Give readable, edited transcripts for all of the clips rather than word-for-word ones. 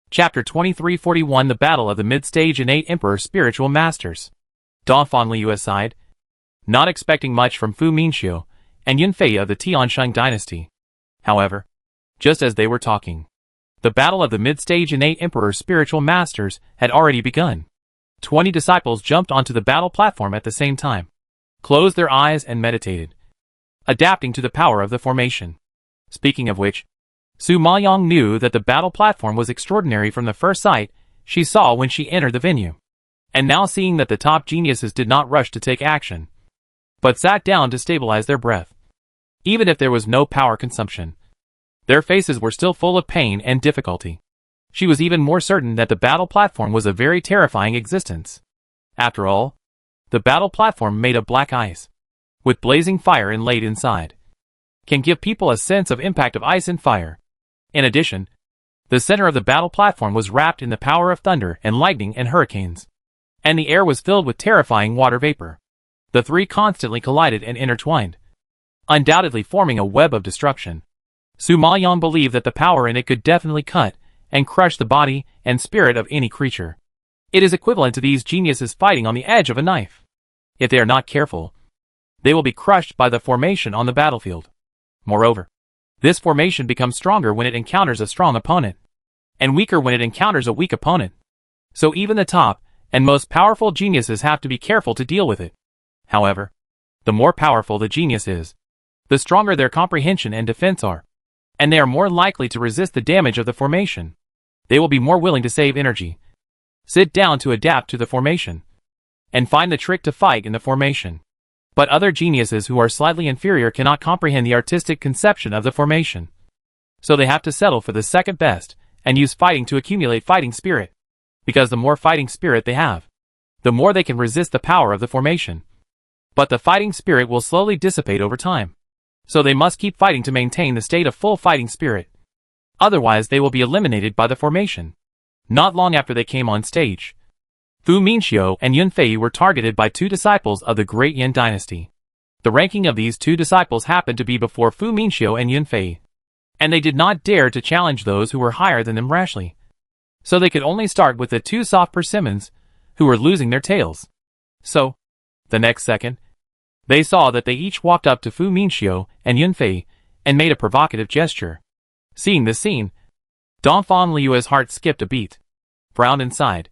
Chapter 2341 The Battle of the Mid-Stage Innate Emperor Spiritual Masters. Dongfang Liu aside, not expecting much from Fu Minxiu and Yunfei of the Tiansheng dynasty. However, just as they were talking, the battle of the mid-stage innate emperor spiritual masters had already begun. 20 disciples jumped onto the battle platform at the same time, closed their eyes and meditated, adapting to the power of the formation. Speaking of which, Su Maoyang knew that the battle platform was extraordinary from the first sight she saw when she entered the venue. And now seeing that the top geniuses did not rush to take action, but sat down to stabilize their breath. Even if there was no power consumption, their faces were still full of pain and difficulty. She was even more certain that the battle platform was a very terrifying existence. After all, the battle platform made of black ice, with blazing fire inlaid inside, can give people a sense of impact of ice and fire. In addition, the center of the battle platform was wrapped in the power of thunder and lightning and hurricanes, and the air was filled with terrifying water vapor. The three constantly collided and intertwined, undoubtedly forming a web of destruction. Su Maoyang believed that the power in it could definitely cut and crush the body and spirit of any creature. It is equivalent to these geniuses fighting on the edge of a knife. If they are not careful, they will be crushed by the formation on the battlefield. Moreover, this formation becomes stronger when it encounters a strong opponent, and weaker when it encounters a weak opponent. So even the top and most powerful geniuses have to be careful to deal with it. However, the more powerful the genius is, the stronger their comprehension and defense are, and they are more likely to resist the damage of the formation. They will be more willing to save energy, sit down to adapt to the formation, and find the trick to fight in the formation. But other geniuses who are slightly inferior cannot comprehend the artistic conception of the formation. So they have to settle for the second best and use fighting to accumulate fighting spirit. Because the more fighting spirit they have, the more they can resist the power of the formation. But the fighting spirit will slowly dissipate over time. So they must keep fighting to maintain the state of full fighting spirit. Otherwise they will be eliminated by the formation. Not long after they came on stage, Fu Minxiu and Yunfei were targeted by two disciples of the Great Yin dynasty. The ranking of these two disciples happened to be before Fu Minxiu and Yunfei, and they did not dare to challenge those who were higher than them rashly. So they could only start with the two soft persimmons, who were losing their tails. So, the next second, they saw that they each walked up to Fu Minxiu and Yunfei and made a provocative gesture. Seeing this scene, Dongfang Liu's heart skipped a beat, frowned and sighed.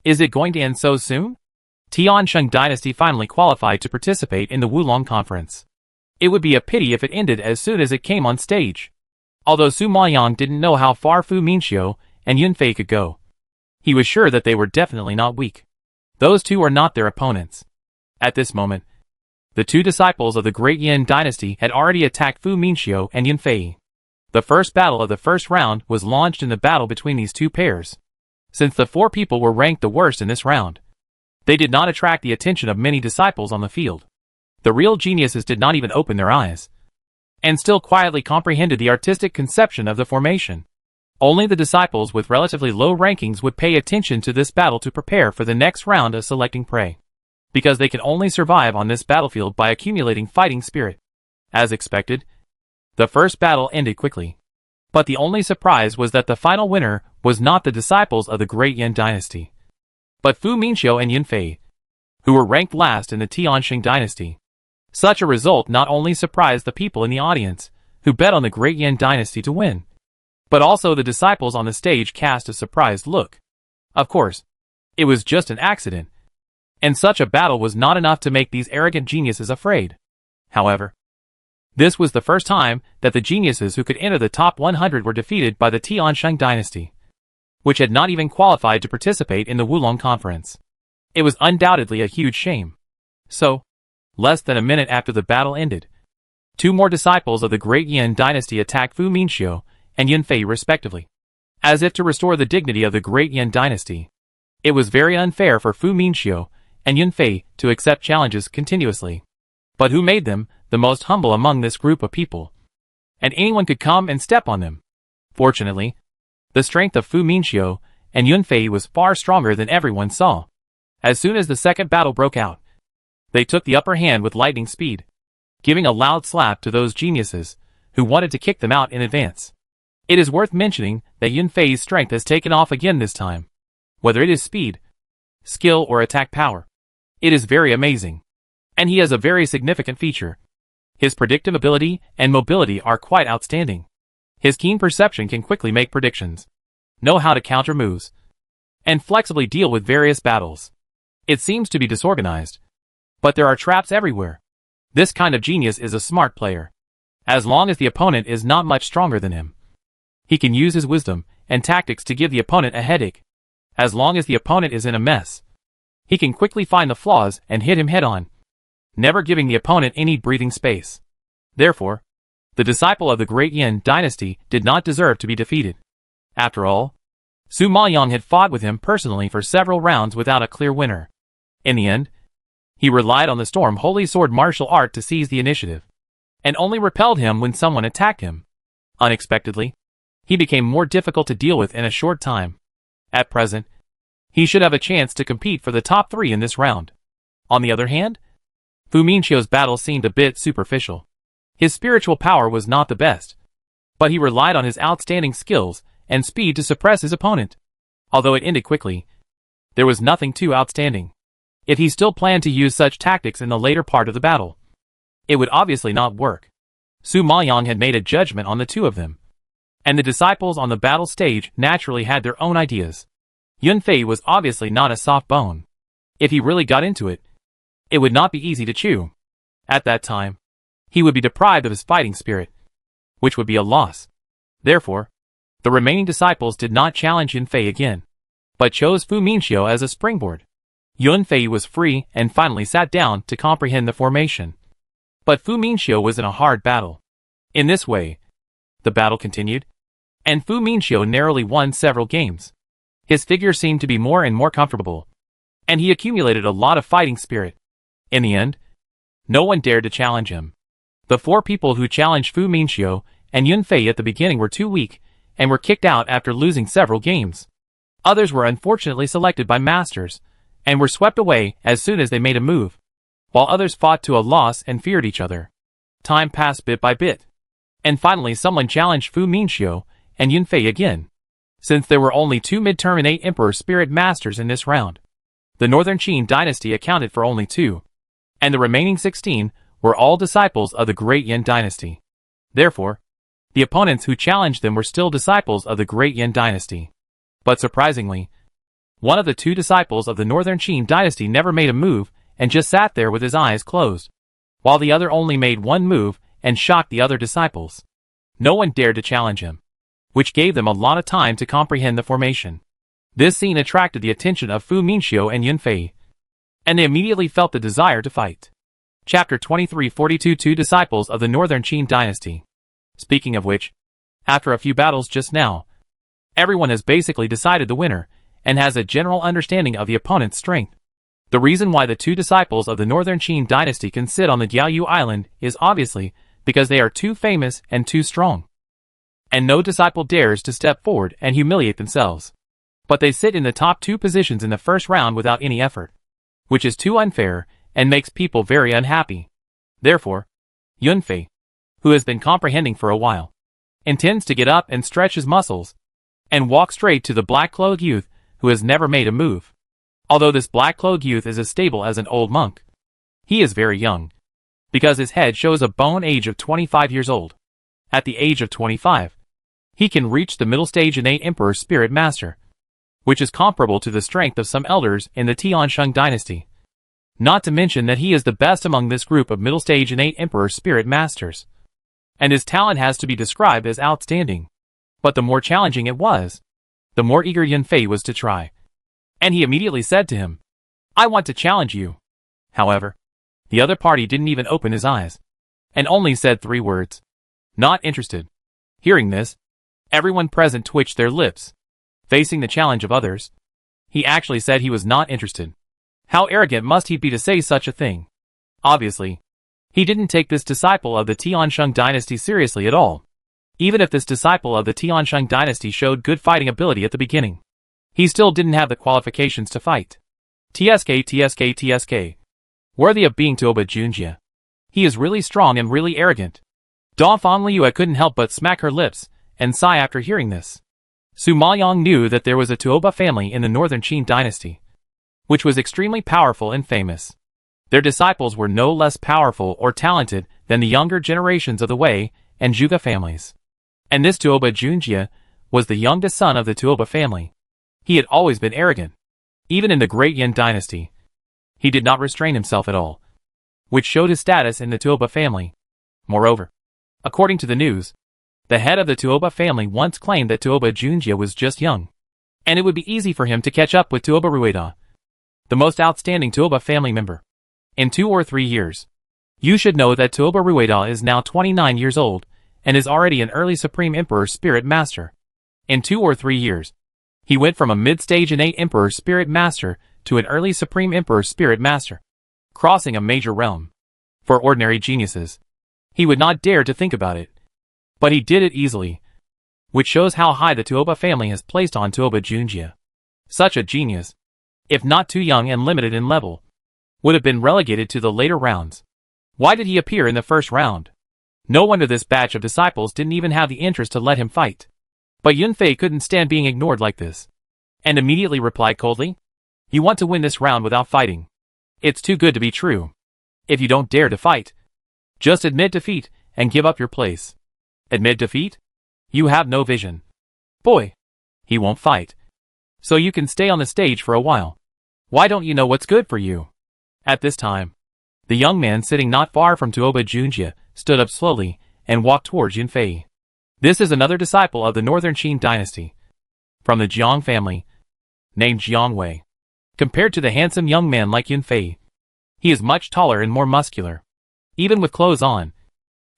Is it going to end so soon? Tiansheng dynasty finally qualified to participate in the Wulong conference. It would be a pity if it ended as soon as it came on stage. Although Su Maoyang didn't know how far Fu Minxiu and Yunfei could go, he was sure that they were definitely not weak. Those two are not their opponents. At this moment, the two disciples of the Great Yin dynasty had already attacked Fu Minxiu and Yunfei. The first battle of the first round was launched in the battle between these two pairs. Since the four people were ranked the worst in this round, they did not attract the attention of many disciples on the field. The real geniuses did not even open their eyes, and still quietly comprehended the artistic conception of the formation. Only the disciples with relatively low rankings would pay attention to this battle to prepare for the next round of selecting prey, because they can only survive on this battlefield by accumulating fighting spirit. As expected, the first battle ended quickly. But the only surprise was that the final winner was not the disciples of the Great Yin dynasty, but Fu Minxiu and Yunfei, who were ranked last in the Tiansheng dynasty. Such a result not only surprised the people in the audience, who bet on the Great Yin dynasty to win, but also the disciples on the stage cast a surprised look. Of course, it was just an accident, and such a battle was not enough to make these arrogant geniuses afraid. However, this was the first time that the geniuses who could enter the top 100 were defeated by the Tiansheng dynasty, which had not even qualified to participate in the Wulong conference. It was undoubtedly a huge shame. So, less than a minute after the battle ended, two more disciples of the Great Yin dynasty attacked Fu Minxiu and Yunfei respectively, as if to restore the dignity of the Great Yin dynasty. It was very unfair for Fu Minxiu and Yunfei to accept challenges continuously. But who made them the most humble among this group of people? And anyone could come and step on them. Fortunately, the strength of Fu Minxiu and Yunfei was far stronger than everyone saw. As soon as the second battle broke out, they took the upper hand with lightning speed, giving a loud slap to those geniuses who wanted to kick them out in advance. It is worth mentioning that Yun Fei's strength has taken off again this time. Whether it is speed, skill, or attack power, it is very amazing. And he has a very significant feature. His predictive ability and mobility are quite outstanding. His keen perception can quickly make predictions, know how to counter moves, and flexibly deal with various battles. It seems to be disorganized, but there are traps everywhere. This kind of genius is a smart player. As long as the opponent is not much stronger than him, he can use his wisdom and tactics to give the opponent a headache. As long as the opponent is in a mess, he can quickly find the flaws and hit him head-on, never giving the opponent any breathing space. Therefore, the disciple of the Great Yin dynasty did not deserve to be defeated. After all, Su Maoyang had fought with him personally for several rounds without a clear winner. In the end, he relied on the Storm Holy Sword martial art to seize the initiative, and only repelled him when someone attacked him. Unexpectedly, he became more difficult to deal with in a short time. At present, he should have a chance to compete for the top 3 in this round. On the other hand, Fu Minqiu's battle seemed a bit superficial. His spiritual power was not the best, but he relied on his outstanding skills and speed to suppress his opponent. Although it ended quickly, there was nothing too outstanding. If he still planned to use such tactics in the later part of the battle, it would obviously not work. Su Maoyang had made a judgment on the two of them, and the disciples on the battle stage naturally had their own ideas. Yun Fei was obviously not a soft bone. If he really got into it, it would not be easy to chew. At that time, he would be deprived of his fighting spirit, which would be a loss. Therefore, the remaining disciples did not challenge Yun Fei again, but chose Fu Minqiu as a springboard. Yun Fei was free and finally sat down to comprehend the formation. But Fu Minqiu was in a hard battle. In this way, the battle continued, and Fu Minqiu narrowly won several games. His figure seemed to be more and more comfortable, and he accumulated a lot of fighting spirit. In the end, no one dared to challenge him. The 4 people who challenged Fu Minqiu and Yun Fei at the beginning were too weak, and were kicked out after losing several games. Others were unfortunately selected by masters, and were swept away as soon as they made a move, while others fought to a loss and feared each other. Time passed bit by bit, and finally someone challenged Fu Minqiu and Yun Fei again. Since there were only 2 midterm and 8 Emperor Spirit Masters in this round, the Northern Qin dynasty accounted for only 2, and the remaining 16 were all disciples of the Great Yin dynasty. Therefore, the opponents who challenged them were still disciples of the Great Yin dynasty. But surprisingly, one of the 2 disciples of the Northern Qin dynasty never made a move and just sat there with his eyes closed, while the other only made 1 move and shocked the other disciples. No one dared to challenge him, which gave them a lot of time to comprehend the formation. This scene attracted the attention of Fu Minqiu and Yun Fei, and they immediately felt the desire to fight. Chapter 2342 2 Disciples of the Northern Qin Dynasty. Speaking of which, after a few battles just now, everyone has basically decided the winner, and has a general understanding of the opponent's strength. The reason why the 2 disciples of the Northern Qin Dynasty can sit on the Jiaoyu Island is obviously because they are too famous and too strong, and no disciple dares to step forward and humiliate themselves. But they sit in the top 2 positions in the first round without any effort, which is too unfair and makes people very unhappy. Therefore, Yun Fei, who has been comprehending for a while, intends to get up and stretch his muscles, and walk straight to the black-cloaked youth who has never made a move. Although this black-cloaked youth is as stable as an old monk, he is very young, because his head shows a bone age of 25 years old. At the age of 25, he can reach the middle stage innate Emperor Spirit Master, which is comparable to the strength of some elders in the Tiansheng dynasty. Not to mention that he is the best among this group of middle stage innate Emperor Spirit Masters, and his talent has to be described as outstanding. But the more challenging it was, the more eager Yun Fei was to try, and he immediately said to him, "I want to challenge you." However, the other party didn't even open his eyes, and only said 3 words: "Not interested." Hearing this, everyone present twitched their lips. Facing the challenge of others, he actually said he was not interested. How arrogant must he be to say such a thing? Obviously, he didn't take this disciple of the Tiansheng dynasty seriously at all. Even if this disciple of the Tiansheng dynasty showed good fighting ability at the beginning, he still didn't have the qualifications to fight. TSK. Worthy of being Toba Junjie. He is really strong and really arrogant. Dongfang Liu couldn't help but smack her lips, and sigh after hearing this. Su Maoyong knew that there was a Tuoba family in the northern Qin dynasty, which was extremely powerful and famous. Their disciples were no less powerful or talented than the younger generations of the Wei and Zhuge families. And this Tuoba Junjie was the youngest son of the Tuoba family. He had always been arrogant. Even in the Great Yin dynasty, he did not restrain himself at all, which showed his status in the Tuoba family. Moreover, according to the news, the head of the Tuoba family once claimed that Tuoba Junjie was just young, and it would be easy for him to catch up with Tuoba Rueda, the most outstanding Tuoba family member, in 2 or 3 years. You should know that Tuoba Rueda is now 29 years old, and is already an early Supreme Emperor Spirit Master. In 2 or 3 years, he went from a mid-stage innate Emperor Spirit Master to an early Supreme Emperor Spirit Master, crossing a major realm. For ordinary geniuses, he would not dare to think about it. But he did it easily, which shows how high the Tuoba family has placed on Tuoba Junjie. Such a genius, if not too young and limited in level, would have been relegated to the later rounds. Why did he appear in the first round? No wonder this batch of disciples didn't even have the interest to let him fight. But Yunfei couldn't stand being ignored like this, and immediately replied coldly, "You want to win this round without fighting? It's too good to be true. If you don't dare to fight, just admit defeat and give up your place." Admit defeat? You have no vision. Boy, he won't fight. So you can stay on the stage for a while. Why don't you know what's good for you? At this time, the young man sitting not far from Tuoba Junjie stood up slowly and walked towards Yunfei. This is another disciple of the northern Qin dynasty, from the Jiang family, named Jiang Wei. Compared to the handsome young man like Yunfei, he is much taller and more muscular. Even with clothes on,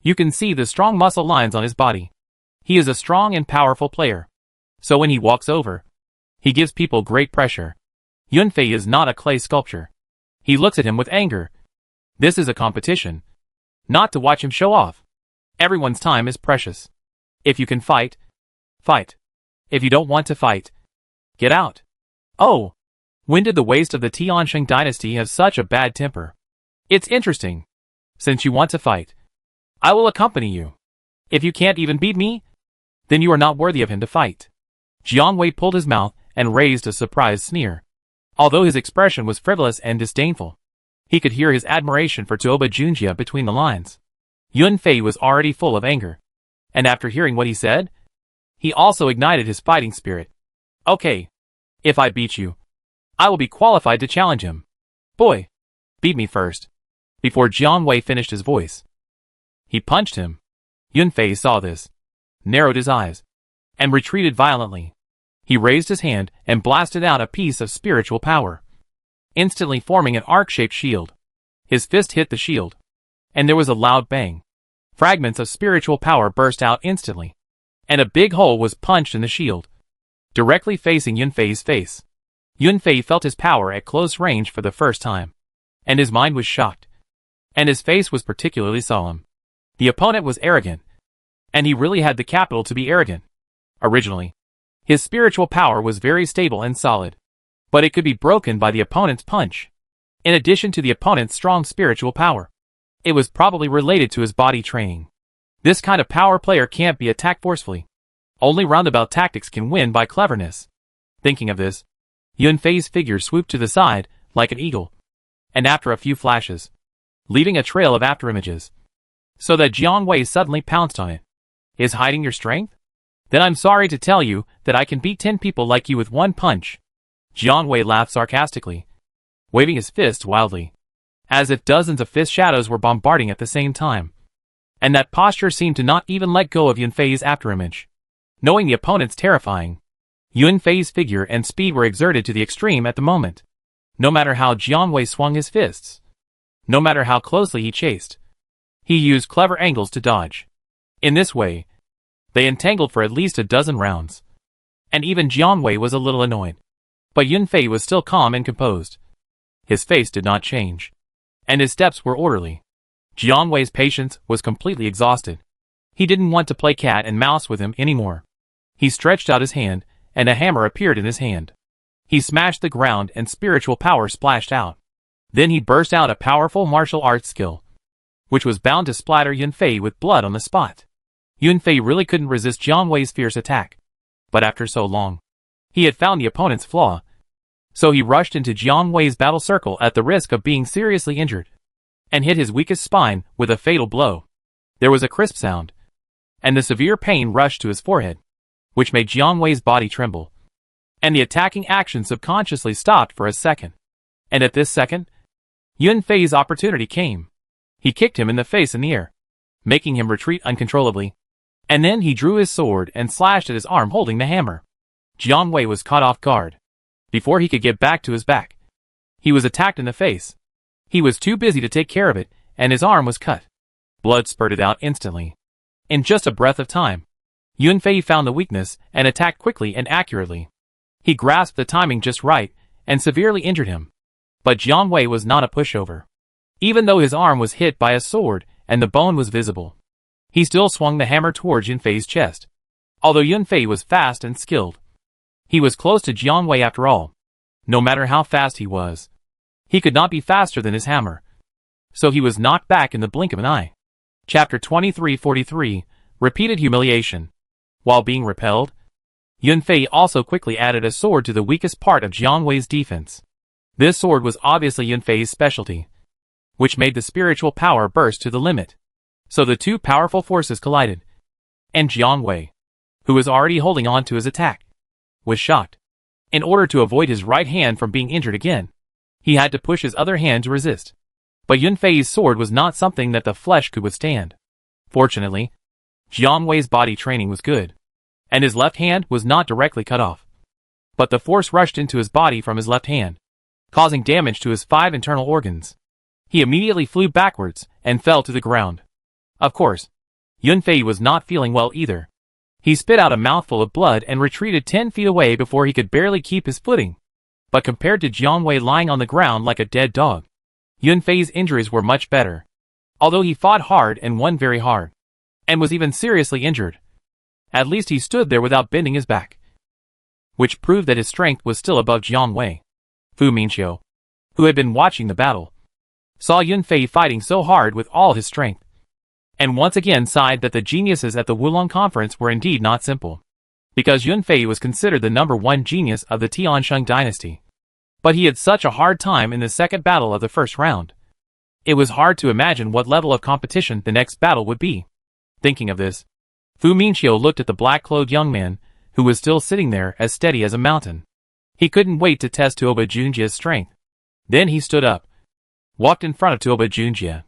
you can see the strong muscle lines on his body. He is a strong and powerful player. So when he walks over, he gives people great pressure. Yunfei is not a clay sculpture. He looks at him with anger. This is a competition, not to watch him show off. Everyone's time is precious. If you can fight, fight. If you don't want to fight, get out. Oh, when did the waste of the Tiansheng dynasty have such a bad temper? It's interesting. Since you want to fight, I will accompany you. If you can't even beat me, then you are not worthy of him to fight. Jiang Wei pulled his mouth and raised a surprised sneer. Although his expression was frivolous and disdainful, he could hear his admiration for Tuoba Junjie between the lines. Yunfei was already full of anger, and after hearing what he said, he also ignited his fighting spirit. Okay, if I beat you, I will be qualified to challenge him. Boy, beat me first. Before Jiang Wei finished his voice, he punched him. Yunfei saw this, narrowed his eyes, and retreated violently. He raised his hand and blasted out a piece of spiritual power, instantly forming an arc-shaped shield. His fist hit the shield, and there was a loud bang. Fragments of spiritual power burst out instantly, and a big hole was punched in the shield, directly facing Yunfei's face. Yunfei felt his power at close range for the first time, and his mind was shocked, and his face was particularly solemn. The opponent was arrogant, and he really had the capital to be arrogant. Originally, his spiritual power was very stable and solid, but it could be broken by the opponent's punch. In addition to the opponent's strong spiritual power, it was probably related to his body training. This kind of power player can't be attacked forcefully. Only roundabout tactics can win by cleverness. Thinking of this, Yunfei's figure swooped to the side like an eagle, and after a few flashes, leaving a trail of afterimages, so that Jiang Wei suddenly pounced on it. Is hiding your strength? Then I'm sorry to tell you that I can beat 10 people like you with one punch. Jiang Wei laughed sarcastically, waving his fists wildly, as if dozens of fist shadows were bombarding at the same time. And that posture seemed to not even let go of Yunfei's afterimage. Knowing the opponent's terrifying, Yunfei's figure and speed were exerted to the extreme at the moment. No matter how Jiang Wei swung his fists, no matter how closely he chased, he used clever angles to dodge. In this way, they entangled for at least a dozen rounds. And even Jiang Wei was a little annoyed. But Yunfei was still calm and composed. His face did not change, and his steps were orderly. Jiang Wei's patience was completely exhausted. He didn't want to play cat and mouse with him anymore. He stretched out his hand, and a hammer appeared in his hand. He smashed the ground and spiritual power splashed out. Then he burst out a powerful martial arts skill, which was bound to splatter Yunfei with blood on the spot. Yunfei really couldn't resist Jiang Wei's fierce attack. But after so long, he had found the opponent's flaw. So he rushed into Jiang Wei's battle circle at the risk of being seriously injured, and hit his weakest spine with a fatal blow. There was a crisp sound, and the severe pain rushed to his forehead, which made Jiang Wei's body tremble. And the attacking action subconsciously stopped for a second. And at this second, Yunfei's opportunity came. He kicked him in the face in the air, making him retreat uncontrollably. And then he drew his sword and slashed at his arm holding the hammer. Jiang Wei was caught off guard. Before he could get back to his back, he was attacked in the face. He was too busy to take care of it, and his arm was cut. Blood spurted out instantly. In just a breath of time, Yunfei found the weakness and attacked quickly and accurately. He grasped the timing just right and severely injured him. But Jiang Wei was not a pushover. Even though his arm was hit by a sword and the bone was visible, he still swung the hammer towards Yunfei's chest. Although Yunfei was fast and skilled, he was close to Jiang Wei after all. No matter how fast he was, he could not be faster than his hammer. So he was knocked back in the blink of an eye. Chapter 2343, Repeated Humiliation. While being repelled, Yunfei also quickly added a sword to the weakest part of Jiang Wei's defense. This sword was obviously Yunfei's specialty, which made the spiritual power burst to the limit. So the two powerful forces collided, and Jiang Wei, who was already holding on to his attack, was shocked. In order to avoid his right hand from being injured again, he had to push his other hand to resist. But Yunfei's sword was not something that the flesh could withstand. Fortunately, Jiang Wei's body training was good, and his left hand was not directly cut off. But the force rushed into his body from his left hand, causing damage to his 5 internal organs. He immediately flew backwards and fell to the ground. Of course, Yunfei was not feeling well either. He spit out a mouthful of blood and retreated 10 feet away before he could barely keep his footing. But compared to Jiang Wei lying on the ground like a dead dog, Yunfei's injuries were much better. Although he fought hard and won very hard, and was even seriously injured, at least he stood there without bending his back, which proved that his strength was still above Jiang Wei. Fu Minqiu, who had been watching the battle, saw Yunfei fighting so hard with all his strength, and once again sighed that the geniuses at the Wulong conference were indeed not simple, because Yunfei was considered the #1 genius of the Tiansheng dynasty. But he had such a hard time in the second battle of the first round. It was hard to imagine what level of competition the next battle would be. Thinking of this, Fu Minqiu looked at the black-clothed young man, who was still sitting there as steady as a mountain. He couldn't wait to test Tuoba Junjia's strength. Then he stood up, walked in front of Tuoba Junjia,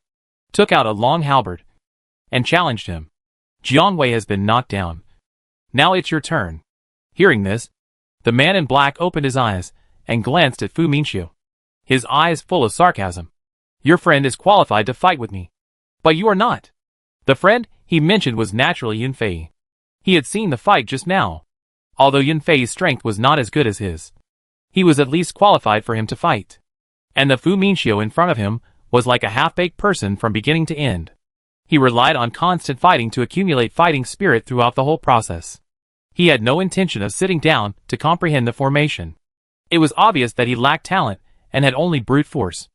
took out a long halberd, and challenged him. Jiang Wei has been knocked down. Now it's your turn. Hearing this, the man in black opened his eyes and glanced at Fu Minqiu, his eyes full of sarcasm. Your friend is qualified to fight with me, but you are not. The friend he mentioned was naturally Yunfei. He had seen the fight just now. Although Yunfei's strength was not as good as his, he was at least qualified for him to fight. And the Fu Minqiu in front of him was like a half-baked person from beginning to end. He relied on constant fighting to accumulate fighting spirit throughout the whole process. He had no intention of sitting down to comprehend the formation. It was obvious that he lacked talent and had only brute force.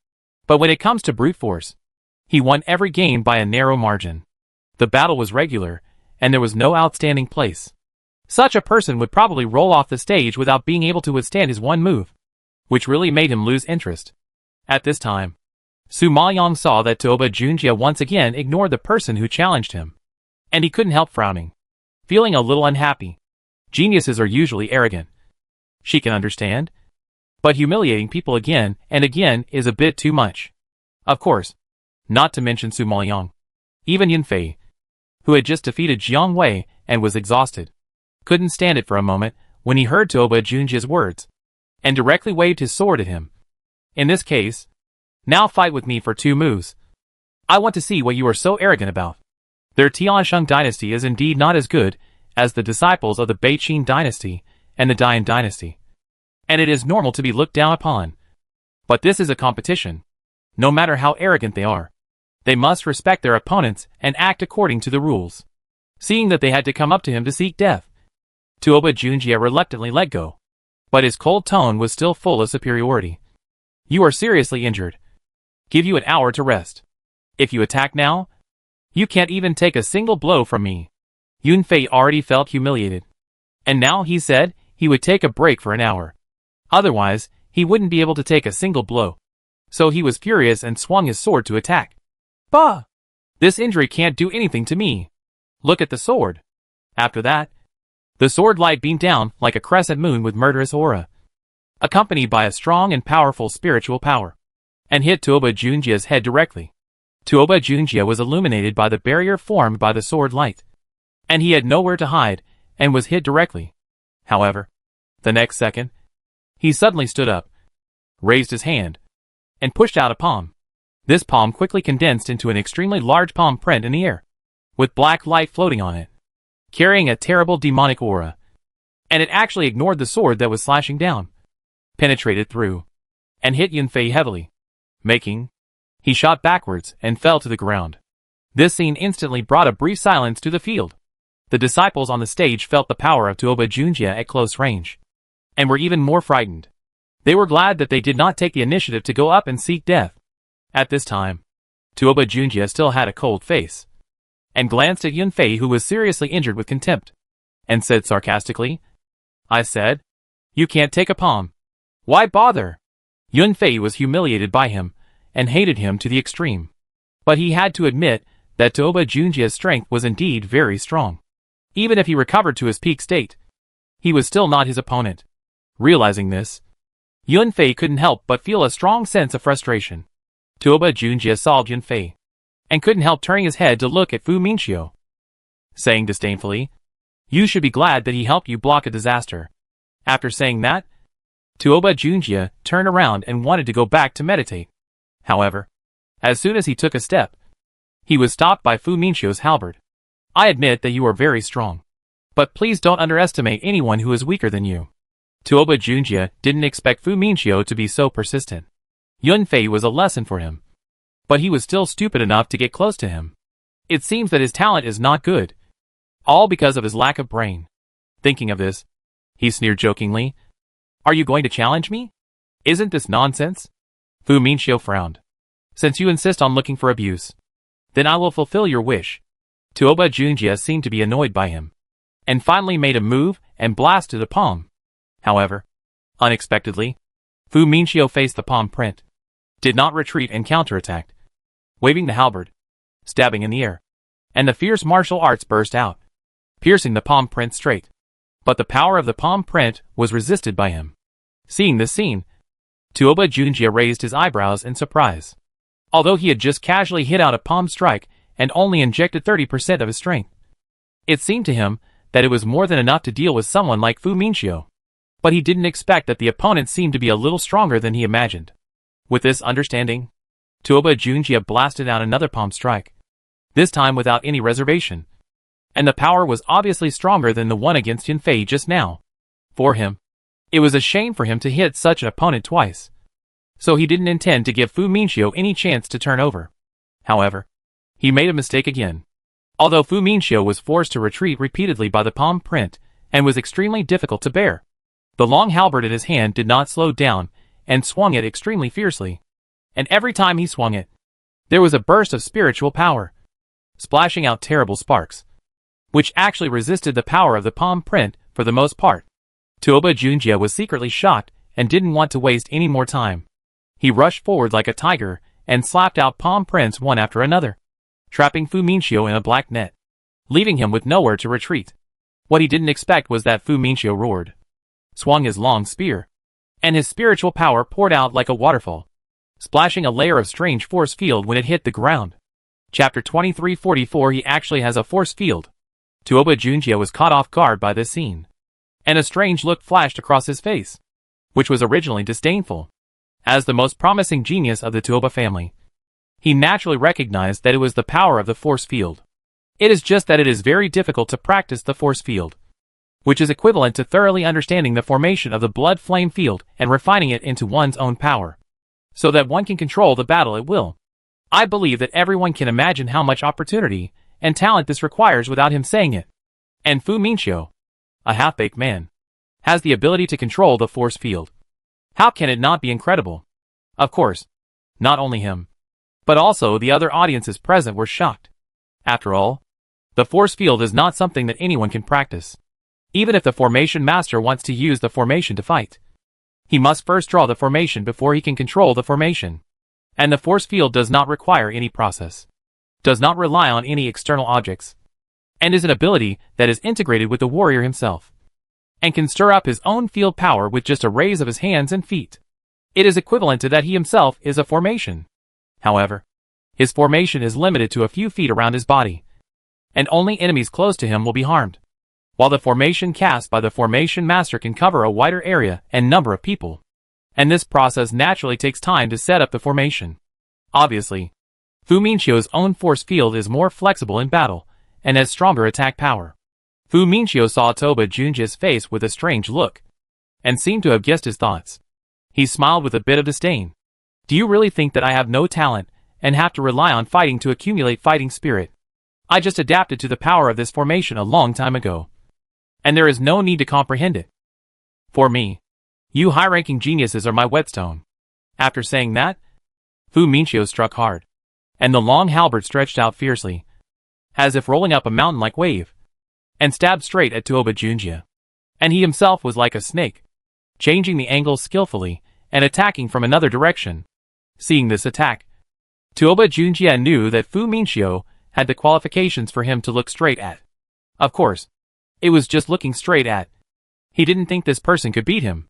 But when it comes to brute force, he won every game by a narrow margin. The battle was regular, and there was no outstanding place. Such a person would probably roll off the stage without being able to withstand his one move, which really made him lose interest. At this time, Su Maoyang saw that Tuoba Junjia once again ignored the person who challenged him, and he couldn't help frowning, feeling a little unhappy. Geniuses are usually arrogant. She can understand. But humiliating people again and again is a bit too much. Of course, not to mention Su Maoyang. Even Yunfei, who had just defeated Jiang Wei and was exhausted, couldn't stand it for a moment when he heard Tuoba Junjia's words, and directly waved his sword at him. In this case, now fight with me for 2 moves. I want to see what you are so arrogant about. Their Tiansheng dynasty is indeed not as good as the disciples of the Beiqin dynasty and the Dian dynasty, and it is normal to be looked down upon. But this is a competition. No matter how arrogant they are, they must respect their opponents and act according to the rules. Seeing that they had to come up to him to seek death, Tuoba Junjia reluctantly let go, but his cold tone was still full of superiority. You are seriously injured. Give you an hour to rest. If you attack now, you can't even take a single blow from me. Yunfei already felt humiliated. And now he said he would take a break for an hour. Otherwise, he wouldn't be able to take a single blow. So he was furious and swung his sword to attack. Bah! This injury can't do anything to me. Look at the sword. After that, the sword light beamed down like a crescent moon with murderous aura, accompanied by a strong and powerful spiritual power, and hit Tuoba Junjia's head directly. Tuoba Junjia was illuminated by the barrier formed by the sword light, and he had nowhere to hide, and was hit directly. However, the next second, he suddenly stood up, raised his hand, and pushed out a palm. This palm quickly condensed into an extremely large palm print in the air, with black light floating on it, carrying a terrible demonic aura. And it actually ignored the sword that was slashing down, penetrated through, and hit Yunfei heavily, making he shot backwards and fell to the ground. This scene instantly brought a brief silence to the field. The disciples on the stage felt the power of Tuoba Junjia at close range, and were even more frightened. They were glad that they did not take the initiative to go up and seek death. At this time, Tuoba Junjia still had a cold face, and glanced at Yunfei, who was seriously injured, with contempt, and said sarcastically, "I said, you can't take a palm. Why bother?" Yunfei was humiliated by him, and hated him to the extreme. But he had to admit that Tuoba Junjia's strength was indeed very strong. Even if he recovered to his peak state, he was still not his opponent. Realizing this, Yunfei couldn't help but feel a strong sense of frustration. Tuoba Junjia saw Yunfei, and couldn't help turning his head to look at Fu Minxiu, saying disdainfully, "You should be glad that he helped you block a disaster." After saying that, Tuoba Junjia turned around and wanted to go back to meditate. However, as soon as he took a step, he was stopped by Fu Minxiu's halberd. "I admit that you are very strong, but please don't underestimate anyone who is weaker than you." Tuoba Junjia didn't expect Fu Minxiu to be so persistent. Yunfei was a lesson for him, but he was still stupid enough to get close to him. It seems that his talent is not good, all because of his lack of brain. Thinking of this, he sneered jokingly, "Are you going to challenge me? Isn't this nonsense?" Fu Minxiu frowned. "Since you insist on looking for abuse, then I will fulfill your wish." Tuoba Junjia seemed to be annoyed by him, and finally made a move and blasted a palm. However, unexpectedly, Fu Minxiu faced the palm print, did not retreat, and counterattacked, waving the halberd, stabbing in the air, and the fierce martial arts burst out, piercing the palm print straight. But the power of the palm print was resisted by him. Seeing this scene, Tuoba Junjia raised his eyebrows in surprise. Although he had just casually hit out a palm strike and only injected 30% of his strength, it seemed to him that it was more than enough to deal with someone like Fu Minxiu. But he didn't expect that the opponent seemed to be a little stronger than he imagined. With this understanding, Tuoba Junjia blasted out another palm strike, this time without any reservation. And the power was obviously stronger than the one against Yunfei just now. For him, it was a shame for him to hit such an opponent twice. So he didn't intend to give Fu Minxiu any chance to turn over. However, he made a mistake again. Although Fu Minxiu was forced to retreat repeatedly by the palm print, and was extremely difficult to bear, the long halberd in his hand did not slow down, and swung it extremely fiercely. And every time he swung it, there was a burst of spiritual power, splashing out terrible sparks, which actually resisted the power of the palm print for the most part. Tuoba Junjia was secretly shocked and didn't want to waste any more time. He rushed forward like a tiger and slapped out palm prints one after another, trapping Fu Minxiu in a black net, leaving him with nowhere to retreat. What he didn't expect was that Fu Minxiu roared, swung his long spear, and his spiritual power poured out like a waterfall, splashing a layer of strange force field when it hit the ground. Chapter 2344. He actually has a force field. Tuoba Junjia was caught off guard by this scene, and a strange look flashed across his face, which was originally disdainful. As the most promising genius of the Tuoba family, he naturally recognized that it was the power of the force field. It is just that it is very difficult to practice the force field, which is equivalent to thoroughly understanding the formation of the blood flame field and refining it into one's own power, so that one can control the battle at will. I believe that everyone can imagine how much opportunity and talent this requires without him saying it. And Fu Minxiu, a half-baked man, has the ability to control the force field. How can it not be incredible? Of course, not only him, but also the other audiences present were shocked. After all, The force field is not something that anyone can practice. Even if the formation master wants to use the formation to fight, he must first draw the formation before he can control the formation. And the force field does not require any process, does not rely on any external objects, and is an ability that is integrated with the warrior himself, and can stir up his own field power with just a raise of his hands and feet. It is equivalent to that he himself is a formation. However, his formation is limited to a few feet around his body, and only enemies close to him will be harmed, while the formation cast by the formation master can cover a wider area and number of people. And this process naturally takes time to set up the formation. Obviously, Fu Minqiu's own force field is more flexible in battle, and has stronger attack power. Fu Minqiu saw Toba Junjia's face with a strange look, and seemed to have guessed his thoughts. He smiled with a bit of disdain. Do you really think that I have no talent, and have to rely on fighting to accumulate fighting spirit? I just adapted to the power of this formation a long time ago, and there is no need to comprehend it. For me, you high-ranking geniuses are my whetstone. After saying that, Fu Minqiu struck hard, and the long halberd stretched out fiercely, as if rolling up a mountain-like wave, and stabbed straight at Toba Junjia. And he himself was like a snake, changing the angle skillfully, and attacking from another direction. Seeing this attack, Toba Junjia knew that Fu Minqiu had the qualifications for him to look straight at. Of course, it was just looking straight at. He didn't think this person could beat him.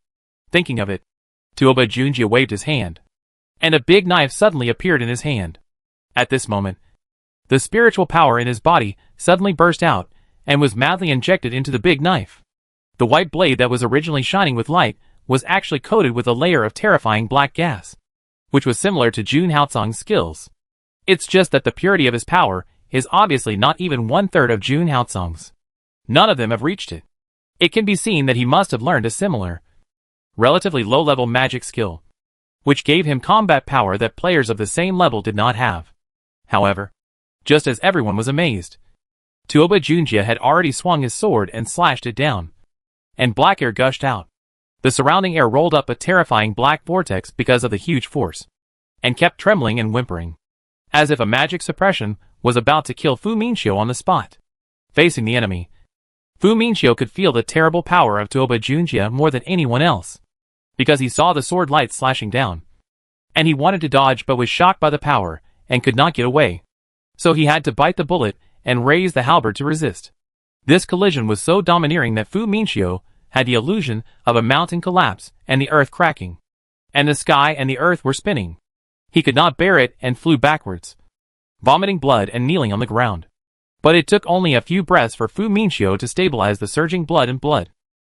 Thinking of it, Toba Junjia waved his hand, and a big knife suddenly appeared in his hand. At this moment, the spiritual power in his body suddenly burst out, and was madly injected into the big knife. The white blade that was originally shining with light was actually coated with a layer of terrifying black gas, which was similar to Jun Haozong's skills. It's just that the purity of his power is obviously not even 1/3 of Jun Haozong's. None of them have reached it. It can be seen that he must have learned a similar, relatively low-level magic skill, which gave him combat power that players of the same level did not have. However, just as everyone was amazed, Toba Junjia had already swung his sword and slashed it down, and black air gushed out. The surrounding air rolled up a terrifying black vortex because of the huge force, and kept trembling and whimpering, as if a magic suppression was about to kill Fu Minqiu on the spot. Facing the enemy, Fu Minqiu could feel the terrible power of Toba Junjia more than anyone else, because he saw the sword light slashing down, and he wanted to dodge but was shocked by the power, and could not get away. So he had to bite the bullet and raise the halberd to resist. This collision was so domineering that Fu Minqiu had the illusion of a mountain collapse and the earth cracking, and the sky and the earth were spinning. He could not bear it and flew backwards, vomiting blood and kneeling on the ground. But it took only a few breaths for Fu Minqiu to stabilize the surging blood,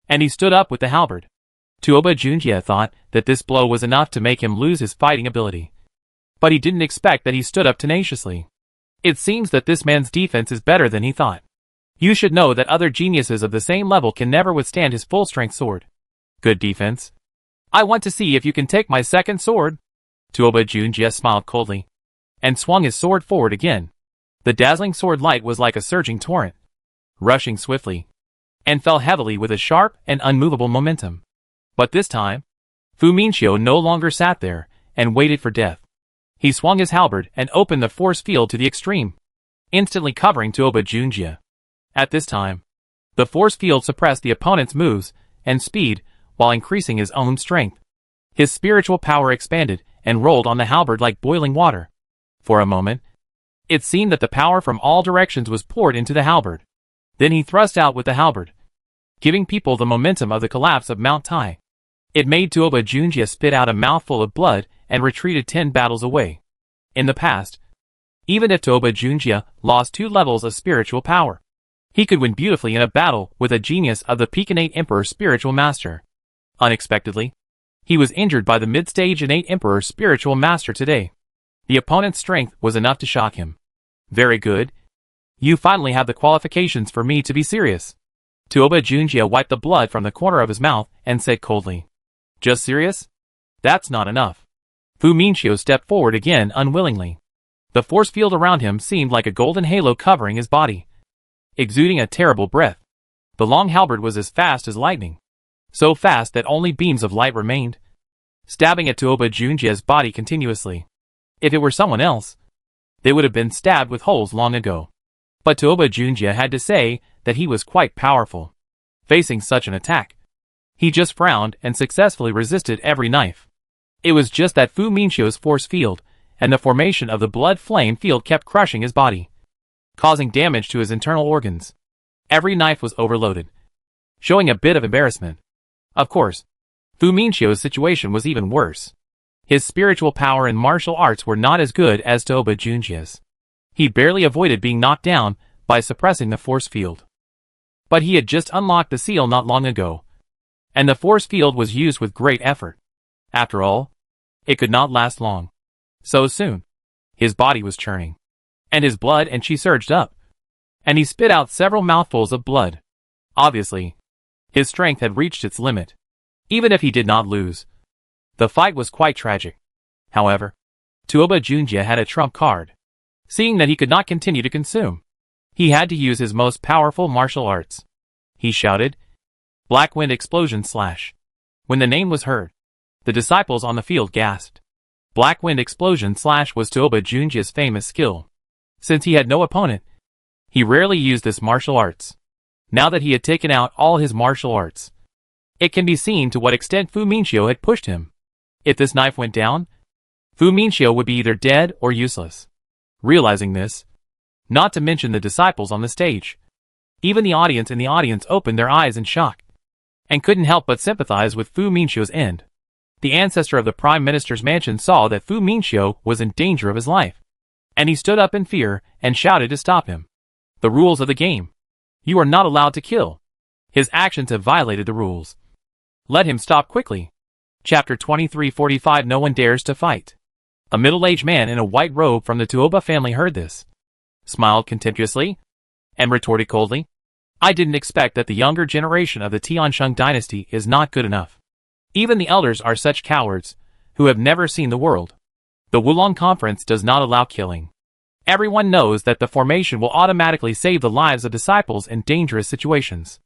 and he stood up with the halberd. Toba Junjia thought that this blow was enough to make him lose his fighting ability, but he didn't expect that he stood up tenaciously. It seems that this man's defense is better than he thought. You should know that other geniuses of the same level can never withstand his full-strength sword. Good defense. I want to see if you can take my second sword. Toba Junjia smiled coldly, and swung his sword forward again. The dazzling sword light was like a surging torrent, rushing swiftly, and fell heavily with a sharp and unmovable momentum. But this time, Fu Minqiu no longer sat there and waited for death. He swung his halberd and opened the force field to the extreme, instantly covering Toba Junjia. At this time, the force field suppressed the opponent's moves and speed while increasing his own strength. His spiritual power expanded and rolled on the halberd like boiling water. For a moment, it seemed that the power from all directions was poured into the halberd. Then he thrust out with the halberd, giving people the momentum of the collapse of Mount Tai. It made Toba Junjia spit out a mouthful of blood and retreated 10 battles away. In the past, even if Toba Junjia lost 2 levels of spiritual power, he could win beautifully in a battle with a genius of the Pekinate Emperor spiritual master. Unexpectedly, he was injured by the mid-stage innate Emperor spiritual master today. The opponent's strength was enough to shock him. Very good. You finally have the qualifications for me to be serious. Toba Junjia wiped the blood from the corner of his mouth and said coldly, "Just serious? That's not enough." Fu Minqiu stepped forward again unwillingly. The force field around him seemed like a golden halo covering his body, exuding a terrible breath. The long halberd was as fast as lightning, so fast that only beams of light remained, stabbing at Toba Junjia's body continuously. If it were someone else, they would have been stabbed with holes long ago. But Toba Junjie had to say that he was quite powerful. Facing such an attack, he just frowned and successfully resisted every knife. It was just that Fu Minxiu's force field and the formation of the blood flame field kept crushing his body, causing damage to his internal organs. Every knife was overloaded, showing a bit of embarrassment. Of course, Fu Minxiu's situation was even worse. His spiritual power and martial arts were not as good as Toba Junjie's. He barely avoided being knocked down by suppressing the force field. But he had just unlocked the seal not long ago, and the force field was used with great effort. After all, it could not last long. So soon, his body was churning, and his blood and qi surged up, and he spit out several mouthfuls of blood. Obviously, his strength had reached its limit. Even if he did not lose, the fight was quite tragic. However, Toba Junjie had a trump card. Seeing that he could not continue to consume, he had to use his most powerful martial arts. He shouted, "Black Wind Explosion Slash." When the name was heard, the disciples on the field gasped. Black Wind Explosion Slash was Toba Junjie's famous skill. Since he had no opponent, he rarely used this martial arts. Now that he had taken out all his martial arts, it can be seen to what extent Fu Minxiu had pushed him. If this knife went down, Fu Minxiu would be either dead or useless. Realizing this, not to mention the disciples on the stage, even the audience opened their eyes in shock, and couldn't help but sympathize with Fu Minxiu's end. The ancestor of the Prime Minister's mansion saw that Fu Minxiu was in danger of his life, and he stood up in fear and shouted to stop him. The rules of the game. You are not allowed to kill. His actions have violated the rules. Let him stop quickly. Chapter 2345 No One Dares to Fight. A middle-aged man in a white robe from the Tuoba family heard this, smiled contemptuously, and retorted coldly, "I didn't expect that the younger generation of the Tiansheng dynasty is not good enough. Even the elders are such cowards, who have never seen the world. The Wulong Conference does not allow killing. Everyone knows that the formation will automatically save the lives of disciples in dangerous situations.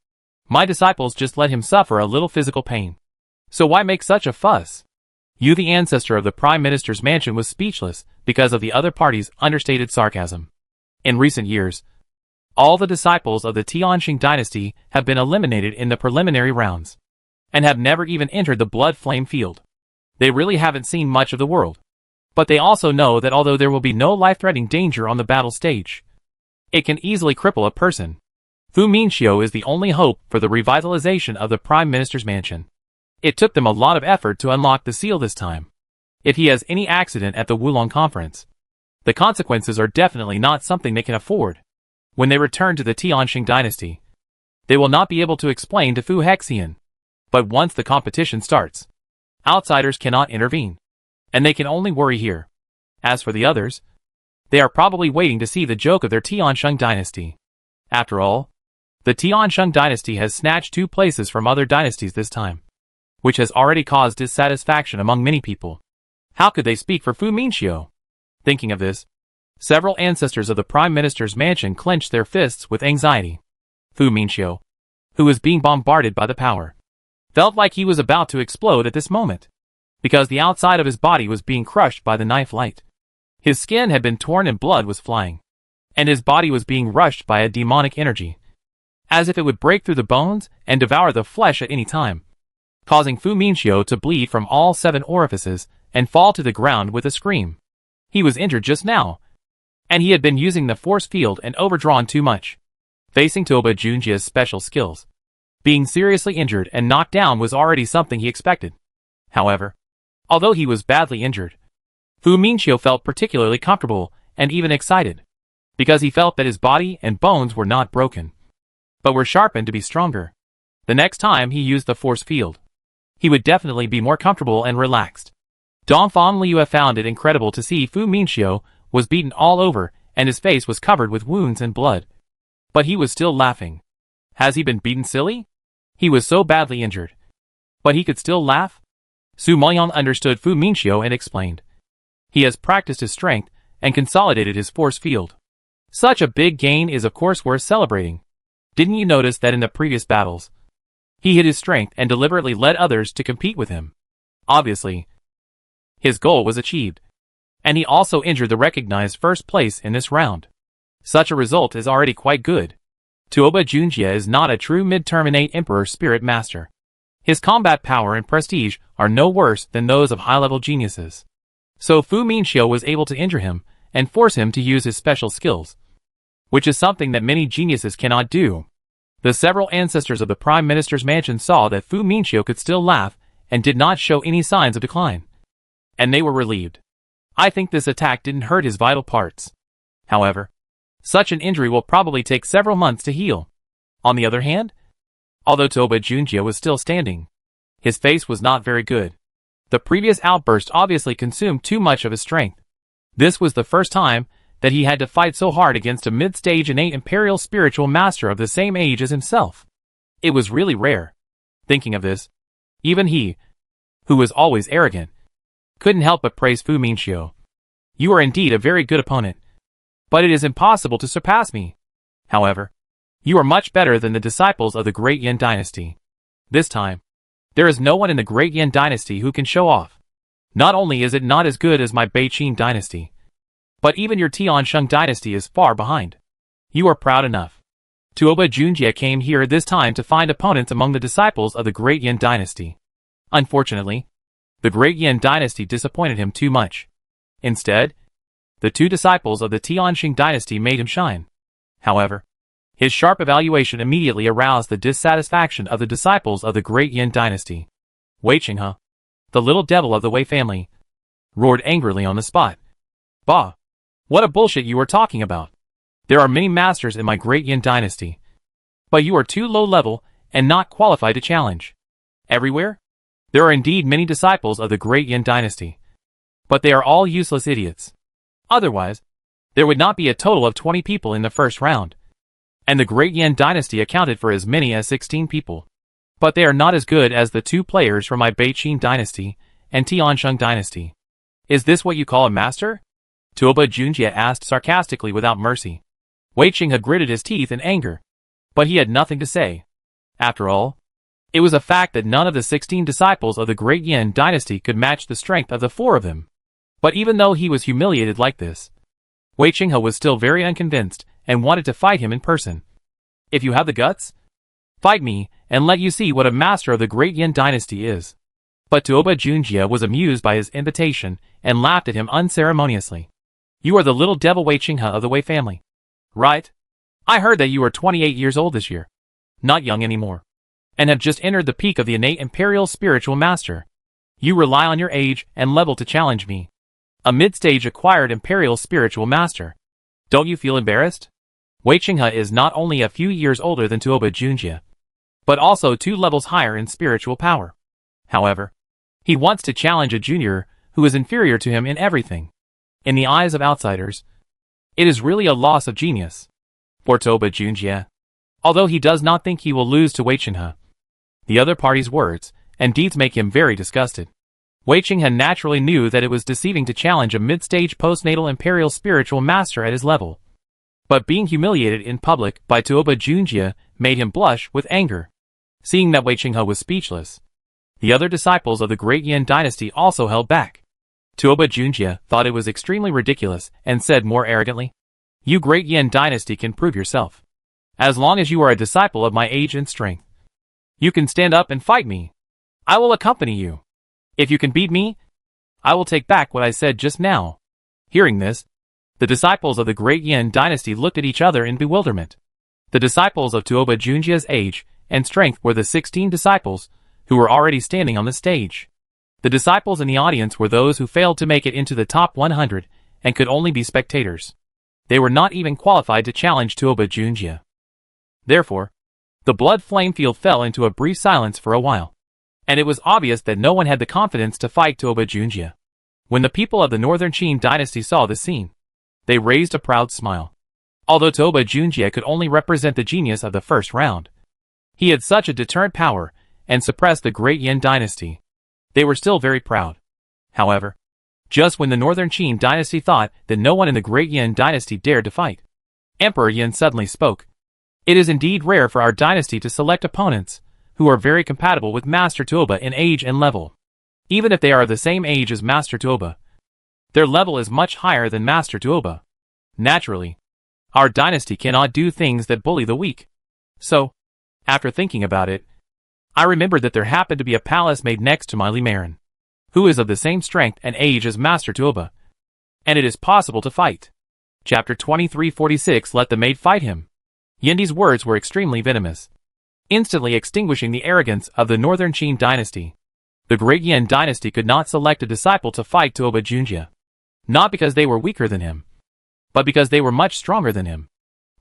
My disciples just let him suffer a little physical pain. So why make such a fuss?" You, the ancestor of the Prime Minister's mansion, was speechless because of the other party's understated sarcasm. In recent years, all the disciples of the Tiansheng dynasty have been eliminated in the preliminary rounds, and have never even entered the blood flame field. They really haven't seen much of the world. But they also know that although there will be no life-threatening danger on the battle stage, it can easily cripple a person. Fu Minxiu is the only hope for the revitalization of the Prime Minister's mansion. It took them a lot of effort to unlock the seal this time. If he has any accident at the Wulong Conference, the consequences are definitely not something they can afford. When they return to the Tiansheng dynasty, they will not be able to explain to Fu Hengxian. But once the competition starts, outsiders cannot intervene, and they can only worry here. As for the others, they are probably waiting to see the joke of their Tiansheng dynasty. After all, the Tiansheng dynasty has snatched 2 places from other dynasties this time, which has already caused dissatisfaction among many people. How could they speak for Fu Minxiu? Thinking of this, several ancestors of the Prime Minister's mansion clenched their fists with anxiety. Fu Minxiu, who was being bombarded by the power, felt like he was about to explode at this moment, because the outside of his body was being crushed by the knife light. His skin had been torn and blood was flying, and his body was being rushed by a demonic energy, as if it would break through the bones and devour the flesh at any time, causing Fu Minxiu to bleed from all 7 orifices and fall to the ground with a scream. He was injured just now, and he had been using the force field and overdrawn too much. Facing Toba Junjie's special skills, being seriously injured and knocked down was already something he expected. However, although he was badly injured, Fu Minxiu felt particularly comfortable and even excited, because he felt that his body and bones were not broken, but were sharpened to be stronger. The next time he used the force field, he would definitely be more comfortable and relaxed. Dongfang Liu found it incredible to see Fu Minxiu was beaten all over and his face was covered with wounds and blood. But he was still laughing. Has he been beaten silly? He was so badly injured. But he could still laugh? Su Moyang understood Fu Minxiu and explained. He has practiced his strength and consolidated his force field. Such a big gain is of course worth celebrating. Didn't you notice that in the previous battles, he hid his strength and deliberately led others to compete with him? Obviously, his goal was achieved, and he also injured the recognized first place in this round. Such a result is already quite good. Tuoba Junjie is not a true mid-term innate Emperor Spirit Master. His combat power and prestige are no worse than those of high-level geniuses. So Fu Minxiu was able to injure him and force him to use his special skills, which is something that many geniuses cannot do. The several ancestors of the Prime Minister's mansion saw that Fu Minxiu could still laugh and did not show any signs of decline, and they were relieved. I think this attack didn't hurt his vital parts. However, such an injury will probably take several months to heal. On the other hand, although Tuoba Junjie was still standing, his face was not very good. The previous outburst obviously consumed too much of his strength. This was the first time that he had to fight so hard against a mid-stage innate imperial spiritual master of the same age as himself. It was really rare. Thinking of this, even he, who was always arrogant, couldn't help but praise Fu Minxiu. You are indeed a very good opponent, but it is impossible to surpass me. However, you are much better than the disciples of the Great Yin Dynasty. This time, there is no one in the Great Yin Dynasty who can show off. Not only is it not as good as my Beiqin Dynasty, but even your Tiansheng Dynasty is far behind. You are proud enough. Tuoba Junjie came here this time to find opponents among the disciples of the Great Yin Dynasty. Unfortunately, the Great Yin Dynasty disappointed him too much. Instead, the two disciples of the Tiansheng Dynasty made him shine. However, his sharp evaluation immediately aroused the dissatisfaction of the disciples of the Great Yin Dynasty. Wei Qinghe, the little devil of the Wei family, roared angrily on the spot. Bah! What a bullshit you are talking about. There are many masters in my Great Yin Dynasty, but you are too low level and not qualified to challenge. Everywhere, there are indeed many disciples of the Great Yin Dynasty, but they are all useless idiots. Otherwise, there would not be a total of 20 people in the first round, and the Great Yin Dynasty accounted for as many as 16 people. But they are not as good as the two players from my Beiqin Dynasty and Tiansheng Dynasty. Is this what you call a master? Tuoba Junjie asked sarcastically without mercy. Wei Qinghe gritted his teeth in anger, but he had nothing to say. After all, it was a fact that none of the 16 disciples of the Great Yin Dynasty could match the strength of the four of them. But even though he was humiliated like this, Wei Qinghe was still very unconvinced and wanted to fight him in person. If you have the guts, fight me and let you see what a master of the Great Yin Dynasty is. But Tuoba Junjie was amused by his invitation and laughed at him unceremoniously. You are the little devil Wei Qinghe of the Wei family, right? I heard that you are 28 years old this year, not young anymore, and have just entered the peak of the innate imperial spiritual master. You rely on your age and level to challenge me, a mid-stage acquired imperial spiritual master. Don't you feel embarrassed? Wei Qinghe is not only a few years older than Tuoba Junjie, but also 2 levels higher in spiritual power. However, he wants to challenge a junior who is inferior to him in everything. In the eyes of outsiders, it is really a loss of genius for Tuoba Junjie, although he does not think he will lose to Wei Qinghe. The other party's words and deeds make him very disgusted. Wei Qinghe naturally knew that it was deceiving to challenge a mid-stage postnatal imperial spiritual master at his level. But being humiliated in public by Tuoba Junjie made him blush with anger. Seeing that Wei Qinghe was speechless, the other disciples of the Great Yin Dynasty also held back. Tuoba Junjie thought it was extremely ridiculous and said more arrogantly, You Great Yin Dynasty can prove yourself. As long as you are a disciple of my age and strength, you can stand up and fight me. I will accompany you. If you can beat me, I will take back what I said just now. Hearing this, the disciples of the Great Yin Dynasty looked at each other in bewilderment. The disciples of Tuoba Junjie's age and strength were the 16 disciples who were already standing on the stage. The disciples in the audience were those who failed to make it into the top 100 and could only be spectators. They were not even qualified to challenge Tuoba Junjie. Therefore, the blood flame field fell into a brief silence for a while, and it was obvious that no one had the confidence to fight Tuoba Junjie. When the people of the Northern Qin Dynasty saw this scene, they raised a proud smile. Although Tuoba Junjie could only represent the genius of the first round, he had such a deterrent power and suppressed the Great Yin Dynasty. They were still very proud. However, just when the Northern Qin Dynasty thought that no one in the Great Yin Dynasty dared to fight, Emperor Yin suddenly spoke. It is indeed rare for our dynasty to select opponents who are very compatible with Master Tuoba in age and level. Even if they are the same age as Master Tuoba, their level is much higher than Master Tuoba. Naturally, Our dynasty cannot do things that bully the weak. So, after thinking about it, I remembered that there happened to be a palace maid next to my Limarin, who is of the same strength and age as Master Tuoba, and it is possible to fight. Chapter 2346. Let the maid fight him. Yendi's words were extremely venomous, instantly extinguishing the arrogance of the Northern Qin dynasty. The Great Yin dynasty could not select a disciple to fight Tuoba Junjie, not because they were weaker than him, but because they were much stronger than him.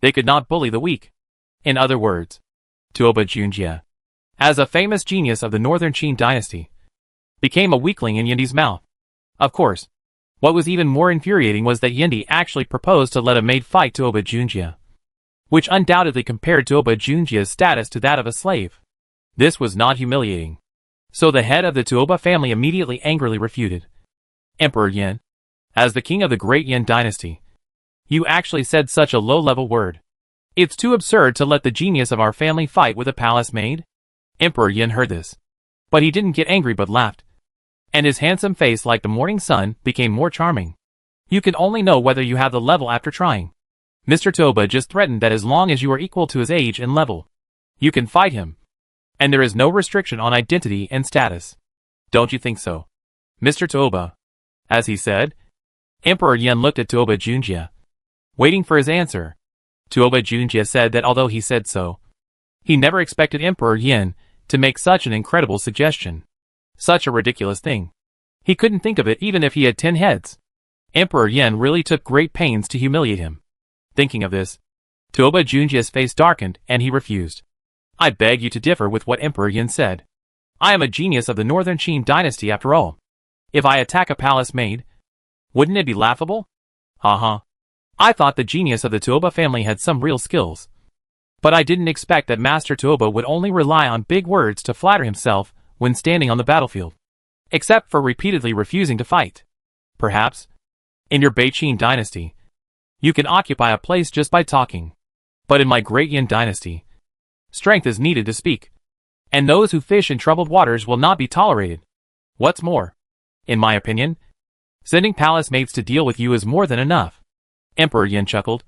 They could not bully the weak. In other words, Tuoba Junjie, as a famous genius of the Northern Qin dynasty, became a weakling in Yendi's mouth. Of course, what was even more infuriating was that Yendi actually proposed to let a maid fight Tuoba Junjie, which undoubtedly compared Tuoba Junjie's status to that of a slave. This was not humiliating. So the head of the Tuoba family immediately angrily refuted. Emperor Yin, as the king of the Great Yin dynasty, you actually said such a low-level word. It's too absurd to let the genius of our family fight with a palace maid. Emperor Yin heard this, but he didn't get angry but laughed, and his handsome face like the morning sun became more charming. You can only know whether you have the level after trying. Mr. Tuoba just threatened that as long as you are equal to his age and level, you can fight him, and there is no restriction on identity and status. Don't you think so, Mr. Tuoba? As he said, Emperor Yin looked at Tuoba Junjie, waiting for his answer. Tuoba Junjie said that although he said so, he never expected Emperor Yin to make such an incredible suggestion. Such a ridiculous thing. He couldn't think of it even if he had 10 heads. Emperor Yin really took great pains to humiliate him. Thinking of this, Tuoba Junjie's face darkened and he refused. I beg you to differ with what Emperor Yin said. I am a genius of the Northern Qin dynasty after all. If I attack a palace maid, wouldn't it be laughable? I thought the genius of the Tuoba family had some real skills. But I didn't expect that Master Tuoba would only rely on big words to flatter himself when standing on the battlefield, except for repeatedly refusing to fight. Perhaps, in your Qin dynasty, you can occupy a place just by talking. But in my Great Yin dynasty, strength is needed to speak, and those who fish in troubled waters will not be tolerated. What's more, in my opinion, sending palace maids to deal with you is more than enough. Emperor Yin chuckled,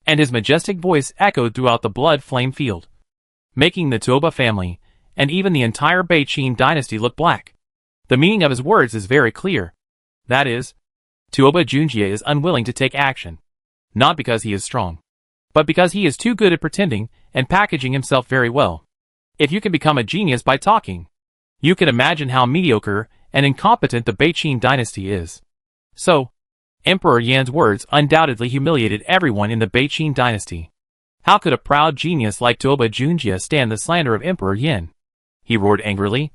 and his majestic voice echoed throughout the blood-flame field, making the Tuoba family, and even the entire Qin dynasty look black. The meaning of his words is very clear. That is, Tuoba Junjie is unwilling to take action, not because he is strong, but because he is too good at pretending and packaging himself very well. If you can become a genius by talking, you can imagine how mediocre and incompetent the Qin dynasty is. So, Emperor Yan's words undoubtedly humiliated everyone in the Qin dynasty. How could a proud genius like Tuoba Junjie stand the slander of Emperor Yin? He roared angrily.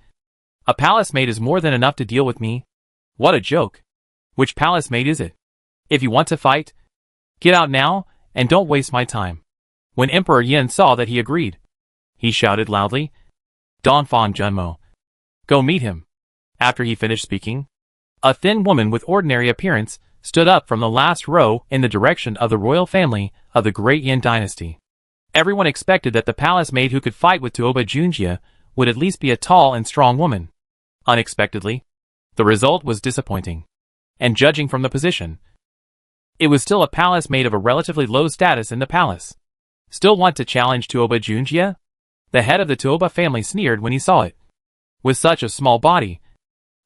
A palace maid is more than enough to deal with me. What a joke. Which palace maid is it? If you want to fight, get out now, and don't waste my time. When Emperor Yin saw that he agreed, he shouted loudly, Donfang Junmo, go meet him. After he finished speaking, a thin woman with ordinary appearance stood up from the last row in the direction of the royal family of the Great Yin dynasty. Everyone expected that the palace maid who could fight with Tuoba Junjie would at least be a tall and strong woman. Unexpectedly, the result was disappointing, and judging from the position, it was still a palace maid of a relatively low status in the palace. Still want to challenge Tuoba Junjie? The head of the Tuoba family sneered when he saw it. With such a small body,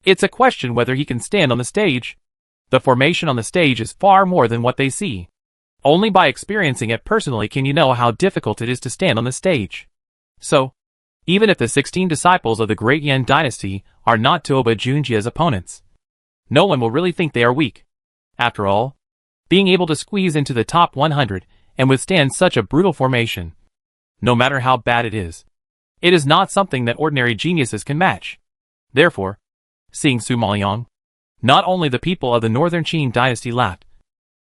it's a question whether he can stand on the stage. The formation on the stage is far more than what they see. Only by experiencing it personally can you know how difficult it is to stand on the stage. So, even if the 16 disciples of the Great Yin dynasty are not Tuoba Junjie's opponents, no one will really think they are weak. After all, being able to squeeze into the top 100 and withstand such a brutal formation, no matter how bad it is not something that ordinary geniuses can match. Therefore, seeing Su Maoliang, not only the people of the Northern Qin dynasty laughed,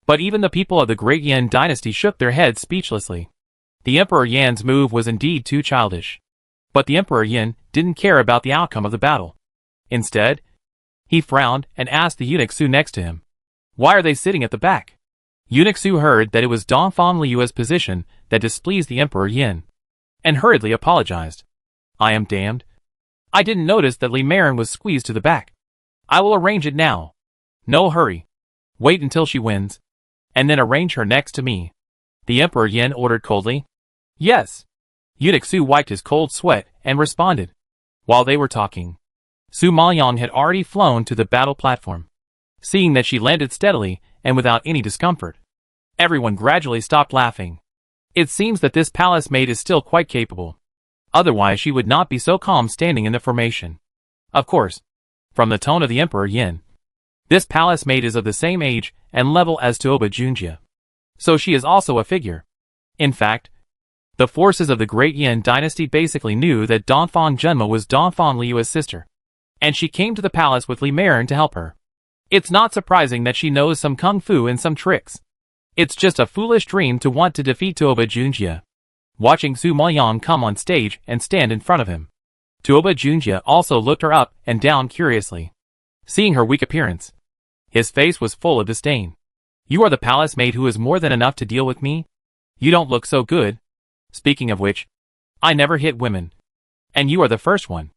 but even the people of the Great Yin dynasty shook their heads speechlessly. The Emperor Yan's move was indeed too childish. But the Emperor Yin didn't care about the outcome of the battle. Instead, he frowned and asked the eunuch Su next to him, why are they sitting at the back? Eunuch Su heard that it was Donfang Liu's position that displeased the Emperor Yin, and hurriedly apologized. I am damned. I didn't notice that Li Marin was squeezed to the back. I will arrange it now. No hurry. Wait until she wins, and then arrange her next to me. the Emperor Yin ordered coldly. Yes. Eunuch Su wiped his cold sweat and responded. While they were talking, Su Maoyang had already flown to the battle platform. Seeing that she landed steadily and without any discomfort, everyone gradually stopped laughing. It seems that this palace maid is still quite capable. Otherwise she would not be so calm standing in the formation. Of course, from the tone of the Emperor Yin, this palace maid is of the same age and level as Tuoba Junjie. So she is also a figure. In fact, the forces of the Great Yin dynasty basically knew that Donphan Junma was Donphan Liu's sister, and she came to the palace with Li Meiren to help her. It's not surprising that she knows some kung fu and some tricks. It's just a foolish dream to want to defeat Tuoba Junjie. Watching Su Maoyang come on stage and stand in front of him, Tuoba Junjie also looked her up and down curiously. Seeing her weak appearance, his face was full of disdain. You are the palace maid who is more than enough to deal with me? You don't look so good. Speaking of which, I never hit women. And you are the first one.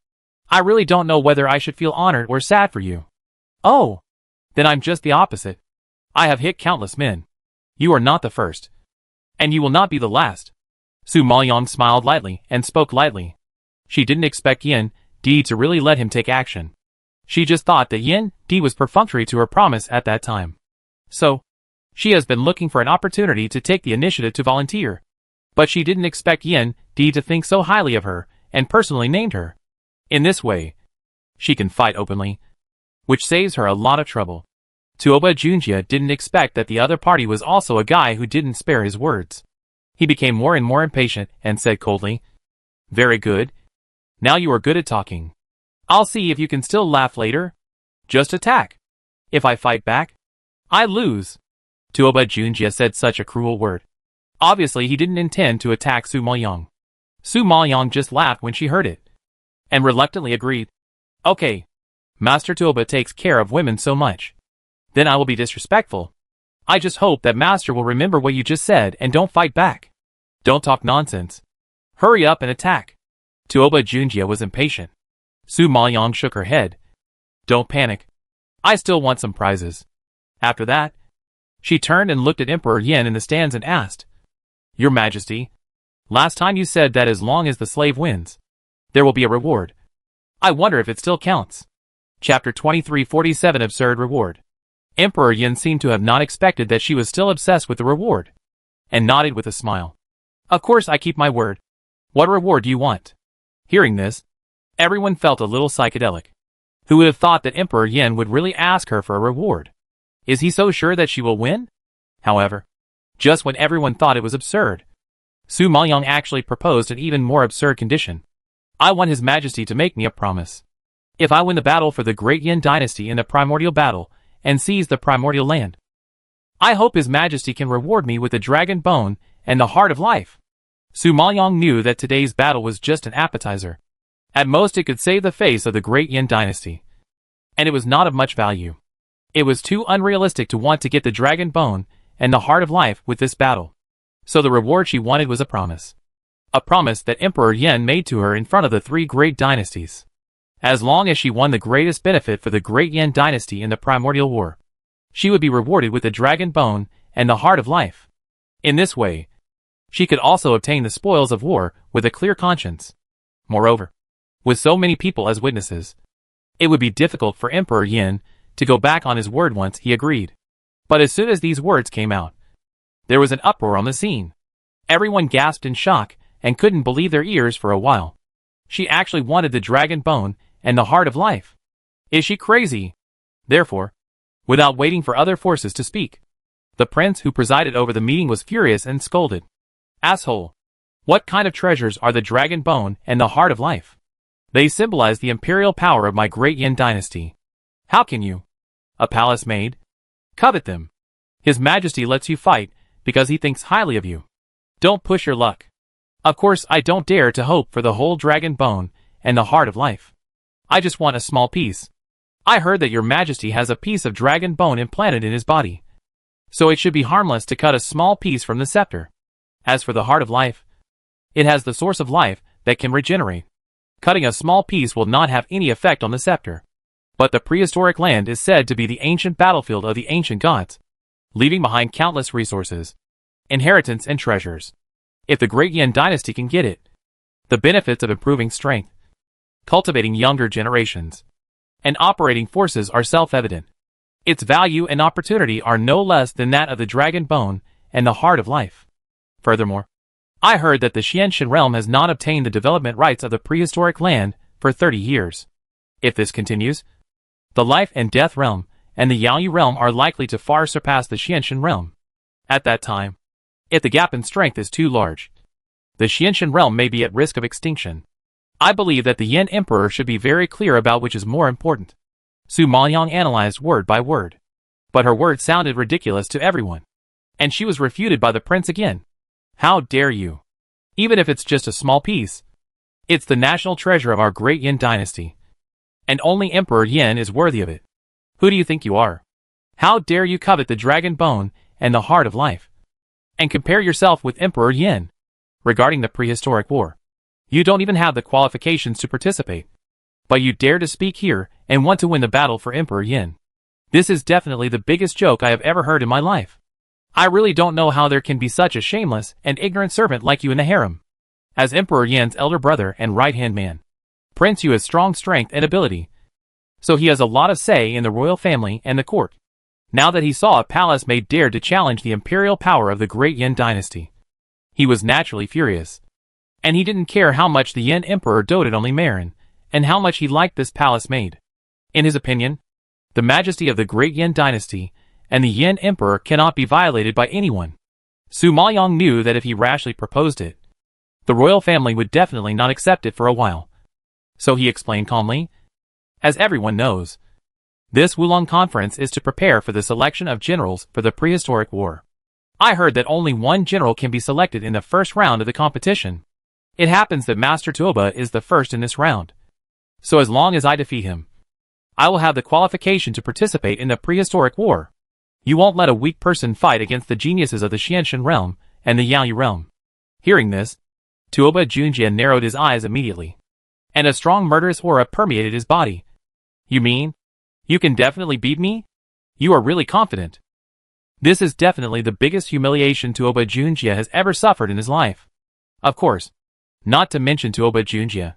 I really don't know whether I should feel honored or sad for you. Oh, then I'm just the opposite. I have hit countless men. You are not the first. And you will not be the last. Su Maoyang smiled lightly and spoke lightly. She didn't expect Yin Di to really let him take action. She just thought that Yin Di was perfunctory to her promise at that time. So, she has been looking for an opportunity to take the initiative to volunteer. But she didn't expect Yin Di to think so highly of her and personally named her. In this way, she can fight openly, which saves her a lot of trouble. Tuoba Junjie didn't expect that the other party was also a guy who didn't spare his words. He became more and more impatient and said coldly, Very good. Now you are good at talking. I'll see if you can still laugh later. Just attack. If I fight back, I lose. Tuoba Junjie said such a cruel word. Obviously he didn't intend to attack Su Maoyang. Su Maoyang just laughed when she heard it, and reluctantly agreed. Okay. Master Tuoba takes care of women so much. Then I will be disrespectful. I just hope that Master will remember what you just said and don't fight back. Don't talk nonsense. Hurry up and attack. Tuoba Junjie was impatient. Su Maoyang shook her head. Don't panic. I still want some prizes. After that, she turned and looked at Emperor Yin in the stands and asked, Your Majesty, last time you said that as long as the slave wins, there will be a reward. I wonder if it still counts. Chapter 2347 Absurd Reward. Emperor Yin seemed to have not expected that she was still obsessed with the reward, and nodded with a smile. Of course I keep my word. What reward do you want? Hearing this, everyone felt a little psychedelic. Who would have thought that Emperor Yin would really ask her for a reward? Is he so sure that she will win? However, just when everyone thought it was absurd, Su Maoyang actually proposed an even more absurd condition. I want His Majesty to make me a promise. If I win the battle for the Great Yin Dynasty in the primordial battle and seize the primordial land, I hope His Majesty can reward me with the dragon bone and the heart of life. Su Maoyang knew that today's battle was just an appetizer. At most it could save the face of the Great Yin Dynasty, and it was not of much value. It was too unrealistic to want to get the dragon bone and the heart of life with this battle. So the reward she wanted was a promise. A promise that Emperor Yin made to her in front of the three great dynasties. As long as she won the greatest benefit for the Great Yin Dynasty in the Primordial War, she would be rewarded with the dragon bone and the heart of life. In this way, she could also obtain the spoils of war with a clear conscience. Moreover, with so many people as witnesses, it would be difficult for Emperor Yin to go back on his word once he agreed. But as soon as these words came out, there was an uproar on the scene. Everyone gasped in shock and couldn't believe their ears for a while. She actually wanted the dragon bone and the heart of life. Is she crazy? Therefore, without waiting for other forces to speak, the prince who presided over the meeting was furious and scolded. Asshole! What kind of treasures are the dragon bone and the heart of life? They symbolize the imperial power of my Great Yin Dynasty. How can you, a palace maid, covet them? His Majesty lets you fight because he thinks highly of you. Don't push your luck. Of course I don't dare to hope for the whole dragon bone and the heart of life. I just want a small piece. I heard that your Majesty has a piece of dragon bone implanted in his body, so it should be harmless to cut a small piece from the scepter. As for the heart of life, it has the source of life that can regenerate. Cutting a small piece will not have any effect on the scepter. But the prehistoric land is said to be the ancient battlefield of the ancient gods, leaving behind countless resources. inheritance and treasures. If the great Yin dynasty can get it, the benefits of improving strength, cultivating younger generations, and operating forces are self-evident. Its value and opportunity are no less than that of the dragon bone and the heart of life. Furthermore, I heard that the Xianshan realm has not obtained the development rights of the prehistoric land for 30 years. If this continues, the life and death realm and the Yaoyu realm are likely to far surpass the Xianshan realm. At that time, if the gap in strength is too large, the Xianshan realm may be at risk of extinction. I believe that the Yin Emperor should be very clear about which is more important. Su Maoyang analyzed word by word. But her words sounded ridiculous to everyone. And she was refuted by the prince again. How dare you? Even if it's just a small piece. It's the national treasure of our great Yin dynasty. And only Emperor Yin is worthy of it. Who do you think you are? How dare you covet the dragon bone and the heart of life? And compare yourself with Emperor Yin. Regarding the prehistoric war, you don't even have the qualifications to participate. But you dare to speak here and want to win the battle for Emperor Yin. This is definitely the biggest joke I have ever heard in my life. I really don't know how there can be such a shameless and ignorant servant like you in the harem. As Emperor Yin's elder brother and right-hand man, Prince Yu has strong strength and ability. So he has a lot of say in the royal family and the court. Now that he saw a palace mate dare to challenge the imperial power of the great Yin dynasty, he was naturally furious. And he didn't care how much the Yin Emperor doted on Li Marin, and how much he liked this palace maid. In his opinion, the majesty of the great Yin dynasty and the Yin Emperor cannot be violated by anyone. Su Maoyang knew that if he rashly proposed it, the royal family would definitely not accept it for a while. So he explained calmly, as everyone knows, this Wulong conference is to prepare for the selection of generals for the prehistoric war. I heard that only one general can be selected in the first round of the competition. It happens that Master Tuoba is the first in this round. So as long as I defeat him, I will have the qualification to participate in the prehistoric war. You won't let a weak person fight against the geniuses of the Xianshan realm and the Yaoyu realm. Hearing this, Tuoba Junjie narrowed his eyes immediately, and a strong murderous aura permeated his body. You mean, you can definitely beat me? You are really confident. This is definitely the biggest humiliation Tuoba Junjie has ever suffered in his life. Of course, not to mention Tuoba Junjie.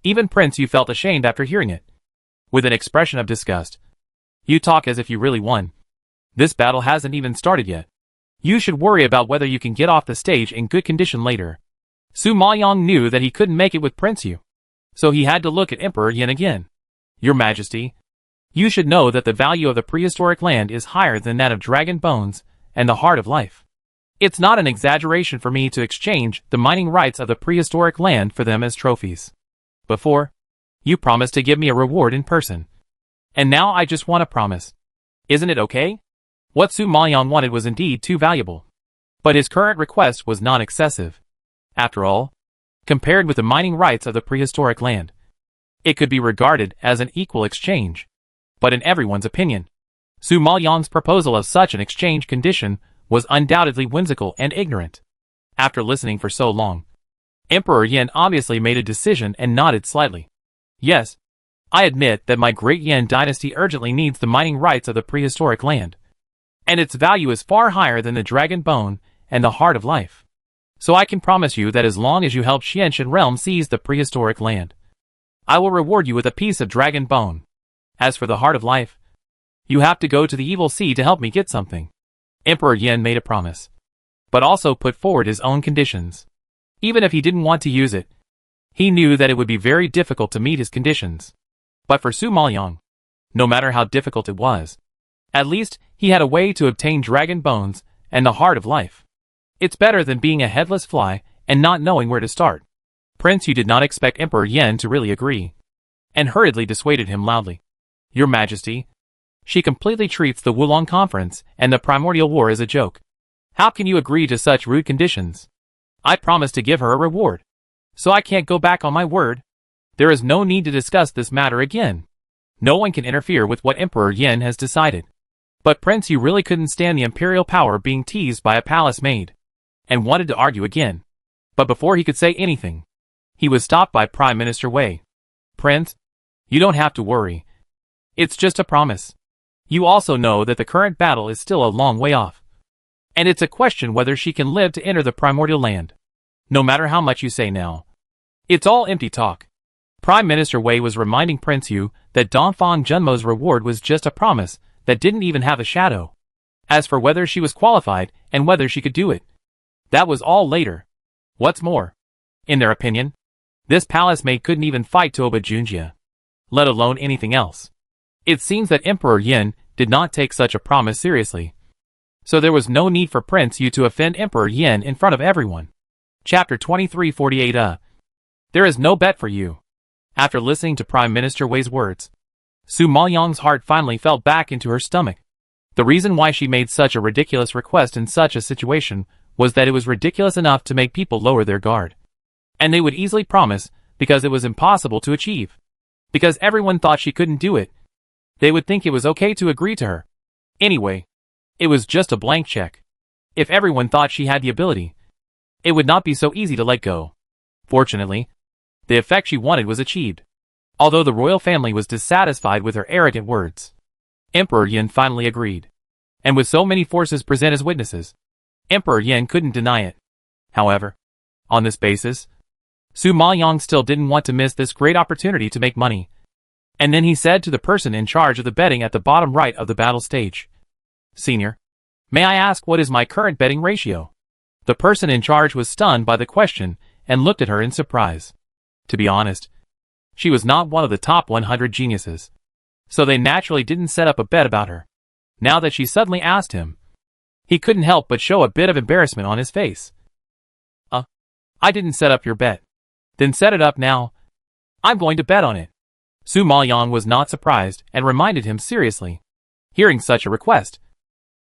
Even Prince Yu felt ashamed after hearing it. With an expression of disgust. You talk as if you really won. This battle hasn't even started yet. You should worry about whether you can get off the stage in good condition later. Su Maoyang knew that he couldn't make it with Prince Yu. So he had to look at Emperor Yin again. Your Majesty, you should know that the value of the prehistoric land is higher than that of dragon bones and the heart of life. It's not an exaggeration for me to exchange the mining rights of the prehistoric land for them as trophies. Before, you promised to give me a reward in person. And now I just want a promise. Isn't it okay? What Su Maoyang wanted was indeed too valuable. But his current request was not excessive. After all, compared with the mining rights of the prehistoric land, it could be regarded as an equal exchange. But in everyone's opinion, Su Maoyang's proposal of such an exchange condition was undoubtedly whimsical and ignorant. After listening for so long, Emperor Yin obviously made a decision and nodded slightly. Yes, I admit that my great Yin dynasty urgently needs the mining rights of the prehistoric land. And its value is far higher than the dragon bone and the heart of life. So I can promise you that as long as you help Xianshan realm seize the prehistoric land, I will reward you with a piece of dragon bone. As for the heart of life, you have to go to the evil sea to help me get something. Emperor Yin made a promise, but also put forward his own conditions. Even if he didn't want to use it, he knew that it would be very difficult to meet his conditions. But for Su Maoyang, no matter how difficult it was, at least he had a way to obtain dragon bones and the heart of life. It's better than being a headless fly and not knowing where to start. Prince Yu did not expect Emperor Yin to really agree, and hurriedly dissuaded him loudly. Your Majesty, she completely treats the Wulong Conference and the Primordial War as a joke. How can you agree to such rude conditions? I promised to give her a reward, so I can't go back on my word. There is no need to discuss this matter again. No one can interfere with what Emperor Yin has decided. But Prince Yu really couldn't stand the imperial power being teased by a palace maid, and wanted to argue again. But before he could say anything, he was stopped by Prime Minister Wei. Prince, you don't have to worry. It's just a promise. You also know that the current battle is still a long way off. And it's a question whether she can live to enter the primordial land. No matter how much you say now. It's all empty talk. Prime Minister Wei was reminding Prince Yu that Dongfang Junmo's reward was just a promise that didn't even have a shadow. As for whether she was qualified and whether she could do it, that was all later. What's more, in their opinion, this palace maid couldn't even fight Toba Junjia, let alone anything else. It seems that Emperor Yin did not take such a promise seriously. So there was no need for Prince Yu to offend Emperor Yin in front of everyone. Chapter 2348 There is no bet for you. After listening to Prime Minister Wei's words, Su Maoyang's heart finally fell back into her stomach. The reason why she made such a ridiculous request in such a situation was that it was ridiculous enough to make people lower their guard. And they would easily promise, because it was impossible to achieve. Because everyone thought she couldn't do it. They would think it was okay to agree to her. Anyway, it was just a blank check. If everyone thought she had the ability, it would not be so easy to let go. Fortunately, the effect she wanted was achieved. Although the royal family was dissatisfied with her arrogant words, Emperor Yin finally agreed. And with so many forces present as witnesses, Emperor Yin couldn't deny it. However, on this basis, Su Maoyang still didn't want to miss this great opportunity to make money. And then he said to the person in charge of the betting at the bottom right of the battle stage, "Senior, may I ask what is my current betting ratio?" The person in charge was stunned by the question and looked at her in surprise. To be honest, she was not one of the top 100 geniuses. So they naturally didn't set up a bet about her. Now that she suddenly asked him, he couldn't help but show a bit of embarrassment on his face. I didn't set up your bet. Then set it up now. I'm going to bet on it." Su Maoyang was not surprised and reminded him seriously. Hearing such a request,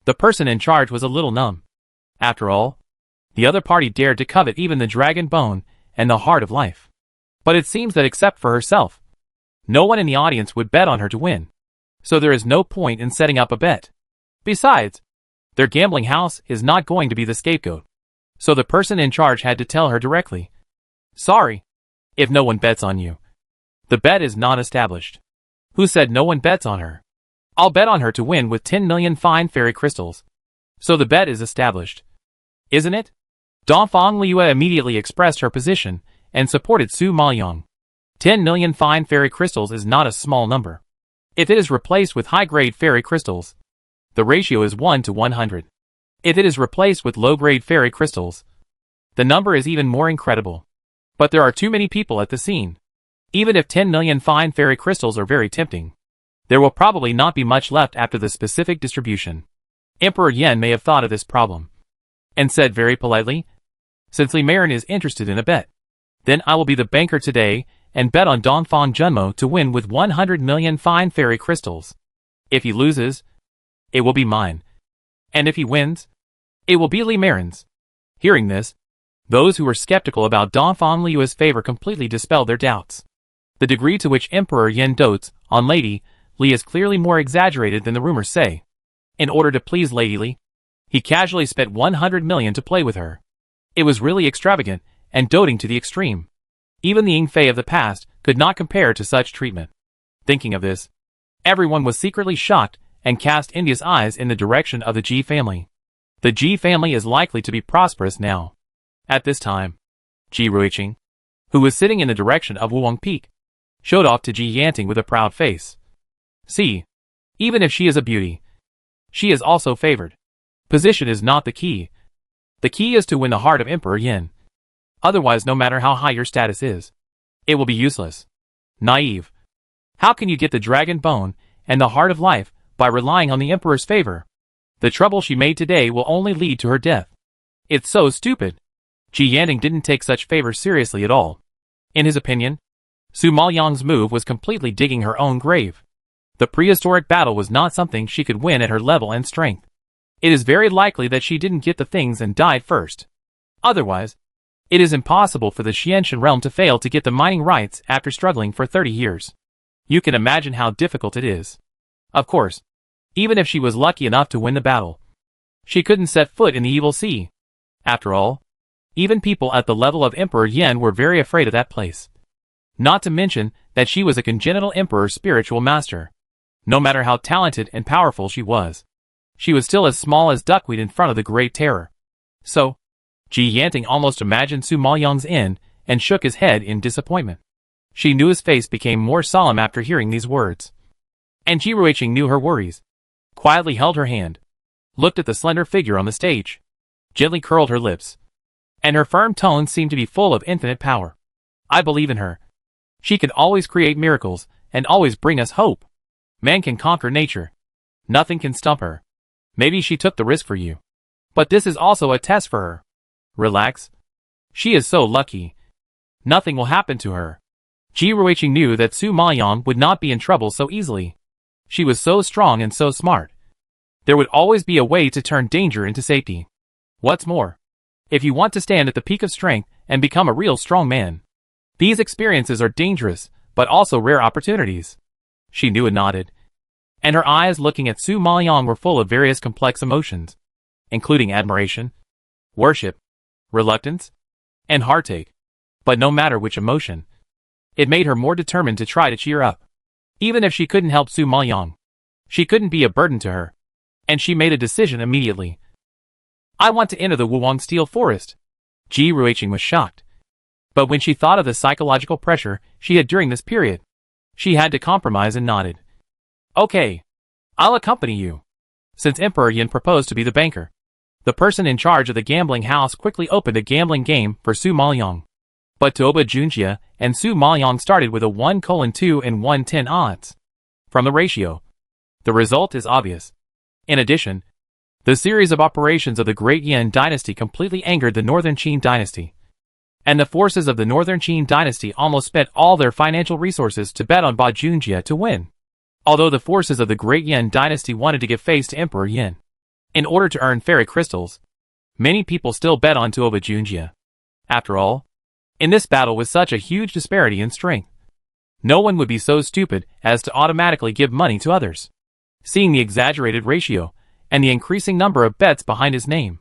the person in charge was a little numb. After all, the other party dared to covet even the dragon bone and the heart of life. But it seems that except for herself, no one in the audience would bet on her to win. So there is no point in setting up a bet. Besides, their gambling house is not going to be the scapegoat. So the person in charge had to tell her directly, "Sorry, if no one bets on you. The bet is not established." Who said no one bets on her? I'll bet on her to win with 10 million fine fairy crystals. So the bet is established. Isn't it? Dongfang Liue immediately expressed her position and supported Su Maoyang. 10 million fine fairy crystals is not a small number. If it is replaced with high-grade fairy crystals, the ratio is 1 to 100. If it is replaced with low-grade fairy crystals, the number is even more incredible. But there are too many people at the scene. Even if 10 million fine fairy crystals are very tempting, there will probably not be much left after the specific distribution. Emperor Yen may have thought of this problem, and said very politely, "Since Li Marin is interested in a bet, then I will be the banker today and bet on Dongfang Junmo to win with 100 million fine fairy crystals. If he loses, it will be mine. And if he wins, it will be Li Marin's." Hearing this, those who were skeptical about Dongfang Liu's favor completely dispelled their doubts. The degree to which Emperor Yen dotes on Lady Li is clearly more exaggerated than the rumors say. In order to please Lady Li, he casually spent 100 million to play with her. It was really extravagant and doting to the extreme. Even the Yingfei of the past could not compare to such treatment. Thinking of this, everyone was secretly shocked and cast envious eyes in the direction of the Ji family. The Ji family is likely to be prosperous now. At this time, Ji Ruiqing, who was sitting in the direction of Wuwang Peak, showed off to Ji Yanting with a proud face. "See, even if she is a beauty, she is also favored. Position is not the key. The key is to win the heart of Emperor Yin. Otherwise, no matter how high your status is, it will be useless. Naive. How can you get the dragon bone and the heart of life by relying on the Emperor's favor? The trouble she made today will only lead to her death. It's so stupid." Ji Yanting didn't take such favors seriously at all. In his opinion, Su Maoyang's move was completely digging her own grave. The prehistoric battle was not something she could win at her level and strength. It is very likely that she didn't get the things and died first. Otherwise, it is impossible for the Xianshan realm to fail to get the mining rights after struggling for 30 years. You can imagine how difficult it is. Of course, even if she was lucky enough to win the battle, she couldn't set foot in the Evil Sea. After all, even people at the level of Emperor Yen were very afraid of that place. Not to mention that she was a congenital Emperor's spiritual master. No matter how talented and powerful she was, She was still as small as duckweed in front of the Great Terror. So, Ji Yanting almost imagined Su Maoyang's end and shook his head in disappointment. She knew his face became more solemn after hearing these words. And Ji Ruiqing knew her worries. Quietly held her hand, looked at the slender figure on the stage, gently curled her lips, and her firm tones seemed to be full of infinite power. I believe in her. She can always create miracles and always bring us hope. Man can conquer nature. Nothing can stump her. Maybe she took the risk for you. But this is also a test for her. Relax. She is so lucky. Nothing will happen to her. Ji Ruiqing knew that Su Maoyang would not be in trouble so easily. She was so strong and so smart. There would always be a way to turn danger into safety. What's more, if you want to stand at the peak of strength and become a real strong man, these experiences are dangerous, but also rare opportunities. She knew and nodded. And her eyes looking at Su Maoyang were full of various complex emotions, including admiration, worship, reluctance, and heartache. But no matter which emotion, it made her more determined to try to cheer up. Even if she couldn't help Su Maoyang, she couldn't be a burden to her. And she made a decision immediately. I want to enter the Wuwang Steel Forest. Ji Ruiqing was shocked. But when she thought of the psychological pressure she had during this period, she had to compromise and nodded. Okay. I'll accompany you. Since Emperor Yin proposed to be the banker, the person in charge of the gambling house quickly opened a gambling game for Su Maoyang. But Tuoba Junjie and Su Maoyang started with a 1:2 and 1:10 odds. From the ratio, the result is obvious. In addition, the series of operations of the Great Yin dynasty completely angered the Northern Qin dynasty. And the forces of the Northern Qin dynasty almost spent all their financial resources to bet on Ba Junjie to win. Although the forces of the Great Yin dynasty wanted to give face to Emperor Yin in order to earn fairy crystals, many people still bet on Tuoba Junjie. After all, in this battle with such a huge disparity in strength, no one would be so stupid as to automatically give money to others. Seeing the exaggerated ratio and the increasing number of bets behind his name,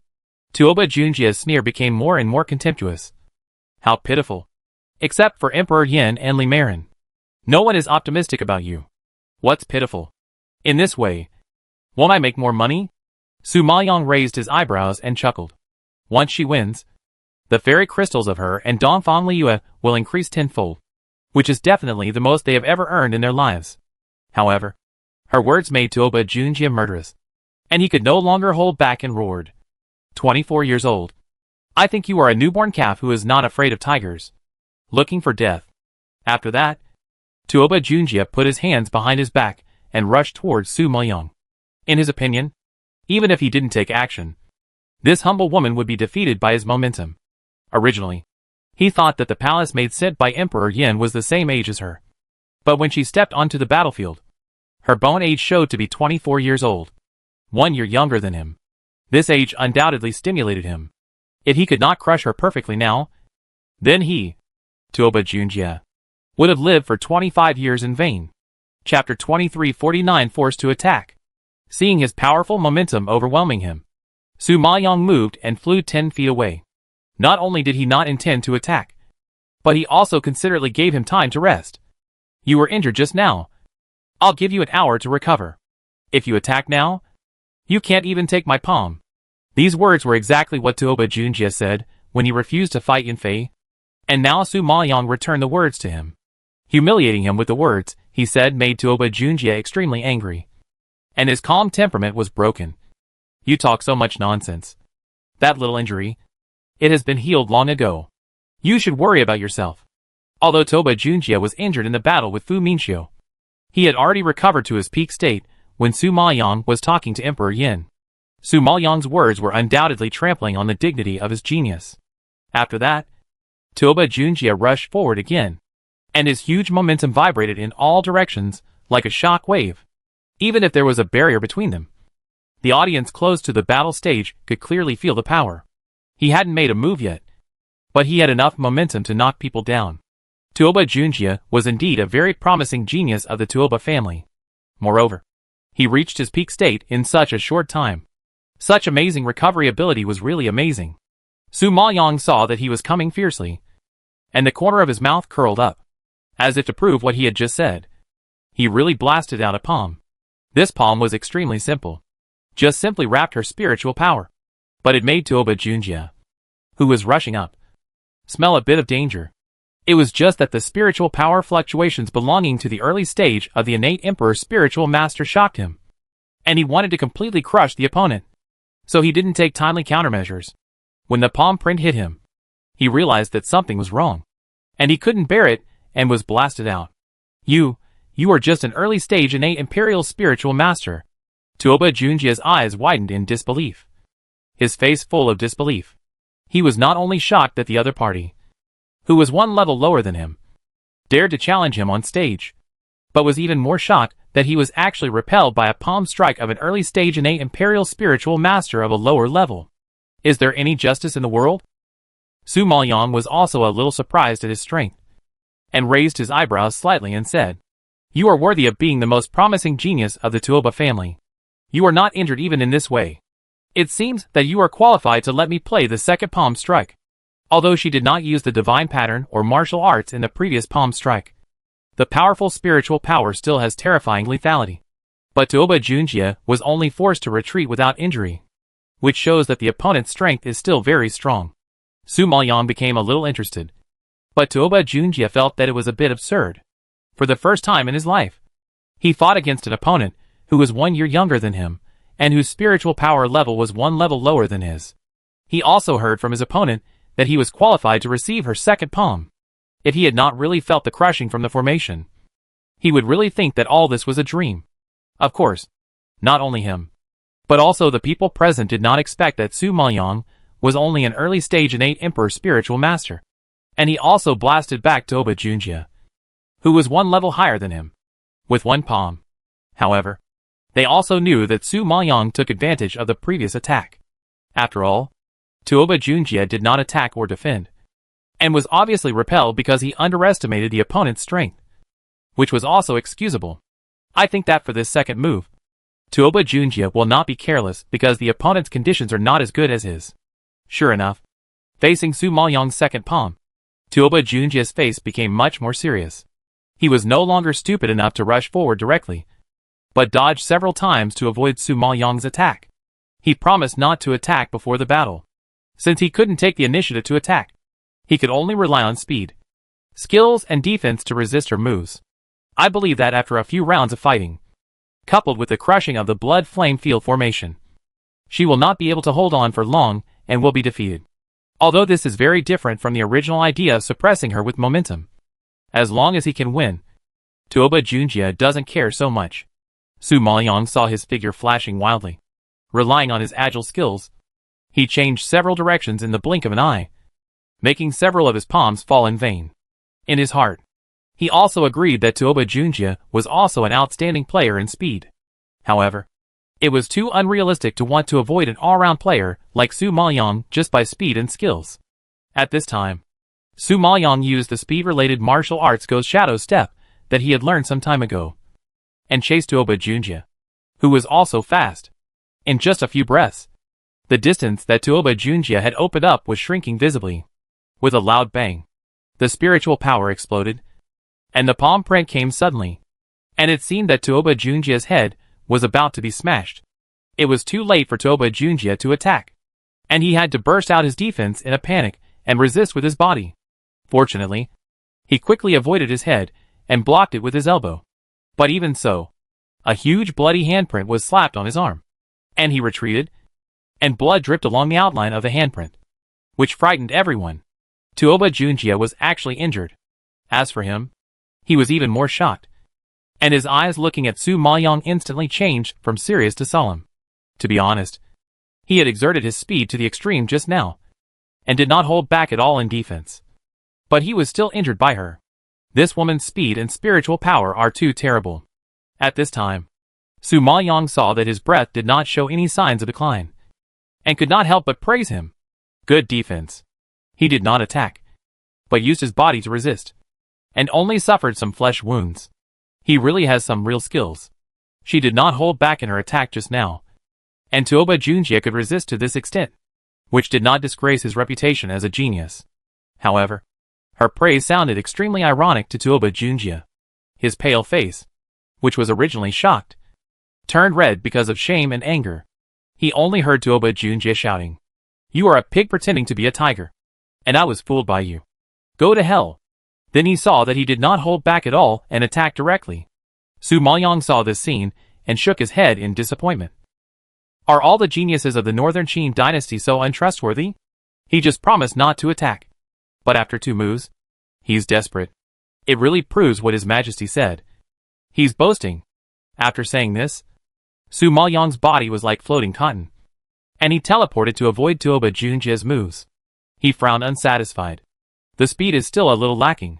Tuoba Junjie's sneer became more and more contemptuous. How pitiful. Except for Emperor Yin and Li Marin. No one is optimistic about you. What's pitiful? In this way, won't I make more money? Su Maoyang raised his eyebrows and chuckled. Once she wins, the fairy crystals of her and Dongfang Liyue will increase tenfold, which is definitely the most they have ever earned in their lives. However, her words made Tuoba Junjie murderous, and he could no longer hold back and roared. 24 years old. I think you are a newborn calf who is not afraid of tigers. Looking for death. After that, Tuoba Junjie put his hands behind his back and rushed towards Su Maoyang. In his opinion, even if he didn't take action, this humble woman would be defeated by his momentum. Originally, he thought that the palace maid sent by Emperor Yin was the same age as her. But when she stepped onto the battlefield, her bone age showed to be 24 years old, 1 year younger than him. This age undoubtedly stimulated him. If he could not crush her perfectly now, then he, Tuoba Junjie, would have lived for 25 years in vain. Chapter 2349 Forced to Attack. Seeing his powerful momentum overwhelming him, Su Maoyang moved and flew 10 feet away. Not only did he not intend to attack, but he also considerately gave him time to rest. You were injured just now. I'll give you an hour to recover. If you attack now, you can't even take my palm. These words were exactly what Tuoba Junjie said when he refused to fight Yanfei. And now Su Maoyang returned the words to him. Humiliating him with the words he said made Tuoba Junjie extremely angry. And his calm temperament was broken. You talk so much nonsense. That little injury, it has been healed long ago. You should worry about yourself. Although Tuoba Junjie was injured in the battle with Fu Minxiu, he had already recovered to his peak state when Su Maoyang was talking to Emperor Yin. Su Maoyang's words were undoubtedly trampling on the dignity of his genius. After that, Tuoba Junjie rushed forward again, and his huge momentum vibrated in all directions like a shock wave. Even if there was a barrier between them, the audience close to the battle stage could clearly feel the power. He hadn't made a move yet, but he had enough momentum to knock people down. Tuoba Junjie was indeed a very promising genius of the Tuoba family. Moreover, he reached his peak state in such a short time. Such amazing recovery ability was really amazing. Su Maoyang saw that he was coming fiercely, and the corner of his mouth curled up, as if to prove what he had just said. He really blasted out a palm. This palm was extremely simple. just simply wrapped her spiritual power. But it made Tuoba Junjie, who was rushing up, smell a bit of danger. It was just that the spiritual power fluctuations belonging to the early stage of the innate Emperor spiritual master shocked him, and he wanted to completely crush the opponent. So he didn't take timely countermeasures. When the palm print hit him, he realized that something was wrong, and he couldn't bear it and was blasted out. You are just an early stage innate imperial spiritual master. Tuoba Junjie's eyes widened in disbelief, his face full of disbelief. He was not only shocked that the other party, who was one level lower than him, dared to challenge him on stage, but was even more shocked that he was actually repelled by a palm strike of an early stage innate imperial spiritual master of a lower level. Is there any justice in the world? Su Maoyong was also a little surprised at his strength, and raised his eyebrows slightly and said, "You are worthy of being the most promising genius of the Tuoba family. You are not injured even in this way. It seems that you are qualified to let me play the second palm strike." Although she did not use the divine pattern or martial arts in the previous palm strike, the powerful spiritual power still has terrifying lethality. But Tuoba Junjie was only forced to retreat without injury, which shows that the opponent's strength is still very strong. Su Maoyong became a little interested, but Tuoba Junjie felt that it was a bit absurd. For the first time in his life, he fought against an opponent who was 1 year younger than him, and whose spiritual power level was 1 level lower than his. He also heard from his opponent that he was qualified to receive her second palm. If he had not really felt the crushing from the formation, he would really think that all this was a dream. Of course, not only him, but also the people present did not expect that Su Maoyong was only an early stage innate emperor spiritual master. And he also blasted back Tuoba Junjie, who was 1 level higher than him, with 1 palm. However, they also knew that Su Maoyong took advantage of the previous attack. After all, Tuoba Junjie did not attack or defend, and was obviously repelled because he underestimated the opponent's strength, which was also excusable. I think that for this second move, Tuoba Junjie will not be careless because the opponent's conditions are not as good as his. Sure enough, facing Su Maoyong's second palm, Tuoba Junjie's face became much more serious. He was no longer stupid enough to rush forward directly, but dodged several times to avoid Su Maoyong's attack. He promised not to attack before the battle, since he couldn't take the initiative to attack. He could only rely on speed, skills, and defense to resist her moves. I believe that after a few rounds of fighting, coupled with the crushing of the blood flame field formation, she will not be able to hold on for long and will be defeated. Although this is very different from the original idea of suppressing her with momentum. As long as he can win, Tuoba Junjie doesn't care so much. Su Maoyong saw his figure flashing wildly. Relying on his agile skills, he changed several directions in the blink of an eye, making several of his palms fall in vain. In his heart, he also agreed that Tuoba Junjie was also an outstanding player in speed. However, it was too unrealistic to want to avoid an all-round player like Su Maoyong just by speed and skills. At this time, Su Maoyong used the speed-related martial arts Ghost Shadow Step that he had learned some time ago, and chased Tuoba Junjie, who was also fast. In just a few breaths, the distance that Tuoba Junjie had opened up was shrinking visibly. With a loud bang, the spiritual power exploded, and the palm print came suddenly, and it seemed that Tuoba Junjie's head was about to be smashed. It was too late for Tuoba Junjie to attack, and he had to burst out his defense in a panic and resist with his body. Fortunately, he quickly avoided his head and blocked it with his elbow. But even so, a huge bloody handprint was slapped on his arm, and he retreated, and blood dripped along the outline of the handprint, which frightened everyone. Tuoba Junjie was actually injured. As for him, he was even more shocked, and his eyes looking at Su Maoyong instantly changed from serious to solemn. To be honest, he had exerted his speed to the extreme just now, and did not hold back at all in defense. But he was still injured by her. This woman's speed and spiritual power are too terrible. At this time, Su Maoyong saw that his breath did not show any signs of decline, and could not help but praise him. Good defense. He did not attack, but used his body to resist, and only suffered some flesh wounds. He really has some real skills. She did not hold back in her attack just now, and Tuoba Junjie could resist to this extent, which did not disgrace his reputation as a genius. However, her praise sounded extremely ironic to Tuoba Junjie. His pale face, which was originally shocked, turned red because of shame and anger. He only heard Tuoba Junjie shouting, "You are a pig pretending to be a tiger. And I was fooled by you. Go to hell." Then he saw that he did not hold back at all and attacked directly. Su Maoyang saw this scene and shook his head in disappointment. Are all the geniuses of the Northern Qin dynasty so untrustworthy? He just promised not to attack. But after 2 moves, he's desperate. It really proves what His Majesty said. He's boasting. After saying this, Su Maoyang's body was like floating cotton, and he teleported to avoid Tuoba Junjie's moves. He frowned unsatisfied. The speed is still a little lacking.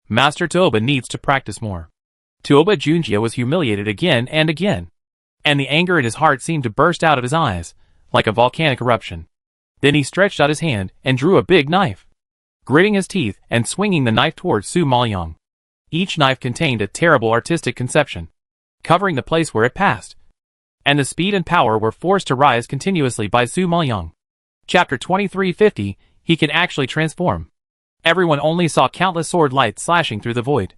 Master Tuoba needs to practice more. Tuoba Junjie was humiliated again and again, and the anger in his heart seemed to burst out of his eyes, like a volcanic eruption. Then he stretched out his hand and drew a big knife, gritting his teeth and swinging the knife towards Su Maoyang. Each knife contained a terrible artistic conception, covering the place where it passed, and the speed and power were forced to rise continuously by Su Maoyang. Chapter 2350, he can actually transform. Everyone only saw countless sword lights slashing through the void,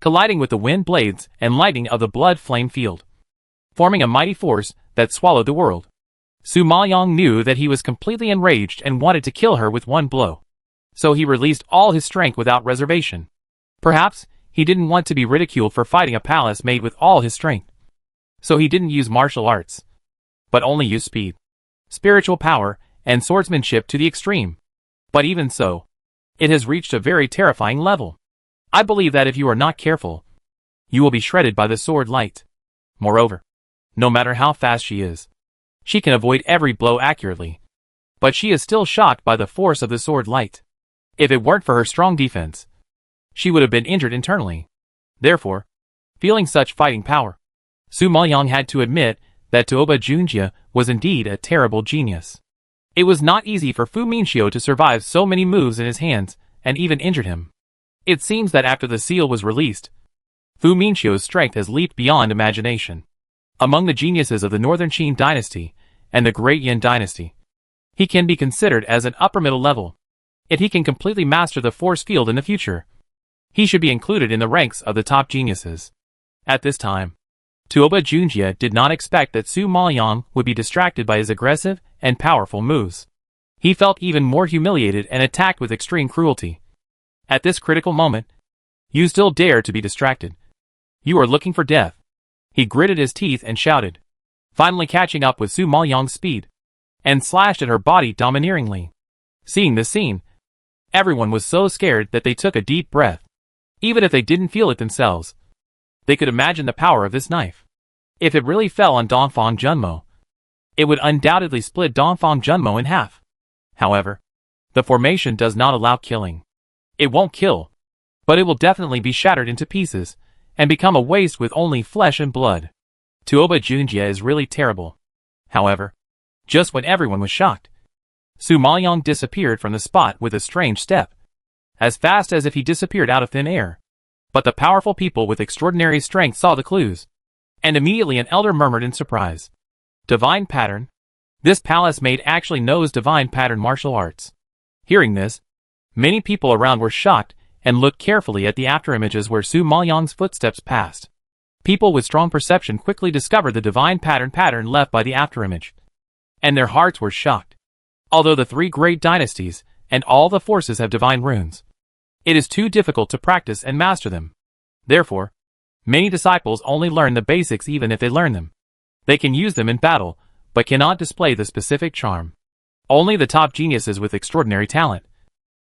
colliding with the wind blades and lightning of the blood flame field, forming a mighty force that swallowed the world. Su Maoyang knew that he was completely enraged and wanted to kill her with one blow. So he released all his strength without reservation. Perhaps he didn't want to be ridiculed for fighting a palace made with all his strength. So he didn't use martial arts, but only used speed, spiritual power, and swordsmanship to the extreme. But even so, it has reached a very terrifying level. I believe that if you are not careful, you will be shredded by the sword light. Moreover, no matter how fast she is, she can avoid every blow accurately. But she is still shocked by the force of the sword light. If it weren't for her strong defense, she would have been injured internally. Therefore, feeling such fighting power, Su Maoyang had to admit that Tuoba Junjie was indeed a terrible genius. It was not easy for Fu Minxiu to survive so many moves in his hands and even injured him. It seems that after the seal was released, Fu Minxiu's strength has leaped beyond imagination. Among the geniuses of the Northern Qin dynasty and the Great Yin dynasty, he can be considered as an upper middle level. If he can completely master the force field in the future, he should be included in the ranks of the top geniuses. At this time, Tuoba Junjie did not expect that Su Maoyang would be distracted by his aggressive and powerful moves. He felt even more humiliated and attacked with extreme cruelty. At this critical moment, you still dare to be distracted. You are looking for death. He gritted his teeth and shouted, finally catching up with Su Maoyang's speed, and slashed at her body domineeringly. Seeing this scene, everyone was so scared that they took a deep breath. Even if they didn't feel it themselves, they could imagine the power of this knife. If it really fell on Dongfang Junmo, it would undoubtedly split Dongfang Junmo in half. However, the formation does not allow killing. It won't kill, but it will definitely be shattered into pieces and become a waste with only flesh and blood. Tuoba Junjie is really terrible. However, just when everyone was shocked, Su Maoyang disappeared from the spot with a strange step, as fast as if he disappeared out of thin air. But the powerful people with extraordinary strength saw the clues, and immediately an elder murmured in surprise, "Divine pattern? This palace maid actually knows divine pattern martial arts." Hearing this, many people around were shocked and looked carefully at the afterimages where Su Maoyang's footsteps passed. People with strong perception quickly discovered the divine pattern left by the afterimage, and their hearts were shocked. Although the 3 great dynasties and all the forces have divine runes, it is too difficult to practice and master them. Therefore, many disciples only learn the basics even if they learn them. They can use them in battle, but cannot display the specific charm. Only the top geniuses with extraordinary talent,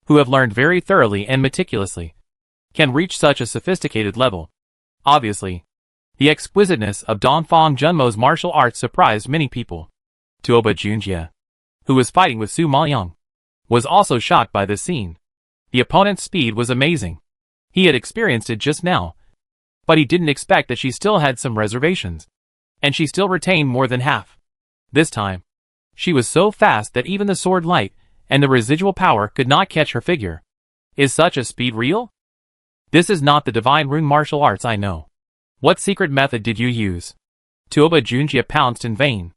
who have learned very thoroughly and meticulously, can reach such a sophisticated level. Obviously, the exquisiteness of Dongfang Junmo's martial arts surprised many people. Tuoba Junjie, who was fighting with Su Maoyang, was also shocked by this scene. The opponent's speed was amazing. He had experienced it just now, but he didn't expect that she still had some reservations, and she still retained more than half. This time, she was so fast that even the sword light and the residual power could not catch her figure. Is such a speed real? This is not the divine rune martial arts I know. What secret method did you use? Tuoba Junjie pounced in vain,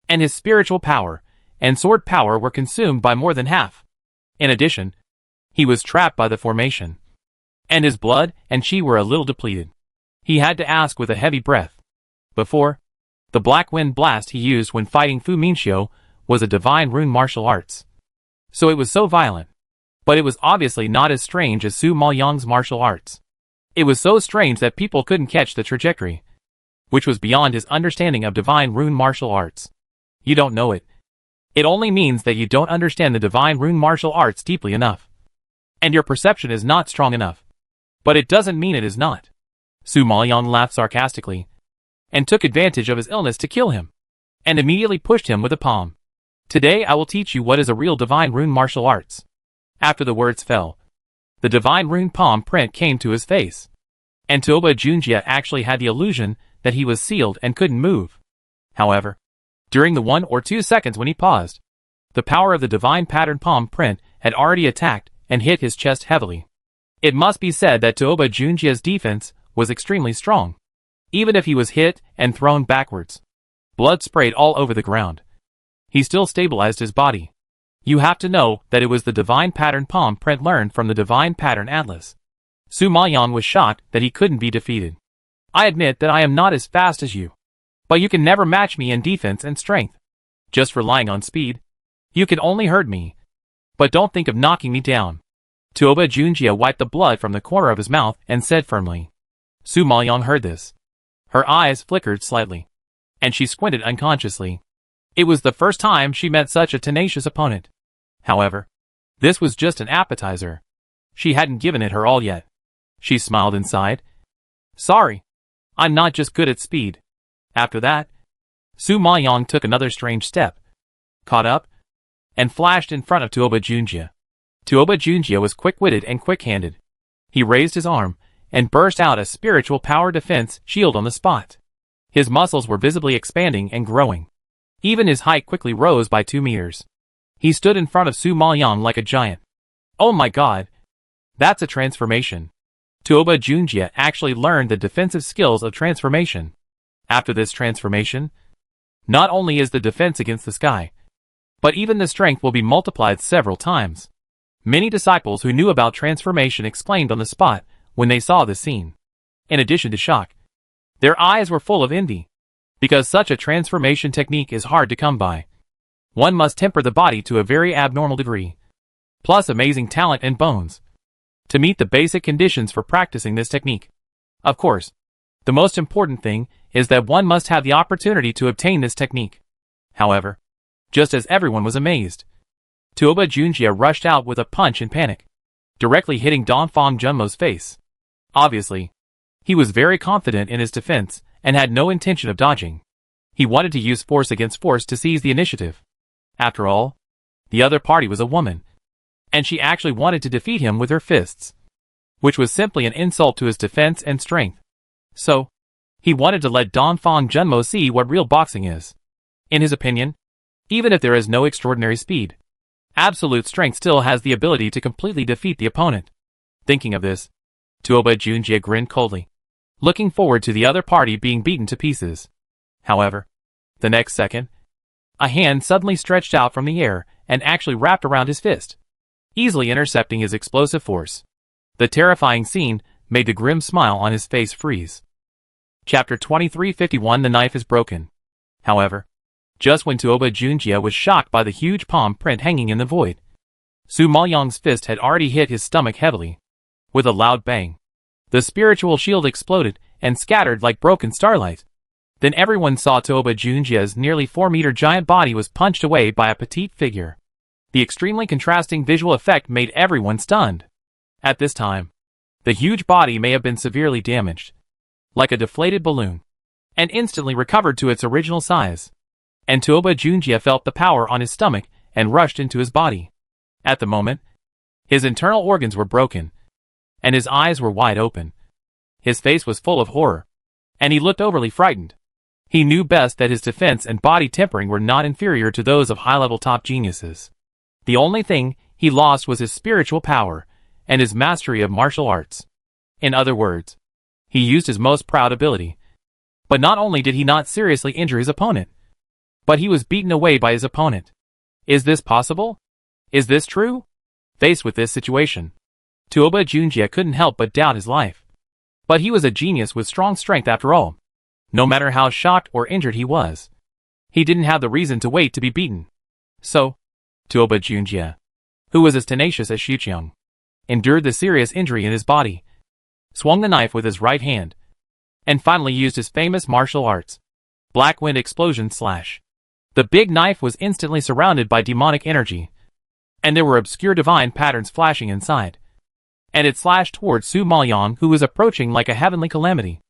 and his spiritual power and sword power were consumed by more than half. In addition, he was trapped by the formation, and his blood and chi were a little depleted. He had to ask with a heavy breath, "Before, The Black Wind Blast he used when fighting Fu Minxiu was a divine rune martial arts. So it was so violent. But it was obviously not as strange as Su Maoyang's martial arts. It was so strange that people couldn't catch the trajectory, which was beyond his understanding of divine rune martial arts. You don't know it. It only means that you don't understand the divine rune martial arts deeply enough. And your perception is not strong enough. But it doesn't mean it is not. Su Maoyang laughed sarcastically, and took advantage of his illness to kill him, and immediately pushed him with a palm. Today I will teach you what is a real divine rune martial arts. After the words fell, the divine rune palm print came to his face, and Tuoba Junjie actually had the illusion that he was sealed and couldn't move. However, during the 1 or 2 seconds when he paused, the power of the divine pattern palm print had already attacked and hit his chest heavily. It must be said that Tuoba Junjie's defense was extremely strong. Even if he was hit and thrown backwards, blood sprayed all over the ground, he still stabilized his body. You have to know that it was the divine pattern palm print learned from the divine pattern atlas. Su Maoyang was shocked that he couldn't be defeated. I admit that I am not as fast as you, but you can never match me in defense and strength. Just relying on speed, you can only hurt me, but don't think of knocking me down. Tuoba Junjie wiped the blood from the corner of his mouth and said firmly. Su Maoyang heard this. Her eyes flickered slightly, and she squinted unconsciously. It was the first time she met such a tenacious opponent. However, this was just an appetizer. She hadn't given it her all yet. She smiled inside. Sorry, I'm not just good at speed. After that, Su Maoyang took another strange step, caught up, and flashed in front of Tuoba Junjie. Tuoba Junjie was quick-witted and quick-handed. He raised his arm and burst out a spiritual power defense shield on the spot. His muscles were visibly expanding and growing. Even his height quickly rose by 2 meters. He stood in front of Su Maoyang like a giant. Oh my god! That's a transformation. Tuoba Junjie actually learned the defensive skills of transformation. After this transformation, not only is the defense against the sky, but even the strength will be multiplied several times. Many disciples who knew about transformation exclaimed on the spot when they saw this scene. In addition to shock, their eyes were full of envy, because such a transformation technique is hard to come by. One must temper the body to a very abnormal degree, plus amazing talent and bones, to meet the basic conditions for practicing this technique. Of course, the most important thing is that one must have the opportunity to obtain this technique. However, just as everyone was amazed, Tuoba Junjie rushed out with a punch in panic, directly hitting Dongfang Junmo's face. Obviously, he was very confident in his defense and had no intention of dodging. He wanted to use force against force to seize the initiative. After all, the other party was a woman, and she actually wanted to defeat him with her fists, which was simply an insult to his defense and strength. So, he wanted to let Dongfang Junmo see what real boxing is. In his opinion, even if there is no extraordinary speed, absolute strength still has the ability to completely defeat the opponent. Thinking of this, Tuoba Junjie grinned coldly, looking forward to the other party being beaten to pieces. However, the next second, a hand suddenly stretched out from the air and actually wrapped around his fist, easily intercepting his explosive force. The terrifying scene made the grim smile on his face freeze. Chapter 2351. The knife is broken. However, just when Tuoba Junjie was shocked by the huge palm print hanging in the void, Su Maoyang's fist had already hit his stomach heavily. With a loud bang, the spiritual shield exploded and scattered like broken starlight. Then everyone saw Tuoba Junjie's nearly 4-meter giant body was punched away by a petite figure. The extremely contrasting visual effect made everyone stunned. At this time, the huge body may have been severely damaged, like a deflated balloon, and instantly recovered to its original size. And Tuoba Junjie felt the power on his stomach and rushed into his body. At the moment, his internal organs were broken, and his eyes were wide open. His face was full of horror, and he looked overly frightened. He knew best that his defense and body tempering were not inferior to those of high-level top geniuses. The only thing he lost was his spiritual power and his mastery of martial arts. In other words, he used his most proud ability. But not only did he not seriously injure his opponent, but he was beaten away by his opponent. Is this possible? Is this true? Faced with this situation, Tuoba Junjie couldn't help but doubt his life. But he was a genius with strong strength after all. No matter how shocked or injured he was, he didn't have the reason to wait to be beaten. So, Tuoba Junjie, who was as tenacious as Xuqiang, endured the serious injury in his body, swung the knife with his right hand, and finally used his famous martial arts, Black Wind Explosion Slash. The big knife was instantly surrounded by demonic energy, and there were obscure divine patterns flashing inside. And it slashed towards Su Maoyang, who was approaching like a heavenly calamity.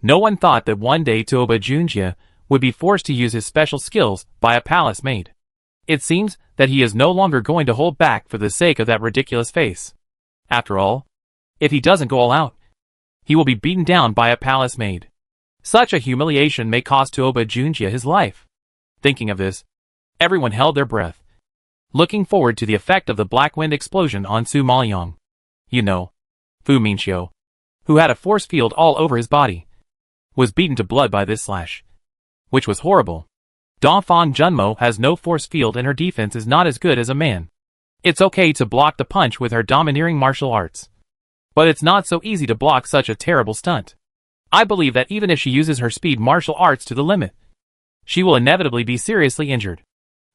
No one thought that one day Tuoba Junjie would be forced to use his special skills by a palace maid. It seems that he is no longer going to hold back for the sake of that ridiculous face. After all, if he doesn't go all out, he will be beaten down by a palace maid. Such a humiliation may cost Tuoba Junjie his life. Thinking of this, everyone held their breath, looking forward to the effect of the Black Wind Explosion on Su Maoyang. You know, Fu Minxiu, who had a force field all over his body, was beaten to blood by this slash, which was horrible. Dongfang Junmo has no force field and her defense is not as good as a man. It's okay to block the punch with her domineering martial arts, but it's not so easy to block such a terrible stunt. I believe that even if she uses her speed martial arts to the limit, she will inevitably be seriously injured.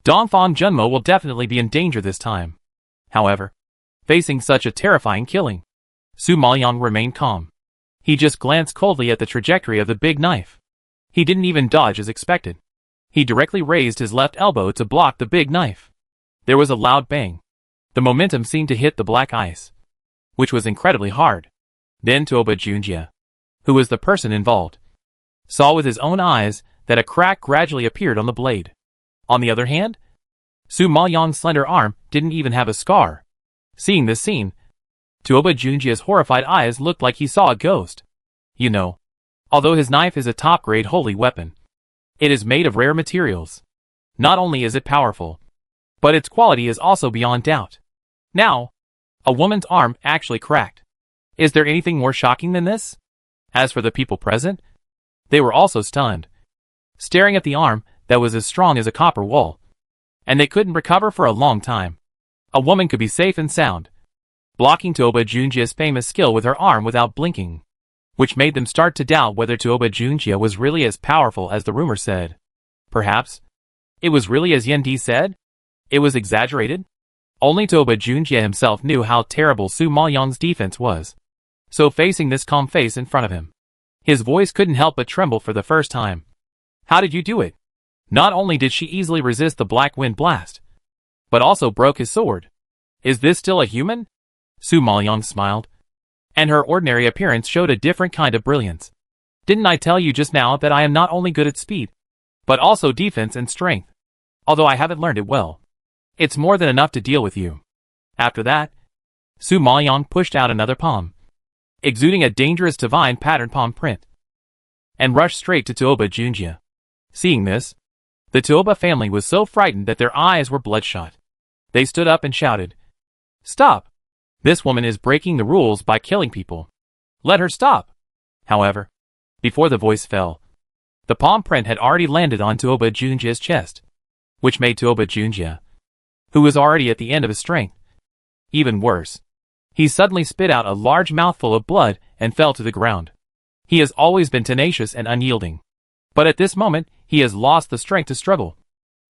Dongfang Junmo will definitely be in danger this time. However, facing such a terrifying killing, Su Maoyang remained calm. He just glanced coldly at the trajectory of the big knife. He didn't even dodge as expected. He directly raised his left elbow to block the big knife. There was a loud bang. The momentum seemed to hit the black ice, which was incredibly hard. Then Tuoba Junjie, who was the person involved, saw with his own eyes that a crack gradually appeared on the blade. On the other hand, Su Maoyang's slender arm didn't even have a scar. Seeing this scene, Tuoba Junjie's horrified eyes looked like he saw a ghost. You know, although his knife is a top-grade holy weapon, it is made of rare materials. Not only is it powerful, but its quality is also beyond doubt. Now, a woman's arm actually cracked. Is there anything more shocking than this? As for the people present, they were also stunned, staring at the arm that was as strong as a copper wall, and they couldn't recover for a long time. A woman could be safe and sound, blocking Tuoba Junjie's famous skill with her arm without blinking, which made them start to doubt whether Tuoba Junjie was really as powerful as the rumor said. Perhaps it was really as Yen Di said? It was exaggerated? Only Tuoba Junjie himself knew how terrible Su Maoyang's defense was. So facing this calm face in front of him, his voice couldn't help but tremble for the first time. How did you do it? Not only did she easily resist the black wind blast, but also broke his sword. Is this still a human? Su Maoyang smiled, and her ordinary appearance showed a different kind of brilliance. Didn't I tell you just now that I am not only good at speed, but also defense and strength? Although I haven't learned it well, it's more than enough to deal with you. After that, Su Maoyang pushed out another palm, exuding a dangerous divine pattern palm print, and rushed straight to Tuoba Junjie. Seeing this, the Tuoba family was so frightened that their eyes were bloodshot. They stood up and shouted, "Stop! This woman is breaking the rules by killing people. Let her stop!" However, before the voice fell, the palm print had already landed on Tuoba Junjie's chest, which made Tuoba Junjie, who was already at the end of his strength, even worse. He suddenly spit out a large mouthful of blood and fell to the ground. He has always been tenacious and unyielding, but at this moment he has lost the strength to struggle,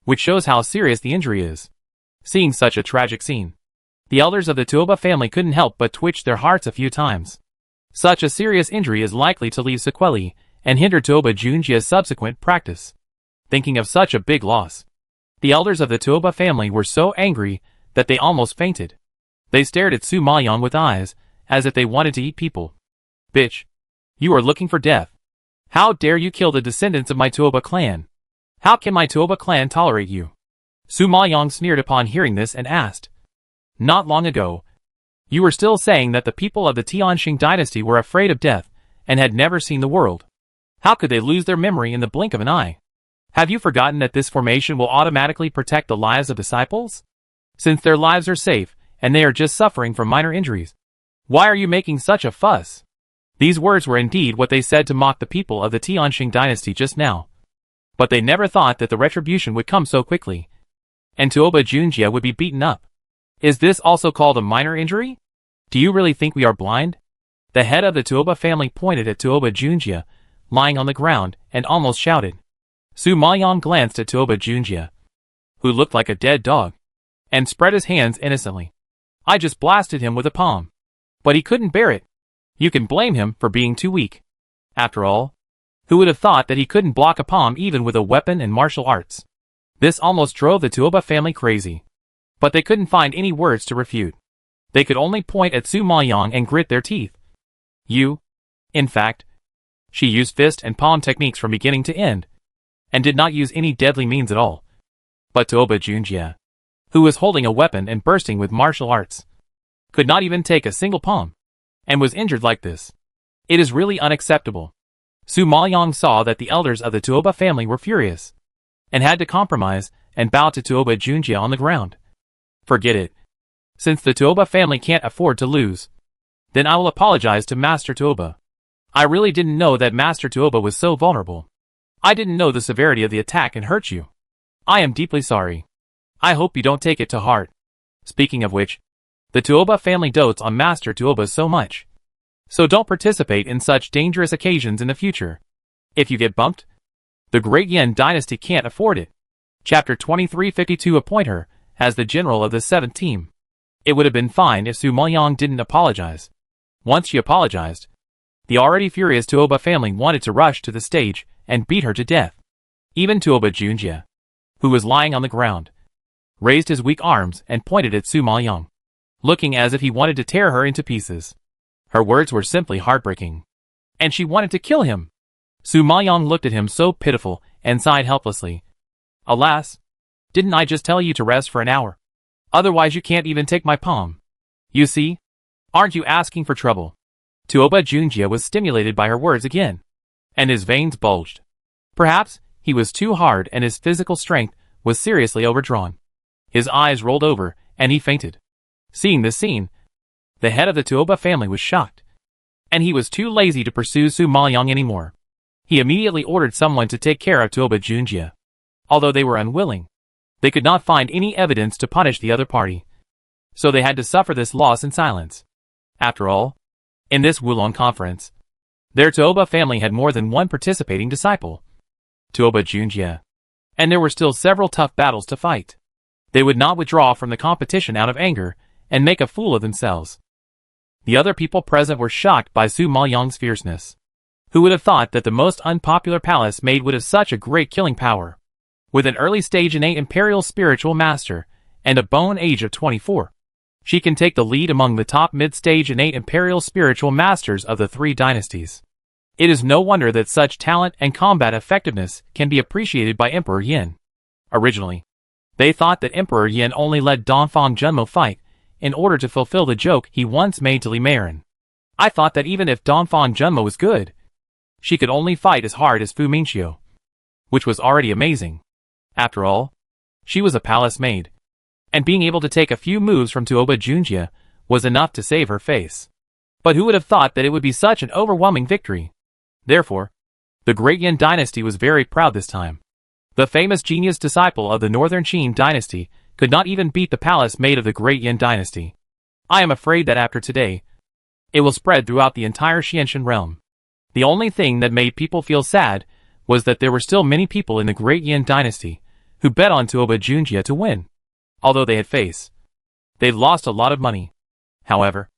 which shows how serious the injury is. Seeing such a tragic scene, the elders of the Tuoba family couldn't help but twitch their hearts a few times. Such a serious injury is likely to leave sequelae and hinder Tuoba Junjie's subsequent practice. Thinking of such a big loss, the elders of the Tuoba family were so angry that they almost fainted. They stared at Su Maoyang with eyes as if they wanted to eat people. "Bitch! You are looking for death. How dare you kill the descendants of my Tuoba clan? How can my Tuoba clan tolerate you?" Su Maoyang sneered upon hearing this and asked, "Not long ago, you were still saying that the people of the Tianxing dynasty were afraid of death and had never seen the world. How could they lose their memory in the blink of an eye? Have you forgotten that this formation will automatically protect the lives of disciples? Since their lives are safe, and they are just suffering from minor injuries, why are you making such a fuss?" These words were indeed what they said to mock the people of the Tianxing dynasty just now. But they never thought that the retribution would come so quickly, and Tuoba Junjie would be beaten up. Is this also called a minor injury? Do you really think we are blind? The head of the Tuoba family pointed at Tuoba Junjie, lying on the ground, and almost shouted. Su Maoyang glanced at Tuoba Junjie, who looked like a dead dog, and spread his hands innocently. I just blasted him with a palm. But he couldn't bear it. You can blame him for being too weak. After all, who would have thought that he couldn't block a palm even with a weapon and martial arts? This almost drove the Tuoba family crazy. But they couldn't find any words to refute. They could only point at Su Maoyang and grit their teeth. In fact, she used fist and palm techniques from beginning to end, and did not use any deadly means at all. But Tuoba Junjie, who was holding a weapon and bursting with martial arts, could not even take a single palm, and was injured like this. It is really unacceptable. Su Maoyang saw that the elders of the Tuoba family were furious, and had to compromise and bow to Tuoba Junjie on the ground. Forget it. Since the Tuoba family can't afford to lose, then I will apologize to Master Tuoba. I really didn't know that Master Tuoba was so vulnerable. I didn't know the severity of the attack and hurt you. I am deeply sorry. I hope you don't take it to heart. Speaking of which, the Tuoba family dotes on Master Tuoba so much. So don't participate in such dangerous occasions in the future. If you get bumped, the Great Yin dynasty can't afford it. Chapter 2352 Appoint her as the general of the 7th team. It would have been fine if Su Maoyang didn't apologize. Once she apologized, the already furious Tuoba family wanted to rush to the stage and beat her to death. Even Tuoba Junjie, who was lying on the ground, raised his weak arms and pointed at Su Maoyang, looking as if he wanted to tear her into pieces. Her words were simply heartbreaking. And she wanted to kill him. Su Maoyang looked at him so pitiful and sighed helplessly. Alas, didn't I just tell you to rest for an hour? Otherwise you can't even take my palm. You see? Aren't you asking for trouble? Tuoba Junjie was stimulated by her words again, and his veins bulged. Perhaps he was too hard and his physical strength was seriously overdrawn. His eyes rolled over, and he fainted. Seeing this scene, the head of the Tuoba family was shocked, and he was too lazy to pursue Su Maoyang anymore. He immediately ordered someone to take care of Tuoba Junjie. Although they were unwilling, they could not find any evidence to punish the other party, so they had to suffer this loss in silence. After all, in this Wulong conference, their Tuoba family had more than one participating disciple, Tuoba Junjie, and there were still several tough battles to fight. They would not withdraw from the competition out of anger and make a fool of themselves. The other people present were shocked by Su Maoyang's fierceness. Who would have thought that the most unpopular palace maid would have such a great killing power? With an early stage innate imperial spiritual master, and a bone age of 24. She can take the lead among the top mid-stage innate imperial spiritual masters of the 3 dynasties. It is no wonder that such talent and combat effectiveness can be appreciated by Emperor Yin. Originally, they thought that Emperor Yin only let Dongfang Junmo fight in order to fulfill the joke he once made to Li Meiren. I thought that even if Dongfang Junmo was good, she could only fight as hard as Fu Minxiu, which was already amazing. After all, she was a palace maid, and being able to take a few moves from Tuoba Junjie was enough to save her face. But who would have thought that it would be such an overwhelming victory? Therefore, the Great Yin dynasty was very proud this time. The famous genius disciple of the Northern Qin dynasty could not even beat the palace maid of the Great Yin dynasty. I am afraid that after today, it will spread throughout the entire Xianshan realm. The only thing that made people feel sad was that there were still many people in the Great Yin dynasty who bet on Tuoba Junjie to win. Although they'd lost a lot of money. However,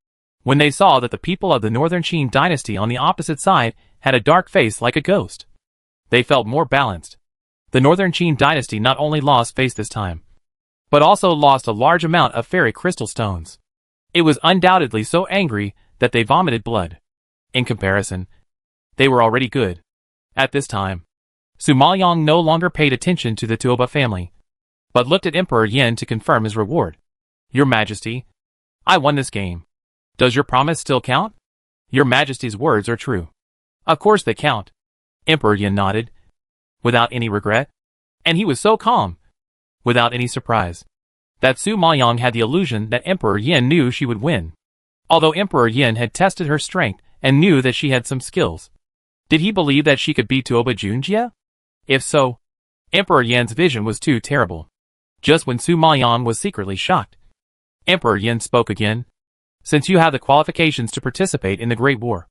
when they saw that the people of the Northern Qin dynasty on the opposite side had a dark face like a ghost, they felt more balanced. The Northern Qin dynasty not only lost face this time, but also lost a large amount of fairy crystal stones. It was undoubtedly so angry that they vomited blood. In comparison, they were already good. At this time, Su Maoyang no longer paid attention to the Tuoba family, but looked at Emperor Yin to confirm his reward. Your Majesty, I won this game. Does your promise still count? Your Majesty's words are true. Of course they count. Emperor Yin nodded, without any regret, and he was so calm, without any surprise, that Su Maoyang had the illusion that Emperor Yin knew she would win. Although Emperor Yin had tested her strength and knew that she had some skills, did he believe that she could beat Tuoba Junjie? If so, Emperor Yin's vision was too terrible. Just when Su Maoyang was secretly shocked, Emperor Yin spoke again. Since you have the qualifications to participate in the Great War,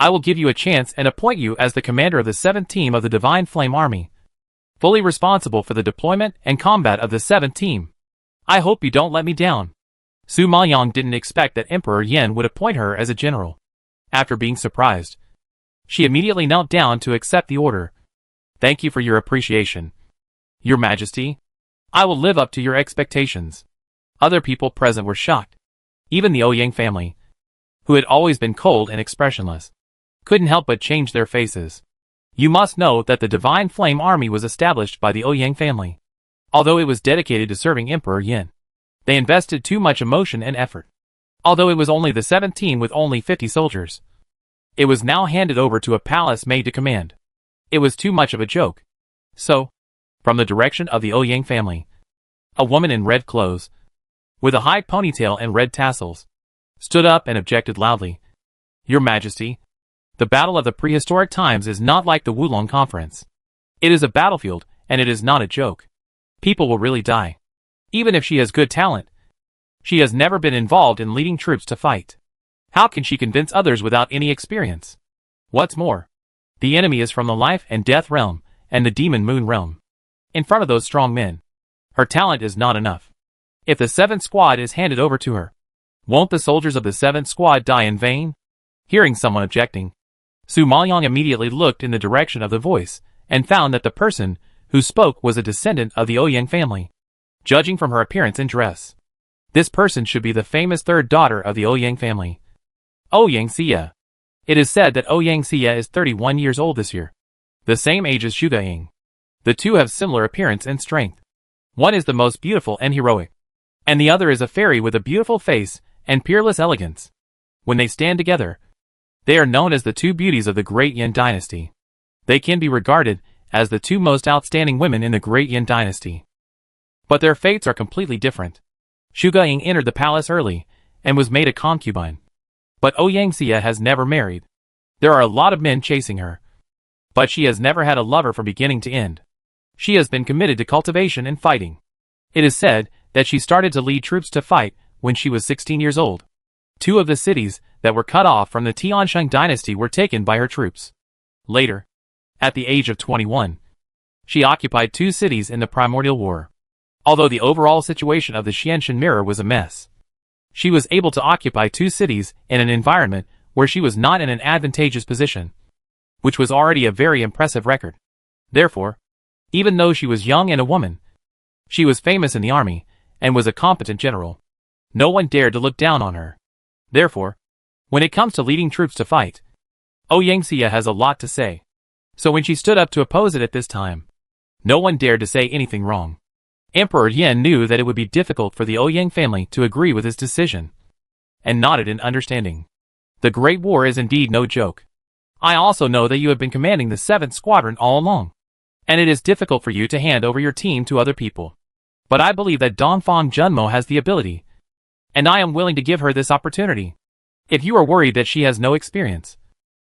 I will give you a chance and appoint you as the commander of the 7th team of the Divine Flame Army, fully responsible for the deployment and combat of the 7th team. I hope you don't let me down. Su Maoyang didn't expect that Emperor Yin would appoint her as a general. After being surprised, she immediately knelt down to accept the order. Thank you for your appreciation, Your Majesty. I will live up to your expectations. Other people present were shocked. Even the Ouyang family, who had always been cold and expressionless, couldn't help but change their faces. You must know that the Divine Flame Army was established by the Ouyang family. Although it was dedicated to serving Emperor Yin, they invested too much emotion and effort. Although it was only the 7th team with only 50 soldiers, it was now handed over to a palace made to command. It was too much of a joke. So, from the direction of the Ouyang family, a woman in red clothes, with a high ponytail and red tassels, stood up and objected loudly. Your Majesty, the battle of the prehistoric times is not like the Wulong Conference. It is a battlefield, and it is not a joke. People will really die. Even if she has good talent, she has never been involved in leading troops to fight. How can she convince others without any experience? What's more, the enemy is from the life and death realm and the demon moon realm. In front of those strong men, her talent is not enough. If the 7th squad is handed over to her, won't the soldiers of the 7th squad die in vain? Hearing someone objecting, Su Maoyang immediately looked in the direction of the voice and found that the person who spoke was a descendant of the Ouyang family. Judging from her appearance and dress, this person should be the famous 3rd daughter of the Ouyang family, Ouyang Xie. It is said that Ouyang Xie is 31 years old this year, the same age as Xu Ying. The two have similar appearance and strength. One is the most beautiful and heroic, and the other is a fairy with a beautiful face and peerless elegance. When they stand together, they are known as the two beauties of the Great Yin dynasty. They can be regarded as the two most outstanding women in the Great Yin dynasty. But their fates are completely different. Xu Ying entered the palace early and was made a concubine. But Ouyang Xie has never married. There are a lot of men chasing her, but she has never had a lover from beginning to end. She has been committed to cultivation and fighting. It is said that she started to lead troops to fight when she was 16 years old. 2 of the cities that were cut off from the Tiansheng dynasty were taken by her troops. Later, at the age of 21, she occupied 2 cities in the Primordial War. Although the overall situation of the Xianshan Mirror was a mess, she was able to occupy 2 cities in an environment where she was not in an advantageous position, which was already a very impressive record. Therefore, even though she was young and a woman, she was famous in the army and was a competent general. No one dared to look down on her. Therefore, when it comes to leading troops to fight, Ouyang Xie has a lot to say. So when she stood up to oppose it at this time, no one dared to say anything wrong. Emperor Yin knew that it would be difficult for the Ouyang family to agree with his decision, and nodded in understanding. The Great War is indeed no joke. I also know that you have been commanding the 7th Squadron all along, and it is difficult for you to hand over your team to other people. But I believe that Dongfang Junmo has the ability, and I am willing to give her this opportunity. If you are worried that she has no experience,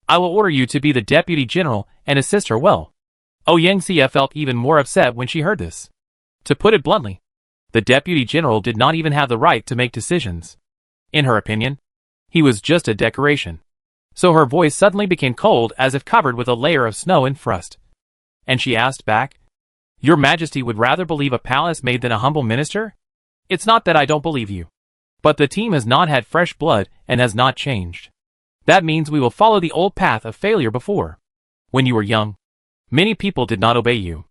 I will order you to be the deputy general and assist her well. Ouyang Xie felt even more upset when she heard this. To put it bluntly, the deputy general did not even have the right to make decisions. In her opinion, he was just a decoration. So her voice suddenly became cold as if covered with a layer of snow and frost. And she asked back, Your Majesty would rather believe a palace maid than a humble minister? It's not that I don't believe you, but the team has not had fresh blood and has not changed. That means we will follow the old path of failure before. When you were young, many people did not obey you.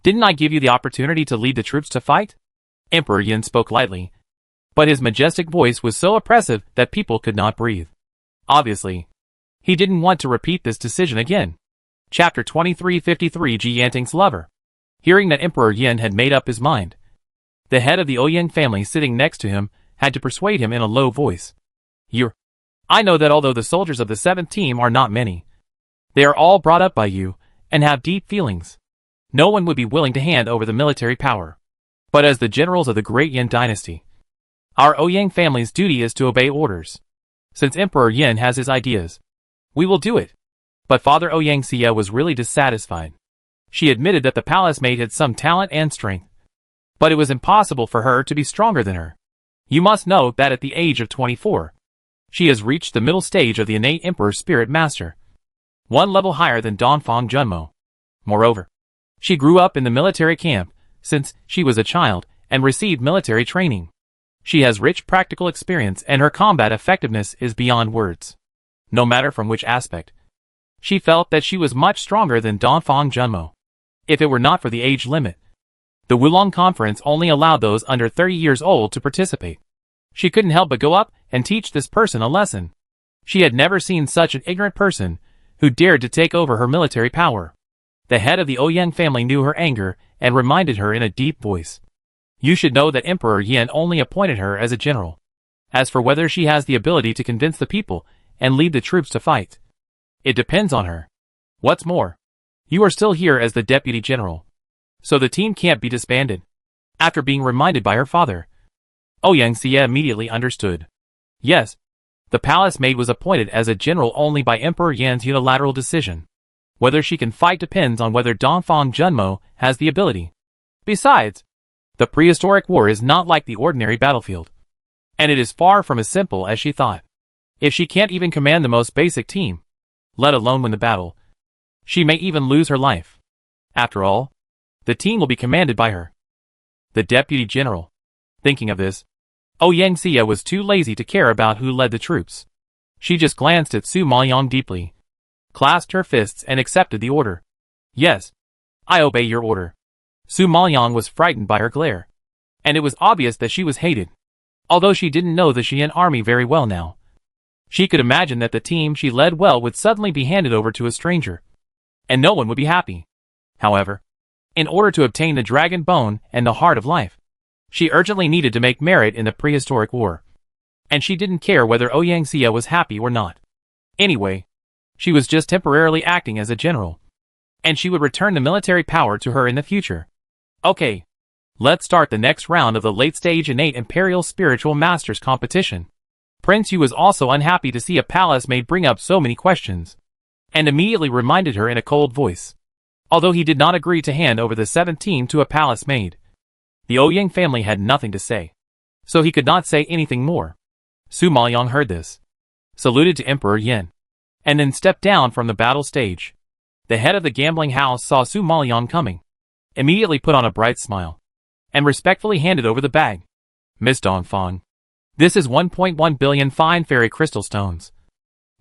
Didn't I give you the opportunity to lead the troops to fight? Emperor Yin spoke lightly, but his majestic voice was so oppressive that people could not breathe. Obviously, he didn't want to repeat this decision again. Chapter 2353 Ji Yanting's Lover. Hearing that Emperor Yin had made up his mind, the head of the Ouyang family sitting next to him had to persuade him in a low voice. I know that although the soldiers of the 7th team are not many, they are all brought up by you and have deep feelings. No one would be willing to hand over the military power. But as the generals of the Great Yin dynasty, our Ouyang family's duty is to obey orders. Since Emperor Yin has his ideas, we will do it. But Father Ouyang Xie was really dissatisfied. She admitted that the palace maid had some talent and strength, but it was impossible for her to be stronger than her. You must know that at the age of 24, She has reached the middle stage of the innate Emperor Spirit Master, one level higher than Dongfang Junmo. Moreover, she grew up in the military camp since she was a child and received military training. She has rich practical experience and her combat effectiveness is beyond words. No matter from which aspect, she felt that she was much stronger than Dongfang Junmo. If it were not for the age limit, the Wulong Conference only allowed those under 30 years old to participate. She couldn't help but go up and teach this person a lesson. She had never seen such an ignorant person who dared to take over her military power. The head of the Ouyang family knew her anger and reminded her in a deep voice. You should know that Emperor Yan only appointed her as a general. As for whether she has the ability to convince the people and lead the troops to fight, it depends on her. What's more, you are still here as the deputy general, so the team can't be disbanded. After being reminded by her father, Ouyang Xie immediately understood. Yes, the palace maid was appointed as a general only by Emperor Yan's unilateral decision. Whether she can fight depends on whether Dongfang Junmo has the ability. Besides, the prehistoric war is not like the ordinary battlefield, and it is far from as simple as she thought. If she can't even command the most basic team, let alone win the battle, she may even lose her life. After all, the team will be commanded by her, the deputy general. Thinking of this, Ouyang Xie was too lazy to care about who led the troops. She just glanced at Su Maoyang deeply, clasped her fists and accepted the order. Yes, I obey your order. Su Maoyang was frightened by her glare, and it was obvious that she was hated. Although she didn't know the Xian army very well now, she could imagine that the team she led well would suddenly be handed over to a stranger, and no one would be happy. However, in order to obtain the dragon bone and the heart of life, she urgently needed to make merit in the prehistoric war, and she didn't care whether Ouyang Xie was happy or not. Anyway, she was just temporarily acting as a general, and she would return the military power to her in the future. Okay, let's start the next round of the late-stage innate Imperial Spiritual Masters competition. Prince Yu was also unhappy to see a palace maid bring up so many questions, and immediately reminded her in a cold voice. Although he did not agree to hand over the 7th team to a palace maid, the Ouyang family had nothing to say, so he could not say anything more. Su Maoyang heard this, saluted to Emperor Yin, and then stepped down from the battle stage. The head of the gambling house saw Su Maoyang coming, immediately put on a bright smile, and respectfully handed over the bag. Miss Dongfang, this is 1.1 billion fine fairy crystal stones.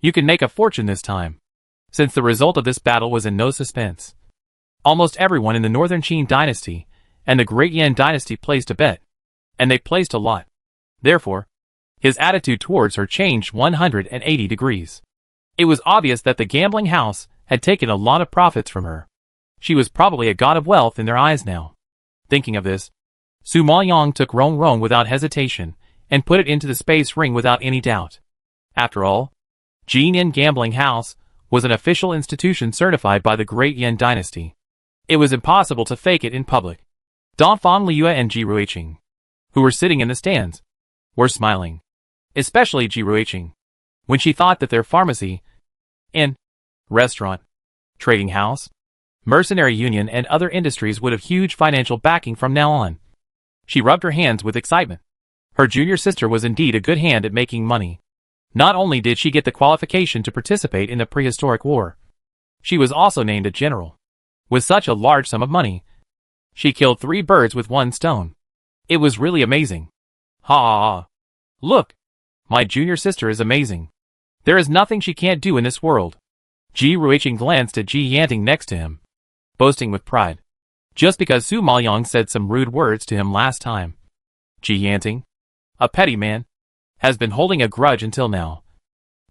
You can make a fortune this time. Since the result of this battle was in no suspense, almost everyone in the Northern Qin dynasty and the Great Yan dynasty placed a bet, and they placed a lot. Therefore, his attitude towards her changed 180 degrees. It was obvious that the gambling house had taken a lot of profits from her. She was probably a god of wealth in their eyes now. Thinking of this, Su Maoyang took Rong Rong without hesitation and put it into the space ring without any doubt. After all, Jinyan Gambling House was an official institution certified by the Great Yan dynasty. It was impossible to fake it in public. Dongfang Liu and Ji Ruiqing, who were sitting in the stands, were smiling. Especially Ji Ruiqing, when she thought that their pharmacy, inn, restaurant, trading house, mercenary union and other industries would have huge financial backing from now on. She rubbed her hands with excitement. Her junior sister was indeed a good hand at making money. Not only did she get the qualification to participate in the prehistoric war, she was also named a general. With such a large sum of money, she killed 3 birds with 1 stone. It was really amazing. Ha! Look! My junior sister is amazing. There is nothing she can't do in this world. Ji Ruiqing glanced at Ji Yanting next to him, boasting with pride, just because Su Maoyang said some rude words to him last time. Ji Yanting, a petty man, has been holding a grudge until now,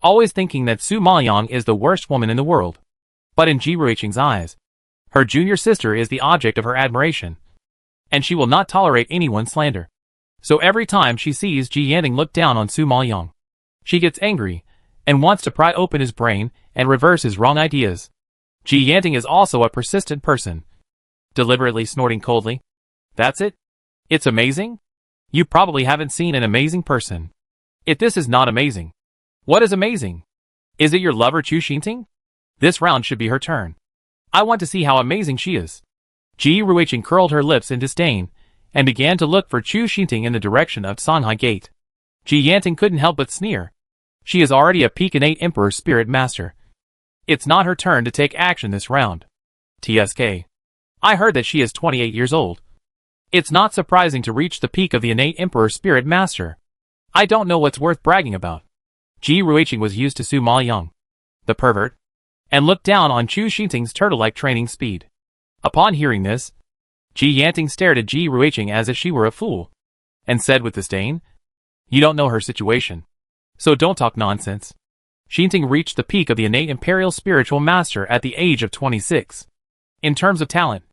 always thinking that Su Maoyang is the worst woman in the world. But in Ji Ruiqing's eyes, her junior sister is the object of her admiration, and she will not tolerate anyone's slander. So every time she sees Ji Yanting look down on Su Maoyang, she gets angry and wants to pry open his brain and reverse his wrong ideas. Ji Yanting is also a persistent person, deliberately snorting coldly. That's it? It's amazing? You probably haven't seen an amazing person. If this is not amazing, what is amazing? Is it your lover Chu Xinting? This round should be her turn. I want to see how amazing she is. Ji Ruiqing curled her lips in disdain and began to look for Chu Xinting in the direction of Songhai Gate. Ji Yanting couldn't help but sneer. She is already a peak innate Emperor Spirit Master. It's not her turn to take action this round. TSK. I heard that she is 28 years old. It's not surprising to reach the peak of the innate Emperor Spirit Master. I don't know what's worth bragging about. Ji Ruiqing was used to Su Maoyang, the pervert, and looked down on Chu Xinting's turtle-like training speed. Upon hearing this, Ji Yanting stared at Ji Ruiqing as if she were a fool, and said with disdain, "You don't know her situation, so don't talk nonsense." Xinting reached the peak of the innate Imperial Spiritual Master at the age of 26. In terms of talent,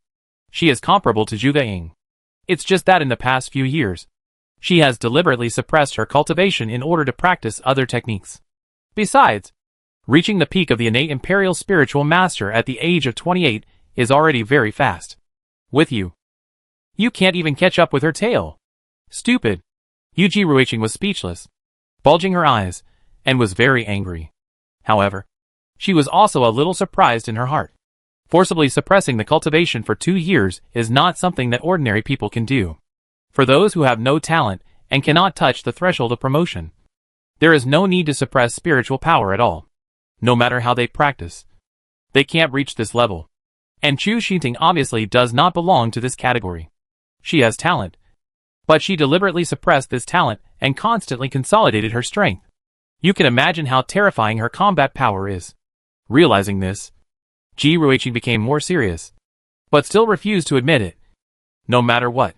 she is comparable to Zhuge Ying. It's just that in the past few years, she has deliberately suppressed her cultivation in order to practice other techniques. Besides, reaching the peak of the innate Imperial Spiritual Master at the age of 28 is already very fast. With you, you can't even catch up with her tail. Stupid. Ji Ruiqing was speechless, bulging her eyes, and was very angry. However, she was also a little surprised in her heart. Forcibly suppressing the cultivation for 2 years is not something that ordinary people can do. For those who have no talent and cannot touch the threshold of promotion, there is no need to suppress spiritual power at all. No matter how they practice, they can't reach this level. And Chu Xinting obviously does not belong to this category. She has talent, but she deliberately suppressed this talent and constantly consolidated her strength. You can imagine how terrifying her combat power is. Realizing this, Ji Ruiqing became more serious, but still refused to admit it. No matter what,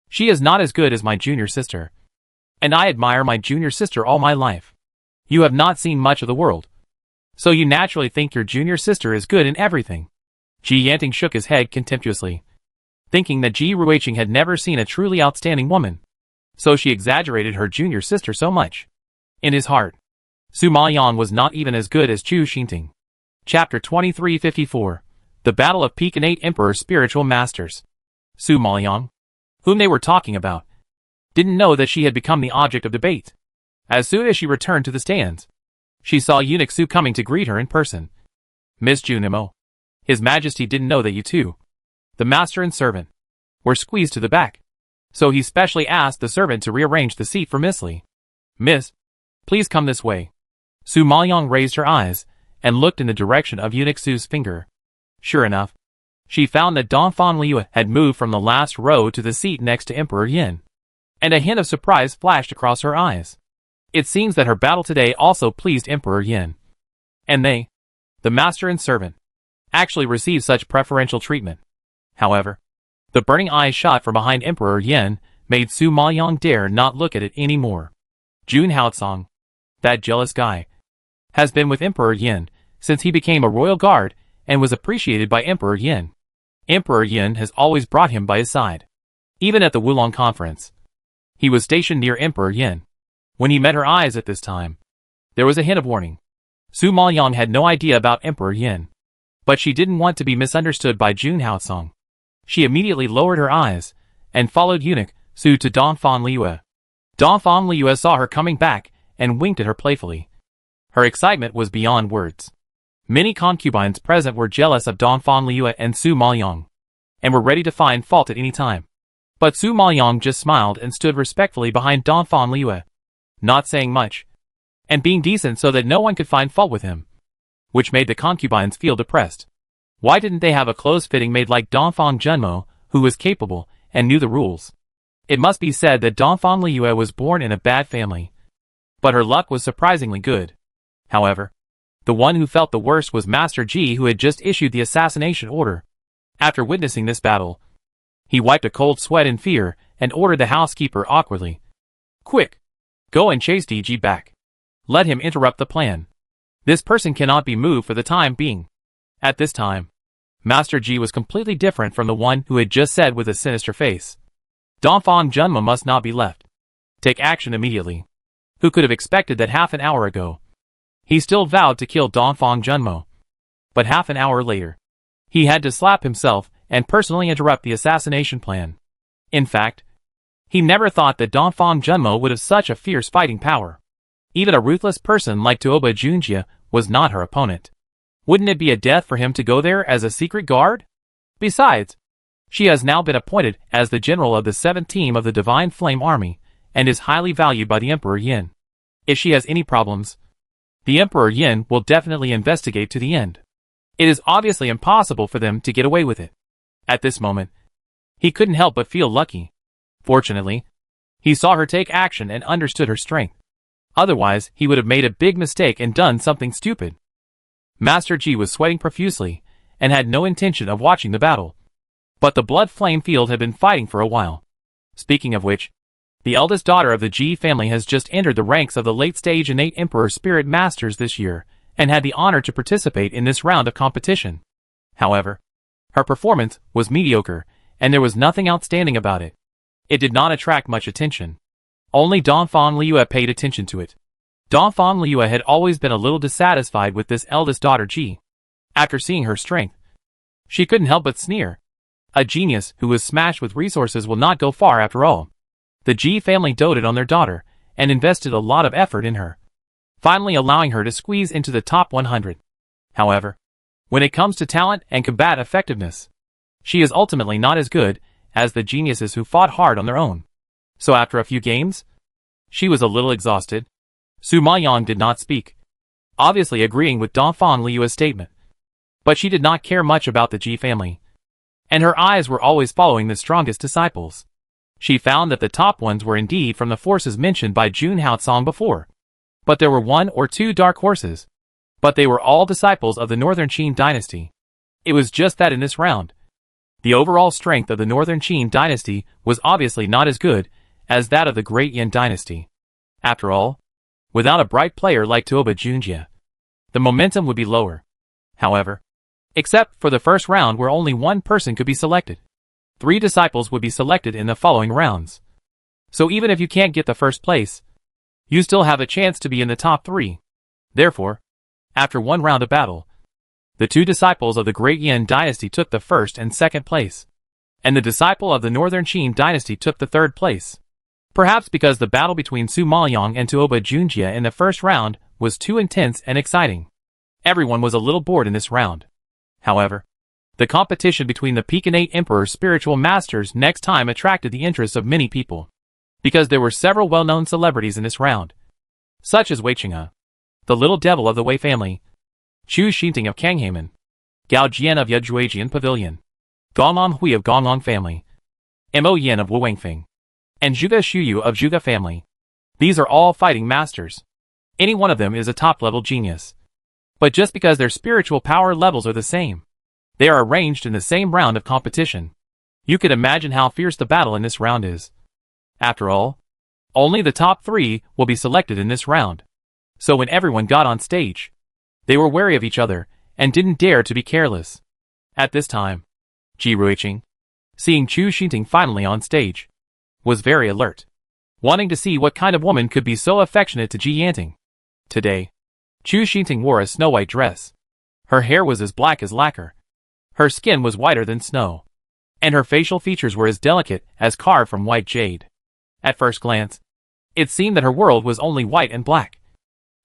she is not as good as my junior sister, and I admire my junior sister all my life. You have not seen much of the world, so you naturally think your junior sister is good in everything. Ji Yanting shook his head contemptuously, thinking that Ji Ruiqing had never seen a truly outstanding woman, so she exaggerated her junior sister so much. In his heart, Su Maoyang was not even as good as Chu Xinting. Chapter 2354. The Battle of Peak Innate Emperor Spiritual Masters. Su Maoyang, whom they were talking about, didn't know that she had become the object of debate. As soon as she returned to the stands, she saw Eunuch Su coming to greet her in person. "Miss Junimo, His Majesty didn't know that you two, the master and servant, were squeezed to the back, so he specially asked the servant to rearrange the seat for Miss Li. Miss, please come this way." Su Maoyang raised her eyes and looked in the direction of Eunuch Su's finger. Sure enough, she found that Donphan Liu had moved from the last row to the seat next to Emperor Yin, and a hint of surprise flashed across her eyes. It seems that her battle today also pleased Emperor Yin, and they, the master and servant, actually received such preferential treatment. However, the burning eyes shot from behind Emperor Yin made Su Maoyang dare not look at it anymore. Jun Haotsong, that jealous guy, has been with Emperor Yin since he became a royal guard and was appreciated by Emperor Yin. Emperor Yin has always brought him by his side. Even at the Wulong conference, he was stationed near Emperor Yin. When he met her eyes at this time, there was a hint of warning. Su Maoyang had no idea about Emperor Yin, but she didn't want to be misunderstood by Jun Haotsong. She immediately lowered her eyes and followed Eunuch Su to Donphan Liu. Donphan Liu saw her coming back and winked at her playfully. Her excitement was beyond words. Many concubines present were jealous of Donphan Liu and Su Maoyang, and were ready to find fault at any time. But Su Maoyang just smiled and stood respectfully behind Donphan Liu, not saying much, and being decent so that no one could find fault with him, which made the concubines feel depressed. Why didn't they have a close-fitting maid like Donphan Junmo, who was capable and knew the rules? It must be said that Donphan Liu was born in a bad family, but her luck was surprisingly good. However, the one who felt the worst was Master Ji, who had just issued the assassination order. After witnessing this battle, he wiped a cold sweat in fear and ordered the housekeeper awkwardly, "Quick! Go and chase DG back. Let him interrupt the plan. This person cannot be moved for the time being." At this time, Master Ji was completely different from the one who had just said with a sinister face, "Donphan Junmo must not be left. Take action immediately." Who could have expected that half an hour ago, he still vowed to kill Donphan Junmo. But half an hour later, he had to slap himself and personally interrupt the assassination plan. In fact, he never thought that Donphan Junmo would have such a fierce fighting power. Even a ruthless person like Tuoba Junjie was not her opponent. Wouldn't it be a death for him to go there as a secret guard? Besides, she has now been appointed as the general of the 7th team of the Divine Flame Army, and is highly valued by the Emperor Yin. If she has any problems, the Emperor Yin will definitely investigate to the end. It is obviously impossible for them to get away with it. At this moment, he couldn't help but feel lucky. Fortunately, he saw her take action and understood her strength. Otherwise, he would have made a big mistake and done something stupid. Master Ji was sweating profusely and had no intention of watching the battle. But the blood flame field had been fighting for a while. Speaking of which, the eldest daughter of the Ji family has just entered the ranks of the late-stage innate Emperor Spirit Masters this year and had the honor to participate in this round of competition. However, her performance was mediocre, and there was nothing outstanding about it. It did not attract much attention. Only Donphan Liua paid attention to it. Donphan Liua had always been a little dissatisfied with this eldest daughter Ji. After seeing her strength, she couldn't help but sneer. A genius who was smashed with resources will not go far after all. The Ji family doted on their daughter and invested a lot of effort in her, finally allowing her to squeeze into the top 100. However, when it comes to talent and combat effectiveness, she is ultimately not as good as the geniuses who fought hard on their own. So after a few games, she was a little exhausted. Su Maoyang did not speak, obviously agreeing with Donphan Liua's statement. But she did not care much about the Ji family, and her eyes were always following the strongest disciples. She found that the top ones were indeed from the forces mentioned by Jun Haotsong before. But there were one or two dark horses. But they were all disciples of the Northern Qin dynasty. It was just that in this round, the overall strength of the Northern Qin dynasty was obviously not as good as that of the Great Yin dynasty. After all, without a bright player like Tuoba Junjie, the momentum would be lower. However, except for the first round where only one person could be selected, 3 disciples would be selected in the following rounds. So even if you can't get the first place, you still have a chance to be in the top 3. Therefore, after one round of battle, the 2 disciples of the Great Yin dynasty took the first and second place, and the disciple of the Northern Qin dynasty took the third place. Perhaps because the battle between Su Maoyang and Tuoba Junjie in the first round was too intense and exciting. Everyone was a little bored in this round. However, the competition between the Peak Innate Emperor spiritual masters next time attracted the interest of many people, because there were several well-known celebrities in this round, such as Wei Qinghe, the little devil of the Wei family, Chu Xinting of Kanghaman, Gao Jian of Yezhuijian Pavilion, Gonglong Hui of Gonglong family, Mo Yin of Wuwangfeng, and Zhuge Shuyu of Zhuge family. These are all fighting masters. Any one of them is a top-level genius. But just because their spiritual power levels are the same, they are arranged in the same round of competition. You could imagine how fierce the battle in this round is. After all, only the top 3 will be selected in this round. So when everyone got on stage, they were wary of each other and didn't dare to be careless. At this time, Ji Ruiqing, seeing Chu Xinting finally on stage, was very alert, wanting to see what kind of woman could be so affectionate to Ji Yanting. Today, Chu Xinting wore a snow-white dress. Her hair was as black as lacquer. Her skin was whiter than snow, and her facial features were as delicate as carved from white jade. At first glance, it seemed that her world was only white and black.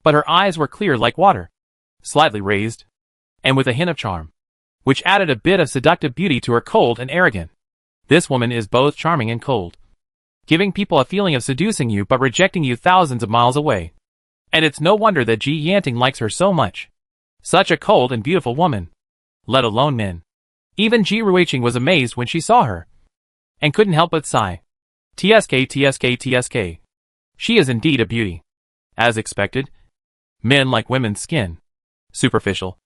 But her eyes were clear like water, slightly raised, and with a hint of charm, which added a bit of seductive beauty to her cold and arrogant. This woman is both charming and cold, giving people a feeling of seducing you but rejecting you thousands of miles away. And it's no wonder that Ji Yanting likes her so much. Such a cold and beautiful woman. Let alone men. Even Ji Ruiqing was amazed when she saw her, and couldn't help but sigh. TSK TSK TSK. She is indeed a beauty. As expected, men like women's skin. Superficial.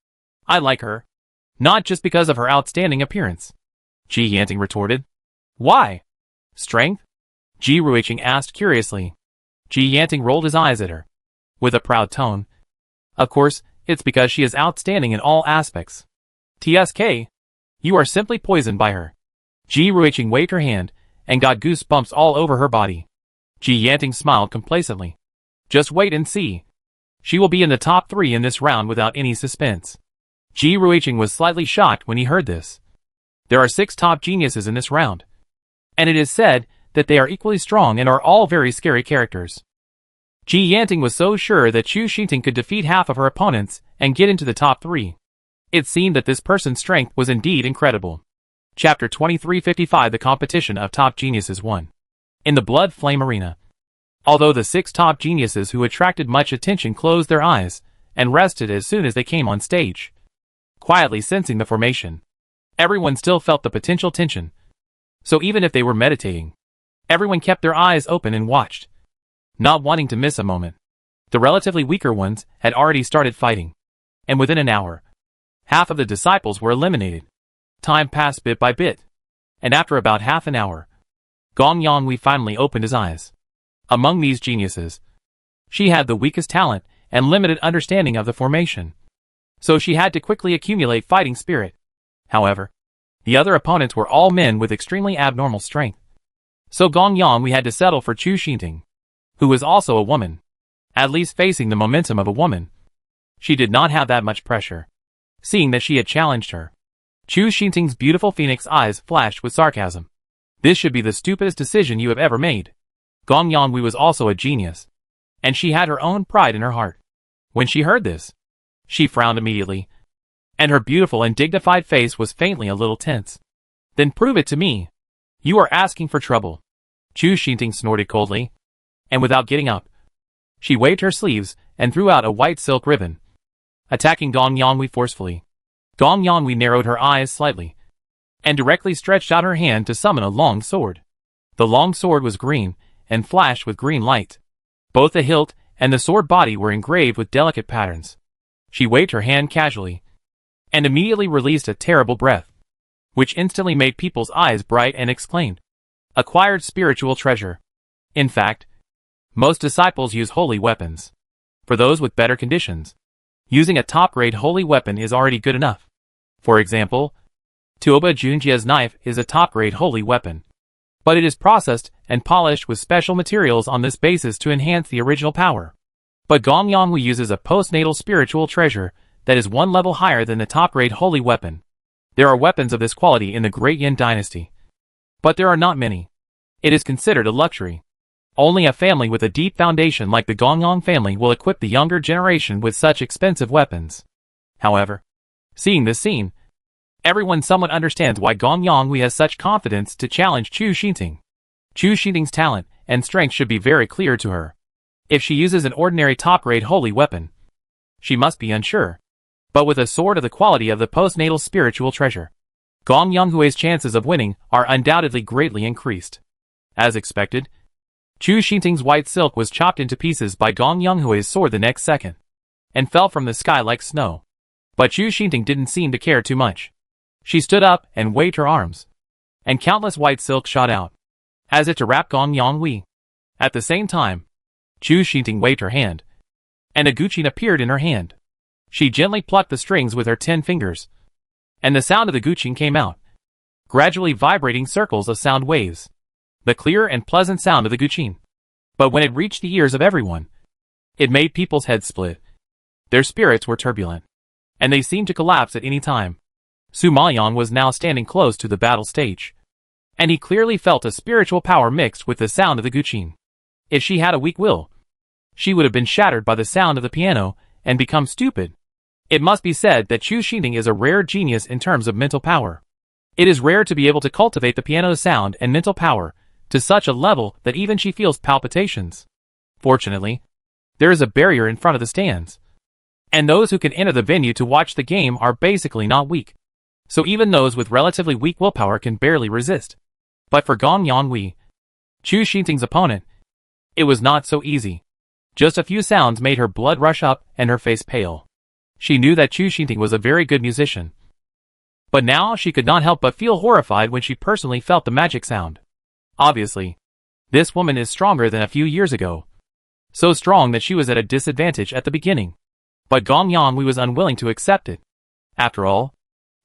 I like her. Not just because of her outstanding appearance, Ji Yanting retorted. Why? Strength? Ji Ruiqing asked curiously. Ji Yanting rolled his eyes at her, with a proud tone. Of course, it's because she is outstanding in all aspects. TSK, you are simply poisoned by her. Ji Ruiqing waved her hand, and got goosebumps all over her body. Ji Yanting smiled complacently. Just wait and see. She will be in the top 3 in this round without any suspense. Ji Ruiqing was slightly shocked when he heard this. There are 6 top geniuses in this round, and it is said that they are equally strong and are all very scary characters. Ji Yanting was so sure that Chu Xinting could defeat half of her opponents and get into the top 3. It seemed that this person's strength was indeed incredible. Chapter 2355 The Competition of Top Geniuses 1. In the Blood Flame Arena. Although the 6 top geniuses who attracted much attention closed their eyes and rested as soon as they came on stage. Quietly sensing the formation, everyone still felt the potential tension. So even if they were meditating, everyone kept their eyes open and watched, not wanting to miss a moment. The relatively weaker ones had already started fighting, and within an hour, half of the disciples were eliminated. Time passed bit by bit, and after about half an hour, Gong Yonghui finally opened his eyes. Among these geniuses, she had the weakest talent and limited understanding of the formation, so she had to quickly accumulate fighting spirit. However, the other opponents were all men with extremely abnormal strength, so Gong Yonghui had to settle for Chu Xinting, who was also a woman. At least facing the momentum of a woman, she did not have that much pressure, seeing that she had challenged her. Chu Xinting's beautiful phoenix eyes flashed with sarcasm. This should be the stupidest decision you have ever made. Gong Yonghui was also a genius, and she had her own pride in her heart. When she heard this, she frowned immediately, and her beautiful and dignified face was faintly a little tense. Then prove it to me. You are asking for trouble. Chu Xinting snorted coldly, and without getting up, she waved her sleeves and threw out a white silk ribbon, attacking Gong Yonghui forcefully. Gong Yonghui narrowed her eyes slightly, and directly stretched out her hand to summon a long sword. The long sword was green, and flashed with green light. Both the hilt and the sword body were engraved with delicate patterns. She waved her hand casually, and immediately released a terrible breath, which instantly made people's eyes bright and exclaimed, "Acquired spiritual treasure." In fact, most disciples use holy weapons. For those with better conditions, using a top-grade holy weapon is already good enough. For example, Tuoba Junjia's knife is a top-grade holy weapon, but it is processed and polished with special materials on this basis to enhance the original power. But Gong Yonghui uses a postnatal spiritual treasure that is one level higher than the top-grade holy weapon. There are weapons of this quality in the Great Yin dynasty, but there are not many. It is considered a luxury. Only a family with a deep foundation like the Gongyang family will equip the younger generation with such expensive weapons. However, seeing this scene, everyone somewhat understands why Gong Yonghui has such confidence to challenge Chu Xinting. Chu Xinting's talent and strength should be very clear to her. If she uses an ordinary top-grade holy weapon, she must be unsure. But with a sword of the quality of the postnatal spiritual treasure, Gong Yonghui's chances of winning are undoubtedly greatly increased. As expected, Chu Xinting's white silk was chopped into pieces by Gong Yonghui's sword the next second, and fell from the sky like snow. But Chu Xinting didn't seem to care too much. She stood up and waved her arms, and countless white silk shot out, as if to wrap Gong Yonghui. At the same time, Chu Xinting waved her hand, and a guqin appeared in her hand. She gently plucked the strings with her 10 fingers, and the sound of the guqin came out, gradually vibrating circles of sound waves. The clear and pleasant sound of the guqin. But when it reached the ears of everyone, it made people's heads split. Their spirits were turbulent, and they seemed to collapse at any time. Su Maoyang was now standing close to the battle stage, and he clearly felt a spiritual power mixed with the sound of the guqin. If she had a weak will, she would have been shattered by the sound of the piano and become stupid. It must be said that Chu Xinting is a rare genius in terms of mental power. It is rare to be able to cultivate the piano's sound and mental power to such a level that even she feels palpitations. Fortunately, there is a barrier in front of the stands, and those who can enter the venue to watch the game are basically not weak. So even those with relatively weak willpower can barely resist. But for Gong Yonghui, Chu Xinting's opponent, it was not so easy. Just a few sounds made her blood rush up and her face pale. She knew that Chu Xinting was a very good musician, but now she could not help but feel horrified when she personally felt the magic sound. Obviously, this woman is stronger than a few years ago. So strong that she was at a disadvantage at the beginning. But Gong Yonghui was unwilling to accept it. After all,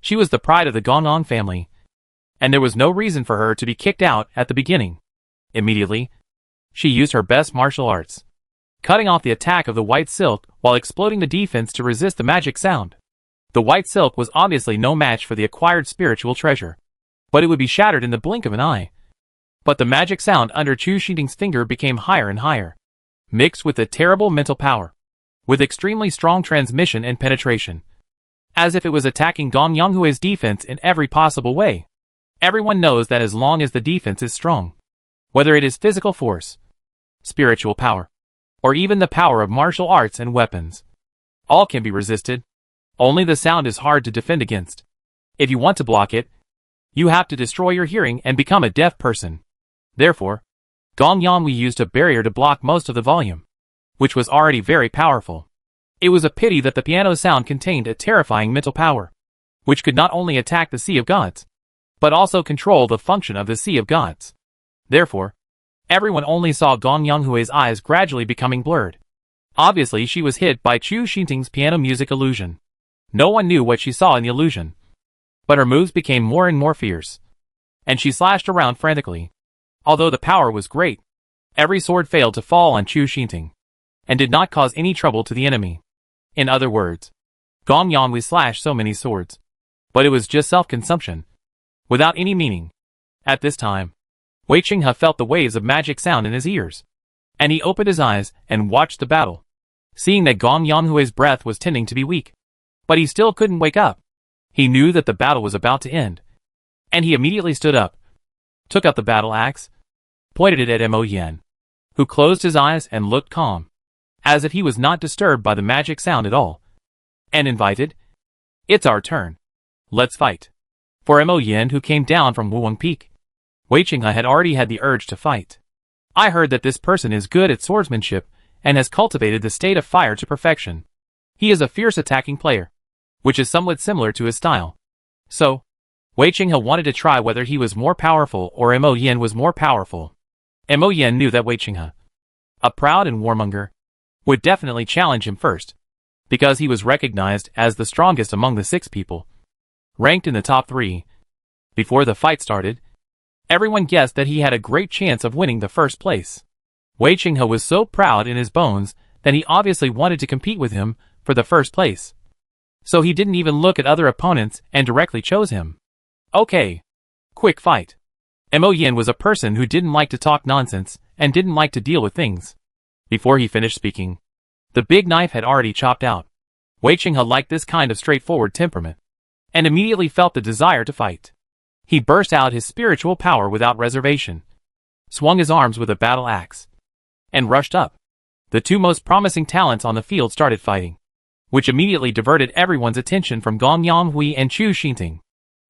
she was the pride of the Gongyang family, and there was no reason for her to be kicked out at the beginning. Immediately, she used her best martial arts, cutting off the attack of the white silk while exploding the defense to resist the magic sound. The white silk was obviously no match for the acquired spiritual treasure, but it would be shattered in the blink of an eye. But the magic sound under Chu Xinting's finger became higher and higher, mixed with a terrible mental power, with extremely strong transmission and penetration, as if it was attacking Gong Yonghui's defense in every possible way. Everyone knows that as long as the defense is strong, whether it is physical force, spiritual power, or even the power of martial arts and weapons, All can be resisted. Only the sound is hard to defend against. If you want to block it, you have to destroy your hearing and become a deaf person. Therefore, Gong Yonghui used a barrier to block most of the volume, which was already very powerful. It was a pity that the piano sound contained a terrifying mental power, which could not only attack the Sea of Gods, but also control the function of the Sea of Gods. Therefore, everyone only saw Gong Yonghui's eyes gradually becoming blurred. Obviously, she was hit by Chu Xinting's piano music illusion. No one knew what she saw in the illusion, but her moves became more and more fierce, and she slashed around frantically. Although the power was great, every sword failed to fall on Chu Xinting, and did not cause any trouble to the enemy. In other words, Gong Yonghui slashed so many swords, but it was just self-consumption, without any meaning. At this time, Wei Qinghe felt the waves of magic sound in his ears, and he opened his eyes and watched the battle, seeing that Gong Yonghui's breath was tending to be weak. But he still couldn't wake up. He knew that the battle was about to end, and he immediately stood up, took out the battle axe, pointed it at Mo Yan, who closed his eyes and looked calm, as if he was not disturbed by the magic sound at all, and invited, "It's our turn. Let's fight." For Mo Yan, who came down from Wuwang Peak, Wei Qinghe had already had the urge to fight. I heard that this person is good at swordsmanship and has cultivated the state of fire to perfection. He is a fierce attacking player, which is somewhat similar to his style. So, Wei Qinghe wanted to try whether he was more powerful or Mo Yan was more powerful. Mo Yan knew that Wei Qinghe, a proud and warmonger, would definitely challenge him first, because he was recognized as the strongest among the 6 people, ranked in the top 3. Before the fight started, everyone guessed that he had a great chance of winning the first place. Wei Qinghe was so proud in his bones that he obviously wanted to compete with him for the first place. So he didn't even look at other opponents and directly chose him. Okay. Quick fight. Mo Yan was a person who didn't like to talk nonsense and didn't like to deal with things. Before he finished speaking, the big knife had already chopped out. Wei Qinghe liked this kind of straightforward temperament, and immediately felt the desire to fight. He burst out his spiritual power without reservation, swung his arms with a battle axe, and rushed up. The 2 most promising talents on the field started fighting, which immediately diverted everyone's attention from Gong Yonghui and Chu Xinting.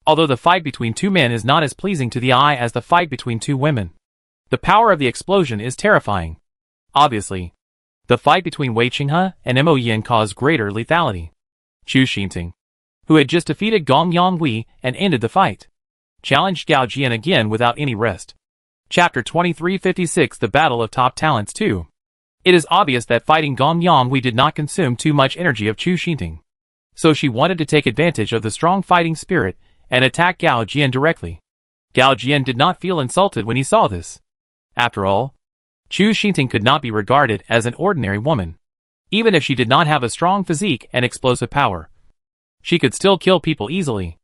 Although the fight between 2 men is not as pleasing to the eye as the fight between 2 women, the power of the explosion is terrifying. Obviously, the fight between Wei Qinghe and Mo Yan caused greater lethality. Chu Xinting, who had just defeated Gong Yonghui and ended the fight, challenged Gao Jian again without any rest. Chapter 2356 The Battle of Top Talents 2. It is obvious that fighting Gong Yonghui did not consume too much energy of Chu Xinting, so she wanted to take advantage of the strong fighting spirit and attack Gao Jian directly. Gao Jian did not feel insulted when he saw this. After all, Chu Xinting could not be regarded as an ordinary woman. Even if she did not have a strong physique and explosive power, she could still kill people easily,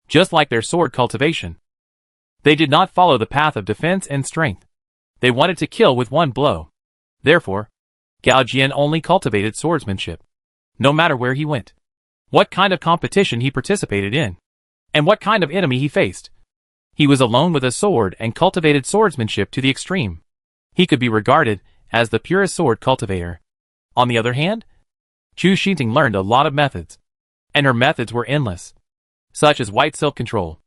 just like their sword cultivation. They did not follow the path of defense and strength. They wanted to kill with one blow. Therefore, Gao Jian only cultivated swordsmanship, no matter where he went, what kind of competition he participated in, and what kind of enemy he faced. He was alone with a sword and cultivated swordsmanship to the extreme. He could be regarded as the purest sword cultivator. On the other hand, Chu Xinting learned a lot of methods, and her methods were endless, such as white silk control,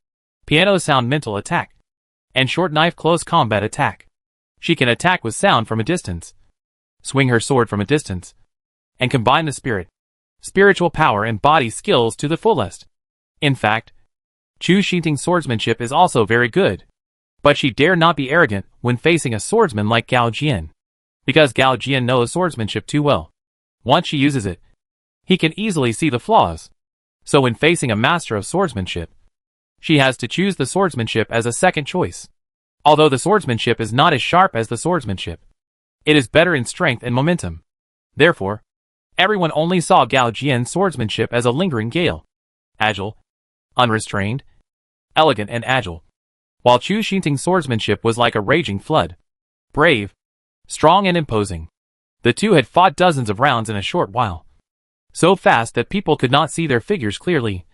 piano sound mental attack, and short knife close combat attack. She can attack with sound from a distance, swing her sword from a distance, and combine the spirit, spiritual power and body skills to the fullest. In fact, Chu Xinting's swordsmanship is also very good, but she dare not be arrogant when facing a swordsman like Gao Jian, because Gao Jian knows swordsmanship too well. Once she uses it, he can easily see the flaws. So when facing a master of swordsmanship, she has to choose the swordsmanship as a second choice. Although the swordsmanship is not as sharp as the swordsmanship, it is better in strength and momentum. Therefore, everyone only saw Gao Jian's swordsmanship as a lingering gale, agile, unrestrained, elegant and agile, while Chu Xinting's swordsmanship was like a raging flood, brave, strong and imposing. The 2 had fought dozens of rounds in a short while, so fast that people could not see their figures clearly,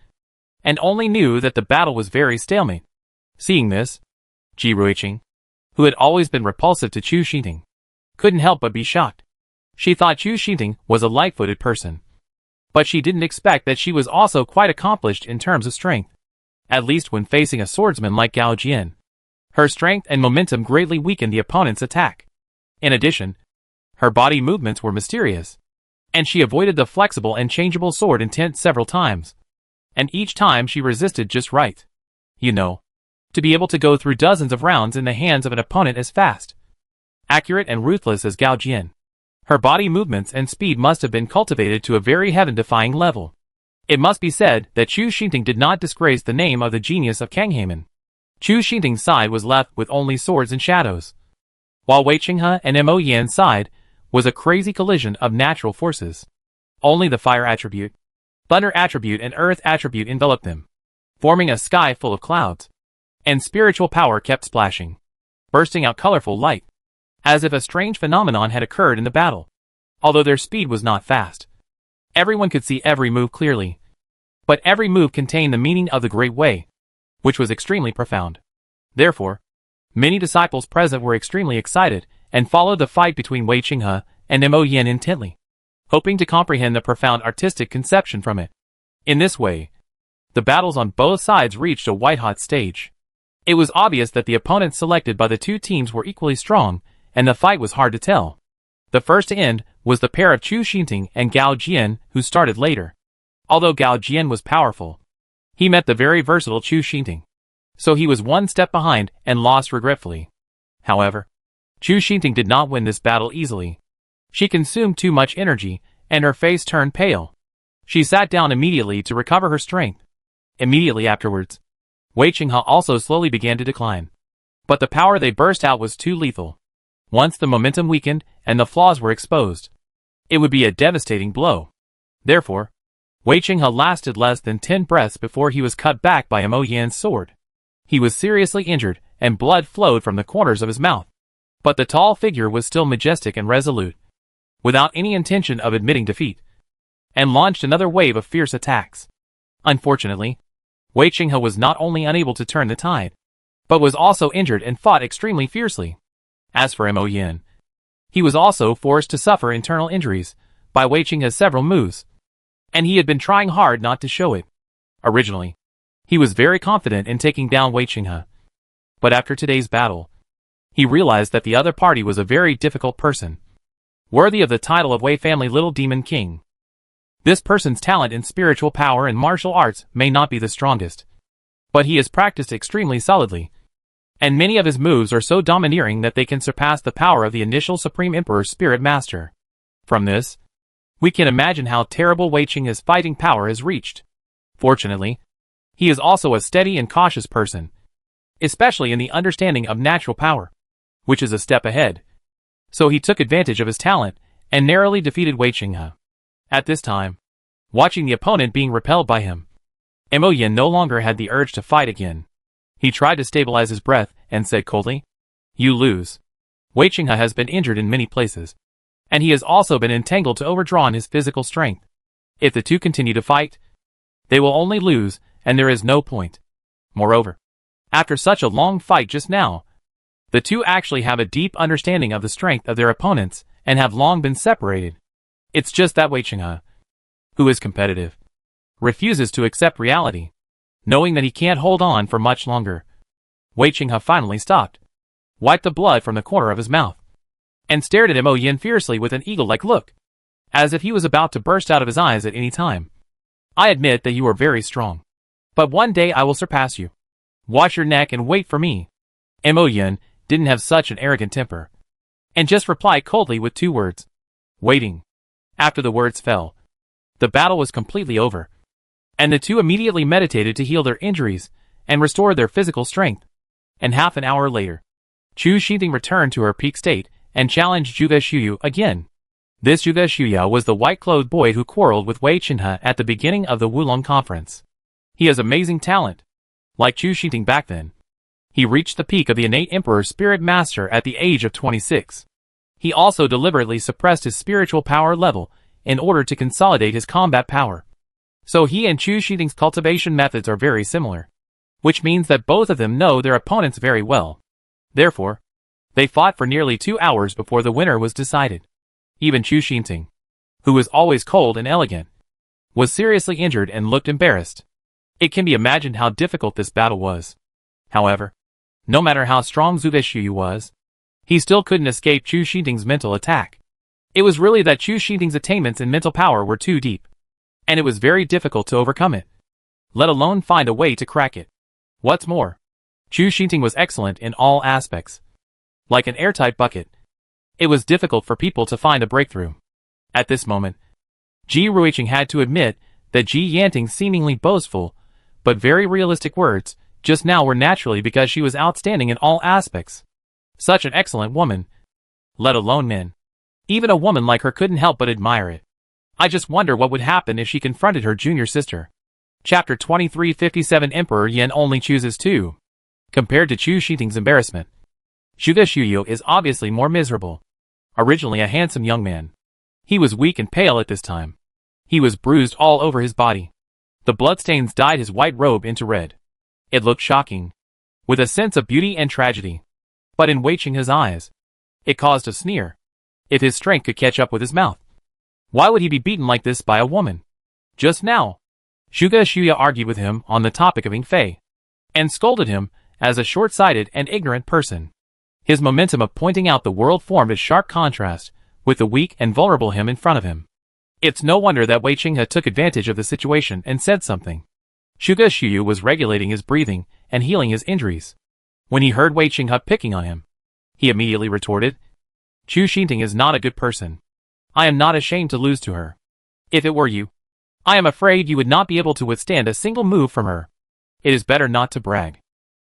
and only knew that the battle was very stalemate. Seeing this, Ji Ruiqing, who had always been repulsive to Chu Xinting, couldn't help but be shocked. She thought Chu Xinting was a light-footed person, But she didn't expect that she was also quite accomplished in terms of strength. At least when facing a swordsman like Gao Jian. Her strength and momentum greatly weakened the opponent's attack. In addition, her body movements were mysterious, and she avoided the flexible and changeable sword intent several times. And each time she resisted just right. You know, to be able to go through dozens of rounds in the hands of an opponent as fast, accurate and ruthless as Gao Jian. Her body movements and speed must have been cultivated to a very heaven-defying level. It must be said that Chu Xingting did not disgrace the name of the genius of Kang Heiman. Chu Xingting's side was left with only swords and shadows, while Wei Qinghe and Mo Yan's side was a crazy collision of natural forces. Only the fire attribute, thunder attribute and earth attribute enveloped them, forming a sky full of clouds. And spiritual power kept splashing, bursting out colorful light, as if a strange phenomenon had occurred in the battle. Although their speed was not fast, everyone could see every move clearly. But every move contained the meaning of the Great Way, which was extremely profound. Therefore, many disciples present were extremely excited and followed the fight between Wei Qinghe and Mo Yan intently, hoping to comprehend the profound artistic conception from it. In this way, the battles on both sides reached a white-hot stage. It was obvious that the opponents selected by the two teams were equally strong, and the fight was hard to tell. The first to end was the pair of Chu Xingting and Gao Jian, who started later. Although Gao Jian was powerful, he met the very versatile Chu Xingting, so he was one step behind and lost regretfully. However, Chu Xingting did not win this battle easily. She consumed too much energy, and her face turned pale. She sat down immediately to recover her strength. Immediately afterwards, Wei Qinghe also slowly began to decline. But the power they burst out was too lethal. Once the momentum weakened and the flaws were exposed, it would be a devastating blow. Therefore, Wei Qinghe lasted less than 10 breaths before he was cut back by Mo Yan's sword. He was seriously injured, and blood flowed from the corners of his mouth. But the tall figure was still majestic and resolute, without any intention of admitting defeat, and launched another wave of fierce attacks. Unfortunately, Wei Qinghe was not only unable to turn the tide, but was also injured and fought extremely fiercely. As for Mo Yan, he was also forced to suffer internal injuries by Wei Qinghe's several moves, and he had been trying hard not to show it. Originally, he was very confident in taking down Wei Qinghe, but after today's battle, he realized that the other party was a very difficult person, worthy of the title of Wei family Little Demon King. This person's talent in spiritual power and martial arts may not be the strongest, but he has practiced extremely solidly, and many of his moves are so domineering that they can surpass the power of the initial Supreme Emperor's Spirit Master. From this, we can imagine how terrible Wei Qinghe's fighting power has reached. Fortunately, he is also a steady and cautious person, especially in the understanding of natural power, which is a step ahead. So he took advantage of his talent and narrowly defeated Wei Qinghe. At this time, watching the opponent being repelled by him, Mo Yan no longer had the urge to fight again. He tried to stabilize his breath and said coldly, "You lose. Wei Qinghe has been injured in many places, and he has also been entangled to overdrawn his physical strength. If the two continue to fight, they will only lose, and there is no point. Moreover, after such a long fight just now, the two actually have a deep understanding of the strength of their opponents and have long been separated. It's just that Wei Qinghe, who is competitive, refuses to accept reality, knowing that he can't hold on for much longer." Wei Qinghe finally stopped, wiped the blood from the corner of his mouth, and stared at Mo Yan fiercely with an eagle-like look, as if he was about to burst out of his eyes at any time. "I admit that you are very strong, but one day I will surpass you. Watch your neck and wait for me." Mo Yan didn't have such an arrogant temper, and just replied coldly with 2 words: "Waiting." After the words fell, the battle was completely over, and the two immediately meditated to heal their injuries and restore their physical strength. And half an hour later, Chu Xingting returned to her peak state and challenged Zhuge Shuyu again. This Zhuge Shuya was the white-clothed boy who quarreled with Wei Qinghe at the beginning of the Wulong Conference. He has amazing talent. Like Chu Xingting back then, he reached the peak of the innate Emperor's Spirit Master at the age of 26. He also deliberately suppressed his spiritual power level in order to consolidate his combat power. So he and Chu Xingting's cultivation methods are very similar, which means that both of them know their opponents very well. Therefore, they fought for nearly 2 hours before the winner was decided. Even Chu Xingting, who was always cold and elegant, was seriously injured and looked embarrassed. It can be imagined how difficult this battle was. However, no matter how strong Zhu Xiuyu was, he still couldn't escape Chu Xinting's mental attack. It was really that Chu Xinting's attainments in mental power were too deep, and it was very difficult to overcome it, let alone find a way to crack it. What's more, Chu Xinting was excellent in all aspects. Like an airtight bucket, it was difficult for people to find a breakthrough. At this moment, Ji Ruiqing had to admit that Ji Yanting's seemingly boastful, but very realistic words just now were naturally because she was outstanding in all aspects. Such an excellent woman, let alone men. Even a woman like her couldn't help but admire it. I just wonder what would happen if she confronted her junior sister. Chapter 2357 Emperor Yan only chooses two. Compared to Chu Xinting's embarrassment, Zhu Xiuyu is obviously more miserable. Originally a handsome young man, he was weak and pale at this time. He was bruised all over his body. The bloodstains dyed his white robe into red. It looked shocking, with a sense of beauty and tragedy. But in Wei Qinghe's eyes, it caused a sneer. If his strength could catch up with his mouth, why would he be beaten like this by a woman? Just now, Zhu Xiuyu argued with him on the topic of Ying Fei, and scolded him as a short-sighted and ignorant person. His momentum of pointing out the world formed a sharp contrast with the weak and vulnerable him in front of him. It's no wonder that Wei Qinghe took advantage of the situation and said something. Zhu Xiuyu was regulating his breathing and healing his injuries. When he heard Wei Qinghe picking on him, he immediately retorted, "Chu Xinting is not a good person. I am not ashamed to lose to her. If it were you, I am afraid you would not be able to withstand a single move from her. It is better not to brag.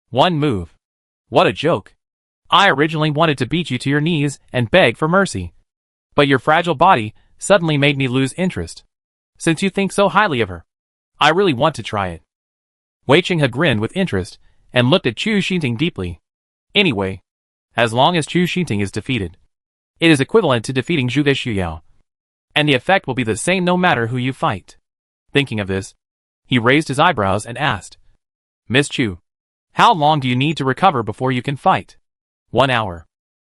One move. What a joke. I originally wanted to beat you to your knees and beg for mercy. But your fragile body suddenly made me lose interest. Since you think so highly of her, I really want to try it." Wei Qinghe grinned with interest and looked at Chu Xinting deeply. Anyway, as long as Chu Xinting is defeated, it is equivalent to defeating Zhu Xiuyu, and the effect will be the same no matter who you fight. Thinking of this, he raised his eyebrows and asked, "Miss Chu, how long do you need to recover before you can fight?" 1 hour.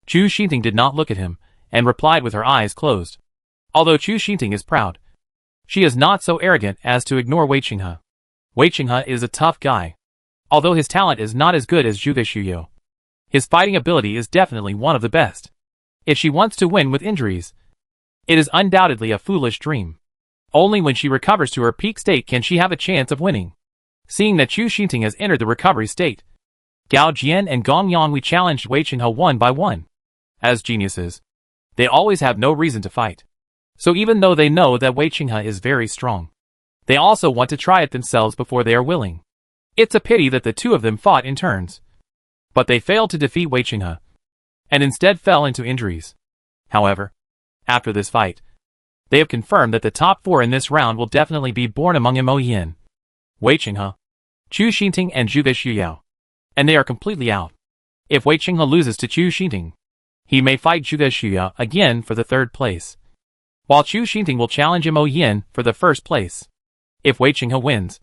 Chu Xinting did not look at him, and replied with her eyes closed. Although Chu Xinting is proud, she is not so arrogant as to ignore Wei Qinghe. Wei Qinghe is a tough guy. Although his talent is not as good as Zhu Xiuyu, his fighting ability is definitely one of the best. If she wants to win with injuries, it is undoubtedly a foolish dream. Only when she recovers to her peak state can she have a chance of winning. Seeing that Chu Xinting has entered the recovery state, Gao Jian and Gong Yonghui challenged Wei Qinghe one by one. As geniuses, they always have no reason to fight. So even though they know that Wei Qinghe is very strong, they also want to try it themselves before they are willing. It's a pity that the two of them fought in turns. But they failed to defeat Wei Qinghe, and instead fell into injuries. However, after this fight, they have confirmed that the top 4 in this round will definitely be born among Mo Yin, Wei Qinghe, Chu Xinting and Zhu Xiuyu. And they are completely out. If Wei Qinghe loses to Chu Xinting, he may fight Zhu Xiuyu again for the 3rd place, while Chu Xinting will challenge Mo Yin for the 1st place. If Wei Qinghe wins,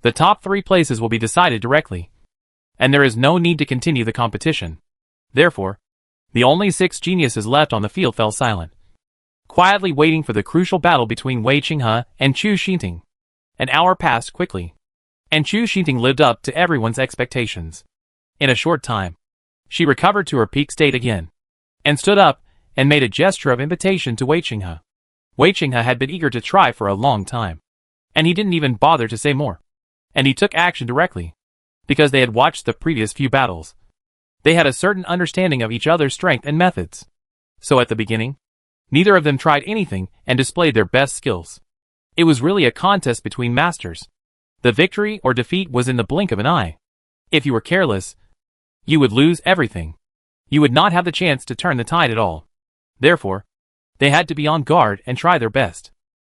the top 3 places will be decided directly, and there is no need to continue the competition. Therefore, the only 6 geniuses left on the field fell silent, quietly waiting for the crucial battle between Wei Qinghe and Chu Xinting. An hour passed quickly, and Chu Xinting lived up to everyone's expectations. In a short time, she recovered to her peak state again, and stood up and made a gesture of invitation to Wei Qinghe. Wei Qinghe had been eager to try for a long time, and he didn't even bother to say more. And he took action directly, because they had watched the previous few battles. They had a certain understanding of each other's strength and methods. So at the beginning, neither of them tried anything and displayed their best skills. It was really a contest between masters. The victory or defeat was in the blink of an eye. If you were careless, you would lose everything. You would not have the chance to turn the tide at all. Therefore, they had to be on guard and try their best.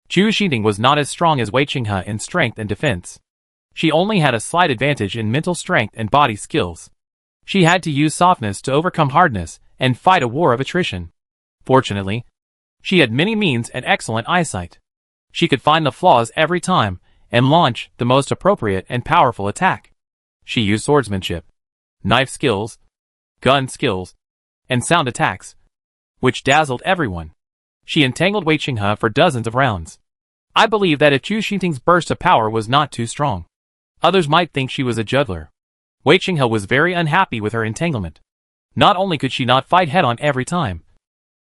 Chu Xinting was not as strong as Wei Qinghe in strength and defense. She only had a slight advantage in mental strength and body skills. She had to use softness to overcome hardness and fight a war of attrition. Fortunately, she had many means and excellent eyesight. She could find the flaws every time and launch the most appropriate and powerful attack. She used swordsmanship, knife skills, gun skills, and sound attacks, which dazzled everyone. She entangled Wei Qinghe for dozens of rounds. I believe that if Chu Xingting's burst of power was not too strong, others might think she was a juggler. Wei Qinghe was very unhappy with her entanglement. Not only could she not fight head-on every time,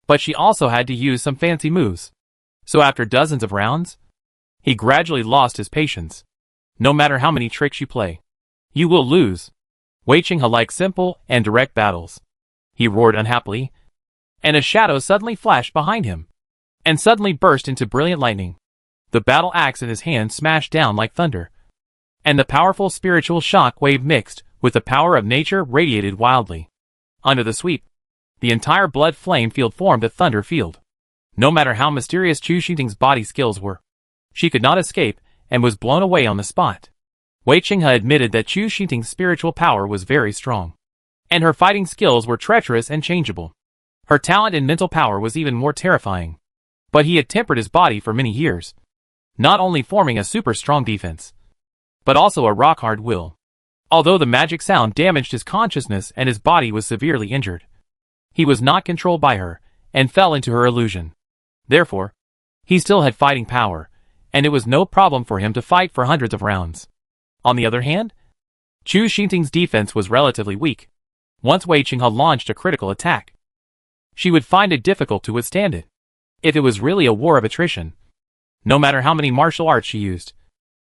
but she also had to use some fancy moves. So after dozens of rounds, he gradually lost his patience. No matter how many tricks you play, you will lose. Wei Qinghe liked simple and direct battles. He roared unhappily, and a shadow suddenly flashed behind him, and suddenly burst into brilliant lightning. The battle axe in his hand smashed down like thunder, and the powerful spiritual shock wave mixed with the power of nature radiated wildly. Under the sweep, the entire blood flame field formed a thunder field. No matter how mysterious Chu Xingting's body skills were, she could not escape and was blown away on the spot. Wei Qinghe admitted that Chu Xingting's spiritual power was very strong, and her fighting skills were treacherous and changeable. Her talent and mental power was even more terrifying. But he had tempered his body for many years, not only forming a super strong defense, but also a rock-hard will. Although the magic sound damaged his consciousness and his body was severely injured, he was not controlled by her and fell into her illusion. Therefore, he still had fighting power, and it was no problem for him to fight for hundreds of rounds. On the other hand, Chu Xingting's defense was relatively weak. Once Wei Qinghe launched a critical attack, she would find it difficult to withstand it. If it was really a war of attrition, no matter how many martial arts she used,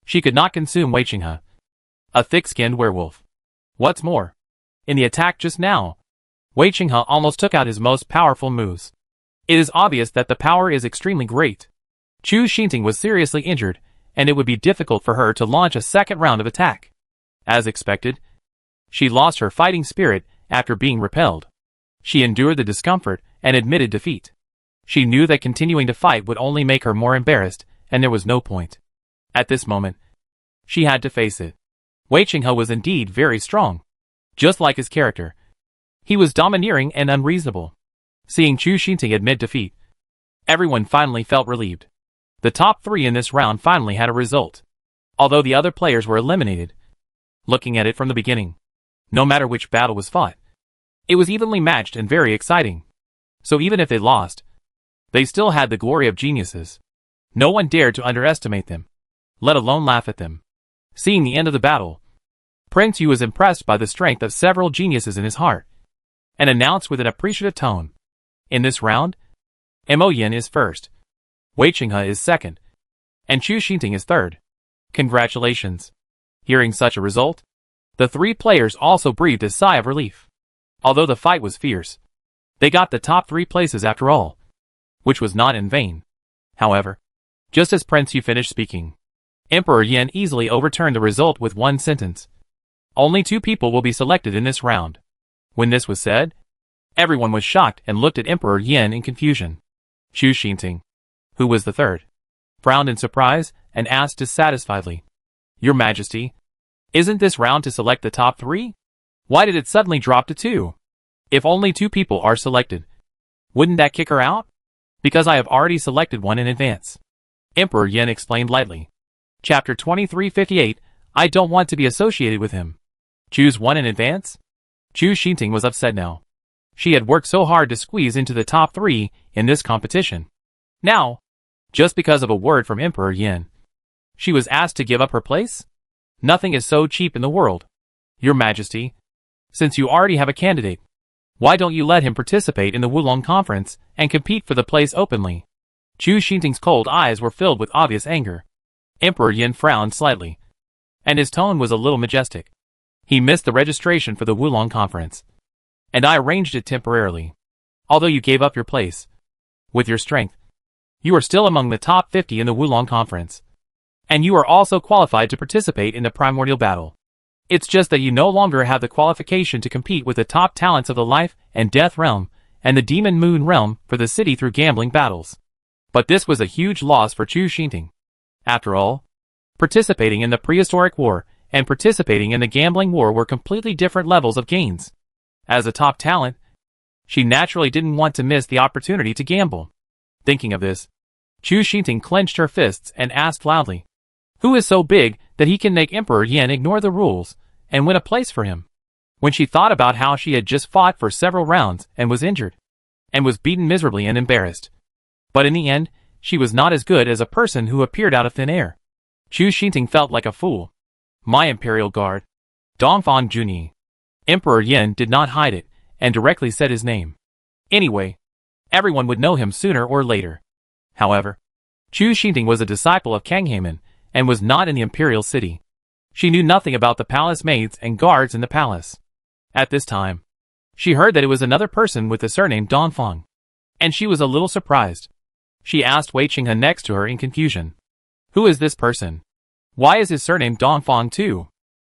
she could not consume Wei Qinghe, a thick-skinned werewolf. What's more, in the attack just now, Wei Qinghe almost took out his most powerful moves. It is obvious that the power is extremely great. Chu Xingting was seriously injured, and it would be difficult for her to launch a second round of attack. As expected, she lost her fighting spirit after being repelled. She endured the discomfort and admitted defeat. She knew that continuing to fight would only make her more embarrassed, and there was no point. At this moment, she had to face it. Wei Qinghe was indeed very strong. Just like his character, he was domineering and unreasonable. Seeing Chu Xingting admit defeat, everyone finally felt relieved. The top three in this round finally had a result, although the other players were eliminated. Looking at it from the beginning, no matter which battle was fought, it was evenly matched and very exciting. So even if they lost, they still had the glory of geniuses. No one dared to underestimate them, let alone laugh at them. Seeing the end of the battle, Prince Yu was impressed by the strength of several geniuses in his heart, and announced with an appreciative tone, "In this round, Mo Yin is first, Wei Qinghe is second, and Chu Xingting is third. Congratulations." Hearing such a result, the three players also breathed a sigh of relief. Although the fight was fierce, they got the top 3 places after all, which was not in vain. However, just as Prince Yu finished speaking, Emperor Yin easily overturned the result with one sentence. "Only 2 people will be selected in this round." When this was said, everyone was shocked and looked at Emperor Yin in confusion. Chu Xingting, who was the third, frowned in surprise and asked dissatisfiedly, "Your Majesty, isn't this round to select the top 3? Why did it suddenly drop to 2? If only 2 people are selected, wouldn't that kick her out?" "Because I have already selected one in advance," Emperor Yin explained lightly. Chapter 2358, I don't want to be associated with him. Choose one in advance? Chu Xingting was upset now. She had worked so hard to squeeze into the top 3 in this competition. Now, just because of a word from Emperor Yin, she was asked to give up her place? Nothing is so cheap in the world. Your Majesty, since you already have a candidate, why don't you let him participate in the Wulong Conference and compete for the place openly? Chu Xingting's cold eyes were filled with obvious anger. Emperor Yin frowned slightly, and his tone was a little majestic. He missed the registration for the Wulong Conference, and I arranged it temporarily. Although you gave up your place, with your strength, you are still among the top 50 in the Wulong Conference, and you are also qualified to participate in the primordial battle. It's just that you no longer have the qualification to compete with the top talents of the Life and Death Realm and the Demon Moon Realm for the city through gambling battles. But this was a huge loss for Chu Xingting. After all, participating in the Prehistoric War and participating in the Gambling War were completely different levels of gains. As a top talent, she naturally didn't want to miss the opportunity to gamble. Thinking of this, Chu Xingting clenched her fists and asked loudly, "Who is so big that he can make Emperor Yin ignore the rules and win a place for him?" When she thought about how she had just fought for several rounds and was injured, and was beaten miserably and embarrassed, but in the end, she was not as good as a person who appeared out of thin air. Chu Xinting felt like a fool. My Imperial Guard. Dongfang Junyi. Emperor Yin did not hide it, and directly said his name. Anyway, everyone would know him sooner or later. However, Chu Xinting was a disciple of Kang Heiman, and was not in the imperial city. She knew nothing about the palace maids and guards in the palace. At this time, she heard that it was another person with the surname Dongfang, and she was a little surprised. She asked Wei Qinghe next to her in confusion. Who is this person? Why is his surname Dongfang too?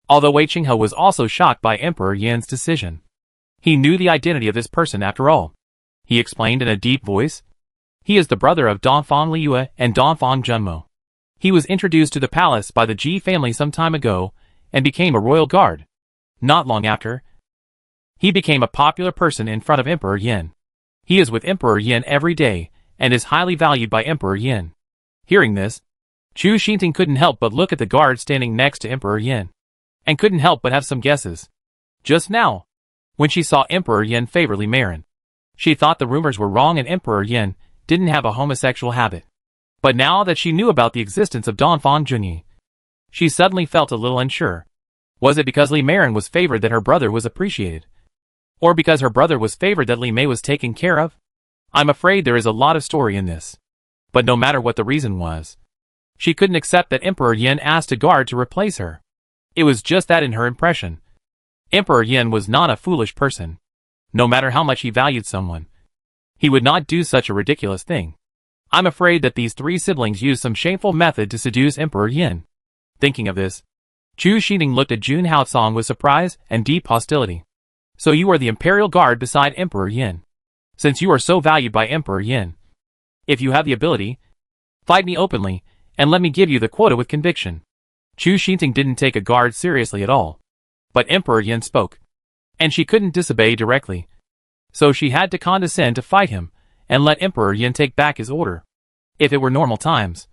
Although Wei Qinghe was also shocked by Emperor Yin's decision. He knew the identity of this person after all. He explained in a deep voice. He is the brother of Dongfang Liyue and Dongfang Junmo. He was introduced to the palace by the Ji family some time ago, and became a royal guard. Not long after, he became a popular person in front of Emperor Yin. He is with Emperor Yin every day, and is highly valued by Emperor Yin. Hearing this, Chu Xinting couldn't help but look at the guard standing next to Emperor Yin, and couldn't help but have some guesses. Just now, when she saw Emperor Yin favor Li Marin, she thought the rumors were wrong and Emperor Yin didn't have a homosexual habit. But now that she knew about the existence of Dongfang Junyi, she suddenly felt a little unsure. Was it because Li Marin was favored that her brother was appreciated? Or because her brother was favored that Li Mei was taken care of? I'm afraid there is a lot of story in this. But no matter what the reason was, she couldn't accept that Emperor Yin asked a guard to replace her. It was just that in her impression. Emperor Yin was not a foolish person. No matter how much he valued someone, he would not do such a ridiculous thing. I'm afraid that these three siblings used some shameful method to seduce Emperor Yin. Thinking of this, Chu Xinting looked at Jun Haocong with surprise and deep hostility. So you are the Imperial Guard beside Emperor Yin. Since you are so valued by Emperor Yin, if you have the ability, fight me openly, and let me give you the quota with conviction. Chu Xinting didn't take a guard seriously at all. But Emperor Yin spoke, and she couldn't disobey directly. So she had to condescend to fight him, and let Emperor Yin take back his order. If it were normal times,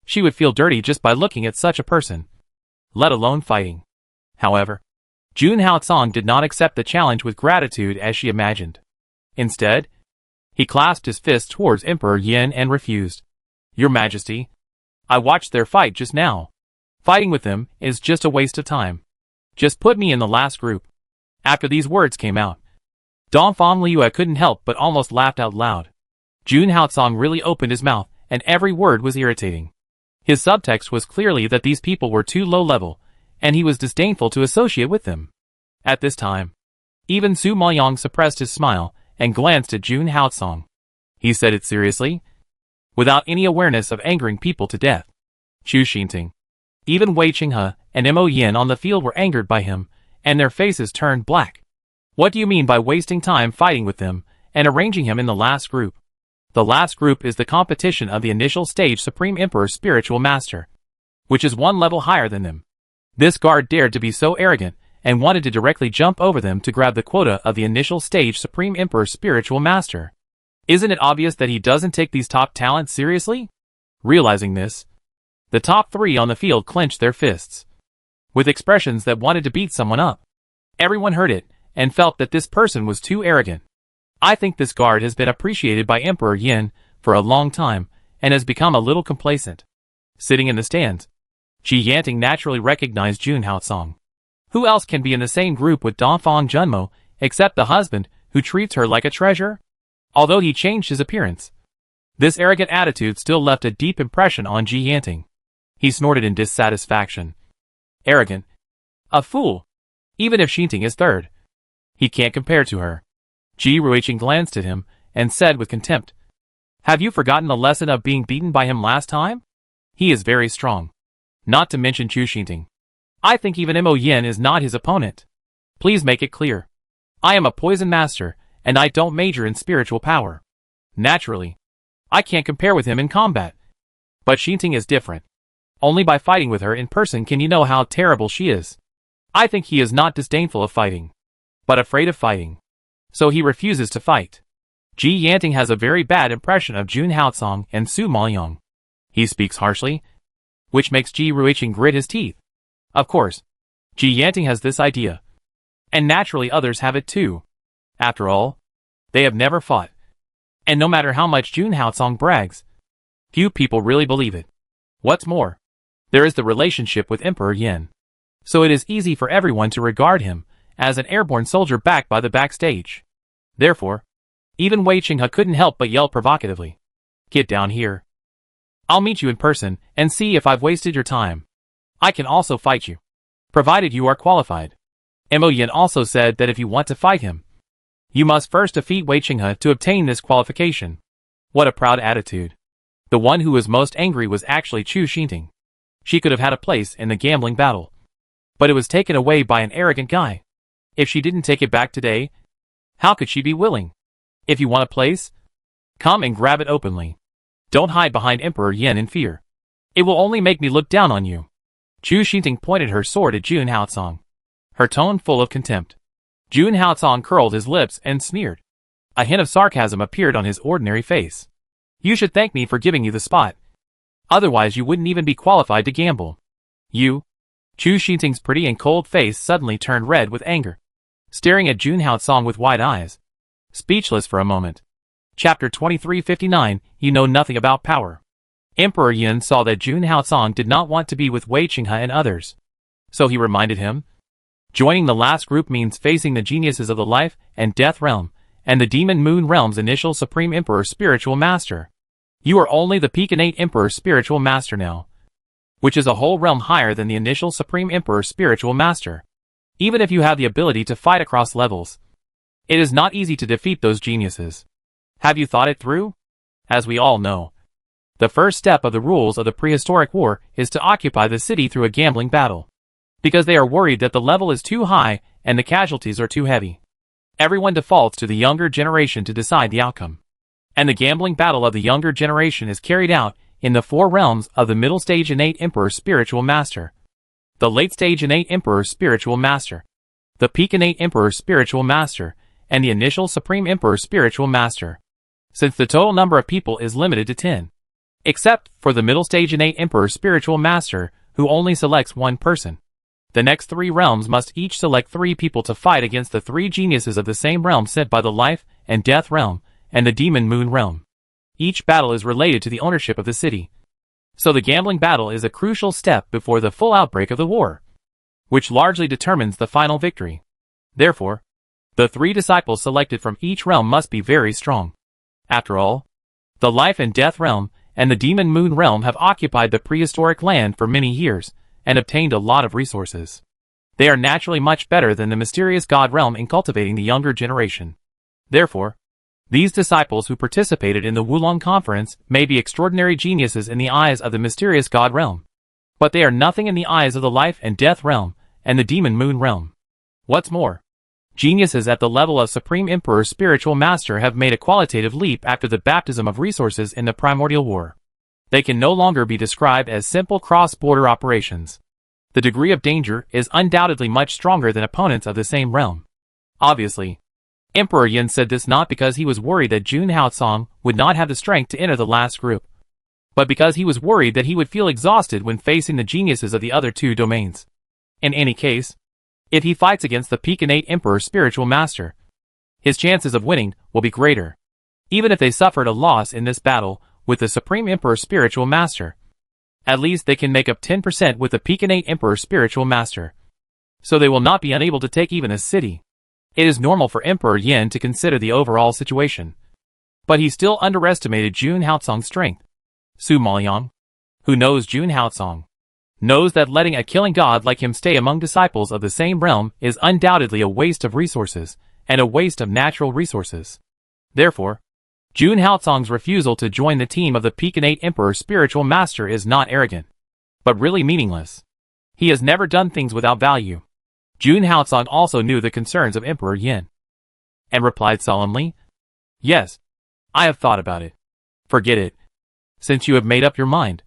she would feel dirty just by looking at such a person, let alone fighting. However, Jun Haocong did not accept the challenge with gratitude as she imagined. Instead, he clasped his fist towards Emperor Yin and refused. Your Majesty, I watched their fight just now. Fighting with them is just a waste of time. Just put me in the last group. After these words came out, Dongfang Liyue couldn't help but almost laughed out loud. Jun Haocong really opened his mouth, and every word was irritating. His subtext was clearly that these people were too low level, and he was disdainful to associate with them. At this time, even Su Maoyong suppressed his smile and glanced at Jun Haocong. He said it seriously, without any awareness of angering people to death. Chu Xinting, even Wei Qinghe and Mo Yin on the field were angered by him, and their faces turned black. What do you mean by wasting time fighting with them and arranging him in the last group? The last group is the competition of the initial stage Supreme Emperor's spiritual master, which is one level higher than them. This guard dared to be so arrogant and wanted to directly jump over them to grab the quota of the initial stage Supreme Emperor's spiritual master. Isn't it obvious that he doesn't take these top talents seriously? Realizing this, the top three on the field clenched their fists, with expressions that wanted to beat someone up. Everyone heard it, and felt that this person was too arrogant. I think this guard has been appreciated by Emperor Yin for a long time, and has become a little complacent. Sitting in the stands, Ji Yanting naturally recognized Jun Haocong. Who else can be in the same group with Dongfang Junmo, except the husband, who treats her like a treasure? Although he changed his appearance, this arrogant attitude still left a deep impression on Ji Yanting. He snorted in dissatisfaction. Arrogant. A fool. Even if Xinting is third, he can't compare to her. Ji Ruiqing glanced at him, and said with contempt, have you forgotten the lesson of being beaten by him last time? He is very strong. Not to mention Chu Xinting. I think even Mo Yin is not his opponent. Please make it clear. I am a poison master, and I don't major in spiritual power. Naturally, I can't compare with him in combat. But Xinting is different. Only by fighting with her in person can you know how terrible she is. I think he is not disdainful of fighting, but afraid of fighting. So he refuses to fight. Ji Yanting has a very bad impression of Jun Haocong and Su Maoyong. He speaks harshly, which makes Ji Ruiqing grit his teeth. Of course, Ji Yanting has this idea, and naturally others have it too. After all, they have never fought. And no matter how much Jun Haocong brags, Few people really believe it. What's more, there is the relationship with Emperor Yin. So it is easy for everyone to regard him as an airborne soldier backed by the backstage. Therefore, even Wei Qinghe couldn't help but yell provocatively. Get down here. I'll meet you in person and see if I've wasted your time. I can also fight you, provided you are qualified. Mo Yin also said that if you want to fight him, you must first defeat Wei Qinghe to obtain this qualification. What a proud attitude. The one who was most angry was actually Chu Xinting. She could have had a place in the gambling battle, but it was taken away by an arrogant guy. If she didn't take it back today, how could she be willing? If you want a place, come and grab it openly. Don't hide behind Emperor Yin in fear. It will only make me look down on you. Chu Xinting pointed her sword at Jun Haocong, her tone full of contempt. Jun Haocong curled his lips and sneered. A hint of sarcasm appeared on his ordinary face. You should thank me for giving you the spot. Otherwise you wouldn't even be qualified to gamble. You? Chu Xinting's pretty and cold face suddenly turned red with anger, staring at Jun Haocong with wide eyes, speechless for a moment. Chapter 2359, You Know Nothing About Power. Emperor Yin saw that Jun Haocong did not want to be with Wei Qinghe and others. So he reminded him, joining the last group means facing the geniuses of the life and death realm, and the Demon Moon Realm's initial Supreme Emperor Spiritual Master. You are only the Peak Innate Emperor Spiritual Master now, which is a whole realm higher than the initial Supreme Emperor Spiritual Master. Even if you have the ability to fight across levels, it is not easy to defeat those geniuses. Have you thought it through? As we all know, the first step of the rules of the prehistoric war is to occupy the city through a gambling battle, because they are worried that the level is too high and the casualties are too heavy. Everyone defaults to the younger generation to decide the outcome. And the gambling battle of the younger generation is carried out in the four realms of the middle stage innate Emperor Spiritual Master, the late stage innate Emperor Spiritual Master, the peak innate Emperor Spiritual Master, and the initial Supreme Emperor Spiritual Master. Since the total number of people is limited to 10, except for the middle stage innate Emperor Spiritual Master, who only selects one person. The next three realms must each select 3 people to fight against the 3 geniuses of the same realm sent by the Life and Death Realm and the Demon Moon Realm. Each battle is related to the ownership of the city. So the gambling battle is a crucial step before the full outbreak of the war, which largely determines the final victory. Therefore, the 3 disciples selected from each realm must be very strong. After all, the Life and Death Realm and the Demon Moon Realm have occupied the prehistoric land for many years and obtained a lot of resources. They are naturally much better than the mysterious God Realm in cultivating the younger generation. Therefore, these disciples who participated in the Wulong Conference may be extraordinary geniuses in the eyes of the mysterious God Realm, but they are nothing in the eyes of the Life and Death Realm and the Demon Moon Realm. What's more, geniuses at the level of Supreme Emperor Spiritual Master have made a qualitative leap after the baptism of resources in the Primordial War. They can no longer be described as simple cross-border operations. The degree of danger is undoubtedly much stronger than opponents of the same realm. Obviously, Emperor Yin said this not because he was worried that Jun Haocong would not have the strength to enter the last group, but because he was worried that he would feel exhausted when facing the geniuses of the other 2 domains. In any case, if he fights against the Peak Innate Emperor Spiritual Master, his chances of winning will be greater. Even if they suffered a loss in this battle with the Supreme Emperor Spiritual Master, at least they can make up 10% with the Peak Innate Emperor Spiritual Master. So they will not be unable to take even a city. It is normal for Emperor Yin to consider the overall situation, but he still underestimated Jun Haocong's strength. Su Maoliang, who knows Jun Haocong, knows that letting a killing god like him stay among disciples of the same realm is undoubtedly a waste of resources, and a waste of natural resources. Therefore, Jun Haocong's refusal to join the team of the Peak Innate Emperor Spiritual Master is not arrogant, but really meaningless. He has never done things without value. Jun Haocong also knew the concerns of Emperor Yin, and replied solemnly, Yes, I have thought about it. Forget it. Since you have made up your mind,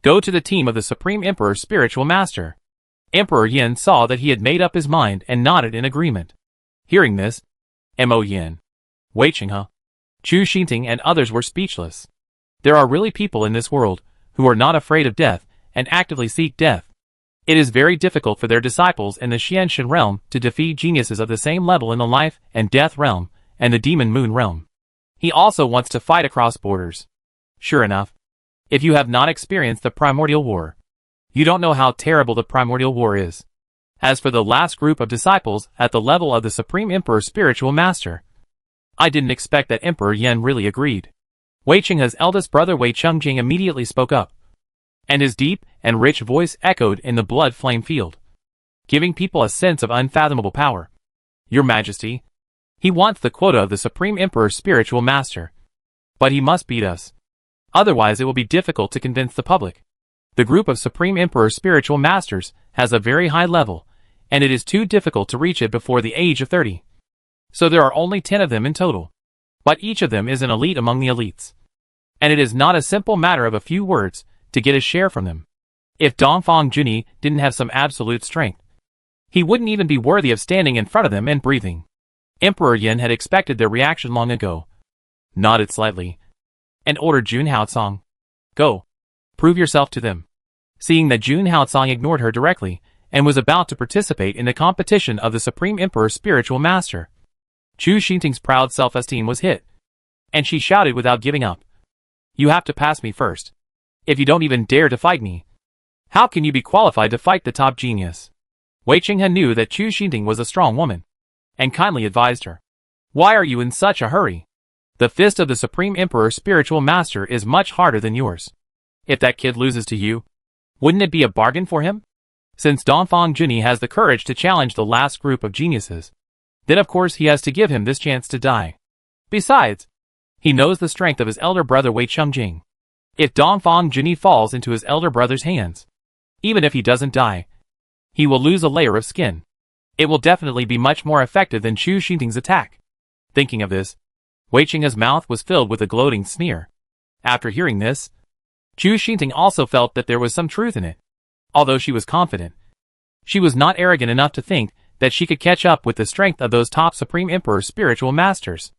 go to the team of the Supreme Emperor Spiritual Master. Emperor Yin saw that he had made up his mind and nodded in agreement. Hearing this, Mo Yin, Wei Qinghe, Chu Xinting and others were speechless. There are really people in this world who are not afraid of death and actively seek death. It is very difficult for their disciples in the Xianshan realm to defeat geniuses of the same level in the Life and Death realm and the Demon Moon realm. He also wants to fight across borders. Sure enough, If you have not experienced the Primordial War, you don't know how terrible the Primordial War is. As for the last group of disciples at the level of the Supreme Emperor's spiritual master, I didn't expect that Emperor Yen really agreed. Wei Qinghe's eldest brother Wei Chungjing immediately spoke up, and his deep and rich voice echoed in the blood flame field, giving people a sense of unfathomable power. Your Majesty, he wants the quota of the Supreme Emperor's spiritual master, but he must beat us. Otherwise it will be difficult to convince the public. The group of Supreme Emperor's spiritual masters has a very high level, and it is too difficult to reach it before the age of 30. So there are only 10 of them in total. But each of them is an elite among the elites. And it is not a simple matter of a few words to get a share from them. If Dongfang Juni didn't have some absolute strength, he wouldn't even be worthy of standing in front of them and breathing. Emperor Yin had expected their reaction long ago, nodded slightly, and ordered Jun Haotsong, "Go. Prove yourself to them." Seeing that Jun Haotsong ignored her directly and was about to participate in the competition of the Supreme Emperor's spiritual master, Chu Xingting's proud self-esteem was hit, and she shouted without giving up, "You have to pass me first. If you don't even dare to fight me, how can you be qualified to fight the top genius?" Wei Qinghe knew that Chu Xingting was a strong woman, and kindly advised her, "Why are you in such a hurry? The fist of the Supreme Emperor's spiritual master is much harder than yours. If that kid loses to you, wouldn't it be a bargain for him? Since Dongfang Juni has the courage to challenge the last group of geniuses, then of course he has to give him this chance to die. Besides, he knows the strength of his elder brother Wei Chungjing. If Dongfang Juni falls into his elder brother's hands, even if he doesn't die, he will lose a layer of skin. It will definitely be much more effective than Chu Xingting's attack." Thinking of this, Wei Qinghe's mouth was filled with a gloating sneer. After hearing this, Chu Xingting also felt that there was some truth in it. Although she was confident, she was not arrogant enough to think that she could catch up with the strength of those top Supreme Emperor's spiritual masters.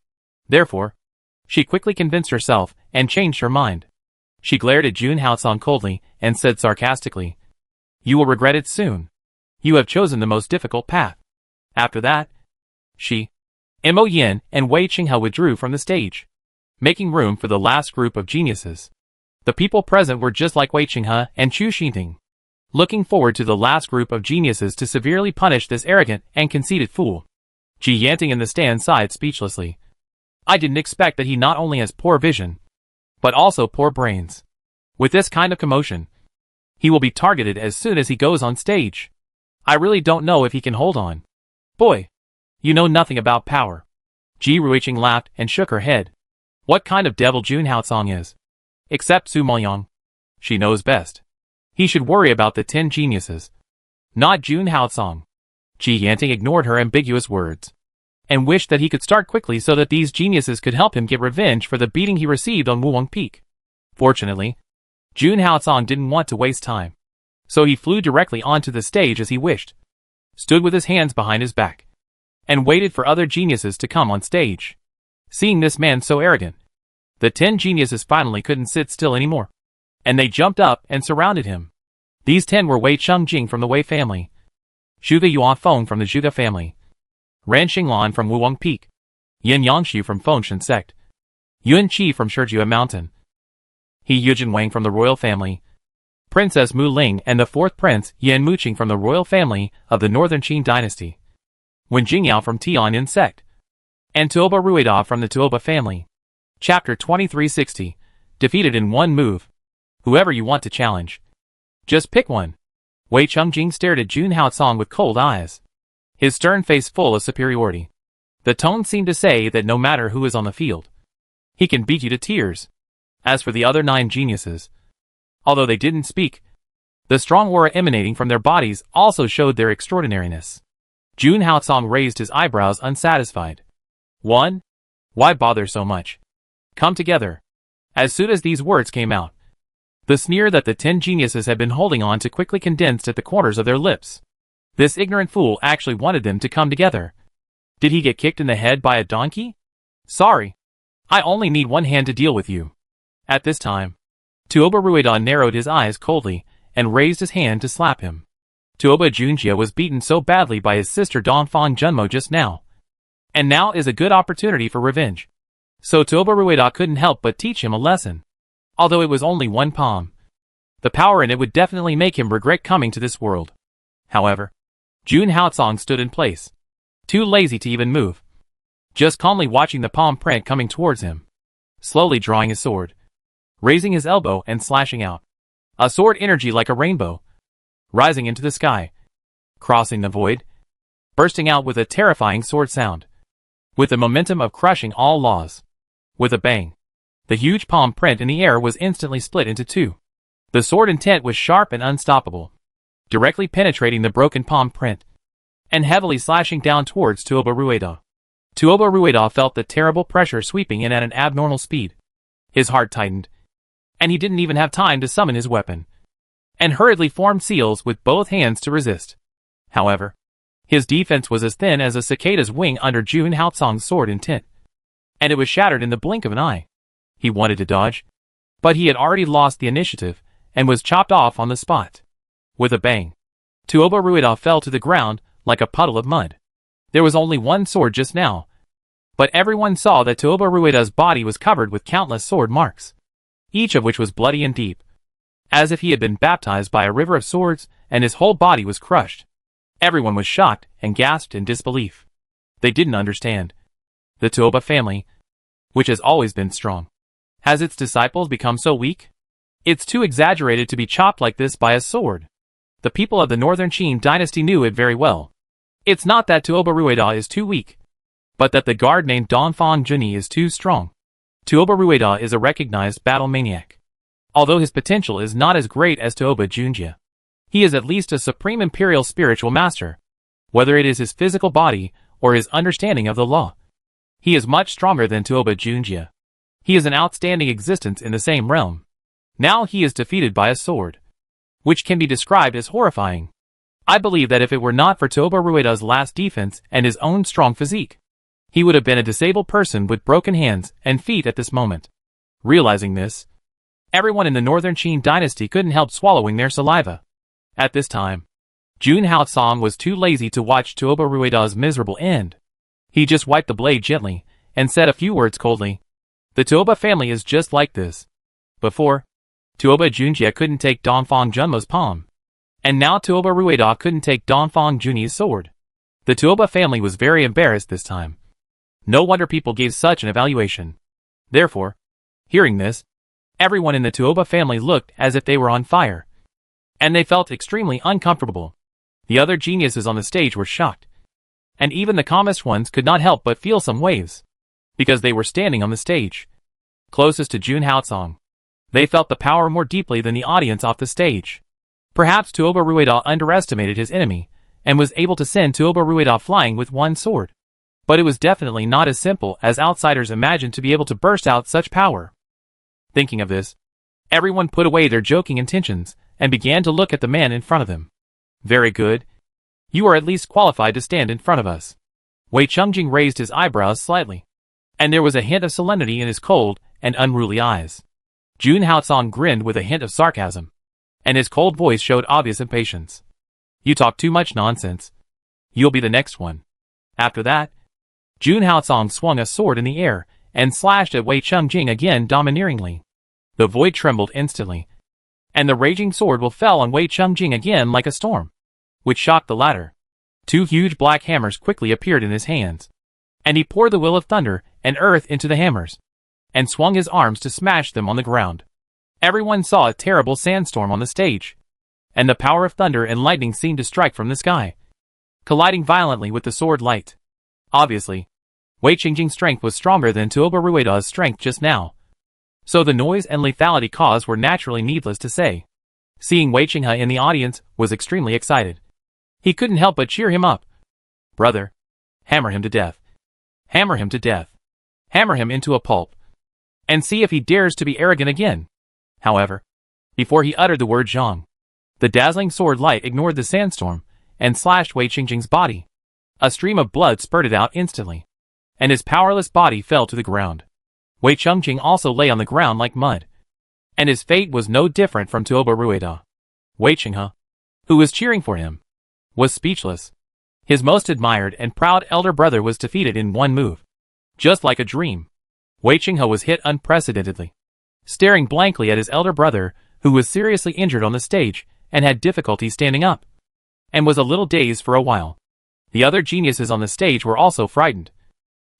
Therefore, she quickly convinced herself and changed her mind. She glared at Jun Haotsong coldly and said sarcastically, "You will regret it soon. You have chosen the most difficult path." After that, she, Mo Yin, and Wei Qinghe withdrew from the stage, making room for the last group of geniuses. The people present were just like Wei Qinghe and Chu Xingting, looking forward to the last group of geniuses to severely punish this arrogant and conceited fool. Ji Yanting in the stand sighed speechlessly. "I didn't expect that he not only has poor vision, but also poor brains. With this kind of commotion, he will be targeted as soon as he goes on stage. I really don't know if he can hold on. Boy, you know nothing about power." Ji Ruiqing laughed and shook her head. What kind of devil Jun Haotsong is? Except Su Moyang. She knows best. He should worry about the 10 geniuses, not Jun Haotsong. Ji Yanting ignored her ambiguous words, and wished that he could start quickly so that these geniuses could help him get revenge for the beating he received on Wuwang Peak. Fortunately, Jun Haotsong didn't want to waste time, so he flew directly onto the stage as he wished, stood with his hands behind his back, and waited for other geniuses to come on stage. Seeing this man so arrogant, the 10 geniuses finally couldn't sit still anymore, and they jumped up and surrounded him. These 10 were Wei Chungjing from the Wei family, Zhuge Yuanfeng from the Zhuge family, Ran Xinglan from Wuwang Peak, Yin Yangshu from Fengshan sect, Yun Qi from Shijue Mountain, He Yujin Wang from the royal family, Princess Mu Ling and the 4th prince Yan Muqing from the royal family of the Northern Qin dynasty, Wen Jingyao from Tianin sect, and Tuoba Ruida from the Tuoba family. Chapter 2360, defeated in one move. Whoever you want to challenge, just pick one. Wei Chungjing stared at Jun Haotsong with cold eyes, his stern face full of superiority. The tone seemed to say that no matter who is on the field, he can beat you to tears. As for the other 9 geniuses, although they didn't speak, the strong aura emanating from their bodies also showed their extraordinariness. Jun Haotsong raised his eyebrows unsatisfied. "One? Why bother so much? Come together." As soon as these words came out, the sneer that the 10 geniuses had been holding on to quickly condensed at the corners of their lips. This ignorant fool actually wanted them to come together. Did he get kicked in the head by a donkey? Sorry. I only need one hand to deal with you. At this time, Tuoba Ruida narrowed his eyes coldly and raised his hand to slap him. Tuoba Junjia was beaten so badly by his sister Dongfang Junmo just now, and now is a good opportunity for revenge. So Tuoba Ruida couldn't help but teach him a lesson. Although it was only one palm, the power in it would definitely make him regret coming to this world. However, Jun Haotsong stood in place, too lazy to even move, just calmly watching the palm print coming towards him, slowly drawing his sword, raising his elbow and slashing out. A sword energy like a rainbow, rising into the sky, crossing the void, bursting out with a terrifying sword sound, with the momentum of crushing all laws. With a bang, the huge palm print in the air was instantly split into two. The sword intent was sharp and unstoppable, directly penetrating the broken palm print, and heavily slashing down towards Tuoba Rueda. Tuoba Rueda felt the terrible pressure sweeping in at an abnormal speed. His heart tightened, and he didn't even have time to summon his weapon, and hurriedly formed seals with both hands to resist. However, his defense was as thin as a cicada's wing under Jun Haotsong's sword intent, and it was shattered in the blink of an eye. He wanted to dodge, but he had already lost the initiative, and was chopped off on the spot. With a bang, Tuoba Rueda fell to the ground like a puddle of mud. There was only one sword just now, but everyone saw that Tuoba Rueda's body was covered with countless sword marks, each of which was bloody and deep, as if he had been baptized by a river of swords, and his whole body was crushed. Everyone was shocked and gasped in disbelief. They didn't understand. The Tuoba family, which has always been strong, has its disciples become so weak? It's too exaggerated to be chopped like this by a sword. The people of the Northern Qin dynasty knew it very well. It's not that Tuoba Rueda is too weak, but that the guard named Donfang Juni is too strong. Tuoba Rueda is a recognized battle maniac. Although his potential is not as great as Tuoba Junjie, he is at least a supreme imperial spiritual master, whether it is his physical body or his understanding of the law. He is much stronger than Tuoba Junjie. He is an outstanding existence in the same realm. Now he is defeated by a sword, which can be described as horrifying. I believe that if it were not for Tuoba Rueda's last defense and his own strong physique, he would have been a disabled person with broken hands and feet at this moment. Realizing this, everyone in the Northern Qin dynasty couldn't help swallowing their saliva. At this time, Jun Haotsong was too lazy to watch Tuoba Rueda's miserable end. He just wiped the blade gently and said a few words coldly. The Tuoba family is just like this. Before, Tuoba Junjie couldn't take Donfang Junmo's palm, and now Tuoba Rueda couldn't take Donfang Juni's sword. The Tuoba family was very embarrassed this time. No wonder people gave such an evaluation. Therefore, hearing this, everyone in the Tuoba family looked as if they were on fire, and they felt extremely uncomfortable. The other geniuses on the stage were shocked, and even the calmest ones could not help but feel some waves, because they were standing on the stage, closest to Jun Haotsong. They felt the power more deeply than the audience off the stage. Perhaps Tuoba Rueda underestimated his enemy, and was able to send Tuoba Rueda flying with one sword. But it was definitely not as simple as outsiders imagined to be able to burst out such power. Thinking of this, everyone put away their joking intentions, and began to look at the man in front of them. Very good. You are at least qualified to stand in front of us. Wei Chungjing raised his eyebrows slightly, and there was a hint of solemnity in his cold and unruly eyes. Jun Haotsong grinned with a hint of sarcasm, and his cold voice showed obvious impatience. You talk too much nonsense. You'll be the next one. After that, Jun Haotsong swung a sword in the air and slashed at Wei Chungjing again domineeringly. The void trembled instantly, and the raging sword fell on Wei Chungjing again like a storm, which shocked the latter. Two huge black hammers quickly appeared in his hands, and he poured the will of thunder and earth into the hammers, and swung his arms to smash them on the ground. Everyone saw a terrible sandstorm on the stage, and the power of thunder and lightning seemed to strike from the sky, colliding violently with the sword light. Obviously, Wei Qingjing's strength was stronger than Tuoba Rueda's strength just now, so the noise and lethality caused were naturally needless to say. Seeing Wei Qinghe in the audience was extremely excited. He couldn't help but cheer him up. Brother, hammer him to death. Hammer him to death. Hammer him into a pulp, and see if he dares to be arrogant again. However, before he uttered the word zhang, the dazzling sword light ignored the sandstorm and slashed Wei Qingjing's body. A stream of blood spurted out instantly, and his powerless body fell to the ground. Wei Chungjing also lay on the ground like mud, and his fate was no different from Tuoba Rueda. Wei Qinghe, who was cheering for him, was speechless. His most admired and proud elder brother was defeated in one move. Just like a dream, Wei Qinghe was hit unprecedentedly. staring blankly at his elder brother, who was seriously injured on the stage and had difficulty standing up, and was a little dazed for a while. The other geniuses on the stage were also frightened,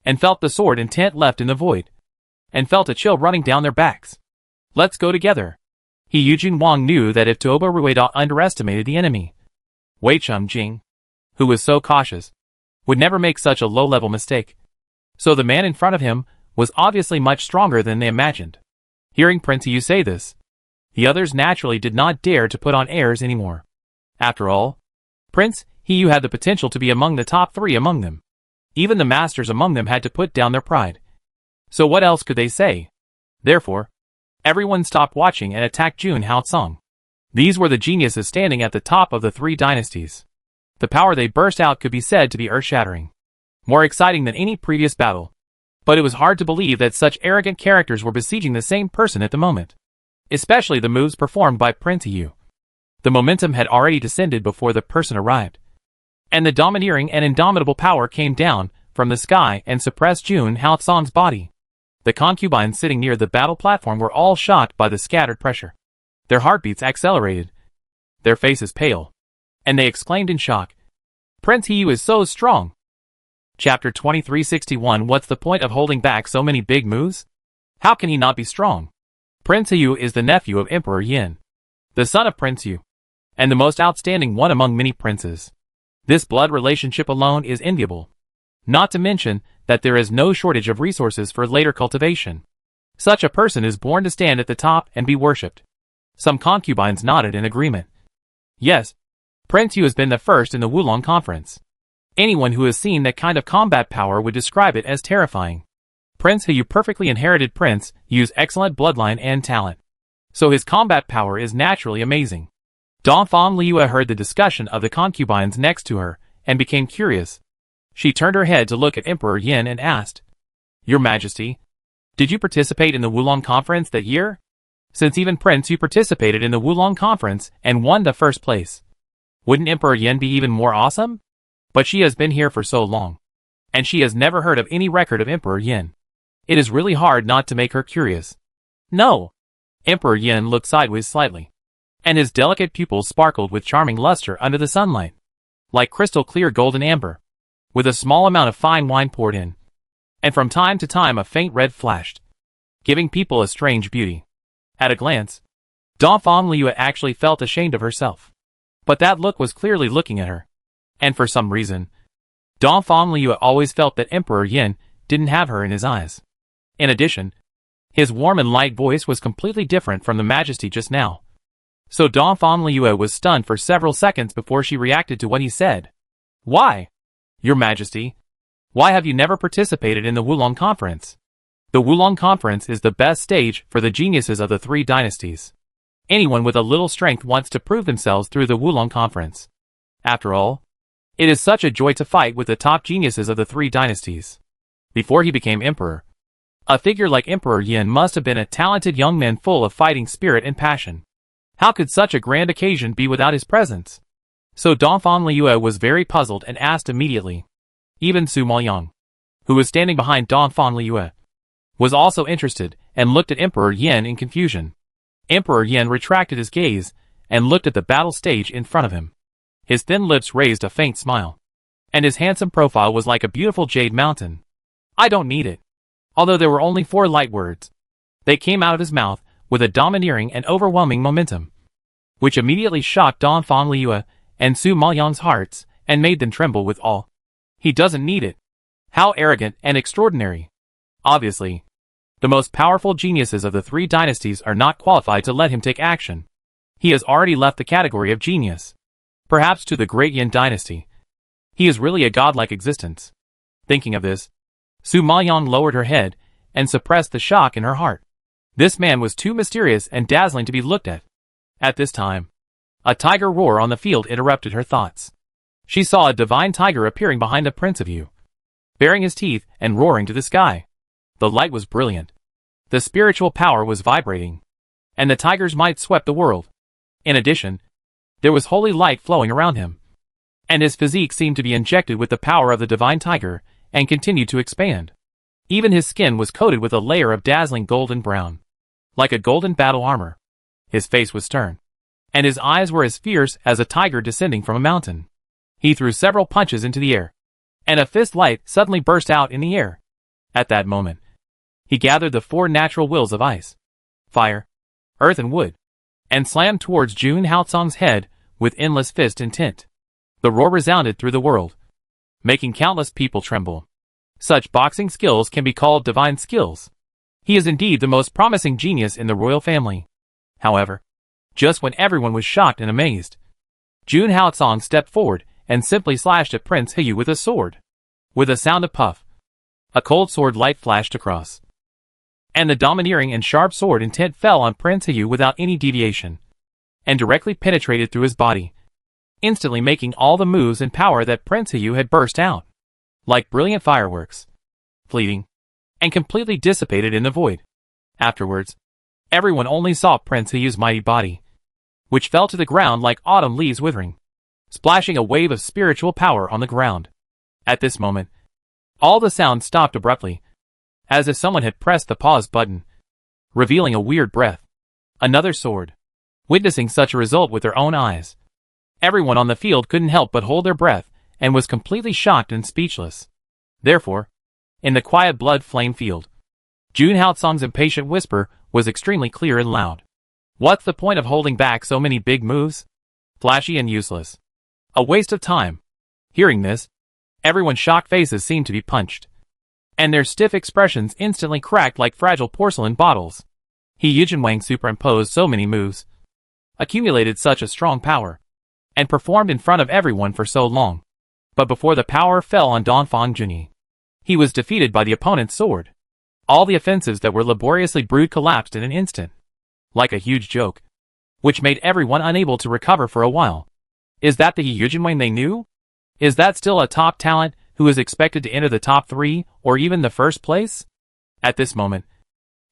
and felt the sword intent left in the void, and felt a chill running down their backs. Let's go together. Eugene Wang knew that if Tuoba Rueda underestimated the enemy, Wei Chum Jing, who was so cautious, would never make such a low-level mistake. So the man in front of him was obviously much stronger than they imagined. Hearing Prince Yu say this, the others naturally did not dare to put on airs anymore. After all, Prince Yu had the potential to be among the top 3 among them. Even the masters among them had to put down their pride. So what else could they say? Therefore, everyone stopped watching and attacked Jun Haotsong. These were the geniuses standing at the top of the 3 dynasties. The power they burst out could be said to be earth-shattering, more exciting than any previous battle. But it was hard to believe that such arrogant characters were besieging the same person at the moment. Especially the moves performed by Prince Yu. The momentum had already descended before the person arrived, and the domineering and indomitable power came down from the sky and suppressed Jun Haotsong's body. The concubines sitting near the battle platform were all shocked by the scattered pressure. Their heartbeats accelerated, their faces pale, and they exclaimed in shock, "Prince Yu is so strong!" Chapter 2361 What's the point of holding back so many big moves? How can he not be strong? Prince Yu is the nephew of Emperor Yin, the son of Prince Yu, and the most outstanding one among many princes. This blood relationship alone is enviable. Not to mention that there is no shortage of resources for later cultivation. Such a person is born to stand at the top and be worshipped. Some concubines nodded in agreement. Yes, Prince Yu has been the first in the Wulong Conference. Anyone who has seen that kind of combat power would describe it as terrifying. Prince Yu perfectly inherited Prince Yu's excellent bloodline and talent, so his combat power is naturally amazing. Dongfang Liua heard the discussion of the concubines next to her and became curious. She turned her head to look at Emperor Yin and asked, "Your Majesty, did you participate in the Wulong Conference that year? Since even Prince Yu participated in the Wulong Conference and won the first place, wouldn't Emperor Yin be even more awesome?" But she has been here for so long, and she has never heard of any record of Emperor Yin. It is really hard not to make her curious. "No." Emperor Yin looked sideways slightly, and his delicate pupils sparkled with charming luster under the sunlight, like crystal clear golden amber, with a small amount of fine wine poured in, and from time to time a faint red flashed, giving people a strange beauty. At a glance, Dongfang Liua actually felt ashamed of herself. But that look was clearly looking at her, and for some reason, Dongfang Liua always felt that Emperor Yin didn't have her in his eyes. In addition, his warm and light voice was completely different from the Majesty just now. So Dongfang Liua was stunned for several seconds before she reacted to what he said. "Why? Your Majesty, why have you never participated in the Wulong Conference? The Wulong Conference is the best stage for the geniuses of the 3 dynasties. Anyone with a little strength wants to prove themselves through the Wulong Conference. After all, it is such a joy to fight with the top geniuses of the 3 dynasties." Before he became emperor, a figure like Emperor Yin must have been a talented young man full of fighting spirit and passion. How could such a grand occasion be without his presence? So Dongfang Liua was very puzzled and asked immediately. Even Su Maoyang, who was standing behind Dongfang Liua, was also interested and looked at Emperor Yin in confusion. Emperor Yin retracted his gaze and looked at the battle stage in front of him. His thin lips raised a faint smile, and his handsome profile was like a beautiful jade mountain. "I don't need it." Although there were only 4 light words, they came out of his mouth with a domineering and overwhelming momentum, which immediately shocked Dongfang Liua and Su Maoyang's hearts and made them tremble with awe. He doesn't need it. How arrogant and extraordinary. Obviously, the most powerful geniuses of the 3 dynasties are not qualified to let him take action. He has already left the category of genius, perhaps to the great Yin dynasty. He is really a godlike existence. Thinking of this, Su Maoyang lowered her head and suppressed the shock in her heart. This man was too mysterious and dazzling to be looked at. At this time, a tiger roar on the field interrupted her thoughts. She saw a divine tiger appearing behind the Prince of Yu, baring his teeth and roaring to the sky. The light was brilliant. The spiritual power was vibrating, and the tiger's might swept the world. In addition, there was holy light flowing around him, and his physique seemed to be injected with the power of the divine tiger and continued to expand. Even his skin was coated with a layer of dazzling golden brown. like a golden battle armor. His face was stern, and his eyes were as fierce as a tiger descending from a mountain. He threw several punches into the air, and a fist light suddenly burst out in the air. At that moment, he gathered the four natural wills of ice, fire, earth and wood, and slammed towards Jun Haotsong's head with endless fist intent. The roar resounded through the world, making countless people tremble. Such boxing skills can be called divine skills. He is indeed the most promising genius in the royal family. However, just when everyone was shocked and amazed, Jun Haotsong stepped forward and simply slashed at Prince Heyu with a sword. With a sound of puff, a cold sword light flashed across, and the domineering and sharp sword intent fell on Prince Heyu without any deviation, and directly penetrated through his body, instantly making all the moves and power that Prince Heyu had burst out, like brilliant fireworks, fleeting, and completely dissipated in the void. Afterwards, everyone only saw Prince Heyu's mighty body, which fell to the ground like autumn leaves withering, splashing a wave of spiritual power on the ground. At this moment, all the sound stopped abruptly, as if someone had pressed the pause button, revealing a weird breath. Another sword. Witnessing such a result with their own eyes, everyone on the field couldn't help but hold their breath and was completely shocked and speechless. Therefore, in the quiet blood-flame field, Jun Haotsong's impatient whisper was extremely clear and loud. What's the point of holding back so many big moves? Flashy and useless. A waste of time. Hearing this, everyone's shocked faces seemed to be punched, and their stiff expressions instantly cracked like fragile porcelain bottles. He Yujinwang superimposed so many moves, accumulated such a strong power, and performed in front of everyone for so long. But before the power fell on Dongfang Junyi, he was defeated by the opponent's sword. All the offensives that were laboriously brewed collapsed in an instant, like a huge joke, which made everyone unable to recover for a while. Is that the Yujinwang they knew? Is that still a top talent who is expected to enter the top 3 or even the first place? At this moment,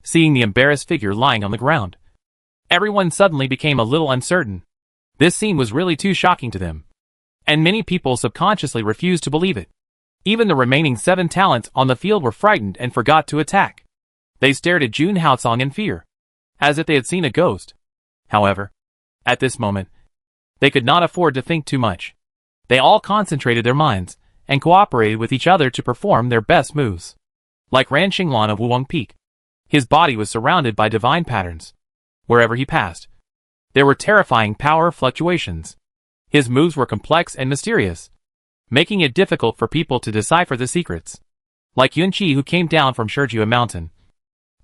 seeing the embarrassed figure lying on the ground, everyone suddenly became a little uncertain. This scene was really too shocking to them, and many people subconsciously refused to believe it. Even the remaining 7 talents on the field were frightened and forgot to attack. They stared at Jun Haotsong in fear, as if they had seen a ghost. However, at this moment, they could not afford to think too much. They all concentrated their minds and cooperated with each other to perform their best moves. Like Ran Xinglan of Wuwang Peak, his body was surrounded by divine patterns. Wherever he passed, there were terrifying power fluctuations. His moves were complex and mysterious, making it difficult for people to decipher the secrets. Like Yun Qi, who came down from Shijua Mountain,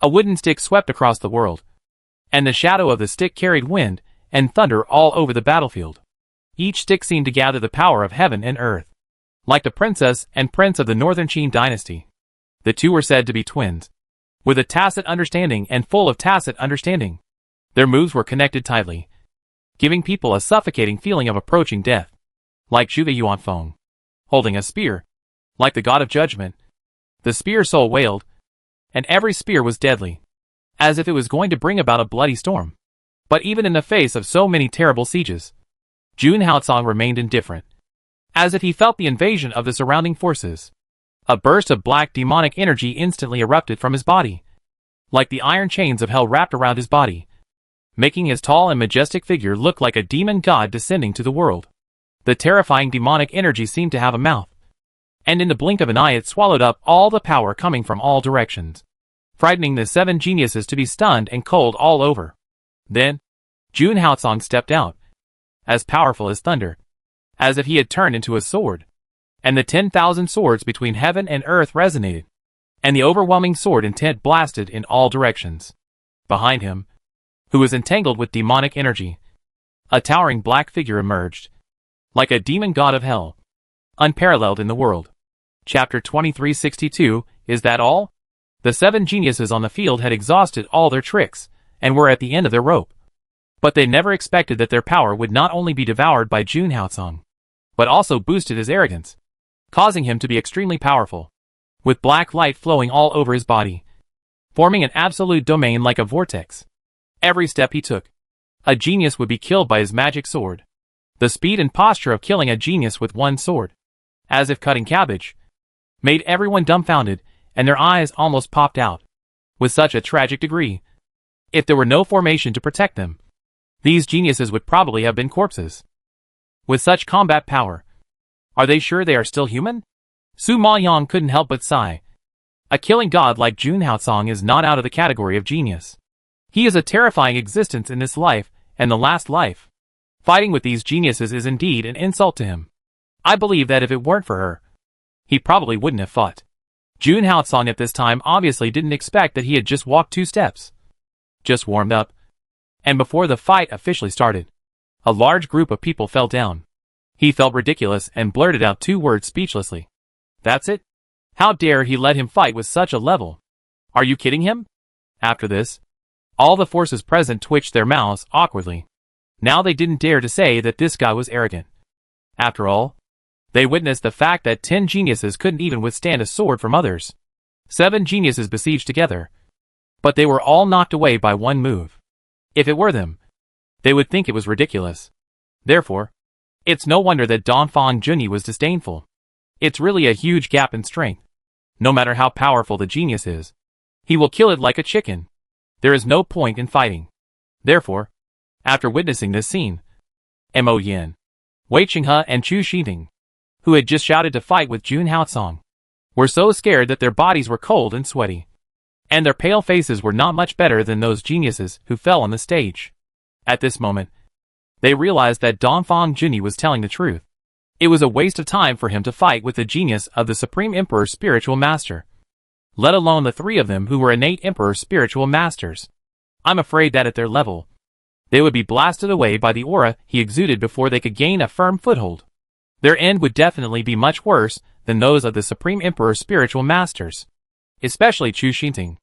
a wooden stick swept across the world, and the shadow of the stick carried wind and thunder all over the battlefield. Each stick seemed to gather the power of heaven and earth. Like the princess and prince of the Northern Qin dynasty, the two were said to be twins, with a tacit understanding and full of tacit understanding. Their moves were connected tightly, giving people a suffocating feeling of approaching death. Like Zhuge Yuanfeng, holding a spear, like the god of judgment, the spear soul wailed, and every spear was deadly, as if it was going to bring about a bloody storm. But even in the face of so many terrible sieges, Jun Haotsong remained indifferent, as if he felt the invasion of the surrounding forces. A burst of black demonic energy instantly erupted from his body, like the iron chains of hell wrapped around his body, making his tall and majestic figure look like a demon god descending to the world. The terrifying demonic energy seemed to have a mouth, and in the blink of an eye it swallowed up all the power coming from all directions, frightening the 7 geniuses to be stunned and cold all over. Then, Jun Haotsong stepped out, as powerful as thunder, as if he had turned into a sword, and the 10,000 swords between heaven and earth resonated, and the overwhelming sword intent blasted in all directions. Behind him, who was entangled with demonic energy, a towering black figure emerged, like a demon god of hell, unparalleled in the world. Chapter 2362, Is that all? The 7 geniuses on the field had exhausted all their tricks, and were at the end of their rope. But they never expected that their power would not only be devoured by Jun Haotsong, but also boosted his arrogance, causing him to be extremely powerful, with black light flowing all over his body, forming an absolute domain like a vortex. Every step he took, a genius would be killed by his magic sword. The speed and posture of killing a genius with one sword, as if cutting cabbage, made everyone dumbfounded, and their eyes almost popped out. With such a tragic degree, If there were no formation to protect them, these geniuses would probably have been corpses. With such combat power, are they sure they are still human? Su Maoyang couldn't help but sigh. A killing god like Jun Haotsong is not out of the category of genius. He is a terrifying existence in this life and the last life. Fighting with these geniuses is indeed an insult to him. I believe that if it weren't for her, he probably wouldn't have fought. Jun Haotsong at this time obviously didn't expect that he had just walked 2 steps. Just warmed up. And before the fight officially started, a large group of people fell down. He felt ridiculous and blurted out 2 words speechlessly. That's it? How dare he let him fight with such a level? Are you kidding him? After this, all the forces present twitched their mouths awkwardly. Now they didn't dare to say that this guy was arrogant. After all, they witnessed the fact that 10 geniuses couldn't even withstand a sword from others. 7 geniuses besieged together, but they were all knocked away by 1 move. If it were them, they would think it was ridiculous. Therefore, it's no wonder that Dongfang Junyi was disdainful. It's really a huge gap in strength. No matter how powerful the genius is, he will kill it like a chicken. There is no point in fighting. Therefore, after witnessing this scene, Mo Yin, Wei Qinghe and Chu Xiting, who had just shouted to fight with Jun Haotsong, were so scared that their bodies were cold and sweaty. And their pale faces were not much better than those geniuses who fell on the stage. At this moment, they realized that Dongfang Junyi was telling the truth. It was a waste of time for him to fight with the genius of the Supreme Emperor's spiritual master, let alone the 3 of them who were innate Emperor's spiritual masters. I'm afraid that at their level, they would be blasted away by the aura he exuded before they could gain a firm foothold. Their end would definitely be much worse than those of the Supreme Emperor's spiritual masters, especially Chu Xiting.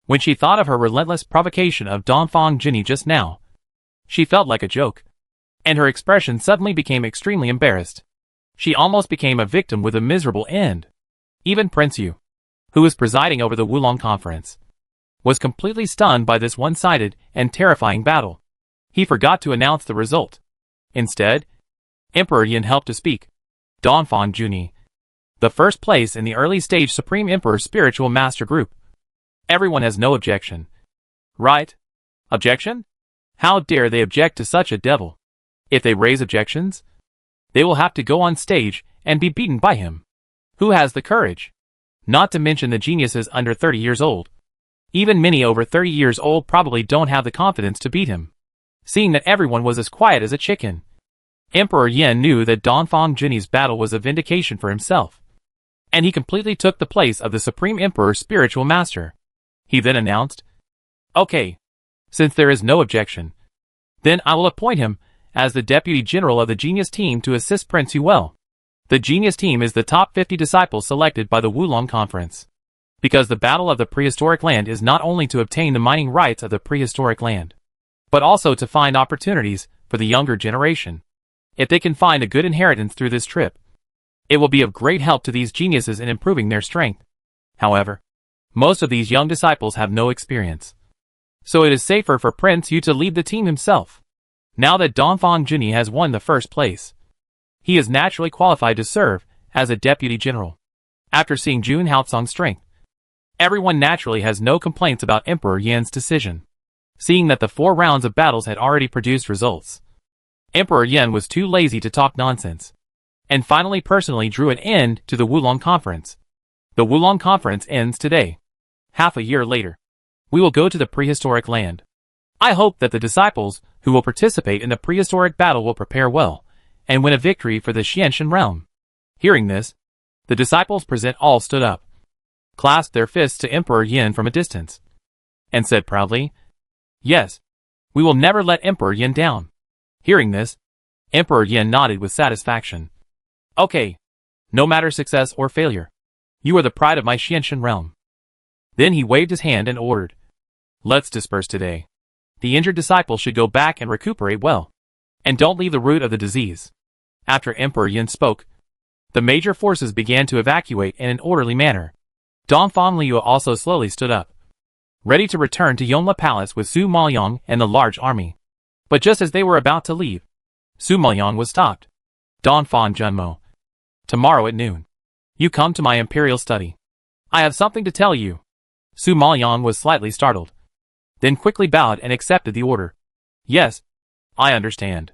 When she thought of her relentless provocation of Dongfang Junyi just now, she felt like a joke, and her expression suddenly became extremely embarrassed. She almost became a victim with a miserable end. Even Prince Yu, who was presiding over the Wulong Conference, was completely stunned by this one-sided and terrifying battle. He forgot to announce the result. Instead, Emperor Yin helped to speak. Dongfang Junyi, the first place in the early stage Supreme Emperor Spiritual Master Group. Everyone has no objection. Right? Objection? How dare they object to such a devil? If they raise objections, they will have to go on stage and be beaten by him. Who has the courage? Not to mention the geniuses under 30 years old. Even many over 30 years old probably don't have the confidence to beat him. Seeing that everyone was as quiet as a chicken, Emperor Yin knew that Dongfang Junyi's battle was a vindication for himself, and he completely took the place of the Supreme Emperor's spiritual master. He then announced, "Okay, since there is no objection, then I will appoint him as the Deputy General of the Genius Team to assist Prince Yuel. The Genius Team is the top 50 disciples selected by the Wulong Conference, because the Battle of the Prehistoric Land is not only to obtain the mining rights of the prehistoric land, but also to find opportunities for the younger generation. If they can find a good inheritance through this trip, it will be of great help to these geniuses in improving their strength. However, most of these young disciples have no experience, so it is safer for Prince Yu to lead the team himself. Now that Dongfang Junyi has won the first place, he is naturally qualified to serve as a deputy general." After seeing Jun Haotsong's strength, everyone naturally has no complaints about Emperor Yin's decision. Seeing that the 4 rounds of battles had already produced results, Emperor Yin was too lazy to talk nonsense, and finally personally drew an end to the Wulong Conference. The Wulong Conference ends today. Half a year later, we will go to the prehistoric land. I hope that the disciples who will participate in the prehistoric battle will prepare well and win a victory for the Xianshan realm." Hearing this, the disciples present all stood up, clasped their fists to Emperor Yin from a distance, and said proudly, "Yes, we will never let Emperor Yin down." Hearing this, Emperor Yin nodded with satisfaction. "Okay, no matter success or failure, you are the pride of my Xianshan realm." Then he waved his hand and ordered, "Let's disperse today. The injured disciples should go back and recuperate well, and don't leave the root of the disease." After Emperor Yin spoke, the major forces began to evacuate in an orderly manner. Dongfang Liu also slowly stood up, ready to return to Yongla Palace with Su Maoyang and the large army. But just as they were about to leave, Su Maoyang was stopped. "Dongfang Junmo, tomorrow at noon, you come to my imperial study. I have something to tell you." Su Maoyang was slightly startled, then quickly bowed and accepted the order. Yes, I understand.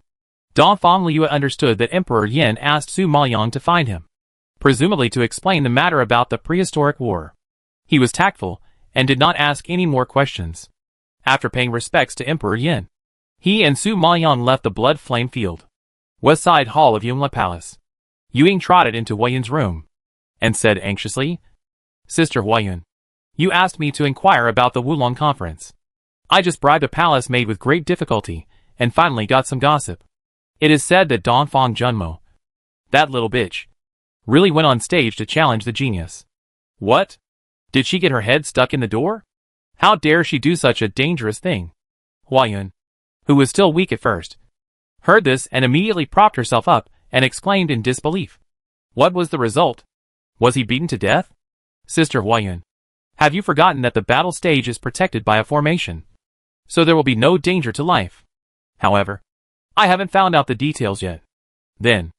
Dongfang Liu understood that Emperor Yin asked Su Maoyang to find him, presumably to explain the matter about the prehistoric war. He was tactful and did not ask any more questions. After paying respects to Emperor Yin, he and Su Maoyang left the blood flame field. West side hall of Yongla Palace. Yuying trotted into Huayun's room and said anxiously, Sister Huayun, you asked me to inquire about the Wulong conference. I just bribed a palace maid with great difficulty and finally got some gossip. It is said that Dongfang Junmo, that little bitch, really went on stage to challenge the genius. What? Did she get her head stuck in the door? How dare she do such a dangerous thing? Huayun, who was still weak at first, heard this and immediately propped herself up and exclaimed in disbelief. What was the result? Was he beaten to death? Sister Huayun, have you forgotten that the battle stage is protected by a formation, so there will be no danger to life? However, I haven't found out the details yet. Then,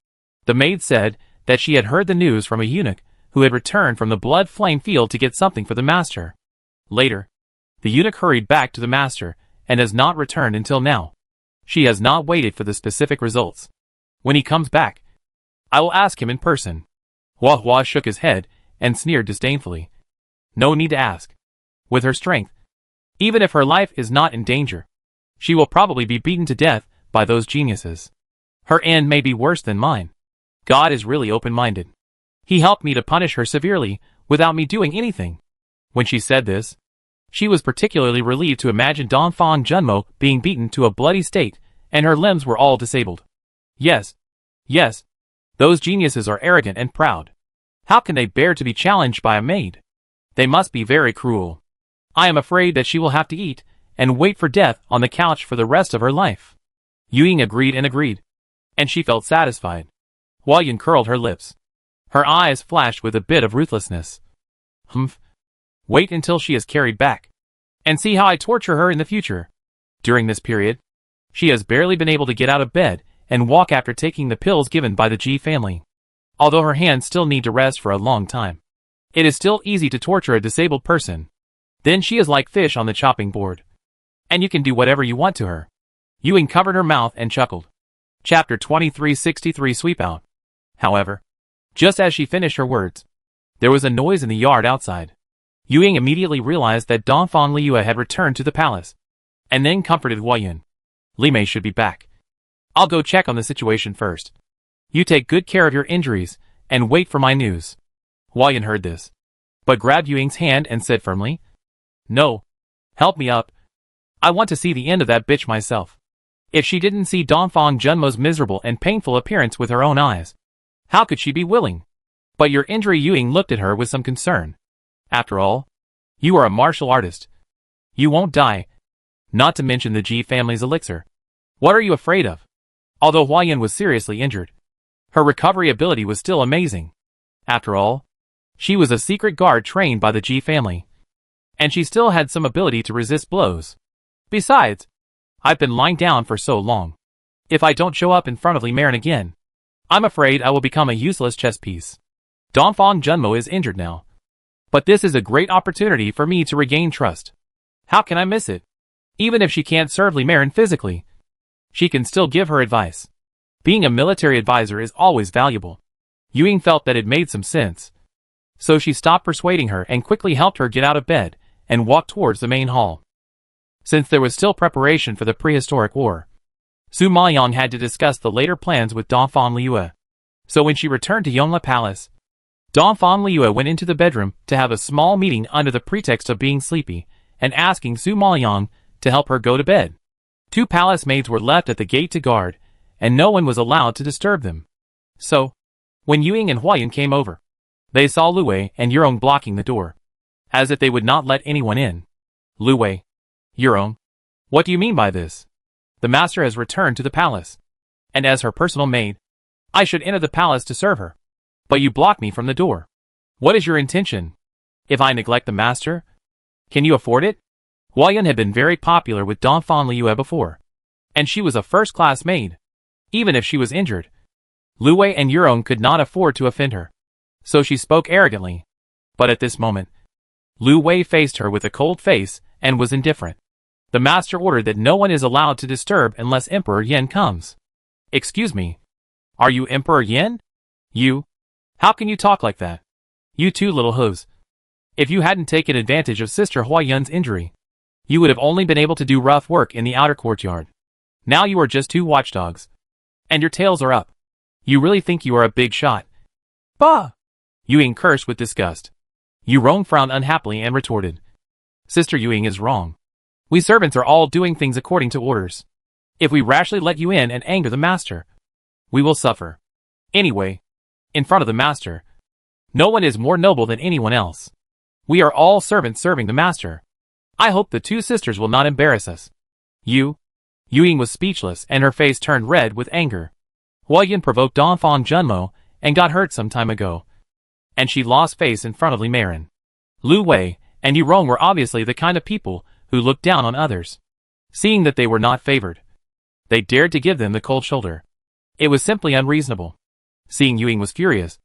the maid said that she had heard the news from a eunuch who had returned from the blood flame field to get something for the master. Later, the eunuch hurried back to the master and has not returned until now. She has not waited for the specific results. When he comes back, I will ask him in person. Hua Hua shook his head and sneered disdainfully. No need to ask. With her strength, even if her life is not in danger, she will probably be beaten to death by those geniuses. Her end may be worse than mine. God is really open-minded. He helped me to punish her severely without me doing anything. When she said this, she was particularly relieved to imagine Dongfang Junmo being beaten to a bloody state, and her limbs were all disabled. Yes, yes, those geniuses are arrogant and proud. How can they bear to be challenged by a maid? They must be very cruel. I am afraid that she will have to eat and wait for death on the couch for the rest of her life. Yuying agreed, and she felt satisfied. Huayun curled her lips. Her eyes flashed with a bit of ruthlessness. Humph. Wait until she is carried back, and see how I torture her in the future. During this period, she has barely been able to get out of bed and walk after taking the pills given by the Ji family. Although her hands still need to rest for a long time, it is still easy to torture a disabled person. Then she is like fish on the chopping board, and you can do whatever you want to her. Yuying covered her mouth and chuckled. Chapter 2363 Sweep Out. However, just as she finished her words, there was a noise in the yard outside. Yuying immediately realized that Dongfang Liu had returned to the palace, and then comforted Huayun. Li Mei should be back. I'll go check on the situation first. You take good care of your injuries, and wait for my news. Huayun heard this, but grabbed Yuying's hand and said firmly, No. Help me up. I want to see the end of that bitch myself. If she didn't see Dongfang Junmo's miserable and painful appearance with her own eyes, how could she be willing? But your injury. Yuying looked at her with some concern. After all, you are a martial artist. You won't die. Not to mention the Ji family's elixir. What are you afraid of? Although Huayun was seriously injured, her recovery ability was still amazing. After all, she was a secret guard trained by the Ji family, and she still had some ability to resist blows. Besides, I've been lying down for so long. If I don't show up in front of Li Marin again, I'm afraid I will become a useless chess piece. Dongfang Junmo is injured now, but this is a great opportunity for me to regain trust. How can I miss it? Even if she can't serve Li Marin physically, she can still give her advice. Being a military advisor is always valuable. Yuying felt that it made some sense, so she stopped persuading her and quickly helped her get out of bed and walked towards the main hall. Since there was still preparation for the prehistoric war, Su Maoyang had to discuss the later plans with Dongfang Liu. So when she returned to Yongla Palace, Dongfang Liu went into the bedroom to have a small meeting under the pretext of being sleepy and asking Su Maoyang to help her go to bed. 2 palace maids were left at the gate to guard, and no one was allowed to disturb them. So, when Yuying and Huayun came over, they saw Lu Wei and Yurong blocking the door, as if they would not let anyone in. Lu Wei, Yurong, what do you mean by this? The master has returned to the palace, and as her personal maid, I should enter the palace to serve her. But you block me from the door. What is your intention? If I neglect the master, can you afford it? Huayun had been very popular with Dongfang Liu before, and she was a first-class maid. Even if she was injured, Lu Wei and Yurong could not afford to offend her, so she spoke arrogantly. But at this moment, Lu Wei faced her with a cold face and was indifferent. The master ordered that no one is allowed to disturb unless Emperor Yin comes. Excuse me. Are you Emperor Yin? You? How can you talk like that? You two little hooves. If you hadn't taken advantage of Sister Hua Yun's injury, you would have only been able to do rough work in the outer courtyard. Now you are just two watchdogs. And your tails are up. You really think you are a big shot? Bah! Yuying cursed with disgust. Yu Rong frowned unhappily and retorted. Sister Yuying is wrong. We servants are all doing things according to orders. If we rashly let you in and anger the master, we will suffer. Anyway, in front of the master, no one is more noble than anyone else. We are all servants serving the master. I hope the two sisters will not embarrass us. Yuying was speechless and her face turned red with anger. Hua Yun provoked Dongfang Junmo and got hurt some time ago. And she lost face in front of Li Marin. Lu Wei and Yu Rong were obviously the kind of people who looked down on others. Seeing that they were not favored, they dared to give them the cold shoulder. It was simply unreasonable. Seeing Yuying was furious,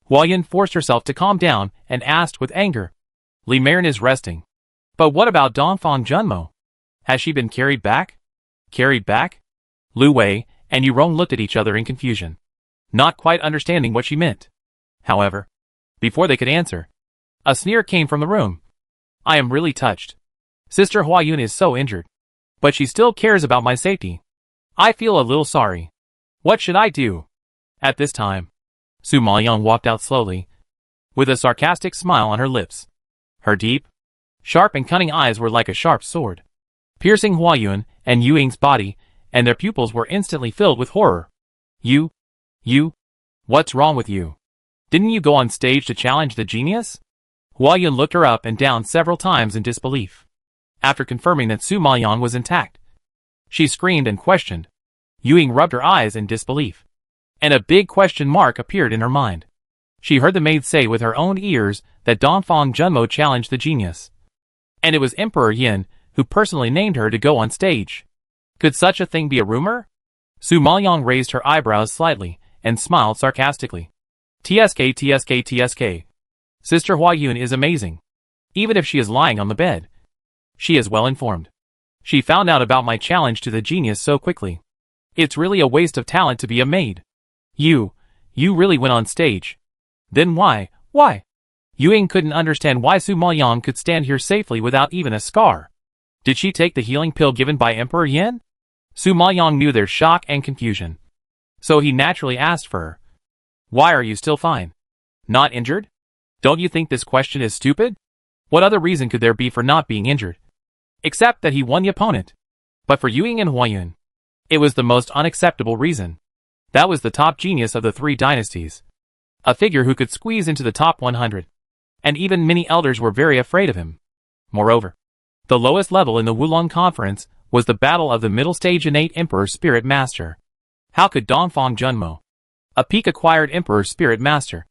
Hua Yun forced herself to calm down and asked with anger. Li Marin is resting. But what about Dongfang Junmo? Has she been carried back? Carried back? Lu Wei and Yu Rong looked at each other in confusion, not quite understanding what she meant. However, before they could answer, a sneer came from the room. I am really touched. Sister Hua Yun is so injured, but she still cares about my safety. I feel a little sorry. What should I do? At this time, Su Maoyang walked out slowly, with a sarcastic smile on her lips. Her deep, sharp and cunning eyes were like a sharp sword, piercing Hua Yun and Yuying's body, and their pupils were instantly filled with horror. You? What's wrong with you? Didn't you go on stage to challenge the genius? Hua Yun looked her up and down several times in disbelief. After confirming that Su Maoyang was intact, she screamed and questioned. Yuying rubbed her eyes in disbelief, and a big question mark appeared in her mind. She heard the maid say with her own ears that Dongfang Junmo challenged the genius. And it was Emperor Yin who personally named her to go on stage. Could such a thing be a rumor? Su Maoyang raised her eyebrows slightly and smiled sarcastically. TSK. Sister Hua Yun is amazing. Even if she is lying on the bed, she is well informed. She found out about my challenge to the genius so quickly. It's really a waste of talent to be a maid. You really went on stage. Then why? Yuying couldn't understand why Su Maoyang could stand here safely without even a scar. Did she take the healing pill given by Emperor Yin? Su Maoyang knew their shock and confusion, so he naturally asked for her. Why are you still fine? Not injured? Don't you think this question is stupid? What other reason could there be for not being injured? Except that he won the opponent. But for Yuying and Hua Yun, it was the most unacceptable reason. That was the top genius of the three dynasties. A figure who could squeeze into the top 100. And even many elders were very afraid of him. Moreover, the lowest level in the Wulong Conference was the battle of the middle stage innate Emperor Spirit Master. How could Dongfang Junmo, a peak-acquired Emperor Spirit Master,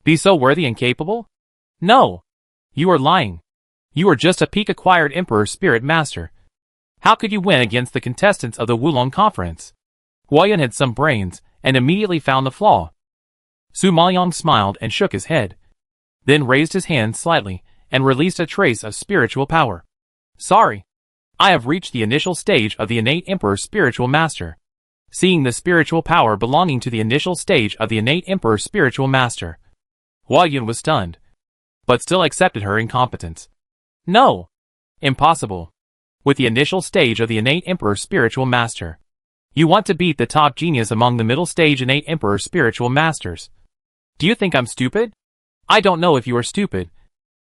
be so worthy and capable? No! You are lying. You are just a peak-acquired Emperor Spirit Master. How could you win against the contestants of the Wulong Conference? Hua Yun had some brains, and immediately found the flaw. Su Maoyang smiled and shook his head, then raised his hand slightly, and released a trace of spiritual power. Sorry. I have reached the initial stage of the innate Emperor Spiritual Master. Seeing the spiritual power belonging to the initial stage of the innate Emperor Spiritual Master, Hua Yun was stunned, but still accepted her incompetence. No! Impossible. With the initial stage of the innate Emperor Spiritual Master, you want to beat the top genius among the middle stage innate Emperor Spiritual Masters. Do you think I'm stupid? I don't know if you are stupid,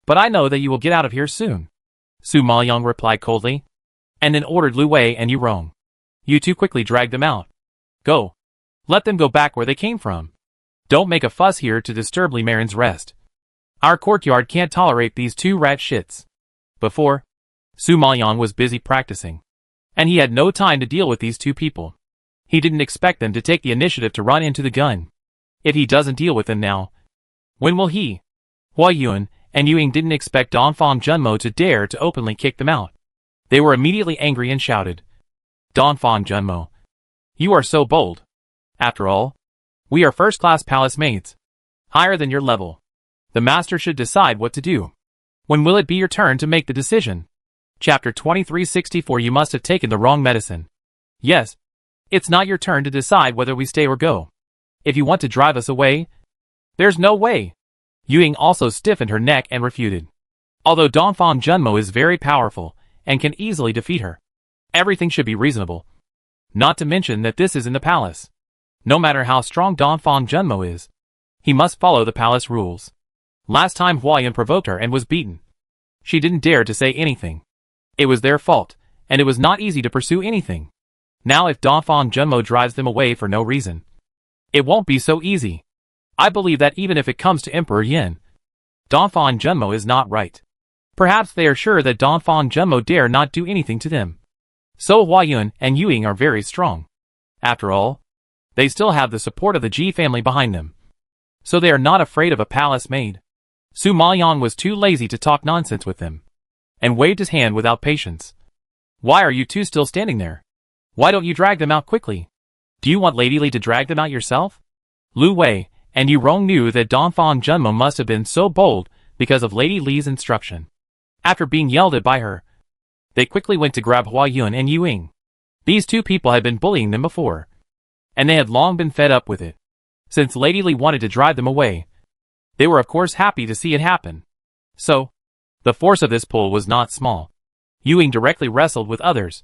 but I know that you will get out of here soon. Su Maoyang replied coldly, and then ordered Lu Wei and Yu Rong. You two quickly dragged them out. Go. Let them go back where they came from. Don't make a fuss here to disturb Li Marin's rest. Our courtyard can't tolerate these two rat shits. Before, Su Maoyang was busy practicing, and he had no time to deal with these two people. He didn't expect them to take the initiative to run into the gun. If he doesn't deal with them now, when will he? Hua Yun and Yuying didn't expect Dongfang Junmo to dare to openly kick them out. They were immediately angry and shouted, Dongfang Junmo, you are so bold. After all, we are first-class palace maids, higher than your level. The master should decide what to do. When will it be your turn to make the decision? Chapter 2364 You must have taken the wrong medicine. Yes. It's not your turn to decide whether we stay or go. If you want to drive us away, there's no way. Ying also stiffened her neck and refuted. Although Dongfang Junmo is very powerful and can easily defeat her, everything should be reasonable. Not to mention that this is in the palace. No matter how strong Dongfang Junmo is, he must follow the palace rules. Last time Huayan provoked her and was beaten. She didn't dare to say anything. It was their fault, and it was not easy to pursue anything. Now if Dongfang Junmo drives them away for no reason, it won't be so easy. I believe that even if it comes to Emperor Yin, Dongfang Junmo is not right. Perhaps they are sure that Dongfang Junmo dare not do anything to them. So Huayun and Ying are very strong. After all, they still have the support of the Ji family behind them. So they are not afraid of a palace maid. Su Maoyang was too lazy to talk nonsense with them, and waved his hand without patience. Why are you two still standing there? Why don't you drag them out quickly? Do you want Lady Li to drag them out yourself? Lu Wei and Yu Rong knew that Dongfang Junmo must have been so bold because of Lady Li's instruction. After being yelled at by her, they quickly went to grab Huayun and Ying. These two people had been bullying them before, and they had long been fed up with it. Since Lady Li wanted to drive them away, they were of course happy to see it happen. So, the force of this pull was not small. Ying directly wrestled with others,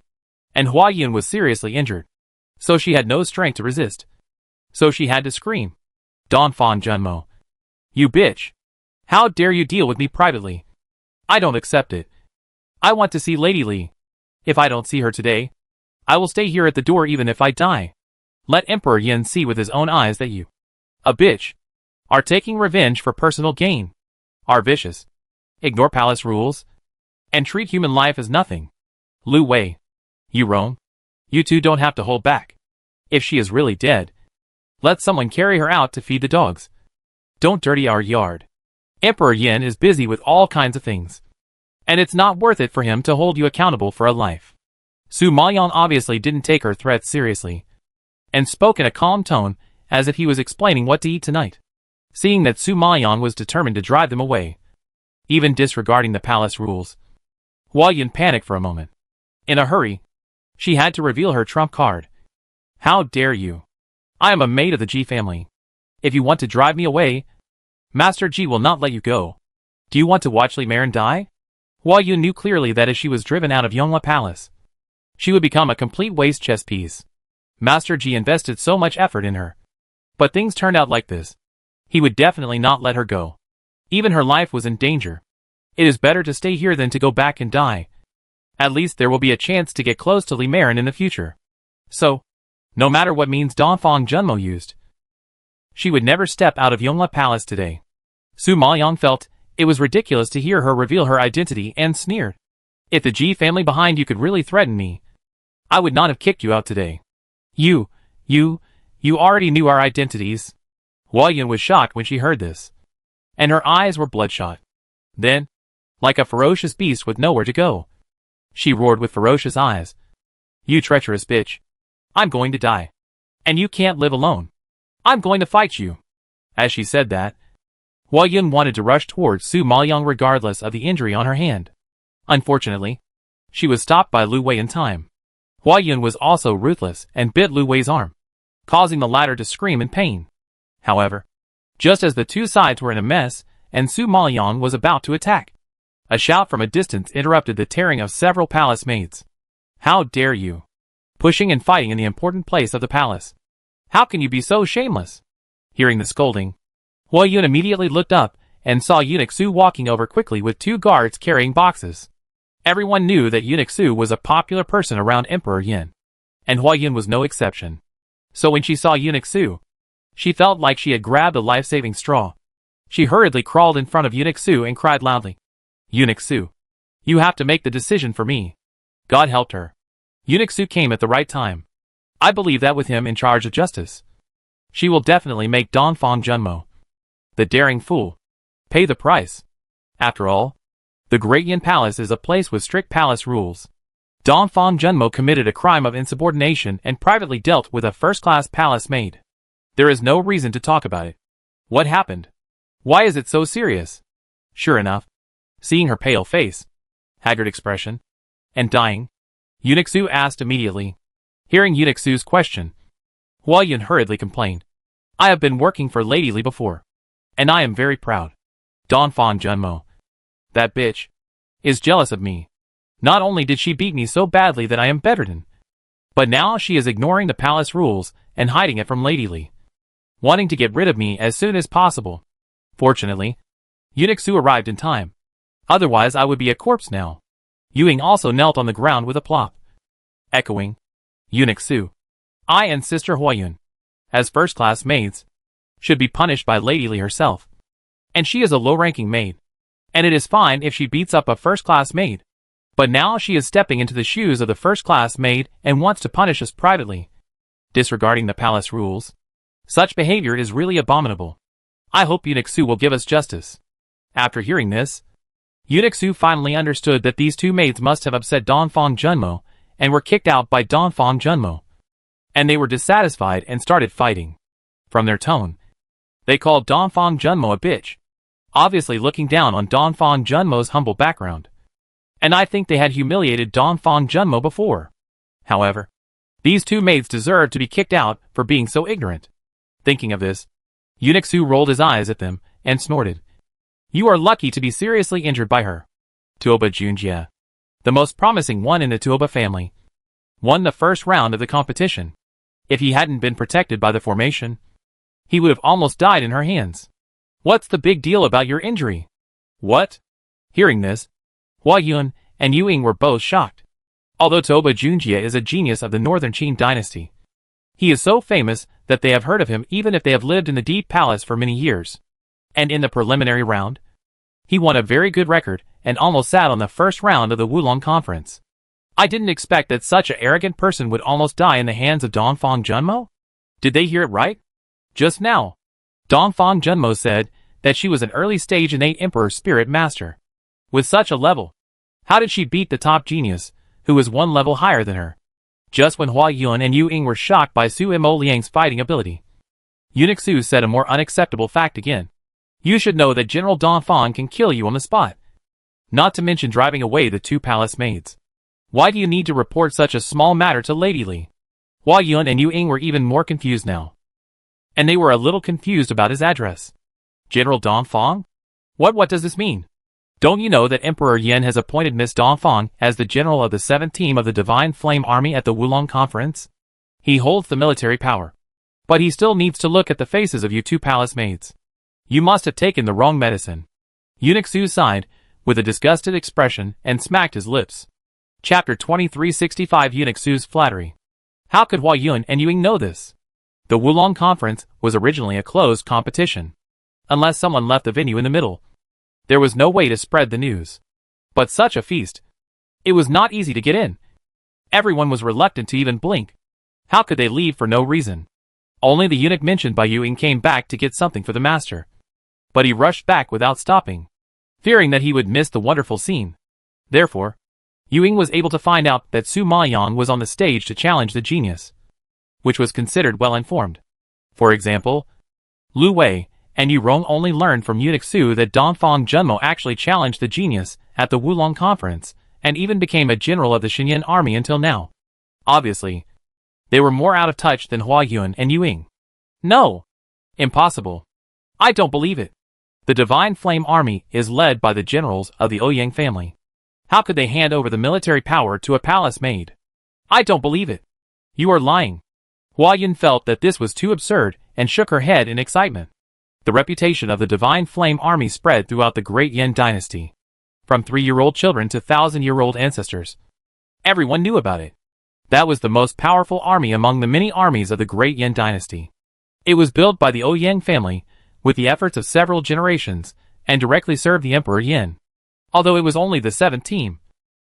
and Huayun was seriously injured. So she had no strength to resist. So she had to scream. Dongfang Junmo. You bitch. How dare you deal with me privately? I don't accept it. I want to see Lady Li. If I don't see her today, I will stay here at the door even if I die. Let Emperor Yin see with his own eyes that you, a bitch, are taking revenge for personal gain, are vicious, ignore palace rules, and treat human life as nothing. Lu Wei, Yu Rong, you two don't have to hold back. If she is really dead, let someone carry her out to feed the dogs. Don't dirty our yard. Emperor Yin is busy with all kinds of things, and it's not worth it for him to hold you accountable for a life. Su Maoyang obviously didn't take her threats seriously, and spoke in a calm tone as if he was explaining what to eat tonight. Seeing that Su Maoyang was determined to drive them away, even disregarding the palace rules, Huayun panicked for a moment. In a hurry, she had to reveal her trump card. How dare you? I am a maid of the Ji family. If you want to drive me away, Master Ji will not let you go. Do you want to watch Li Marin die? Huayun knew clearly that if she was driven out of Yonghua Palace, she would become a complete waste chess piece. Master Ji invested so much effort in her, but things turned out like this. He would definitely not let her go. Even her life was in danger. It is better to stay here than to go back and die. At least there will be a chance to get close to Li Marin in the future. So, no matter what means Dongfang Junmo used, she would never step out of Yonghua Palace today. Su Maoyang felt it was ridiculous to hear her reveal her identity and sneered. If the Ji family behind you could really threaten me, I would not have kicked you out today. You already knew our identities. Huayun was shocked when she heard this, and her eyes were bloodshot. Then, like a ferocious beast with nowhere to go, she roared with ferocious eyes. You treacherous bitch. I'm going to die. And you can't live alone. I'm going to fight you. As she said that, Huayun wanted to rush towards Su Maoyang regardless of the injury on her hand. Unfortunately, she was stopped by Lu Wei in time. Huayun was also ruthless and bit Lu Wei's arm, causing the latter to scream in pain. However, just as the two sides were in a mess and Su Maoyang was about to attack, a shout from a distance interrupted the tearing of several palace maids. How dare you! Pushing and fighting in the important place of the palace. How can you be so shameless? Hearing the scolding, Huayun immediately looked up and saw Eunuch Su walking over quickly with two guards carrying boxes. Everyone knew that Eunuch Su was a popular person around Emperor Yin, and Huayun was no exception. So when she saw Eunuch Su, she felt like she had grabbed a life-saving straw. She hurriedly crawled in front of Eunuch Su and cried loudly, Eunuch Su, you have to make the decision for me. God helped her. Eunuch Su came at the right time. I believe that with him in charge of justice, she will definitely make Dongfang Junmo, the daring fool, pay the price. After all, the Great Yin Palace is a place with strict palace rules. Dongfang Junmo committed a crime of insubordination and privately dealt with a first-class palace maid. There is no reason to talk about it. What happened? Why is it so serious? Sure enough, seeing her pale face, haggard expression, And dying? Eunuch Su asked immediately. Hearing Eunuch Su's question, Hua Yun hurriedly complained. I have been working for Lady Li before. And I am very proud. Donfang Junmo. That bitch. Is jealous of me. Not only did she beat me so badly that I am bedridden, but now she is ignoring the palace rules and hiding it from Lady Li, wanting to get rid of me as soon as possible. Fortunately, Eunuch Su arrived in time. Otherwise I would be a corpse now. Ying also knelt on the ground with a plop. Echoing. Eunuch Su. I and Sister Hua Yun, as first-class maids, should be punished by Lady Li herself. And she is a low-ranking maid. And it is fine if she beats up a first-class maid. But now she is stepping into the shoes of the first-class maid and wants to punish us privately, disregarding the palace rules. Such behavior is really abominable. I hope Eunuch Su will give us justice. After hearing this, Eunuch Su finally understood that these two maids must have upset Donfang Junmo and were kicked out by Donfang Junmo. And they were dissatisfied and started fighting. From their tone, they called Donfang Junmo a bitch, obviously looking down on Donfang Junmo's humble background. And I think they had humiliated Donfang Junmo before. However, these two maids deserved to be kicked out for being so ignorant. Thinking of this, Eunuch Su rolled his eyes at them and snorted. You are lucky to be seriously injured by her. Tuoba Junjie, the most promising one in the Tuoba family, won the first round of the competition. If he hadn't been protected by the formation, he would have almost died in her hands. What's the big deal about your injury? What? Hearing this, Hua Yun and Ying were both shocked. Although Tuoba Junjie is a genius of the Northern Qin dynasty, he is so famous that they have heard of him even if they have lived in the Deep Palace for many years. And in the preliminary round, he won a very good record and almost sat on the first round of the Wulong Conference. I didn't expect that such an arrogant person would almost die in the hands of Donfang Junmo. Did they hear it right? Just now, Donfang Junmo said that she was an early-stage innate Emperor Spirit Master. With such a level, how did she beat the top genius, who was one level higher than her? Just when Hua Yun and Ying were shocked by Su Mo Liang's fighting ability, Eunuch Su said a more unacceptable fact again. You should know that General Donfang can kill you on the spot. Not to mention driving away the two palace maids. Why do you need to report such a small matter to Lady Li? Hua Yun and Ying were even more confused now. And they were a little confused about his address. General Donfang? What does this mean? Don't you know that Emperor Yen has appointed Miss Donfang as the general of the 7th team of the Divine Flame Army at the Wulong Conference? He holds the military power. But he still needs to look at the faces of you two palace maids. You must have taken the wrong medicine. Eunuch Su sighed, with a disgusted expression, and smacked his lips. Chapter 2365 Eunuch Su's Flattery. How could Hua Yun and Ying know this? The Wulong Conference was originally a closed competition. Unless someone left the venue in the middle, there was no way to spread the news. But such a feast. It was not easy to get in. Everyone was reluctant to even blink. How could they leave for no reason? Only the eunuch mentioned by Ying came back to get something for the master. But he rushed back without stopping, fearing that he would miss the wonderful scene. Therefore, Ying was able to find out that Su Mayan was on the stage to challenge the genius, which was considered well-informed. For example, Lu Wei and Yu Rong only learned from Eunuch Su that Donfang Junmo actually challenged the genius at the Wulong Conference, and even became a general of the Xinyan army until now. Obviously, they were more out of touch than Hua Yun and Ying. No! Impossible. I don't believe it. The Divine Flame Army is led by the generals of the Ouyang family. How could they hand over the military power to a palace maid? I don't believe it. You are lying. Hua Yun felt that this was too absurd and shook her head in excitement. The reputation of the Divine Flame Army spread throughout the Great Yin dynasty. From 3-year-old children to 1,000-year-old ancestors. Everyone knew about it. That was the most powerful army among the many armies of the Great Yin dynasty. It was built by the Ouyang family, with the efforts of several generations, and directly served the Emperor Yin. Although it was only the 7th team,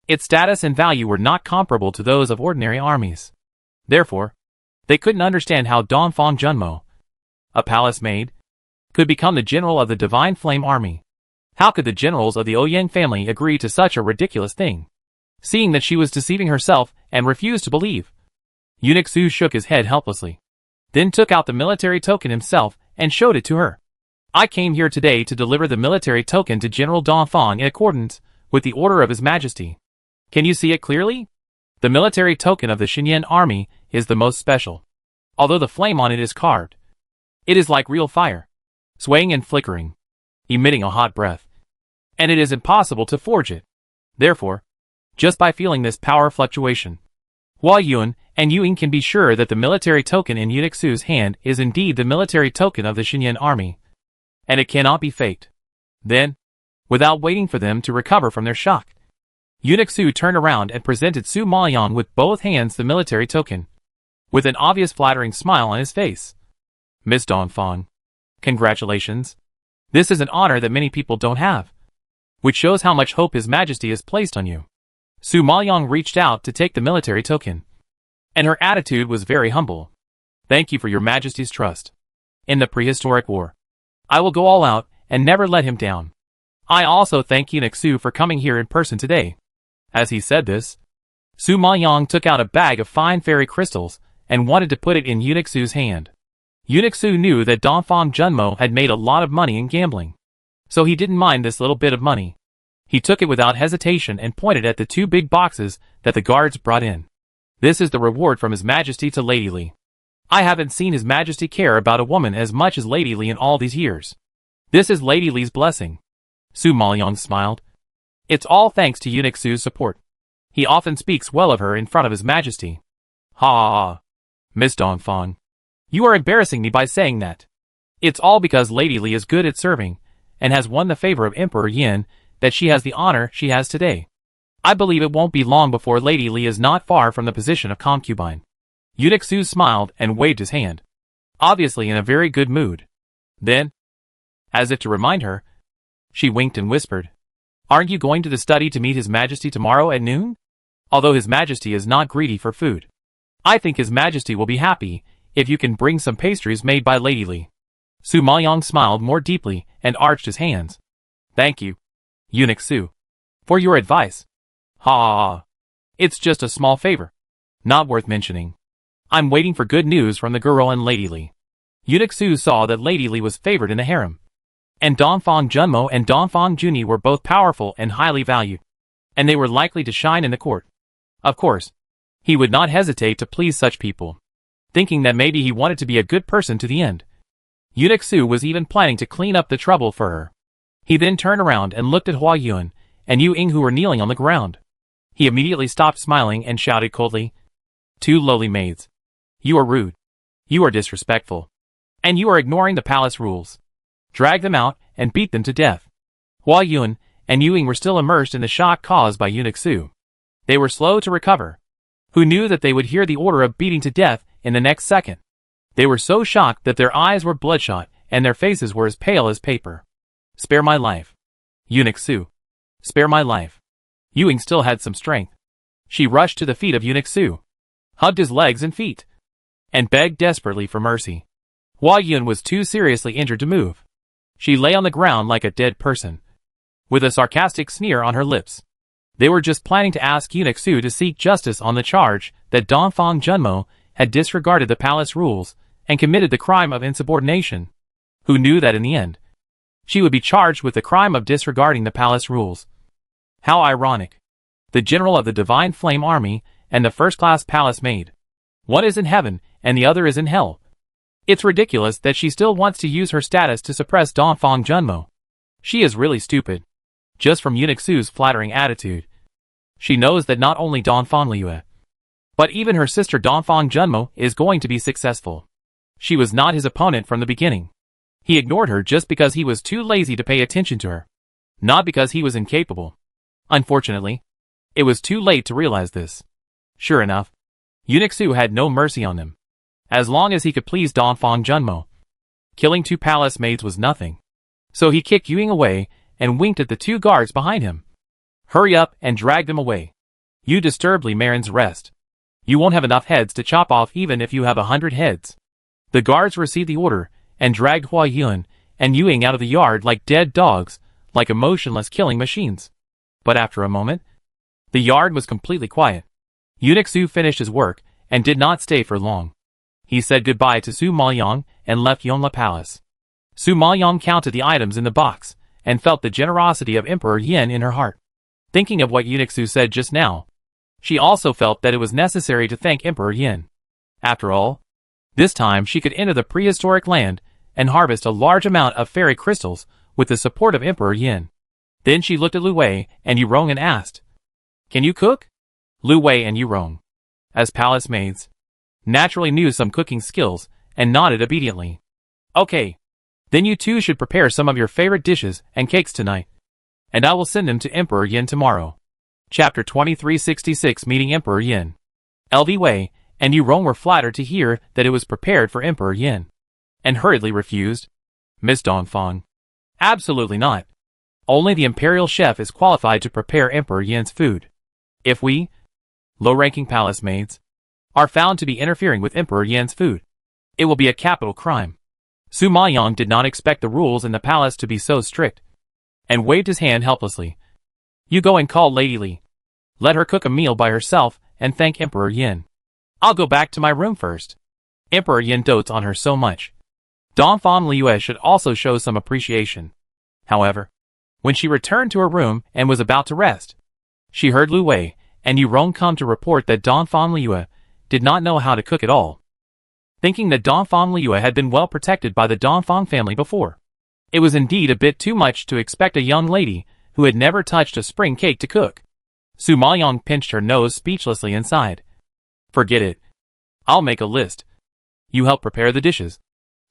its status and value were not comparable to those of ordinary armies. Therefore, they couldn't understand how Donfang Junmo, a palace maid, could become the general of the Divine Flame Army. How could the generals of the Ouyang family agree to such a ridiculous thing? Seeing that she was deceiving herself and refused to believe, Eunuch Su shook his head helplessly, then took out the military token himself and showed it to her. I came here today to deliver the military token to General Donfang in accordance with the order of His Majesty. Can you see it clearly? The military token of the Xinyan army is the most special. Although the flame on it is carved, it is like real fire, swaying and flickering, emitting a hot breath. And it is impossible to forge it. Therefore, just by feeling this power fluctuation, Hua Yun and Yu Ying can be sure that the military token in Eunuch Su's hand is indeed the military token of the Xinyan army, and it cannot be faked. Then, without waiting for them to recover from their shock, Eunuch Su turned around and presented Su Maoyang with both hands the military token, with an obvious flattering smile on his face. Miss Dongfang, congratulations. This is an honor that many people don't have, which shows how much hope His Majesty has placed on you. Su Maoyang reached out to take the military token, and her attitude was very humble. Thank you for your Majesty's trust. In the prehistoric war, I will go all out and never let him down. I also thank Eunuch Su for coming here in person today. As he said this, Su Maoyang took out a bag of fine fairy crystals and wanted to put it in Eunuch Su's hand. Eunuch Su knew that Dongfang Junmo had made a lot of money in gambling, so he didn't mind this little bit of money. He took it without hesitation and pointed at the two big boxes that the guards brought in. This is the reward from His Majesty to Lady Li. I haven't seen His Majesty care about a woman as much as Lady Li in all these years. This is Lady Li's blessing. Su Maoyang smiled. It's all thanks to Eunuch Su's support. He often speaks well of her in front of His Majesty. Ha! Miss Dongfang, you are embarrassing me by saying that. It's all because Lady Li is good at serving, and has won the favor of Emperor Yin, that she has the honor she has today. I believe it won't be long before Lady Li is not far from the position of concubine. Eunuch Su smiled and waved his hand, obviously in a very good mood. Then, as if to remind her, she winked and whispered, Aren't you going to the study to meet His Majesty tomorrow at noon? Although His Majesty is not greedy for food, I think His Majesty will be happy if you can bring some pastries made by Lady Li. Su Maoyang smiled more deeply and arched his hands. Thank you, Eunuch Su, for your advice. Ha! It's just a small favor, not worth mentioning. I'm waiting for good news from the girl and Lady Li. Eunuch Su saw that Lady Li was favored in the harem, and Dongfang Junmo and Dongfang Juni were both powerful and highly valued, and they were likely to shine in the court. Of course, he would not hesitate to please such people, thinking that maybe he wanted to be a good person to the end. Eunuch Su was even planning to clean up the trouble for her. He then turned around and looked at Hua Yun and Yu Ying, who were kneeling on the ground. He immediately stopped smiling and shouted coldly, Two lowly maids. You are rude. You are disrespectful. And you are ignoring the palace rules. Drag them out and beat them to death. Hua Yun and Yu Ying were still immersed in the shock caused by Eunuch Su. They were slow to recover. Who knew that they would hear the order of beating to death in the next second? They were so shocked that their eyes were bloodshot and their faces were as pale as paper. Spare my life. Eunuch Su. Spare my life. Yu Ying still had some strength. She rushed to the feet of Eunuch Su, hugged his legs and feet, and begged desperately for mercy. Hua Yun was too seriously injured to move. She lay on the ground like a dead person, with a sarcastic sneer on her lips. They were just planning to ask Eunuch Su to seek justice on the charge that Dongfang Junmo had disregarded the palace rules and committed the crime of insubordination. Who knew that in the end, she would be charged with the crime of disregarding the palace rules. How ironic. The general of the Divine Flame Army and the first-class palace maid. One is in heaven and the other is in hell. It's ridiculous that she still wants to use her status to suppress Dongfang Junmo. She is really stupid. Just from Eunuch Su's flattering attitude, she knows that not only Dongfang Liue, but even her sister Dongfang Junmo is going to be successful. She was not his opponent from the beginning. He ignored her just because he was too lazy to pay attention to her, not because he was incapable. Unfortunately, it was too late to realize this. Sure enough, Eunuch Su had no mercy on him. As long as he could please Dongfang Junmo, killing two palace maids was nothing. So he kicked Yu Ying away and winked at the two guards behind him. Hurry up and drag them away. You disturb Li Marin's rest. You won't have enough heads to chop off even if you have 100 heads. The guards received the order and dragged Hua Yun and Yu Ying out of the yard like dead dogs, like emotionless killing machines. But after a moment, the yard was completely quiet. Eunuch Su finished his work and did not stay for long. He said goodbye to Su Maoyang and left Yonla Palace. Su Maoyang counted the items in the box and felt the generosity of Emperor Yin in her heart. Thinking of what Eunuch Su said just now, she also felt that it was necessary to thank Emperor Yin. After all, this time she could enter the prehistoric land and harvest a large amount of fairy crystals with the support of Emperor Yin. Then she looked at Lu Wei and Yu Rong and asked, "Can you cook?" Lu Wei and Yu Rong, as palace maids, naturally knew some cooking skills and nodded obediently. "Okay. Then you two should prepare some of your favorite dishes and cakes tonight, and I will send them to Emperor Yin tomorrow." Chapter 2366 Meeting Emperor Yin. LV Wei and Yu Rong were flattered to hear that it was prepared for Emperor Yin, and hurriedly refused. "Miss Dongfang, absolutely not. Only the imperial chef is qualified to prepare Emperor Yin's food. If we, low-ranking palace maids, are found to be interfering with Emperor Yin's food, it will be a capital crime." Su Maoyang did not expect the rules in the palace to be so strict, and waved his hand helplessly. "You go and call Lady Li. Let her cook a meal by herself and thank Emperor Yin. I'll go back to my room first. Emperor Yin dotes on her so much. Dongfang Liyue should also show some appreciation." However, when she returned to her room and was about to rest, she heard Lu Wei and Yu Rong come to report that Dongfang Liyue did not know how to cook at all. Thinking that Dongfang Liyue had been well protected by the Dongfang family before, it was indeed a bit too much to expect a young lady who had never touched a spring cake to cook. Su Maoyang pinched her nose speechlessly and sighed. "Forget it. I'll make a list. You help prepare the dishes,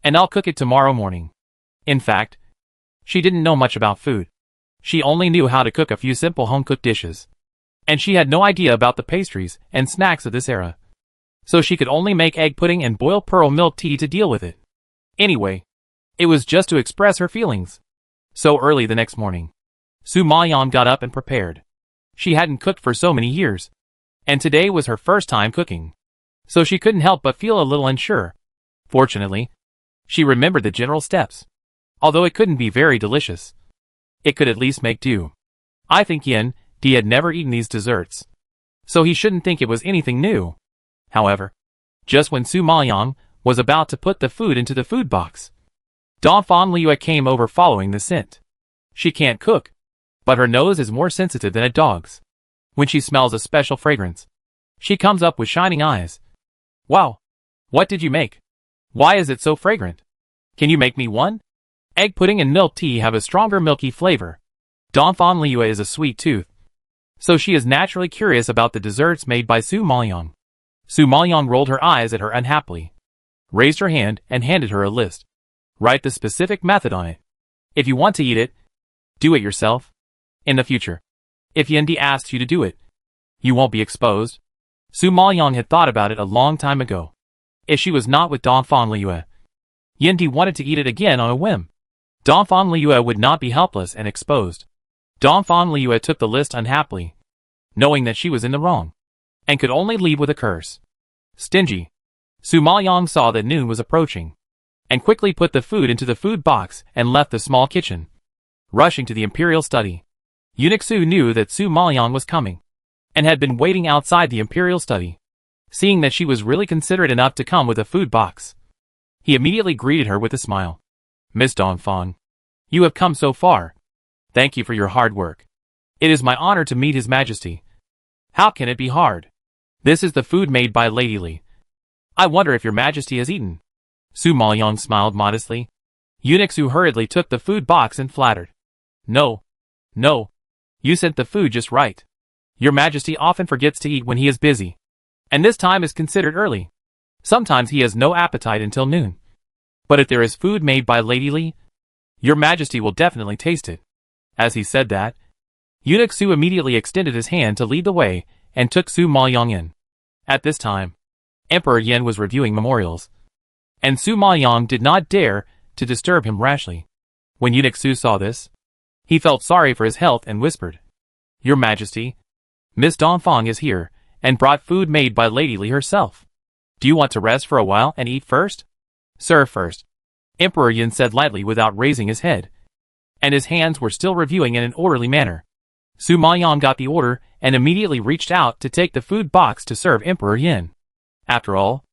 and I'll cook it tomorrow morning." In fact, she didn't know much about food. She only knew how to cook a few simple home-cooked dishes, and she had no idea about the pastries and snacks of this era, so she could only make egg pudding and boil pearl milk tea to deal with it. Anyway, it was just to express her feelings. So early the next morning, Su Maoyang got up and prepared. She hadn't cooked for so many years, and today was her first time cooking, so she couldn't help but feel a little unsure. Fortunately, she remembered the general steps. Although it couldn't be very delicious, it could at least make do. I think Yin Di had never eaten these desserts, so he shouldn't think it was anything new. However, just when Su Maoyang was about to put the food into the food box, Dongfang Liyue came over following the scent. She can't cook, but her nose is more sensitive than a dog's. When she smells a special fragrance, she comes up with shining eyes. "Wow! What did you make? Why is it so fragrant? Can you make me one?" Egg pudding and milk tea have a stronger milky flavor. Dongfang Liyue is a sweet tooth, so she is naturally curious about the desserts made by Su Maoyang. Su Maoyang rolled her eyes at her unhappily, raised her hand and handed her a list. "Write the specific method on it. If you want to eat it, do it yourself. In the future, if Yin Di asks you to do it, you won't be exposed." Su Maoyang had thought about it a long time ago. If she was not with Dongfang Liyue, Yin Di wanted to eat it again on a whim. Dongfang Liyue would not be helpless and exposed. Dongfang Liyue took the list unhappily, knowing that she was in the wrong, and could only leave with a curse. Stingy. Su Maoyang saw that noon was approaching, and quickly put the food into the food box and left the small kitchen. Rushing to the imperial study, Eunuch Su knew that Su Maoyang was coming, and had been waiting outside the imperial study. Seeing that she was really considerate enough to come with a food box, he immediately greeted her with a smile. "Miss Dongfang, you have come so far. Thank you for your hard work. It is my honor to meet His Majesty." "How can it be hard? This is the food made by Lady Li. I wonder if your Majesty has eaten." Su Maoyang smiled modestly. Eunuch Su hurriedly took the food box and flattered. No, you sent the food just right. Your Majesty often forgets to eat when he is busy, and this time is considered early. Sometimes he has no appetite until noon. But if there is food made by Lady Li, your Majesty will definitely taste it." As he said that, Eunuch Su immediately extended his hand to lead the way and took Su Maoyang in. At this time, Emperor Yin was reviewing memorials, and Su Maoyang did not dare to disturb him rashly. When Eunuch Su saw this, he felt sorry for his health and whispered, "Your Majesty, Miss Dongfang is here and brought food made by Lady Li herself. Do you want to rest for a while and eat first?" "Serve first," Emperor Yin said lightly without raising his head, and his hands were still reviewing in an orderly manner. Su Maoyang got the order and immediately reached out to take the food box to serve Emperor Yin. After all,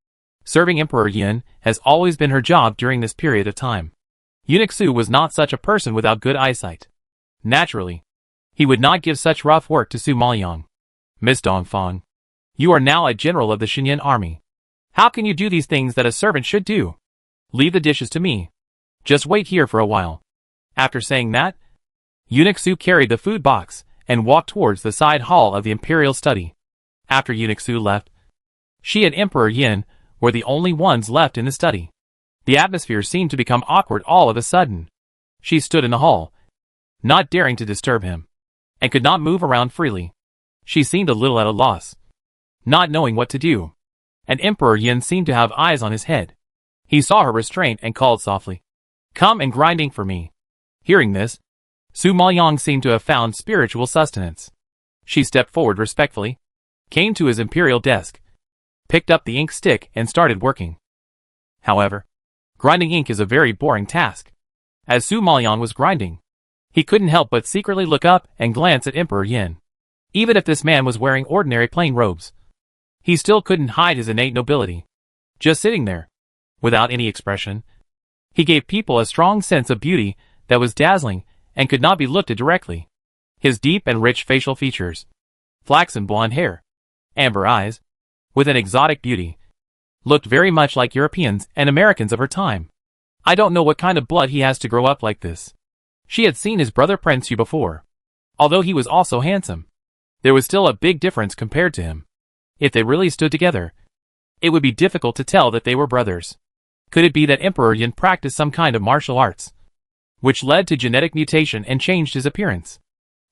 serving Emperor Yin has always been her job during this period of time. Eunuch Su was not such a person without good eyesight. Naturally, He would not give such rough work to Su Maoyang. Miss Dongfang, you are now a general of the Xinyan army. How can you do these things that a servant should do? Leave the dishes to me. Just wait here for a while. After saying that, Eunuch Su carried the food box and walked towards the side hall of the imperial study. After Eunuch Su left, she and Emperor Yin were the only ones left in the study. The atmosphere seemed to become awkward all of a sudden. She stood in the hall, not daring to disturb him, and could not move around freely. She seemed a little at a loss, not knowing what to do. And Emperor Yin seemed to have eyes on his head. He saw her restraint and called softly, "Come and grinding for me." Hearing this, Su Maoyang seemed to have found spiritual sustenance. She stepped forward respectfully, came to his imperial desk, picked up the ink stick and started working. However, grinding ink is a very boring task. As Su Maoyang was grinding, he couldn't help but secretly look up and glance at Emperor Yin. Even if this man was wearing ordinary plain robes, he still couldn't hide his innate nobility. Just sitting there, without any expression, he gave people a strong sense of beauty that was dazzling and could not be looked at directly. His deep and rich facial features, flaxen blonde hair, amber eyes, with an exotic beauty, looked very much like Europeans and Americans of her time. I don't know what kind of blood he has to grow up like this. She had seen his brother Prince Yu before. Although he was also handsome, there was still a big difference compared to him. If they really stood together, it would be difficult to tell that they were brothers. Could it be that Emperor Yin practiced some kind of martial arts, which led to genetic mutation and changed his appearance?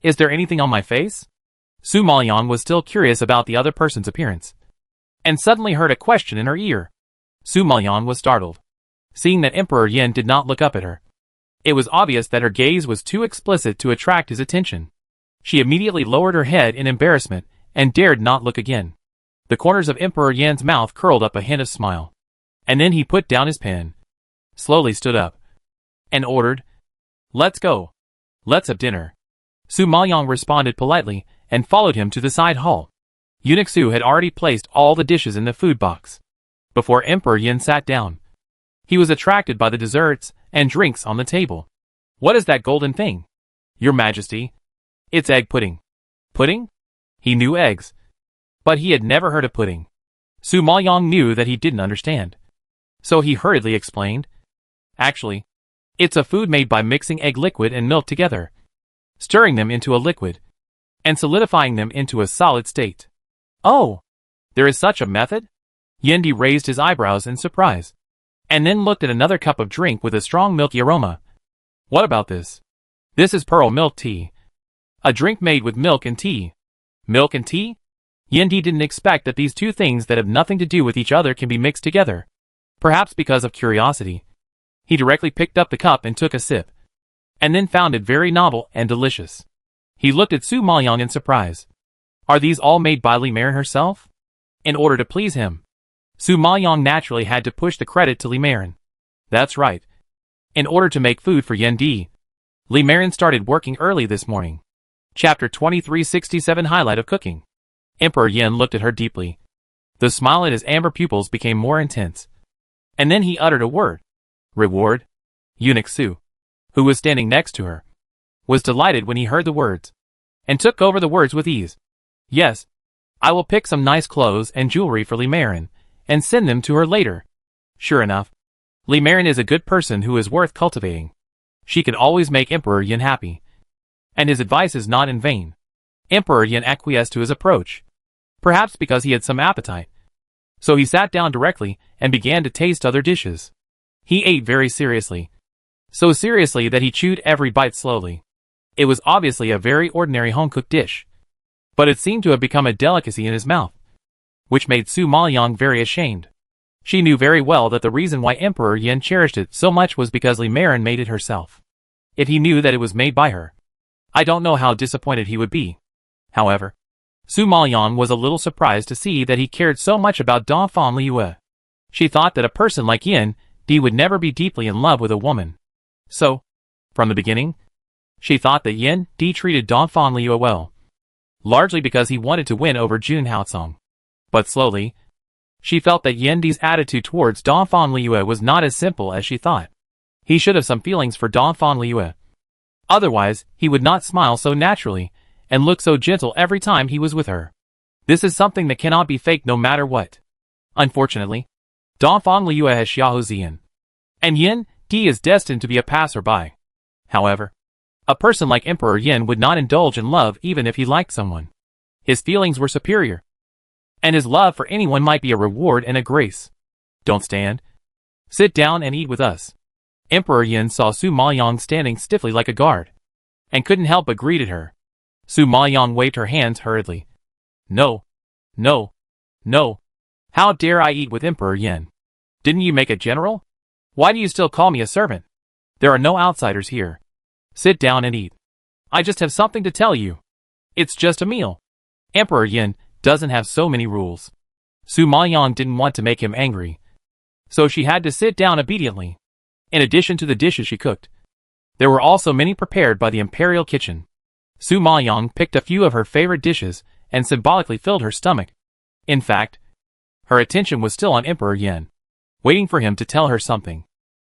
Is there anything on my face? Su Maoyang was still curious about the other person's appearance, and suddenly heard a question in her ear. Su Maoyang was startled, seeing that Emperor Yin did not look up at her. It was obvious that her gaze was too explicit to attract his attention. She immediately lowered her head in embarrassment and dared not look again. The corners of Emperor Yan's mouth curled up a hint of smile. And then he put down his pen, slowly stood up, and ordered, "Let's go. Let's have dinner." Su Maoyang responded politely and followed him to the side hall. Eunuch Su had already placed all the dishes in the food box. Before Emperor Yin sat down, he was attracted by the desserts and drinks on the table. "What is that golden thing? Your Majesty?" "It's egg pudding." "Pudding?" He knew eggs, but he had never heard of pudding. Su Maoyang knew that he didn't understand, so he hurriedly explained, "Actually, it's a food made by mixing egg liquid and milk together, stirring them into a liquid, and solidifying them into a solid state." "Oh, there is such a method?" Yendi raised his eyebrows in surprise, and then looked at another cup of drink with a strong milky aroma. "What about this?" "This is pearl milk tea. A drink made with milk and tea." "Milk and tea?" Yendi didn't expect that these two things that have nothing to do with each other can be mixed together. Perhaps because of curiosity, he directly picked up the cup and took a sip, and then found it very novel and delicious. He looked at Su Maoyang in surprise. Are these all made by Li Marin herself? In order to please him, Su Maoyang naturally had to push the credit to Li Marin. That's right. In order to make food for Yendi, Li Marin started working early this morning. Chapter 2367 Highlight of Cooking. Emperor Yin looked at her deeply. The smile in his amber pupils became more intense. And then he uttered a word. "Reward?" Eunuch Su, who was standing next to her, was delighted when he heard the words, and took over the words with ease. "Yes, I will pick some nice clothes and jewelry for Li Marin, and send them to her later." Sure enough, Li Marin is a good person who is worth cultivating. She can always make Emperor Yin happy, and his advice is not in vain. Emperor Yin acquiesced to his approach, perhaps because he had some appetite. So he sat down directly and began to taste other dishes. He ate very seriously, so seriously that he chewed every bite slowly. It was obviously a very ordinary home-cooked dish, but it seemed to have become a delicacy in his mouth, which made Su Maoyang very ashamed. She knew very well that the reason why Emperor Yin cherished it so much was because Li Marin made it herself. If he knew that it was made by her, I don't know how disappointed he would be. However, Su Maoyang was a little surprised to see that he cared so much about Dongfang Liyue. She thought that a person like Yin Di would never be deeply in love with a woman. So, from the beginning, she thought that Yin Di treated Dongfang Liyue well, largely because he wanted to win over Jun Haocong. But slowly, she felt that Yin Di's attitude towards Dongfang Liyue was not as simple as she thought. He should have some feelings for Dongfang Liyue. Otherwise, he would not smile so naturally and look so gentle every time he was with her. This is something that cannot be faked no matter what. Unfortunately, Dongfang Liu has Xiao Zian, and Yin Di is destined to be a passerby. However, a person like Emperor Yin would not indulge in love even if he liked someone. His feelings were superior, and his love for anyone might be a reward and a grace. Don't stand. Sit down and eat with us. Emperor Yin saw Su Maoyang standing stiffly like a guard, and couldn't help but greeted her. Su Maoyang waved her hands hurriedly. No. No. No. How dare I eat with Emperor Yin? Didn't you make a general? Why do you still call me a servant? There are no outsiders here. Sit down and eat. I just have something to tell you. It's just a meal. Emperor Yin doesn't have so many rules. Su Maoyang didn't want to make him angry, so she had to sit down obediently. In addition to the dishes she cooked, there were also many prepared by the imperial kitchen. Su Maoyang picked a few of her favorite dishes and symbolically filled her stomach. In fact, her attention was still on Emperor Yin, waiting for him to tell her something.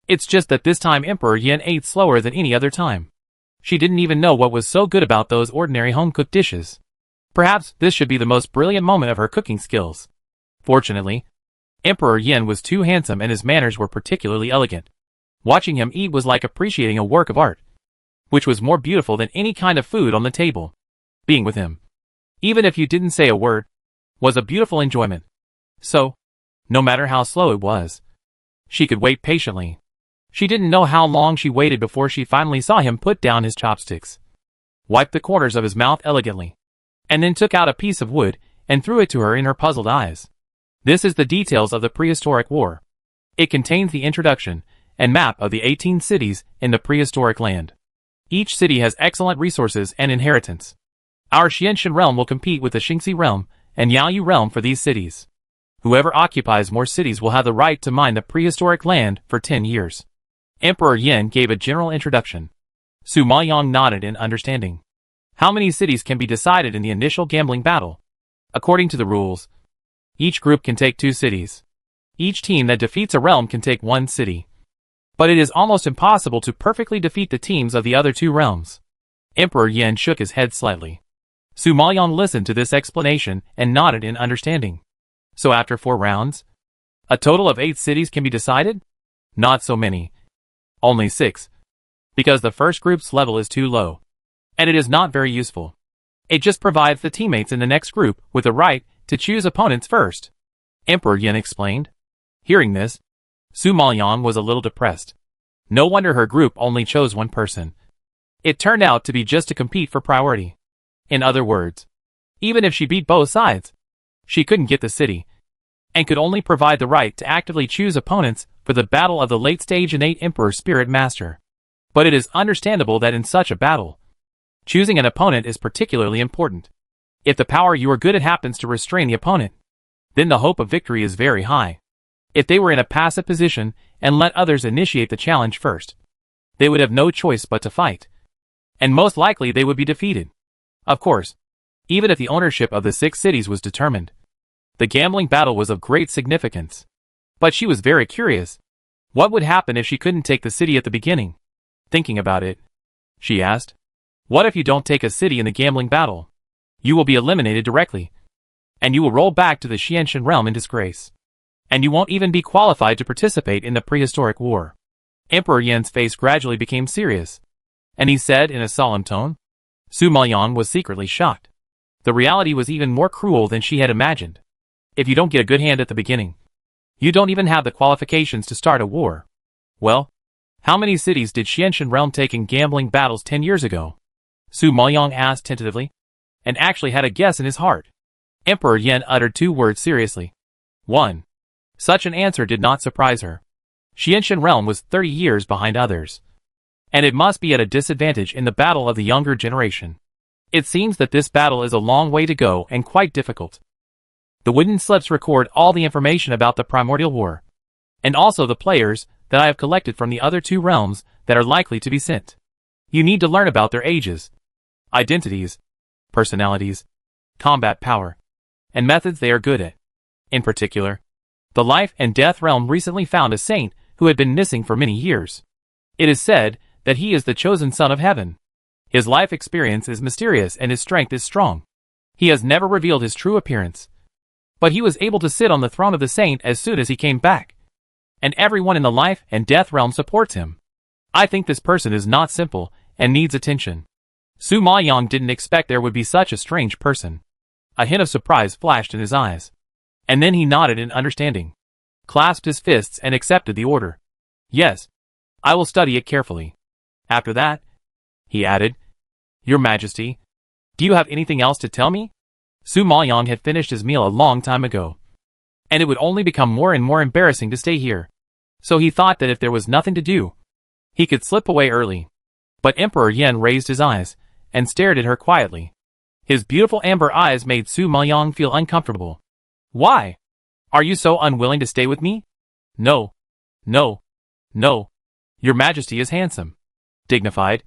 It's just that this time Emperor Yin ate slower than any other time. She didn't even know what was so good about those ordinary home-cooked dishes. Perhaps this should be the most brilliant moment of her cooking skills. Fortunately, Emperor Yin was too handsome and his manners were particularly elegant. Watching him eat was like appreciating a work of art, which was more beautiful than any kind of food on the table. Being with him, even if you didn't say a word, was a beautiful enjoyment. So, no matter how slow it was, she could wait patiently. She didn't know how long she waited before she finally saw him put down his chopsticks, wiped the corners of his mouth elegantly, and then took out a piece of wood and threw it to her in her puzzled eyes. This is the details of the prehistoric war. It contains the introduction and map of the 18 cities in the prehistoric land. Each city has excellent resources and inheritance. Our Xianshan realm will compete with the Xingxi realm and Yaoyu realm for these cities. Whoever occupies more cities will have the right to mine the prehistoric land for 10 years. Emperor Yin gave a general introduction. Su Maoyang nodded in understanding. How many cities can be decided in the initial gambling battle? According to the rules, each group can take 2 cities. Each team that defeats a realm can take 1 city. But it is almost impossible to perfectly defeat the teams of the other 2 realms. Emperor Yin shook his head slightly. Su Maoyang listened to this explanation and nodded in understanding. So after 4 rounds, a total of 8 cities can be decided? Not so many. Only 6. Because the first group's level is too low. And it is not very useful. It just provides the teammates in the next group with the right to choose opponents first. Emperor Yin explained. Hearing this, Su Maoyang was a little depressed. No wonder her group only chose 1 person. It turned out to be just to compete for priority. In other words, even if she beat both sides, she couldn't get the city, and could only provide the right to actively choose opponents for the battle of the late-stage innate Emperor Spirit Master. But it is understandable that in such a battle, choosing an opponent is particularly important. If the power you are good at happens to restrain the opponent, then the hope of victory is very high. If they were in a passive position and let others initiate the challenge first, they would have no choice but to fight. And most likely they would be defeated. Of course, even if the ownership of the 6 cities was determined, the gambling battle was of great significance. But she was very curious. What would happen if she couldn't take the city at the beginning? Thinking about it, she asked, what if you don't take a city in the gambling battle? You will be eliminated directly, and you will roll back to the Xianshan realm in disgrace. And you won't even be qualified to participate in the prehistoric war. Emperor Yin's face gradually became serious, and he said in a solemn tone. Su Maoyang was secretly shocked. The reality was even more cruel than she had imagined. If you don't get a good hand at the beginning, you don't even have the qualifications to start a war. Well, how many cities did Xianshan realm take in gambling battles 10 years ago? Su Maoyang asked tentatively, and actually had a guess in his heart. Emperor Yin uttered 2 words seriously. 1. Such an answer did not surprise her. Xianshan realm was 30 years behind others, and it must be at a disadvantage in the battle of the younger generation. It seems that this battle is a long way to go and quite difficult. The wooden slips record all the information about the primordial war, and also the players that I have collected from the other 2 realms that are likely to be sent. You need to learn about their ages, identities, personalities, combat power, and methods they are good at. In particular, the life and death realm recently found a saint who had been missing for many years. It is said that he is the chosen son of heaven. His life experience is mysterious and his strength is strong. He has never revealed his true appearance. But he was able to sit on the throne of the saint as soon as he came back. And everyone in the life and death realm supports him. I think this person is not simple and needs attention. Su Maoyang didn't expect there would be such a strange person. A hint of surprise flashed in his eyes. And then he nodded in understanding, clasped his fists and accepted the order. Yes, I will study it carefully. After that, he added, Your Majesty, do you have anything else to tell me? Su Maoyang had finished his meal a long time ago, and it would only become more and more embarrassing to stay here. So he thought that if there was nothing to do, he could slip away early. But Emperor Yen raised his eyes and stared at her quietly. His beautiful amber eyes made Su Maoyang feel uncomfortable. Why? Are you so unwilling to stay with me? No. No. No. Your Majesty is handsome, dignified,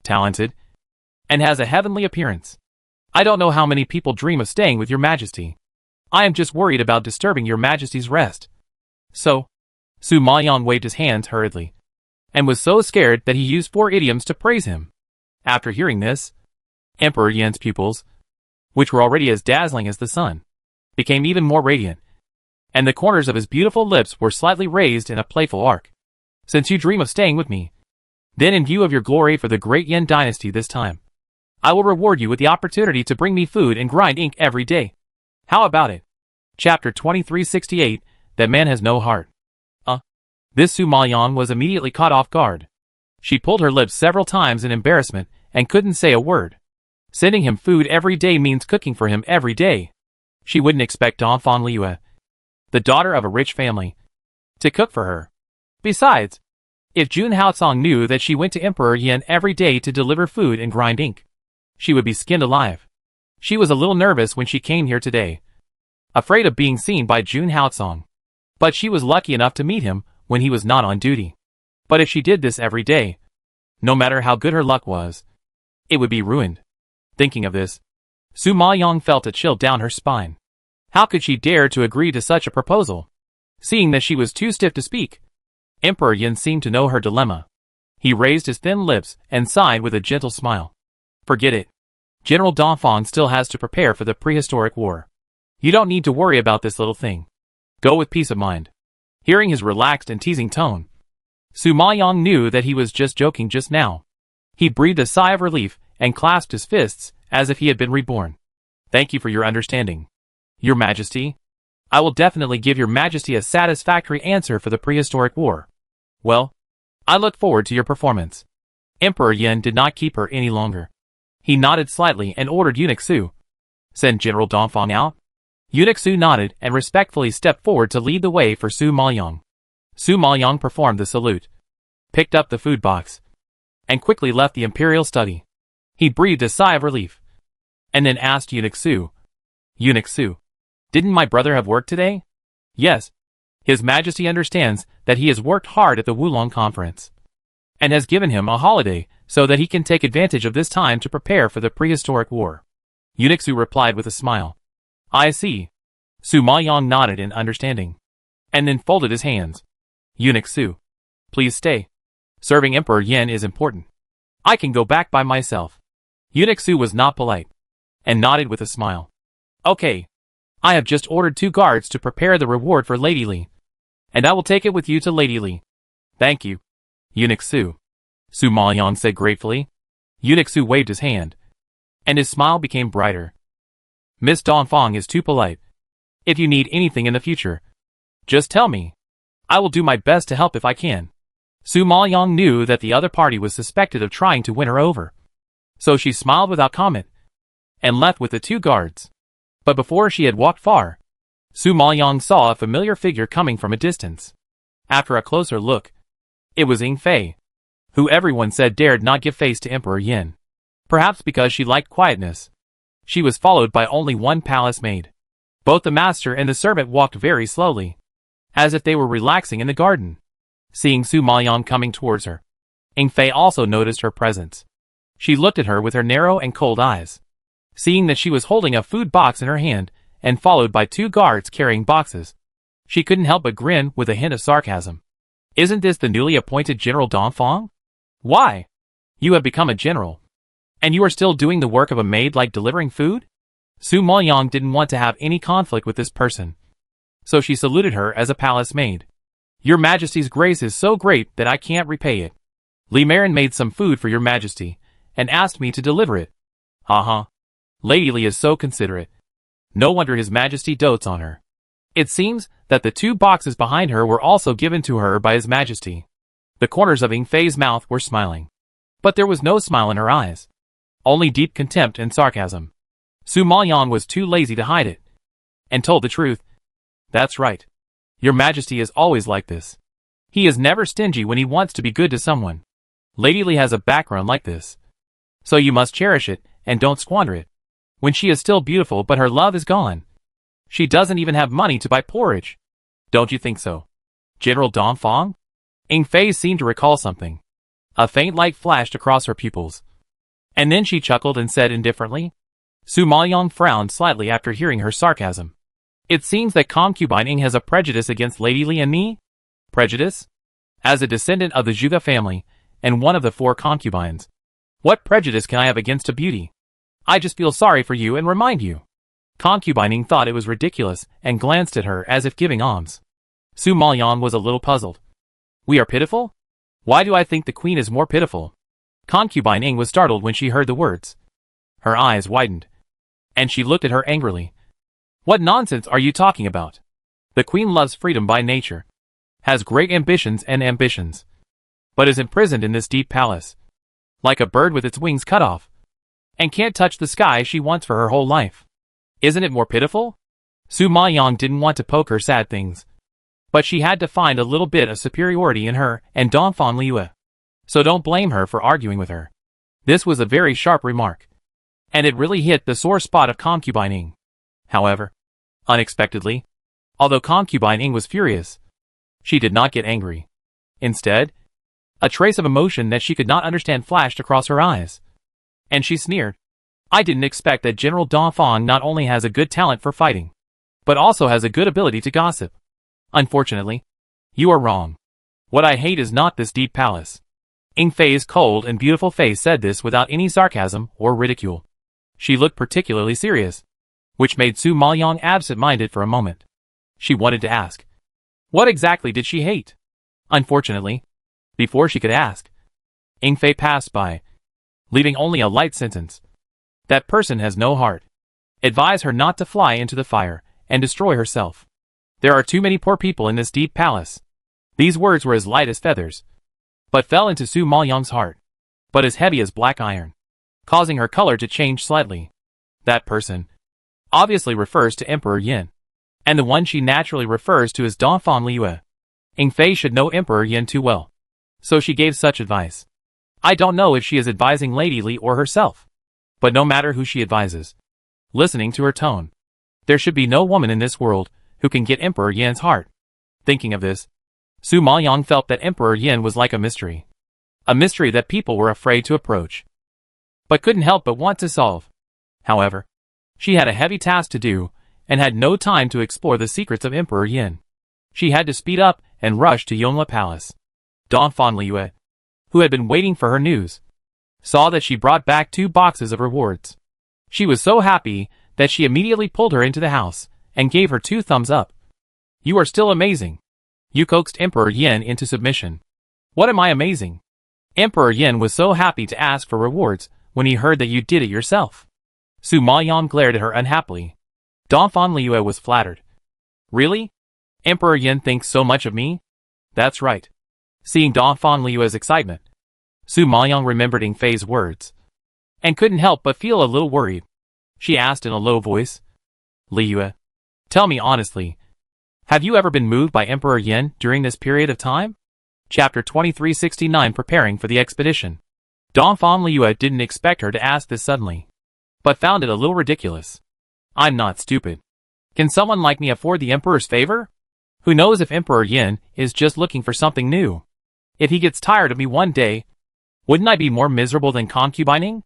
talented, and has a heavenly appearance. I don't know how many people dream of staying with your Majesty. I am just worried about disturbing your Majesty's rest. So, Su Maoyang waved his hands hurriedly, and was so scared that he used 4 idioms to praise him. After hearing this, Emperor Yen's pupils, which were already as dazzling as the sun, became even more radiant, and the corners of his beautiful lips were slightly raised in a playful arc. Since you dream of staying with me, then in view of your glory for the great Yen dynasty this time, I will reward you with the opportunity to bring me food and grind ink every day. How about it? Chapter 2368, That Man Has No Heart. This Su Maoyang was immediately caught off guard. She pulled her lips several times in embarrassment and couldn't say a word. Sending him food every day means cooking for him every day. She wouldn't expect Dongfang Liu, the daughter of a rich family, to cook for her. Besides, if Jun Haocong knew that she went to Emperor Yen every day to deliver food and grind ink, she would be skinned alive. She was a little nervous when she came here today, afraid of being seen by Jun Haocong. But she was lucky enough to meet him when he was not on duty. But if she did this every day, no matter how good her luck was, it would be ruined. Thinking of this, Su Maoyang felt a chill down her spine. How could she dare to agree to such a proposal? Seeing that she was too stiff to speak, Emperor Yen seemed to know her dilemma. He raised his thin lips and sighed with a gentle smile. Forget it. General Dongfang still has to prepare for the prehistoric war. You don't need to worry about this little thing. Go with peace of mind. Hearing his relaxed and teasing tone, Su Maoyang knew that he was just joking just now. He breathed a sigh of relief and clasped his fists as if he had been reborn. Thank you for your understanding, Your Majesty. I will definitely give Your Majesty a satisfactory answer for the prehistoric war. Well, I look forward to your performance. Emperor Yen did not keep her any longer. He nodded slightly and ordered Eunuch Su, send General Dongfang out. Eunuch Su nodded and respectfully stepped forward to lead the way for Su Maoyang. Su Maoyang performed the salute, picked up the food box, and quickly left the imperial study. He breathed a sigh of relief, and then asked Eunuch Su, Eunuch Su, didn't my brother have work today? Yes. His Majesty understands that he has worked hard at the Wulong conference, and has given him a holiday so that he can take advantage of this time to prepare for the prehistoric war. Eunuch Su replied with a smile. I see. Su Maoyang nodded in understanding, and then folded his hands. Eunuch Su, please stay. Serving Emperor Yen is important. I can go back by myself. Eunuch Su was not polite, and nodded with a smile. Okay. I have just ordered 2 guards to prepare the reward for Lady Li, and I will take it with you to Lady Li. Thank you, Eunuch Su, Su Maoyang said gratefully. Eunuch Su waved his hand, and his smile became brighter. Miss Dongfang is too polite. If you need anything in the future, just tell me. I will do my best to help if I can. Su Maoyang knew that the other party was suspected of trying to win her over, so she smiled without comment, and left with the 2 guards. But before she had walked far, Su Maoyang saw a familiar figure coming from a distance. After a closer look, it was Ying Fei, who everyone said dared not give face to Emperor Yen. Perhaps because she liked quietness. She was followed by only 1 palace maid. Both the master and the servant walked very slowly, as if they were relaxing in the garden. Seeing Su Maoyang coming towards her, Ying Fei also noticed her presence. She looked at her with her narrow and cold eyes. Seeing that she was holding a food box in her hand, and followed by 2 guards carrying boxes, she couldn't help but grin with a hint of sarcasm. Isn't this the newly appointed General Dongfang? Why? You have become a general. And you are still doing the work of a maid like delivering food? Su Maoyang didn't want to have any conflict with this person, so she saluted her as a palace maid. Your Majesty's grace is so great that I can't repay it. Li Marin made some food for your Majesty, and asked me to deliver it. Lady Li is so considerate. No wonder His Majesty dotes on her. It seems that the 2 boxes behind her were also given to her by His Majesty. The corners of Ying Fei's mouth were smiling, but there was no smile in her eyes, only deep contempt and sarcasm. Su Maoyang was too lazy to hide it, and told the truth. That's right. Your Majesty is always like this. He is never stingy when he wants to be good to someone. Lady Li has a background like this, so you must cherish it and don't squander it. When she is still beautiful but her love is gone. She doesn't even have money to buy porridge. Don't you think so, General Dongfang? Ying Fei seemed to recall something. A faint light flashed across her pupils, and then she chuckled and said indifferently. Su Maoyang frowned slightly after hearing her sarcasm. It seems that Concubine Ying has a prejudice against Lady Li and me? Prejudice? As a descendant of the Zhuge family, and one of the 4 concubines, what prejudice can I have against a beauty? I just feel sorry for you and remind you. Concubine Ying thought it was ridiculous and glanced at her as if giving alms. Su Maoyang was a little puzzled. We are pitiful? Why do I think the queen is more pitiful? Concubine Ying was startled when she heard the words. Her eyes widened, and she looked at her angrily. What nonsense are you talking about? The queen loves freedom by nature, has great ambitions, but is imprisoned in this deep palace, like a bird with its wings cut off, and can't touch the sky she wants for her whole life. Isn't it more pitiful? Su Maoyang didn't want to poke her sad things, but she had to find a little bit of superiority in her and Dongfang Liue. So don't blame her for arguing with her. This was a very sharp remark, and it really hit the sore spot of Concubine Ying. However, unexpectedly, although Concubine Ying was furious, she did not get angry. Instead, a trace of emotion that she could not understand flashed across her eyes, and she sneered. I didn't expect that General Dongfang not only has a good talent for fighting, but also has a good ability to gossip. Unfortunately, you are wrong. What I hate is not this deep palace. Ying Fei's cold and beautiful face said this without any sarcasm or ridicule. She looked particularly serious, which made Su Maoyang absent-minded for a moment. She wanted to ask, what exactly did she hate? Unfortunately, before she could ask, Ying Fei passed by, leaving only a light sentence. That person has no heart. Advise her not to fly into the fire and destroy herself. There are too many poor people in this deep palace. These words were as light as feathers, but fell into Su Maoyang's heart, but as heavy as black iron, causing her color to change slightly. That person obviously refers to Emperor Yin, and the one she naturally refers to is Dongfang Liue. Ying Fei should know Emperor Yin too well, so she gave such advice. I don't know if she is advising Lady Li or herself, but no matter who she advises, listening to her tone, there should be no woman in this world who can get Emperor Yin's heart. Thinking of this, Su Maoyang felt that Emperor Yin was like a mystery that people were afraid to approach, but couldn't help but want to solve. However, she had a heavy task to do, and had no time to explore the secrets of Emperor Yin. She had to speed up and rush to Yongle Palace. Dongfang Liue, who had been waiting for her news, saw that she brought back 2 boxes of rewards. She was so happy that she immediately pulled her into the house and gave her 2 thumbs up. You are still amazing. You coaxed Emperor Yin into submission. What am I amazing? Emperor Yin was so happy to ask for rewards when he heard that you did it yourself. Su Maoyang glared at her unhappily. Dongfang Liue was flattered. Really? Emperor Yin thinks so much of me? That's right. Seeing Dongfang Liue's excitement, Su Maoyang remembered Ying Fei's words, and couldn't help but feel a little worried. She asked in a low voice, Liue, tell me honestly, have you ever been moved by Emperor Yin during this period of time? Chapter 2369 Preparing for the Expedition. Dongfang Liue didn't expect her to ask this suddenly, but found it a little ridiculous. I'm not stupid. Can someone like me afford the Emperor's favor? Who knows if Emperor Yin is just looking for something new? If he gets tired of me one day, wouldn't I be more miserable than concubining?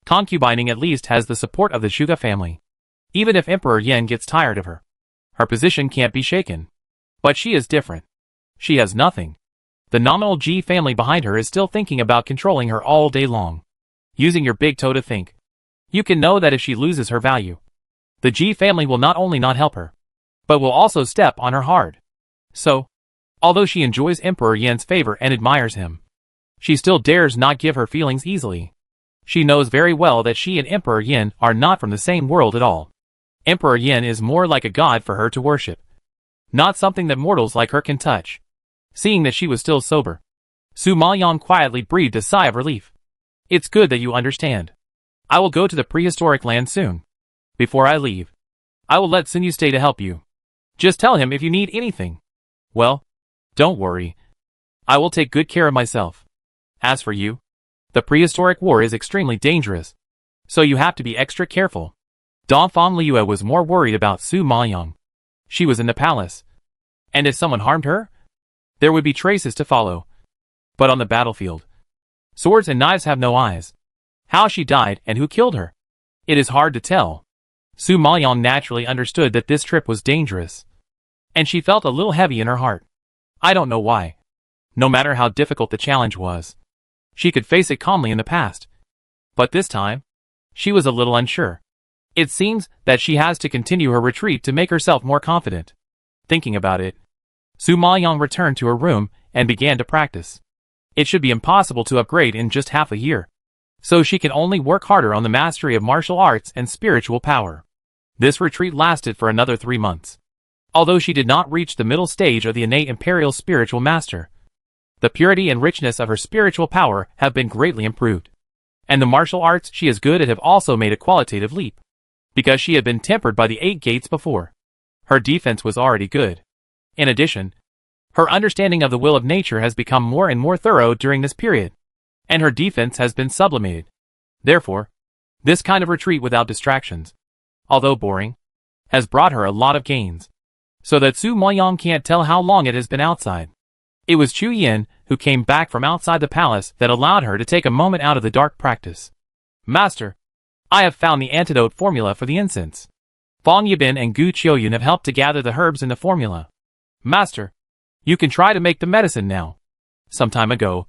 Concubining at least has the support of the Zhuge family. Even if Emperor Yin gets tired of her, her position can't be shaken. But she is different. She has nothing. The nominal Ji family behind her is still thinking about controlling her all day long. Using your big toe to think, you can know that if she loses her value, the G family will not only not help her, but will also step on her hard. So, although she enjoys Emperor Yan's favor and admires him, she still dares not give her feelings easily. She knows very well that she and Emperor Yan are not from the same world at all. Emperor Yan is more like a god for her to worship, not something that mortals like her can touch. Seeing that she was still sober, Su Maoyang quietly breathed a sigh of relief. It's good that you understand. I will go to the prehistoric land soon. Before I leave, I will let Sun Yu stay to help you. Just tell him if you need anything. Well, don't worry. I will take good care of myself. As for you, the prehistoric war is extremely dangerous, so you have to be extra careful. Dongfang Liu was more worried about Su Maoyang. She was in the palace, and if someone harmed her, there would be traces to follow. But on the battlefield, swords and knives have no eyes. How she died and who killed her, it is hard to tell. Su Maoyang naturally understood that this trip was dangerous, and she felt a little heavy in her heart. I don't know why. No matter how difficult the challenge was, she could face it calmly in the past. But this time, she was a little unsure. It seems that she has to continue her retreat to make herself more confident. Thinking about it, Su Maoyang returned to her room and began to practice. It should be impossible to upgrade in just half a year, so she can only work harder on the mastery of martial arts and spiritual power. This retreat lasted for another 3 months. Although she did not reach the middle stage of the innate imperial spiritual master, the purity and richness of her spiritual power have been greatly improved, and the martial arts she is good at have also made a qualitative leap. Because she had been tempered by the 8 gates before, her defense was already good. In addition, her understanding of the will of nature has become more and more thorough during this period, and her defense has been sublimated. Therefore, this kind of retreat without distractions, although boring, has brought her a lot of gains, so that Su Maoyang can't tell how long it has been outside. It was Chu Yin, who came back from outside the palace, that allowed her to take a moment out of the dark practice. Master, I have found the antidote formula for the incense. Fang Yibin and Gu Qiuyun have helped to gather the herbs in the formula. Master, you can try to make the medicine now. Some time ago,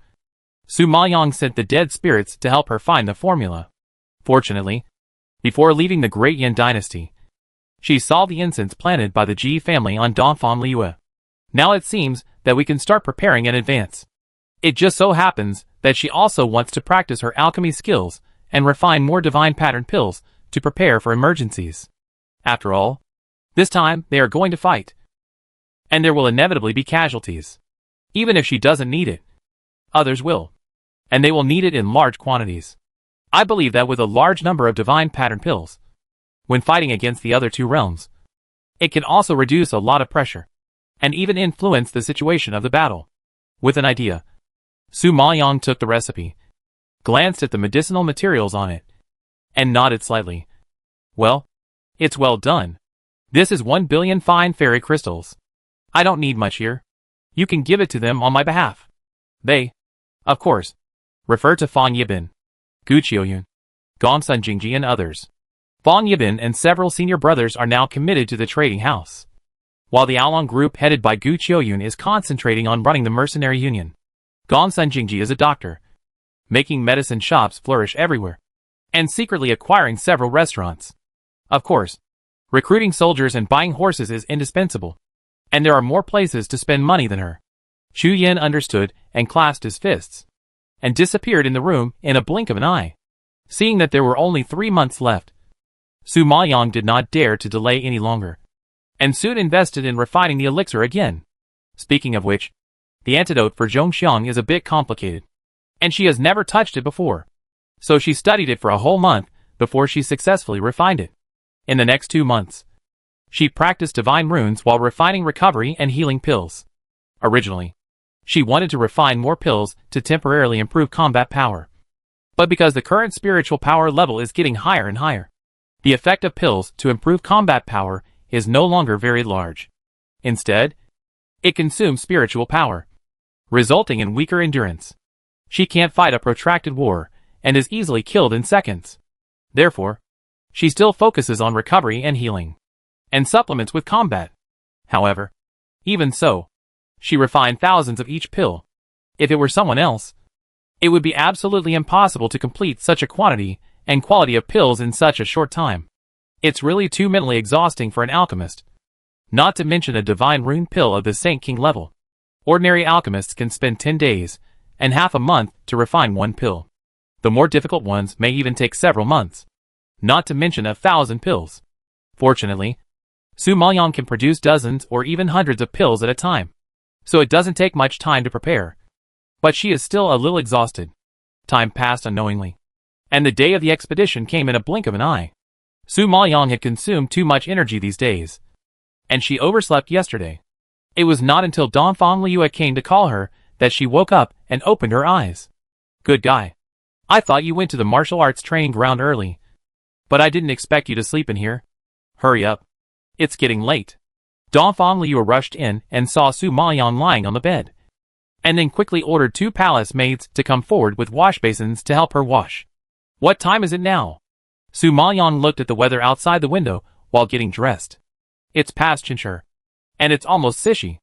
Su Maoyang sent the dead spirits to help her find the formula. Fortunately, before leaving the Great Yin dynasty, she saw the incense planted by the Ji family on Dongfang Liu. Now it seems that we can start preparing in advance. It just so happens that she also wants to practice her alchemy skills and refine more divine pattern pills to prepare for emergencies. After all, this time they are going to fight, and there will inevitably be casualties. Even if she doesn't need it, others will, and they will need it in large quantities. I believe that with a large number of divine pattern pills, when fighting against the other 2 realms, it can also reduce a lot of pressure, and even influence the situation of the battle. With an idea, Su Maoyang took the recipe, glanced at the medicinal materials on it, and nodded slightly. Well, it's well done. This is 1 billion fine fairy crystals. I don't need much here. You can give it to them on my behalf. They, of course, refer to Fang Yibin, Gu Qiuyun, Gongsun Jingji and others. Fang Yibin and several senior brothers are now committed to the trading house, while the Aolong group headed by Gu Qiuyun is concentrating on running the mercenary union. Gongsun Jingji is a doctor, making medicine shops flourish everywhere, and secretly acquiring several restaurants. Of course, recruiting soldiers and buying horses is indispensable, and there are more places to spend money than her. Chu Yin understood and clasped his fists, and disappeared in the room in a blink of an eye. Seeing that there were only 3 months left, Su Maoyang did not dare to delay any longer, and soon invested in refining the elixir again. Speaking of which, the antidote for Zhongxiang is a bit complicated, and she has never touched it before, so she studied it for a whole month before she successfully refined it. In the next 2 months, she practiced divine runes while refining recovery and healing pills. Originally, she wanted to refine more pills to temporarily improve combat power, but because the current spiritual power level is getting higher and higher, the effect of pills to improve combat power is no longer very large. Instead, it consumes spiritual power, resulting in weaker endurance. She can't fight a protracted war, and is easily killed in seconds. Therefore, she still focuses on recovery and healing, and supplements with combat. However, even so, she refined thousands of each pill. If it were someone else, It would be absolutely impossible to complete such a quantity and quality of pills in such a short time. It's really too mentally exhausting for an alchemist. Not to mention a divine rune pill of the Saint King level. Ordinary alchemists can spend 10 days and half a month to refine one pill. The more difficult ones may even take several months. Not to mention 1,000 pills. Fortunately, Su Maoyang can produce dozens or even hundreds of pills at a time, so it doesn't take much time to prepare. But she is still a little exhausted. Time passed unknowingly, and the day of the expedition came in a blink of an eye. Su Maoyang had consumed too much energy these days, and she overslept yesterday. It was not until Dongfang Liu came to call her that she woke up and opened her eyes. Good guy. I thought you went to the martial arts training ground early, but I didn't expect you to sleep in here. Hurry up. It's getting late. Dongfang Liu rushed in and saw Su Maoyang lying on the bed, and then quickly ordered 2 palace maids to come forward with wash basins to help her wash. What time is it now? Su Maoyang looked at the weather outside the window while getting dressed. It's past Chinchur, and it's almost Sishi.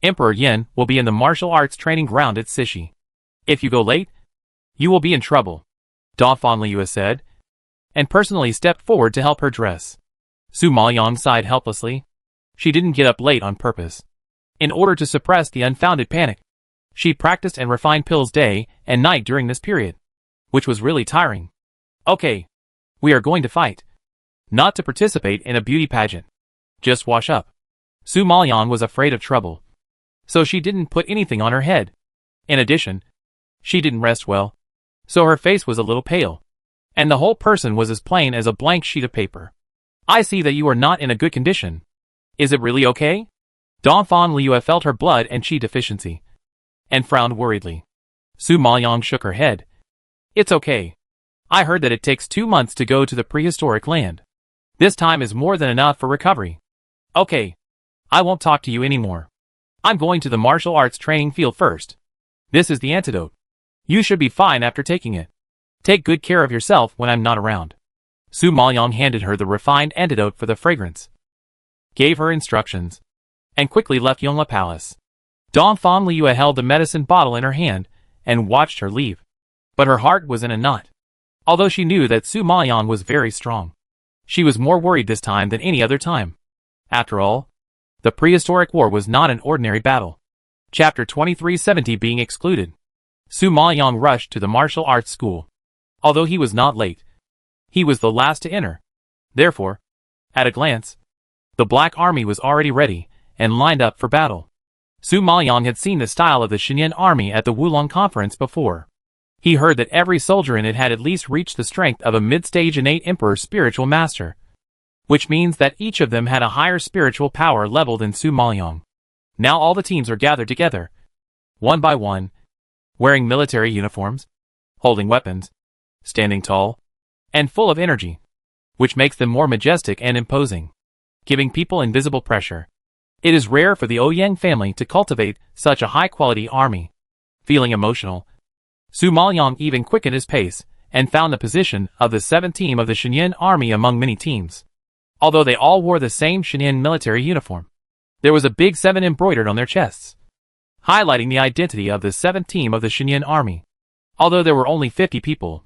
Emperor Yin will be in the martial arts training ground at Sishi. If you go late, you will be in trouble, Dongfang Liu said, and personally stepped forward to help her dress. Su Maoyang sighed helplessly. She didn't get up late on purpose. In order to suppress the unfounded panic, she practiced and refined pills day and night during this period, which was really tiring. Okay, we are going to fight. Not to participate in a beauty pageant. Just wash up. Su Maoyang was afraid of trouble, so she didn't put anything on her head. In addition, she didn't rest well, so her face was a little pale, and the whole person was as plain as a blank sheet of paper. I see that you are not in a good condition. Is it really okay? Dongfang Liu felt her blood and qi deficiency, and frowned worriedly. Su Maoyang shook her head. It's okay. I heard that it takes 2 months to go to the prehistoric land. This time is more than enough for recovery. Okay. I won't talk to you anymore. I'm going to the martial arts training field first. This is the antidote. You should be fine after taking it. Take good care of yourself when I'm not around. Su Maoyang handed her the refined antidote for the fragrance, gave her instructions, and quickly left Yongla Palace. Dongfang Liu held the medicine bottle in her hand and watched her leave. But her heart was in a knot. Although she knew that Su Maoyang was very strong, she was more worried this time than any other time. After all, the prehistoric war was not an ordinary battle. Chapter 2370 being excluded. Su Maoyang rushed to the martial arts school. Although he was not late, he was the last to enter. Therefore, at a glance, the Black Army was already ready and lined up for battle. Su Maoyang had seen the style of the Xinyan army at the Wulong conference before. He heard that every soldier in it had at least reached the strength of a mid-stage innate emperor spiritual master, which means that each of them had a higher spiritual power level than Su Maoyang. Now all the teams are gathered together, one by one, wearing military uniforms, holding weapons, standing tall, and full of energy, which makes them more majestic and imposing, giving people invisible pressure. It is rare for the Ouyang family to cultivate such a high-quality army. Feeling emotional, Su Maoyang even quickened his pace and found the position of the 7th team of the Xinyan army among many teams. Although they all wore the same Xinyan military uniform, there was a big 7 embroidered on their chests, highlighting the identity of the 7th team of the Xinyan army. Although there were only 50 people,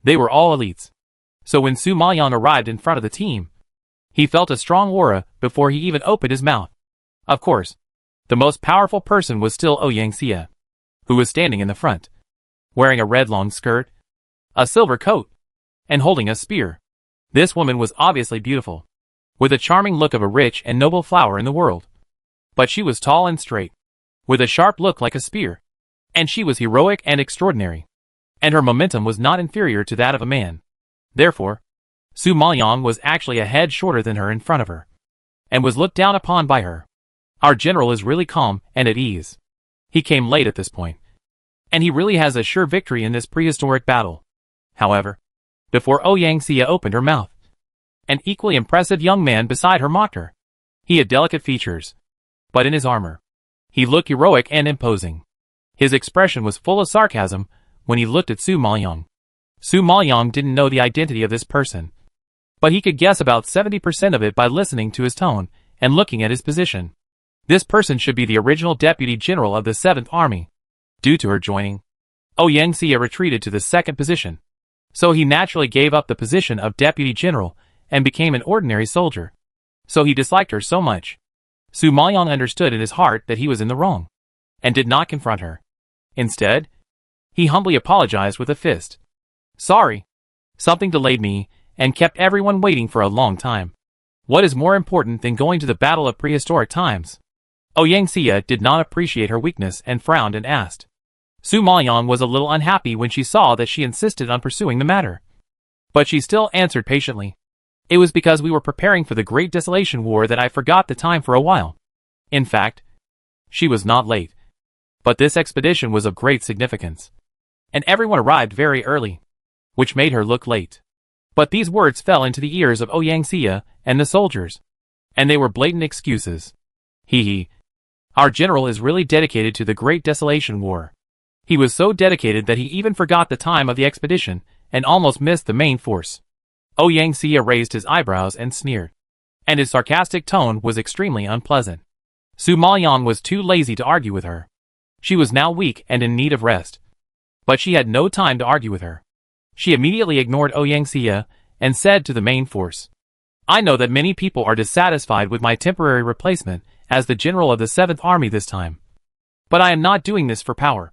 they were all elites. So when Su Maoyang arrived in front of the team, he felt a strong aura before he even opened his mouth. Of course, the most powerful person was still Ouyang Xia, who was standing in the front, wearing a red long skirt, a silver coat, and holding a spear. This woman was obviously beautiful, with a charming look of a rich and noble flower in the world. But she was tall and straight, with a sharp look like a spear, and she was heroic and extraordinary, and her momentum was not inferior to that of a man. Therefore, Su Maoyang was actually a head shorter than her in front of her, and was looked down upon by her. Our general is really calm and at ease. He came late at this point, and he really has a sure victory in this prehistoric battle. However, before Ouyang Xia opened her mouth, an equally impressive young man beside her mocked her. He had delicate features, but in his armor, he looked heroic and imposing. His expression was full of sarcasm when he looked at Su Maoyang. Su Maoyang didn't know the identity of this person, but he could guess about 70% of it by listening to his tone and looking at his position. This person should be the original deputy general of the 7th Army. Due to her joining, Yang Xie retreated to the second position. So he naturally gave up the position of deputy general and became an ordinary soldier. So he disliked her so much. Su Maoyang understood in his heart that he was in the wrong, and did not confront her. Instead, he humbly apologized with a fist. Sorry. Something delayed me, and kept everyone waiting for a long time. What is more important than going to the battle of prehistoric times? Yang Xie did not appreciate her weakness and frowned and asked. Su Maoyang was a little unhappy when she saw that she insisted on pursuing the matter. But she still answered patiently. It was because we were preparing for the Great Desolation War that I forgot the time for a while. In fact, she was not late. But this expedition was of great significance. And everyone arrived very early, which made her look late. But these words fell into the ears of Yang Xie and the soldiers. And they were blatant excuses. Hee. Our general is really dedicated to the Great Desolation War. He was so dedicated that he even forgot the time of the expedition and almost missed the main force. Yang Xie raised his eyebrows and sneered. And his sarcastic tone was extremely unpleasant. Su Maoyang was too lazy to argue with her. She was now weak and in need of rest. But she had no time to argue with her. She immediately ignored Yang Xie and said to the main force, I know that many people are dissatisfied with my temporary replacement as the general of the 7th Army this time. But I am not doing this for power,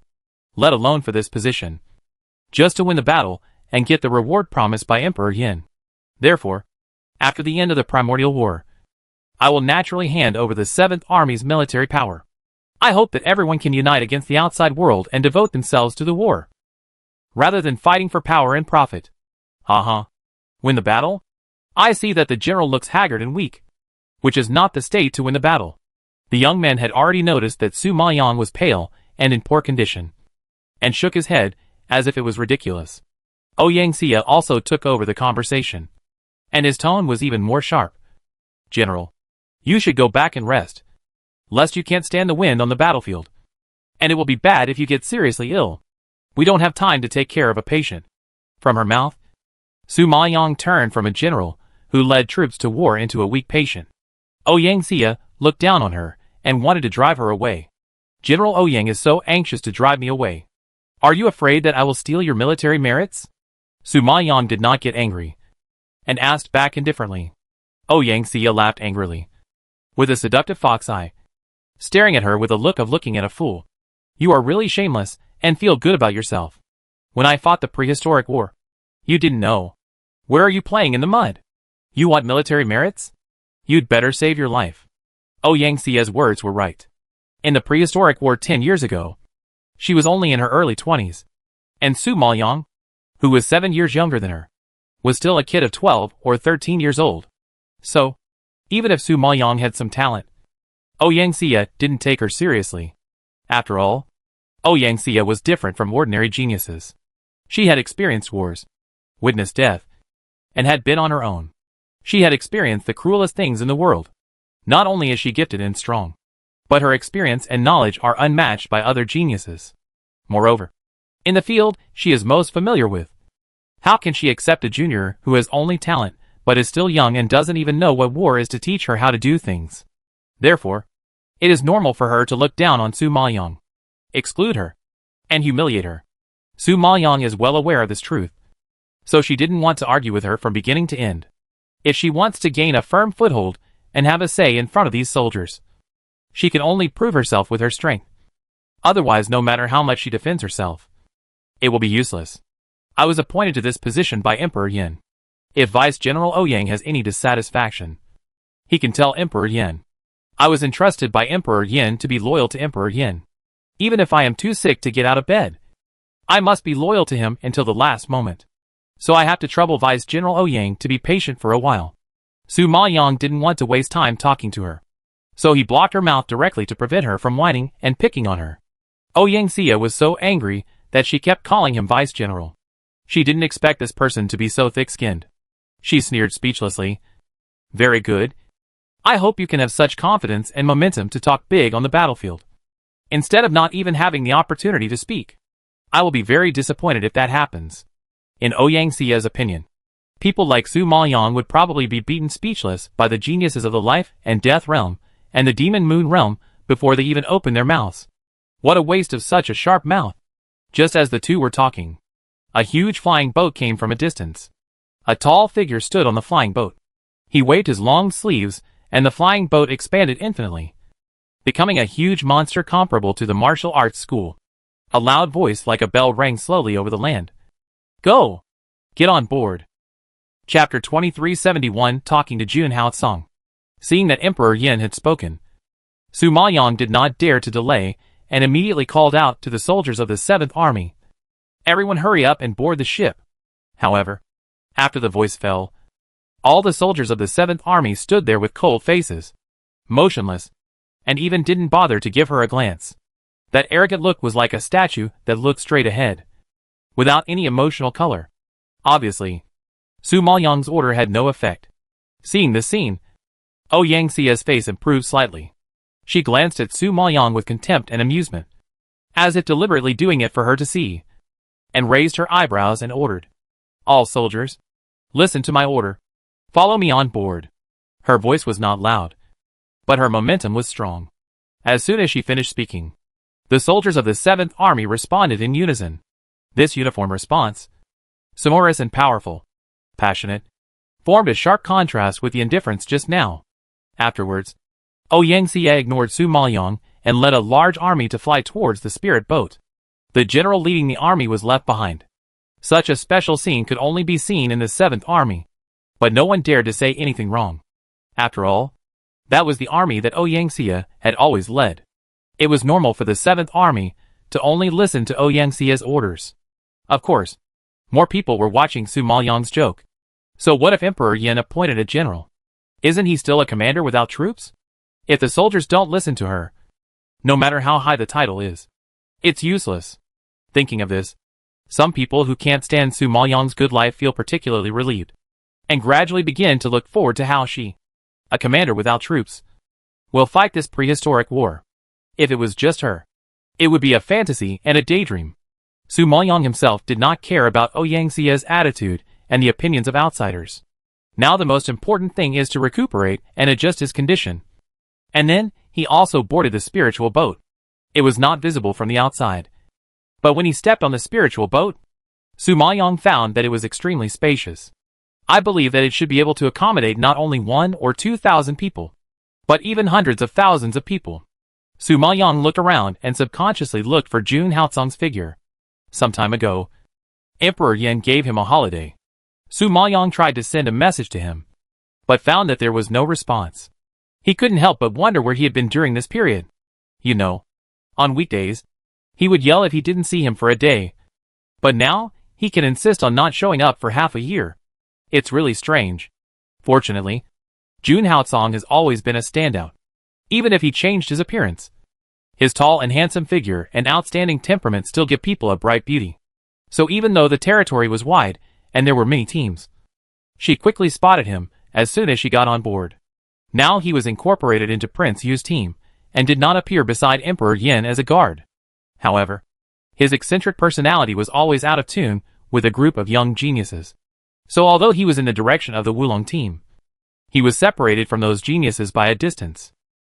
let alone for this position. Just to win the battle and get the reward promised by Emperor Yin. Therefore, after the end of the Primordial War, I will naturally hand over the 7th Army's military power. I hope that everyone can unite against the outside world and devote themselves to the war, rather than fighting for power and profit. Win the battle? I see that the general looks haggard and weak, which is not the state to win the battle. The young men had already noticed that Su Maoyang was pale and in poor condition, and shook his head as if it was ridiculous. Yang Xie also took over the conversation, and his tone was even more sharp. General, you should go back and rest, lest you can't stand the wind on the battlefield. And it will be bad if you get seriously ill. We don't have time to take care of a patient. From her mouth, Su Maoyang turned from a general who led troops to war into a weak patient. Yang Xie looked down on her and wanted to drive her away. General Yang is so anxious to drive me away. Are you afraid that I will steal your military merits? Su Maoyang did not get angry, and asked back indifferently. Yang Xie laughed angrily, with a seductive fox eye, staring at her with a look of looking at a fool. You are really shameless, and feel good about yourself. When I fought the prehistoric war, you didn't know. Where are you playing in the mud? You want military merits? You'd better save your life. Yang Xie's words were right. In the prehistoric war 10 years ago, she was only in her early 20s. And Su Maoyang, who was 7 years younger than her, was still a kid of 12 or 13 years old. So, even if Su Maoyang had some talent, Yang Xie didn't take her seriously. After all, Yang Xie was different from ordinary geniuses. She had experienced wars, witnessed death, and had been on her own. She had experienced the cruelest things in the world. Not only is she gifted and strong, but her experience and knowledge are unmatched by other geniuses. Moreover, in the field she is most familiar with, how can she accept a junior who has only talent, but is still young and doesn't even know what war is to teach her how to do things? Therefore, it is normal for her to look down on Su Maoyang, exclude her, and humiliate her. Su Maoyang is well aware of this truth, so she didn't want to argue with her from beginning to end. If she wants to gain a firm foothold and have a say in front of these soldiers, she can only prove herself with her strength. Otherwise, no matter how much she defends herself, it will be useless. I was appointed to this position by Emperor Yin. If Vice General Yang has any dissatisfaction, he can tell Emperor Yin. I was entrusted by Emperor Yin to be loyal to Emperor Yin. Even if I am too sick to get out of bed, I must be loyal to him until the last moment. So I have to trouble Vice General Yang to be patient for a while. Su Maoyang didn't want to waste time talking to her, so he blocked her mouth directly to prevent her from whining and picking on her. Yang Xie was so angry that she kept calling him Vice General. She didn't expect this person to be so thick-skinned. She sneered speechlessly. Very good. I hope you can have such confidence and momentum to talk big on the battlefield, instead of not even having the opportunity to speak. I will be very disappointed if that happens. In Yang Xie's opinion, people like Su Maoyang would probably be beaten speechless by the geniuses of the life and death realm and the demon moon realm before they even open their mouths. What a waste of such a sharp mouth. Just as the two were talking, a huge flying boat came from a distance. A tall figure stood on the flying boat. He waved his long sleeves, and the flying boat expanded infinitely, becoming a huge monster comparable to the martial arts school. A loud voice like a bell rang slowly over the land. Go! Get on board. Chapter 2371 Talking to Jun Haotsong. Seeing that Emperor Yin had spoken, Su Maoyang did not dare to delay and immediately called out to the soldiers of the 7th Army. Everyone hurry up and board the ship. However, after the voice fell, all the soldiers of the 7th Army stood there with cold faces, motionless, and even didn't bother to give her a glance. That arrogant look was like a statue that looked straight ahead, without any emotional color. Obviously, Su Maoyang's order had no effect. Seeing this scene, Ouyang Xia's face improved slightly. She glanced at Su Maoyang with contempt and amusement, as if deliberately doing it for her to see, and raised her eyebrows and ordered, "All soldiers, listen to my order. Follow me on board." Her voice was not loud, but her momentum was strong. As soon as she finished speaking, the soldiers of the 7th Army responded in unison. This uniform response, sonorous and powerful, passionate, formed a sharp contrast with the indifference just now. Afterwards, Ouyang Xia ignored Su Maoyang and led a large army to fly towards the spirit boat. The general leading the army was left behind. Such a special scene could only be seen in the 7th Army, but no one dared to say anything wrong. After all, that was the army that Ouyang Xia had always led. It was normal for the 7th Army to only listen to Ouyang Xia's orders. Of course, more people were watching Su Maoyang's joke. So what if Emperor Yin appointed a general? Isn't he still a commander without troops? If the soldiers don't listen to her, no matter how high the title is, it's useless. Thinking of this, some people who can't stand Su Maoyang's good life feel particularly relieved, and gradually begin to look forward to how she, a commander without troops, will fight this prehistoric war. If it was just her, it would be a fantasy and a daydream. Su Maoyang himself did not care about Ouyang Xia's attitude and the opinions of outsiders. Now the most important thing is to recuperate and adjust his condition. And then, he also boarded the spiritual boat. It was not visible from the outside, but when he stepped on the spiritual boat, Su Maoyang found that it was extremely spacious. I believe that it should be able to accommodate not only 1,000 or 2,000 people, but even hundreds of thousands of people. Su Maoyang looked around and subconsciously looked for Jun Haotsong's figure. Some time ago, Emperor Yin gave him a holiday. Su Maoyang tried to send a message to him, but found that there was no response. He couldn't help but wonder where he had been during this period. You know, on weekdays, he would yell if he didn't see him for a day, but now, he can insist on not showing up for half a year. It's really strange. Fortunately, Jun Haotsong has always been a standout, even if he changed his appearance. His tall and handsome figure and outstanding temperament still give people a bright beauty. So even though the territory was wide, and there were many teams, she quickly spotted him as soon as she got on board. Now he was incorporated into Prince Yu's team, and did not appear beside Emperor Yin as a guard. However, his eccentric personality was always out of tune with a group of young geniuses. So although he was in the direction of the Wulong team, he was separated from those geniuses by a distance.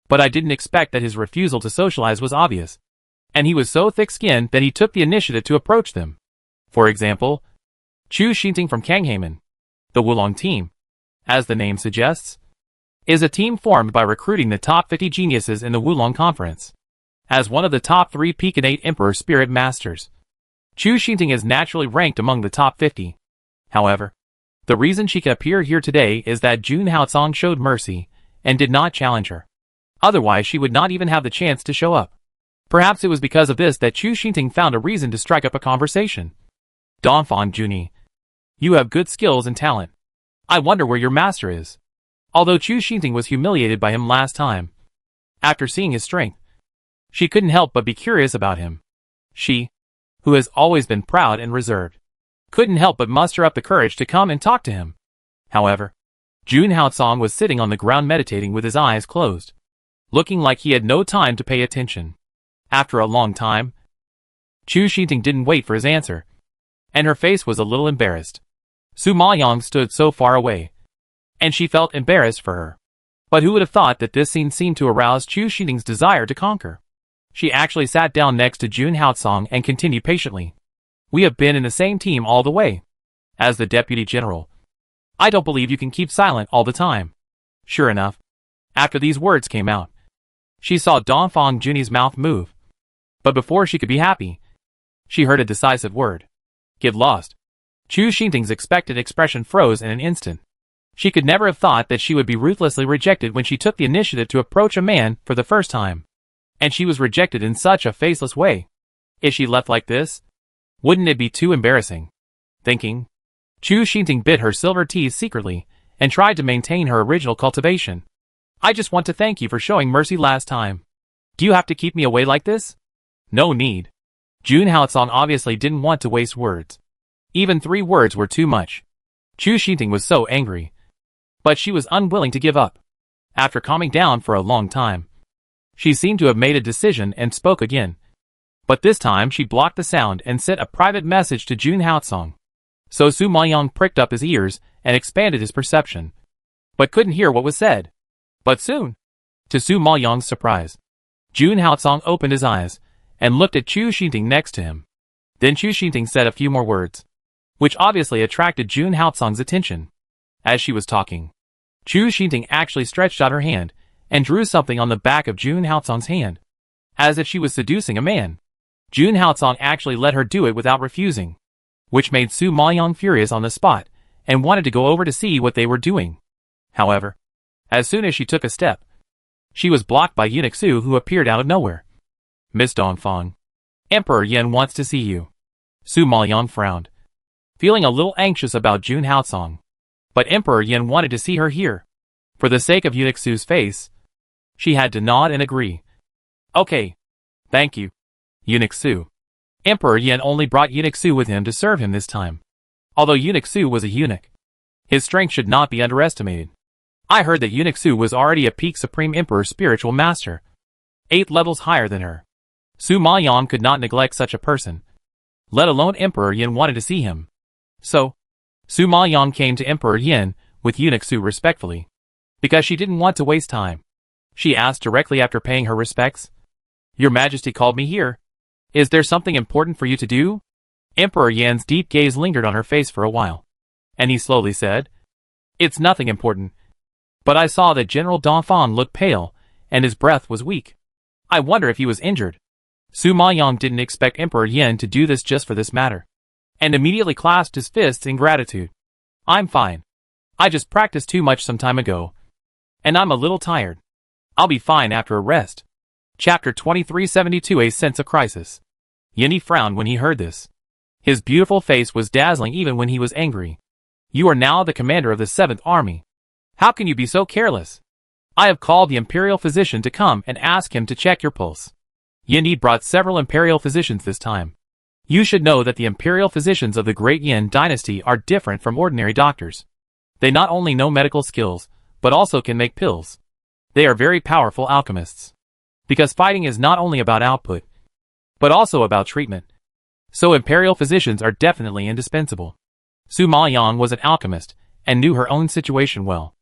But I didn't expect that his refusal to socialize was obvious, and he was so thick-skinned that he took the initiative to approach them. For example, Chu Xinting from Kanghaman, the Wulong team, as the name suggests, is a team formed by recruiting the top 50 geniuses in the Wulong Conference. As one of the top 3 Peak and 8 Emperor Spirit Masters, Chu Xinting is naturally ranked among the top 50. However, the reason she can appear here today is that Jun Haotsong showed mercy and did not challenge her. Otherwise she would not even have the chance to show up. Perhaps it was because of this that Chu Xinting found a reason to strike up a conversation. Donfan Juni, you have good skills and talent. I wonder where your master is. Although Chu Xinting was humiliated by him last time, after seeing his strength, she couldn't help but be curious about him. She, who has always been proud and reserved, couldn't help but muster up the courage to come and talk to him. However, Jun Haotsong was sitting on the ground meditating with his eyes closed, looking like he had no time to pay attention. After a long time, Chu Xinting didn't wait for his answer, and her face was a little embarrassed. Su Maoyang stood so far away, and she felt embarrassed for her. But who would have thought that this scene seemed to arouse Chu Xinting's desire to conquer? She actually sat down next to Jun Haotsong and continued patiently. We have been in the same team all the way. As the deputy general, I don't believe you can keep silent all the time. Sure enough, after these words came out, she saw Dongfang Junyi's mouth move. But before she could be happy, she heard a decisive word. Get lost. Chu Xingting's expected expression froze in an instant. She could never have thought that she would be ruthlessly rejected when she took the initiative to approach a man for the first time. And she was rejected in such a faceless way. If she left like this, wouldn't it be too embarrassing? Thinking, Chu Xingting bit her silver teeth secretly and tried to maintain her original cultivation. I just want to thank you for showing mercy last time. Do you have to keep me away like this? No need. Jun Haotsong obviously didn't want to waste words. Even 3 words were too much. Chu Xingting was so angry. But she was unwilling to give up. After calming down for a long time, she seemed to have made a decision and spoke again. But this time she blocked the sound and sent a private message to Jun Haotsong. So Su Maoyang pricked up his ears and expanded his perception, but couldn't hear what was said. But soon, to Su Maoyang's surprise, Jun Haotsong opened his eyes and looked at Chu Xingting next to him. Then Chu Xingting said a few more words, which obviously attracted Jun Haotsong's attention. As she was talking, Chu Xingting actually stretched out her hand and drew something on the back of Jun Haotsong's hand, as if she was seducing a man. Jun Haotsong actually let her do it without refusing, which made Su Maoyang furious on the spot and wanted to go over to see what they were doing. However, as soon as she took a step, she was blocked by Eunuch Su, who appeared out of nowhere. Miss Dongfang, Emperor Yin wants to see you. Su Maoyang frowned, feeling a little anxious about Jun Haotsong. But Emperor Yin wanted to see her here. For the sake of Eunuch Su's face, she had to nod and agree. Okay. Thank you, Eunuch Su. Emperor Yin only brought Eunuch Su with him to serve him this time. Although Eunuch Su was a eunuch, his strength should not be underestimated. I heard that Eunuch Su was already a peak Supreme Emperor spiritual master, 8 levels higher than her. Su Maoyang could not neglect such a person, let alone Emperor Yin wanted to see him. So, Su Maoyang came to Emperor Yin with Eunuch Su respectfully, because she didn't want to waste time. She asked directly after paying her respects. Your Majesty called me here. Is there something important for you to do? Emperor Yan's deep gaze lingered on her face for a while, and he slowly said, It's nothing important. But I saw that General Dongfang looked pale, and his breath was weak. I wonder if he was injured. Su Maoyang didn't expect Emperor Yin to do this just for this matter, and immediately clasped his fists in gratitude. I'm fine. I just practiced too much some time ago, and I'm a little tired. I'll be fine after a rest. Chapter 2372. A sense of crisis. Yin frowned when he heard this. His beautiful face was dazzling even when he was angry. You are now the commander of the 7th Army. How can you be so careless? I have called the imperial physician to come and ask him to check your pulse. Yin brought several imperial physicians this time. You should know that the imperial physicians of the Great Yin dynasty are different from ordinary doctors. They not only know medical skills, but also can make pills. They are very powerful alchemists. Because fighting is not only about output, but also about treatment. So imperial physicians are definitely indispensable. Su Maoyang was an alchemist and knew her own situation well.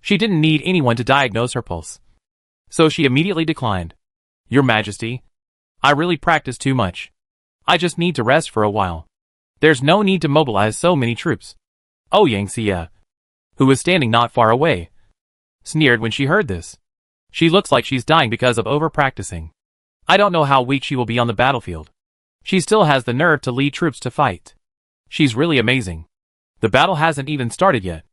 She didn't need anyone to diagnose her pulse. So she immediately declined. Your Majesty, I really practiced too much. I just need to rest for a while. There's no need to mobilize so many troops. Yang Xie, who was standing not far away, sneered when she heard this. She looks like she's dying because of over-practicing. I don't know how weak she will be on the battlefield. She still has the nerve to lead troops to fight. She's really amazing. The battle hasn't even started yet.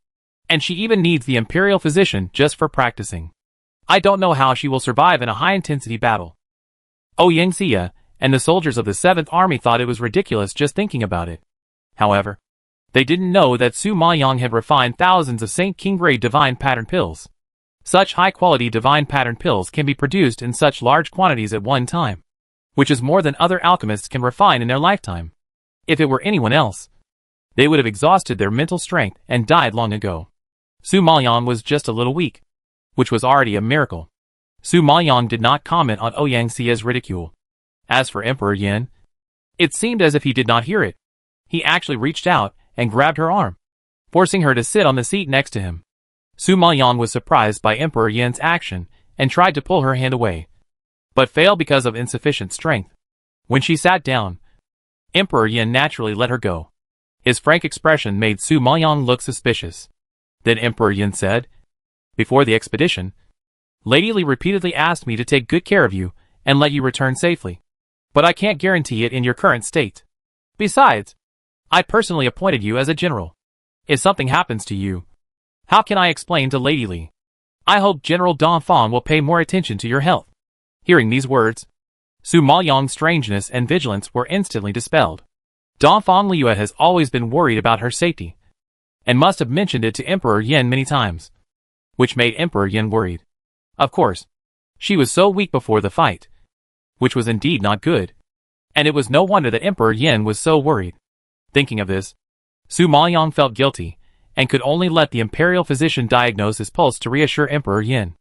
And she even needs the imperial physician just for practicing. I don't know how she will survive in a high-intensity battle. Yang Xie and the soldiers of the 7th Army thought it was ridiculous just thinking about it. However, they didn't know that Su Maoyang had refined thousands of Saint King grade divine pattern pills. Such high-quality divine pattern pills can be produced in such large quantities at one time, which is more than other alchemists can refine in their lifetime. If it were anyone else, they would have exhausted their mental strength and died long ago. Su Maoyang was just a little weak, which was already a miracle. Su Maoyang did not comment on Yang Xie's ridicule. As for Emperor Yin, it seemed as if he did not hear it. He actually reached out and grabbed her arm, forcing her to sit on the seat next to him. Su Maoyang was surprised by Emperor Yin's action and tried to pull her hand away. but fail because of insufficient strength. When she sat down, Emperor Yin naturally let her go. His frank expression made Su Maoyang look suspicious. Then Emperor Yin said, "Before the expedition, Lady Li repeatedly asked me to take good care of you and let you return safely. But I can't guarantee it in your current state. Besides, I personally appointed you as a general. If something happens to you, how can I explain to Lady Li? I hope General Dongfang will pay more attention to your health." Hearing these words, Su Maoyang's strangeness and vigilance were instantly dispelled. Dongfang Liu has always been worried about her safety, and must have mentioned it to Emperor Yin many times, which made Emperor Yin worried. Of course, she was so weak before the fight, which was indeed not good, and it was no wonder that Emperor Yin was so worried. Thinking of this, Su Maoyang felt guilty, and could only let the imperial physician diagnose his pulse to reassure Emperor Yin.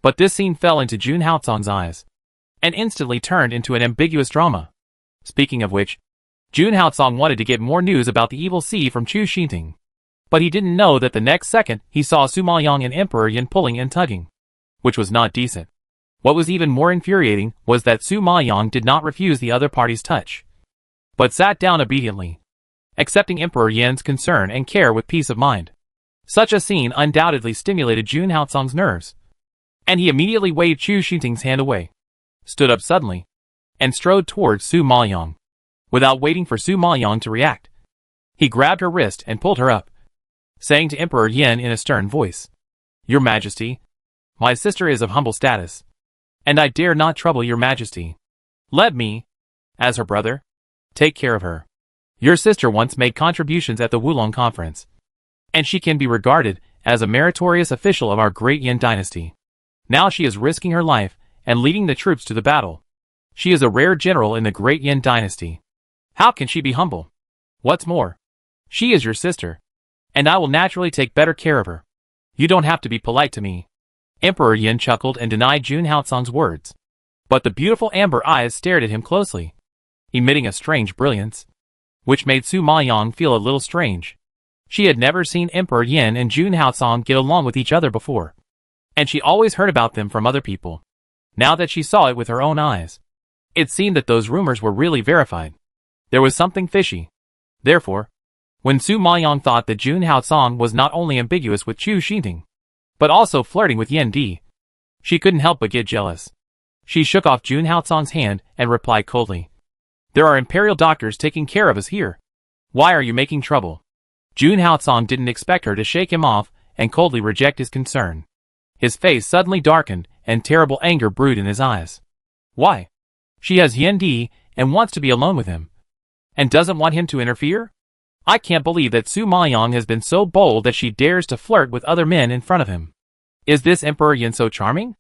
But this scene fell into Jun Haocong's eyes, and instantly turned into an ambiguous drama. Speaking of which, Jun Haocong wanted to get more news about the evil sea from Chu Xinting, but he didn't know that the next second he saw Su Maoyang and Emperor Yin pulling and tugging, which was not decent. What was even more infuriating was that Su Maoyang did not refuse the other party's touch, but sat down obediently, accepting Emperor Yin's concern and care with peace of mind. Such a scene undoubtedly stimulated Jun Haocong's nerves, and he immediately waved Chu Xinting's hand away, stood up suddenly, and strode towards Su Maoyang. Without waiting for Su Maoyang to react, he grabbed her wrist and pulled her up, saying to Emperor Yin in a stern voice, "Your Majesty, my sister is of humble status, and I dare not trouble your Majesty. Let me, as her brother, take care of her. Your sister once made contributions at the Wulong Conference, and she can be regarded as a meritorious official of our great Yin dynasty. Now she is risking her life and leading the troops to the battle. She is a rare general in the great Yin dynasty. How can she be humble? What's more, she is your sister, and I will naturally take better care of her. You don't have to be polite to me." Emperor Yin chuckled and denied Jun Haocong's words, but the beautiful amber eyes stared at him closely, emitting a strange brilliance, which made Su Maoyang feel a little strange. She had never seen Emperor Yin and Jun Haocong get along with each other before, and she always heard about them from other people. Now that she saw it with her own eyes, it seemed that those rumors were really verified. There was something fishy. Therefore, when Su Maoyang thought that Jun Haocong was not only ambiguous with Chu Xinting, but also flirting with Yin Di, she couldn't help but get jealous. She shook off Jun Haocong's hand and replied coldly, "There are imperial doctors taking care of us here. Why are you making trouble?" Jun Haocong didn't expect her to shake him off and coldly reject his concern. His face suddenly darkened and terrible anger brewed in his eyes. Why? She has Yin Di and wants to be alone with him, and doesn't want him to interfere? I can't believe that Su Maoyang has been so bold that she dares to flirt with other men in front of him. Is this Emperor Yin so charming?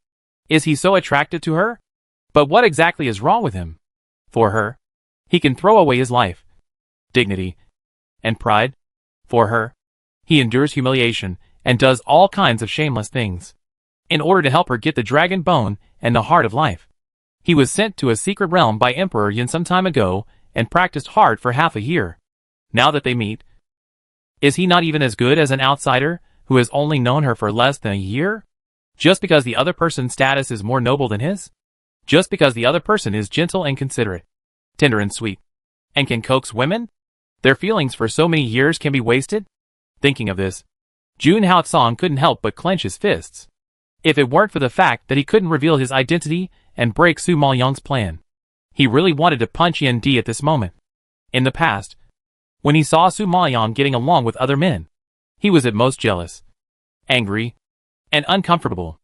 Is he so attracted to her? But what exactly is wrong with him? For her, he can throw away his life, dignity, and pride. For her, he endures humiliation and does all kinds of shameless things, in order to help her get the dragon bone and the heart of life. He was sent to a secret realm by Emperor Yin some time ago and practiced hard for half a year. Now that they meet, is he not even as good as an outsider who has only known her for less than a year? Just because the other person's status is more noble than his? Just because the other person is gentle and considerate, tender and sweet, and can coax women? Their feelings for so many years can be wasted? Thinking of this, Jun Haocong couldn't help but clench his fists. If it weren't for the fact that he couldn't reveal his identity and break Su Maoyang's plan, he really wanted to punch Yin Di at this moment. In the past, when he saw Su Maoyang getting along with other men, he was at most jealous, angry, and uncomfortable.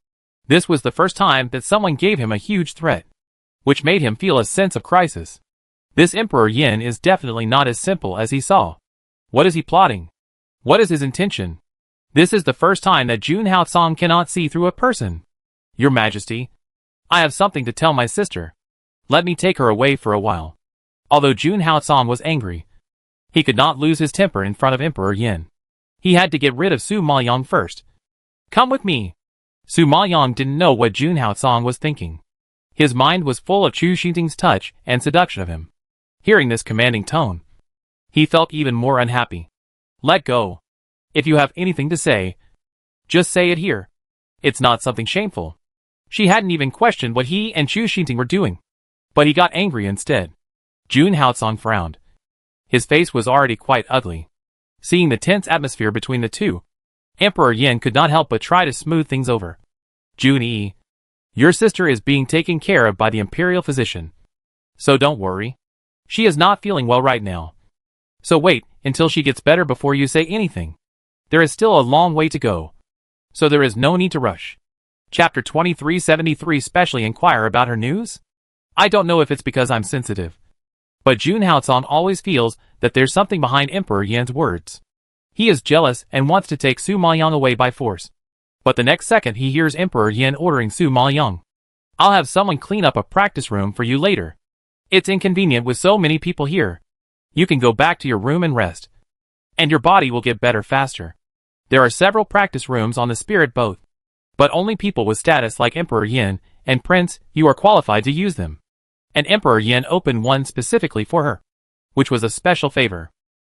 This was the first time that someone gave him a huge threat, which made him feel a sense of crisis. This Emperor Yin is definitely not as simple as he saw. What is he plotting? What is his intention? This is the first time that Jun Haocong cannot see through a person. Your Majesty, I have something to tell my sister. Let me take her away for a while. Although Jun Haocong was angry, he could not lose his temper in front of Emperor Yin. He had to get rid of Su Maoyang first. Come with me. Su Maoyang didn't know what Jun Haocong was thinking. His mind was full of Chu Xinting's touch and seduction of him. Hearing this commanding tone, he felt even more unhappy. Let go. If you have anything to say, just say it here. It's not something shameful. She hadn't even questioned what he and Chu Xinting were doing. But he got angry instead. Jun Haotsong frowned. His face was already quite ugly. Seeing the tense atmosphere between the two, Emperor Yin could not help but try to smooth things over. Jun Yi, your sister is being taken care of by the imperial physician. So don't worry. She is not feeling well right now. So wait until she gets better before you say anything. There is still a long way to go. So there is no need to rush. Chapter 2373 Specially inquire about her news? I don't know if it's because I'm sensitive. But Jun Haotsong always feels that there's something behind Emperor Yan's words. He is jealous and wants to take Su Maoyang away by force. But the next second he hears Emperor Yan ordering Su Maoyang. I'll have someone clean up a practice room for you later. It's inconvenient with so many people here. You can go back to your room and rest. And your body will get better faster. There are several practice rooms on the spirit boat. But only people with status like Emperor Yin and Prince, you are qualified to use them. And Emperor Yin opened one specifically for her, which was a special favor.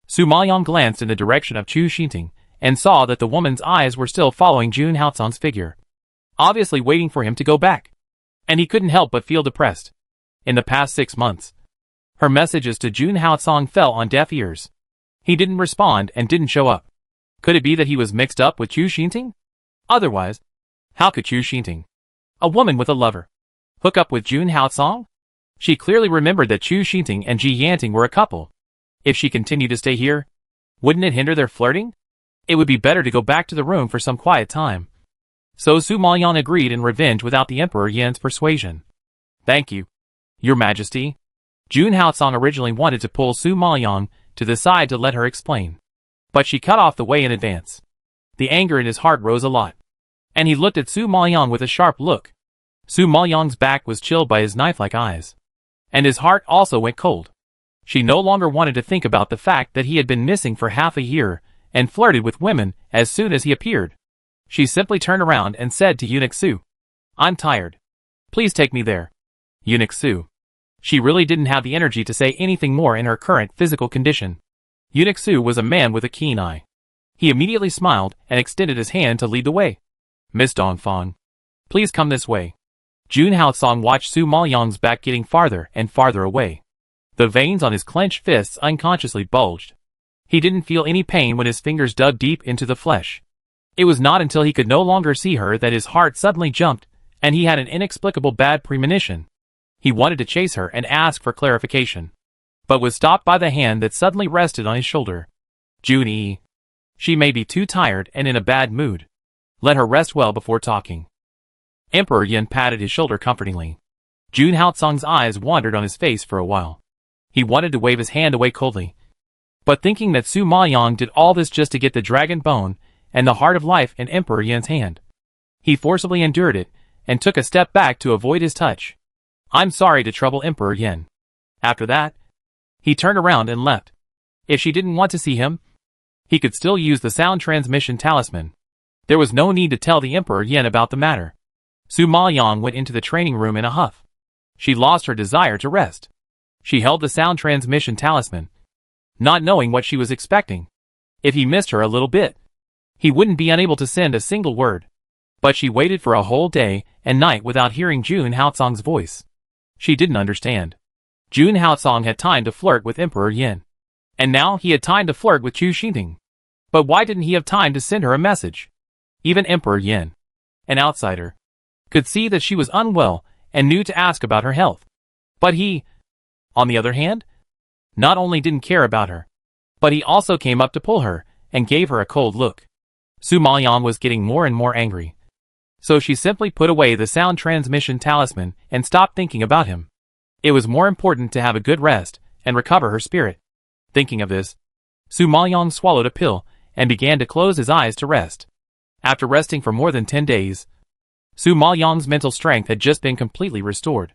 Su Maoyang glanced in the direction of Chu Xinting and saw that the woman's eyes were still following Jun Haotsong's figure, obviously waiting for him to go back. And he couldn't help but feel depressed. In the past 6 months, her messages to Jun Haotsong fell on deaf ears. He didn't respond and didn't show up. Could it be that he was mixed up with Chu Xinting? Otherwise, how could Chu Xinting, a woman with a lover, hook up with Jun Haotsong? She clearly remembered that Chu Xinting and Ji Yanting were a couple. If she continued to stay here, wouldn't it hinder their flirting? It would be better to go back to the room for some quiet time. So Su Maoyang agreed in revenge without the Emperor Yan's persuasion. Thank you, Your Majesty. Jun Haotsong originally wanted to pull Su Maoyang to the side to let her explain. But she cut off the way in advance. The anger in his heart rose a lot. And he looked at Su Maoyang with a sharp look. Su Maoyang's back was chilled by his knife-like eyes. And his heart also went cold. She no longer wanted to think about the fact that he had been missing for half a year and flirted with women as soon as he appeared. She simply turned around and said to Eunuch Su, I'm tired. Please take me there. Eunuch Su. She really didn't have the energy to say anything more in her current physical condition. Eunuch Su was a man with a keen eye. He immediately smiled and extended his hand to lead the way. Miss Dongfang, please come this way. Jun Haotsong watched Su Maoyang's back getting farther and farther away. The veins on his clenched fists unconsciously bulged. He didn't feel any pain when his fingers dug deep into the flesh. It was not until he could no longer see her that his heart suddenly jumped, and he had an inexplicable bad premonition. He wanted to chase her and ask for clarification, but was stopped by the hand that suddenly rested on his shoulder. Jun Yi. She may be too tired and in a bad mood. Let her rest well before talking. Emperor Yin patted his shoulder comfortingly. Jun Haotsong's eyes wandered on his face for a while. He wanted to wave his hand away coldly. But thinking that Su Maoyang did all this just to get the dragon bone and the heart of life in Emperor Yin's hand, he forcibly endured it and took a step back to avoid his touch. I'm sorry to trouble Emperor Yin. After that, he turned around and left. If she didn't want to see him, he could still use the sound transmission talisman. There was no need to tell the Emperor Yin about the matter. Su Maoyang went into the training room in a huff. She lost her desire to rest. She held the sound transmission talisman, not knowing what she was expecting. If he missed her a little bit, he wouldn't be unable to send a single word. But she waited for a whole day and night without hearing Jun Haotsong's voice. She didn't understand. Jun Haotsong had time to flirt with Emperor Yin. And now he had time to flirt with Chu Xinting. But why didn't he have time to send her a message? Even Emperor Yin, an outsider, could see that she was unwell and knew to ask about her health. But he, on the other hand, not only didn't care about her, but he also came up to pull her and gave her a cold look. Su Maoyang was getting more and more angry. So she simply put away the sound transmission talisman and stopped thinking about him. It was more important to have a good rest and recover her spirit. Thinking of this, Su Maoyang swallowed a pill and began to close his eyes to rest. After resting for more than 10 days, Su Maoyang's mental strength had just been completely restored,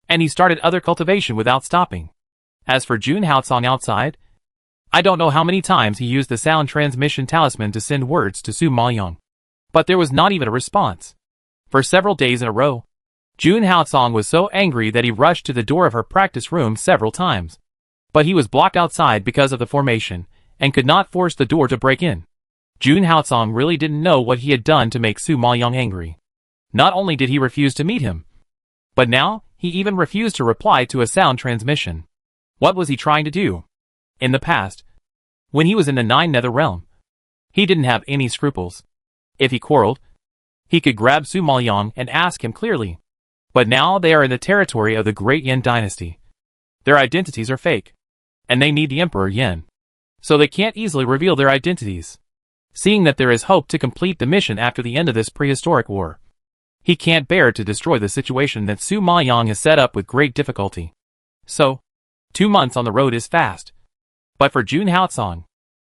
and he started other cultivation without stopping. As for Jun Haotsong outside, I don't know how many times he used the sound transmission talisman to send words to Su Maoyang, but there was not even a response. For several days in a row, Jun Haotsong was so angry that he rushed to the door of her practice room several times. But he was blocked outside because of the formation, and could not force the door to break in. Jun Haotsong really didn't know what he had done to make Su Maoyang angry. Not only did he refuse to meet him, but now he even refused to reply to a sound transmission. What was he trying to do? In the past, when he was in the Nine Nether Realm, he didn't have any scruples. If he quarreled, he could grab Su Maoyang and ask him clearly. But now they are in the territory of the Great Yin Dynasty. Their identities are fake, and they need the Emperor Yin, so they can't easily reveal their identities. Seeing that there is hope to complete the mission after the end of this prehistoric war, he can't bear to destroy the situation that Su Maoyang has set up with great difficulty. So, 2 months on the road is fast. But for Jun Haocong,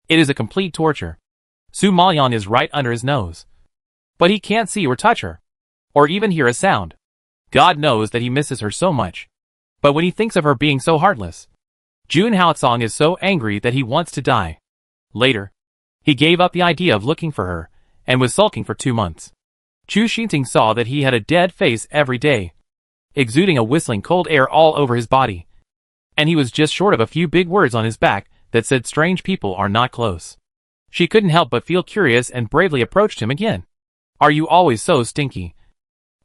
it is a complete torture. Su Maoyang is right under his nose, but he can't see or touch her, or even hear a sound. God knows that he misses her so much. But when he thinks of her being so heartless, Jun Haocong is so angry that he wants to die. Later, he gave up the idea of looking for her, and was sulking for 2 months. Chu Xinting saw that he had a dead face every day, exuding a whistling cold air all over his body. And he was just short of a few big words on his back that said strange people are not close. She couldn't help but feel curious and bravely approached him again. Are you always so stinky?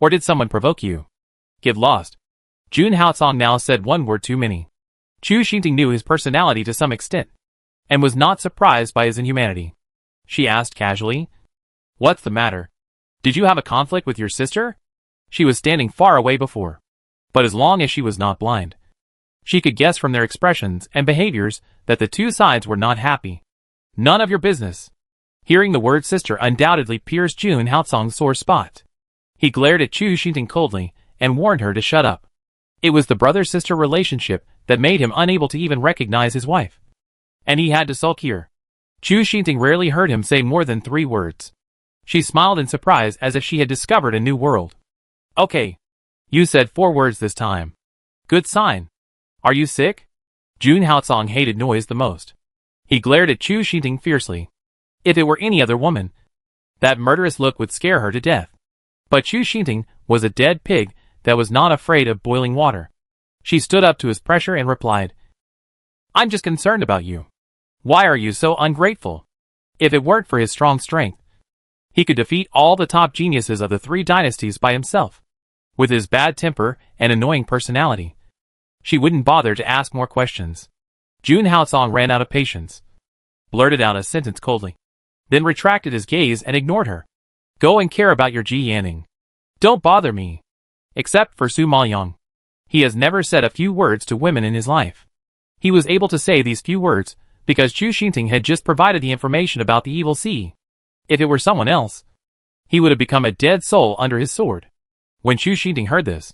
Or did someone provoke you? Get lost. Jun Haocong now said one word too many. Chu Xinting knew his personality to some extent, and was not surprised by his inhumanity. She asked casually, "What's the matter? Did you have a conflict with your sister?" She was standing far away before, but as long as she was not blind, she could guess from their expressions and behaviors that the two sides were not happy. None of your business. Hearing the word sister undoubtedly pierced Jun Haocong's sore spot. He glared at Chu Xinting coldly and warned her to shut up. It was the brother-sister relationship that made him unable to even recognize his wife. And he had to sulk here. Chu Xinting rarely heard him say more than 3 words. She smiled in surprise as if she had discovered a new world. Okay. You said 4 words this time. Good sign. Are you sick? Jun Haocong hated noise the most. He glared at Chu Xinting fiercely. If it were any other woman, that murderous look would scare her to death. But Chu Xinting was a dead pig that was not afraid of boiling water. She stood up to his pressure and replied, "I'm just concerned about you. Why are you so ungrateful? If it weren't for his strong strength, he could defeat all the top geniuses of the 3 dynasties by himself. With his bad temper and annoying personality, she wouldn't bother to ask more questions." Jun Haocong ran out of patience, blurted out a sentence coldly, then retracted his gaze and ignored her. "Go and care about your Ji Yanning. Don't bother me. Except for Su Maoyang. He has never said a few words to women in his life." He was able to say these few words because Chu Xinting had just provided the information about the evil sea. If it were someone else, he would have become a dead soul under his sword. When Chu Xinting heard this,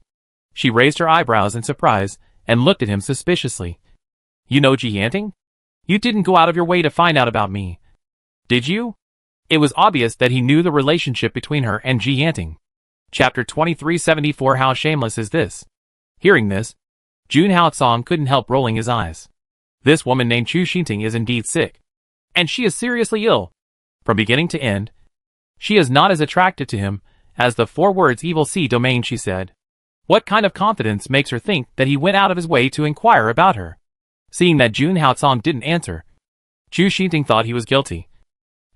she raised her eyebrows in surprise and looked at him suspiciously. "You know Ji Yanting? You didn't go out of your way to find out about me, did you?" It was obvious that he knew the relationship between her and Ji Yanting. Chapter 2374. How shameless is this? Hearing this, Jun Haocong couldn't help rolling his eyes. This woman named Chu Xinting is indeed sick. And she is seriously ill. From beginning to end, she is not as attractive to him as the 4 words evil sea domain, she said. What kind of confidence makes her think that he went out of his way to inquire about her? Seeing that Jun Haocong didn't answer, Chu Xinting thought he was guilty,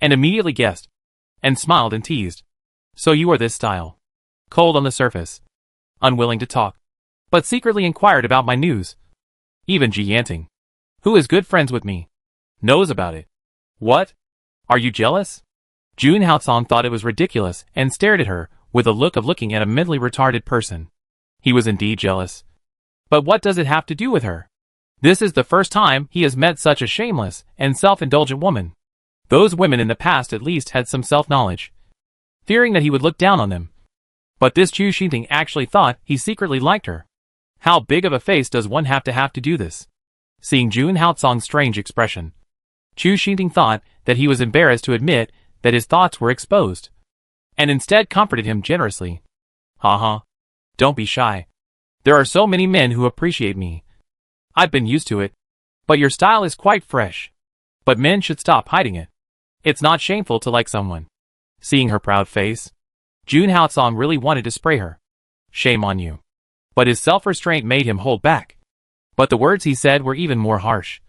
and immediately guessed, and smiled and teased. "So you are this style. Cold on the surface, unwilling to talk, but secretly inquired about my news. Even Ji Yanting, who is good friends with me, knows about it. What? Are you jealous?" Jun Haocong thought it was ridiculous and stared at her with a look of looking at a mentally retarded person. He was indeed jealous. But what does it have to do with her? This is the first time he has met such a shameless and self-indulgent woman. Those women in the past at least had some self-knowledge, fearing that he would look down on them. But this Chu Xinting actually thought he secretly liked her. How big of a face does one have to do this? Seeing Jun Haocong's strange expression, Chu Xinting thought that he was embarrassed to admit that his thoughts were exposed, and instead comforted him generously. "Haha. Don't be shy. There are so many men who appreciate me. I've been used to it. But your style is quite fresh. But men should stop hiding it. It's not shameful to like someone." Seeing her proud face, Jun Haocong really wanted to spray her. "Shame on you." But his self-restraint made him hold back. But the words he said were even more harsh.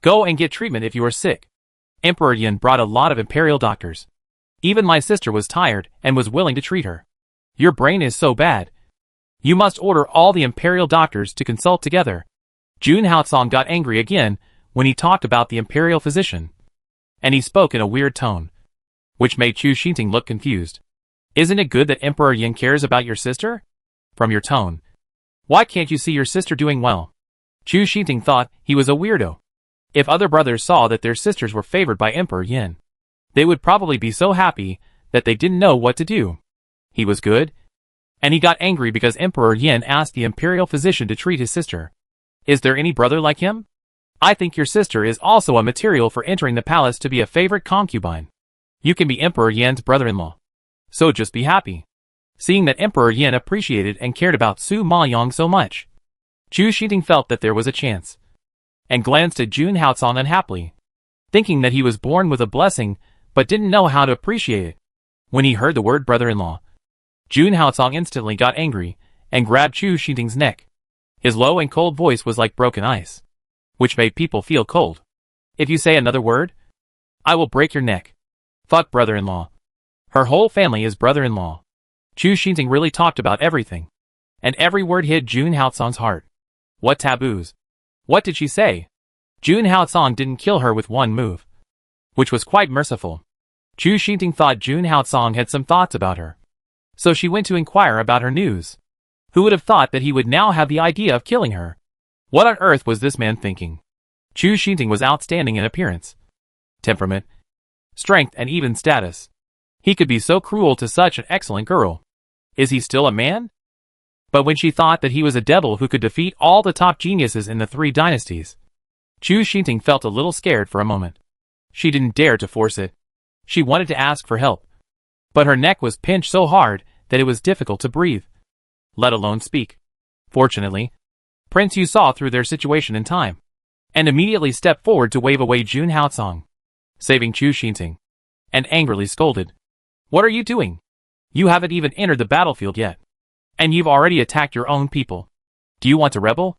"Go and get treatment if you are sick. Emperor Yin brought a lot of imperial doctors. Even my sister was tired and was willing to treat her. Your brain is so bad. You must order all the imperial doctors to consult together. Jun Haotsong got angry again when he talked about the imperial physician. And he spoke in a weird tone, which made Chu Xinting look confused. Isn't it good that Emperor Yin cares about your sister? From your tone, why can't you see your sister doing well? Chu Xinting thought he was a weirdo. If other brothers saw that their sisters were favored by Emperor Yin, they would probably be so happy that they didn't know what to do. He was good, and he got angry because Emperor Yin asked the imperial physician to treat his sister. Is there any brother like him? I think your sister is also a material for entering the palace to be a favorite concubine. You can be Emperor Yin's brother-in-law. So just be happy. Seeing that Emperor Yin appreciated and cared about Su Maoyang so much, Chu Xinting felt that there was a chance, and glanced at Jun Haotsong unhappily, thinking that he was born with a blessing but didn't know how to appreciate it. When he heard the word brother-in-law, Jun Haotsong instantly got angry and grabbed Chu Xinting's neck. His low and cold voice was like broken ice, which made people feel cold. If you say another word, I will break your neck. Fuck brother-in-law. Her whole family is brother-in-law. Chu Xinting really talked about everything, and every word hit Jun Haotsong's heart. What taboos? What did she say? Jun Haotsong didn't kill her with one move, which was quite merciful. Chu Xinting thought Jun Haotsong had some thoughts about her, so she went to inquire about her news. Who would have thought that he would now have the idea of killing her? What on earth was this man thinking? Chu Xinting was outstanding in appearance, temperament, strength, and even status. He could be so cruel to such an excellent girl. Is he still a man? But when she thought that he was a devil who could defeat all the top geniuses in the 3 dynasties, Chu Xinting felt a little scared for a moment. She didn't dare to force it. She wanted to ask for help, but her neck was pinched so hard that it was difficult to breathe, let alone speak. Fortunately, Prince Yu saw through their situation in time, and immediately stepped forward to wave away Jun Haotsong, saving Chu Xinting, and angrily scolded. What are you doing? You haven't even entered the battlefield yet, and you've already attacked your own people. Do you want to rebel?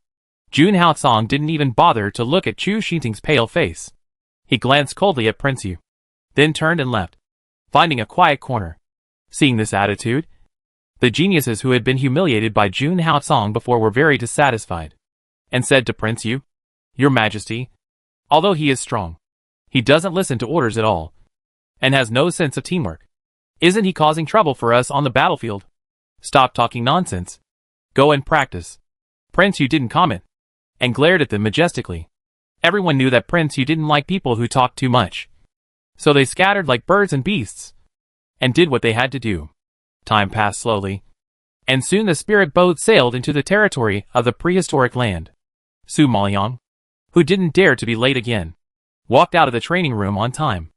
Jun Haotsong didn't even bother to look at Chu Xinting's pale face. He glanced coldly at Prince Yu, then turned and left, finding a quiet corner. Seeing this attitude, the geniuses who had been humiliated by Jun Haotsong before were very dissatisfied, and said to Prince Yu, Your Majesty, although he is strong, he doesn't listen to orders at all, and has no sense of teamwork. Isn't he causing trouble for us on the battlefield? Stop talking nonsense. Go and practice. Prince Yu didn't comment, and glared at them majestically. Everyone knew that Prince Yu didn't like people who talked too much, so they scattered like birds and beasts, and did what they had to do. Time passed slowly, and soon the spirit boat sailed into the territory of the prehistoric land. Su Maoyang, who didn't dare to be late again, walked out of the training room on time.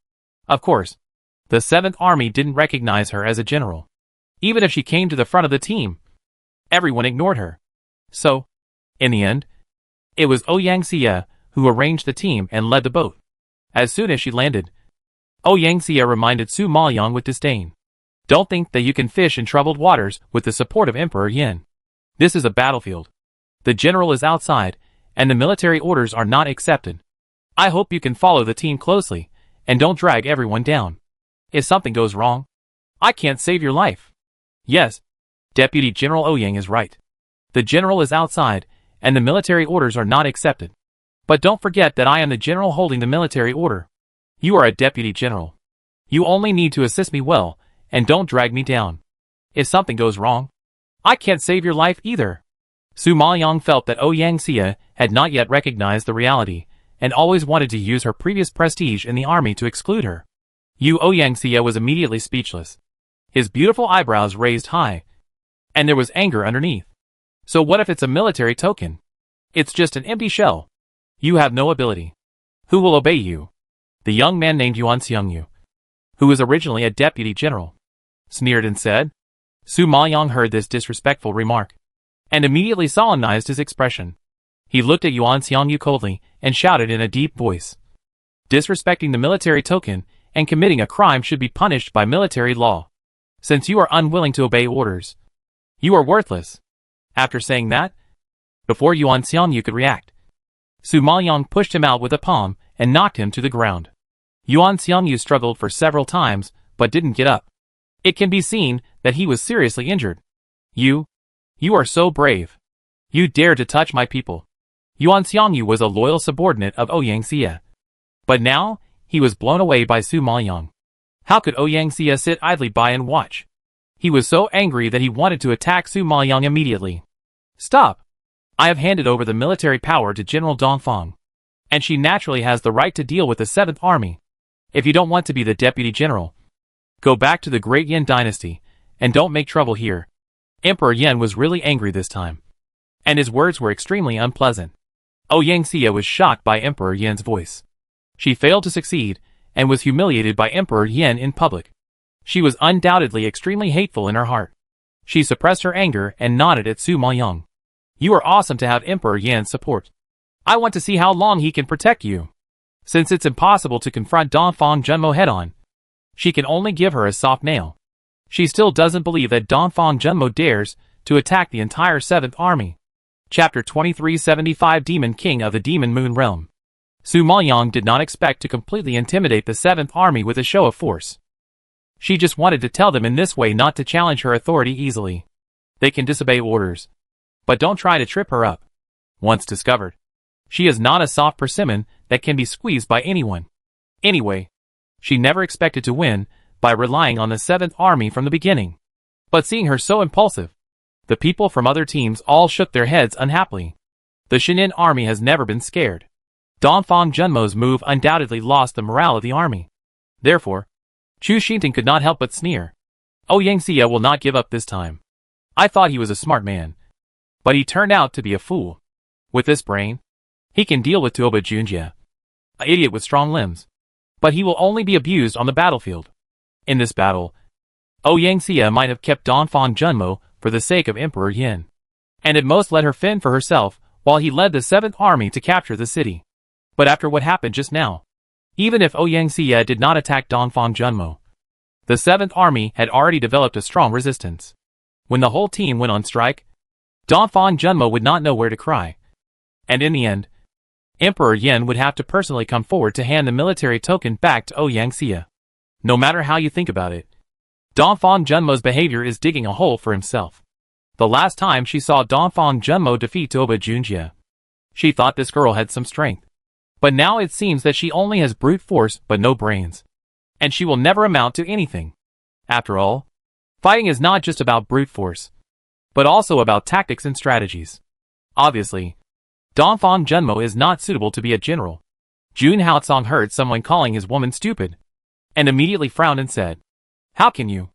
Of course, the 7th Army didn't recognize her as a general. Even if she came to the front of the team, everyone ignored her. So, in the end, it was Ouyang Xie who arranged the team and led the boat. As soon as she landed, Ouyang Xie reminded Su Maoyang with disdain. Don't think that you can fish in troubled waters with the support of Emperor Yin. This is a battlefield. The general is outside, and the military orders are not accepted. I hope you can follow the team closely, and don't drag everyone down. If something goes wrong, I can't save your life. Yes, Deputy General Ouyang is right. The general is outside, and the military orders are not accepted. But don't forget that I am the general holding the military order. You are a deputy general. You only need to assist me well, and don't drag me down. If something goes wrong, I can't save your life either. Su Maoyang felt that Ouyang Xie had not yet recognized the reality, and always wanted to use her previous prestige in the army to exclude her. Ouyang Xie was immediately speechless. His beautiful eyebrows raised high, and there was anger underneath. So what if it's a military token? It's just an empty shell. You have no ability. Who will obey you? The young man named Yuan Xiongyu, who was originally a deputy general, sneered and said. Su Maoyang heard this disrespectful remark, and immediately solemnized his expression. He looked at Yuan Xiongyu coldly, and shouted in a deep voice. Disrespecting the military token and committing a crime should be punished by military law. Since you are unwilling to obey orders, you are worthless. After saying that, before Yuan Xiongyu could react, Su Maoyang pushed him out with a palm and knocked him to the ground. Yuan Xiongyu struggled for several times, but didn't get up. It can be seen that he was seriously injured. You are so brave. You dared to touch my people. Yuan Xiangyu was a loyal subordinate of Ouyang Xie. But now, he was blown away by Su Maoyang. How could Ouyang Xie sit idly by and watch? He was so angry that he wanted to attack Su Maoyang immediately. Stop! I have handed over the military power to General Dongfang. And she naturally has the right to deal with the 7th Army. If you don't want to be the deputy general, go back to the Great Yin dynasty, and don't make trouble here. Emperor Yin was really angry this time. And his words were extremely unpleasant. Ouyang Xie was shocked by Emperor Yin's voice. She failed to succeed, and was humiliated by Emperor Yin in public. She was undoubtedly extremely hateful in her heart. She suppressed her anger and nodded at Su Maoyang. You are awesome to have Emperor Yin's support. I want to see how long he can protect you. Since it's impossible to confront Dongfang Junmo head-on, she can only give her a soft nail. She still doesn't believe that Dongfang Junmo dares to attack the entire 7th Army. Chapter 2375 Demon King of the Demon Moon Realm. Su Maoyang did not expect to completely intimidate the 7th Army with a show of force. She just wanted to tell them in this way not to challenge her authority easily. They can disobey orders, but don't try to trip her up. Once discovered, she is not a soft persimmon that can be squeezed by anyone. Anyway, she never expected to win by relying on the 7th Army from the beginning. But seeing her so impulsive, the people from other teams all shook their heads unhappily. The Shinin Army has never been scared. Dongfang Junmo's move undoubtedly lost the morale of the army. Therefore, Chu Xingting could not help but sneer. Ouyang Xie will not give up this time. I thought he was a smart man, but he turned out to be a fool. With this brain, he can deal with Tuoba Junjie, an idiot with strong limbs, but he will only be abused on the battlefield. In this battle, Ouyang Xie might have kept Dongfang Junmo for the sake of Emperor Yin, and at most let her fend for herself while he led the 7th Army to capture the city. But after what happened just now, even if Ouyang Xie did not attack Dongfang Junmo, the 7th Army had already developed a strong resistance. When the whole team went on strike, Dongfang Junmo would not know where to cry. And in the end, Emperor Yin would have to personally come forward to hand the military token back to Ouyang Xie. No matter how you think about it, Dongfang Junmo's behavior is digging a hole for himself. The last time she saw Dongfang Junmo defeat Tuoba Junjie, she thought this girl had some strength. But now it seems that she only has brute force but no brains. And she will never amount to anything. After all, fighting is not just about brute force, but also about tactics and strategies. Obviously, Dongfang Junmo is not suitable to be a general. Jun Haotsong heard someone calling his woman stupid, and immediately frowned and said, "How can you,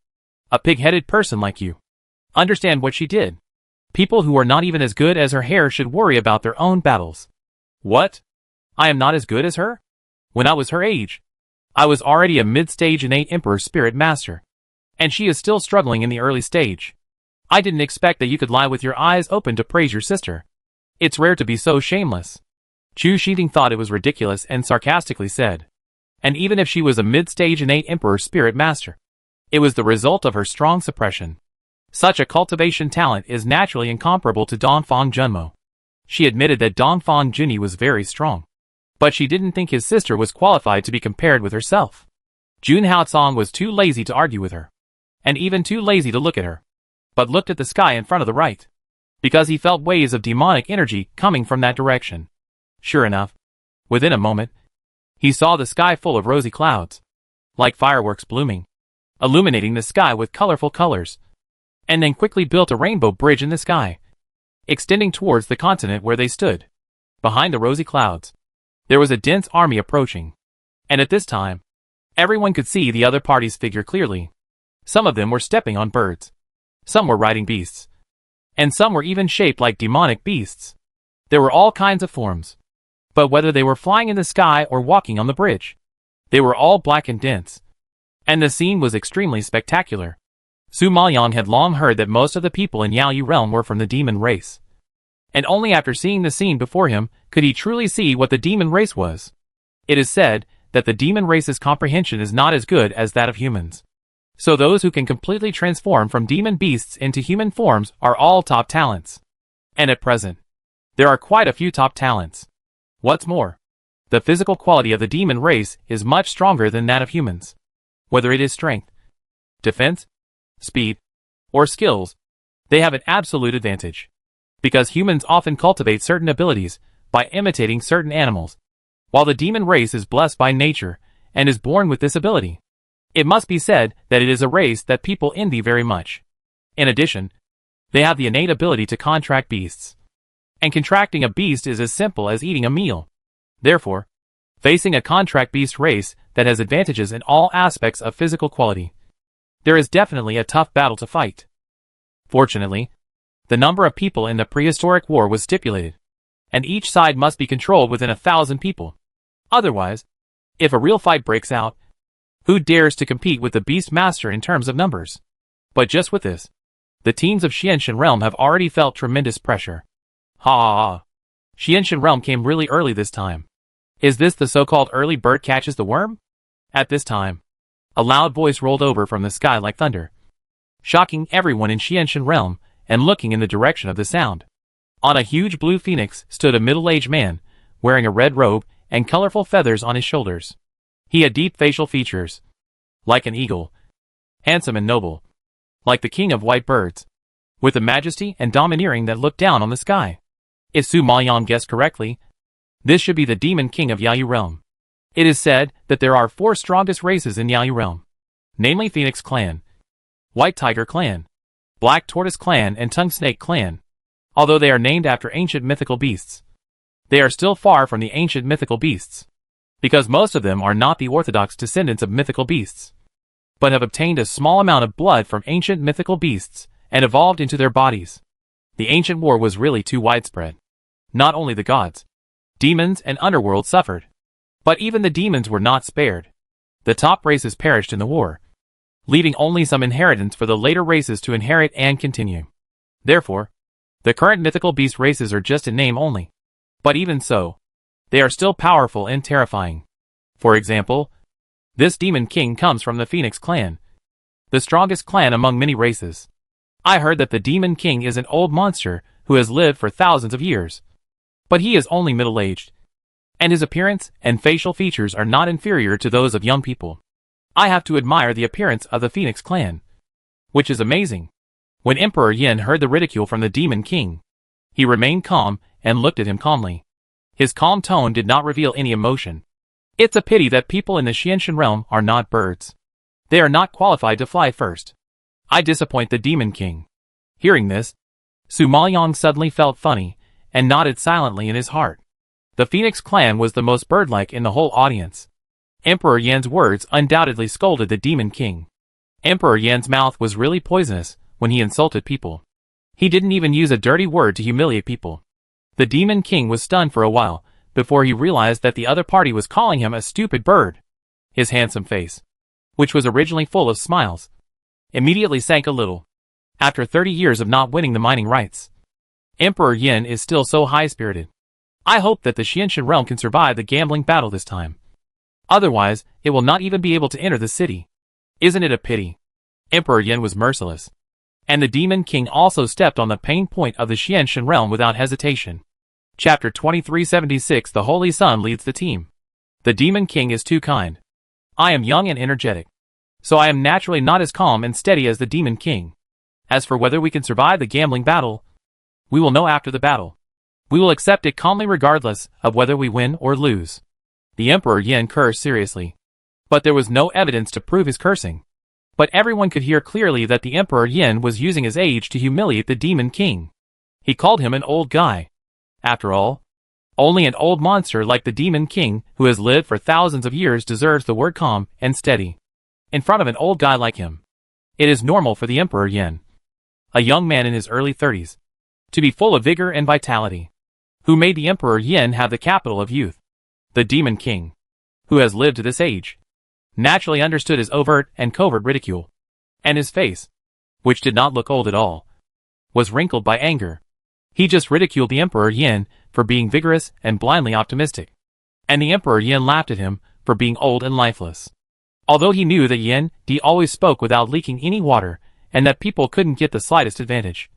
a pig-headed person like you, understand what she did? People who are not even as good as her hair should worry about their own battles." What? I am not as good as her? When I was her age, I was already a mid-stage innate Emperor Spirit Master. And she is still struggling in the early stage. I didn't expect that you could lie with your eyes open to praise your sister. It's rare to be so shameless. Chu Xingting thought it was ridiculous and sarcastically said. And even if she was a mid-stage innate Emperor Spirit Master, it was the result of her strong suppression. Such a cultivation talent is naturally incomparable to Dongfang Junmo. She admitted that Dongfang Junyi was very strong, but she didn't think his sister was qualified to be compared with herself. Jun Haotsong was too lazy to argue with her, and even too lazy to look at her, but looked at the sky in front of the right, because he felt waves of demonic energy coming from that direction. Sure enough, within a moment, he saw the sky full of rosy clouds, like fireworks blooming, illuminating the sky with colorful colors, and then quickly built a rainbow bridge in the sky, extending towards the continent where they stood. Behind the rosy clouds, there was a dense army approaching, and at this time, everyone could see the other party's figure clearly. Some of them were stepping on birds, some were riding beasts, and some were even shaped like demonic beasts. There were all kinds of forms, but whether they were flying in the sky or walking on the bridge, they were all black and dense, and the scene was extremely spectacular. Su Maoyang had long heard that most of the people in Yaoyu realm were from the demon race, and only after seeing the scene before him could he truly see what the demon race was. It is said that the demon race's comprehension is not as good as that of humans. So those who can completely transform from demon beasts into human forms are all top talents. And at present, there are quite a few top talents. What's more, the physical quality of the demon race is much stronger than that of humans. Whether it is strength, defense, speed, or skills, they have an absolute advantage. Because humans often cultivate certain abilities by imitating certain animals, while the demon race is blessed by nature and is born with this ability. It must be said that it is a race that people envy very much. In addition, they have the innate ability to contract beasts. And contracting a beast is as simple as eating a meal. Therefore, facing a contract beast race that has advantages in all aspects of physical quality, there is definitely a tough battle to fight. Fortunately, the number of people in the prehistoric war was stipulated, and each side must be controlled within 1,000 people. Otherwise, if a real fight breaks out, who dares to compete with the Beast Master in terms of numbers? But just with this, the teams of Xianshan Realm have already felt tremendous pressure. Ha ha ha. Xianshan Realm came really early this time. Is this the so-called early bird catches the worm? At this time, a loud voice rolled over from the sky like thunder, shocking everyone in Xianshan Realm and looking in the direction of the sound. On a huge blue phoenix stood a middle-aged man, wearing a red robe and colorful feathers on his shoulders. He had deep facial features, like an eagle, handsome and noble, like the king of white birds, with a majesty and domineering that looked down on the sky. If Su Maoyang guessed correctly, this should be the demon king of Yayu Realm. It is said that there are 4 strongest races in Yayu Realm, namely Phoenix Clan, White Tiger Clan, Black Tortoise Clan and Tongue Snake Clan. Although they are named after ancient mythical beasts, they are still far from the ancient mythical beasts, because most of them are not the orthodox descendants of mythical beasts, but have obtained a small amount of blood from ancient mythical beasts and evolved into their bodies. The ancient war was really too widespread. Not only the gods, demons and underworld suffered, but even the demons were not spared. The top races perished in the war, leaving only some inheritance for the later races to inherit and continue. Therefore, the current mythical beast races are just in name only. But even so, they are still powerful and terrifying. For example, this demon king comes from the Phoenix clan, the strongest clan among many races. I heard that the demon king is an old monster who has lived for thousands of years. But he is only middle-aged, and his appearance and facial features are not inferior to those of young people. I have to admire the appearance of the Phoenix clan, which is amazing. When Emperor Yin heard the ridicule from the demon king, he remained calm and looked at him calmly. His calm tone did not reveal any emotion. It's a pity that people in the Xianshan realm are not birds. They are not qualified to fly first. I disappoint the demon king. Hearing this, Su Maoyang suddenly felt funny and nodded silently in his heart. The Phoenix clan was the most bird-like in the whole audience. Emperor Yan's words undoubtedly scolded the demon king. Emperor Yan's mouth was really poisonous when he insulted people. He didn't even use a dirty word to humiliate people. The demon king was stunned for a while before he realized that the other party was calling him a stupid bird. His handsome face, which was originally full of smiles, immediately sank a little. After 30 years of not winning the mining rights, Emperor Yin is still so high-spirited. I hope that the Xianshan realm can survive the gambling battle this time. Otherwise, it will not even be able to enter the city. Isn't it a pity? Emperor Yin was merciless, and the demon king also stepped on the pain point of the Xianshan realm without hesitation. Chapter 2376. The Holy Sun leads the team. The demon king is too kind. I am young and energetic, so I am naturally not as calm and steady as the demon king. As for whether we can survive the gambling battle, we will know after the battle. We will accept it calmly regardless of whether we win or lose. The Emperor Yin cursed seriously, but there was no evidence to prove his cursing. But everyone could hear clearly that the Emperor Yin was using his age to humiliate the demon king. He called him an old guy. After all, only an old monster like the demon king who has lived for thousands of years deserves the word calm and steady in front of an old guy like him. It is normal for the Emperor Yin, a young man in his early 30s, to be full of vigor and vitality. Who made the Emperor Yin have the capital of youth? The demon king, who has lived to this age, naturally understood his overt and covert ridicule, and his face, which did not look old at all, was wrinkled by anger. He just ridiculed the Emperor Yin for being vigorous and blindly optimistic, and the Emperor Yin laughed at him for being old and lifeless. Although he knew that Yin Di always spoke without leaking any water, and that people couldn't get the slightest advantage,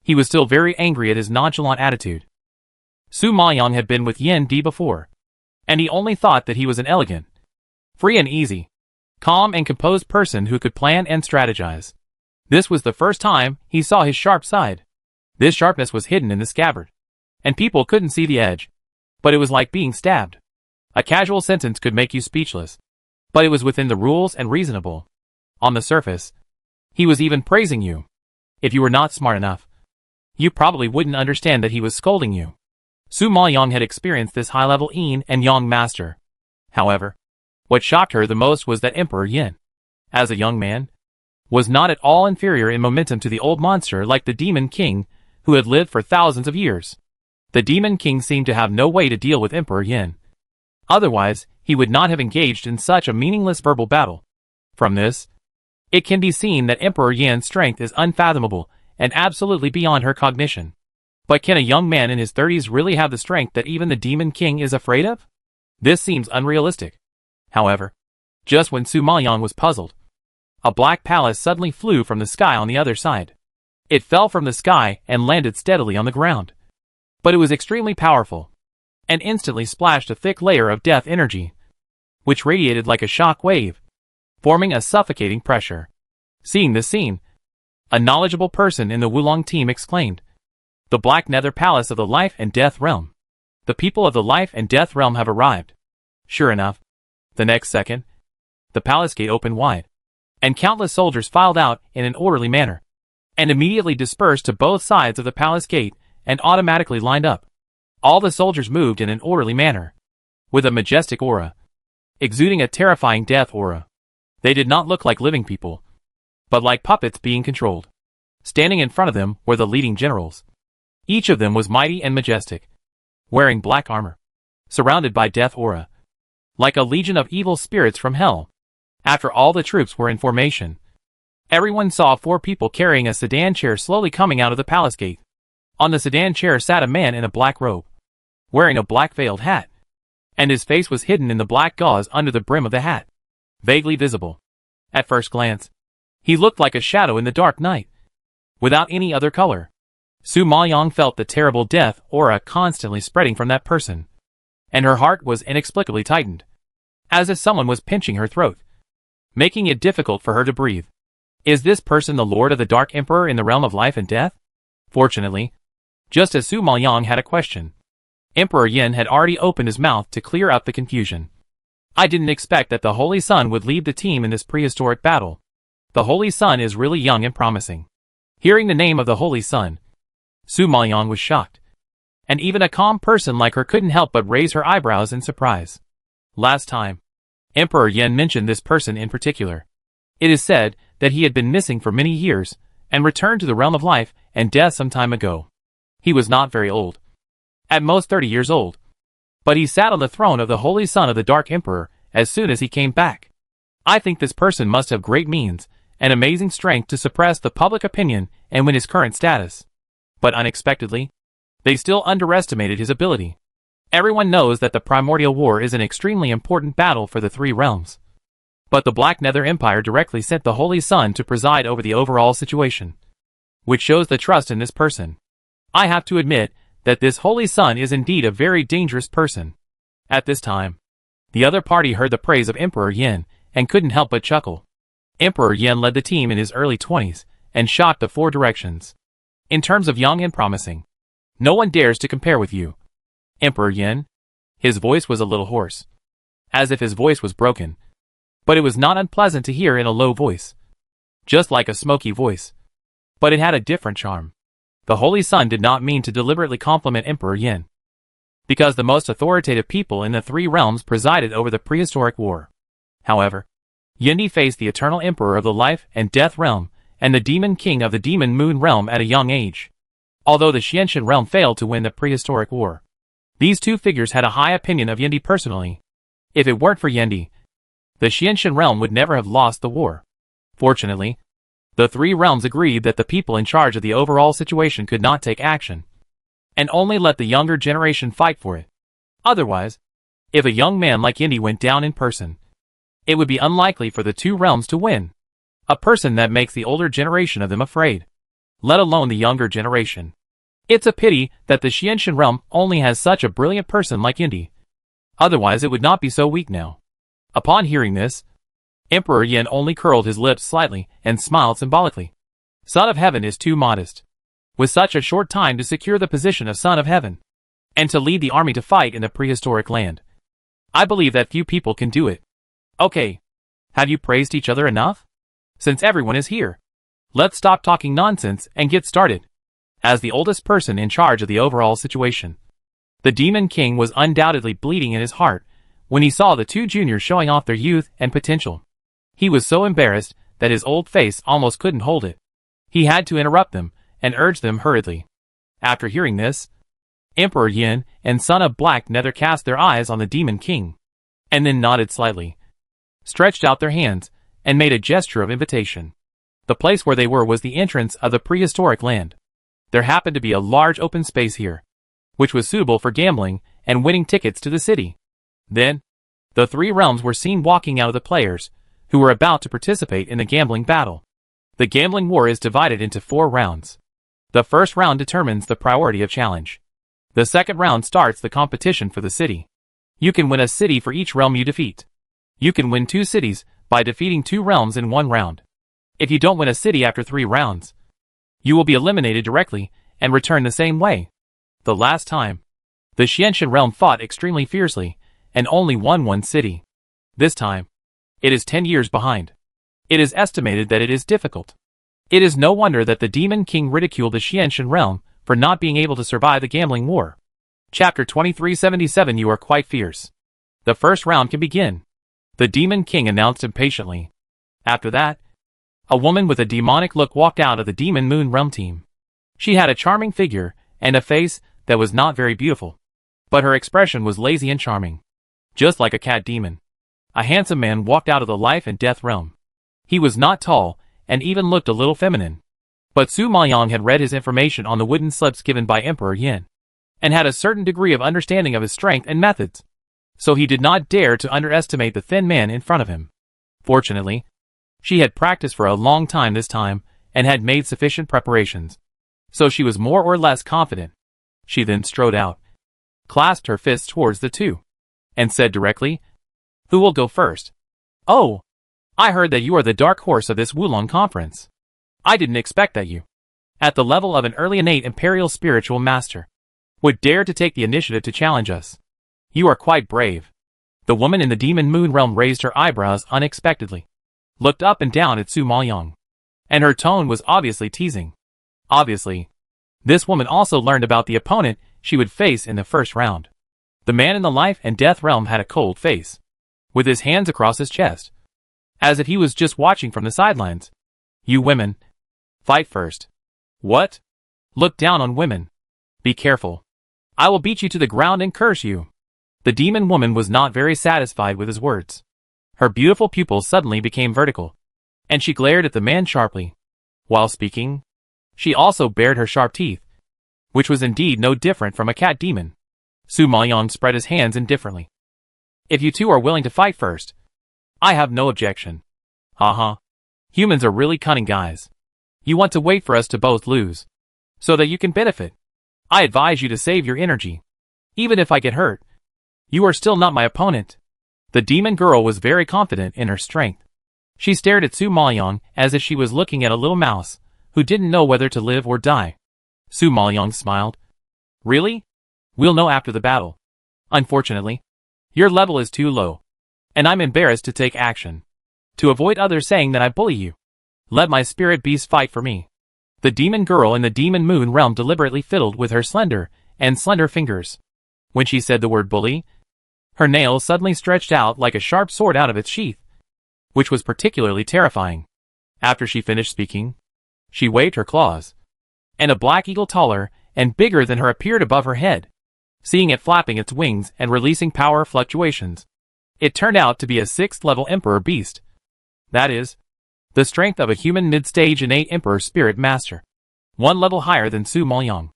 he was still very angry at his nonchalant attitude. Su Maoyang had been with Yin Di before, and he only thought that he was an elegant, free and easy, calm and composed person who could plan and strategize. This was the first time he saw his sharp side. This sharpness was hidden in the scabbard, and people couldn't see the edge. But it was like being stabbed. A casual sentence could make you speechless, but it was within the rules and reasonable. On the surface, he was even praising you. If you were not smart enough, you probably wouldn't understand that he was scolding you. Su Maoyang had experienced this high-level yin and yang master. However, what shocked her the most was that Emperor Yin, as a young man, was not at all inferior in momentum to the old monster like the Demon King, who had lived for thousands of years. The Demon King seemed to have no way to deal with Emperor Yin. Otherwise, he would not have engaged in such a meaningless verbal battle. From this, it can be seen that Emperor Yin's strength is unfathomable and absolutely beyond her cognition. But can a young man in his 30s really have the strength that even the Demon King is afraid of? This seems unrealistic. However, just when Su Maoyang was puzzled, a black palace suddenly flew from the sky on the other side. It fell from the sky and landed steadily on the ground. But it was extremely powerful, and instantly splashed a thick layer of death energy, which radiated like a shock wave, forming a suffocating pressure. Seeing this scene, a knowledgeable person in the Wulong team exclaimed, "The Black Nether Palace of the Life and Death Realm. The people of the Life and Death Realm have arrived." Sure enough, the next second, the palace gate opened wide, and countless soldiers filed out in an orderly manner, and immediately dispersed to both sides of the palace gate and automatically lined up. All the soldiers moved in an orderly manner, with a majestic aura, exuding a terrifying death aura. They did not look like living people, but like puppets being controlled. Standing in front of them were the leading generals. Each of them was mighty and majestic, wearing black armor, surrounded by death aura, like a legion of evil spirits from hell. After all the troops were in formation, everyone saw 4 people carrying a sedan chair slowly coming out of the palace gate. On the sedan chair sat a man in a black robe, wearing a black veiled hat, and his face was hidden in the black gauze under the brim of the hat, vaguely visible. At first glance, he looked like a shadow in the dark night, without any other color. Su Maoyang felt the terrible death aura constantly spreading from that person, and her heart was inexplicably tightened, as if someone was pinching her throat, making it difficult for her to breathe. Is this person the Lord of the Dark Emperor in the realm of life and death? Fortunately, just as Su Maoyang had a question, Emperor Yin had already opened his mouth to clear up the confusion. "I didn't expect that the Holy Sun would lead the team in this prehistoric battle. The Holy Sun is really young and promising." Hearing the name of the Holy Sun, Su Maoyang was shocked, and even a calm person like her couldn't help but raise her eyebrows in surprise. Last time, Emperor Yin mentioned this person in particular. It is said that he had been missing for many years, and returned to the realm of life and death some time ago. He was not very old, at most 30 years old, but he sat on the throne of the Holy Son of the Dark Emperor as soon as he came back. I think this person must have great means and amazing strength to suppress the public opinion and win his current status. But unexpectedly, they still underestimated his ability. Everyone knows that the Primordial War is an extremely important battle for the 3 realms. But the Black Nether Empire directly sent the Holy Sun to preside over the overall situation, which shows the trust in this person. I have to admit that this Holy Sun is indeed a very dangerous person. At this time, the other party heard the praise of Emperor Yin and couldn't help but chuckle. Emperor Yin led the team in his early 20s and shocked the 4 directions. In terms of young and promising, no one dares to compare with you, Emperor Yin. His voice was a little hoarse, as if his voice was broken, but it was not unpleasant to hear in a low voice, just like a smoky voice. But it had a different charm. The Holy Sun did not mean to deliberately compliment Emperor Yin, because the most authoritative people in the 3 realms presided over the prehistoric war. However, Yindi faced the eternal Emperor of the Life and Death Realm and the Demon King of the Demon Moon Realm at a young age. Although the Xianxian Realm failed to win the prehistoric war, these 2 figures had a high opinion of Yindi personally. If it weren't for Yindi, the Xianxian Realm would never have lost the war. Fortunately, the 3 realms agreed that the people in charge of the overall situation could not take action, and only let the younger generation fight for it. Otherwise, if a young man like Yindi went down in person, it would be unlikely for the 2 realms to win. A person that makes the older generation of them afraid, let alone the younger generation. It's a pity that the Xianxian Realm only has such a brilliant person like Yindi. Otherwise it would not be so weak now. Upon hearing this, Emperor Yin only curled his lips slightly and smiled symbolically. Son of Heaven is too modest. With such a short time to secure the position of Son of Heaven, and to lead the army to fight in the prehistoric land. I believe that few people can do it. Okay. Have you praised each other enough? Since everyone is here, let's stop talking nonsense and get started. As the oldest person in charge of the overall situation, the Demon King was undoubtedly bleeding in his heart when he saw the two juniors showing off their youth and potential. He was so embarrassed that his old face almost couldn't hold it. He had to interrupt them and urge them hurriedly. After hearing this, Emperor Yin and Son of Black Nether cast their eyes on the Demon King, and then nodded slightly, stretched out their hands, and made a gesture of invitation. The place where they were was the entrance of the prehistoric land. There happened to be a large open space here, which was suitable for gambling and winning tickets to the city. Then, the three realms were seen walking out of the players, who were about to participate in the gambling battle. The gambling war is divided into 4 rounds. The first round determines the priority of challenge. The second round starts the competition for the city. You can win a city for each realm you defeat. You can win 2 cities by defeating 2 realms in 1 round. If you don't win a city after 3 rounds, you will be eliminated directly and return the same way. The last time, the Xianshan realm fought extremely fiercely and only won 1 city. This time, it is 10 years behind. It is estimated that it is difficult. It is no wonder that the Demon King ridiculed the Xianshan realm for not being able to survive the gambling war. Chapter 2377. You are quite fierce. The first round can begin, the Demon King announced impatiently. After that, a woman with a demonic look walked out of the Demon Moon realm team. She had a charming figure and a face that was not very beautiful, but her expression was lazy and charming, just like a cat demon. A handsome man walked out of the life and death realm. He was not tall and even looked a little feminine. But Su Maoyang had read his information on the wooden slips given by Emperor Yin, and had a certain degree of understanding of his strength and methods, so he did not dare to underestimate the thin man in front of him. Fortunately, she had practiced for a long time this time, and had made sufficient preparations, so she was more or less confident. She then strode out, clasped her fists towards the two, and said directly, "Who will go first?" "Oh, I heard that you are the dark horse of this Wulong conference. I didn't expect that you, at the level of an early innate imperial spiritual master, would dare to take the initiative to challenge us. You are quite brave." The woman in the Demon Moon realm raised her eyebrows unexpectedly, looked up and down at Su Maoyang, and her tone was obviously teasing. Obviously, this woman also learned about the opponent she would face in the first round. The man in the life and death realm had a cold face, with his hands across his chest, as if he was just watching from the sidelines. "You women, fight first." "What? Look down on women. Be careful. I will beat you to the ground and curse you." The demon woman was not very satisfied with his words. Her beautiful pupils suddenly became vertical, and she glared at the man sharply. While speaking, she also bared her sharp teeth, which was indeed no different from a cat demon. Su Maoyang spread his hands indifferently. "If you two are willing to fight first, I have no objection." "Haha. Humans are really cunning guys. You want to wait for us to both lose, so that you can benefit. I advise you to save your energy. Even if I get hurt, you are still not my opponent." The demon girl was very confident in her strength. She stared at Su Maoyang as if she was looking at a little mouse, who didn't know whether to live or die. Su Maoyang smiled. "Really? We'll know after the battle. Unfortunately, your level is too low, and I'm embarrassed to take action. To avoid others saying that I bully you, let my spirit beast fight for me." The demon girl in the Demon Moon realm deliberately fiddled with her slender fingers. When she said the word bully, her nails suddenly stretched out like a sharp sword out of its sheath, which was particularly terrifying. After she finished speaking, she waved her claws, and a black eagle taller and bigger than her appeared above her head. Seeing it flapping its wings and releasing power fluctuations, it turned out to be a 6th level Emperor Beast. That is, the strength of a human mid-stage innate Emperor Spirit Master, 1 level higher than Su Maoyang.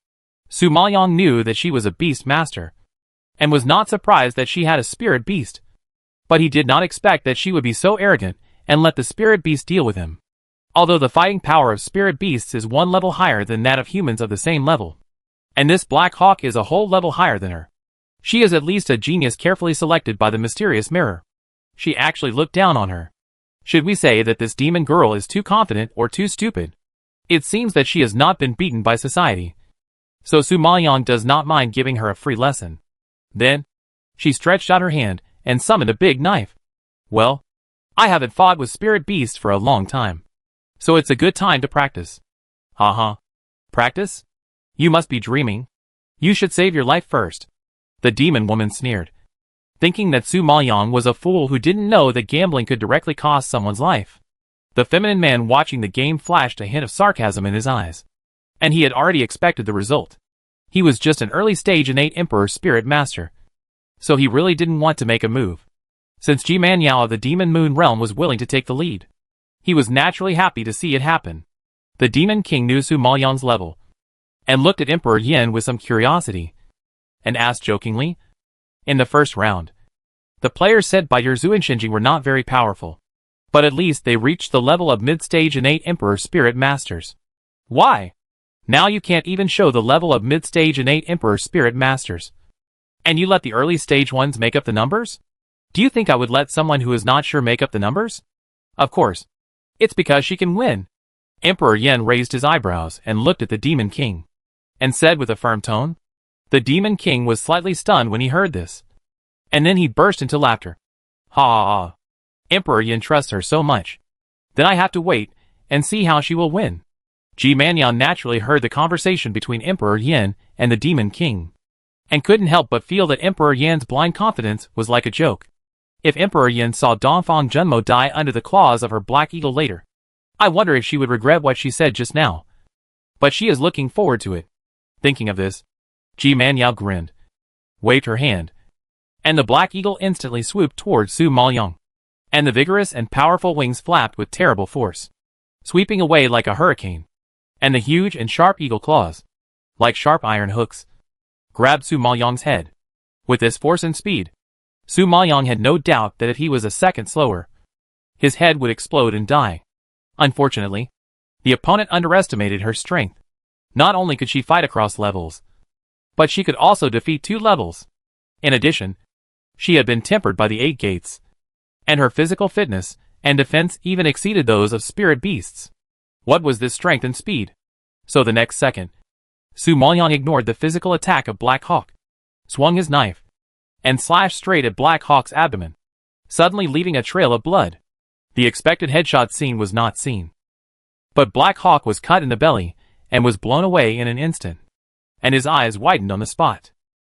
Su Maoyang knew that she was a Beast Master, and was not surprised that she had a Spirit Beast. But he did not expect that she would be so arrogant and let the Spirit Beast deal with him. Although the fighting power of Spirit Beasts is 1 level higher than that of humans of the same level, and this Black Hawk is a whole level higher than her, she is at least a genius carefully selected by the mysterious mirror. She actually looked down on her. Should we say that this demon girl is too confident or too stupid? It seems that she has not been beaten by society, so Su Maoyang does not mind giving her a free lesson. Then, she stretched out her hand and summoned a big knife. Well, I haven't fought with spirit beasts for a long time, so it's a good time to practice. Haha. Practice? You must be dreaming. You should save your life first. The demon woman sneered, thinking that Su Maoyang was a fool who didn't know that gambling could directly cost someone's life. The feminine man watching the game flashed a hint of sarcasm in his eyes, and he had already expected the result. He was just an early stage innate emperor spirit master, so he really didn't want to make a move. Since Ji Manyao of the Demon Moon Realm was willing to take the lead, he was naturally happy to see it happen. The Demon King knew Su Maoyang's level, and looked at Emperor Yin with some curiosity, and asked jokingly, in the first round, the players said by Zhu and Shinji were not very powerful, but at least they reached the level of mid-stage innate emperor spirit masters. Why? Now you can't even show the level of mid-stage innate emperor spirit masters, and you let the early stage ones make up the numbers? Do you think I would let someone who is not sure make up the numbers? Of course. It's because she can win. Emperor Yin raised his eyebrows and looked at the Demon King, and said with a firm tone. The Demon King was slightly stunned when he heard this, and then he burst into laughter. Ha ha ha. Emperor Yin trusts her so much. Then I have to wait and see how she will win. Ji Manyan naturally heard the conversation between Emperor Yin and the Demon King, and couldn't help but feel that Emperor Yan's blind confidence was like a joke. If Emperor Yin saw Dongfang Junmo die under the claws of her black eagle later, I wonder if she would regret what she said just now. But she is looking forward to it. Thinking of this, Ji Manyao grinned, waved her hand, and the black eagle instantly swooped towards Su Maoyang, and the vigorous and powerful wings flapped with terrible force, sweeping away like a hurricane, and the huge and sharp eagle claws, like sharp iron hooks, grabbed Su Maoyang's head. With this force and speed, Su Maoyang had no doubt that if he was a second slower, his head would explode and die. Unfortunately, the opponent underestimated her strength. Not only could she fight across levels, but she could also defeat 2 levels. In addition, she had been tempered by the 8 gates, and her physical fitness and defense even exceeded those of spirit beasts. What was this strength and speed? So the next second, Su Maoyang ignored the physical attack of Black Hawk, swung his knife, and slashed straight at Black Hawk's abdomen, suddenly leaving a trail of blood. The expected headshot scene was not seen, but Black Hawk was cut in the belly and was blown away in an instant, and his eyes widened on the spot.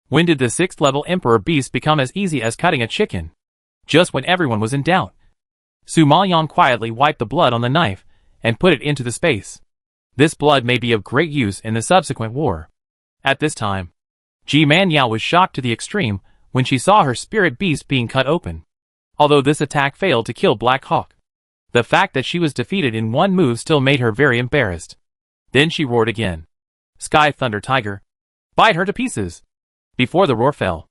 When did the 6th level Emperor Beast become as easy as cutting a chicken? Just when everyone was in doubt. Su Maoyang quietly wiped the blood on the knife and put it into the space. This blood may be of great use in the subsequent war. At this time, Ji Manyao was shocked to the extreme when she saw her spirit beast being cut open. Although this attack failed to kill Black Hawk, the fact that she was defeated in one move still made her very embarrassed. Then she roared again. Sky Thunder Tiger, bite her to pieces! Before the roar fell,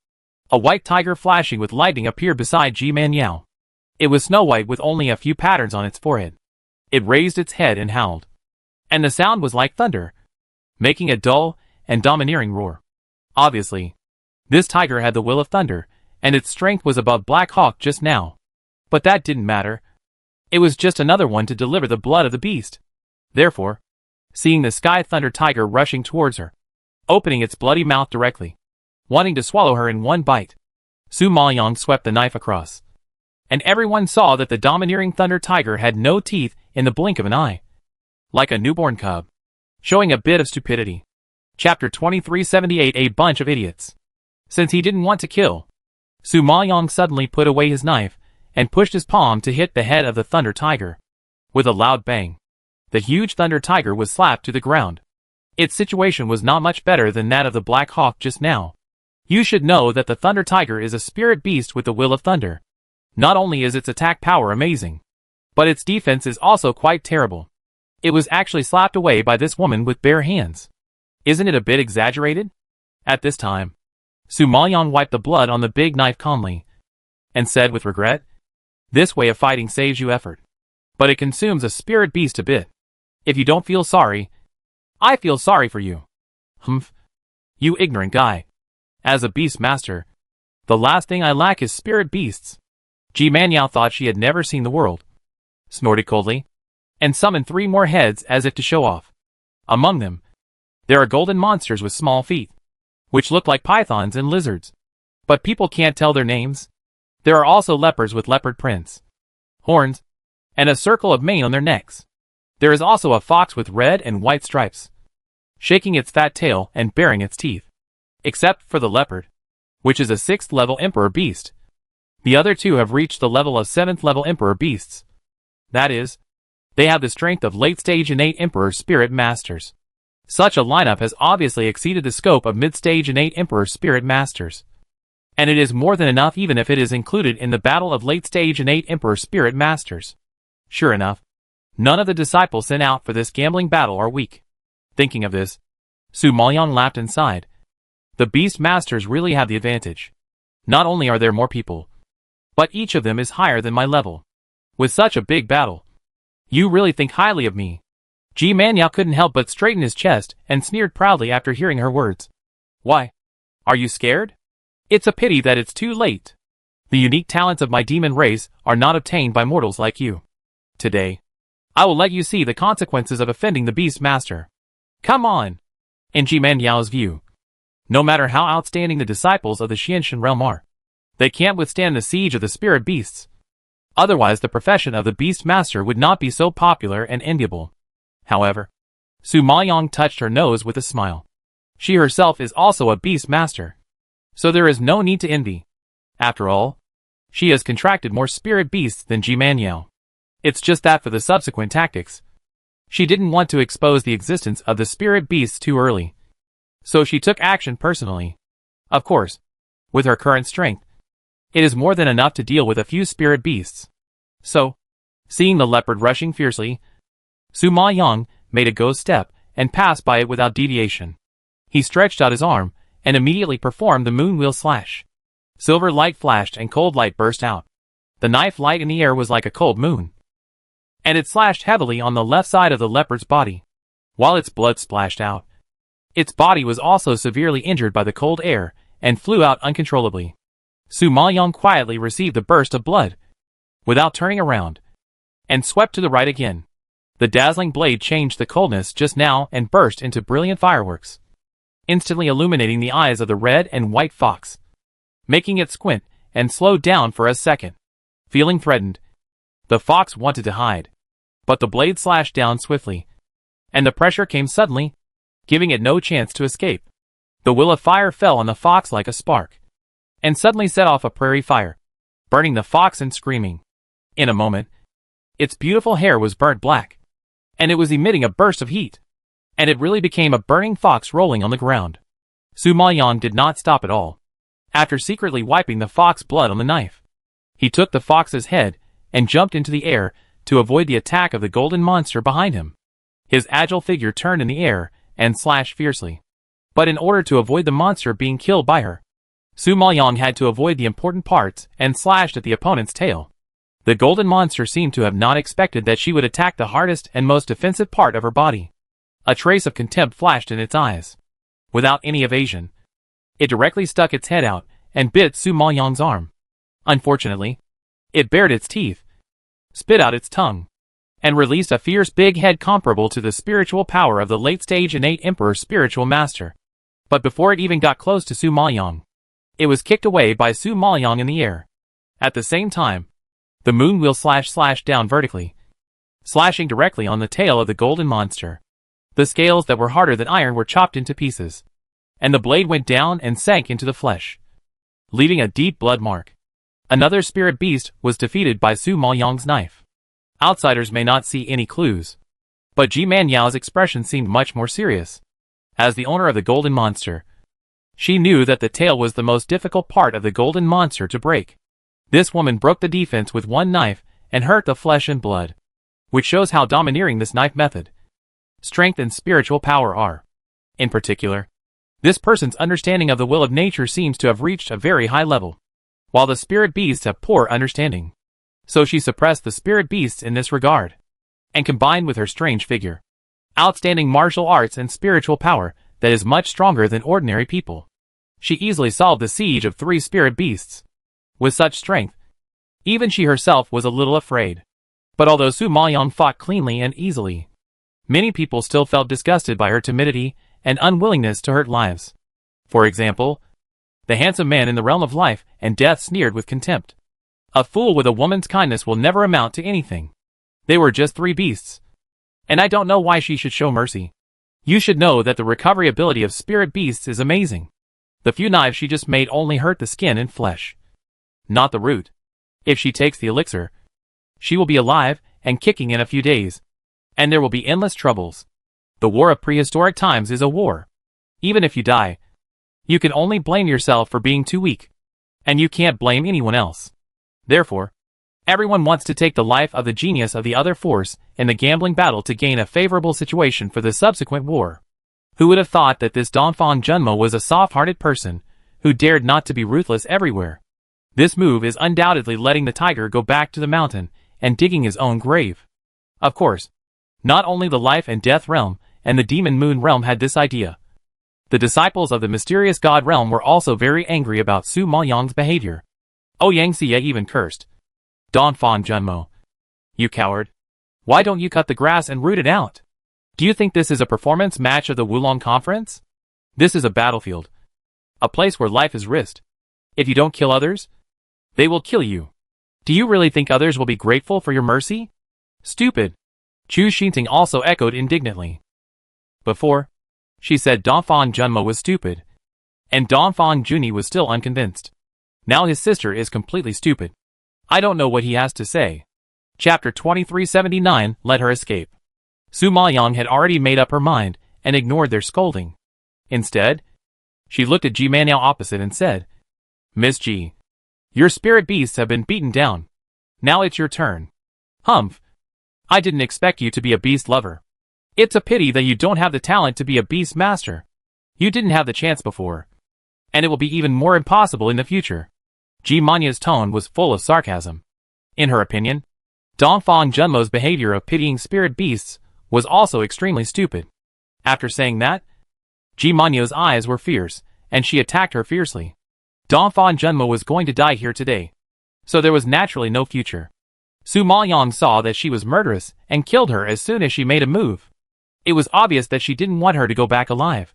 a white tiger flashing with lightning appeared beside Ji Manyao. It was snow white with only a few patterns on its forehead. It raised its head and howled, and the sound was like thunder, making a dull and domineering roar. Obviously, this tiger had the will of thunder, and its strength was above Black Hawk just now. But that didn't matter. It was just another one to deliver the blood of the beast. Therefore, seeing the Sky Thunder Tiger rushing towards her, opening its bloody mouth directly, wanting to swallow her in one bite, Su Maoyang swept the knife across, and everyone saw that the domineering Thunder Tiger had no teeth in the blink of an eye, like a newborn cub, showing a bit of stupidity. Chapter 2378 A Bunch of Idiots. Since he didn't want to kill, Su Maoyang suddenly put away his knife and pushed his palm to hit the head of the Thunder Tiger. With a loud bang, the huge Thunder Tiger was slapped to the ground. Its situation was not much better than that of the Black Hawk just now. You should know that the Thunder Tiger is a spirit beast with the will of thunder. Not only is its attack power amazing, but its defense is also quite terrible. It was actually slapped away by this woman with bare hands. Isn't it a bit exaggerated? At this time, Su Maoyang wiped the blood on the big knife calmly, and said with regret, "This way of fighting saves you effort, but it consumes a spirit beast a bit. If you don't feel sorry, I feel sorry for you." Humph. You ignorant guy. As a beast master, the last thing I lack is spirit beasts. Ji Manyao thought she had never seen the world. Snorted coldly. and summoned 3 more heads as if to show off. Among them, there are golden monsters with small feet, which look like pythons and lizards. But people can't tell their names. There are also leopards with leopard prints, horns, and a circle of mane on their necks. There is also a fox with red and white stripes, shaking its fat tail and baring its teeth. Except for the leopard, which is a 6th level emperor beast. The other 2 have reached the level of 7th level emperor beasts. That is, they have the strength of late stage innate emperor spirit masters. Such a lineup has obviously exceeded the scope of mid-stage innate emperor spirit masters. And it is more than enough even if it is included in the battle of late stage innate emperor spirit masters. Sure enough, none of the disciples sent out for this gambling battle are weak. Thinking of this, Su Maoyang laughed and sighed. The beast masters really have the advantage. Not only are there more people, but each of them is higher than my level. With such a big battle, you really think highly of me. Ji Manyao couldn't help but straighten his chest and sneered proudly after hearing her words. Why? Are you scared? It's a pity that it's too late. The unique talents of my demon race are not obtained by mortals like you. Today, I will let you see the consequences of offending the beast master. Come on! In Ji Manyao's view, no matter how outstanding the disciples of the Xianshan realm are, they can't withstand the siege of the spirit beasts. Otherwise the profession of the beast master would not be so popular and enviable. However, Su Maoyang touched her nose with a smile. She herself is also a beast master, so there is no need to envy. After all, she has contracted more spirit beasts than Ji Manyao. It's just that for the subsequent tactics, she didn't want to expose the existence of the spirit beasts too early. So she took action personally. Of course, with her current strength, it is more than enough to deal with a few spirit beasts. So, seeing the leopard rushing fiercely, Su Maoyang made a ghost step and passed by it without deviation. He stretched out his arm and immediately performed the moon wheel slash. Silver light flashed and cold light burst out. The knife light in the air was like a cold moon, and it slashed heavily on the left side of the leopard's body. While its blood splashed out, its body was also severely injured by the cold air and flew out uncontrollably. Su Maoyang quietly received a burst of blood, without turning around, and swept to the right again. The dazzling blade changed the coldness just now and burst into brilliant fireworks, instantly illuminating the eyes of the red and white fox, making it squint and slow down for a second. Feeling threatened, the fox wanted to hide, but the blade slashed down swiftly, and the pressure came suddenly, giving it no chance to escape. The will of fire fell on the fox like a spark, and suddenly set off a prairie fire, burning the fox and screaming. In a moment, its beautiful hair was burnt black, and it was emitting a burst of heat, and it really became a burning fox rolling on the ground. Su Maoyang did not stop at all. After secretly wiping the fox blood on the knife, he took the fox's head and jumped into the air to avoid the attack of the golden monster behind him. His agile figure turned in the air and slashed fiercely. But in order to avoid the monster being killed by her, Su Maoyang had to avoid the important parts and slashed at the opponent's tail. The golden monster seemed to have not expected that she would attack the hardest and most defensive part of her body. A trace of contempt flashed in its eyes. Without any evasion, it directly stuck its head out and bit Su Maoyang's arm. Unfortunately, it bared its teeth, spit out its tongue, and released a fierce big head comparable to the spiritual power of the late-stage innate emperor spiritual master. But before it even got close to Su Maoyang, it was kicked away by Su Maoyang in the air. At the same time, the moon wheel slashed down vertically, slashing directly on the tail of the golden monster. The scales that were harder than iron were chopped into pieces, and the blade went down and sank into the flesh, leaving a deep blood mark. Another spirit beast was defeated by Su Maoyang's knife. Outsiders may not see any clues, but Ji Manyao's expression seemed much more serious. As the owner of the golden monster, she knew that the tail was the most difficult part of the golden monster to break. This woman broke the defense with one knife and hurt the flesh and blood, which shows how domineering this knife method, strength and spiritual power are. In particular, this person's understanding of the will of nature seems to have reached a very high level, while the spirit beasts have poor understanding. So she suppressed the spirit beasts in this regard, and combined with her strange figure, outstanding martial arts and spiritual power that is much stronger than ordinary people, she easily solved the siege of 3 spirit beasts. With such strength, even she herself was a little afraid. But although Su Maoyang fought cleanly and easily, many people still felt disgusted by her timidity and unwillingness to hurt lives. For example, the handsome man in the realm of life and death sneered with contempt. A fool with a woman's kindness will never amount to anything. They were just 3 beasts. And I don't know why she should show mercy. You should know that the recovery ability of spirit beasts is amazing. The few knives she just made only hurt the skin and flesh, not the root. If she takes the elixir, she will be alive and kicking in a few days, and there will be endless troubles. The war of prehistoric times is a war. Even if you die, you can only blame yourself for being too weak, and you can't blame anyone else. Therefore, everyone wants to take the life of the genius of the other force in the gambling battle to gain a favorable situation for the subsequent war. Who would have thought that this Donphan Junmo was a soft-hearted person who dared not to be ruthless everywhere? This move is undoubtedly letting the tiger go back to the mountain and digging his own grave. Of course, not only the life and death realm and the demon moon realm had this idea. The disciples of the mysterious god realm were also very angry about Su Maoyang's behavior. Ouyang Xie even cursed. Donphan Junmo, you coward. Why don't you cut the grass and root it out? Do you think this is a performance match of the Wulong Conference? This is a battlefield. A place where life is risked. If you don't kill others, they will kill you. Do you really think others will be grateful for your mercy? Stupid. Chu Xinting also echoed indignantly. Before, she said Donphan Junmo was stupid, and Donphan Juni was still unconvinced. Now his sister is completely stupid. I don't know what he has to say. Chapter 2379, Let Her Escape. Su Maoyang had already made up her mind and ignored their scolding. Instead, she looked at Ji Maniao opposite and said, Miss Ji, your spirit beasts have been beaten down. Now it's your turn. Humph. I didn't expect you to be a beast lover. It's a pity that you don't have the talent to be a beast master. You didn't have the chance before, and it will be even more impossible in the future. Ji Mania's tone was full of sarcasm. In her opinion, Donphan Junmo's behavior of pitying spirit beasts was also extremely stupid. After saying that, Ji Mania's eyes were fierce, and she attacked her fiercely. Donphan Junmo was going to die here today, so there was naturally no future. Su Maoyang saw that she was murderous and killed her as soon as she made a move. It was obvious that she didn't want her to go back alive,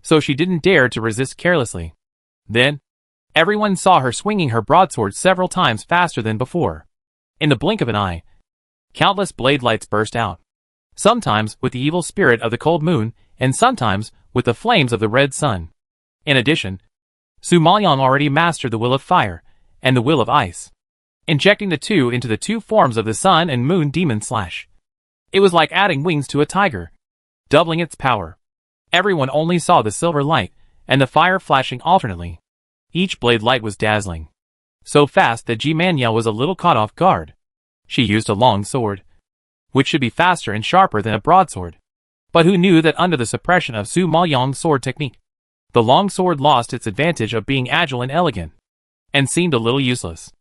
so she didn't dare to resist carelessly. Then, everyone saw her swinging her broadsword several times faster than before. In the blink of an eye, countless blade lights burst out. Sometimes with the evil spirit of the cold moon, and sometimes with the flames of the red sun. In addition, Su Maoyang already mastered the will of fire and the will of ice, injecting the two into the 2 forms of the sun and moon demon slash. It was like adding wings to a tiger, doubling its power. Everyone only saw the silver light and the fire flashing alternately. Each blade light was dazzling, so fast that Ji Maniao was a little caught off guard. She used a long sword, which should be faster and sharper than a broadsword. But who knew that under the suppression of Su Maoyang's sword technique, the long sword lost its advantage of being agile and elegant, and seemed a little useless.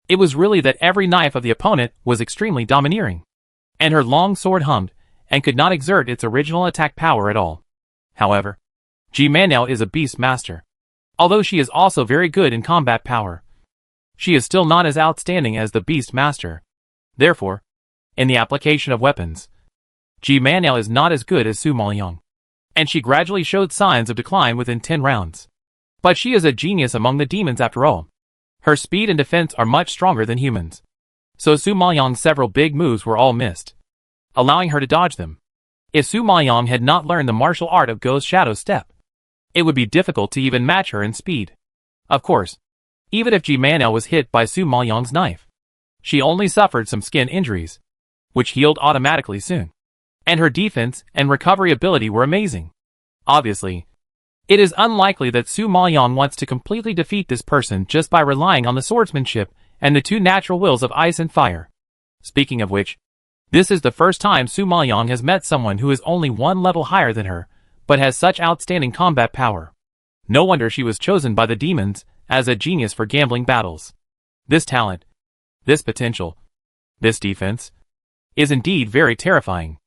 It was really that every knife of the opponent was extremely domineering, and her long sword hummed and could not exert its original attack power at all. However, Ji Maniao is a beast master. Although she is also very good in combat power, she is still not as outstanding as the beast master. Therefore, in the application of weapons, Ji Maniao is not as good as Su Maoyang, and she gradually showed signs of decline within 10 rounds. But she is a genius among the demons after all. Her speed and defense are much stronger than humans, so Su Maoyang's several big moves were all missed, allowing her to dodge them. If Su Maoyang had not learned the martial art of Ghost Shadow Step, it would be difficult to even match her in speed. Of course, even if Ji Maniao was hit by Su Maoyang's knife, she only suffered some skin injuries, which healed automatically soon. And her defense and recovery ability were amazing. Obviously, it is unlikely that Su Maoyang wants to completely defeat this person just by relying on the swordsmanship and the 2 natural wills of ice and fire. Speaking of which, this is the first time Su Maoyang has met someone who is only 1 level higher than her, but has such outstanding combat power. No wonder she was chosen by the demons as a genius for gambling battles. This talent, this potential, this defense, is indeed very terrifying.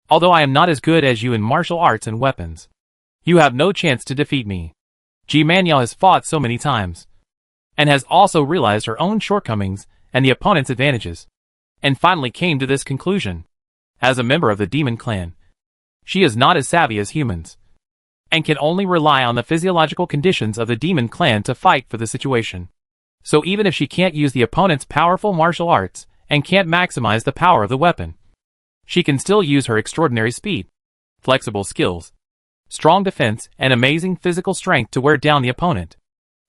Although I am not as good as you in martial arts and weapons, you have no chance to defeat me. Ji Maniao has fought so many times, and has also realized her own shortcomings and the opponent's advantages. and finally came to this conclusion. As a member of the demon clan, she is not as savvy as humans, and can only rely on the physiological conditions of the demon clan to fight for the situation. So even if she can't use the opponent's powerful martial arts, and can't maximize the power of the weapon, she can still use her extraordinary speed, flexible skills, strong defense, and amazing physical strength to wear down the opponent.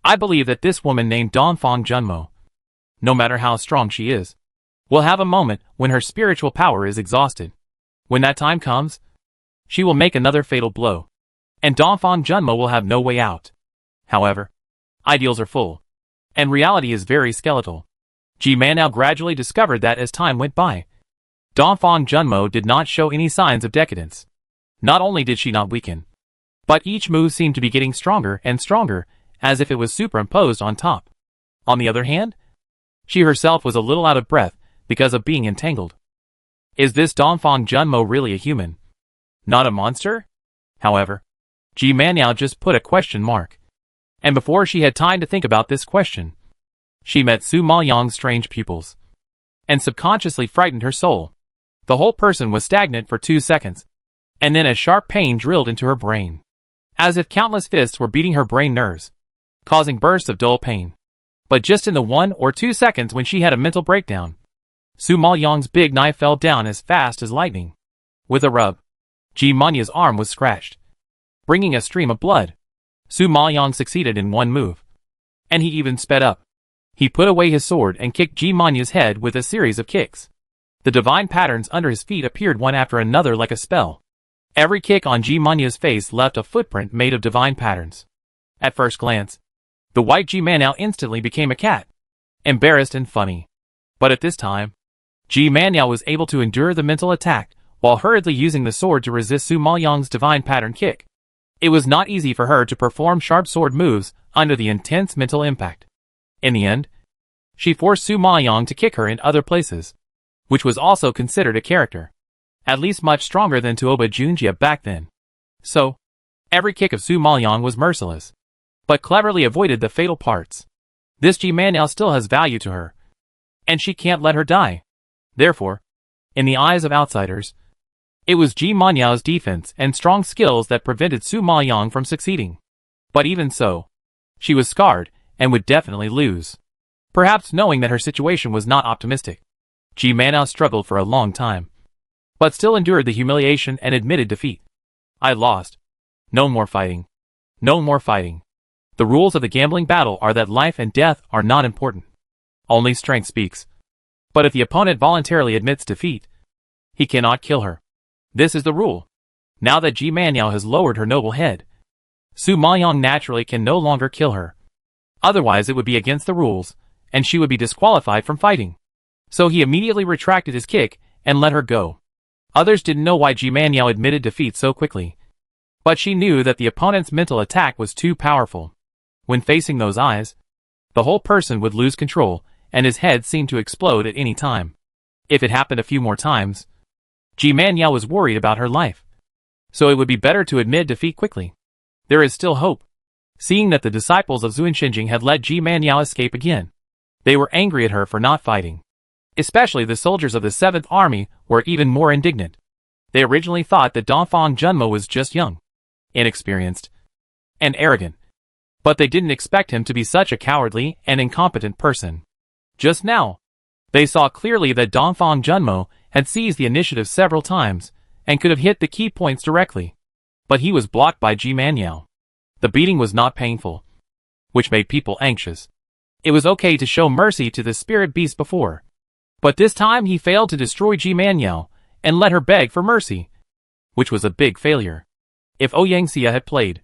I believe that this woman named Dongfang Junmo, no matter how strong she is, will have a moment when her spiritual power is exhausted. When that time comes, she will make another fatal blow, and Dongfang Junmo will have no way out. However, ideals are full, and reality is very skeletal. Ji Man now gradually discovered that as time went by, Dongfang Junmo did not show any signs of decadence. Not only did she not weaken, but each move seemed to be getting stronger and stronger, as if it was superimposed on top. On the other hand, she herself was a little out of breath because of being entangled. Is this Dongfang Junmo really a human, not a monster? However, Ji Man now just put a question mark. And before she had time to think about this question, she met Su Maoyang's strange pupils, and subconsciously frightened her soul. The whole person was stagnant for 2 seconds, and then a sharp pain drilled into her brain, as if countless fists were beating her brain nerves, causing bursts of dull pain. But just in the 1 or 2 seconds when she had a mental breakdown, Su Maoyang's big knife fell down as fast as lightning. With a rub, Ji Manya's arm was scratched, bringing a stream of blood. Su Maoyang succeeded in one move, and he even sped up. He put away his sword and kicked Ji Manya's head with a series of kicks. The divine patterns under his feet appeared one after another like a spell. Every kick on Ji Manya's face left a footprint made of divine patterns. At first glance, the white Ji Man now instantly became a cat, embarrassed and funny. But at this time, Ji Man now was able to endure the mental attack while hurriedly using the sword to resist Su Maoyang's divine pattern kick. It was not easy for her to perform sharp sword moves under the intense mental impact. In the end, she forced Su Maoyang to kick her in other places, which was also considered a character, at least much stronger than Tuoba Junjia back then. So, every kick of Su Maoyang was merciless, but cleverly avoided the fatal parts. This Ji Man now still has value to her, and she can't let her die. Therefore, in the eyes of outsiders, it was Ji Manyao's defense and strong skills that prevented Su Maoyang from succeeding. But even so, she was scarred and would definitely lose. Perhaps knowing that her situation was not optimistic, Ji Manao struggled for a long time, but still endured the humiliation and admitted defeat. I lost. No more fighting. No more fighting. The rules of the gambling battle are that life and death are not important. Only strength speaks. But if the opponent voluntarily admits defeat, he cannot kill her. This is the rule. Now that Ji Manao has lowered her noble head, Su Maoyang naturally can no longer kill her. Otherwise it would be against the rules, and she would be disqualified from fighting. So he immediately retracted his kick and let her go. Others didn't know why Ji Manao admitted defeat so quickly, but she knew that the opponent's mental attack was too powerful. When facing those eyes, the whole person would lose control, and his head seemed to explode at any time. If it happened a few more times, Ji Manao was worried about her life. So it would be better to admit defeat quickly. There is still hope. Seeing that the disciples of Zun Xinjing had let Ji Manao escape again, they were angry at her for not fighting. Especially the soldiers of the 7th Army were even more indignant. They originally thought that Dongfang Junmo was just young, inexperienced, and arrogant, but they didn't expect him to be such a cowardly and incompetent person. Just now, they saw clearly that Dongfang Junmo had seized the initiative several times and could have hit the key points directly, but he was blocked by Ji Manao. The beating was not painful, which made people anxious. It was okay to show mercy to the spirit beast before, but this time he failed to destroy Ji Manao and let her beg for mercy, which was a big failure. If Ouyangxia had played,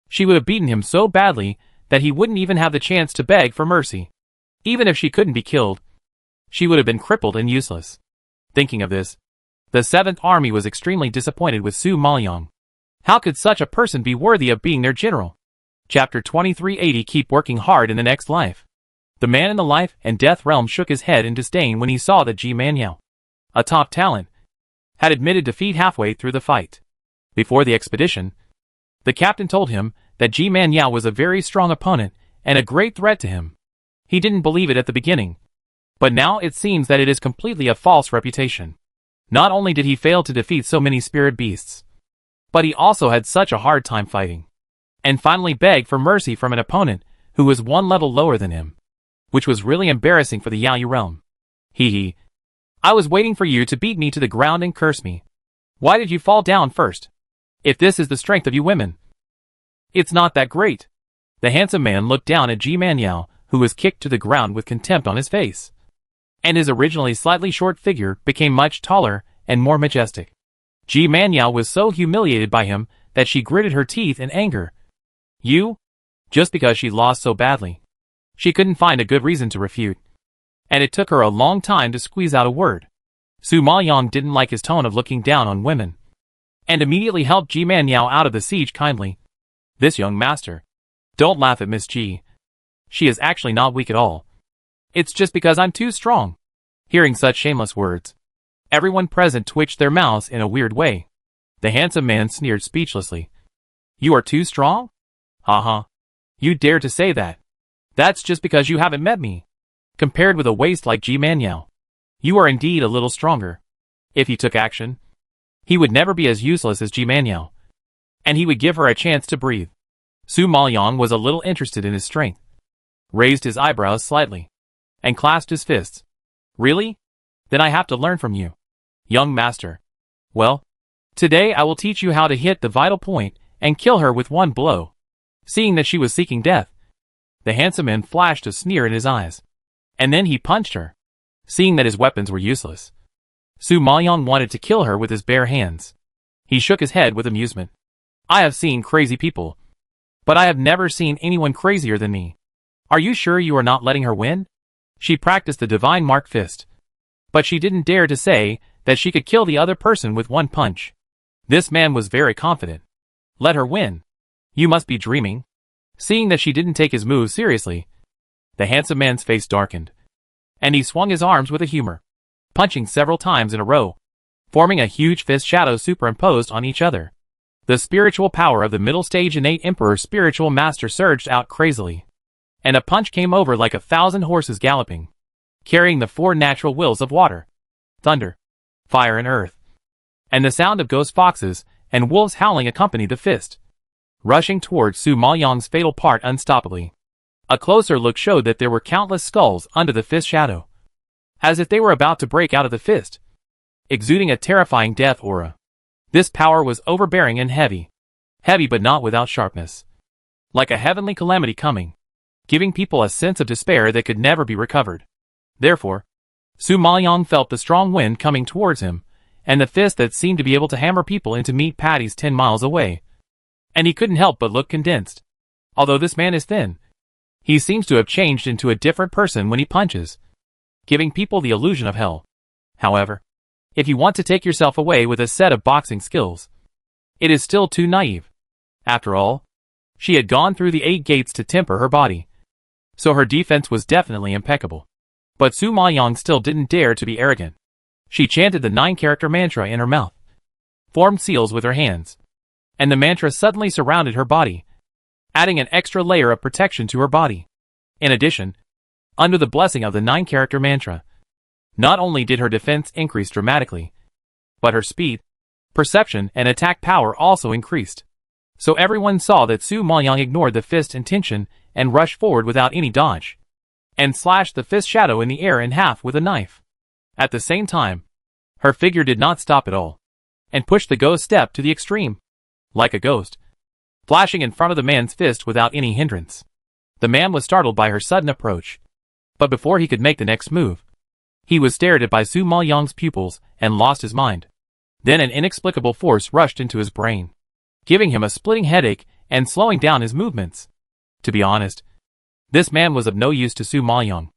she would have beaten him so badly that he wouldn't even have the chance to beg for mercy. Even if she couldn't be killed, she would have been crippled and useless. Thinking of this, the 7th Army was extremely disappointed with Su Maoyang. How could such a person be worthy of being their general? Chapter 2380. Keep working hard in the next life. The man in the life and death realm shook his head in disdain when he saw that Ji Manao, a top talent, had admitted defeat halfway through the fight. Before the expedition, the captain told him that Ji Manao was a very strong opponent and a great threat to him. He didn't believe it at the beginning, But now it seems that it is completely a false reputation. Not only did he fail to defeat so many spirit beasts, but he also had such a hard time fighting. And finally begged for mercy from an opponent who was one level lower than him. Which was really embarrassing for the Yaoyu realm. Hee. I was waiting for you to beat me to the ground and curse me. Why did you fall down first? If this is the strength of you women, it's not that great. The handsome man looked down at Ji Manyao, who was kicked to the ground with contempt on his face. And his originally slightly short figure became much taller and more majestic. Ji Manyao was so humiliated by him that she gritted her teeth in anger. You? Just because she lost so badly. She couldn't find a good reason to refute. And it took her a long time to squeeze out a word. Su Maoyong didn't like his tone of looking down on women, and immediately helped Ji Manyao out of the siege kindly. This young master. Don't laugh at Miss Ji. She is actually not weak at all. It's just because I'm too strong. Hearing such shameless words, everyone present twitched their mouths in a weird way. The handsome man sneered speechlessly. You are too strong? Haha. You dare to say that? That's just because you haven't met me. Compared with a waist like Ji Manyao, you are indeed a little stronger. If he took action, he would never be as useless as Ji Manyao, and he would give her a chance to breathe. Su Maoyong was a little interested in his strength, raised his eyebrows slightly, and clasped his fists. Really? Then I have to learn from you, young master. Well, today I will teach you how to hit the vital point and kill her with one blow. Seeing that she was seeking death, the handsome man flashed a sneer in his eyes, and then he punched her. Seeing that his weapons were useless, Su Maoyong wanted to kill her with his bare hands. He shook his head with amusement. I have seen crazy people, but I have never seen anyone crazier than me. Are you sure you are not letting her win? She practiced the divine mark fist, but she didn't dare to say that she could kill the other person with one punch. This man was very confident. Let her win. You must be dreaming. Seeing that she didn't take his move seriously, the handsome man's face darkened, and he swung his arms with a humor, punching several times in a row, forming a huge fist shadow superimposed on each other. The spiritual power of the middle stage innate emperor spiritual master surged out crazily, and a punch came over like 1,000 horses galloping, carrying the 4 natural wills of water, thunder, fire and earth. And the sound of ghost foxes and wolves howling accompanied the fist, rushing towards Su Maoyong's fatal part unstoppably. A closer look showed that there were countless skulls under the fist shadow, as if they were about to break out of the fist, exuding a terrifying death aura. This power was overbearing and heavy but not without sharpness, like a heavenly calamity coming, giving people a sense of despair that could never be recovered. Therefore, Su Maoyong felt the strong wind coming towards him, and the fist that seemed to be able to hammer people into meat patties 10 miles away. And he couldn't help but look condensed. Although this man is thin, he seems to have changed into a different person when he punches, giving people the illusion of hell. However, if you want to take yourself away with a set of boxing skills, it is still too naive. After all, she had gone through the 8 gates to temper her body, so her defense was definitely impeccable. But Su Maoyong still didn't dare to be arrogant. She chanted the 9-character mantra in her mouth, formed seals with her hands, and the mantra suddenly surrounded her body, adding an extra layer of protection to her body. In addition, under the blessing of the 9-character mantra, not only did her defense increase dramatically, but her speed, perception and attack power also increased. So everyone saw that Su Maoyong ignored the fist intention and rushed forward without any dodge, and slashed the fist shadow in the air in half with a knife. At the same time, her figure did not stop at all, and pushed the ghost step to the extreme, like a ghost, flashing in front of the man's fist without any hindrance. The man was startled by her sudden approach, but before he could make the next move, he was stared at by Su Maoyong's pupils and lost his mind. Then an inexplicable force rushed into his brain, giving him a splitting headache and slowing down his movements. To be honest, this man was of no use to Su Maoyong,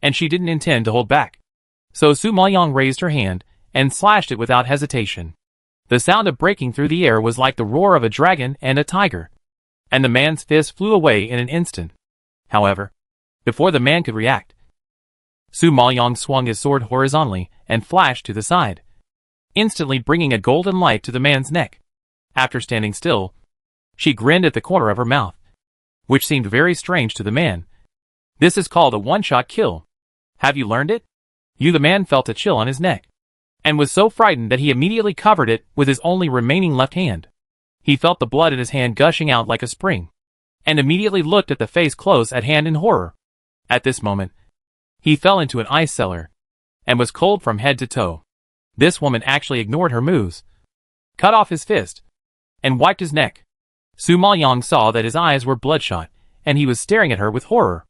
and she didn't intend to hold back. So Su Maoyong raised her hand and slashed it without hesitation. The sound of breaking through the air was like the roar of a dragon and a tiger, and the man's fist flew away in an instant. However, before the man could react, Su Maoyong swung his sword horizontally and flashed to the side, instantly bringing a golden light to the man's neck. After standing still, she grinned at the corner of her mouth, which seemed very strange to the man. This is called a one-shot kill. Have you learned it? The man felt a chill on his neck, and was so frightened that he immediately covered it with his only remaining left hand. He felt the blood in his hand gushing out like a spring, and immediately looked at the face close at hand in horror. At this moment, he fell into an ice cellar, and was cold from head to toe. This woman actually ignored her moves, cut off his fist, and wiped his neck. Su Maoyang saw that his eyes were bloodshot, and he was staring at her with horror.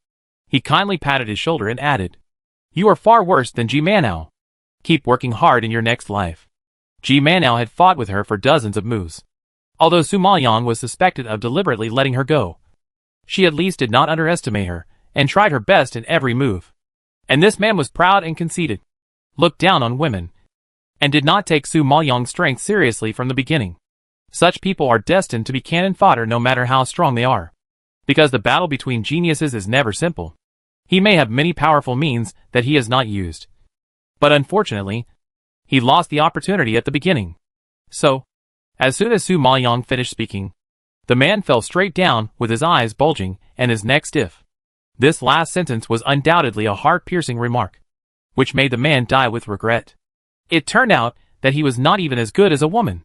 He kindly patted his shoulder and added, "You are far worse than Ji Manao. Keep working hard in your next life." Ji Manao had fought with her for dozens of moves. Although Su Maoyang was suspected of deliberately letting her go, she at least did not underestimate her, and tried her best in every move. And this man was proud and conceited, looked down on women, and did not take Su Maoyang's strength seriously from the beginning. Such people are destined to be cannon fodder no matter how strong they are, because the battle between geniuses is never simple. He may have many powerful means that he has not used, but unfortunately, he lost the opportunity at the beginning. So, as soon as Su Maoyang finished speaking, the man fell straight down with his eyes bulging and his neck stiff. This last sentence was undoubtedly a heart-piercing remark, which made the man die with regret. It turned out that he was not even as good as a woman.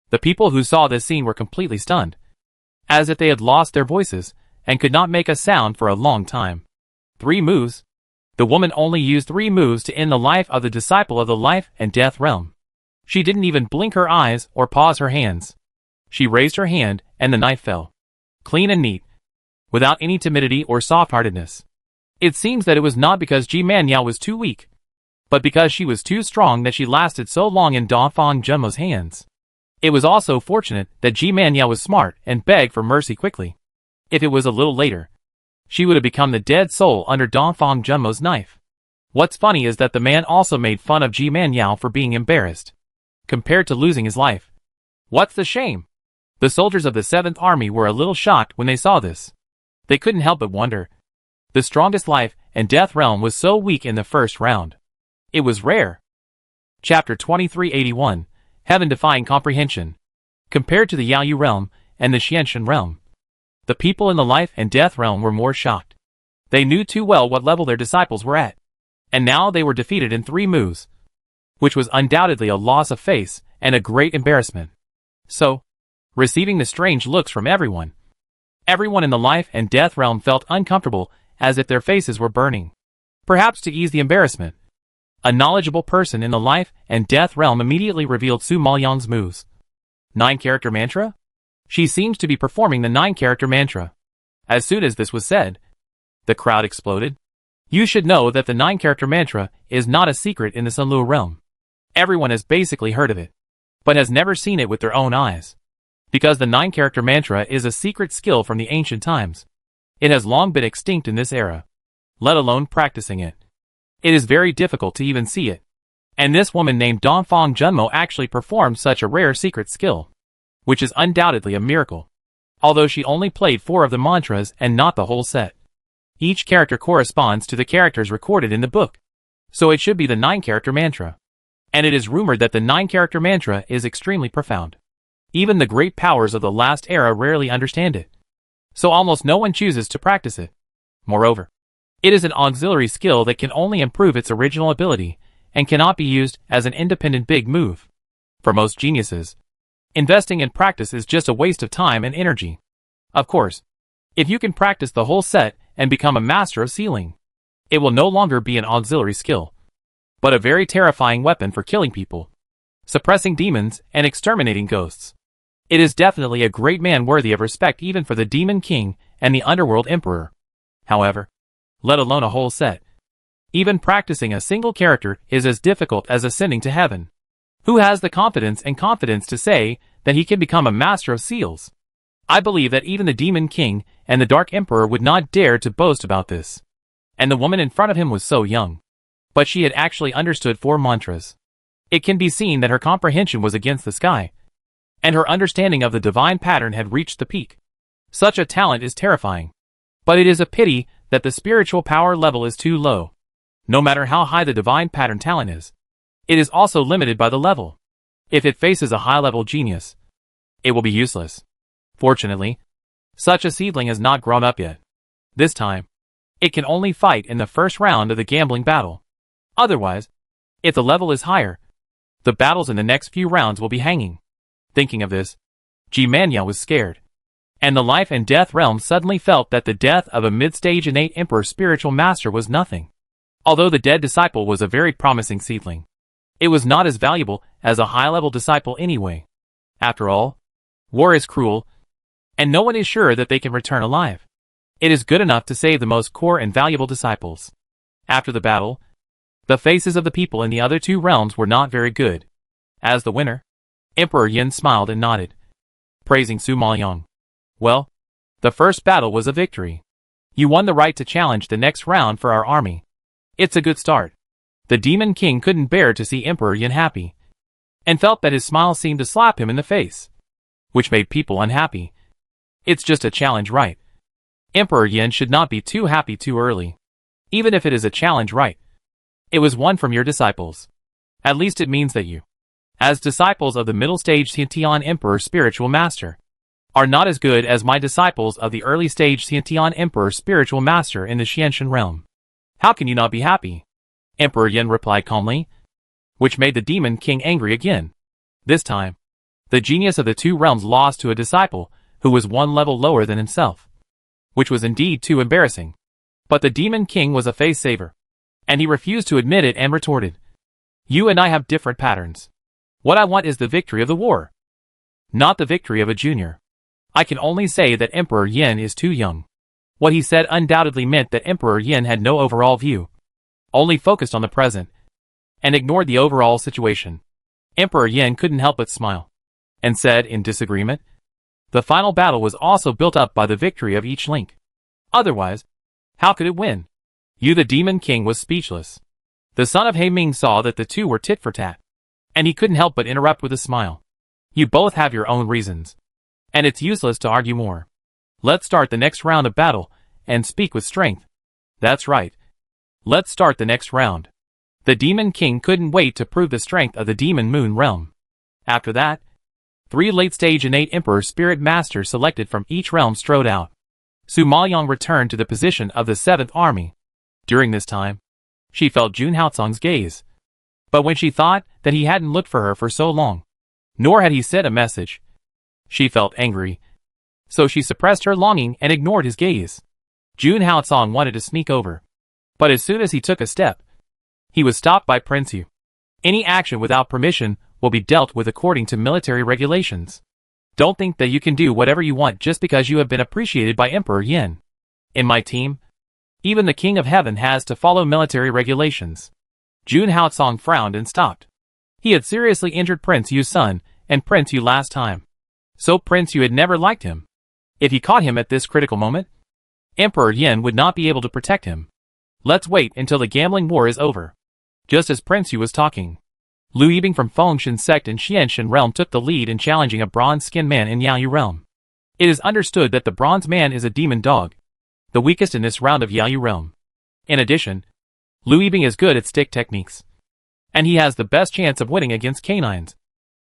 The people who saw this scene were completely stunned, as if they had lost their voices and could not make a sound for a long time. 3 moves. The woman only used 3 moves to end the life of the disciple of the life and death realm. She didn't even blink her eyes or pause her hands. She raised her hand and the knife fell, clean and neat, without any timidity or soft-heartedness. It seems that it was not because Ji Manao was too weak, but because she was too strong that she lasted so long in Dongfang Junmo's hands. It was also fortunate that Ji Manao was smart and begged for mercy quickly. If it was a little later, she would have become the dead soul under Dongfang Junmo's knife. What's funny is that the man also made fun of Ji Manao for being embarrassed, compared to losing his life. What's the shame? The soldiers of the 7th Army were a little shocked when they saw this. They couldn't help but wonder. The strongest life and death realm was so weak in the first round. It was rare. Chapter 2381, Heaven-Defying Comprehension. Compared to the Yaoyu realm and the Xianshan realm, the people in the life and death realm were more shocked. They knew too well what level their disciples were at, and now they were defeated in 3 moves, which was undoubtedly a loss of face and a great embarrassment. So, receiving the strange looks from everyone in the life and death realm felt uncomfortable, as if their faces were burning. Perhaps to ease the embarrassment, a knowledgeable person in the life and death realm immediately revealed Su Maoyang's moves. 9-character mantra? She seems to be performing the 9-character mantra. As soon as this was said, the crowd exploded. You should know that the 9-character mantra is not a secret in the Sunluo realm. Everyone has basically heard of it, but has never seen it with their own eyes. Because the 9-character mantra is a secret skill from the ancient times, it has long been extinct in this era, let alone practicing it. It is very difficult to even see it. And this woman named Dongfang Junmo actually performed such a rare secret skill, which is undoubtedly a miracle. Although she only played 4 of the mantras and not the whole set. Each character corresponds to the characters recorded in the book, so it should be the 9-character mantra. And it is rumored that the 9-character mantra is extremely profound. Even the great powers of the last era rarely understand it, so almost no one chooses to practice it. Moreover, it is an auxiliary skill that can only improve its original ability, and cannot be used as an independent big move. For most geniuses, investing in practice is just a waste of time and energy. Of course, if you can practice the whole set and become a master of sealing, it will no longer be an auxiliary skill, but a very terrifying weapon for killing people, suppressing demons, and exterminating ghosts. It is definitely a great man worthy of respect even for the Demon King and the Underworld Emperor. However, let alone a whole set, even practicing a single character is as difficult as ascending to heaven. Who has the confidence to say that he can become a master of seals? I believe that even the Demon King and the Dark Emperor would not dare to boast about this. And the woman in front of him was so young, but she had actually understood 4 mantras. It can be seen that her comprehension was against the sky, and her understanding of the divine pattern had reached the peak. Such a talent is terrifying. But it is a pity that the spiritual power level is too low. No matter how high the divine pattern talent is, it is also limited by the level. If it faces a high-level genius, it will be useless. Fortunately, such a seedling has not grown up yet. This time, It can only fight in the first round of the gambling battle. Otherwise, if the level is higher, the battles in the next few rounds will be hanging. Thinking of this, Ji-manya was scared. And the life and death realm suddenly felt that the death of a mid-stage innate emperor spiritual master was nothing. Although the dead disciple was a very promising seedling, it was not as valuable as a high-level disciple anyway. After all, war is cruel, and no one is sure that they can return alive. It is good enough to save the most core and valuable disciples. After the battle, the faces of the people in the other two realms were not very good. As the winner, Emperor Yin smiled and nodded, praising Su Maoyang. Well, the first battle was a victory. You won the right to challenge the next round for our army. It's a good start. The Demon King couldn't bear to see Emperor Yin happy, and felt that his smile seemed to slap him in the face, which made people unhappy. It's just a challenge, right? Emperor Yin should not be too happy too early. Even if it is a challenge, right? It was won from your disciples. At least it means that you, as disciples of the middle stage Xiantian Emperor Spiritual Master, are not as good as my disciples of the early stage Xiantian Emperor Spiritual Master in the Xianshan realm. How can you not be happy? Emperor Yin replied calmly, which made the Demon King angry again. This time, the genius of the two realms lost to a disciple who was one level lower than himself, which was indeed too embarrassing. But the Demon King was a face saver, and he refused to admit it and retorted, "You and I have different patterns. What I want is the victory of the war, not the victory of a junior. I can only say that Emperor Yin is too young." What he said undoubtedly meant that Emperor Yin had no overall view, only focused on the present, and ignored the overall situation. Emperor Yin couldn't help but smile, and said in disagreement, "The final battle was also built up by the victory of each link. Otherwise, how could it win?" The Demon King was speechless. The son of Heiming saw that the two were tit for tat, and he couldn't help but interrupt with a smile. "You both have your own reasons, and it's useless to argue more. Let's start the next round of battle, and speak with strength." "That's right. Let's start the next round." The Demon King couldn't wait to prove the strength of the Demon Moon realm. After that, 3 late-stage innate Emperor Spirit Masters selected from each realm strode out. Su Maoyang returned to the position of the 7th Army. During this time, she felt Jun Haotsong's gaze. But when she thought that he hadn't looked for her for so long, nor had he sent a message, she felt angry. So she suppressed her longing and ignored his gaze. Jun Haotsong wanted to sneak over, but as soon as he took a step, he was stopped by Prince Yu. Any action without permission will be dealt with according to military regulations. Don't think that you can do whatever you want just because you have been appreciated by Emperor Yin. In my team, even the King of Heaven has to follow military regulations. Jun Haotsong frowned and stopped. He had seriously injured Prince Yu's son and Prince Yu last time, so Prince Yu had never liked him. If he caught him at this critical moment, Emperor Yin would not be able to protect him. Let's wait until the gambling war is over. Just as Prince Yu was talking, Lu Yibing from Fengshan sect in Xianshan realm took the lead in challenging a bronze-skinned man in Yaoyu realm. It is understood that the bronze man is a demon dog, the weakest in this round of Yaoyu realm. In addition, Lu Yibing is good at stick techniques, and he has the best chance of winning against canines,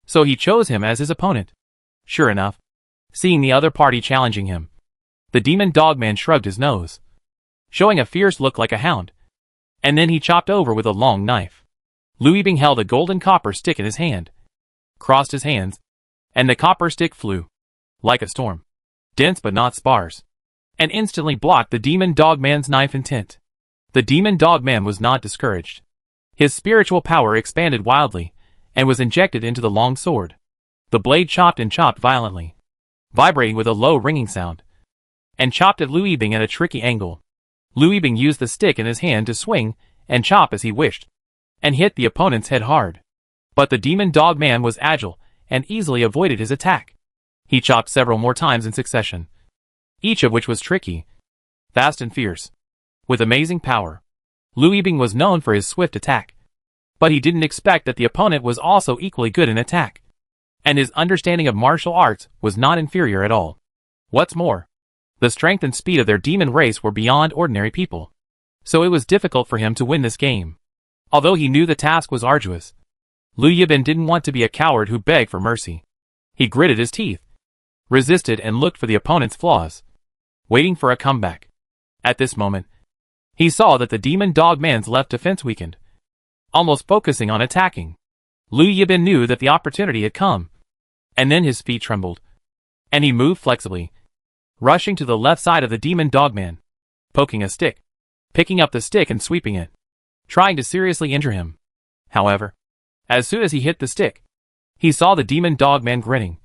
so he chose him as his opponent. Sure enough, seeing the other party challenging him, the demon dog man shrugged his nose, showing a fierce look like a hound, and then he chopped over with a long knife. Lu Yibing held a golden copper stick in his hand, crossed his hands, and the copper stick flew, like a storm, dense but not sparse, and instantly blocked the demon dog man's knife intent. The demon dog man was not discouraged. His spiritual power expanded wildly, and was injected into the long sword. The blade chopped and chopped violently, vibrating with a low ringing sound, and chopped at Lu Yibing at a tricky angle. Lu Yibing used the stick in his hand to swing and chop as he wished, and hit the opponent's head hard. But the demon dog man was agile and easily avoided his attack. He chopped several more times in succession, each of which was tricky, fast and fierce, with amazing power. Lu Yibing was known for his swift attack, but he didn't expect that the opponent was also equally good in attack, and his understanding of martial arts was not inferior at all. What's more, the strength and speed of their demon race were beyond ordinary people, so it was difficult for him to win this game. Although he knew the task was arduous, Lu Yibing didn't want to be a coward who begged for mercy. He gritted his teeth, resisted and looked for the opponent's flaws, waiting for a comeback. At this moment, He saw that the demon dog man's left defense weakened, almost focusing on attacking. Lu Yibin knew that the opportunity had come, and then his feet trembled, and he moved flexibly, rushing to the left side of the demon dogman, poking a stick, picking up the stick and sweeping it, trying to seriously injure him. However, as soon as he hit the stick, he saw the demon dogman grinning,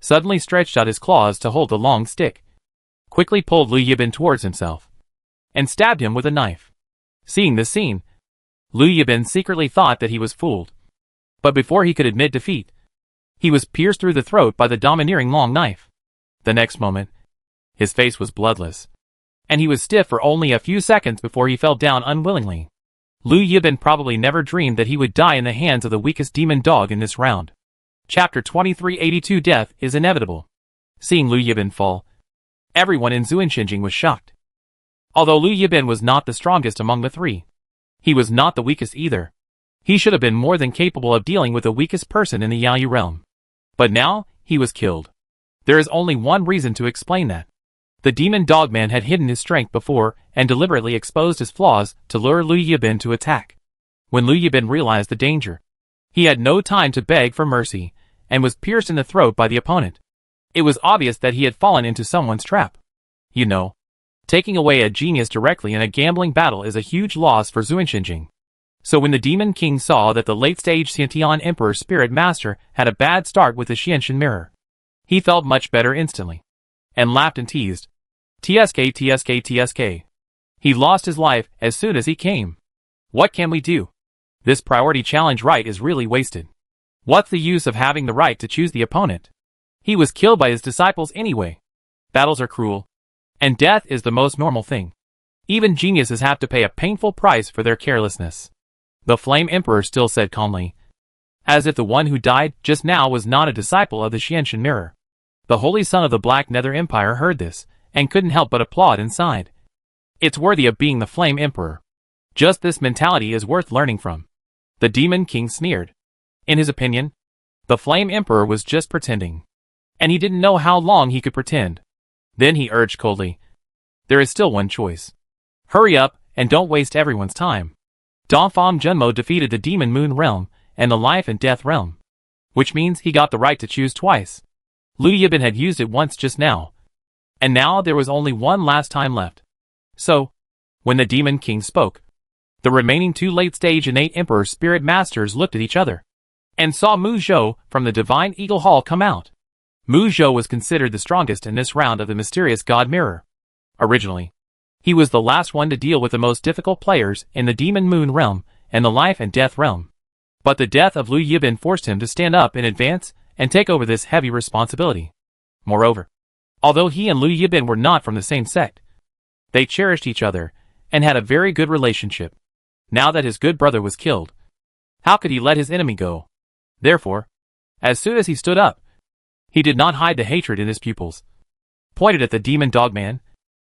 suddenly stretched out his claws to hold the long stick, quickly pulled Lu Yibin towards himself, and stabbed him with a knife. Seeing this scene, Lu Yibin secretly thought that he was fooled, but before he could admit defeat, he was pierced through the throat by the domineering long knife. The next moment, his face was bloodless, and he was stiff for only a few seconds before he fell down unwillingly. Lu Yibin probably never dreamed that he would die in the hands of the weakest demon dog in this round. Chapter 2382 Death is Inevitable. Seeing Lu Yibin fall, everyone in Zuinshinjing was shocked. Although Lu Yibin was not the strongest among the three, he was not the weakest either. He should have been more than capable of dealing with the weakest person in the Yaoyu realm. But now, he was killed. There is only one reason to explain that. The demon dogman had hidden his strength before and deliberately exposed his flaws to lure Lu Yibin to attack. When Lu Yibin realized the danger, he had no time to beg for mercy and was pierced in the throat by the opponent. It was obvious that he had fallen into someone's trap. You know, taking away a genius directly in a gambling battle is a huge loss for Zuinshinjing. So when the Demon King saw that the late-stage Xiantian Emperor Spirit Master had a bad start with the Xianshan Mirror, he felt much better instantly, and laughed and teased. TSK TSK TSK. He lost his life as soon as he came. What can we do? This priority challenge right is really wasted. What's the use of having the right to choose the opponent? He was killed by his disciples anyway. Battles are cruel, and death is the most normal thing. Even geniuses have to pay a painful price for their carelessness. The Flame Emperor still said calmly, as if the one who died just now was not a disciple of the Xianshan Mirror. The Holy Son of the Black Nether Empire heard this, and couldn't help but applaud inside. It's worthy of being the Flame Emperor. Just this mentality is worth learning from. The Demon King sneered. In his opinion, the Flame Emperor was just pretending, and he didn't know how long he could pretend. Then he urged coldly, there is still one choice. Hurry up, and don't waste everyone's time. Dongfang Junmo defeated the Demon Moon Realm and the Life and Death Realm, which means he got the right to choose twice. Lu Yibin had used it once just now, and now there was only one last time left. So, when the Demon King spoke, the remaining two late-stage innate Emperor Spirit Masters looked at each other, and saw Mu Zhou from the Divine Eagle Hall come out. Mu Zhou was considered the strongest in this round of the mysterious God Mirror. Originally, he was the last one to deal with the most difficult players in the Demon Moon Realm and the Life and Death Realm. But the death of Lu Yibin forced him to stand up in advance and take over this heavy responsibility. Moreover, although he and Lu Yibin were not from the same sect, they cherished each other and had a very good relationship. Now that his good brother was killed, how could he let his enemy go? Therefore, as soon as he stood up, he did not hide the hatred in his pupils, pointed at the demon dogman,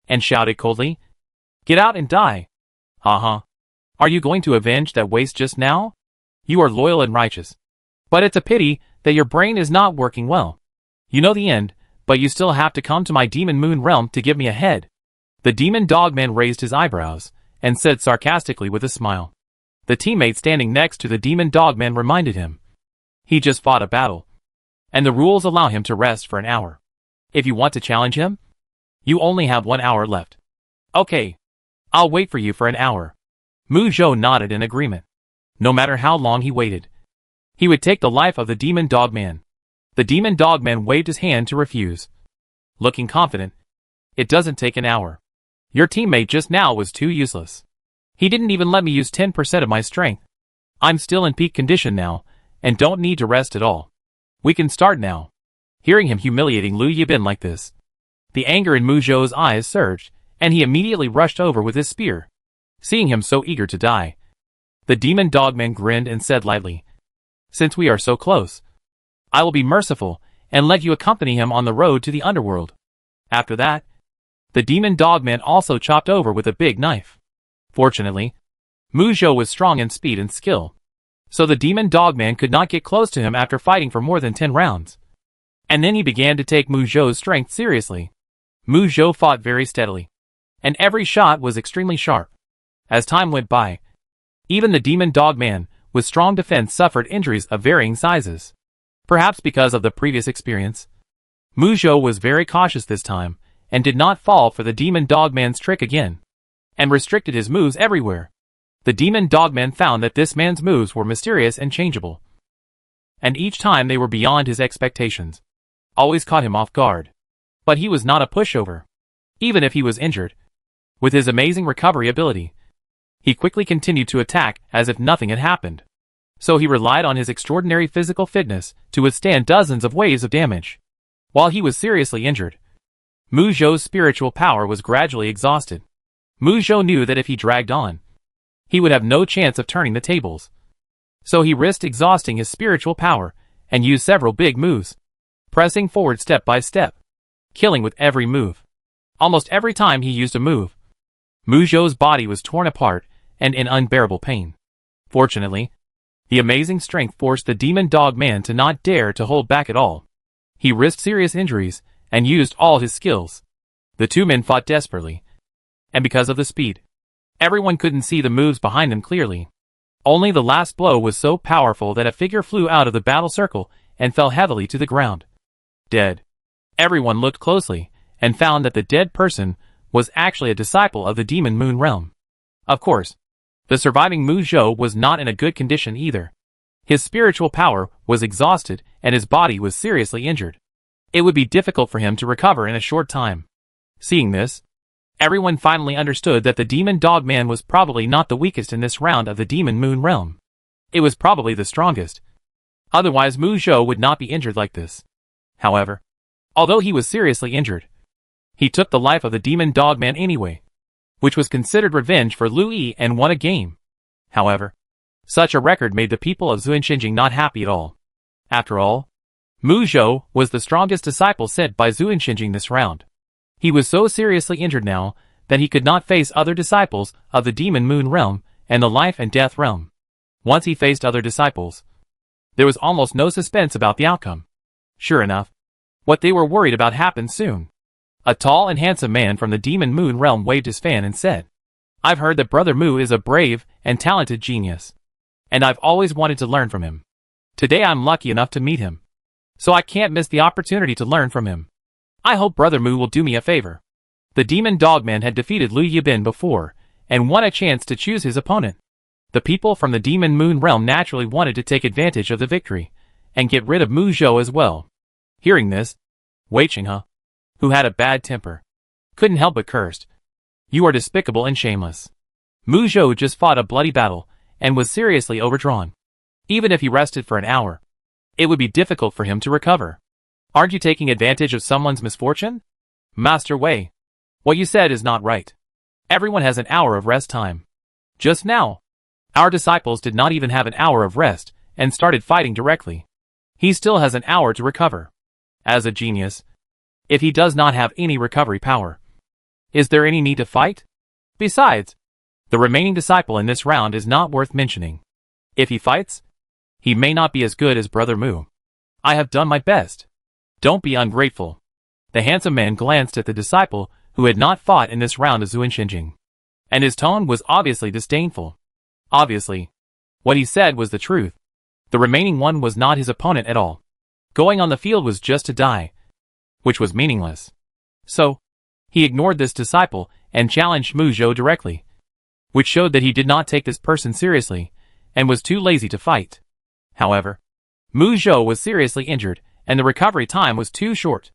and shouted coldly, get out and die. Uh-huh. Are you going to avenge that waste just now? You are loyal and righteous. But it's a pity that your brain is not working well. You know the end, but you still have to come to my Demon Moon Realm to give me a head. The demon dogman raised his eyebrows, and said sarcastically with a smile. The teammate standing next to the demon dogman reminded him. He just fought a battle, and the rules allow him to rest for an hour. If you want to challenge him, you only have 1 hour left. Okay. I'll wait for you for an hour. Mu Zhou nodded in agreement. No matter how long he waited, he would take the life of the demon dogman. The demon dogman waved his hand to refuse, looking confident. It doesn't take an hour. Your teammate just now was too useless. He didn't even let me use 10% of my strength. I'm still in peak condition now, and don't need to rest at all. We can start now. Hearing him humiliating Lu Yibin like this, the anger in Mu Zhou's eyes surged, and he immediately rushed over with his spear. Seeing him so eager to die, the demon dogman grinned and said lightly, since we are so close, I will be merciful and let you accompany him on the road to the underworld. After that, the demon dogman also chopped over with a big knife. Fortunately, Mu Zhou was strong in speed and skill, so the demon dogman could not get close to him after fighting for more than 10 rounds. And then he began to take Mu Zhou's strength seriously. Mu Zhou fought very steadily, and every shot was extremely sharp. As time went by, even the demon dog man with strong defense suffered injuries of varying sizes. Perhaps because of the previous experience, Mu Zhou was very cautious this time and did not fall for the demon dog man's trick again, and restricted his moves everywhere. The demon dog man found that this man's moves were mysterious and changeable, and each time they were beyond his expectations. Always caught him off guard. But he was not a pushover. Even if he was injured, with his amazing recovery ability, he quickly continued to attack as if nothing had happened. So he relied on his extraordinary physical fitness to withstand dozens of waves of damage. While he was seriously injured, Mu Zhou's spiritual power was gradually exhausted. Mu Zhou knew that if he dragged on, he would have no chance of turning the tables. So he risked exhausting his spiritual power and used several big moves, pressing forward step by step, killing with every move. Almost every time he used a move, Mu Zhou's body was torn apart and in unbearable pain. Fortunately, the amazing strength forced the demon dog man to not dare to hold back at all. He risked serious injuries and used all his skills. The two men fought desperately, and because of the speed, everyone couldn't see the moves behind them clearly. Only the last blow was so powerful that a figure flew out of the battle circle and fell heavily to the ground. Dead. Everyone looked closely and found that the dead person was actually a disciple of the demon moon realm. Of course, the surviving Mu Zhou was not in a good condition either. His spiritual power was exhausted and his body was seriously injured. It would be difficult for him to recover in a short time. Seeing this, everyone finally understood that the demon dog man was probably not the weakest in this round of the demon moon realm. It was probably the strongest. Otherwise Mu Zhou would not be injured like this. However, although he was seriously injured, he took the life of the demon dog man anyway, which was considered revenge for Lu Yi and won a game. However, such a record made the people of Zuinxinjing not happy at all. After all, Mu Zhou was the strongest disciple sent by Zuinxinjing this round. He was so seriously injured now that he could not face other disciples of the demon moon realm and the life and death realm. Once he faced other disciples, there was almost no suspense about the outcome. Sure enough, what they were worried about happened soon. A tall and handsome man from the demon moon realm waved his fan and said, "I've heard that Brother Mu is a brave and talented genius, and I've always wanted to learn from him. Today I'm lucky enough to meet him, so I can't miss the opportunity to learn from him. I hope Brother Mu will do me a favor." The demon dogman had defeated Lu Yibin before, and won a chance to choose his opponent. The people from the demon moon realm naturally wanted to take advantage of the victory, and get rid of Mu Zhou as well. Hearing this, Wei Qinghe, who had a bad temper, couldn't help but cursed. "You are despicable and shameless." Mu Zhou just fought a bloody battle, and was seriously overdrawn. Even if he rested for an hour, it would be difficult for him to recover. "Aren't you taking advantage of someone's misfortune? Master Wei, what you said is not right. Everyone has an hour of rest time. Just now, our disciples did not even have an hour of rest, and started fighting directly. He still has an hour to recover. As a genius, if he does not have any recovery power, is there any need to fight? Besides, the remaining disciple in this round is not worth mentioning. If he fights, he may not be as good as Brother Mu. I have done my best. Don't be ungrateful." The handsome man glanced at the disciple who had not fought in this round of Zuinxinjing, and his tone was obviously disdainful. Obviously, what he said was the truth. The remaining one was not his opponent at all. Going on the field was just to die, which was meaningless. So, he ignored this disciple and challenged Mu Zhou directly, which showed that he did not take this person seriously, and was too lazy to fight. However, Mu Zhou was seriously injured, and the recovery time was too short.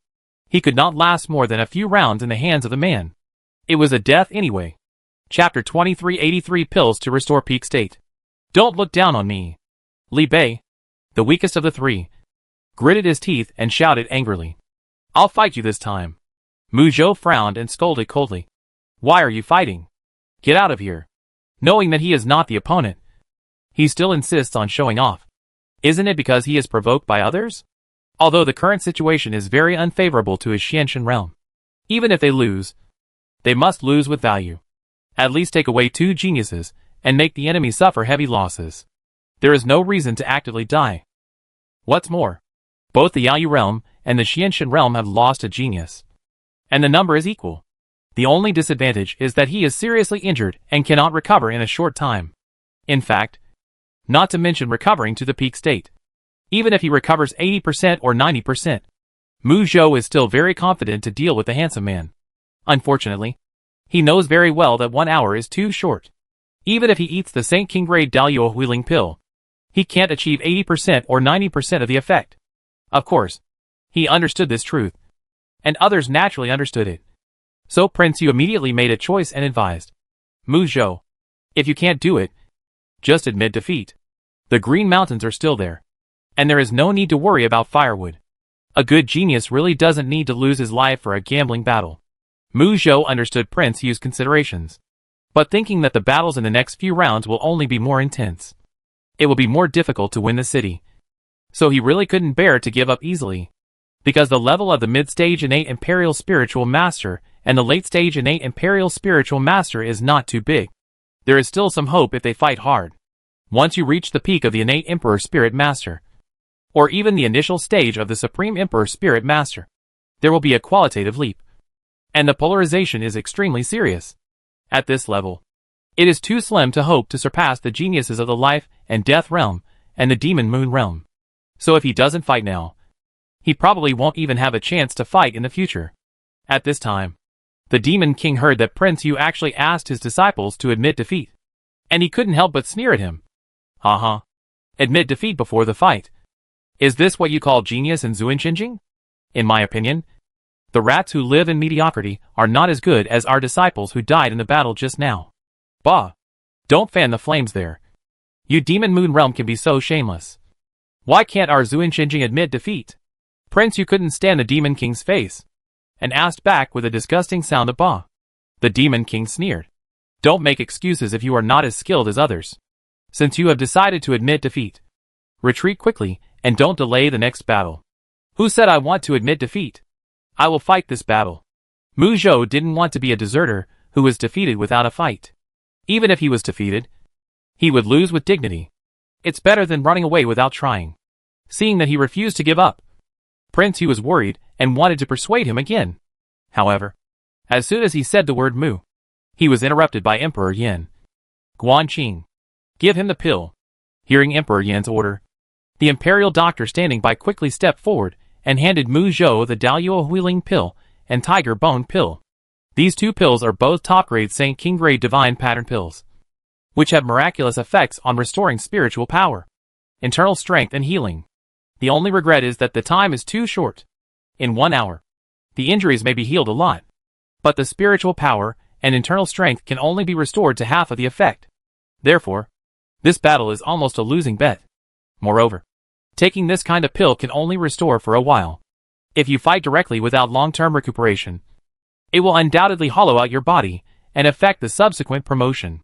He could not last more than a few rounds in the hands of the man. It was a death anyway. Chapter 2383 Pills to Restore Peak State. "Don't look down on me." Li Bei, the weakest of the three, gritted his teeth and shouted angrily, "I'll fight you this time." Mu Zhou frowned and scolded coldly. "Why are you fighting? Get out of here." Knowing that he is not the opponent, he still insists on showing off. Isn't it because he is provoked by others? Although the current situation is very unfavorable to his Xianshan realm. Even if they lose, they must lose with value. At least take away two geniuses, and make the enemy suffer heavy losses. There is no reason to actively die. What's more, both the Yaoyu realm and the Xianshan realm have lost a genius, and the number is equal. The only disadvantage is that he is seriously injured and cannot recover in a short time. In fact, not to mention recovering to the peak state. Even if he recovers 80% or 90%, Mu Zhou is still very confident to deal with the handsome man. Unfortunately, he knows very well that 1 hour is too short. Even if he eats the Saint King grade Daluo Huiling pill, he can't achieve 80% or 90% of the effect. Of course, he understood this truth, and others naturally understood it. So Prince Yu immediately made a choice and advised, Mu Zhou, if you can't do it, just admit defeat. The Green Mountains are still there, and there is no need to worry about firewood. A good genius really doesn't need to lose his life for a gambling battle. Mu Zhou understood Prince Yu's considerations, but thinking that the battles in the next few rounds will only be more intense, it will be more difficult to win the city. So he really couldn't bear to give up easily, because the level of the mid-stage innate Imperial Spiritual Master and the late-stage innate Imperial Spiritual Master is not too big. There is still some hope if they fight hard. Once you reach the peak of the innate Emperor Spirit Master, or even the initial stage of the Supreme Emperor Spirit Master, there will be a qualitative leap. And the polarization is extremely serious. At this level, it is too slim to hope to surpass the geniuses of the Life and Death Realm and the Demon Moon Realm. So if he doesn't fight now, he probably won't even have a chance to fight in the future. At this time, the Demon King heard that Prince Yu actually asked his disciples to admit defeat, and he couldn't help but sneer at him. Haha. Admit defeat before the fight. Is this what you call genius and Zuinqinjing? In my opinion, the rats who live in mediocrity are not as good as our disciples who died in the battle just now. Bah! Don't fan the flames there. You Demon Moon Realm can be so shameless. Why can't our Zuinqinjing admit defeat? Prince Yu couldn't stand the Demon King's face, and asked back with a disgusting sound of bah. The Demon King sneered. Don't make excuses if you are not as skilled as others. Since you have decided to admit defeat, retreat quickly and don't delay the next battle. Who said I want to admit defeat? I will fight this battle. Mu Zhou didn't want to be a deserter who was defeated without a fight. Even if he was defeated, he would lose with dignity. It's better than running away without trying. Seeing that he refused to give up, Prince Yu was worried and wanted to persuade him again. However, as soon as he said the word Mu, he was interrupted by Emperor Yin. Guanqing, give him the pill. Hearing Emperor Yin's order, the imperial doctor standing by quickly stepped forward and handed Mu Zhou the Daluo Huiling pill and Tiger Bone pill. These two pills are both top-grade Saint King grade divine pattern pills, which have miraculous effects on restoring spiritual power, internal strength and healing. The only regret is that the time is too short. In 1 hour, the injuries may be healed a lot, but the spiritual power and internal strength can only be restored to half of the effect. Therefore, this battle is almost a losing bet. Moreover, taking this kind of pill can only restore for a while. If you fight directly without long-term recuperation, it will undoubtedly hollow out your body and affect the subsequent promotion.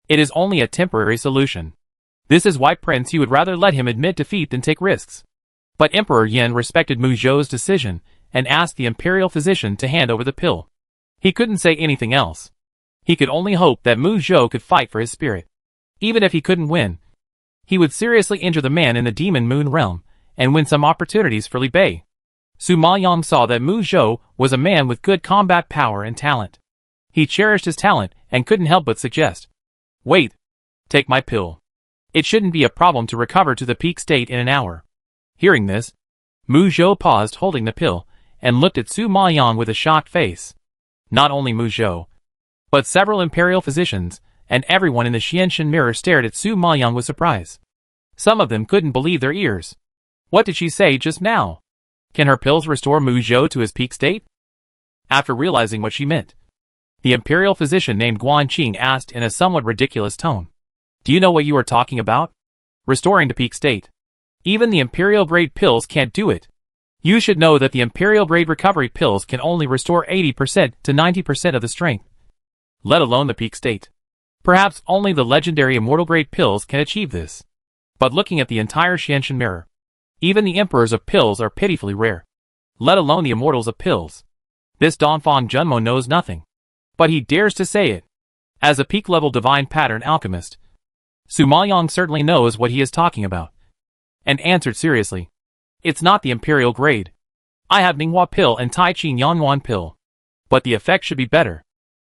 It is only a temporary solution. This is why Prince Yu would rather let him admit defeat than take risks. But Emperor Yin respected Mu Zhou's decision and asked the imperial physician to hand over the pill. He couldn't say anything else. He could only hope that Mu Zhou could fight for his spirit. Even if he couldn't win, he would seriously injure the man in the Demon Moon Realm and win some opportunities for Li Bei. Su Maoyang saw that Mu Zhou was a man with good combat power and talent. He cherished his talent and couldn't help but suggest, wait, take my pill. It shouldn't be a problem to recover to the peak state in an hour. Hearing this, Mu Zhou paused holding the pill and looked at Su Maoyang with a shocked face. Not only Mu Zhou, but several imperial physicians and everyone in the Xianshan mirror stared at Su Maoyang with surprise. Some of them couldn't believe their ears. What did she say just now? Can her pills restore Mu Zhou to his peak state? After realizing what she meant, the imperial physician named Guanqing asked in a somewhat ridiculous tone, do you know what you are talking about? Restoring to peak state. Even the imperial grade pills can't do it. You should know that the imperial grade recovery pills can only restore 80% to 90% of the strength, let alone the peak state. Perhaps only the legendary immortal grade pills can achieve this. But looking at the entire Xianshan mirror, even the emperors of pills are pitifully rare, let alone the immortals of pills. This Donfang Junmo knows nothing, but he dares to say it. As a peak-level divine pattern alchemist, Su Maoyang certainly knows what he is talking about, and answered seriously, it's not the imperial grade. I have Ninghua pill and Tai Chi Yanhuan pill, but the effect should be better.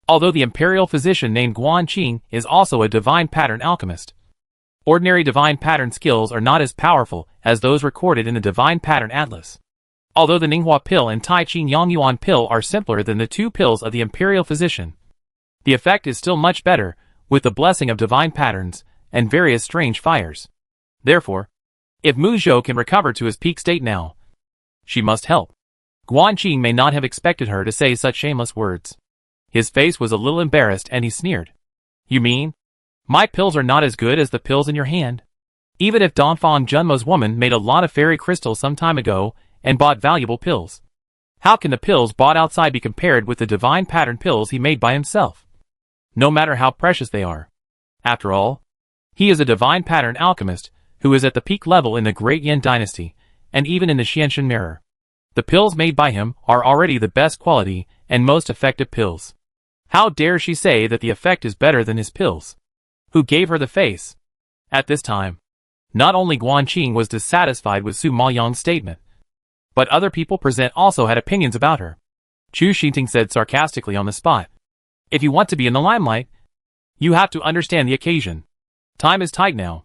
although the imperial physician named Guanqing is also a divine pattern alchemist. Ordinary divine pattern skills are not as powerful as those recorded in the divine pattern atlas. Although the Ninghua pill and Tai Qing Yangyuan pill are simpler than the two pills of the imperial physician, the effect is still much better, with the blessing of divine patterns and various strange fires. Therefore, if Mu Zhou can recover to his peak state now, she must help. Guanqing may not have expected her to say such shameless words. His face was a little embarrassed and he sneered. You mean? My pills are not as good as the pills in your hand? Even if Dongfang Junmo's woman made a lot of fairy crystals some time ago and bought valuable pills, how can the pills bought outside be compared with the divine pattern pills he made by himself? No matter how precious they are. After all, he is a divine pattern alchemist who is at the peak level in the Great Yin dynasty and even in the Xianshan mirror. The pills made by him are already the best quality and most effective pills. How dare she say that the effect is better than his pills? Who gave her the face? At this time, not only Guanqing was dissatisfied with Su Maoyang's statement, but other people present also had opinions about her. Chu Xinting said sarcastically on the spot. If you want to be in the limelight, you have to understand the occasion. Time is tight now.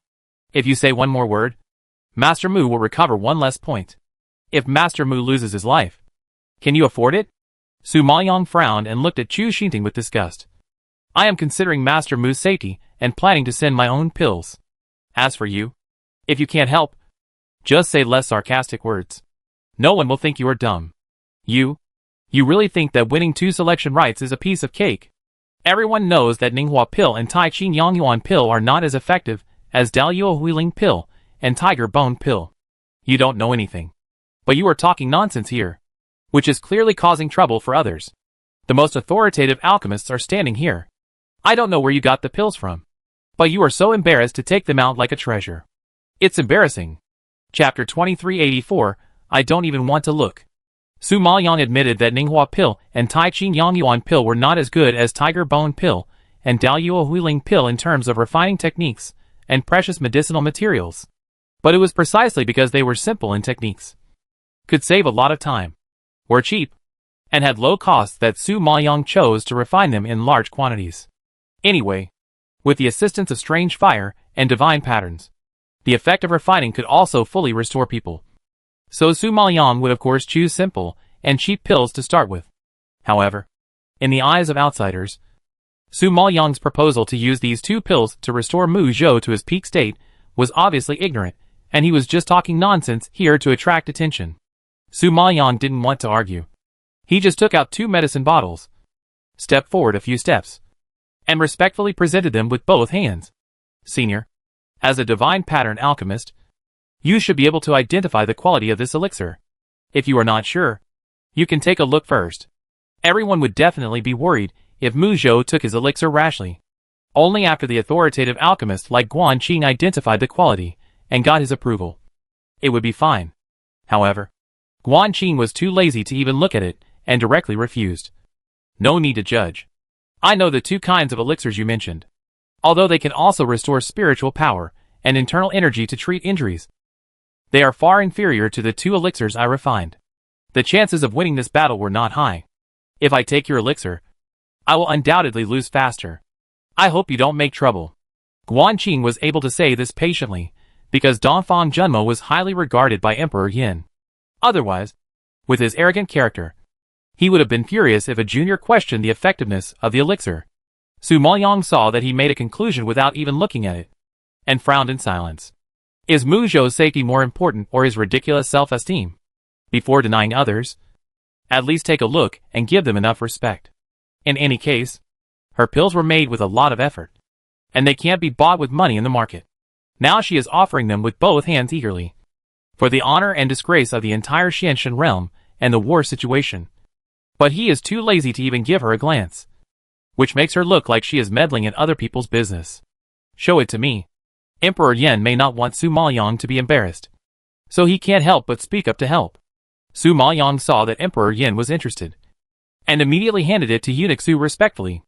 If you say one more word, Master Mu will recover one less point. If Master Mu loses his life, can you afford it? Su Maoyang frowned and looked at Chu Xinting with disgust. I am considering Master Mu's safety and planning to send my own pills. As for you, if you can't help, just say less sarcastic words. No one will think you are dumb. You really think that winning 2 selection rights is a piece of cake? Everyone knows that Ninghua pill and Tai Qing Yangyuan pill are not as effective as Daluo Huiling pill and Tiger Bone pill. You don't know anything. But you are talking nonsense here, which is clearly causing trouble for others. The most authoritative alchemists are standing here. I don't know where you got the pills from, but you are so embarrassed to take them out like a treasure. It's embarrassing. Chapter 2384, I don't even want to look. Su Maoyang admitted that Ninghua pill and Tai Qing Yangyuan pill were not as good as Tiger Bone pill and Daluo Huiling pill in terms of refining techniques and precious medicinal materials. But it was precisely because they were simple in techniques, could save a lot of time, were cheap, and had low costs that Su Maoyang chose to refine them in large quantities. Anyway, with the assistance of strange fire and divine patterns, the effect of refining could also fully restore people. So Su Maoyang would of course choose simple and cheap pills to start with. However, in the eyes of outsiders, Su Maoyang's proposal to use these 2 pills to restore Mu Zhou to his peak state was obviously ignorant, and he was just talking nonsense here to attract attention. Su Maoyang didn't want to argue. He just took out 2 medicine bottles, stepped forward a few steps, and respectfully presented them with both hands. Senior, as a divine pattern alchemist, you should be able to identify the quality of this elixir. If you are not sure, you can take a look first. Everyone would definitely be worried if Mu Zhou took his elixir rashly. Only after the authoritative alchemist like Guanqing identified the quality and got his approval, it would be fine. However, Guanqing was too lazy to even look at it and directly refused. No need to judge. I know the 2 kinds of elixirs you mentioned. Although they can also restore spiritual power and internal energy to treat injuries, they are far inferior to the 2 elixirs I refined. The chances of winning this battle were not high. If I take your elixir, I will undoubtedly lose faster. I hope you don't make trouble. Guanqing was able to say this patiently, because Dongfang Junmo was highly regarded by Emperor Yin. Otherwise, with his arrogant character, he would have been furious if a junior questioned the effectiveness of the elixir. Su Maoyang saw that he made a conclusion without even looking at it, and frowned in silence. Is Mu Zhou's safety more important or his ridiculous self-esteem? Before denying others, at least take a look and give them enough respect. In any case, her pills were made with a lot of effort, and they can't be bought with money in the market. Now she is offering them with both hands eagerly, for the honor and disgrace of the entire Xianshan realm and the war situation. But he is too lazy to even give her a glance, which makes her look like she is meddling in other people's business. Show it to me. Emperor Yin may not want Su Maoyang to be embarrassed, so he can't help but speak up to help. Su Maoyang saw that Emperor Yin was interested, and immediately handed it to Eunuch Su respectfully.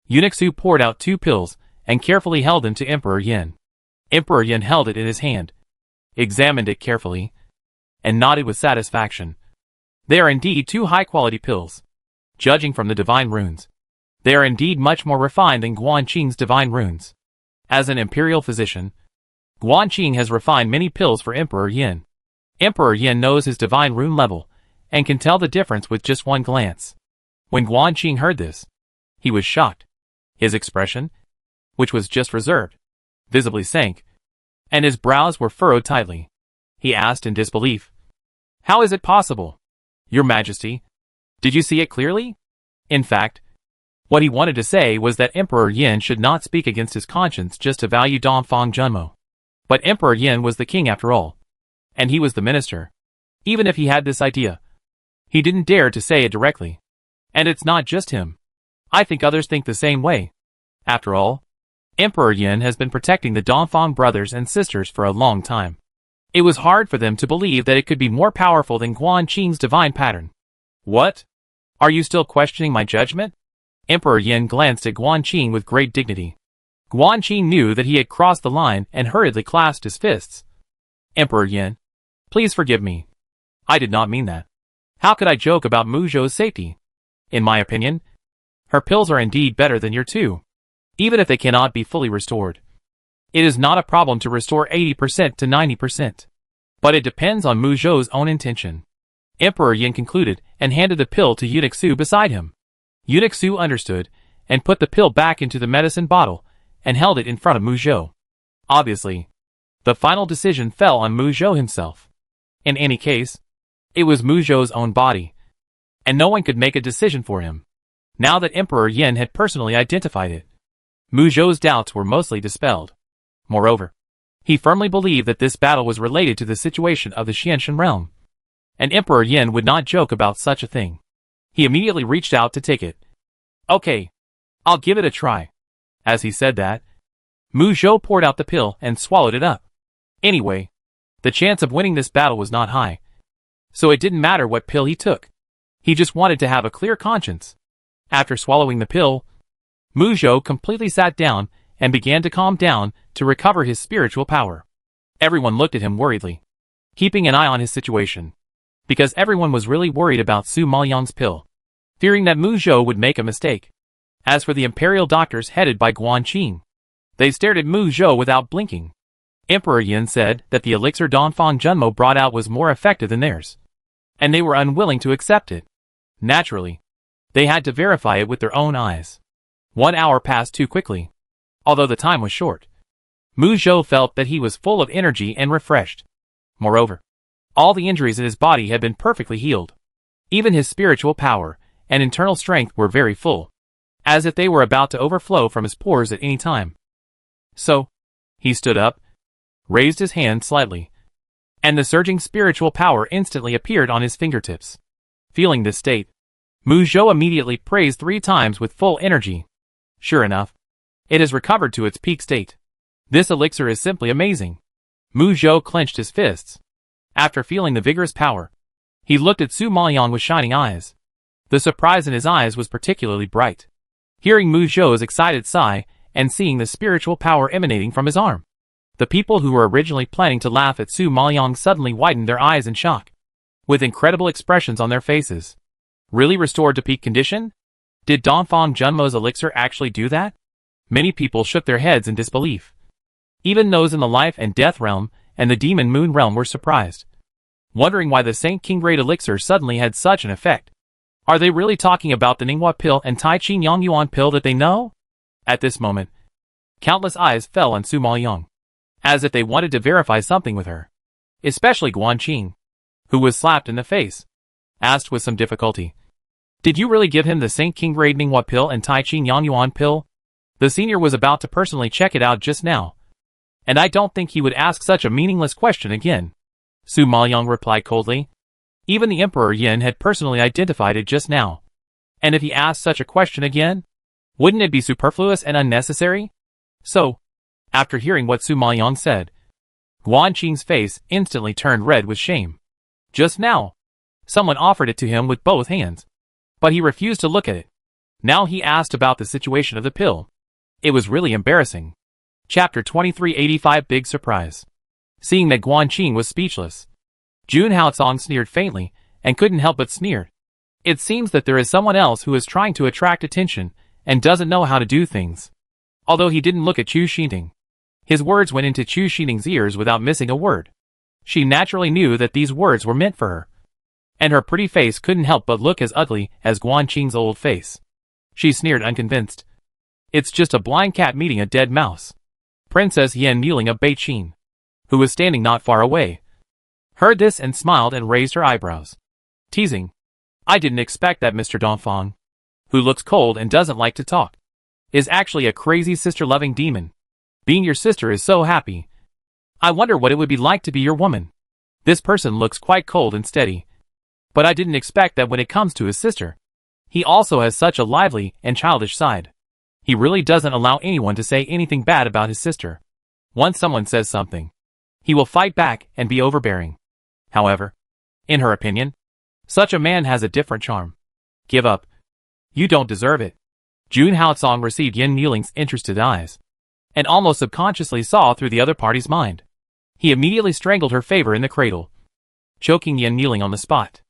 Eunuch Su poured out 2 pills and carefully held them to Emperor Yin. Emperor Yin held it in his hand, examined it carefully, and nodded with satisfaction. They are indeed 2 high-quality pills. Judging from the divine runes, They are indeed much more refined than Guanqing's divine runes. As an imperial physician, Guanqing has refined many pills for Emperor Yin. Emperor Yin knows his divine rune level, and can tell the difference with just one glance. When Guanqing heard this, he was shocked. His expression, which was just reserved, visibly sank, and his brows were furrowed tightly. He asked in disbelief, "How is it possible? Your Majesty, did you see it clearly?" In fact, what he wanted to say was that Emperor Yin should not speak against his conscience just to value Dongfang Junmo. But Emperor Yin was the king after all, and he was the minister. Even if he had this idea, he didn't dare to say it directly. And it's not just him. I think others think the same way. After all, Emperor Yin has been protecting the Dongfang brothers and sisters for a long time. It was hard for them to believe that it could be more powerful than Guanqing's divine pattern. What? Are you still questioning my judgment? Emperor Yin glanced at Guanqing with great dignity. Guanqing knew that he had crossed the line and hurriedly clasped his fists. Emperor Yin, please forgive me. I did not mean that. How could I joke about Mu Zhou's safety? In my opinion, her pills are indeed better than your two, even if they cannot be fully restored. It is not a problem to restore 80% to 90%. But it depends on Mu Zhou's own intention. Emperor Yin concluded and handed the pill to Eunuch Su beside him. Eunuch Su understood and put the pill back into the medicine bottle and held it in front of Mu Zhou. Obviously, the final decision fell on Mu Zhou himself. In any case, it was Mu Zhou's own body, and no one could make a decision for him. Now that Emperor Yin had personally identified it, Mu Zhou's doubts were mostly dispelled. Moreover, he firmly believed that this battle was related to the situation of the Xianshan realm, and Emperor Yin would not joke about such a thing. He immediately reached out to take it. Okay, I'll give it a try. As he said that, Mu Zhou poured out the pill and swallowed it up. Anyway, the chance of winning this battle was not high, so it didn't matter what pill he took. He just wanted to have a clear conscience. After swallowing the pill, Mu Zhou completely sat down and began to calm down to recover his spiritual power. Everyone looked at him worriedly, keeping an eye on his situation, because everyone was really worried about Su Maoyang's pill, fearing that Mu Zhou would make a mistake. As for the imperial doctors headed by Guanqing, they stared at Mu Zhou without blinking. Emperor Yin said that the elixir Dongfang Junmo brought out was more effective than theirs, and they were unwilling to accept it. Naturally, they had to verify it with their own eyes. 1 hour passed too quickly. Although the time was short, Mu Zhou felt that he was full of energy and refreshed. Moreover, all the injuries in his body had been perfectly healed. Even his spiritual power and internal strength were very full, as if they were about to overflow from his pores at any time. So, he stood up, raised his hand slightly, and the surging spiritual power instantly appeared on his fingertips. Feeling this state, Mu Zhou immediately praised 3 times with full energy. Sure enough, it has recovered to its peak state. This elixir is simply amazing. Mu Zhou clenched his fists. After feeling the vigorous power, he looked at Su Maoyang with shining eyes. The surprise in his eyes was particularly bright. Hearing Mu Zhou's excited sigh and seeing the spiritual power emanating from his arm, the people who were originally planning to laugh at Su Maoyang suddenly widened their eyes in shock, with incredible expressions on their faces. Really restored to peak condition? Did Dongfang Junmo's elixir actually do that? Many people shook their heads in disbelief. Even those in the life and death realm and the demon moon realm were surprised, wondering why the Saint King Grade elixir suddenly had such an effect. Are they really talking about the Ninghua pill and Tai Qi Yang Yuan pill that they know? At this moment, countless eyes fell on Su Maoyang, as if they wanted to verify something with her. Especially Guanqing, who was slapped in the face, asked with some difficulty, "Did you really give him the Saint King Grade Ninghua pill and Tai Qi Yang Yuan pill?" The senior was about to personally check it out just now, and I don't think he would ask such a meaningless question again. Su Maoyang replied coldly. Even the Emperor Yin had personally identified it just now, and if he asked such a question again, wouldn't it be superfluous and unnecessary? So, after hearing what Su Maoyang said, Guanqing's face instantly turned red with shame. Just now, someone offered it to him with both hands, but he refused to look at it. Now he asked about the situation of the pill. It was really embarrassing. Chapter 2385 Big Surprise. Seeing that Guanqing was speechless, Jun Haocong sneered faintly and couldn't help but sneer. It seems that there is someone else who is trying to attract attention and doesn't know how to do things. Although he didn't look at Chu Xinting, his words went into Chu Xinting's ears without missing a word. She naturally knew that these words were meant for her, and her pretty face couldn't help but look as ugly as Guan Qing's old face. She sneered, unconvinced. It's just a blind cat meeting a dead mouse. Princess Yan kneeling of Beijing, who was standing not far away, heard this and smiled and raised her eyebrows. Teasing. I didn't expect that Mr. Dongfang, who looks cold and doesn't like to talk, is actually a crazy sister-loving demon. Being your sister is so happy. I wonder what it would be like to be your woman. This person looks quite cold and steady, but I didn't expect that when it comes to his sister. He also has such a lively and childish side. He really doesn't allow anyone to say anything bad about his sister. Once someone says something, he will fight back and be overbearing. However, in her opinion, such a man has a different charm. Give up. You don't deserve it. Jun Haotsong received Yan Niling's interested eyes, and almost subconsciously saw through the other party's mind. He immediately strangled her favor in the cradle, choking Yan Niling on the spot.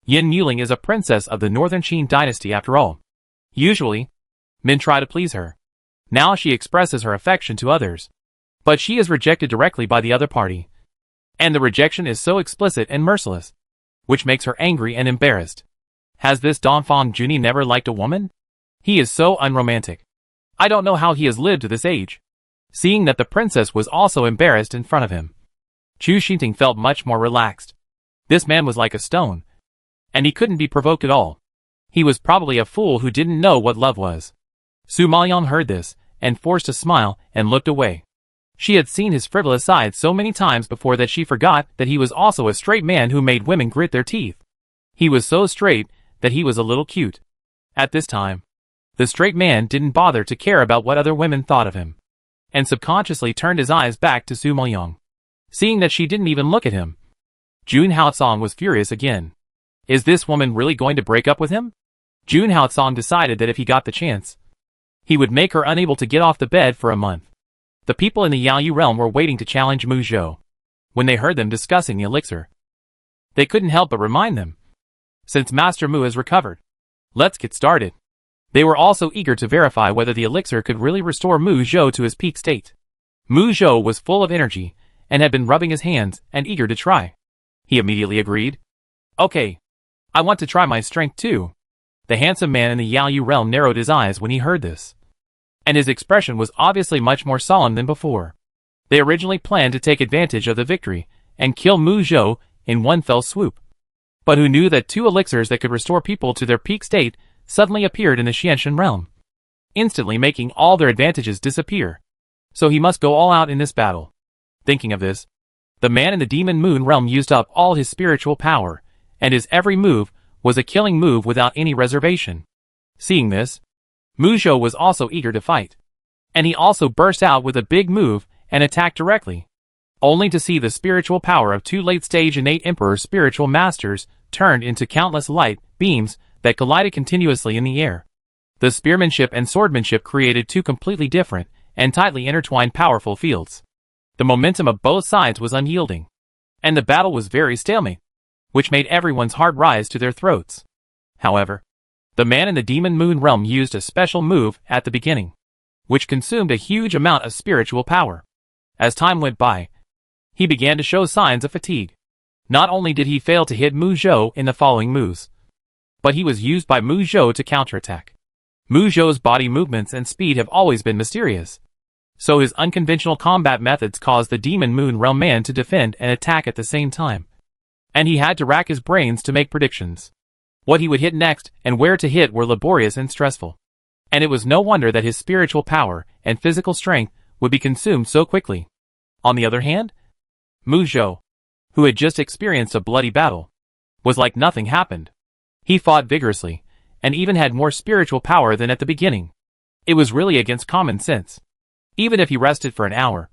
Yan Niling is a princess of the Northern Qin dynasty after all. Usually, men try to please her. Now she expresses her affection to others, but she is rejected directly by the other party. And the rejection is so explicit and merciless, which makes her angry and embarrassed. Has this Dongfang Junie never liked a woman? He is so unromantic. I don't know how he has lived to this age. Seeing that the princess was also embarrassed in front of him, Chu Xinting felt much more relaxed. This man was like a stone, and he couldn't be provoked at all. He was probably a fool who didn't know what love was. Su Maoyang heard this, and forced a smile, and looked away. She had seen his frivolous side so many times before that she forgot that he was also a straight man who made women grit their teeth. He was so straight that he was a little cute. At this time, the straight man didn't bother to care about what other women thought of him, and subconsciously turned his eyes back to Su Maoyang. Seeing that she didn't even look at him, Jun Haotsong was furious again. Is this woman really going to break up with him? Jun Haotsong decided that if he got the chance, he would make her unable to get off the bed for a month. The people in the Yaoyu realm were waiting to challenge Mu Zhou. When they heard them discussing the elixir, they couldn't help but remind them. Since Master Mu has recovered, let's get started. They were also eager to verify whether the elixir could really restore Mu Zhou to his peak state. Mu Zhou was full of energy, and had been rubbing his hands and eager to try. He immediately agreed. Okay. I want to try my strength too. The handsome man in the Yaoyu realm narrowed his eyes when he heard this, and his expression was obviously much more solemn than before. They originally planned to take advantage of the victory and kill Mu Zhou in one fell swoop, but who knew that two elixirs that could restore people to their peak state suddenly appeared in the Xianshan realm, instantly making all their advantages disappear. So he must go all out in this battle. Thinking of this, the man in the Demon Moon realm used up all his spiritual power, and his every move was a killing move without any reservation. Seeing this, Mu Zhou was also eager to fight, and he also burst out with a big move and attacked directly, only to see the spiritual power of two late-stage innate Emperor spiritual masters turned into countless light beams that collided continuously in the air. The spearmanship and swordmanship created two completely different and tightly intertwined powerful fields. The momentum of both sides was unyielding, and the battle was very stalemate, which made everyone's heart rise to their throats. However, the man in the Demon Moon realm used a special move at the beginning, which consumed a huge amount of spiritual power. As time went by, he began to show signs of fatigue. Not only did he fail to hit Mu Zhou in the following moves, but he was used by Mu Zhou to counterattack. Mu Zhou's body movements and speed have always been mysterious, so his unconventional combat methods caused the Demon Moon realm man to defend and attack at the same time, and he had to rack his brains to make predictions. What he would hit next and where to hit were laborious and stressful, and it was no wonder that his spiritual power and physical strength would be consumed so quickly. On the other hand, Mu Zhou, who had just experienced a bloody battle, was like nothing happened. He fought vigorously, and even had more spiritual power than at the beginning. It was really against common sense. Even if he rested for an hour,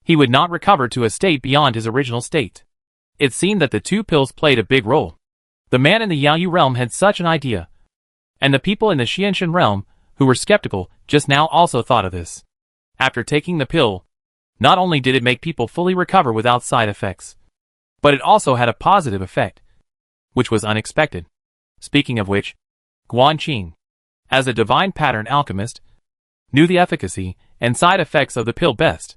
he would not recover to a state beyond his original state. It seemed that the two pills played a big role. The man in the Yaoyu realm had such an idea, and the people in the Xianshan realm, who were skeptical, just now also thought of this. After taking the pill, not only did it make people fully recover without side effects, but it also had a positive effect, which was unexpected. Speaking of which, Guan Qing, as a divine pattern alchemist, knew the efficacy and side effects of the pill best.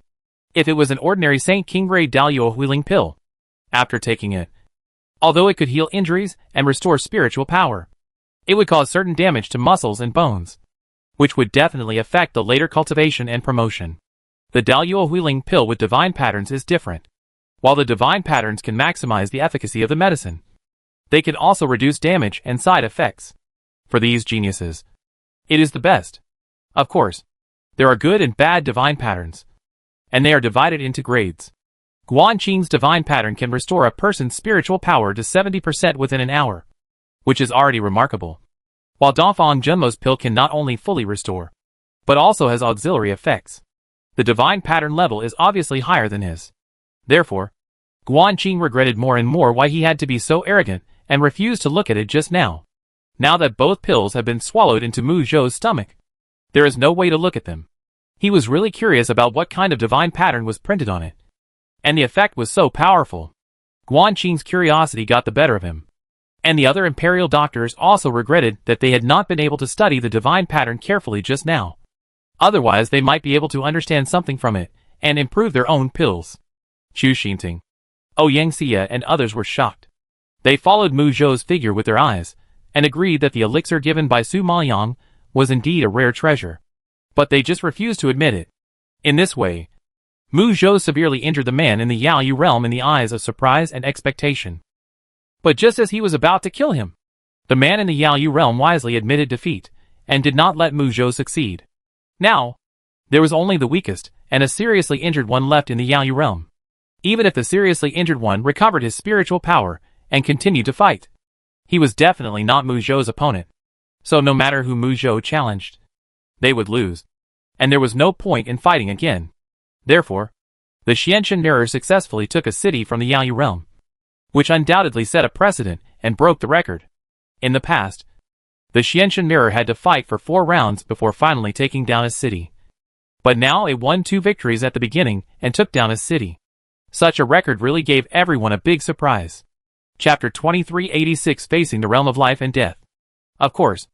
If it was an ordinary St. King grade Daliao healing pill, after taking it, although it could heal injuries and restore spiritual power, it would cause certain damage to muscles and bones, which would definitely affect the later cultivation and promotion. The Daliao healing pill with divine patterns is different. While the divine patterns can maximize the efficacy of the medicine, they can also reduce damage and side effects. For these geniuses, it is the best. Of course, there are good and bad divine patterns, and they are divided into grades. Guan Qing's divine pattern can restore a person's spiritual power to 70% within an hour, which is already remarkable. While Dongfang Junmo's pill can not only fully restore, but also has auxiliary effects. The divine pattern level is obviously higher than his. Therefore, Guan Qing regretted more and more why he had to be so arrogant and refused to look at it just now. Now that both pills have been swallowed into Mu Zhou's stomach, there is no way to look at them. He was really curious about what kind of divine pattern was printed on it, and the effect was so powerful. Guan Qing's curiosity got the better of him, and the other imperial doctors also regretted that they had not been able to study the divine pattern carefully just now. Otherwise they might be able to understand something from it, and improve their own pills. Chu Xinting, Ouyang Xia and others were shocked. They followed Mu Zhou's figure with their eyes, and agreed that the elixir given by Su Maoyang was indeed a rare treasure. But they just refused to admit it. In this way, Mu Zhou severely injured the man in the Yaoyu realm in the eyes of surprise and expectation. But just as he was about to kill him, the man in the Yaoyu realm wisely admitted defeat, and did not let Mu Zhou succeed. Now, there was only the weakest, and a seriously injured one left in the Yaoyu realm. Even if the seriously injured one recovered his spiritual power, and continued to fight, he was definitely not Mu Zhou's opponent. So no matter who Mu Zhou challenged, they would lose, and there was no point in fighting again. Therefore, the Xianshan mirror successfully took a city from the Yaoyu realm, which undoubtedly set a precedent and broke the record. In the past, the Xianshan mirror had to fight for 4 rounds before finally taking down a city. But now it won 2 victories at the beginning and took down a city. Such a record really gave everyone a big surprise. Chapter 2386, Facing the Realm of Life and Death. Of course,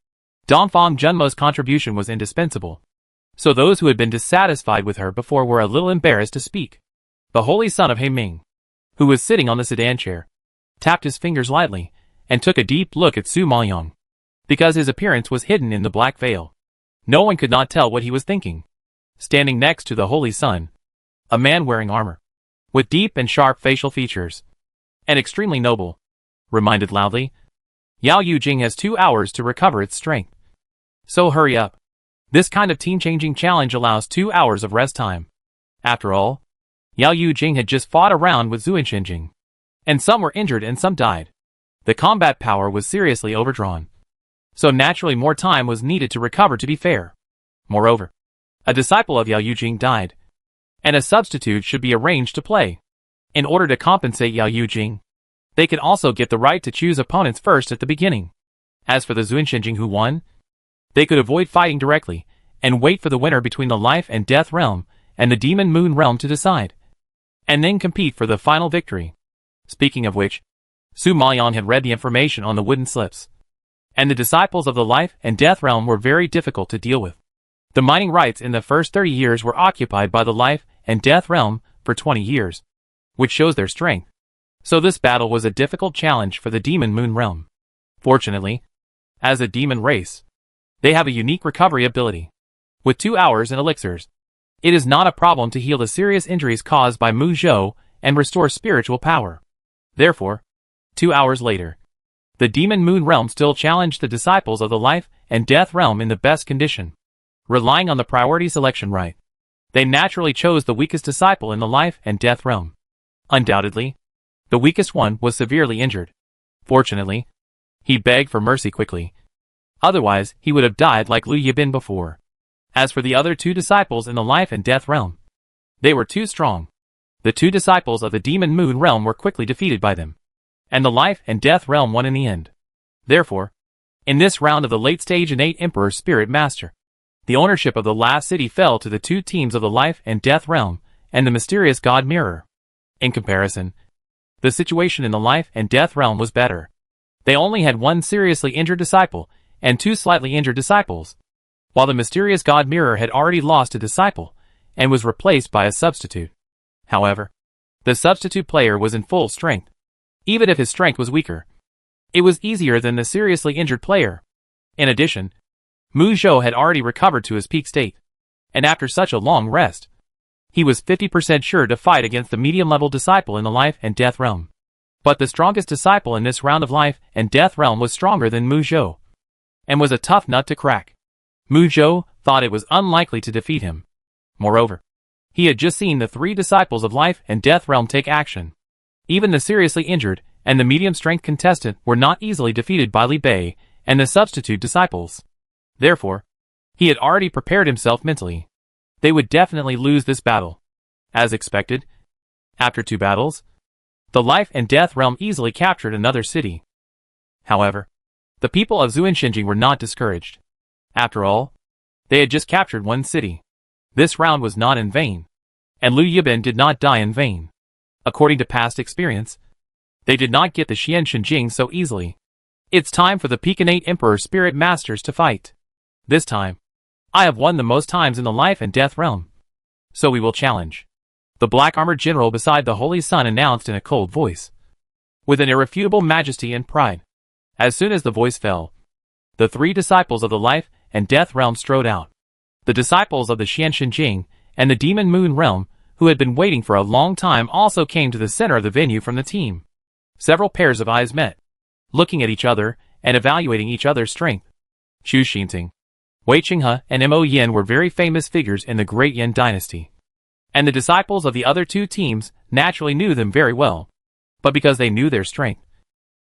Dongfang Junmo's contribution was indispensable, so those who had been dissatisfied with her before were a little embarrassed to speak. The holy son of Heiming, who was sitting on the sedan chair, tapped his fingers lightly, and took a deep look at Su Maoyang. Because his appearance was hidden in the black veil, no one could not tell what he was thinking. Standing next to the holy son, a man wearing armor, with deep and sharp facial features, and extremely noble, reminded loudly, Yao Yujing has 2 hours to recover its strength. So hurry up. This kind of team-changing challenge allows 2 hours of rest time. After all, Yao Yujing had just fought a round with Zuinshinjing, and some were injured and some died. The combat power was seriously overdrawn, so naturally more time was needed to recover to be fair. Moreover, a disciple of Yao Yujing died, and a substitute should be arranged to play. In order to compensate Yao Yujing, they could also get the right to choose opponents first at the beginning. As for the Zuinshinjing who won, they could avoid fighting directly, and wait for the winner between the Life and Death realm and the Demon Moon realm to decide, and then compete for the final victory. Speaking of which, Su Maoyang had read the information on the wooden slips, and the disciples of the Life and Death realm were very difficult to deal with. The mining rights in the first 30 years were occupied by the Life and Death realm for 20 years, which shows their strength. So this battle was a difficult challenge for the Demon Moon realm. Fortunately, as a demon race, they have a unique recovery ability. With 2 hours and elixirs, it is not a problem to heal the serious injuries caused by Mu Zhou and restore spiritual power. Therefore, 2 hours later, the Demon Moon realm still challenged the disciples of the Life and Death realm in the best condition. Relying on the priority selection right, they naturally chose the weakest disciple in the Life and Death realm. Undoubtedly, the weakest one was severely injured. Fortunately, he begged for mercy quickly. Otherwise, he would have died like Liu Yibin before. As for the other 2 disciples in the Life and Death realm, they were too strong. The 2 disciples of the Demon Moon realm were quickly defeated by them, and the Life and Death realm won in the end. Therefore, in this round of the late-stage innate Emperor Spirit Master, the ownership of the last city fell to the 2 teams of the Life and Death realm and the mysterious God Mirror. In comparison, the situation in the Life and Death realm was better. They only had 1 seriously injured disciple, and 2 slightly injured disciples, while the mysterious god Mirror had already lost a disciple and was replaced by a substitute. However, the substitute player was in full strength. Even if his strength was weaker, it was easier than the seriously injured player. In addition, Mu Zhou had already recovered to his peak state, and after such a long rest, he was 50% sure to fight against the medium-level disciple in the life and death realm. But the strongest disciple in this round of life and death realm was stronger than Mu Zhou, and was a tough nut to crack. Mu Zhou thought it was unlikely to defeat him. Moreover, he had just seen the 3 disciples of life and death realm take action. Even the seriously injured and the medium-strength contestant were not easily defeated by Li Bei and the substitute disciples. Therefore, he had already prepared himself mentally. They would definitely lose this battle. As expected, after 2 battles, the life and death realm easily captured another city. However, the people of Zuinshinjing were not discouraged. After all, they had just captured 1 city. This round was not in vain, and Liu Yibin did not die in vain. According to past experience, they did not get the Xianshinjing so easily. It's time for the Pekinate Emperor Spirit Masters to fight. This time, I have won the most times in the life and death realm, so we will challenge. The black-armored general beside the Holy Sun announced in a cold voice, with an irrefutable majesty and pride. As soon as the voice fell, the 3 disciples of the life and death realm strode out. The disciples of the Xianshinjing and the Demon Moon realm, who had been waiting for a long time, also came to the center of the venue from the team. Several pairs of eyes met, looking at each other and evaluating each other's strength. Chu Xinting, Wei Qinghe, and Mo Yin were very famous figures in the Great Yin dynasty, and the disciples of the other 2 teams naturally knew them very well. But because they knew their strength,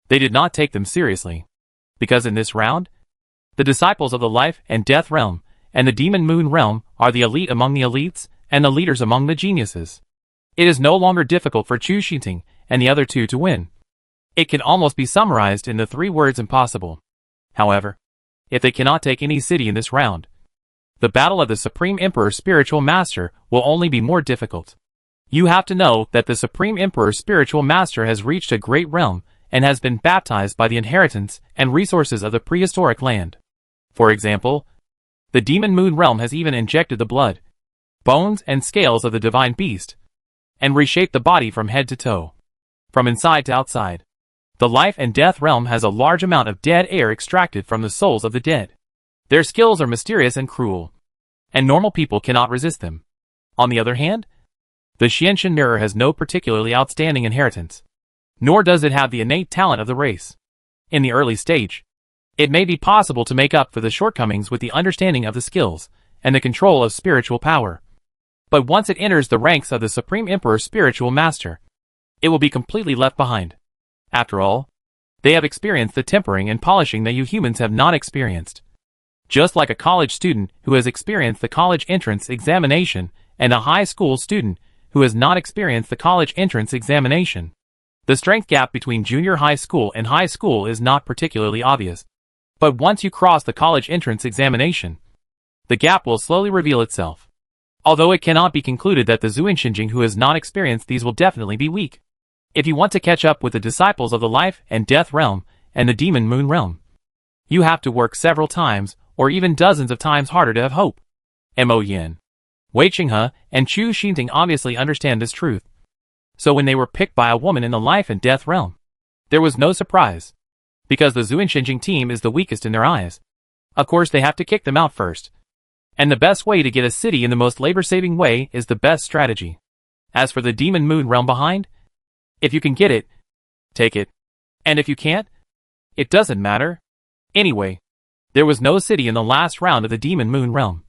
they did not take them seriously. Because in this round, the disciples of the life and death realm and the Demon Moon realm are the elite among the elites and the leaders among the geniuses. It is no longer difficult for Chu Xinting and the other 2 to win. It can almost be summarized in the 3 words impossible. However, if they cannot take any city in this round, the battle of the Supreme Emperor Spiritual Master will only be more difficult. You have to know that the Supreme Emperor Spiritual Master has reached a great realm and has been baptized by the inheritance and resources of the prehistoric land. For example, the Demon Moon realm has even injected the blood, bones, and scales of the divine beast, and reshaped the body from head to toe, from inside to outside. The life and death realm has a large amount of dead air extracted from the souls of the dead. Their skills are mysterious and cruel, and normal people cannot resist them. On the other hand, the Xianshin mirror has no particularly outstanding inheritance, nor does it have the innate talent of the race. In the early stage, it may be possible to make up for the shortcomings with the understanding of the skills and the control of spiritual power. But once it enters the ranks of the Supreme Emperor Spiritual Master, it will be completely left behind. After all, they have experienced the tempering and polishing that you humans have not experienced. Just like a college student who has experienced the college entrance examination and a high school student who has not experienced the college entrance examination. The strength gap between junior high school and high school is not particularly obvious. But once you cross the college entrance examination, the gap will slowly reveal itself. Although it cannot be concluded that the Zuinshinjing who has not experienced these will definitely be weak. If you want to catch up with the disciples of the life and death realm and the Demon Moon realm, you have to work several times or even dozens of times harder to have hope. Mo Yin, Wei Qinghe, and Chu Xinting obviously understand this truth. So when they were picked by a woman in the life and death realm, there was no surprise, because the Zuinshinjing team is the weakest in their eyes. Of course they have to kick them out first. And the best way to get a city in the most labor-saving way is the best strategy. As for the Demon Moon realm behind, if you can get it, take it. And if you can't, it doesn't matter. Anyway, there was no city in the last round of the Demon Moon realm.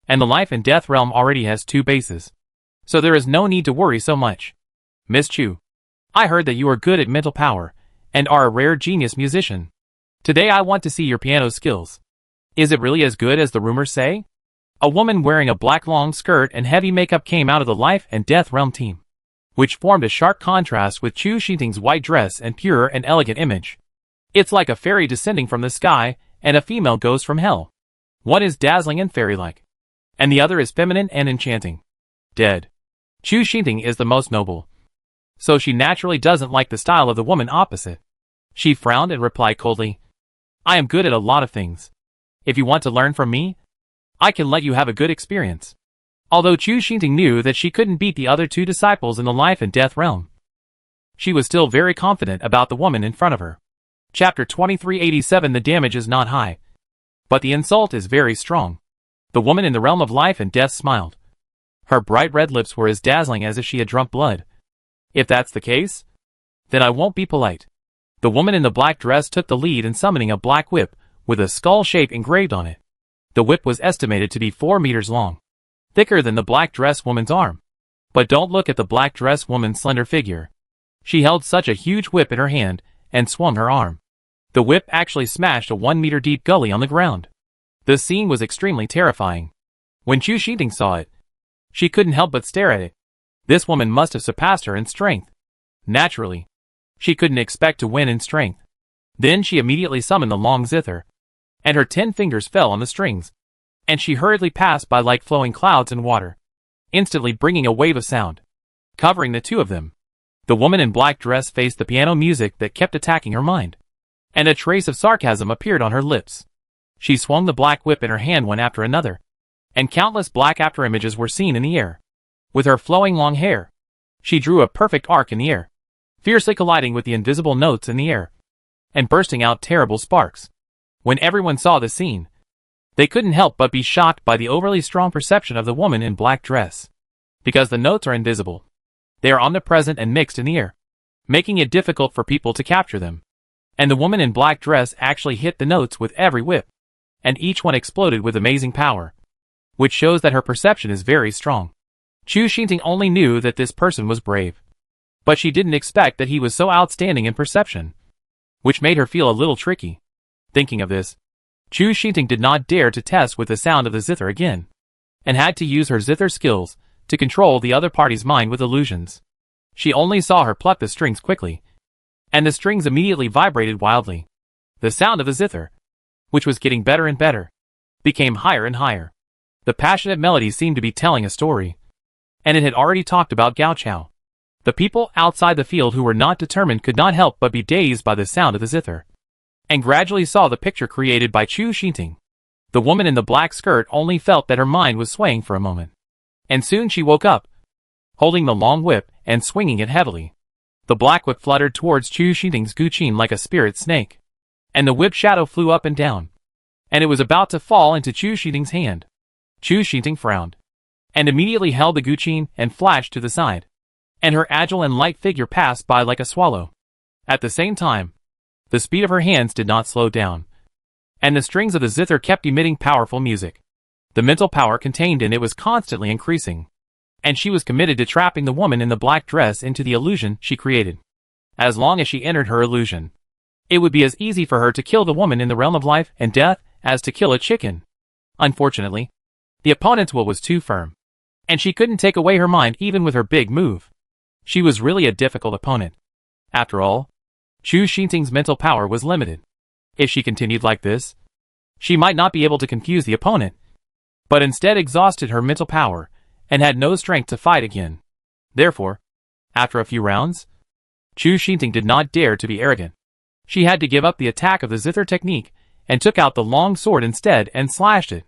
And the life and death realm already has 2 bases. So there is no need to worry so much. Miss Chu, I heard that you are good at mental power, and are a rare genius musician. Today I want to see your piano skills. Is it really as good as the rumors say? A woman wearing a black long skirt and heavy makeup came out of the life and death realm team, which formed a sharp contrast with Chu Xinting's white dress and pure and elegant image. It's like a fairy descending from the sky, and a female ghost from hell. One is dazzling and fairy-like, and the other is feminine and enchanting. Dead. Chu Xinting is the most noble, so she naturally doesn't like the style of the woman opposite. She frowned and replied coldly, I am good at a lot of things. If you want to learn from me, I can let you have a good experience. Although Chu Xinting knew that she couldn't beat the other two disciples in the life and death realm, she was still very confident about the woman in front of her. Chapter 2387. The damage is not high, but the insult is very strong. The woman in the realm of life and death smiled. Her bright red lips were as dazzling as if she had drunk blood. If that's the case, then I won't be polite. The woman in the black dress took the lead in summoning a black whip with a skull shape engraved on it. The whip was estimated to be 4 meters long, thicker than the black dress woman's arm. But don't look at the black dress woman's slender figure. She held such a huge whip in her hand and swung her arm. The whip actually smashed a 1-meter deep gully on the ground. The scene was extremely terrifying. When Chu Xinting saw it, she couldn't help but stare at it. This woman must have surpassed her in strength. Naturally, she couldn't expect to win in strength. Then she immediately summoned the long zither, and her 10 fingers fell on the strings, and she hurriedly passed by like flowing clouds in water, instantly bringing a wave of sound, covering the two of them. The woman in black dress faced the piano music that kept attacking her mind, and a trace of sarcasm appeared on her lips. She swung the black whip in her hand one after another, and countless black afterimages were seen in the air. With her flowing long hair, she drew a perfect arc in the air, fiercely colliding with the invisible notes in the air, and bursting out terrible sparks. When everyone saw the scene, they couldn't help but be shocked by the overly strong perception of the woman in black dress. Because the notes are invisible, they are omnipresent and mixed in the air, making it difficult for people to capture them. And the woman in black dress actually hit the notes with every whip, and each one exploded with amazing power, which shows that her perception is very strong. Chu Xinting only knew that this person was brave, but she didn't expect that he was so outstanding in perception, which made her feel a little tricky. Thinking of this, Chu Xinting did not dare to test with the sound of the zither again, and had to use her zither skills to control the other party's mind with illusions. She only saw her pluck the strings quickly, and the strings immediately vibrated wildly. The sound of the zither, which was getting better and better, became higher and higher. The passionate melody seemed to be telling a story, and it had already talked about Gao Chao. The people outside the field who were not determined could not help but be dazed by the sound of the zither, and gradually saw the picture created by Chu Xinting. The woman in the black skirt only felt that her mind was swaying for a moment, and soon she woke up, holding the long whip and swinging it heavily. The black whip fluttered towards Chu Xinting's guqin like a spirit snake, and the whip shadow flew up and down, and it was about to fall into Chu Xinting's hand. Chu Xinting frowned, and immediately held the guqin and flashed to the side, and her agile and light figure passed by like a swallow. At the same time, the speed of her hands did not slow down, and the strings of the zither kept emitting powerful music. The mental power contained in it was constantly increasing, and she was committed to trapping the woman in the black dress into the illusion she created. As long as she entered her illusion, it would be as easy for her to kill the woman in the realm of life and death as to kill a chicken. Unfortunately, the opponent's will was too firm, and she couldn't take away her mind even with her big move. She was really a difficult opponent. After all, Chu Xinting's mental power was limited. If she continued like this, she might not be able to confuse the opponent, but instead exhausted her mental power and had no strength to fight again. Therefore, after a few rounds, Chu Xinting did not dare to be arrogant. She had to give up the attack of the zither technique and took out the long sword instead and slashed it.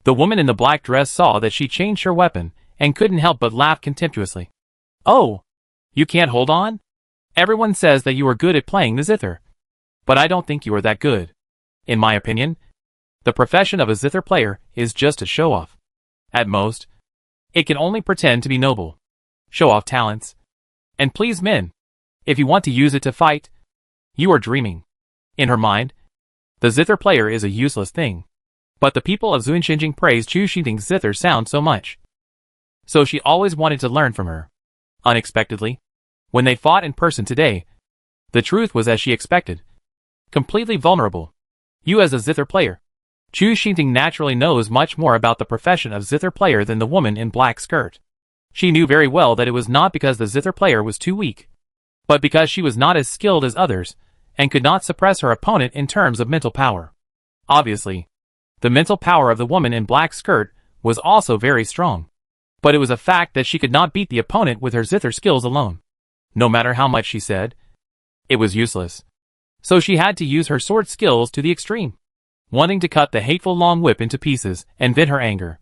The woman in the black dress saw that she changed her weapon and couldn't help but laugh contemptuously. "Oh, you can't hold on? Everyone says that you are good at playing the zither, but I don't think you are that good. In my opinion, the profession of a zither player is just a show-off. At most, it can only pretend to be noble, show off talents, and please men. If you want to use it to fight, you are dreaming." In her mind, the zither player is a useless thing, but the people of Zunxinjing praised Chu Xinting's zither sound so much, so she always wanted to learn from her. Unexpectedly, when they fought in person today, the truth was as she expected. Completely vulnerable. You as a zither player. Chu Xinting naturally knows much more about the profession of zither player than the woman in black skirt. She knew very well that it was not because the zither player was too weak, but because she was not as skilled as others, and could not suppress her opponent in terms of mental power. Obviously, the mental power of the woman in black skirt was also very strong, but it was a fact that she could not beat the opponent with her zither skills alone. No matter how much she said, it was useless. So she had to use her sword skills to the extreme, wanting to cut the hateful long whip into pieces and vent her anger.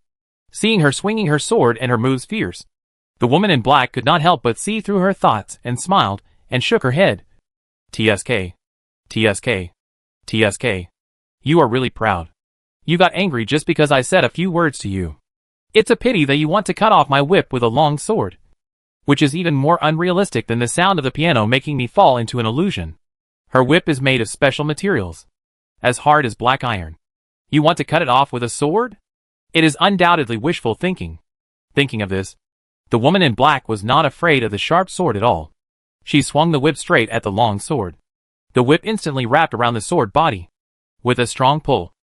Seeing her swinging her sword and her moves fierce, the woman in black could not help but see through her thoughts and smiled and shook her head. TSK. TSK. TSK. You are really proud. You got angry just because I said a few words to you. It's a pity that you want to cut off my whip with a long sword, which is even more unrealistic than the sound of the piano making me fall into an illusion. Her whip is made of special materials, as hard as black iron. You want to cut it off with a sword? It is undoubtedly wishful thinking. Thinking of this, the woman in black was not afraid of the sharp sword at all. She swung the whip straight at the long sword. The whip instantly wrapped around the sword body. With a strong pull,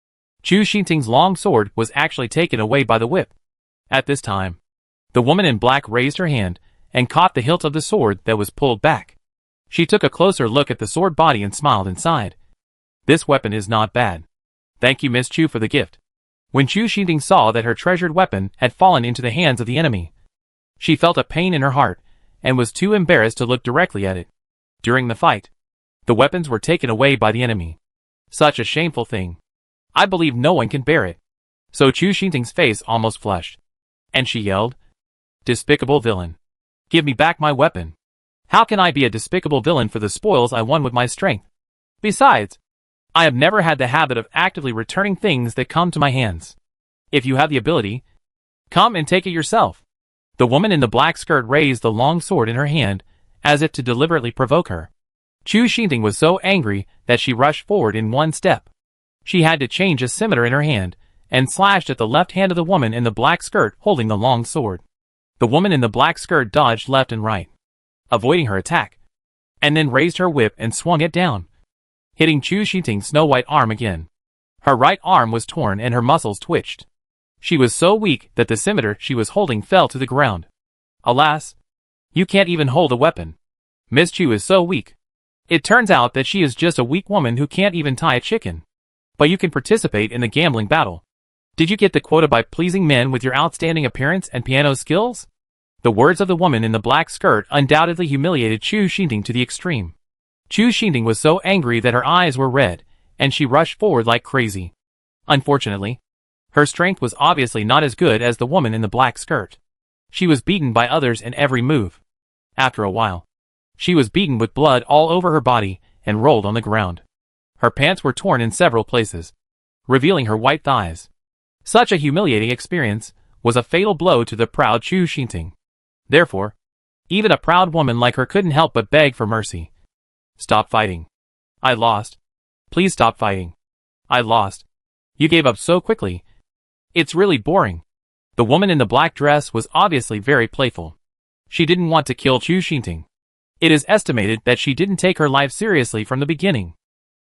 Chu Xingting's long sword was actually taken away by the whip. At this time, the woman in black raised her hand and caught the hilt of the sword that was pulled back. She took a closer look at the sword body and smiled and sighed. This weapon is not bad. Thank you, Miss Chu, for the gift. When Chu Xingting saw that her treasured weapon had fallen into the hands of the enemy, she felt a pain in her heart and was too embarrassed to look directly at it. During the fight, the weapons were taken away by the enemy. Such a shameful thing. I believe no one can bear it. So Chu Xingting's face almost flushed, and she yelled, "Despicable villain! Give me back my weapon! How can I be a despicable villain for the spoils I won with my strength? Besides, I have never had the habit of actively returning things that come to my hands. If you have the ability, come and take it yourself." The woman in the black skirt raised the long sword in her hand, as if to deliberately provoke her. Chu Xingting was so angry that she rushed forward in one step. She had to change a scimitar in her hand, and slashed at the left hand of the woman in the black skirt holding the long sword. The woman in the black skirt dodged left and right, avoiding her attack, and then raised her whip and swung it down, hitting Chu Xingting's snow-white arm again. Her right arm was torn and her muscles twitched. She was so weak that the scimitar she was holding fell to the ground. Alas, you can't even hold a weapon. Miss Chu is so weak. It turns out that she is just a weak woman who can't even tie a chicken. But you can participate in the gambling battle. Did you get the quota by pleasing men with your outstanding appearance and piano skills? The words of the woman in the black skirt undoubtedly humiliated Chu Xingting to the extreme. Chu Xingting was so angry that her eyes were red, and she rushed forward like crazy. Unfortunately, her strength was obviously not as good as the woman in the black skirt. She was beaten by others in every move. After a while, she was beaten with blood all over her body and rolled on the ground. Her pants were torn in several places, revealing her white thighs. Such a humiliating experience was a fatal blow to the proud Chu Xingting. Therefore, even a proud woman like her couldn't help but beg for mercy. "Stop fighting. I lost. Please stop fighting. I lost. You gave up so quickly. It's really boring." The woman in the black dress was obviously very playful. She didn't want to kill Chu Xingting. It is estimated that she didn't take her life seriously from the beginning.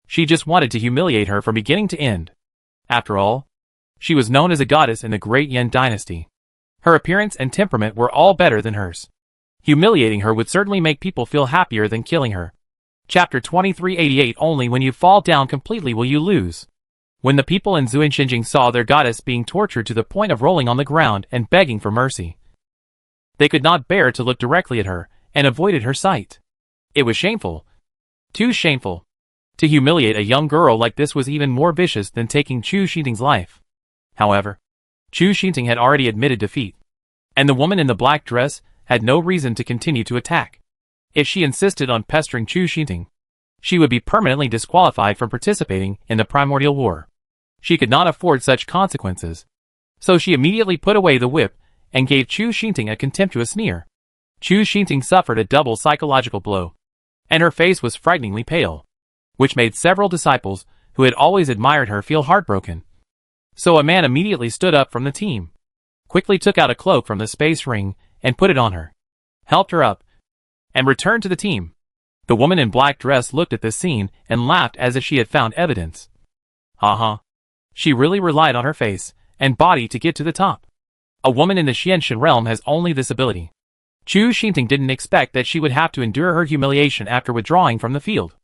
She just wanted to humiliate her from beginning to end. After all, she was known as a goddess in the great Yan dynasty. Her appearance and temperament were all better than hers. Humiliating her would certainly make people feel happier than killing her. Chapter 2388. Only when you fall down completely will you lose. When the people in Zuinshinjing saw their goddess being tortured to the point of rolling on the ground and begging for mercy, they could not bear to look directly at her, and avoided her sight. It was shameful. Too shameful. To humiliate a young girl like this was even more vicious than taking Chu Xingting's life. However, Chu Xingting had already admitted defeat, and the woman in the black dress had no reason to continue to attack. If she insisted on pestering Chu Xingting, she would be permanently disqualified from participating in the primordial war. She could not afford such consequences. So she immediately put away the whip and gave Chu Xingting a contemptuous sneer. Chu Xingting suffered a double psychological blow, and her face was frighteningly pale, which made several disciples who had always admired her feel heartbroken. So a man immediately stood up from the team, quickly took out a cloak from the space ring and put it on her, helped her up, and returned to the team. The woman in black dress looked at this scene and laughed as if she had found evidence. Ha. She really relied on her face and body to get to the top. A woman in the Xianshan realm has only this ability. Chu Xingting didn't expect that she would have to endure her humiliation after withdrawing from the field.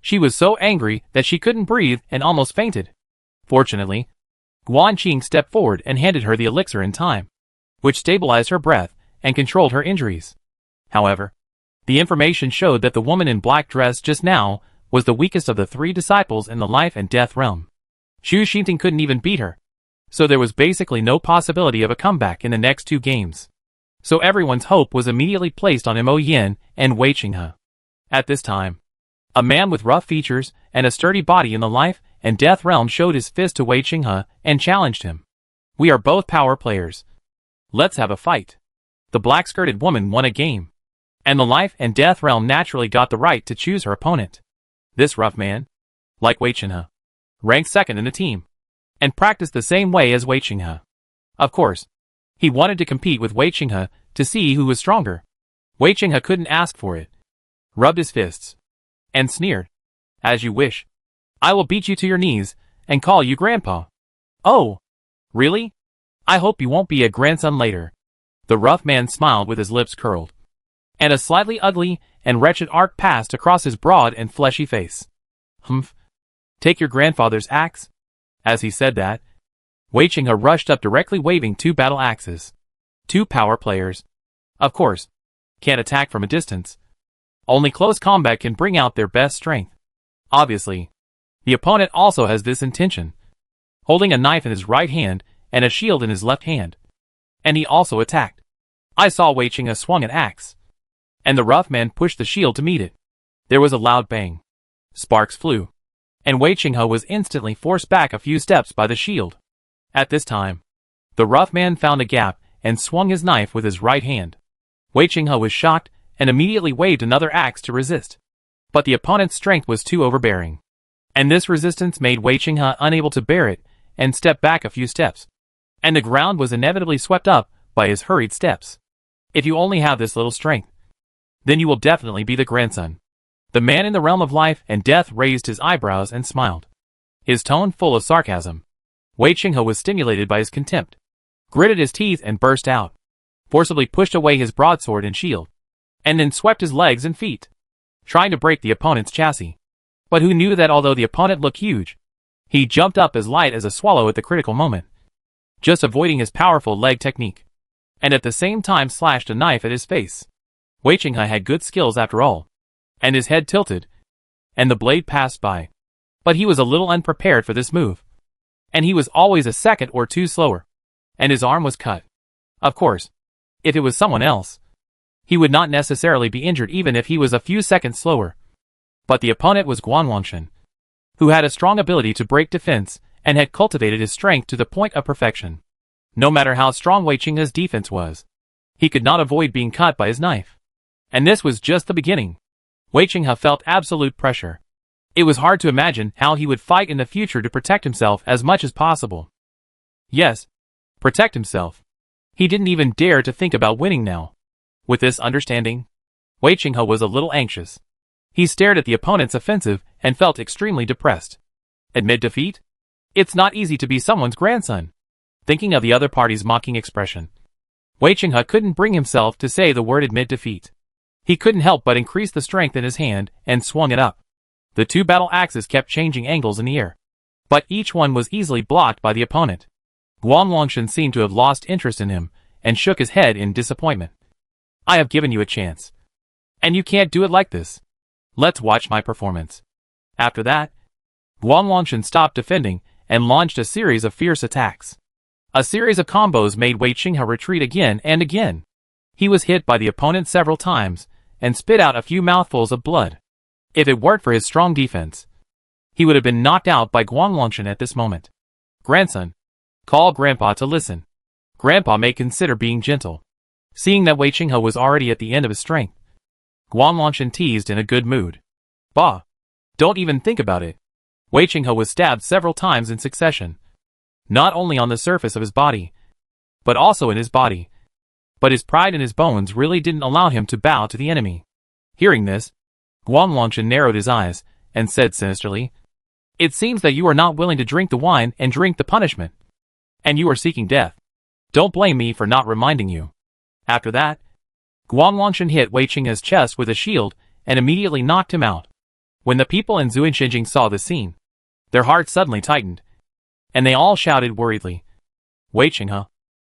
She was so angry that she couldn't breathe and almost fainted. Fortunately, Guanqing stepped forward and handed her the elixir in time, which stabilized her breath and controlled her injuries. However, the information showed that the woman in black dress just now was the weakest of the three disciples in the life and death realm. Xu Xingting couldn't even beat her, so there was basically no possibility of a comeback in the next two games. So everyone's hope was immediately placed on Mo Yin and Wei Qinghe. At this time, a man with rough features and a sturdy body in the life and death realm showed his fist to Wei Qinghe and challenged him. "We are both power players. Let's have a fight." The black-skirted woman won a game, and the life and death realm naturally got the right to choose her opponent. This rough man, like Wei Qinghe, ranked second in the team, and practiced the same way as Wei Qinghe. Of course, he wanted to compete with Wei Qinghe to see who was stronger. Wei Qinghe couldn't ask for it, rubbed his fists, and sneered, "As you wish. I will beat you to your knees and call you grandpa." "Oh, really? I hope you won't be a grandson later." The rough man smiled with his lips curled, and a slightly ugly and wretched arc passed across his broad and fleshy face. "Humph. Take your grandfather's axe?" As he said that, Wei Qinghe rushed up directly waving two battle axes. Two power players, of course, can't attack from a distance. Only close combat can bring out their best strength. Obviously, the opponent also has this intention, holding a knife in his right hand and a shield in his left hand. And he also attacked. I saw Wei Qinghe swung an axe, and the rough man pushed the shield to meet it. There was a loud bang. Sparks flew, and Wei Qinghe was instantly forced back a few steps by the shield. At this time, the rough man found a gap and swung his knife with his right hand. Wei Qinghe was shocked and immediately waved another axe to resist. But the opponent's strength was too overbearing, and this resistance made Wei Qinghe unable to bear it and stepped back a few steps. And the ground was inevitably swept up by his hurried steps. If you only have this little strength, then you will definitely be the grandson. The man in the realm of life and death raised his eyebrows and smiled, his tone full of sarcasm. Wei Qinghe was stimulated by his contempt, gritted his teeth and burst out, forcibly pushed away his broadsword and shield, and then swept his legs and feet, trying to break the opponent's chassis. But who knew that although the opponent looked huge, he jumped up as light as a swallow at the critical moment, just avoiding his powerful leg technique, and at the same time slashed a knife at his face. Wei Qinghe had good skills after all, and his head tilted, and the blade passed by. But he was a little unprepared for this move, and he was always a second or two slower, and his arm was cut. Of course, if it was someone else, he would not necessarily be injured even if he was a few seconds slower. But the opponent was Guanlongshan, who had a strong ability to break defense and had cultivated his strength to the point of perfection. No matter how strong Wei Qinghe's defense was, he could not avoid being cut by his knife. And this was just the beginning. Wei Qinghe felt absolute pressure. It was hard to imagine how he would fight in the future to protect himself as much as possible. Yes, protect himself. He didn't even dare to think about winning now. With this understanding, Wei Qinghe was a little anxious. He stared at the opponent's offensive and felt extremely depressed. Admit defeat? It's not easy to be someone's grandson. Thinking of the other party's mocking expression, Wei Qinghe couldn't bring himself to say the word admit defeat. He couldn't help but increase the strength in his hand and swung it up. The two battle axes kept changing angles in the air, but each one was easily blocked by the opponent. Guanlongshan seemed to have lost interest in him and shook his head in disappointment. I have given you a chance, and you can't do it like this. Let's watch my performance. After that, Guanlongshan stopped defending and launched a series of fierce attacks. A series of combos made Wei Qinghe retreat again and again. He was hit by the opponent several times and spit out a few mouthfuls of blood. If it weren't for his strong defense, he would have been knocked out by Guanlongshan at this moment. Grandson, call Grandpa to listen. Grandpa may consider being gentle. Seeing that Wei Qinghe was already at the end of his strength, Guanlongshan teased in a good mood. Bah! Don't even think about it. Wei Qinghe was stabbed several times in succession, not only on the surface of his body, but also in his body. But his pride in his bones really didn't allow him to bow to the enemy. Hearing this, Guanlongshan narrowed his eyes and said sinisterly, "It seems that you are not willing to drink the wine and drink the punishment, and you are seeking death. Don't blame me for not reminding you." After that, Guanlongshan hit Wei Qinghe's chest with a shield and immediately knocked him out. When the people in Zuinshinjing saw the scene, their hearts suddenly tightened, and they all shouted worriedly, "Wei Qinghe,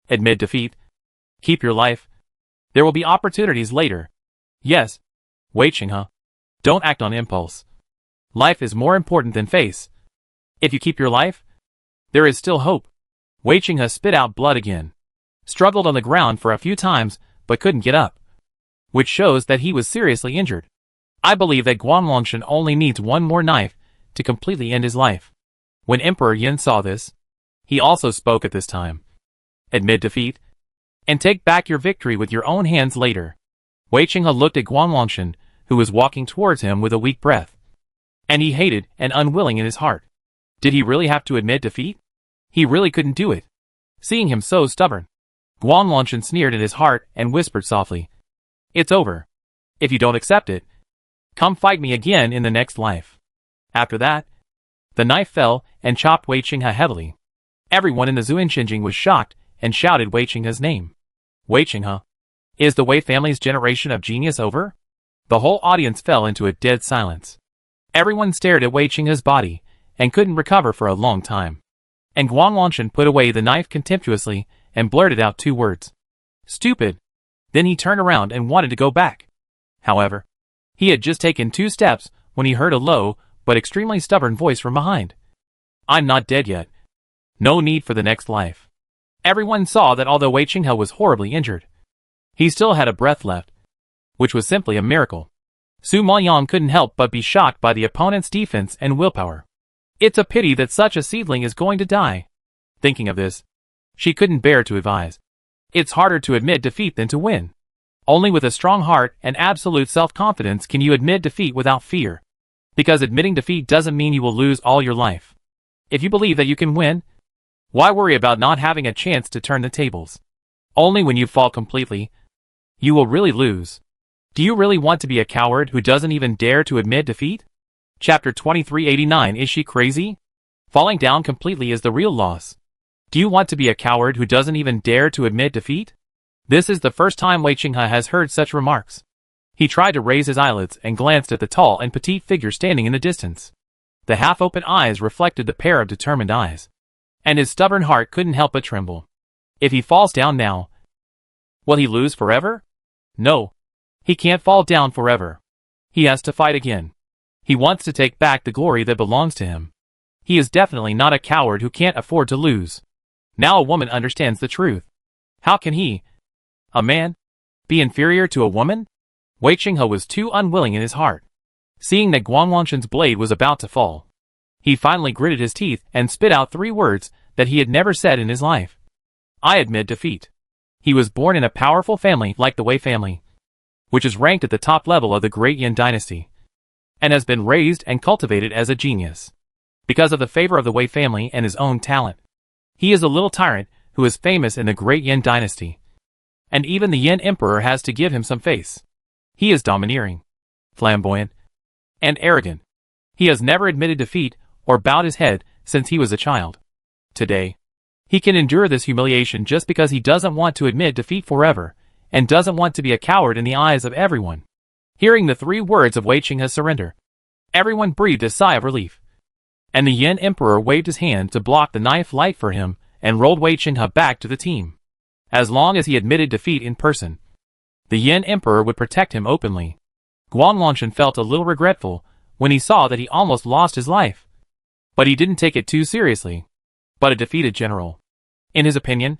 admit defeat. Keep your life. There will be opportunities later. Yes, Wei Qinghe, don't act on impulse." Life is more important than face. If you keep your life, there is still hope. Wei Qinghe spit out blood again. Struggled on the ground for a few times, but couldn't get up. Which shows that he was seriously injured. I believe that Guanlongshan only needs one more knife to completely end his life. When Emperor Yin saw this, he also spoke at this time. Admit defeat, and take back your victory with your own hands later. Wei Qinghe looked at Guanlongshan, who was walking towards him with a weak breath. And he hated and unwilling in his heart. Did he really have to admit defeat? He really couldn't do it. Seeing him so stubborn, Guanlongshan sneered in his heart and whispered softly, "It's over. If you don't accept it, come fight me again in the next life." After that, the knife fell and chopped Wei Qinghe heavily. Everyone in the Zuinshinjing was shocked and shouted Wei Qinghe's name. Wei Qinghe, is the Wei family's generation of genius over? The whole audience fell into a dead silence. Everyone stared at Wei Qinghe's body and couldn't recover for a long time. And Guanlongshan put away the knife contemptuously and blurted out 2 words. "Stupid." Then he turned around and wanted to go back. However, he had just taken 2 steps when he heard a low but extremely stubborn voice from behind. "I'm not dead yet. No need for the next life." Everyone saw that although Wei Qinghe was horribly injured, he still had a breath left, which was simply a miracle. Su Maoyang couldn't help but be shocked by the opponent's defense and willpower. It's a pity that such a seedling is going to die. Thinking of this, she couldn't bear to advise. It's harder to admit defeat than to win. Only with a strong heart and absolute self-confidence can you admit defeat without fear. Because admitting defeat doesn't mean you will lose all your life. If you believe that you can win, why worry about not having a chance to turn the tables? Only when you fall completely, you will really lose. Do you really want to be a coward who doesn't even dare to admit defeat? Chapter 2389. Is she crazy? Falling down completely is the real loss. Do you want to be a coward who doesn't even dare to admit defeat? This is the first time Wei Qinghe has heard such remarks. He tried to raise his eyelids and glanced at the tall and petite figure standing in the distance. The half-open eyes reflected the pair of determined eyes. And his stubborn heart couldn't help but tremble. If he falls down now, will he lose forever? No. He can't fall down forever. He has to fight again. He wants to take back the glory that belongs to him. He is definitely not a coward who can't afford to lose. Now a woman understands the truth. How can he, a man, be inferior to a woman? Wei Qinghe was too unwilling in his heart. Seeing that Guanlongshan's blade was about to fall, he finally gritted his teeth and spit out 3 words that he had never said in his life. I admit defeat. He was born in a powerful family like the Wei family, which is ranked at the top level of the Great Yin dynasty, and has been raised and cultivated as a genius. Because of the favor of the Wei family and his own talent, he is a little tyrant who is famous in the Great Yin dynasty. And even the Yin Emperor has to give him some face. He is domineering, flamboyant, and arrogant. He has never admitted defeat or bowed his head since he was a child. Today, he can endure this humiliation just because he doesn't want to admit defeat forever, and doesn't want to be a coward in the eyes of everyone. Hearing the 3 words of Wei Qinghe's surrender, everyone breathed a sigh of relief. And the Yin Emperor waved his hand to block the knife light for him and rolled Wei Qinghe back to the team. As long as he admitted defeat in person, the Yin Emperor would protect him openly. Guanlongshan felt a little regretful when he saw that he almost lost his life. But he didn't take it too seriously. But a defeated general, in his opinion,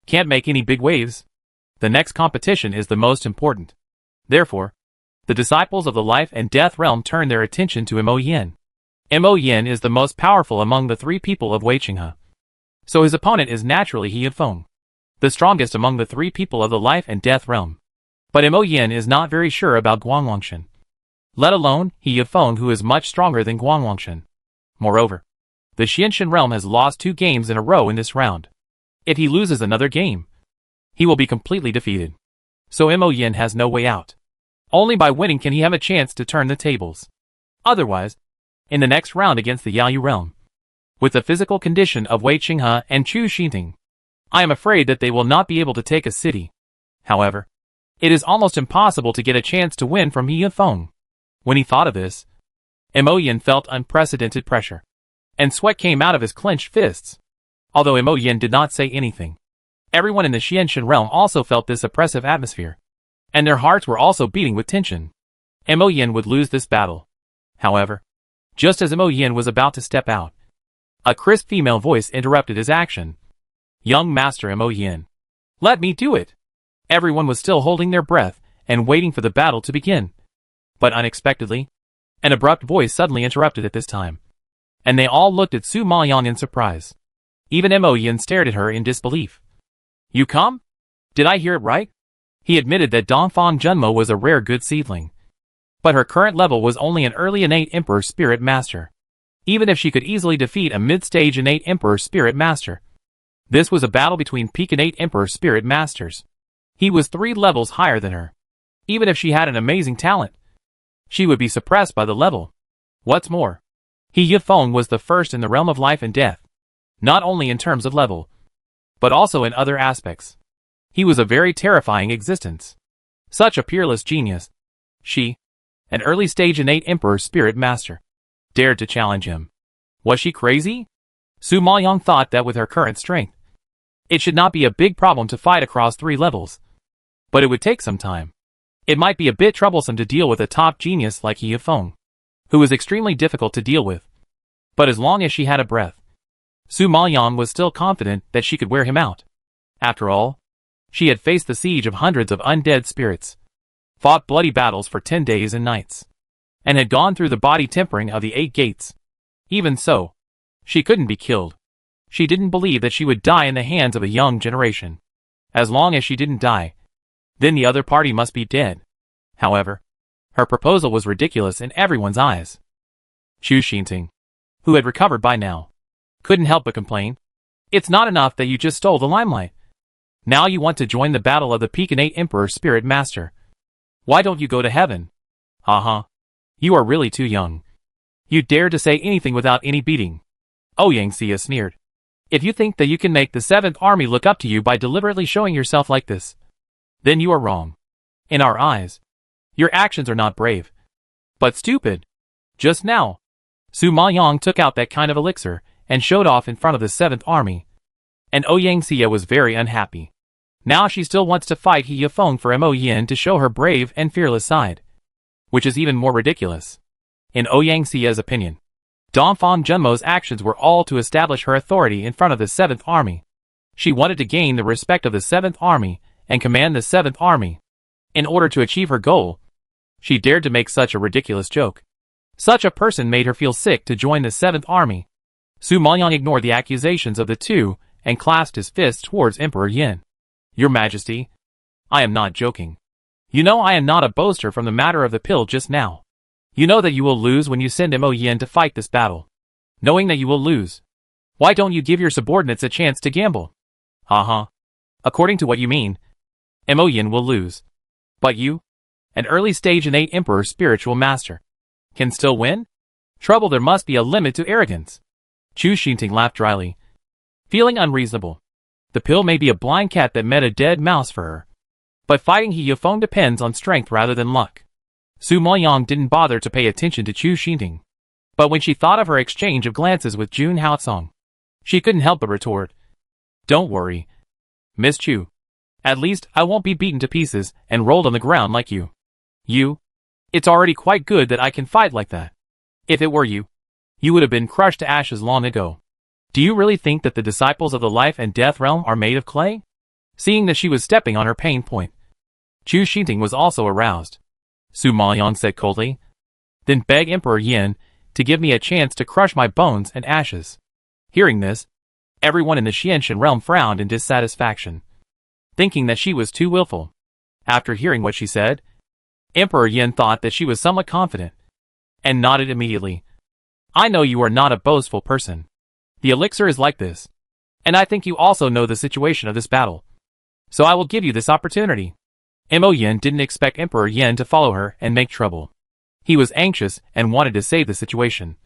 can't make any big waves. The next competition is the most important. Therefore, the disciples of the life and death realm turn their attention to Mo Yin. Mo Yin is the most powerful among the 3 people of Wei Qinghe. So his opponent is naturally He Yifeng, the strongest among the 3 people of the life and death realm. But Mo Yin is not very sure about Guanlongshan, let alone He Yifeng, who is much stronger than Guanlongshan. Moreover, the Xianshan realm has lost 2 games in a row in this round. If he loses another game, he will be completely defeated. So Mo Yin has no way out. Only by winning can he have a chance to turn the tables. Otherwise, in the next round against the Yaoyu realm, with the physical condition of Wei Qinghe and Chu Xinting, I am afraid that they will not be able to take a city. However, it is almost impossible to get a chance to win from He Yifeng. When he thought of this, Mo Yin felt unprecedented pressure, and sweat came out of his clenched fists. Although Mo Yin did not say anything, everyone in the Xianshan realm also felt this oppressive atmosphere, and their hearts were also beating with tension. Mo Yin would lose this battle. However, Just as Mo Yin was about to step out, a crisp female voice interrupted his action. Young Master Mo Yin. Let me do it. Everyone was still holding their breath and waiting for the battle to begin. But unexpectedly, an abrupt voice suddenly interrupted at this time. And they all looked at Su Maoyang in surprise. Even Mo Yin stared at her in disbelief. You come? Did I hear it right? He admitted that Dongfang Junmo was a rare good seedling. But her current level was only an early innate Emperor Spirit Master. Even if she could easily defeat a mid-stage innate Emperor Spirit Master. This was a battle between peak innate Emperor Spirit Masters. He was 3 levels higher than her. Even if she had an amazing talent, she would be suppressed by the level. What's more, He Yifeng was the first in the realm of life and death. Not only in terms of level, but also in other aspects. He was a very terrifying existence. Such a peerless genius. She, an early stage innate Emperor Spirit Master, dared to challenge him. Was she crazy? Su Maoyang thought that with her current strength, it should not be a big problem to fight across 3 levels. But it would take some time. It might be a bit troublesome to deal with a top genius like He Yifeng, who was extremely difficult to deal with. But as long as she had a breath, Su Maoyang was still confident that she could wear him out. After all, she had faced the siege of hundreds of undead spirits, fought bloody battles for 10 days and nights, and had gone through the body tempering of the 8 gates. Even so, she couldn't be killed. She didn't believe that she would die in the hands of a young generation. As long as she didn't die, then the other party must be dead. However, her proposal was ridiculous in everyone's eyes. Chu Xinting, who had recovered by now, couldn't help but complain. It's not enough that you just stole the limelight. Now you want to join the battle of the peak innate Emperor Spirit Master. Why don't you go to heaven? You are really too young. You dare to say anything without any beating. Ouyang Xia sneered. If you think that you can make the 7th Army look up to you by deliberately showing yourself like this, then you are wrong. In our eyes, your actions are not brave, but stupid. Just now, Su Maoyang took out that kind of elixir and showed off in front of the 7th Army. And Ouyang Xia was very unhappy. Now she still wants to fight He Yifeng for Mo Yin to show her brave and fearless side. Which is even more ridiculous. In Ouyang Xia's opinion, Dongfang Junmo's actions were all to establish her authority in front of the 7th Army. She wanted to gain the respect of the 7th Army and command the 7th Army. In order to achieve her goal, she dared to make such a ridiculous joke. Such a person made her feel sick to join the 7th Army. Su Maoyang ignored the accusations of the two and clasped his fist towards Emperor Yin. Your Majesty, I am not joking. You know I am not a boaster from the matter of the pill just now. You know that you will lose when you send Mo Yin to fight this battle. Knowing that you will lose, why don't you give your subordinates a chance to gamble? According to what you mean, Mo Yin will lose. But you, an early stage innate Emperor Spiritual Master, can still win? Trouble, there must be a limit to arrogance. Chu Xinting laughed dryly, feeling unreasonable. The pill may be a blind cat that met a dead mouse for her. But fighting He Yifeng depends on strength rather than luck. Su Maoyang didn't bother to pay attention to Chu Xinting. But when she thought of her exchange of glances with Jun Haotsong, she couldn't help but retort. Don't worry, Miss Chu. At least I won't be beaten to pieces and rolled on the ground like you. It's already quite good that I can fight like that. If it were you, you would have been crushed to ashes long ago. Do you really think that the disciples of the life and death realm are made of clay? Seeing that she was stepping on her pain point, Chu Xinting was also aroused. Su Maoyang said coldly, then beg Emperor Yin to give me a chance to crush my bones and ashes. Hearing this, everyone in the Xianshan realm frowned in dissatisfaction, thinking that she was too willful. After hearing what she said, Emperor Yin thought that she was somewhat confident, and nodded immediately. I know you are not a boastful person. The elixir is like this, and I think you also know the situation of this battle. So I will give you this opportunity. Mo Yin didn't expect Emperor Yin to follow her and make trouble. He was anxious and wanted to save the situation.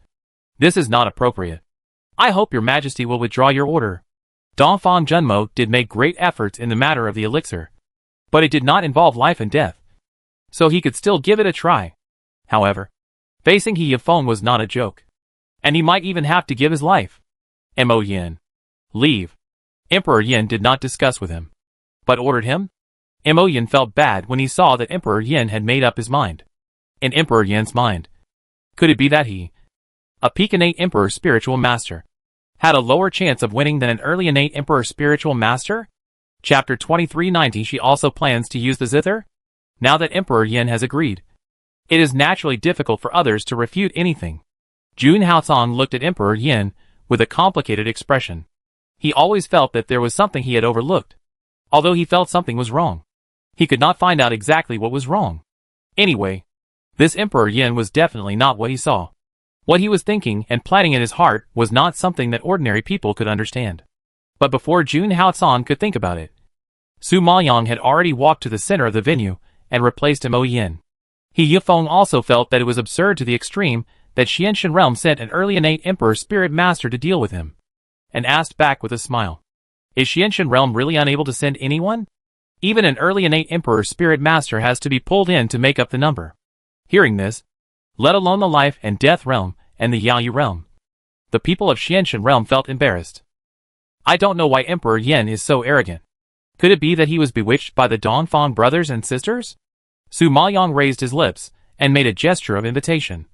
This is not appropriate. I hope your Majesty will withdraw your order. Dongfang Junmo did make great efforts in the matter of the elixir, but it did not involve life and death, so he could still give it a try. However, facing He Yifeng was not a joke, and he might even have to give his life. Mo Yin, leave. Emperor Yin did not discuss with him, but ordered him. Mo Yin felt bad when he saw that Emperor Yin had made up his mind. In Emperor Yin's mind, could it be that he a peak innate emperor spiritual master, had a lower chance of winning than an early innate emperor spiritual master? Chapter 2390. She also plans to use the zither? Now that Emperor Yin has agreed, it is naturally difficult for others to refute anything. Jun Haocong looked at Emperor Yin with a complicated expression. He always felt that there was something he had overlooked. Although he felt something was wrong, he could not find out exactly what was wrong. Anyway, this Emperor Yin was definitely not what he saw. What he was thinking and planning in his heart was not something that ordinary people could understand. But before Jun Haocong could think about it, Su Maoyang had already walked to the center of the venue and replaced Mo Yin. He Yifeng also felt that it was absurd to the extreme that Xianshan Realm sent an early innate emperor spirit master to deal with him, and asked back with a smile, "Is Xianshan Realm really unable to send anyone? Even an early innate emperor spirit master has to be pulled in to make up the number." Hearing this, let alone the life and death realm and the Yaoyu realm, the people of Xianshan Realm felt embarrassed. I don't know why Emperor Yin is so arrogant. Could it be that he was bewitched by the Dongfang brothers and sisters? Su Maoyang raised his lips and made a gesture of invitation.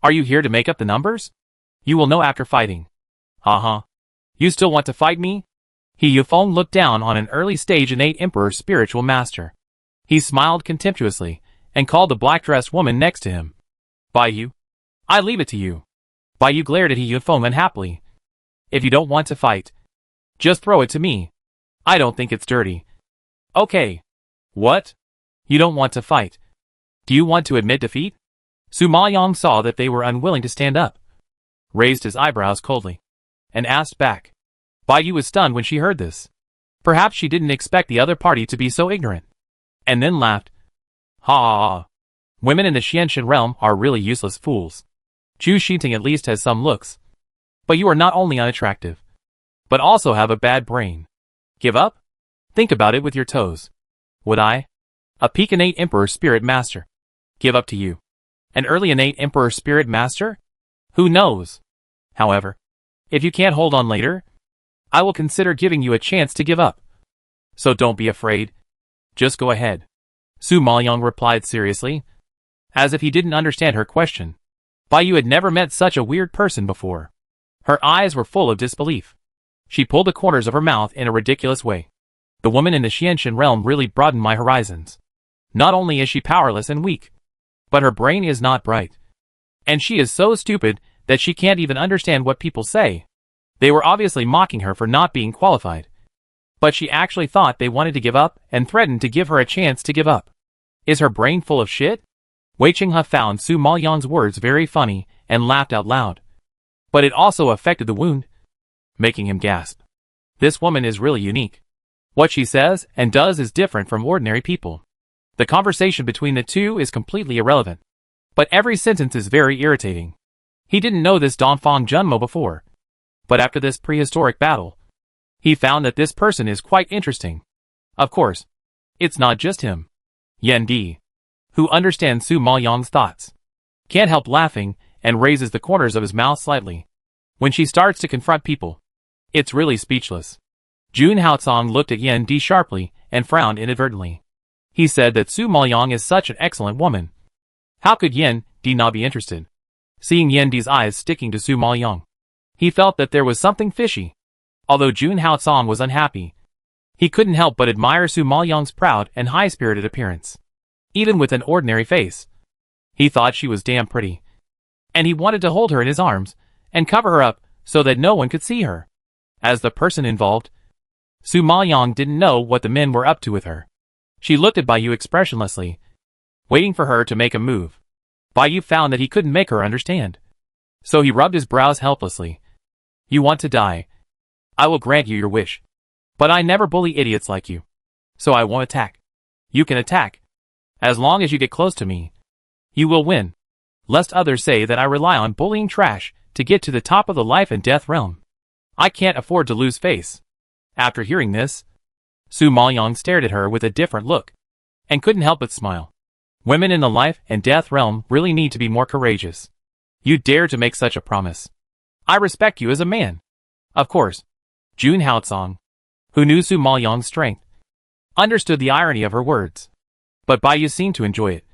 Are you here to make up the numbers? You will know after fighting. You still want to fight me? He Yifeng looked down on an early stage innate emperor spiritual master. He smiled contemptuously and called the black-dressed woman next to him. Baiyu, I leave it to you. Baiyu glared at He Yifeng unhappily. If you don't want to fight, just throw it to me. I don't think it's dirty. Okay. What? You don't want to fight? Do you want to admit defeat? Su Maoyang saw that they were unwilling to stand up, raised his eyebrows coldly, and asked back. Baiyu was stunned when she heard this. Perhaps she didn't expect the other party to be so ignorant, and then laughed. Ha! Women in the Xianshan realm are really useless fools. Chu Xiting at least has some looks. But you are not only unattractive, but also have a bad brain. Give up? Think about it with your toes. Would I, a peak innate emperor spirit master, give up to you? An early innate emperor spirit master? Who knows? However, if you can't hold on later, I will consider giving you a chance to give up. So don't be afraid. Just go ahead. Su Maoyang replied seriously, as if he didn't understand her question. Baiyu had never met such a weird person before. Her eyes were full of disbelief. She pulled the corners of her mouth in a ridiculous way. The woman in the Xianshan realm really broadened my horizons. Not only is she powerless and weak, but her brain is not bright. And she is so stupid that she can't even understand what people say. They were obviously mocking her for not being qualified. But she actually thought they wanted to give up and threatened to give her a chance to give up. Is her brain full of shit? Wei Qinghe found Su Maoyang's words very funny and laughed out loud. But it also affected the wound, making him gasp. This woman is really unique. What she says and does is different from ordinary people. The conversation between the two is completely irrelevant. But every sentence is very irritating. He didn't know this Dongfang Junmo before. But after this prehistoric battle, he found that this person is quite interesting. Of course, it's not just him. Yan Di, who understands Su Maoyang's thoughts, can't help laughing and raises the corners of his mouth slightly. When she starts to confront people, it's really speechless. Jun Haocong looked at Yan Di sharply and frowned inadvertently. He said that Su Maoyang is such an excellent woman. How could Yan Di not be interested? Seeing Yan Di's eyes sticking to Su Maoyang, he felt that there was something fishy. Although Jun Haocong was unhappy, he couldn't help but admire Su Maoyang's proud and high-spirited appearance. Even with an ordinary face, he thought she was damn pretty. And he wanted to hold her in his arms and cover her up so that no one could see her. As the person involved, Su Maoyang didn't know what the men were up to with her. She looked at Baiyu expressionlessly, waiting for her to make a move. Baiyu found that he couldn't make her understand. So he rubbed his brows helplessly. You want to die? I will grant you your wish. But I never bully idiots like you. So I won't attack. You can attack. As long as you get close to me, you will win. Lest others say that I rely on bullying trash to get to the top of the life and death realm. I can't afford to lose face. After hearing this, Su Maoyang stared at her with a different look, and couldn't help but smile. Women in the life and death realm really need to be more courageous. You dare to make such a promise. I respect you as a man. Of course, Jun Haocong, who knew Su Maoyang's strength, understood the irony of her words. But Baiyu seemed to enjoy it,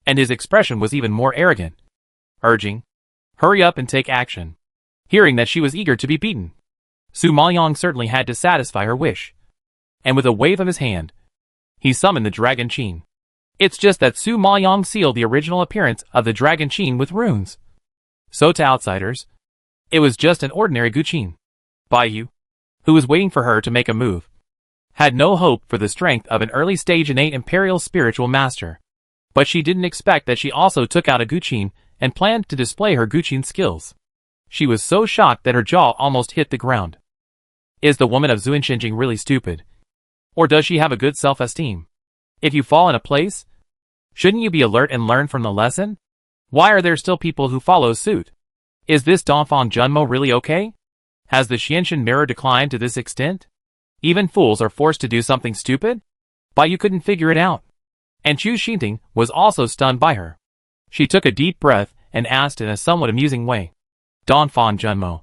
and his expression was even more arrogant, urging Hurry up and take action. Hearing that she was eager to be beaten, Su Maoyang certainly had to satisfy her wish. And with a wave of his hand, he summoned the Dragon Qin. It's just that Su Maoyang sealed the original appearance of the Dragon Qin with runes. So to outsiders, it was just an ordinary Guqin. Baiyu, who was waiting for her to make a move, had no hope for the strength of an early-stage innate imperial spiritual master. But she didn't expect that she also took out a Guqin and planned to display her Guqin skills. She was so shocked that her jaw almost hit the ground. Is the woman of Zuinshinjing really stupid? Or does she have a good self-esteem? If you fall in a place, shouldn't you be alert and learn from the lesson? Why are there still people who follow suit? Is this Dongfang Junmo really okay? Has the Xianshan mirror declined to this extent? Even fools are forced to do something stupid? Baiyu couldn't figure it out. And Chu Xinting was also stunned by her. She took a deep breath and asked in a somewhat amusing way, Dongfang Junmo,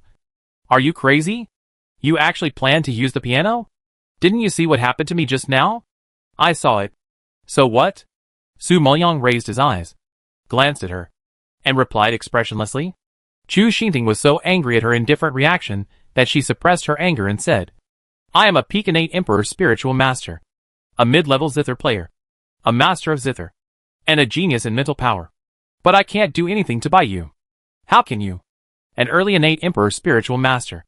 are you crazy? You actually planned to use the piano? Didn't you see what happened to me just now? I saw it. So what? Su Maoyang raised his eyes, glanced at her, and replied expressionlessly. Chu Xinting was so angry at her indifferent reaction that she suppressed her anger and said, I am a peak innate emperor spiritual master, a mid-level zither player, a master of zither, and a genius in mental power. But I can't do anything to Baiyu. How can you, an early innate emperor spiritual master,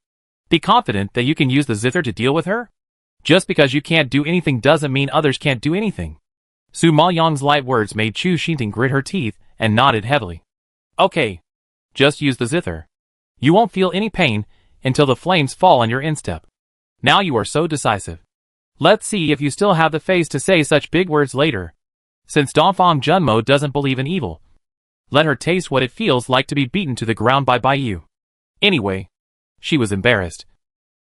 be confident that you can use the zither to deal with her? Just because you can't do anything doesn't mean others can't do anything. Su Maoyang's light words made Chu Xinting grit her teeth and nodded heavily. Okay. Just use the zither. You won't feel any pain until the flames fall on your instep. Now you are so decisive. Let's see if you still have the face to say such big words later. Since Dongfang Junmo doesn't believe in evil, let her taste what it feels like to be beaten to the ground by Baiyu. Anyway, she was embarrassed,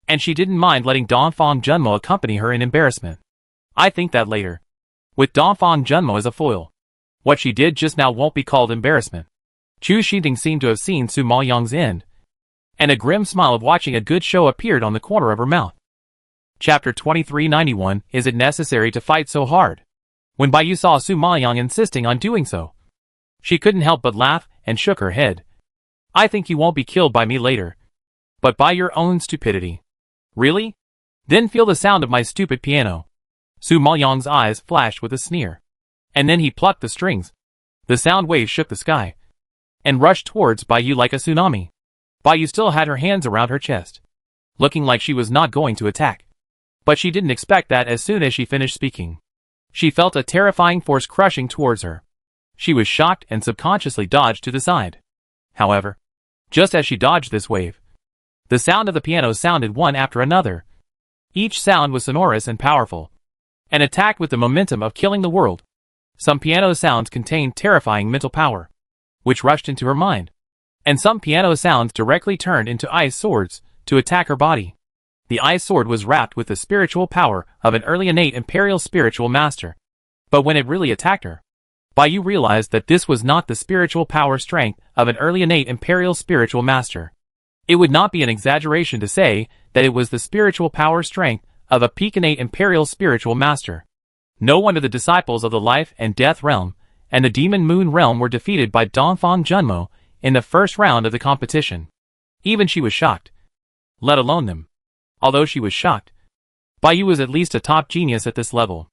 and she didn't mind letting Dongfang Junmo accompany her in embarrassment. I think that later, with Dongfang Junmo as a foil, what she did just now won't be called embarrassment. Chu Xinting seemed to have seen Su Maoyang's end, and a grim smile of watching a good show appeared on the corner of her mouth. Chapter 2391. Is it necessary to fight so hard? When Baiyu saw Su Maoyang insisting on doing so, she couldn't help but laugh and shook her head. I think you won't be killed by me later, but by your own stupidity. Really? Then feel the sound of my stupid piano. Su Maoyang's eyes flashed with a sneer, and then he plucked the strings. The sound waves shook the sky and rushed towards Baiyu like a tsunami. Baiyu still had her hands around her chest, looking like she was not going to attack. But she didn't expect that as soon as she finished speaking, she felt a terrifying force crushing towards her. She was shocked and subconsciously dodged to the side. However, just as she dodged this wave, the sound of the piano sounded one after another. Each sound was sonorous and powerful, and attacked with the momentum of killing the world. Some piano sounds contained terrifying mental power, which rushed into her mind, and some piano sounds directly turned into ice swords to attack her body. The ice sword was wrapped with the spiritual power of an early innate imperial spiritual master. But when it really attacked her, Baiyu realized that this was not the spiritual power strength of an early innate imperial spiritual master. It would not be an exaggeration to say that it was the spiritual power strength of a peak innate imperial spiritual master. No wonder the disciples of the life and death realm and the demon moon realm were defeated by Dongfang Junmo in the first round of the competition. Even she was shocked, let alone them. Although she was shocked, Baiyu was at least a top genius at this level.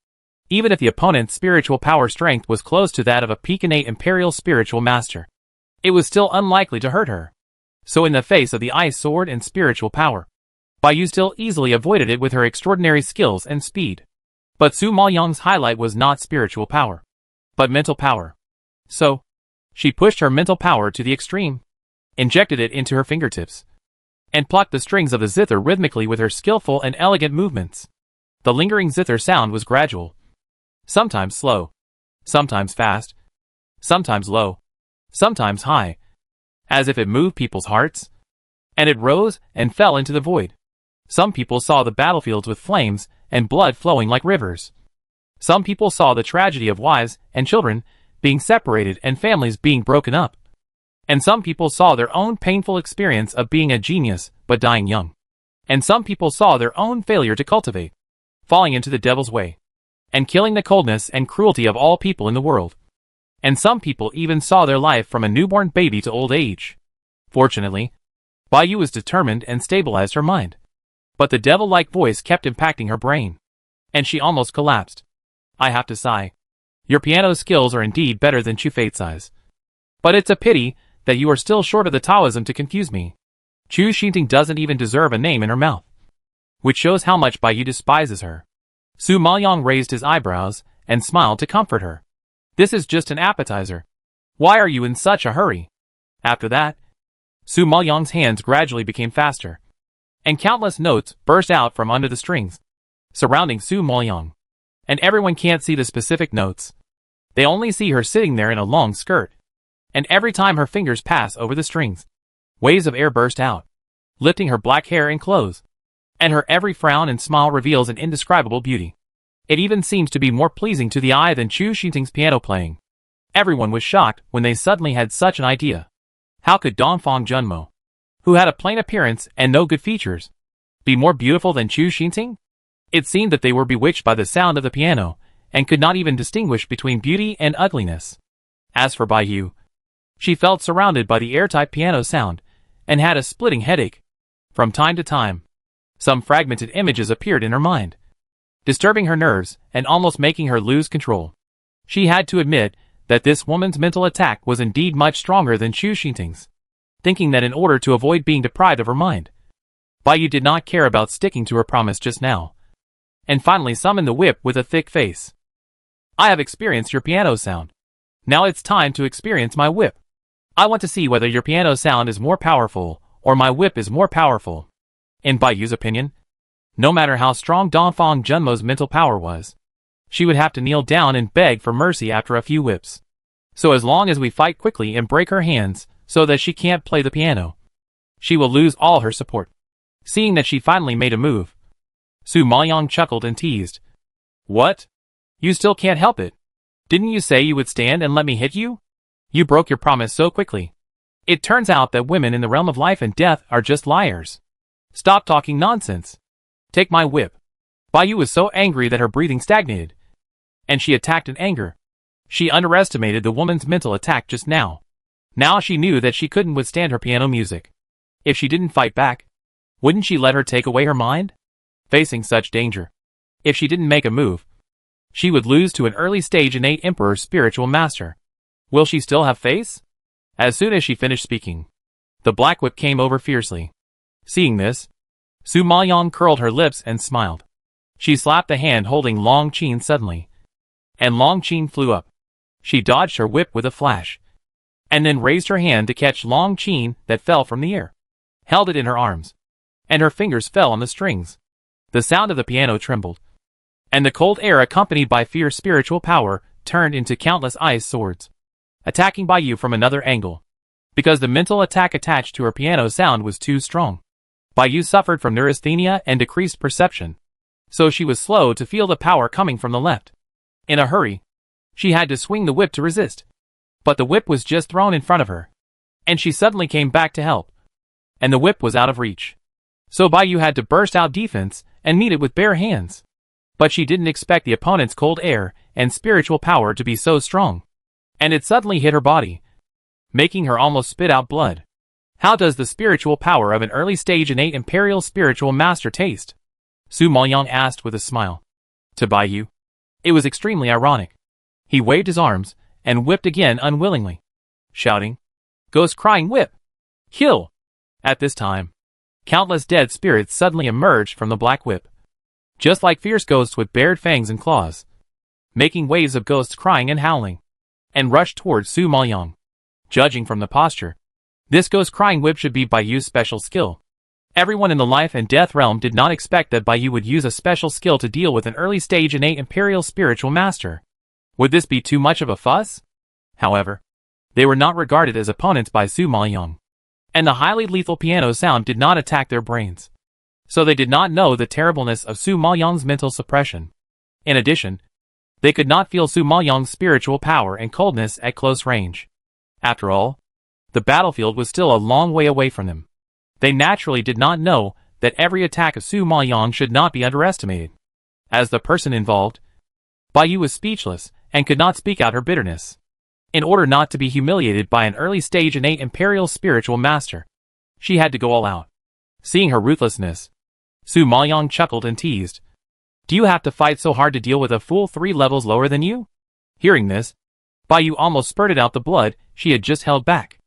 Even if the opponent's spiritual power strength was close to that of a peak innate imperial spiritual master, it was still unlikely to hurt her. So in the face of the ice sword and spiritual power, Baiyu still easily avoided it with her extraordinary skills and speed. But Su Maoyang's highlight was not spiritual power, but mental power. So, she pushed her mental power to the extreme, injected it into her fingertips, and plucked the strings of the zither rhythmically with her skillful and elegant movements. The lingering zither sound was gradual, sometimes slow, sometimes fast, sometimes low, sometimes high, as if it moved people's hearts, and it rose and fell into the void. Some people saw the battlefields with flames and blood flowing like rivers. Some people saw the tragedy of wives and children being separated and families being broken up. And some people saw their own painful experience of being a genius but dying young. And some people saw their own failure to cultivate, falling into the devil's way, and killing the coldness and cruelty of all people in the world. And some people even saw their life from a newborn baby to old age, Fortunately, Baiyu was determined and stabilized her mind. But the devil-like voice kept impacting her brain, and she almost collapsed. I have to sigh. Your piano skills are indeed better than Chu Feizai's. But it's a pity that you are still short of the Taoism to confuse me. Chu Xinting doesn't even deserve a name in her mouth. Which shows how much Baiyu despises her. Su Maoyang raised his eyebrows and smiled to comfort her. This is just an appetizer. Why are you in such a hurry? After that, Su Maoyang's hands gradually became faster, and countless notes burst out from under the strings, surrounding Su Maoyang. And everyone can't see the specific notes. They only see her sitting there in a long skirt. And every time her fingers pass over the strings, waves of air burst out, lifting her black hair and clothes. And her every frown and smile reveals an indescribable beauty. It even seems to be more pleasing to the eye than Chu Xinting's piano playing. Everyone was shocked when they suddenly had such an idea. How could Dongfang Junmo, who had a plain appearance and no good features, be more beautiful than Chu Xinting? It seemed that they were bewitched by the sound of the piano, and could not even distinguish between beauty and ugliness. As for Baiyu, she felt surrounded by the airtight piano sound, and had a splitting headache. From time to time, some fragmented images appeared in her mind, disturbing her nerves and almost making her lose control. She had to admit that this woman's mental attack was indeed much stronger than Chu Xinting's, thinking that in order to avoid being deprived of her mind, Baiyu did not care about sticking to her promise just now, and finally summoned the whip with a thick face. I have experienced your piano sound. Now it's time to experience my whip. I want to see whether your piano sound is more powerful, or my whip is more powerful. In Baiyu's opinion, no matter how strong Dongfang Junmo's mental power was, she would have to kneel down and beg for mercy after a few whips. So as long as we fight quickly and break her hands so that she can't play the piano, she will lose all her support. Seeing that she finally made a move, Su Maoyang chuckled and teased. What? You still can't help it. Didn't you say you would stand and let me hit you? You broke your promise so quickly. It turns out that women in the realm of life and death are just liars. Stop talking nonsense. Take my whip. Baiyu was so angry that her breathing stagnated, and she attacked in anger. She underestimated the woman's mental attack just now. Now she knew that she couldn't withstand her piano music. If she didn't fight back, wouldn't she let her take away her mind? Facing such danger, if she didn't make a move, she would lose to an early stage innate emperor spiritual master. Will she still have face? As soon as she finished speaking, the black whip came over fiercely. Seeing this, Su Maoyang curled her lips and smiled. She slapped the hand holding Long Qin suddenly, and Long Qin flew up. She dodged her whip with a flash, and then raised her hand to catch Long Qin that fell from the air, held it in her arms, and her fingers fell on the strings. The sound of the piano trembled, and the cold air accompanied by fierce spiritual power turned into countless ice swords, attacking Baiyu from another angle. Because the mental attack attached to her piano sound was too strong, Baiyu suffered from neurasthenia and decreased perception, so she was slow to feel the power coming from the left. In a hurry, she had to swing the whip to resist, but the whip was just thrown in front of her, and she suddenly came back to help, and the whip was out of reach. So Baiyu had to burst out defense and meet it with bare hands. But she didn't expect the opponent's cold air and spiritual power to be so strong, and it suddenly hit her body, making her almost spit out blood. How does the spiritual power of an early-stage innate imperial spiritual master taste? Su Maoyang asked with a smile. To Baiyu, it was extremely ironic. He waved his arms and whipped again unwillingly, shouting, Ghost crying whip! Kill! At this time, countless dead spirits suddenly emerged from the black whip, just like fierce ghosts with bared fangs and claws, making waves of ghosts crying and howling, and rushed towards Su Maoyang. Judging from the posture, this ghost crying whip should be Baiyu's special skill. Everyone in the life and death realm did not expect that Baiyu would use a special skill to deal with an early-stage innate imperial spiritual master. Would this be too much of a fuss? However, they were not regarded as opponents by Su Maoyang, and the highly lethal piano sound did not attack their brains, so they did not know the terribleness of Su Maoyang's mental suppression. In addition, they could not feel Su Maoyang's spiritual power and coldness at close range. After all, the battlefield was still a long way away from them. They naturally did not know that every attack of Su Maoyang should not be underestimated. As the person involved, Baiyu was speechless and could not speak out her bitterness. In order not to be humiliated by an early stage innate imperial spiritual master, she had to go all out. Seeing her ruthlessness, Su Maoyang chuckled and teased. Do you have to fight so hard to deal with a fool 3 levels lower than you? Hearing this, Baiyu almost spurted out the blood she had just held back.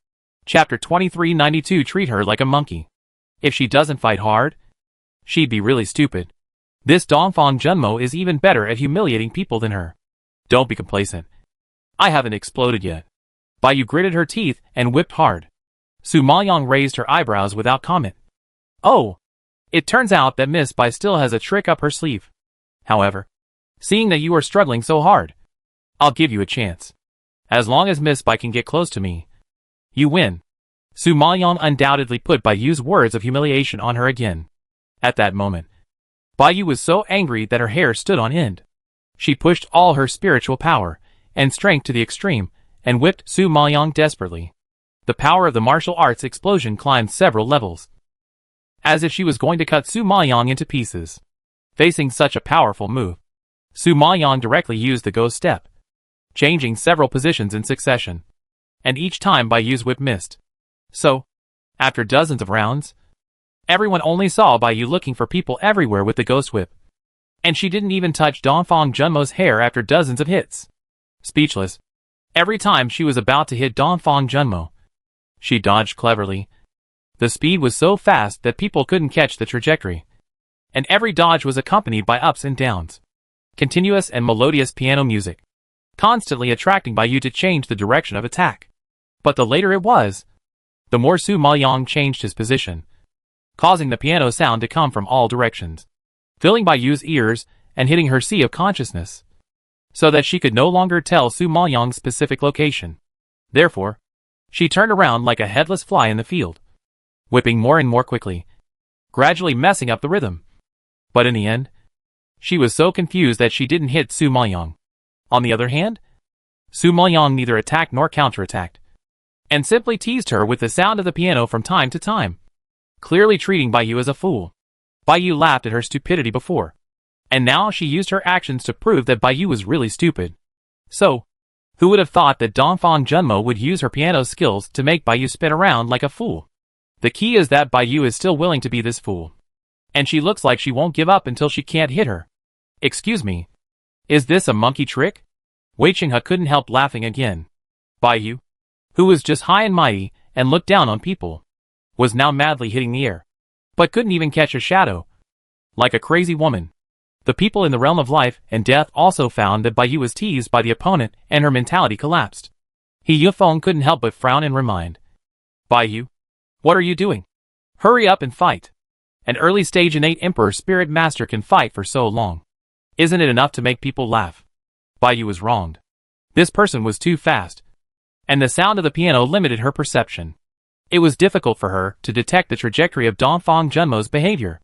Chapter 2392. Treat her like a monkey. If she doesn't fight hard, she'd be really stupid. This Dongfang Junmo is even better at humiliating people than her. Don't be complacent. I haven't exploded yet. Baiyu gritted her teeth and whipped hard. Su Maoyang raised her eyebrows without comment. Oh! It turns out that Miss Bai still has a trick up her sleeve. However, seeing that you are struggling so hard, I'll give you a chance. As long as Miss Bai can get close to me, you win. Su Maoyang undoubtedly put Baiyu's words of humiliation on her again. At that moment, Baiyu was so angry that her hair stood on end. She pushed all her spiritual power and strength to the extreme and whipped Su Maoyang desperately. The power of the martial arts explosion climbed several levels, as if she was going to cut Su Maoyang into pieces. Facing such a powerful move, Su Maoyang directly used the ghost step, changing several positions in succession, and each time Baiyu's whip missed. So, after dozens of rounds, everyone only saw Baiyu looking for people everywhere with the ghost whip. And she didn't even touch Dongfang Junmo's hair after dozens of hits. Speechless, every time she was about to hit Dongfang Junmo, she dodged cleverly. The speed was so fast that people couldn't catch the trajectory, and every dodge was accompanied by ups and downs. Continuous and melodious piano music, constantly attracting Baiyu to change the direction of attack. But the later it was, the more Su Maoyang changed his position, causing the piano sound to come from all directions, filling Baiyu's ears and hitting her sea of consciousness, so that she could no longer tell Su Maoyang's specific location. Therefore, she turned around like a headless fly in the field, whipping more and more quickly, gradually messing up the rhythm. But in the end, she was so confused that she didn't hit Su Maoyang. On the other hand, Su Maoyang neither attacked nor counterattacked, and simply teased her with the sound of the piano from time to time, clearly treating Baiyu as a fool. Baiyu laughed at her stupidity before, and now she used her actions to prove that Baiyu was really stupid. So, who would have thought that Dongfang Junmo would use her piano skills to make Baiyu spin around like a fool? The key is that Baiyu is still willing to be this fool, and she looks like she won't give up until she can't hit her. Excuse me, is this a monkey trick? Wei Chinghe couldn't help laughing again. Baiyu, who was just high and mighty and looked down on people, was now madly hitting the air, but couldn't even catch a shadow. Like a crazy woman. The people in the realm of life and death also found that Baiyu was teased by the opponent and her mentality collapsed. He Yufeng couldn't help but frown and remind. Baiyu, what are you doing? Hurry up and fight. An early stage innate emperor spirit master can fight for so long. Isn't it enough to make people laugh? Baiyu was wronged. This person was too fast, and the sound of the piano limited her perception. It was difficult for her to detect the trajectory of Dongfang Junmo's behavior,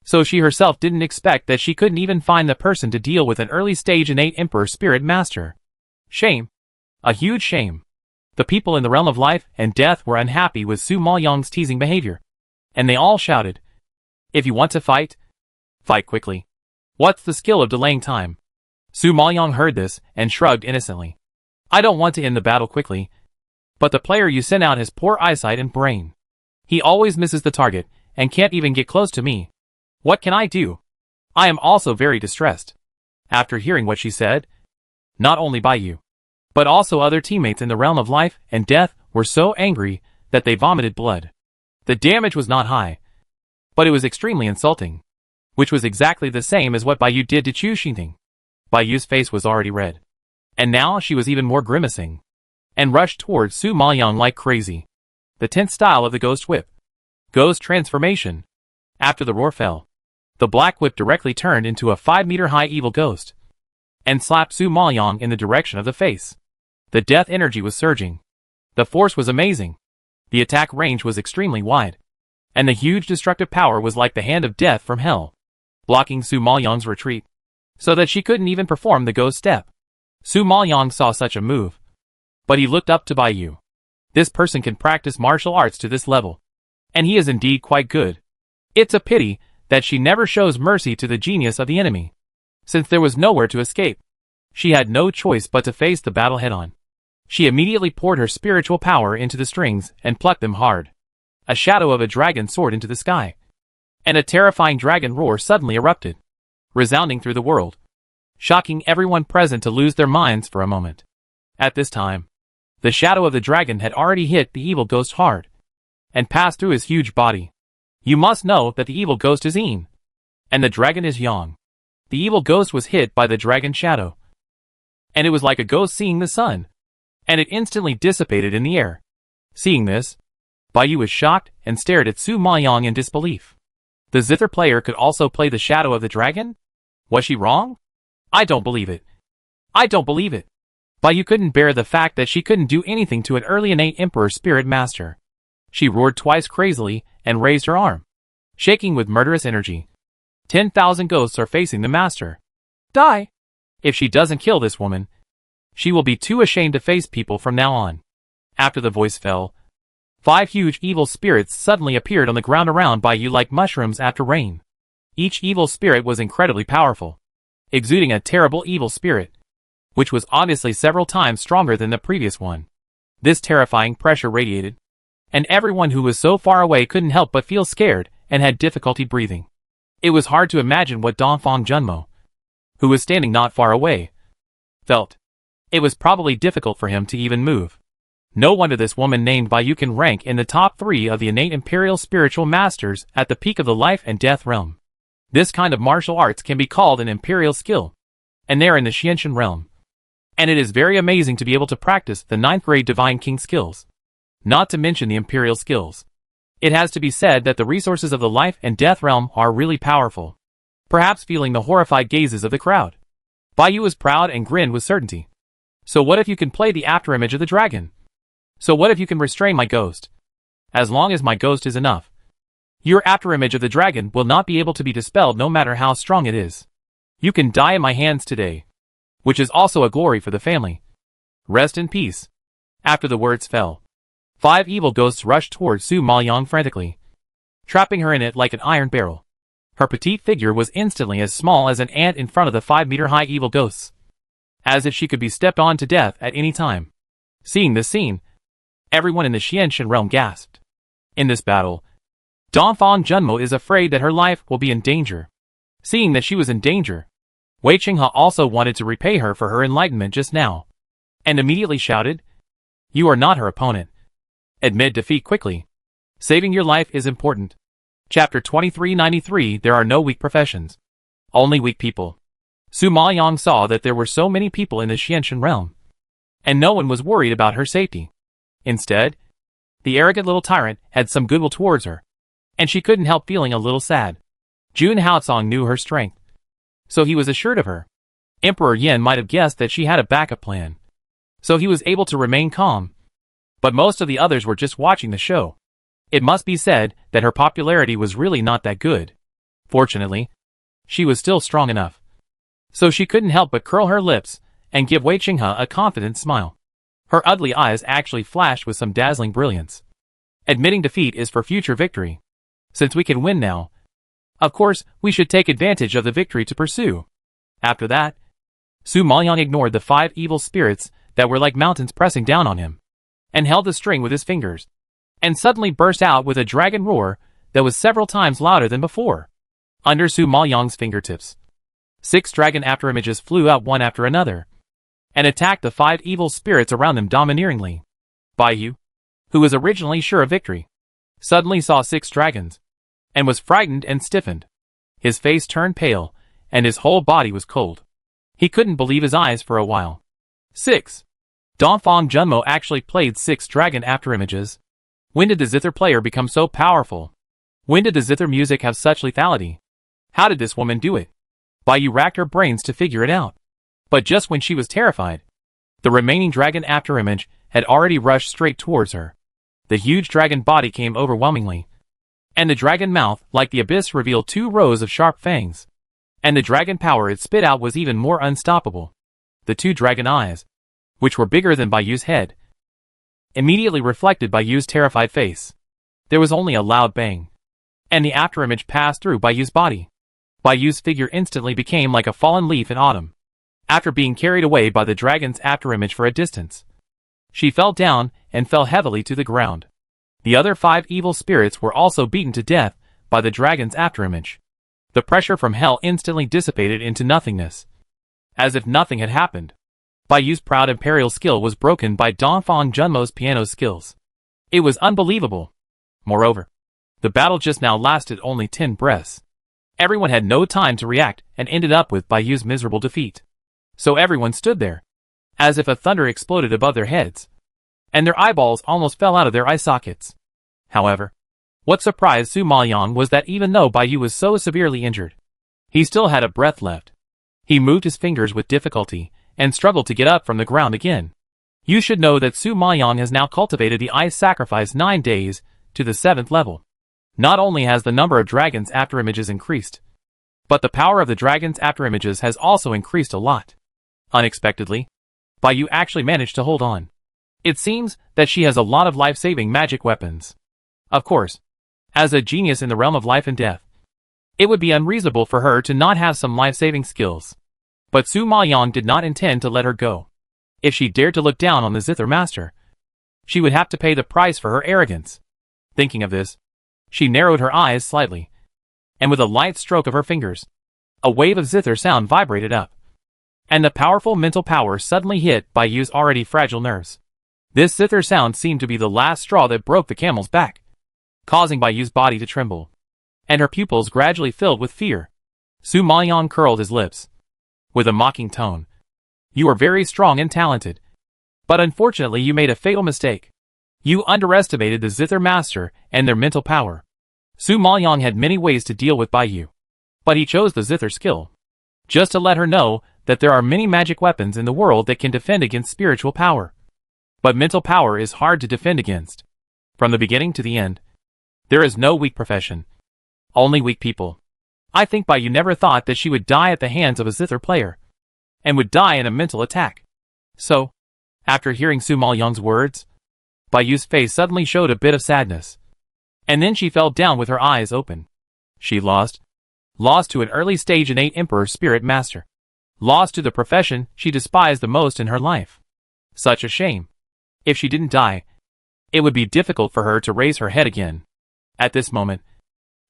so she herself didn't expect that she couldn't even find the person to deal with an early stage innate emperor spirit master. Shame. A huge shame. The people in the realm of life and death were unhappy with Su Maoyang's teasing behavior, and they all shouted, if you want to fight, fight quickly. What's the skill of delaying time? Su Maoyang heard this and shrugged innocently. I don't want to end the battle quickly, but the player you send out has poor eyesight and brain. He always misses the target and can't even get close to me. What can I do? I am also very distressed. After hearing what she said, not only Baiyu, but also other teammates in the realm of life and death were so angry that they vomited blood. The damage was not high, but it was extremely insulting, which was exactly the same as what Baiyu did to Chu Xingting. Baiyu's face was already red, and now she was even more grimacing, and rushed towards Su Maoyang like crazy. The tense style of the ghost whip. Ghost transformation. After the roar fell, the black whip directly turned into a 5-meter-high evil ghost, and slapped Su Maoyang in the direction of the face. The death energy was surging. The force was amazing. The attack range was extremely wide, and the huge destructive power was like the hand of death from hell, blocking Su Maoyang's retreat, so that she couldn't even perform the ghost step. Su Maoyang saw such a move, but he looked up to Baiyu. This person can practice martial arts to this level, and he is indeed quite good. It's a pity that she never shows mercy to the genius of the enemy. Since there was nowhere to escape, she had no choice but to face the battle head-on. She immediately poured her spiritual power into the strings and plucked them hard. A shadow of a dragon soared into the sky, and a terrifying dragon roar suddenly erupted, resounding through the world, shocking everyone present to lose their minds for a moment. At this time, the shadow of the dragon had already hit the evil ghost hard, and passed through his huge body. You must know that the evil ghost is Yin, and the dragon is Yang. The evil ghost was hit by the dragon shadow, and it was like a ghost seeing the sun, and it instantly dissipated in the air. Seeing this, Baiyu was shocked and stared at Su Maoyang in disbelief. The zither player could also play the shadow of the dragon? Was she wrong? I don't believe it. I don't believe it. Baiyu couldn't bear the fact that she couldn't do anything to an early innate emperor spirit master. She roared twice crazily and raised her arm, shaking with murderous energy. 10,000 ghosts are facing the master. Die! If she doesn't kill this woman, she will be too ashamed to face people from now on. After the voice fell, 5 huge evil spirits suddenly appeared on the ground around Baiyu like mushrooms after rain. Each evil spirit was incredibly powerful, exuding a terrible evil spirit, which was obviously several times stronger than the previous one. This terrifying pressure radiated, and everyone who was so far away couldn't help but feel scared and had difficulty breathing. It was hard to imagine what Dongfang Junmo, who was standing not far away, felt. It was probably difficult for him to even move. No wonder this woman named Baiyu can rank in the top 3 of the innate imperial spiritual masters at the peak of the life and death realm. This kind of martial arts can be called an imperial skill, and they're in the Xianshan realm. And it is very amazing to be able to practice the 9th grade Divine King skills, not to mention the imperial skills. It has to be said that the resources of the life and death realm are really powerful. Perhaps feeling the horrified gazes of the crowd, Baiyu was proud and grinned with certainty. So what if you can play the afterimage of the dragon? So what if you can restrain my ghost? As long as my ghost is enough, your afterimage of the dragon will not be able to be dispelled no matter how strong it is. You can die in my hands today, which is also a glory for the family. Rest in peace. After the words fell, 5 evil ghosts rushed towards Su Maoyang frantically, trapping her in it like an iron barrel. Her petite figure was instantly as small as an ant in front of the 5-meter-high evil ghosts, as if she could be stepped on to death at any time. Seeing this scene, everyone in the Xianshan realm gasped. In this battle, Dongfang Junmo is afraid that her life will be in danger. Seeing that she was in danger, Wei Qinghe also wanted to repay her for her enlightenment just now, and immediately shouted, "You are not her opponent. Admit defeat quickly. Saving your life is important." Chapter 2393. There are no weak professions, only weak people. Su Maoyang saw that there were so many people in the Xianshan realm, and no one was worried about her safety. Instead, the arrogant little tyrant had some goodwill towards her, and she couldn't help feeling a little sad. Jun Haocong knew her strength, so he was assured of her. Emperor Yin might have guessed that she had a backup plan, so he was able to remain calm. But most of the others were just watching the show. It must be said that her popularity was really not that good. Fortunately, she was still strong enough, so she couldn't help but curl her lips and give Wei Qinghe a confident smile. Her ugly eyes actually flashed with some dazzling brilliance. Admitting defeat is for future victory. Since we can win now, of course, we should take advantage of the victory to pursue. After that, Su Maoyang ignored the 5 evil spirits that were like mountains pressing down on him, and held the string with his fingers, and suddenly burst out with a dragon roar that was several times louder than before. Under Su Maoyang's fingertips, 6 dragon afterimages flew out one after another, and attacked the 5 evil spirits around them domineeringly. Baiyu, who was originally sure of victory, suddenly saw 6 dragons, and was frightened and stiffened. His face turned pale, and his whole body was cold. He couldn't believe his eyes for a while. 6. Dongfang Junmo actually played 6 dragon afterimages. When did the zither player become so powerful? When did the zither music have such lethality? How did this woman do it? Baiyu racked her brains to figure it out. But just when she was terrified, the remaining dragon afterimage had already rushed straight towards her. The huge dragon body came overwhelmingly, and the dragon mouth, like the abyss, revealed 2 rows of sharp fangs. And the dragon power it spit out was even more unstoppable. The 2 dragon eyes, which were bigger than Baiyu's head, immediately reflected Baiyu's terrified face. There was only a loud bang, and the afterimage passed through Baiyu's body. Baiyu's figure instantly became like a fallen leaf in autumn, after being carried away by the dragon's afterimage for a distance. She fell down and fell heavily to the ground. The other 5 evil spirits were also beaten to death by the dragon's afterimage. The pressure from hell instantly dissipated into nothingness, as if nothing had happened. Bai Yu's proud imperial skill was broken by Dongfang Junmo's piano skills. It was unbelievable. Moreover, the battle just now lasted only 10 breaths. Everyone had no time to react and ended up with Bai Yu's miserable defeat. So everyone stood there, as if a thunder exploded above their heads, and their eyeballs almost fell out of their eye sockets. However, what surprised Su Maoyang was that even though Bai Yu was so severely injured, he still had a breath left. He moved his fingers with difficulty and struggled to get up from the ground again. You should know that Su Maoyang has now cultivated the ice sacrifice 9 days to the 7th level. Not only has the number of dragons afterimages increased, but the power of the dragons afterimages has also increased a lot. Unexpectedly, Bai Yu actually managed to hold on. It seems that she has a lot of life-saving magic weapons. Of course, as a genius in the realm of life and death, it would be unreasonable for her to not have some life-saving skills. But Su Maoyang did not intend to let her go. If she dared to look down on the Zither Master, she would have to pay the price for her arrogance. Thinking of this, she narrowed her eyes slightly, and with a light stroke of her fingers, a wave of Zither sound vibrated up, and the powerful mental power suddenly hit Bai Yu's already fragile nerves. This Zither sound seemed to be the last straw that broke the camel's back, causing Bai Yu's body to tremble, and her pupils gradually filled with fear. Su Maoyang curled his lips, with a mocking tone. You are very strong and talented, but unfortunately you made a fatal mistake. You underestimated the Zither Master and their mental power. Su Maoyang had many ways to deal with Bai Yu, but he chose the Zither skill, just to let her know that there are many magic weapons in the world that can defend against spiritual power. But mental power is hard to defend against. From the beginning to the end, there is no weak profession, only weak people. I think Bai Yu never thought that she would die at the hands of a Zither player, and would die in a mental attack. So, after hearing Su Maoyang's words, Bai Yu's face suddenly showed a bit of sadness, and then she fell down with her eyes open. She lost to an early stage innate Emperor Spirit Master, lost to the profession she despised the most in her life. Such a shame. If she didn't die, it would be difficult for her to raise her head again. At this moment,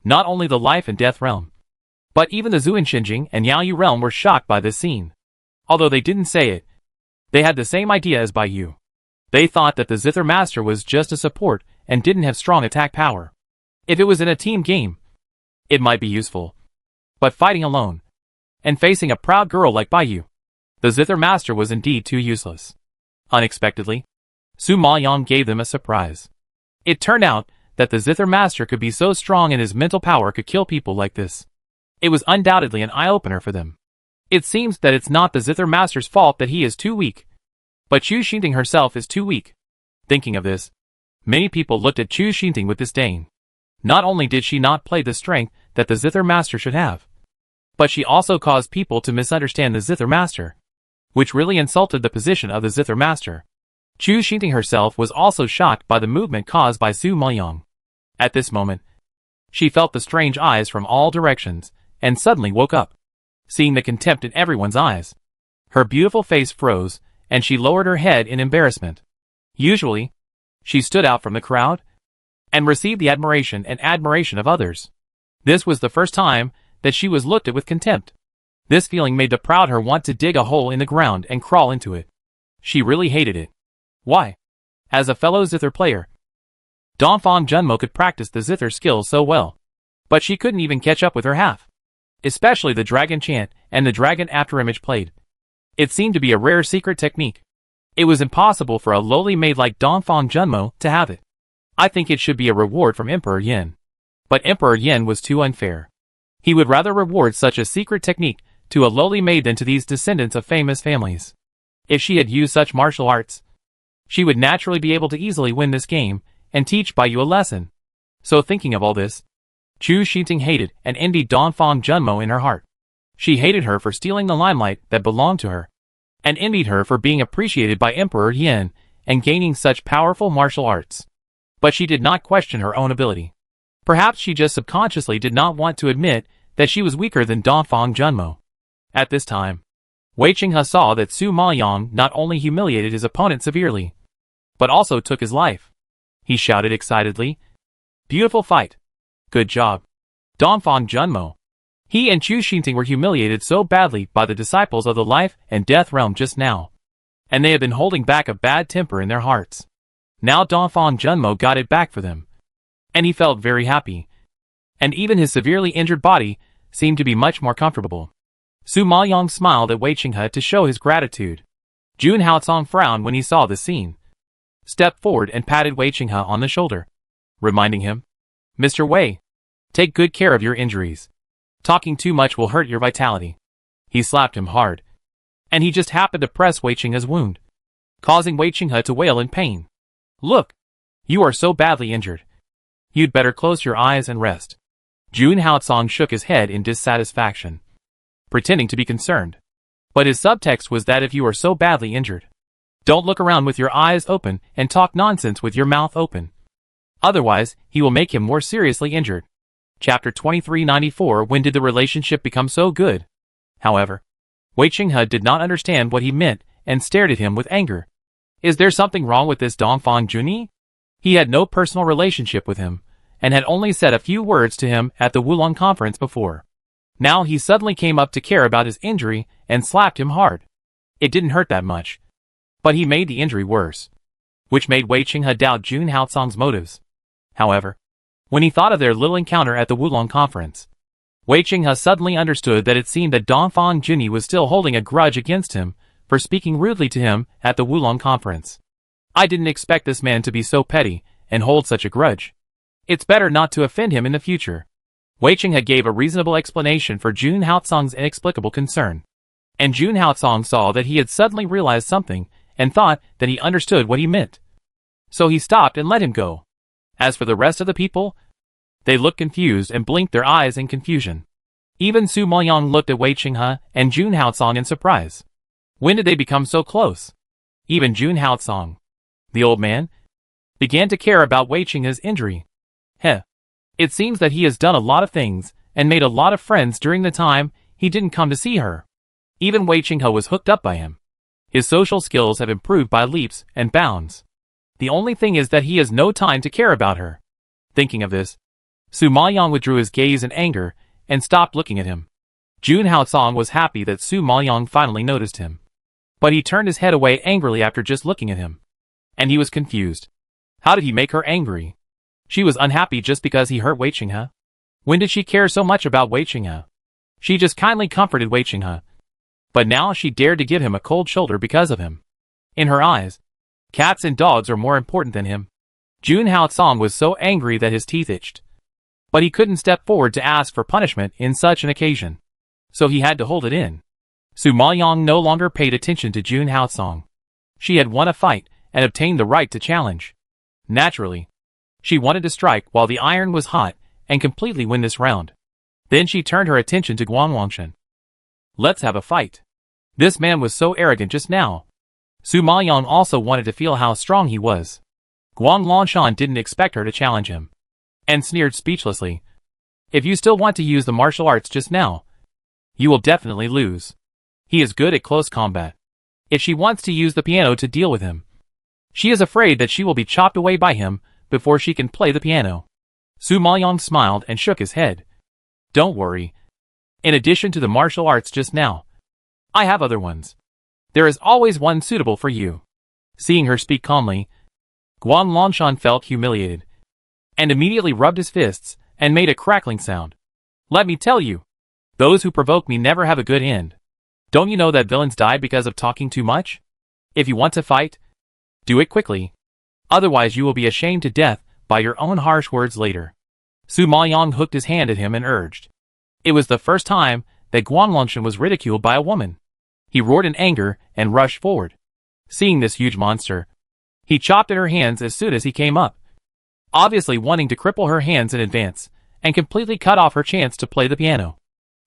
not only the life and death realm, but even the Zuanshinjing and Yaoyu realm were shocked by this scene. Although they didn't say it, they had the same idea as Bai Yu. They thought that the Zither Master was just a support and didn't have strong attack power. If it was in a team game, it might be useful. But fighting alone, and facing a proud girl like Bai Yu, the Zither Master was indeed too useless. Unexpectedly, Su Maoyang gave them a surprise. It turned out that the Zither Master could be so strong and his mental power could kill people like this. It was undoubtedly an eye-opener for them. It seems that it's not the Zither Master's fault that he is too weak, but Chu Xinting herself is too weak. Thinking of this, many people looked at Chu Xinting with disdain. Not only did she not play the strength that the Zither Master should have, but she also caused people to misunderstand the Zither Master, which really insulted the position of the Zither Master. Chu Xinting herself was also shocked by the movement caused by Su Maoyang. At this moment, she felt the strange eyes from all directions, and suddenly woke up. Seeing the contempt in everyone's eyes, her beautiful face froze, and she lowered her head in embarrassment. Usually, she stood out from the crowd, and received the admiration of others. This was the first time that she was looked at with contempt. This feeling made the proud her want to dig a hole in the ground and crawl into it. She really hated it. Why? As a fellow Zither player, Dongfang Junmo could practice the Zither skills so well, but she couldn't even catch up with her half. Especially the Dragon Chant and the Dragon Afterimage played. It seemed to be a rare secret technique. It was impossible for a lowly maid like Dongfang Junmo to have it. I think it should be a reward from Emperor Yin. But Emperor Yin was too unfair. He would rather reward such a secret technique to a lowly maid than to these descendants of famous families. If she had used such martial arts, she would naturally be able to easily win this game and teach Bai Yu a lesson. So thinking of all this, Chu Xinting hated and envied Dongfang Junmo in her heart. She hated her for stealing the limelight that belonged to her, and envied her for being appreciated by Emperor Yin and gaining such powerful martial arts. But she did not question her own ability. Perhaps she just subconsciously did not want to admit that she was weaker than Dongfang Junmo. At this time, Wei Qinghe saw that Su Maoyang not only humiliated his opponent severely, but also took his life. He shouted excitedly. Beautiful fight. Good job. Dongfang Junmo. He and Chu Xingting were humiliated so badly by the disciples of the life and death realm just now, and they had been holding back a bad temper in their hearts. Now Dongfang Junmo got it back for them, and he felt very happy, and even his severely injured body seemed to be much more comfortable. Su Maoyong smiled at Wei Qinghe to show his gratitude. Jun Haocong frowned when he saw the scene, stepped forward and patted Wei Qinghe on the shoulder, reminding him, Mr. Wei, take good care of your injuries. Talking too much will hurt your vitality. He slapped him hard, and he just happened to press Wei Qinghe's wound, causing Wei Qinghe to wail in pain. Look, you are so badly injured. You'd better close your eyes and rest. Jun Haocong shook his head in dissatisfaction, pretending to be concerned. But his subtext was that if you are so badly injured, don't look around with your eyes open and talk nonsense with your mouth open. Otherwise, he will make him more seriously injured. Chapter 2394. When did the relationship become so good? However, Wei Qinghe did not understand what he meant and stared at him with anger. Is there something wrong with this Dongfang Junyi? He had no personal relationship with him, and had only said a few words to him at the Wulong conference before. Now he suddenly came up to care about his injury and slapped him hard. It didn't hurt that much, but he made the injury worse, which made Wei Qinghe doubt Jun Haocong's motives. However, when he thought of their little encounter at the Wulong conference, Wei Qinghe suddenly understood that it seemed that Dongfang Junyi was still holding a grudge against him for speaking rudely to him at the Wulong conference. I didn't expect this man to be so petty and hold such a grudge. It's better not to offend him in the future. Wei Qinghe gave a reasonable explanation for Jun Haocong's inexplicable concern, and Jun Haocong saw that he had suddenly realized something and thought that he understood what he meant. So he stopped and let him go. As for the rest of the people, they looked confused and blinked their eyes in confusion. Even Su Maoyong looked at Wei Qinghe and Jun Haocong in surprise. When did they become so close? Even Jun Haocong, the old man, began to care about Wei Qinghe's injury. It seems that he has done a lot of things and made a lot of friends during the time he didn't come to see her. Even Wei Qinghe was hooked up by him. His social skills have improved by leaps and bounds. The only thing is that he has no time to care about her. Thinking of this, Su Maoyong withdrew his gaze in anger and stopped looking at him. Jun Haocong was happy that Su Maoyong finally noticed him, but he turned his head away angrily after just looking at him. And he was confused. How did he make her angry? She was unhappy just because he hurt Wei Qinghe? When did she care so much about Wei Qinghe? She just kindly comforted Wei Qinghe, but now she dared to give him a cold shoulder because of him. In her eyes, cats and dogs are more important than him. Jun Haocong was so angry that his teeth itched, but he couldn't step forward to ask for punishment in such an occasion, so he had to hold it in. Su Maoyong no longer paid attention to Jun Haocong. She had won a fight and obtained the right to challenge. Naturally, she wanted to strike while the iron was hot and completely win this round. Then she turned her attention to Guan Longshan. Let's have a fight. This man was so arrogant just now. Su Maoyong also wanted to feel how strong he was. Guan Longshan didn't expect her to challenge him, and sneered speechlessly. If you still want to use the martial arts just now, you will definitely lose. He is good at close combat. If she wants to use the piano to deal with him, she is afraid that she will be chopped away by him before she can play the piano. Su Maoyong smiled and shook his head. Don't worry. In addition to the martial arts just now, I have other ones. There is always one suitable for you. Seeing her speak calmly, Guan Longshan felt humiliated, and immediately rubbed his fists and made a crackling sound. Let me tell you, those who provoke me never have a good end. Don't you know that villains die because of talking too much? If you want to fight, do it quickly. Otherwise you will be ashamed to death by your own harsh words later. Su Maoyong hooked his hand at him and urged. It was the first time that Guan Longshan was ridiculed by a woman. He roared in anger and rushed forward. Seeing this huge monster, he chopped at her hands as soon as he came up, obviously wanting to cripple her hands in advance and completely cut off her chance to play the piano.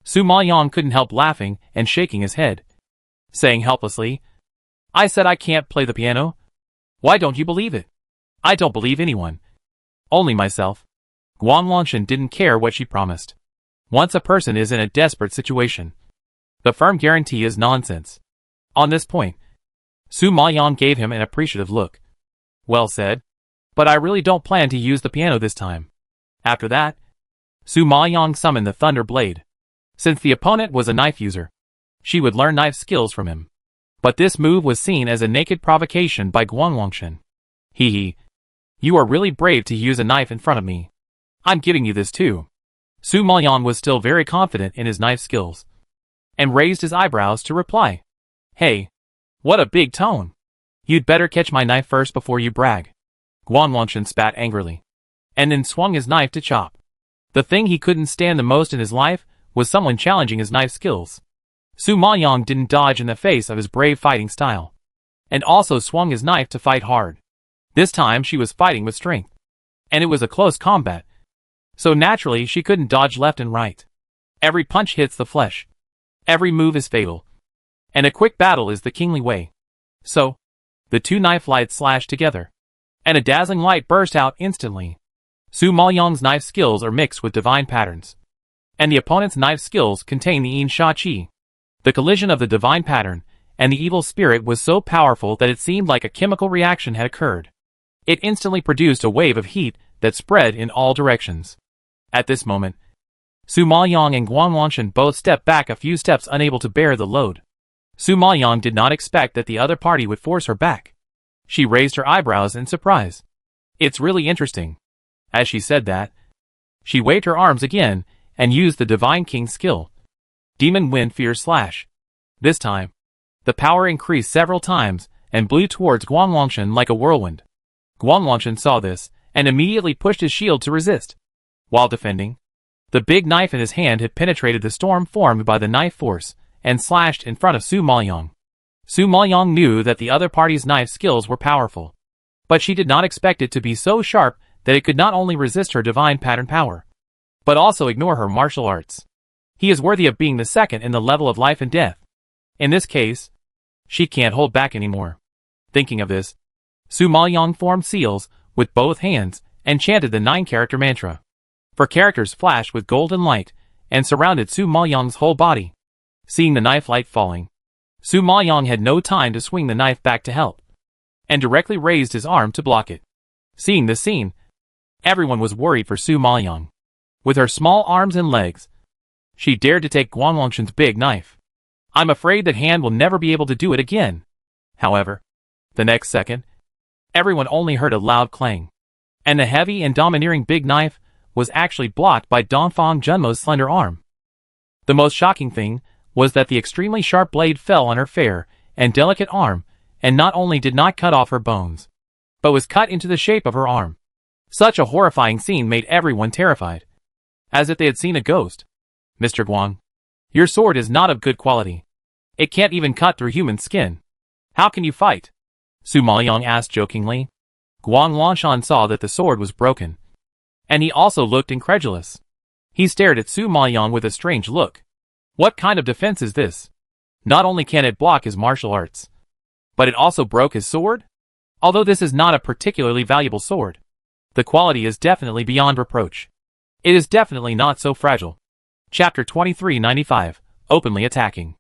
Su Maoyong couldn't help laughing and shaking his head, saying helplessly, I said I can't play the piano. Why don't you believe it? I don't believe anyone. Only myself. Guan Longshan didn't care what she promised. Once a person is in a desperate situation, the firm guarantee is nonsense. On this point, Su Maoyong gave him an appreciative look. Well said. But I really don't plan to use the piano this time. After that, Su Maoyang summoned the Thunder Blade. Since the opponent was a knife user, she would learn knife skills from him. But this move was seen as a naked provocation by Guangwangshan. Hee. You are really brave to use a knife in front of me. I'm giving you this too. Su Maoyang was still very confident in his knife skills, and raised his eyebrows to reply. Hey, what a big tone. You'd better catch my knife first before you brag. Guangwangshan spat angrily, and then swung his knife to chop. The thing he couldn't stand the most in his life was someone challenging his knife skills. Su Maoyang didn't dodge in the face of his brave fighting style, and also swung his knife to fight hard. This time she was fighting with strength, and it was a close combat, so naturally she couldn't dodge left and right. Every punch hits the flesh. Every move is fatal, and a quick battle is the kingly way. So, the two knife lights slashed together, and a dazzling light burst out instantly. Su Maoyang's knife skills are mixed with divine patterns, and the opponent's knife skills contain the Yin Sha Qi. The collision of the divine pattern and the evil spirit was so powerful that it seemed like a chemical reaction had occurred. It instantly produced a wave of heat that spread in all directions. At this moment, Su Maoyang and Guangwangshan both stepped back a few steps, unable to bear the load. Su Maoyang did not expect that the other party would force her back. She raised her eyebrows in surprise. It's really interesting. As she said that, she waved her arms again and used the Divine King skill, Demon Wind Fierce Slash. This time, the power increased several times and blew towards Guangwangshan like a whirlwind. Guangwangshan saw this and immediately pushed his shield to resist. While defending, the big knife in his hand had penetrated the storm formed by the knife force and slashed in front of Su Maoyang. Su Maoyang knew that the other party's knife skills were powerful, but she did not expect it to be so sharp that it could not only resist her divine pattern power, but also ignore her martial arts. He is worthy of being the second in the level of life and death. In this case, she can't hold back anymore. Thinking of this, Su Maoyang formed seals with both hands and chanted the 9-character mantra. 4 characters flashed with golden light and surrounded Su Maoyang's whole body. Seeing the knife light falling, Su Maoyang had no time to swing the knife back to help, and directly raised his arm to block it. Seeing this scene, everyone was worried for Su Maoyang. With her small arms and legs, she dared to take Guangwangshan's big knife. I'm afraid that hand will never be able to do it again. However, the next second, everyone only heard a loud clang, and the heavy and domineering big knife was actually blocked by Dongfang Junmo's slender arm. The most shocking thing was that the extremely sharp blade fell on her fair and delicate arm, and not only did not cut off her bones, but was cut into the shape of her arm. Such a horrifying scene made everyone terrified, as if they had seen a ghost. Mr. Guang, your sword is not of good quality. It can't even cut through human skin. How can you fight? Su Maoyang asked jokingly. Guangwangshan saw that the sword was broken, and he also looked incredulous. He stared at Su Maoyang with a strange look. What kind of defense is this? Not only can it block his martial arts, but it also broke his sword? Although this is not a particularly valuable sword, the quality is definitely beyond reproach. It is definitely not so fragile. Chapter 2395, Openly Attacking.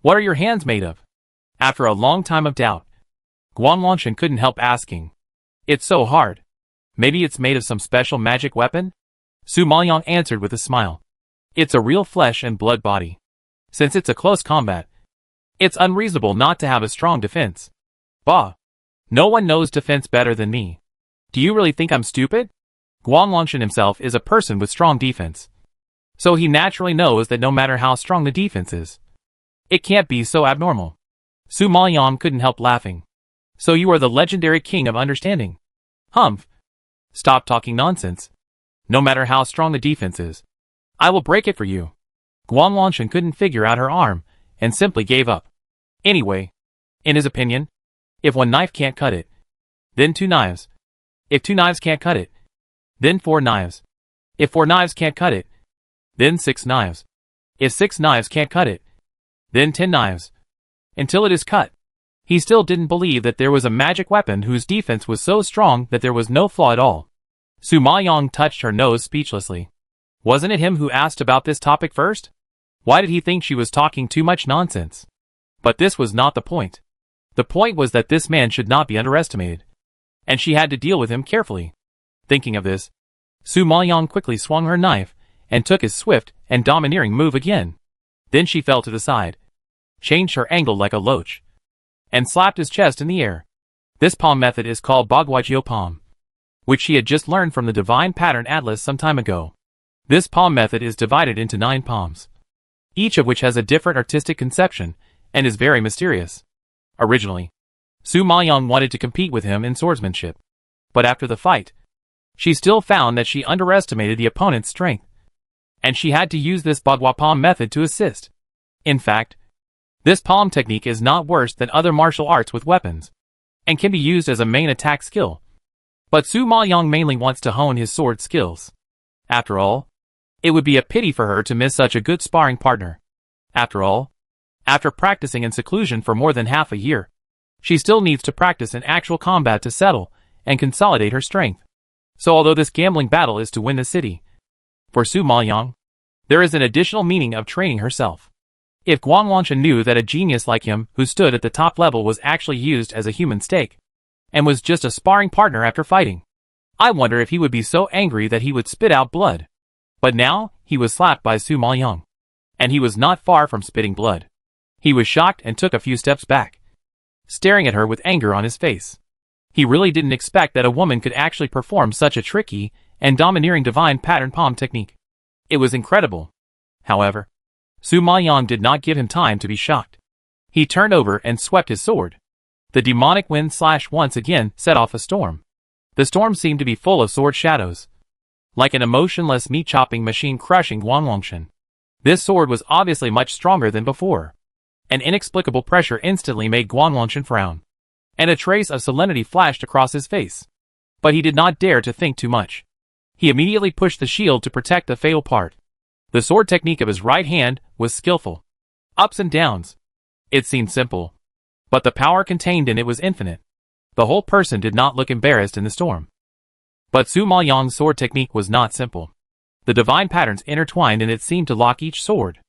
What are your hands made of? After a long time of doubt, Guangwangshan couldn't help asking. It's so hard. Maybe it's made of some special magic weapon? Su Maoyang answered with a smile. It's a real flesh and blood body. Since it's a close combat, it's unreasonable not to have a strong defense. Bah! No one knows defense better than me. Do you really think I'm stupid? Guangwangshan himself is a person with strong defense, so he naturally knows that no matter how strong the defense is, it can't be so abnormal. Su Maoyang couldn't help laughing. So you are the legendary king of understanding. Humph! Stop talking nonsense. No matter how strong the defense is, I will break it for you. Guangwangshan couldn't figure out her arm, and simply gave up. Anyway, in his opinion, if one knife can't cut it, then 2 knives. If 2 knives can't cut it, then 4 knives. If 4 knives can't cut it, then 6 knives. If 6 knives can't cut it, then 10 knives. Until it is cut. He still didn't believe that there was a magic weapon whose defense was so strong that there was no flaw at all. Su Maoyang touched her nose speechlessly. Wasn't it him who asked about this topic first? Why did he think she was talking too much nonsense? But this was not the point. The point was that this man should not be underestimated. and she had to deal with him carefully. Thinking of this, Su Maoyang quickly swung her knife and took his swift and domineering move again. Then she fell to the side, changed her angle like a loach, and slapped his chest in the air. This palm method is called Baghuajiu palm, which she had just learned from the Divine Pattern Atlas some time ago. This palm method is divided into 9 palms, each of which has a different artistic conception and is very mysterious. Originally, Su Maoyang wanted to compete with him in swordsmanship, but after the fight, she still found that she underestimated the opponent's strength, and she had to use this Bagua palm method to assist. In fact, this palm technique is not worse than other martial arts with weapons, and can be used as a main attack skill. But Su Maoyang mainly wants to hone his sword skills. After all, it would be a pity for her to miss such a good sparring partner. After all, after practicing in seclusion for more than half a year, she still needs to practice in actual combat to settle and consolidate her strength. So although this gambling battle is to win the city, for Su Maoyang, there is an additional meaning of training herself. If Guang Wanshan knew that a genius like him who stood at the top level was actually used as a human stake, and was just a sparring partner after fighting, I wonder if he would be so angry that he would spit out blood. But now, he was slapped by Su Maoyang, and he was not far from spitting blood. He was shocked and took a few steps back, staring at her with anger on his face. He really didn't expect that a woman could actually perform such a tricky and domineering divine pattern palm technique. It was incredible. However, Su Maoyang did not give him time to be shocked. He turned over and swept his sword. The demonic wind once again set off a storm. The storm seemed to be full of sword shadows, like an emotionless meat-chopping machine crushing Guang Wanshan. This sword was obviously much stronger than before. An inexplicable pressure instantly made Guang Wanshan frown, and a trace of solemnity flashed across his face. But he did not dare to think too much. He immediately pushed the shield to protect the fatal part. The sword technique of his right hand was skillful. Ups and downs. It seemed simple, but the power contained in it was infinite. The whole person did not look embarrassed in the storm. But Su Maoyang's sword technique was not simple. The divine patterns intertwined and it seemed to lock each sword.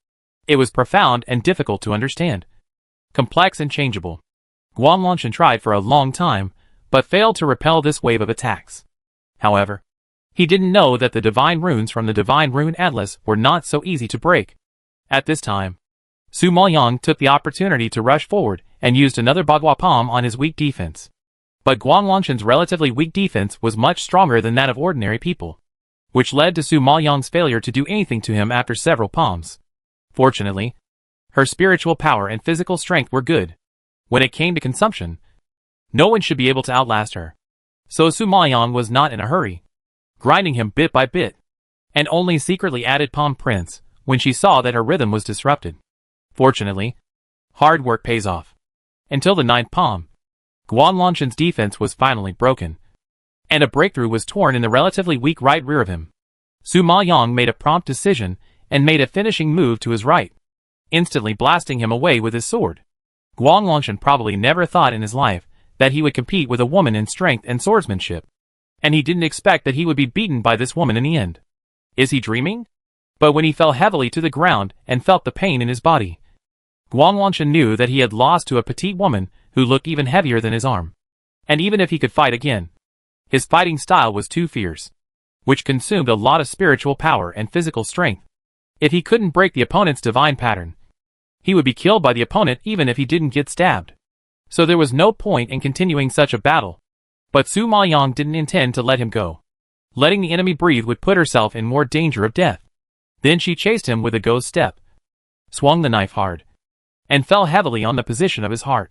It was profound and difficult to understand. Complex and changeable. Guang Wanshan tried for a long time, but failed to repel this wave of attacks. However, he didn't know that the divine runes from the Divine Rune Atlas were not so easy to break. At this time, Su Maoyang took the opportunity to rush forward and used another Bagua palm on his weak defense. But Guang Wanshan's relatively weak defense was much stronger than that of ordinary people, which led to Su Maoyang's failure to do anything to him after several palms. Fortunately, her spiritual power and physical strength were good. When it came to consumption, no one should be able to outlast her. So Su Maoyang was not in a hurry, grinding him bit by bit, and only secretly added palm prints when she saw that her rhythm was disrupted. Fortunately, hard work pays off. Until the 9th palm, Guang Wanshan's defense was finally broken, and a breakthrough was torn in the relatively weak right rear of him. Su Maoyang made a prompt decision and made a finishing move to his right, instantly blasting him away with his sword. Guang Wanshan probably never thought in his life that he would compete with a woman in strength and swordsmanship, and he didn't expect that he would be beaten by this woman in the end. Is he dreaming? But when he fell heavily to the ground and felt the pain in his body, Guang Wanshan knew that he had lost to a petite woman who looked even heavier than his arm. And even if he could fight again, his fighting style was too fierce, which consumed a lot of spiritual power and physical strength. If he couldn't break the opponent's divine pattern, he would be killed by the opponent even if he didn't get stabbed. So there was no point in continuing such a battle. But Su Maoyang didn't intend to let him go. Letting the enemy breathe would put herself in more danger of death. Then she chased him with a ghost step, swung the knife hard, and fell heavily on the position of his heart.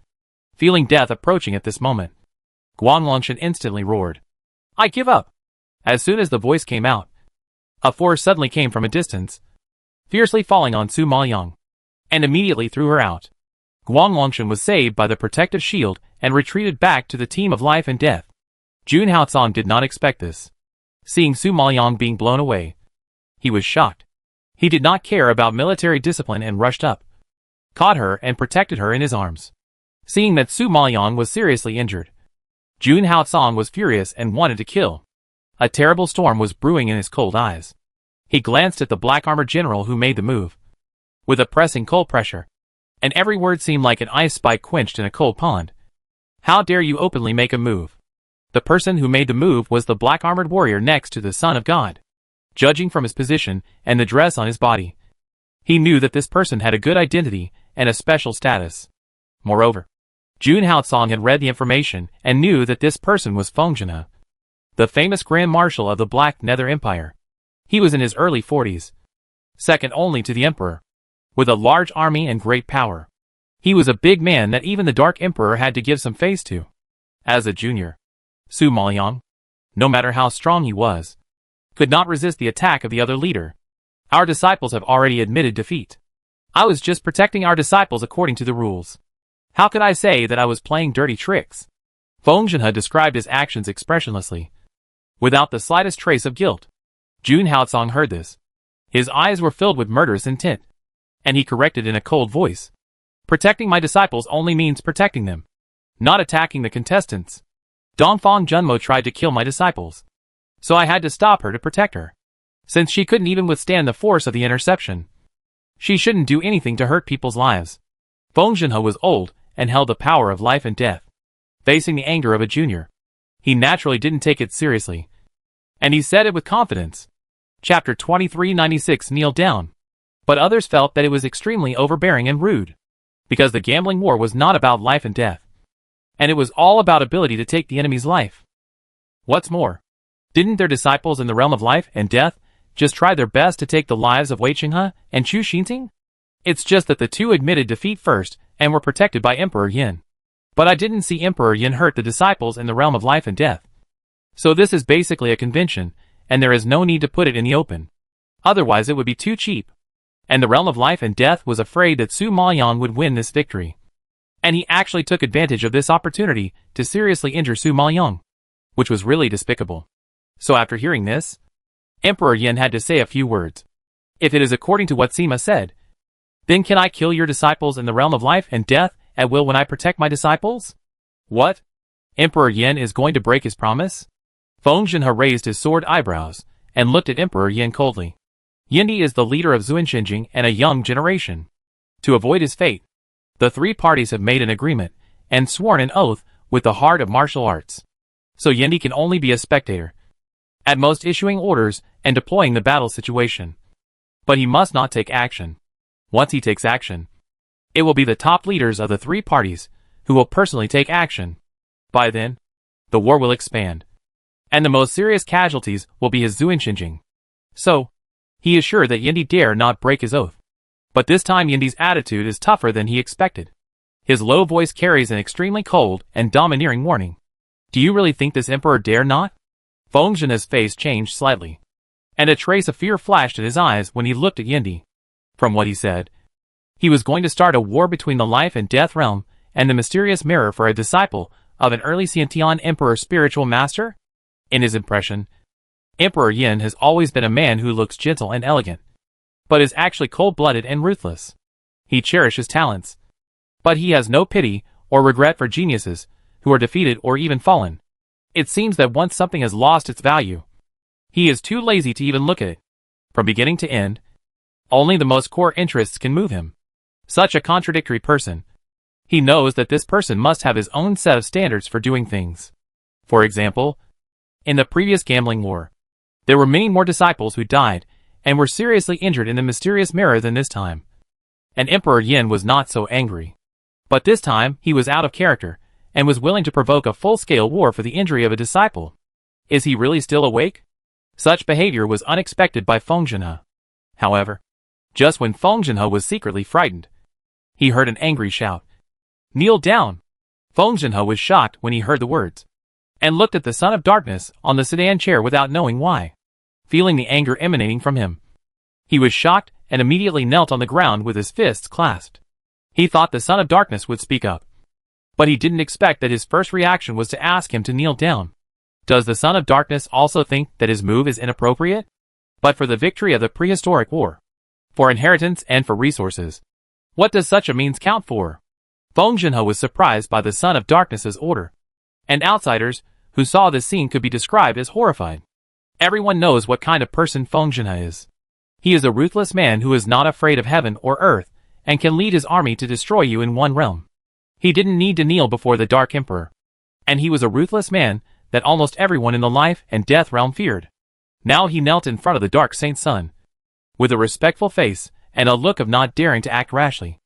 Feeling death approaching at this moment, Guang Wanshan instantly roared, "I give up!" As soon as the voice came out, a force suddenly came from a distance, fiercely falling on Su Maoyang, and immediately threw her out. Guang Wanshan was saved by the protective shield and retreated back to the team of life and death. Jun Haotsong did not expect this. Seeing Su Maoyang being blown away, he was shocked. He did not care about military discipline and rushed up, caught her and protected her in his arms. Seeing that Su Maoyang was seriously injured, Jun Haotsong was furious and wanted to kill. A terrible storm was brewing in his cold eyes. He glanced at the black-armored general who made the move, with a pressing cold pressure, and every word seemed like an ice spike quenched in a cold pond. "How dare you openly make a move? The person who made the move was the black-armored warrior next to the Son of God. Judging from his position and the dress on his body, he knew that this person had a good identity and a special status. Moreover, Jun Haotsong had read the information and knew that this person was Feng Zhenhe, the famous Grand Marshal of the Black Nether Empire. He was in his early 40s, second only to the Emperor, with a large army and great power. He was a big man that even the Dark Emperor had to give some face to. As a junior, Su Maoyang, no matter how strong he was, could not resist the attack of the other leader. Our disciples have already admitted defeat. I was just protecting our disciples according to the rules. How could I say that I was playing dirty tricks? Feng Zhenhe described his actions expressionlessly, without the slightest trace of guilt. Jun Haotsong heard this. His eyes were filled with murderous intent, and he corrected in a cold voice. Protecting my disciples only means protecting them, not attacking the contestants. Dongfang Junmo tried to kill my disciples, so I had to stop her to protect her. Since she couldn't even withstand the force of the interception, she shouldn't do anything to hurt people's lives. Feng Zhenhe was old and held the power of life and death. Facing the anger of a junior, he naturally didn't take it seriously, and he said it with confidence. Chapter 2396 Kneel down. But others felt that it was extremely overbearing and rude, because the gambling war was not about life and death, and it was all about ability to take the enemy's life. What's more, didn't their disciples in the realm of life and death just try their best to take the lives of Wei Qinghe and Chu Xinting? It's just that the two admitted defeat first and were protected by Emperor Yin. But I didn't see Emperor Yin hurt the disciples in the realm of life and death. So this is basically a convention, and there is no need to put it in the open. Otherwise it would be too cheap. And the realm of life and death was afraid that Su Maoyang would win this victory. And he actually took advantage of this opportunity to seriously injure Su Maoyang, which was really despicable. So after hearing this, Emperor Yin had to say a few words. If it is according to what Sima said, then can I kill your disciples in the realm of life and death at will when I protect my disciples? What? Emperor Yin is going to break his promise? Feng Zhenhe raised his sword eyebrows and looked at Emperor Yin coldly. Yindi is the leader of Zunshinjing and a young generation. To avoid his fate, the three parties have made an agreement and sworn an oath with the heart of martial arts. So Yindi can only be a spectator, at most issuing orders and deploying the battle situation. But he must not take action. Once he takes action, it will be the top leaders of the three parties who will personally take action. By then, the war will expand, and the most serious casualties will be his Zunshinjing. So, he is sure that Yindi dare not break his oath. But this time Yindi's attitude is tougher than he expected. His low voice carries an extremely cold and domineering warning. Do you really think this emperor dare not? Feng Zhenhe's face changed slightly, and a trace of fear flashed in his eyes when he looked at Yindi. From what he said, he was going to start a war between the life and death realm and the mysterious mirror for a disciple of an early Xiantian emperor spiritual master? In his impression, Emperor Yin has always been a man who looks gentle and elegant, but is actually cold-blooded and ruthless. He cherishes talents, but he has no pity or regret for geniuses who are defeated or even fallen. It seems that once something has lost its value, he is too lazy to even look at it. From beginning to end, only the most core interests can move him. Such a contradictory person. He knows that this person must have his own set of standards for doing things. For example, in the previous gambling war, there were many more disciples who died and were seriously injured in the mysterious mirror than this time. And Emperor Yin was not so angry. But this time he was out of character and was willing to provoke a full-scale war for the injury of a disciple. Is he really still awake? Such behavior was unexpected by Feng Zhenhe. However, just when Feng Zhenhe was secretly frightened, he heard an angry shout. Kneel down! Feng Zhenhe was shocked when he heard the words, and looked at the Son of Darkness on the sedan chair without knowing why. Feeling the anger emanating from him, he was shocked and immediately knelt on the ground with his fists clasped. He thought the Son of Darkness would speak up, but he didn't expect that his first reaction was to ask him to kneel down. Does the Son of Darkness also think that his move is inappropriate? But for the victory of the prehistoric war, for inheritance and for resources, what does such a means count for? Feng Zhenhe was surprised by the Son of Darkness's order, and outsiders who saw this scene could be described as horrified. Everyone knows what kind of person Feng Zhenhe is. He is a ruthless man who is not afraid of heaven or earth, and can lead his army to destroy you in one realm. He didn't need to kneel before the Dark Emperor, and he was a ruthless man that almost everyone in the life and death realm feared. Now he knelt in front of the dark Saint Sun, with a respectful face and a look of not daring to act rashly.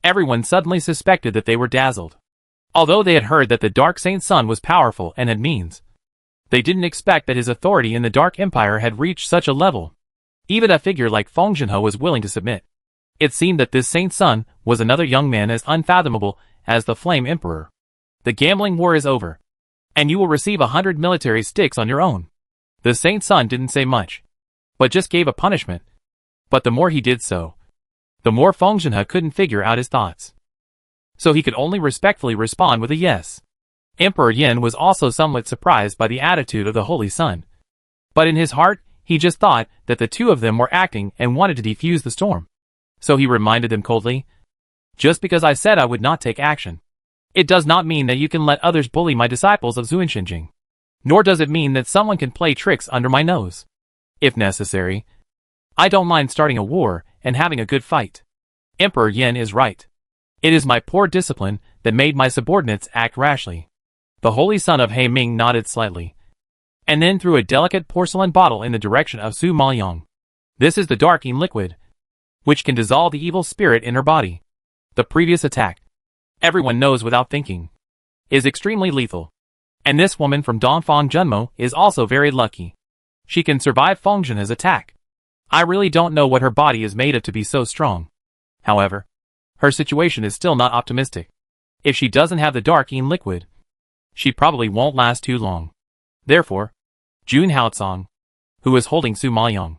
Everyone suddenly suspected that they were dazzled. Although they had heard that the dark Saint Sun was powerful and had means, they didn't expect that his authority in the Dark Empire had reached such a level. Even a figure like Feng Zhenhe was willing to submit. It seemed that this Saint Sun was another young man as unfathomable as the Flame Emperor. The gambling war is over, and you will receive 100 military sticks on your own. The Saint Sun didn't say much, but just gave a punishment. But the more he did so, the more Feng Zhenhe couldn't figure out his thoughts. So he could only respectfully respond with a yes. Emperor Yin was also somewhat surprised by the attitude of the Holy Sun. But in his heart, he just thought that the two of them were acting and wanted to defuse the storm. So he reminded them coldly, "Just because I said I would not take action, it does not mean that you can let others bully my disciples of Xuanxinjing. Nor does it mean that someone can play tricks under my nose. If necessary, I don't mind starting a war and having a good fight. Emperor Yin is right. It is my poor discipline that made my subordinates act rashly." The Holy Son of He Ming nodded slightly, and then threw a delicate porcelain bottle in the direction of Su Maoyang. "This is the darking liquid, which can dissolve the evil spirit in her body. The previous attack, everyone knows without thinking, is extremely lethal. And this woman from Dongfang Junmo is also very lucky. She can survive Feng Zhenhe's attack. I really don't know what her body is made of to be so strong. However, her situation is still not optimistic. If she doesn't have the darking liquid, she probably won't last too long." Therefore, Jun Haocong, who was holding Su Maoyang,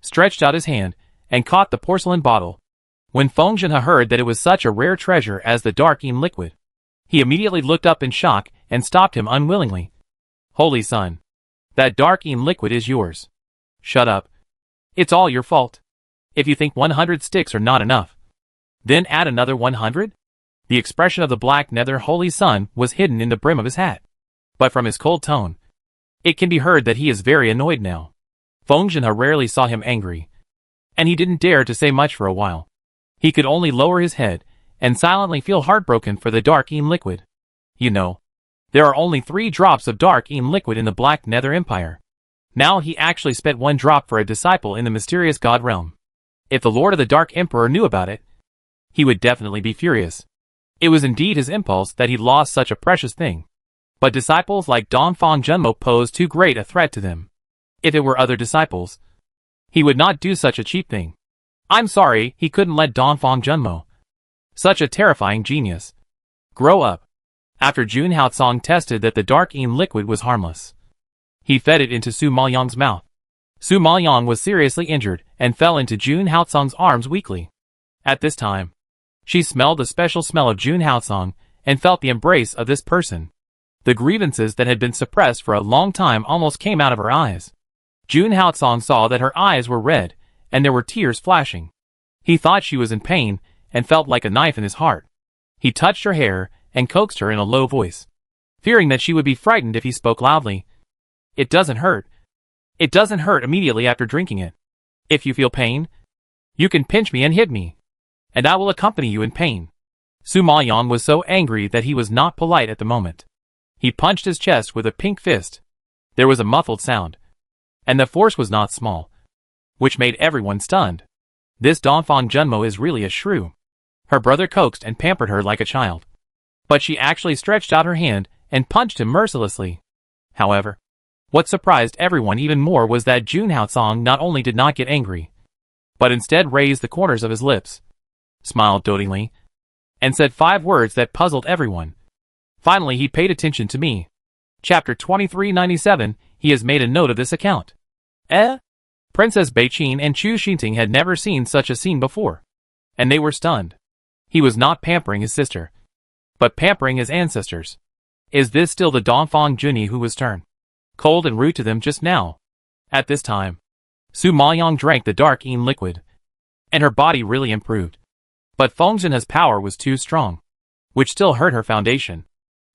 stretched out his hand and caught the porcelain bottle. When Feng Zhenhe heard that it was such a rare treasure as the darking liquid, he immediately looked up in shock and stopped him unwillingly. "Holy Son, that darking liquid is yours." "Shut up. It's all your fault. If you think 100 sticks are not enough, then add another 100? The expression of the black nether Holy Sun was hidden in the brim of his hat. But from his cold tone, it can be heard that he is very annoyed now. Feng Zhenhe rarely saw him angry, and he didn't dare to say much for a while. He could only lower his head and silently feel heartbroken for the darking liquid. You know, there are only 3 drops of darking liquid in the Black Nether Empire. Now he actually spent 1 drop for a disciple in the mysterious God realm. If the Lord of the Dark Emperor knew about it, he would definitely be furious. It was indeed his impulse that he lost such a precious thing. But disciples like Dongfang Junmo posed too great a threat to them. If it were other disciples, he would not do such a cheap thing. I'm sorry he couldn't let Dongfang Junmo, such a terrifying genius, grow up. After Jun Haocong tested that the darking liquid was harmless, he fed it into Su Maoyang's mouth. Su Maoyang was seriously injured and fell into Jun Haocong's arms weakly. At this time, she smelled the special smell of Jun Haocong and felt the embrace of this person. The grievances that had been suppressed for a long time almost came out of her eyes. Jun Haocong saw that her eyes were red and there were tears flashing. He thought she was in pain and felt like a knife in his heart. He touched her hair and coaxed her in a low voice, fearing that she would be frightened if he spoke loudly. "It doesn't hurt. It doesn't hurt immediately after drinking it. If you feel pain, you can pinch me and hit me, and I will accompany you in pain." Su Maoyang was so angry that he was not polite at the moment. He punched his chest with a pink fist. There was a muffled sound, and the force was not small, which made everyone stunned. This Dongfang Junmo is really a shrew. Her brother coaxed and pampered her like a child, but she actually stretched out her hand and punched him mercilessly. However, what surprised everyone even more was that Jun Haocong not only did not get angry, but instead raised the corners of his lips, smiled dotingly, and said 5 words that puzzled everyone. Finally he paid attention to me. Chapter 2397, he has made a note of this account. Princess Beiqin and Chu Xinting had never seen such a scene before, and they were stunned. He was not pampering his sister, but pampering his ancestors. Is this still the Dongfang Junyi who was turned cold and rude to them just now? At this time, Su Maoyang drank the darking liquid, and her body really improved. But Feng Zhenhe's power was too strong, which still hurt her foundation,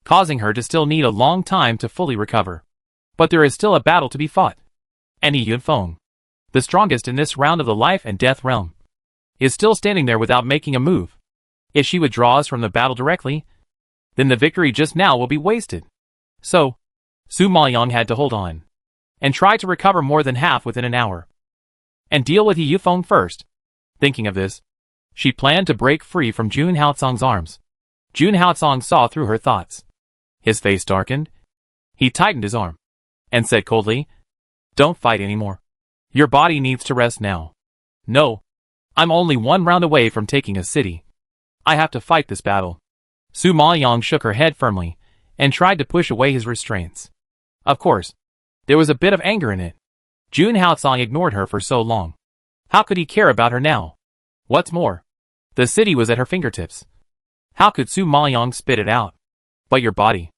causing her to still need a long time to fully recover. But there is still a battle to be fought. And Yunfeng, the strongest in this round of the life and death realm, is still standing there without making a move. If she withdraws from the battle directly, then the victory just now will be wasted. So, Su Maoyang had to hold on and try to recover more than half within an hour and deal with He Yufeng first. Thinking of this, she planned to break free from Jun Haotsong's arms. Jun Haotsong saw through her thoughts. His face darkened. He tightened his arm and said coldly, "Don't fight anymore. Your body needs to rest now. No, I'm only one round away from taking a city. I have to fight this battle." Su Maoyang shook her head firmly and tried to push away his restraints. Of course, there was a bit of anger in it. Jun Haotsong ignored her for so long. How could he care about her now? What's more, the city was at her fingertips. How could Su Maoyang spit it out? "But your body."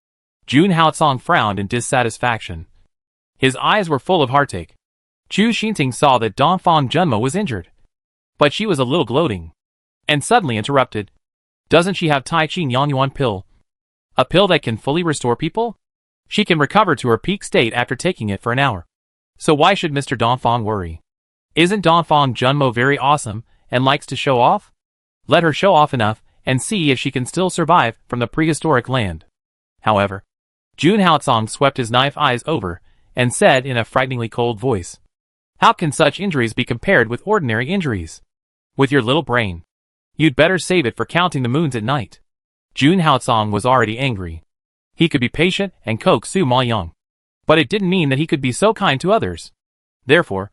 Jun Haotsong frowned in dissatisfaction. His eyes were full of heartache. Chu Xinting saw that Dongfang Junmo was injured, but she was a little gloating, and suddenly interrupted. "Doesn't she have Tai Chi Yangyuan pill? A pill that can fully restore people? She can recover to her peak state after taking it for an hour. So why should Mr. Dongfang worry? Isn't Dongfang Junmo very awesome and likes to show off? Let her show off enough and see if she can still survive from the prehistoric land." However, Jun Haotsong swept his knife eyes over and said in a frighteningly cold voice, "How can such injuries be compared with ordinary injuries? With your little brain, you'd better save it for counting the moons at night." Jun Haotsong was already angry. He could be patient and coax Su Maoyang, but it didn't mean that he could be so kind to others. Therefore,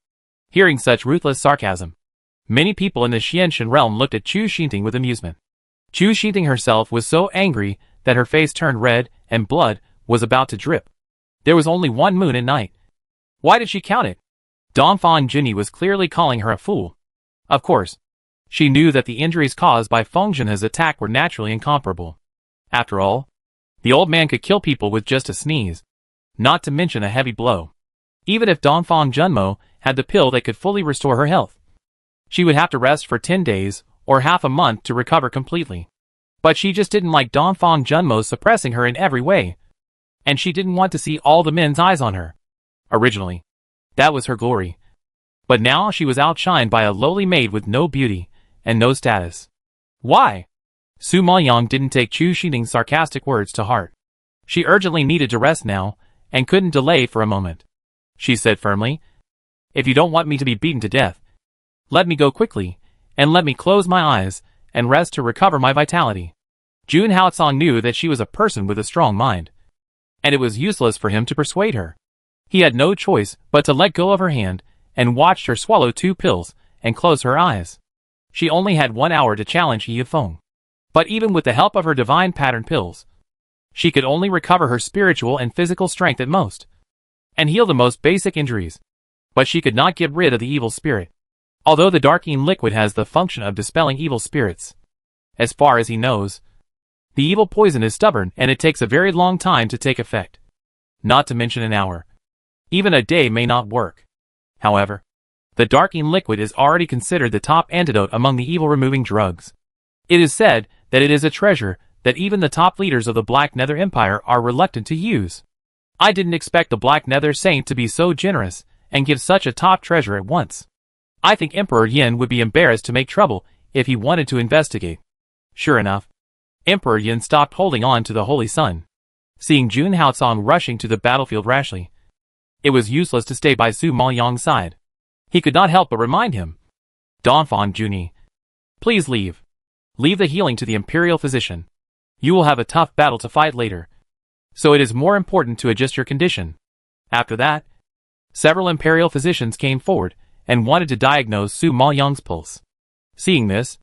hearing such ruthless sarcasm, many people in the Xianshan realm looked at Chu Xinting with amusement. Chu Xinting herself was so angry that her face turned red and blood was about to drip. There was only one moon at night. Why did she count it? Dongfang Junyi was clearly calling her a fool. Of course, she knew that the injuries caused by Feng Zhenhe's attack were naturally incomparable. After all, the old man could kill people with just a sneeze, not to mention a heavy blow. Even if Dongfang Junmo had the pill that could fully restore her health, she would have to rest for 10 days or half a month to recover completely. But she just didn't like Dongfang Junmo suppressing her in every way, and she didn't want to see all the men's eyes on her. Originally, that was her glory. But now she was outshined by a lowly maid with no beauty and no status. Why? Su Maoyang didn't take Chu Xinting's sarcastic words to heart. She urgently needed to rest now and couldn't delay for a moment. She said firmly, "If you don't want me to be beaten to death, let me go quickly and let me close my eyes and rest to recover my vitality." Jun Haotsong knew that she was a person with a strong mind, and it was useless for him to persuade her. He had no choice but to let go of her hand and watched her swallow 2 pills and close her eyes. She only had 1 hour to challenge He Yufeng. But even with the help of her divine pattern pills, she could only recover her spiritual and physical strength at most, and heal the most basic injuries. But she could not get rid of the evil spirit. Although the darkening liquid has the function of dispelling evil spirits, as far as he knows, the evil poison is stubborn and it takes a very long time to take effect. Not to mention an hour. Even a day may not work. However, the darkening liquid is already considered the top antidote among the evil-removing drugs. It is said that it is a treasure that even the top leaders of the Black Nether Empire are reluctant to use. I didn't expect the Black Nether Saint to be so generous and give such a top treasure at once. I think Emperor Yin would be embarrassed to make trouble if he wanted to investigate. Sure enough, Emperor Yin stopped holding on to the Holy Sun. Seeing Jun Haotsong rushing to the battlefield rashly, it was useless to stay by Su Maoyang's side. He could not help but remind him, "Dongfang Junyi, please leave. Leave the healing to the imperial physician. You will have a tough battle to fight later, so it is more important to adjust your condition." After that, several imperial physicians came forward and wanted to diagnose Su Maoyang's pulse. Seeing this,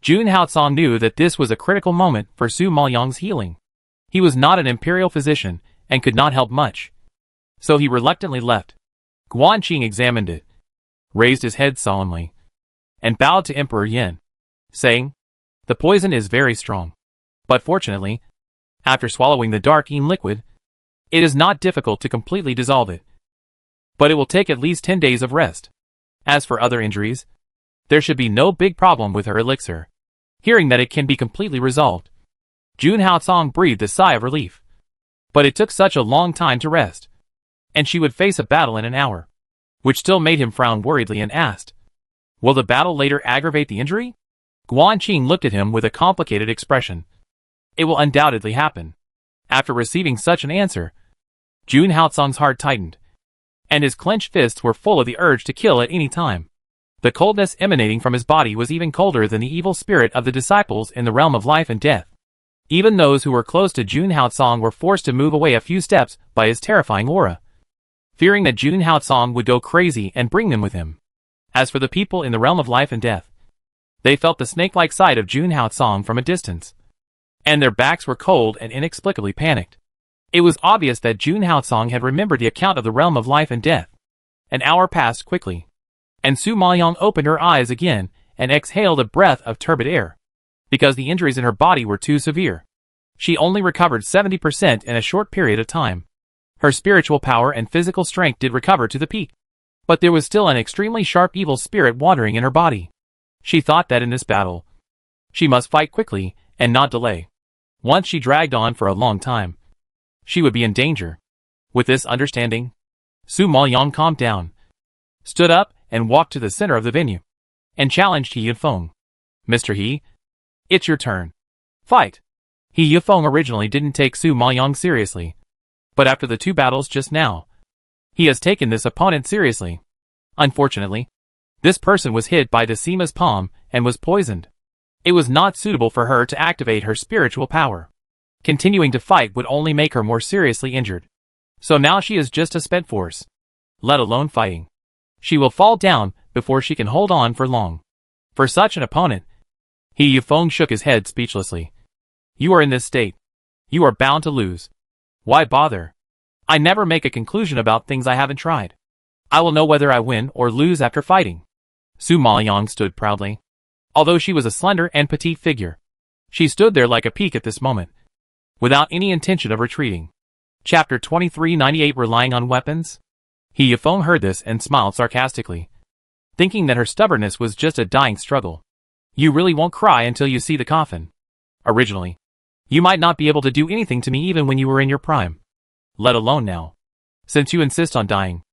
Jun Haotsong knew that this was a critical moment for Su Maoyang's healing. He was not an imperial physician and could not help much, so he reluctantly left. Guanqing examined it, raised his head solemnly, and bowed to Emperor Yin, saying, "The poison is very strong, but fortunately, after swallowing the darkening liquid, it is not difficult to completely dissolve it. But it will take at least 10 days of rest. As for other injuries, there should be no big problem with her elixir." Hearing that it can be completely resolved, Jun Haotsong breathed a sigh of relief. But it took such a long time to rest, and she would face a battle in an hour, which still made him frown worriedly and asked, "Will the battle later aggravate the injury?" Guanqing looked at him with a complicated expression. "It will undoubtedly happen." After receiving such an answer, Jun Haotsong's heart tightened, and his clenched fists were full of the urge to kill at any time. The coldness emanating from his body was even colder than the evil spirit of the disciples in the realm of life and death. Even those who were close to Jun Haotsong were forced to move away a few steps by his terrifying aura, fearing that Jun Haotsong would go crazy and bring them with him. As for the people in the realm of life and death, they felt the snake-like sight of Jun Haotsong from a distance, and their backs were cold and inexplicably panicked. It was obvious that Jun Haotsong had remembered the account of the realm of life and death. An hour passed quickly, and Su Maoyong opened her eyes again and exhaled a breath of turbid air, because the injuries in her body were too severe. She only recovered 70% in a short period of time. Her spiritual power and physical strength did recover to the peak, but there was still an extremely sharp evil spirit wandering in her body. She thought that in this battle, she must fight quickly and not delay. Once she dragged on for a long time, she would be in danger. With this understanding, Su Maoyong calmed down, stood up, and walked to the center of the venue, and challenged He Yifeng. "Mr. He, it's your turn. Fight." He Yifeng originally didn't take Su Maoyong seriously, but after the two battles just now, he has taken this opponent seriously. Unfortunately, this person was hit by Decima's palm and was poisoned. It was not suitable for her to activate her spiritual power. Continuing to fight would only make her more seriously injured. So now she is just a spent force, let alone fighting. She will fall down before she can hold on for long. For such an opponent, He Yifeng shook his head speechlessly. "You are in this state. You are bound to lose. Why bother? I never make a conclusion about things I haven't tried. I will know whether I win or lose after fighting." Su Maoyong stood proudly. Although she was a slender and petite figure, she stood there like a peak at this moment, without any intention of retreating. Chapter 2398 Relying on Weapons? He Yifeng heard this and smiled sarcastically, thinking that her stubbornness was just a dying struggle. "You really won't cry until you see the coffin. Originally, you might not be able to do anything to me even when you were in your prime. Let alone now. Since you insist on dying,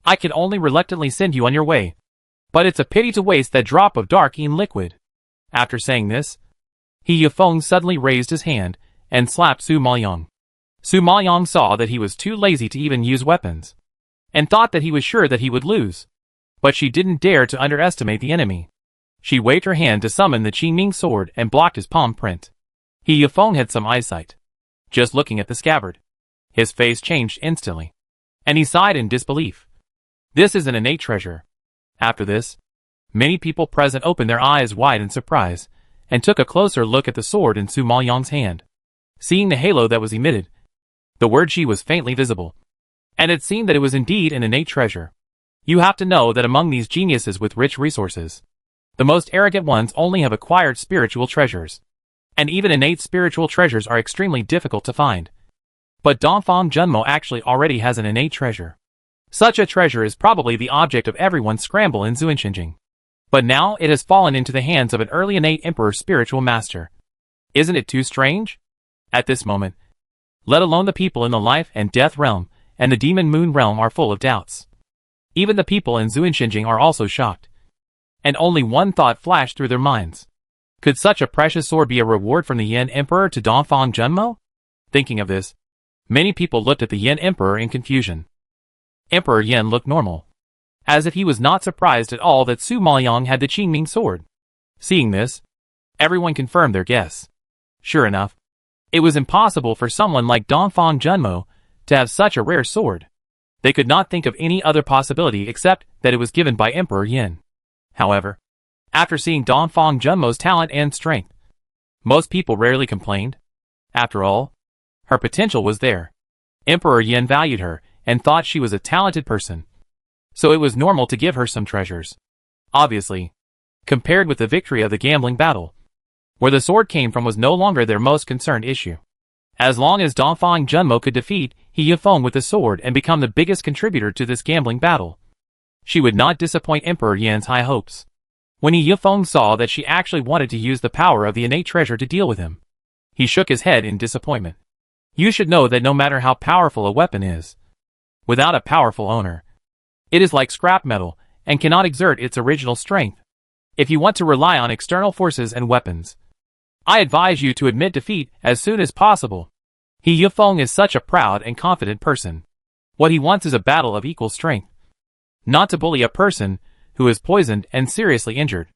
I can only reluctantly send you on your way. But it's a pity to waste that drop of dark Yin liquid." After saying this, He Yifeng suddenly raised his hand and slapped Su Maoyong. Su Maoyong saw that he was too lazy to even use weapons, and thought that he was sure that he would lose. But she didn't dare to underestimate the enemy. She waved her hand to summon the Qingming sword and blocked his palm print. He Yifeng had some eyesight. Just looking at the scabbard, his face changed instantly, and he sighed in disbelief. This is an innate treasure. After this, many people present opened their eyes wide in surprise, and took a closer look at the sword in Su Maoyong's hand. Seeing the halo that was emitted, the word "Qi" was faintly visible, and it seemed that it was indeed an innate treasure. You have to know that among these geniuses with rich resources, the most arrogant ones only have acquired spiritual treasures, and even innate spiritual treasures are extremely difficult to find. But Dongfang Junmo actually already has an innate treasure. Such a treasure is probably the object of everyone's scramble in Zuinshinjing. But now it has fallen into the hands of an early innate emperor spiritual master. Isn't it too strange? At this moment, let alone the people in the life and death realm and the demon moon realm are full of doubts. Even the people in Zuinshinjing are also shocked. And only one thought flashed through their minds. Could such a precious sword be a reward from the Yin Emperor to Dongfang Junmo? Thinking of this, many people looked at the Yin Emperor in confusion. Emperor Yin looked normal, as if he was not surprised at all that Su Maoyong had the Qingming sword. Seeing this, everyone confirmed their guess. Sure enough, it was impossible for someone like Dongfang Junmo to have such a rare sword. They could not think of any other possibility except that it was given by Emperor Yin. However, after seeing Dongfang Junmo's talent and strength, most people rarely complained. After all, her potential was there. Emperor Yin valued her and thought she was a talented person, so it was normal to give her some treasures. Obviously, compared with the victory of the gambling battle, where the sword came from was no longer their most concerned issue. As long as Dongfang Junmo could defeat He Yifeng with the sword and become the biggest contributor to this gambling battle, she would not disappoint Emperor Yin's high hopes. When He Yifeng saw that she actually wanted to use the power of the innate treasure to deal with him, he shook his head in disappointment. You should know that no matter how powerful a weapon is, without a powerful owner, it is like scrap metal and cannot exert its original strength. If you want to rely on external forces and weapons, I advise you to admit defeat as soon as possible. He Yifeng is such a proud and confident person. What he wants is a battle of equal strength. Not to bully a person who is poisoned and seriously injured,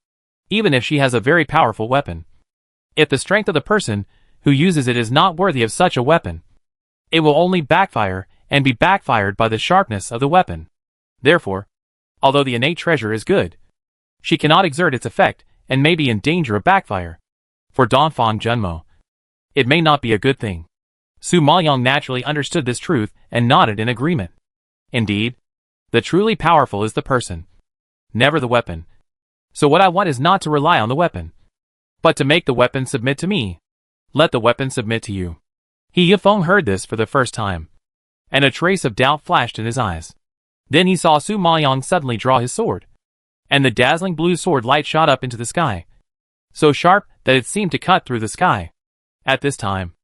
even if she has a very powerful weapon. If the strength of the person who uses it is not worthy of such a weapon, it will only backfire and be backfired by the sharpness of the weapon. Therefore, although the innate treasure is good, she cannot exert its effect and may be in danger of backfire. For Dongfang Junmo, it may not be a good thing. Su Maoyang naturally understood this truth and nodded in agreement. Indeed, the truly powerful is the person, never the weapon. So what I want is not to rely on the weapon, but to make the weapon submit to me. Let the weapon submit to you. He Yifeng heard this for the first time, and a trace of doubt flashed in his eyes. Then he saw Su Maoyang suddenly draw his sword, and the dazzling blue sword light shot up into the sky, so sharp that it seemed to cut through the sky. At this time,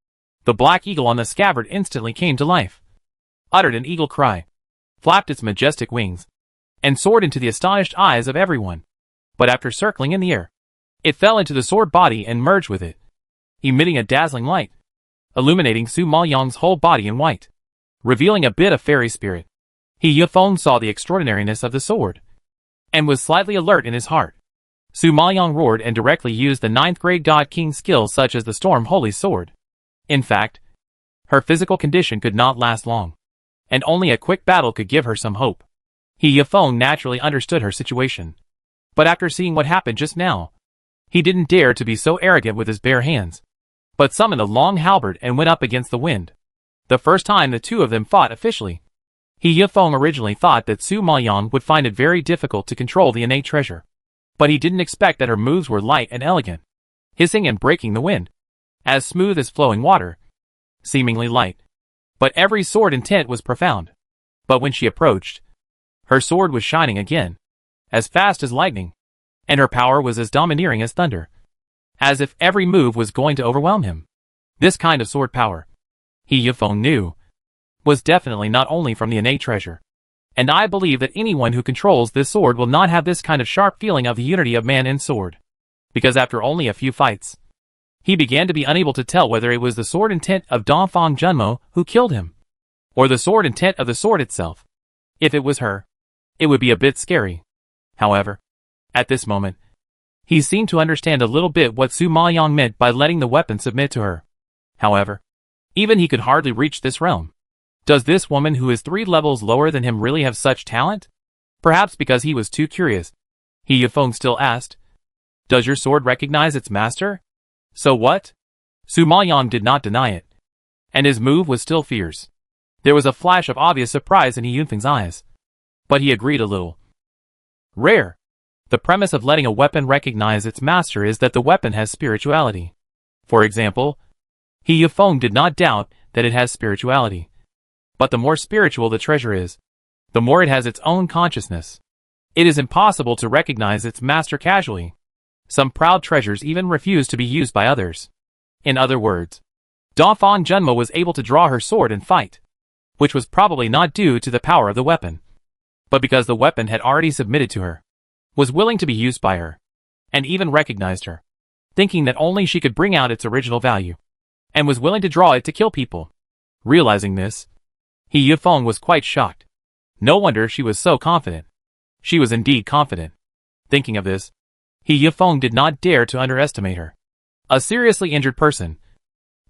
the black eagle on the scabbard instantly came to life, uttered an eagle cry, flapped its majestic wings, and soared into the astonished eyes of everyone. But after circling in the air, it fell into the sword body and merged with it, emitting a dazzling light, illuminating Su Maoyang's whole body in white, revealing a bit of fairy spirit. He Yifeng saw the extraordinariness of the sword, and was slightly alert in his heart. Su Maoyang roared and directly used the 9th grade God King skill such as the Storm Holy Sword. In fact, her physical condition could not last long, and only a quick battle could give her some hope. He Yifeng naturally understood her situation, but after seeing what happened just now, he didn't dare to be so arrogant with his bare hands, but summoned a long halberd and went up against the wind. The first time the two of them fought officially, He Yifeng originally thought that Su Maoyang would find it very difficult to control the innate treasure, but he didn't expect that her moves were light and elegant, hissing and breaking the wind, as smooth as flowing water, seemingly light. But every sword intent was profound. But when she approached, her sword was shining again, as fast as lightning, and her power was as domineering as thunder, as if every move was going to overwhelm him. This kind of sword power, He Yifeng knew, was definitely not only from the innate treasure. And I believe that anyone who controls this sword will not have this kind of sharp feeling of the unity of man and sword. Because after only a few fights, he began to be unable to tell whether it was the sword intent of Dongfang Junmo who killed him, or the sword intent of the sword itself. If it was her, it would be a bit scary. However, at this moment, he seemed to understand a little bit what Su Maoyang meant by letting the weapon submit to her. However, even he could hardly reach this realm. Does this woman who is 3 levels lower than him really have such talent? Perhaps because he was too curious, He Yifeng still asked, "Does your sword recognize its master?" "So what?" Su Maoyang did not deny it, and his move was still fierce. There was a flash of obvious surprise in He Yifeng's eyes, but he agreed a little. Rare. The premise of letting a weapon recognize its master is that the weapon has spirituality. For example, He Yifeng did not doubt that it has spirituality. But the more spiritual the treasure is, the more it has its own consciousness. It is impossible to recognize its master casually. Some proud treasures even refuse to be used by others. In other words, Dongfang Junmo was able to draw her sword and fight, which was probably not due to the power of the weapon, but because the weapon had already submitted to her, was willing to be used by her, and even recognized her, thinking that only she could bring out its original value, and was willing to draw it to kill people. Realizing this, He Yifeng was quite shocked. No wonder she was so confident. She was indeed confident. Thinking of this, He Yifeng did not dare to underestimate her. A seriously injured person,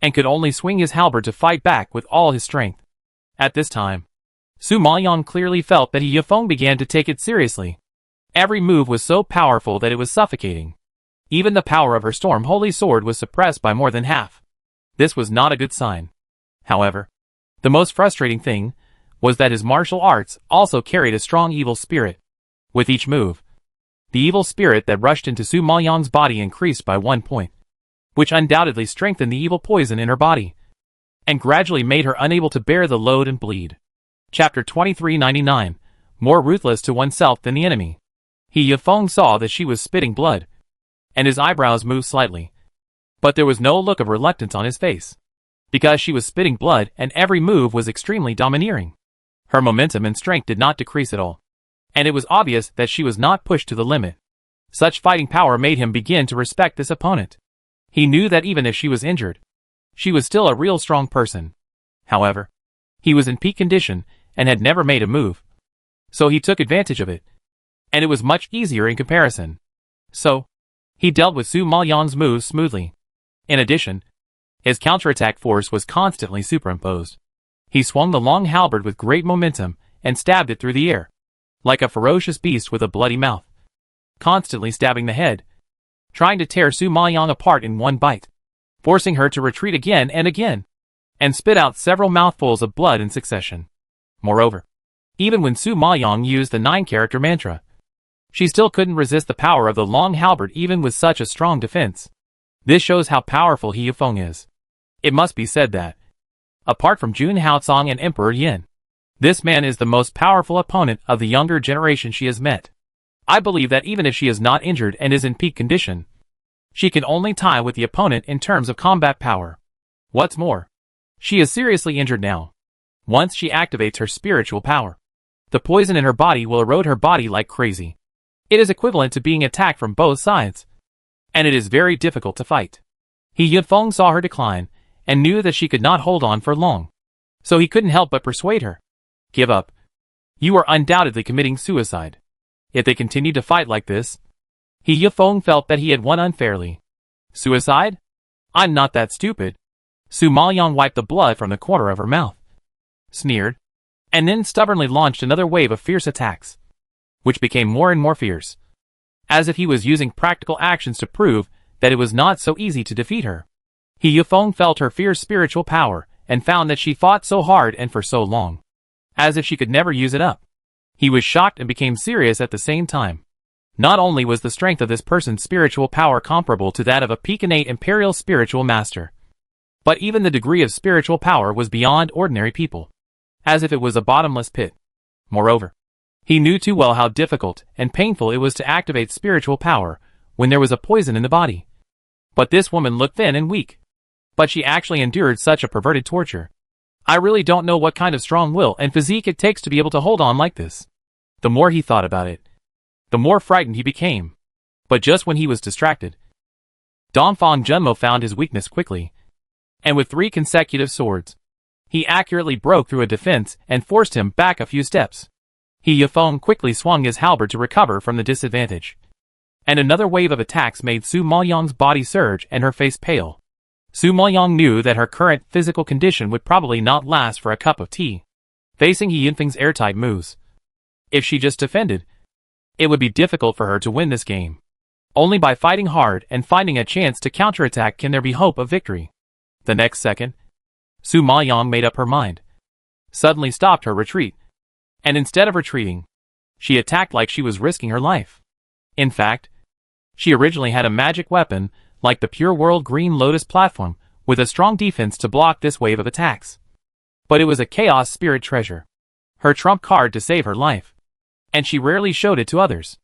and could only swing his halberd to fight back with all his strength. At this time, Su Maoyang clearly felt that He Yifeng began to take it seriously. Every move was so powerful that it was suffocating. Even the power of her Storm Holy Sword was suppressed by more than half. This was not a good sign. However, the most frustrating thing was that his martial arts also carried a strong evil spirit. With each move, the evil spirit that rushed into Su Maoyang's body increased by 1 point, which undoubtedly strengthened the evil poison in her body, and gradually made her unable to bear the load and bleed. Chapter 2399, More ruthless to oneself than the enemy. He Yifeng saw that she was spitting blood, and his eyebrows moved slightly, but there was no look of reluctance on his face, because she was spitting blood and every move was extremely domineering. Her momentum and strength did not decrease at all, and it was obvious that she was not pushed to the limit. Such fighting power made him begin to respect this opponent. He knew that even if she was injured, she was still a real strong person. However, he was in peak condition, and had never made a move. So he took advantage of it. And it was much easier in comparison. So, he dealt with Su Maoyang's moves smoothly. In addition, his counterattack force was constantly superimposed. He swung the long halberd with great momentum and stabbed it through the air, like a ferocious beast with a bloody mouth, constantly stabbing the head, trying to tear Su Maoyang apart in one bite, forcing her to retreat again and again, and spit out several mouthfuls of blood in succession. Moreover, even when Su Maoyang used the 9-character mantra, she still couldn't resist the power of the long halberd even with such a strong defense. This shows how powerful He Yifeng is. It must be said that, apart from Jun Haocong and Emperor Yin, this man is the most powerful opponent of the younger generation she has met. I believe that even if she is not injured and is in peak condition, she can only tie with the opponent in terms of combat power. What's more, she is seriously injured now. Once she activates her spiritual power, the poison in her body will erode her body like crazy. It is equivalent to being attacked from both sides, and it is very difficult to fight. He Yifeng saw her decline, and knew that she could not hold on for long. So he couldn't help but persuade her. Give up. You are undoubtedly committing suicide. If they continued to fight like this, He Yifeng felt that he had won unfairly. Suicide? I'm not that stupid. Su Maoyang wiped the blood from the corner of her mouth, sneered, and then stubbornly launched another wave of fierce attacks, which became more and more fierce, as if he was using practical actions to prove that it was not so easy to defeat her. He Yifeng felt her fierce spiritual power and found that she fought so hard and for so long, as if she could never use it up. He was shocked and became serious at the same time. Not only was the strength of this person's spiritual power comparable to that of a peak innate imperial spiritual master, but even the degree of spiritual power was beyond ordinary people, as if it was a bottomless pit. Moreover, he knew too well how difficult and painful it was to activate spiritual power when there was a poison in the body. But this woman looked thin and weak, but she actually endured such a perverted torture. I really don't know what kind of strong will and physique it takes to be able to hold on like this. The more he thought about it, the more frightened he became. But just when he was distracted, Dongfang Junmo found his weakness quickly, and with 3 consecutive swords, he accurately broke through a defense and forced him back a few steps. He Yifeng quickly swung his halberd to recover from the disadvantage, and another wave of attacks made Su Maoyang's body surge and her face pale. Su Maoyang knew that her current physical condition would probably not last for a cup of tea, facing He Yifeng's airtight moves. If she just defended, it would be difficult for her to win this game. Only by fighting hard and finding a chance to counterattack can there be hope of victory. The next second, Su Maoyang made up her mind, suddenly stopped her retreat, and instead of retreating, she attacked like she was risking her life. In fact, she originally had a magic weapon like the Pure World Green Lotus platform with a strong defense to block this wave of attacks. But it was a Chaos Spirit treasure, her trump card to save her life, and she rarely showed it to others.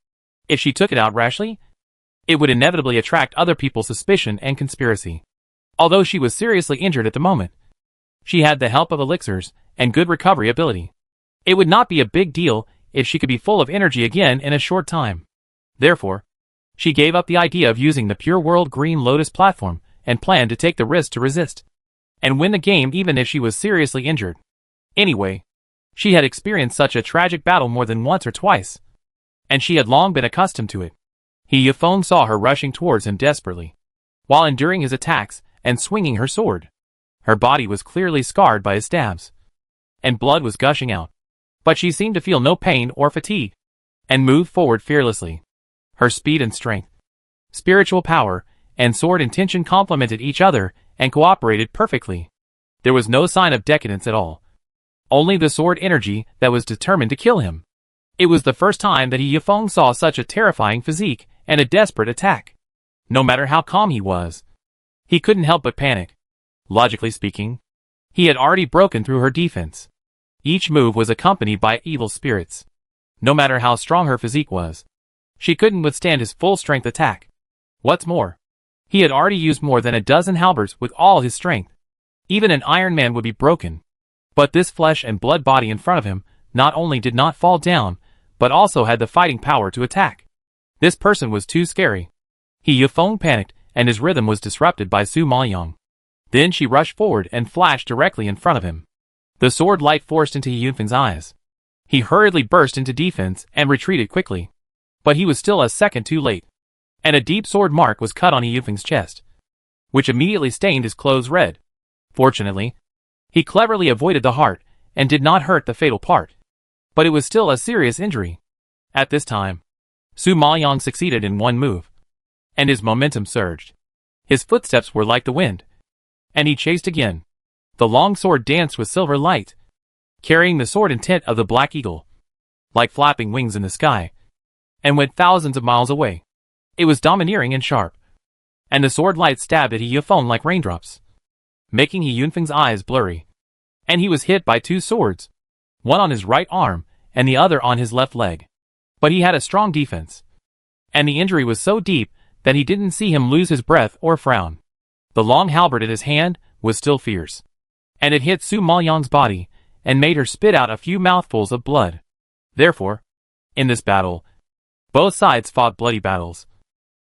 If she took it out rashly, it would inevitably attract other people's suspicion and conspiracy. Although she was seriously injured at the moment, she had the help of elixirs and good recovery ability. It would not be a big deal if she could be full of energy again in a short time. Therefore, she gave up the idea of using the Pure World Green Lotus platform and planned to take the risk to resist and win the game even if she was seriously injured. Anyway, she had experienced such a tragic battle more than once or twice, and she had long been accustomed to it. He Yifeng saw her rushing towards him desperately, while enduring his attacks and swinging her sword. Her body was clearly scarred by his stabs, and blood was gushing out, but she seemed to feel no pain or fatigue, and moved forward fearlessly. Her speed and strength, spiritual power, and sword intention complemented each other and cooperated perfectly. There was no sign of decadence at all, only the sword energy that was determined to kill him. It was the first time that He Yifeng saw such a terrifying physique and a desperate attack. No matter how calm he was, he couldn't help but panic. Logically speaking, he had already broken through her defense. Each move was accompanied by evil spirits. No matter how strong her physique was, she couldn't withstand his full-strength attack. What's more, he had already used more than a dozen halberds with all his strength. Even an Iron Man would be broken. But this flesh and blood body in front of him not only did not fall down, but also had the fighting power to attack. This person was too scary. He Yifeng panicked, and his rhythm was disrupted by Su Maoyang. Then she rushed forward and flashed directly in front of him. The sword light forced into Yunfeng's eyes. He hurriedly burst into defense and retreated quickly. But he was still a second too late. And a deep sword mark was cut on Yunfeng's chest, which immediately stained his clothes red. Fortunately, he cleverly avoided the heart and did not hurt the fatal part. But it was still a serious injury. At this time, Su Maoyang succeeded in one move, and his momentum surged. His footsteps were like the wind, and he chased again. The long sword danced with silver light, carrying the sword intent of the black eagle, like flapping wings in the sky, and went thousands of miles away. It was domineering and sharp, and the sword light stabbed at Yunfeng like raindrops, making Yunfeng's eyes blurry. And he was hit by two swords, one on his right arm and the other on his left leg. But he had a strong defense, and the injury was so deep that he didn't see him lose his breath or frown. The long halberd in his hand was still fierce, and it hit Su Maoyang's body and made her spit out a few mouthfuls of blood. Therefore, in this battle, both sides fought bloody battles,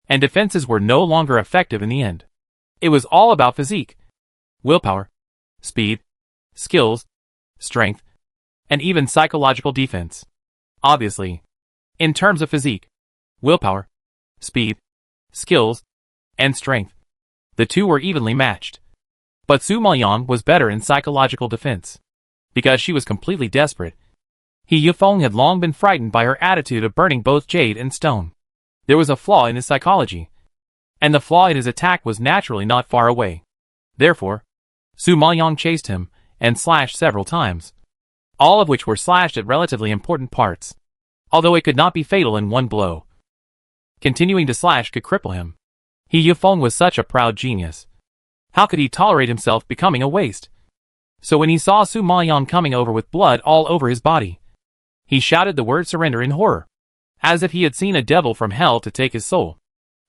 and defenses were no longer effective in the end. It was all about physique, willpower, speed, skills, strength, and even psychological defense. Obviously, in terms of physique, willpower, speed, skills, and strength, the two were evenly matched. But Su Maoyang was better in psychological defense, because she was completely desperate. Yunfeng had long been frightened by her attitude of burning both jade and stone. There was a flaw in his psychology, and the flaw in his attack was naturally not far away. Therefore, Su Maoyang chased him and slashed several times, all of which were slashed at relatively important parts, although it could not be fatal in one blow. Continuing to slash could cripple him. Yunfeng was such a proud genius. How could he tolerate himself becoming a waste? So when he saw Su Maoyang coming over with blood all over his body, he shouted the word surrender in horror, as if he had seen a devil from hell to take his soul.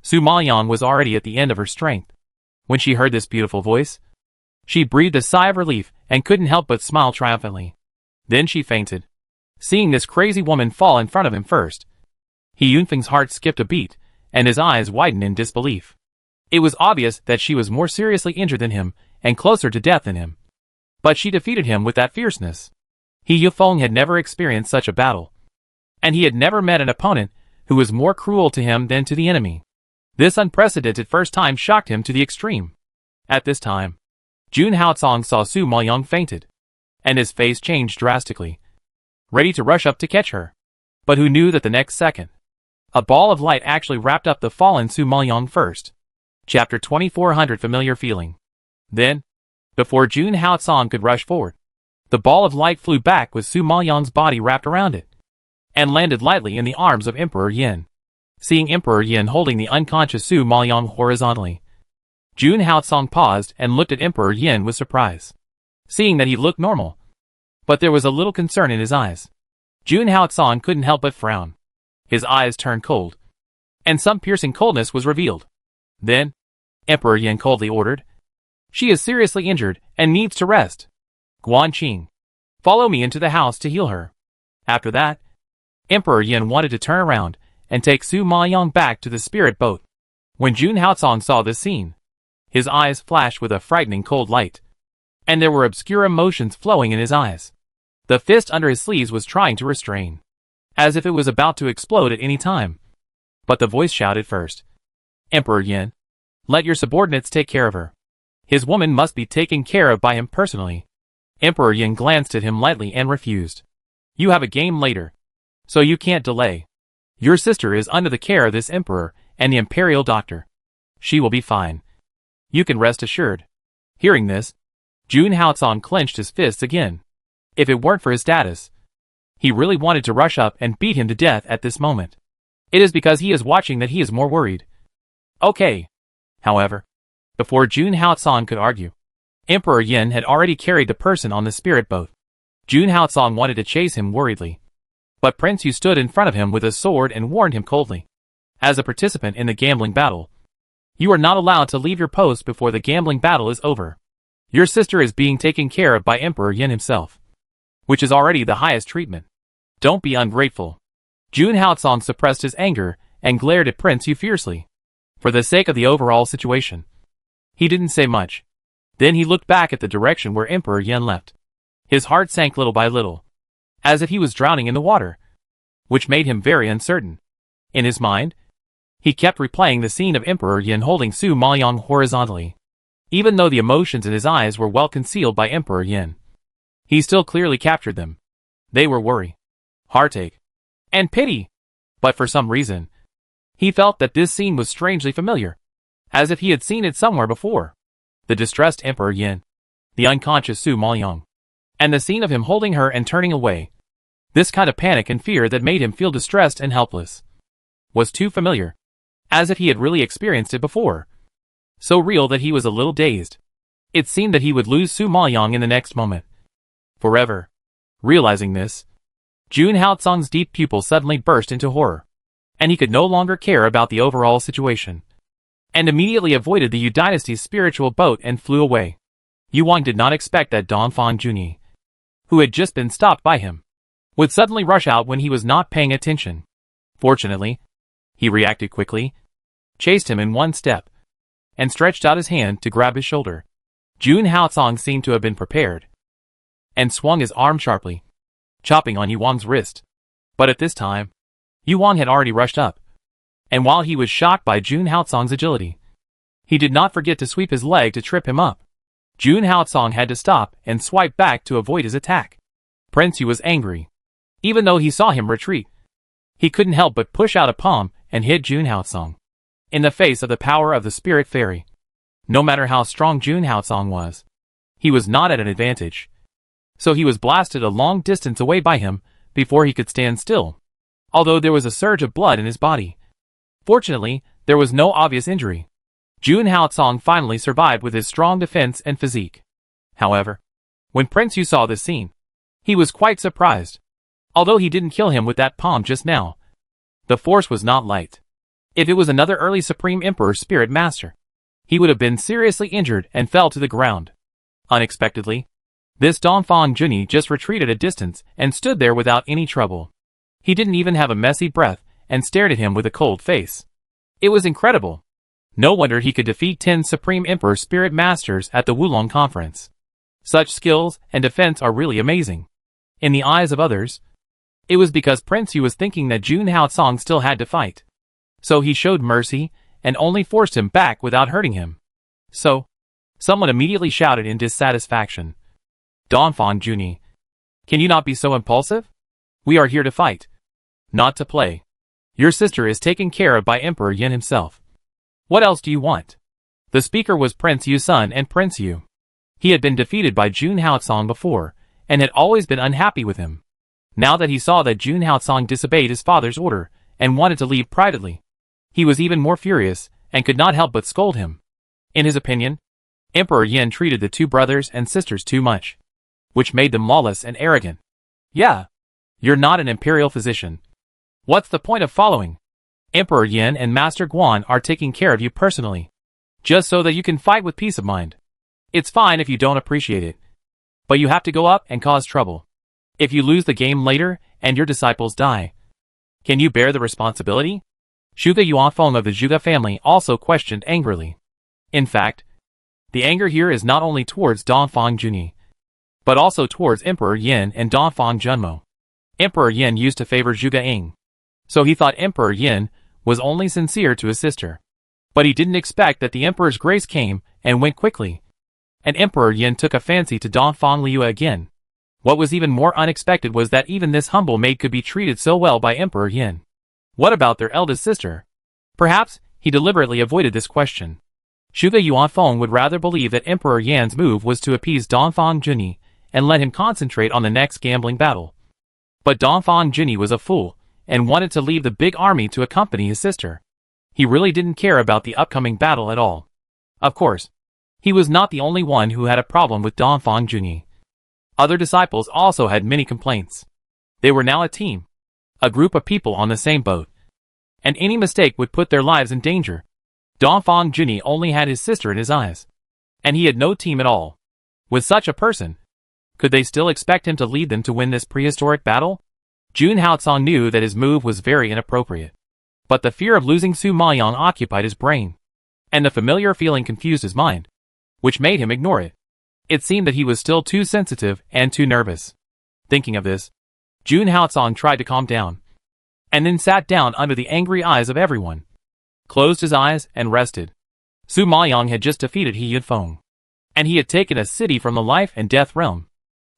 Su Maoyang was already at the end of her strength. When she heard this beautiful voice, she breathed a sigh of relief and couldn't help but smile triumphantly. Then she fainted, seeing this crazy woman fall in front of him first. Yunfeng's heart skipped a beat, and his eyes widened in disbelief. It was obvious that she was more seriously injured than him and closer to death than him. But she defeated him with that fierceness. Yunfeng had never experienced such a battle, and he had never met an opponent who was more cruel to him than to the enemy. This unprecedented first time shocked him to the extreme. At this time, Jun Haocong saw Su Maoyang fainted, and his face changed drastically, ready to rush up to catch her. But who knew that the next second, a ball of light actually wrapped up the fallen Su Maoyang first. Chapter 2400 Familiar Feeling. Then, before Jun Haocong could rush forward, the ball of light flew back with Su Maoyang's body wrapped around it, and landed lightly in the arms of Emperor Yin. Seeing Emperor Yin holding the unconscious Su Maoyang horizontally, Jun Haocong paused and looked at Emperor Yin with surprise, seeing that he looked normal, but there was a little concern in his eyes. Jun Haocong couldn't help but frown. His eyes turned cold, and some piercing coldness was revealed. Then, Emperor Yin coldly ordered, "She is seriously injured and needs to rest. Guanqing, follow me into the house to heal her." After that, Emperor Yin wanted to turn around and take Su Maoyang back to the spirit boat. When Jun Haocong saw this scene, his eyes flashed with a frightening cold light, and there were obscure emotions flowing in his eyes. The fist under his sleeves was trying to restrain, as if it was about to explode at any time. But the voice shouted first, "Emperor Yin, let your subordinates take care of her. His woman must be taken care of by him personally." Emperor Yin glanced at him lightly and refused. "You have a game later, so you can't delay. Your sister is under the care of this emperor and the imperial doctor. She will be fine. You can rest assured." Hearing this, Jun Haocong clenched his fists again. If it weren't for his status, he really wanted to rush up and beat him to death at this moment. It is because he is watching that he is more worried. Okay. However, before Jun Haocong could argue, Emperor Yin had already carried the person on the spirit boat. Jun Haocong wanted to chase him worriedly, but Prince Yu stood in front of him with a sword and warned him coldly. "As a participant in the gambling battle, you are not allowed to leave your post before the gambling battle is over. Your sister is being taken care of by Emperor Yin himself, which is already the highest treatment. Don't be ungrateful." Jun Haocong suppressed his anger and glared at Prince Yu fiercely. For the sake of the overall situation, he didn't say much. Then he looked back at the direction where Emperor Yin left. His heart sank little by little, as if he was drowning in the water, which made him very uncertain. In his mind, he kept replaying the scene of Emperor Yin holding Su Maoyang horizontally. Even though the emotions in his eyes were well concealed by Emperor Yin, he still clearly captured them. They were worry, heartache, and pity. But for some reason, he felt that this scene was strangely familiar, as if he had seen it somewhere before. The distressed Emperor Yin, the unconscious Su Maoyang, and the scene of him holding her and turning away. This kind of panic and fear that made him feel distressed and helpless was too familiar, as if he had really experienced it before. So real that he was a little dazed. It seemed that he would lose Su Maoyang in the next moment. Forever. Realizing this, Jun Haotsong's deep pupil suddenly burst into horror, and he could no longer care about the overall situation, and immediately avoided the Yu dynasty's spiritual boat and flew away. Yu Wang did not expect that Dongfang Junyi, who had just been stopped by him, would suddenly rush out when he was not paying attention. Fortunately, he reacted quickly, chased him in one step, and stretched out his hand to grab his shoulder. Jun Haotsong seemed to have been prepared, and swung his arm sharply, chopping on Yu Wang's wrist. But at this time, Yu Wang had already rushed up, and while he was shocked by Jun Haotsong's agility, he did not forget to sweep his leg to trip him up. Jun Haotsong had to stop and swipe back to avoid his attack. Prince Yu was angry. Even though he saw him retreat, he couldn't help but push out a palm and hit Jun Haotsong in the face of the power of the spirit fairy. No matter how strong Jun Haotsong was, he was not at an advantage, so he was blasted a long distance away by him before he could stand still, although there was a surge of blood in his body. Fortunately, there was no obvious injury. Jun Haotsong finally survived with his strong defense and physique. However, when Prince Yu saw this scene, he was quite surprised. Although he didn't kill him with that palm just now, the force was not light. If it was another early Supreme Emperor Spirit Master, he would have been seriously injured and fell to the ground. Unexpectedly, this Dongfang Junyi just retreated a distance and stood there without any trouble. He didn't even have a messy breath and stared at him with a cold face. It was incredible. No wonder he could defeat 10 Supreme Emperor Spirit Masters at the Wulong Conference. Such skills and defense are really amazing. In the eyes of others, it was because Prince Yu was thinking that Jun Haotsong still had to fight. So he showed mercy and only forced him back without hurting him. So, someone immediately shouted in dissatisfaction, "Dongfang Junyi, can you not be so impulsive? We are here to fight, not to play. Your sister is taken care of by Emperor Yin himself. What else do you want?" The speaker was Prince Yu's son and Prince Yu. He had been defeated by Jun Haotsong before, and had always been unhappy with him. Now that he saw that Jun Haotsong disobeyed his father's order and wanted to leave privately, he was even more furious and could not help but scold him. In his opinion, Emperor Yin treated the two brothers and sisters too much, which made them lawless and arrogant. Yeah, you're not an imperial physician. What's the point of following? Emperor Yin and Master Guan are taking care of you personally, just so that you can fight with peace of mind. It's fine if you don't appreciate it, but you have to go up and cause trouble. If you lose the game later and your disciples die, can you bear the responsibility? Zhuge Yuanfeng of the Zhuge family also questioned angrily. In fact, the anger here is not only towards Dongfang Junyi, but also towards Emperor Yin and Dongfang Junmo. Emperor Yin used to favor Zhuge Ying, so he thought Emperor Yin was only sincere to his sister. But he didn't expect that the Emperor's grace came and went quickly, and Emperor Yin took a fancy to Dongfang Liu again. What was even more unexpected was that even this humble maid could be treated so well by Emperor Yin. What about their eldest sister? Perhaps he deliberately avoided this question. Zhuge Yuanfeng would rather believe that Emperor Yan's move was to appease Dongfang Junyi and let him concentrate on the next gambling battle. But Dongfang Junyi was a fool and wanted to leave the big army to accompany his sister. He really didn't care about the upcoming battle at all. Of course, he was not the only one who had a problem with Dongfang Junyi. Other disciples also had many complaints. They were now a team, a group of people on the same boat, and any mistake would put their lives in danger. Dongfang Junyi only had his sister in his eyes, and he had no team at all. With such a person, could they still expect him to lead them to win this prehistoric battle? Jun Haotsong knew that his move was very inappropriate, but the fear of losing Su Maoyang occupied his brain, and the familiar feeling confused his mind, which made him ignore it. It seemed that he was still too sensitive and too nervous. Thinking of this, Jun Haotsong tried to calm down, and then sat down under the angry eyes of everyone, closed his eyes, and rested. Su Maoyong had just defeated He Yunfeng, and he had taken a city from the life and death realm.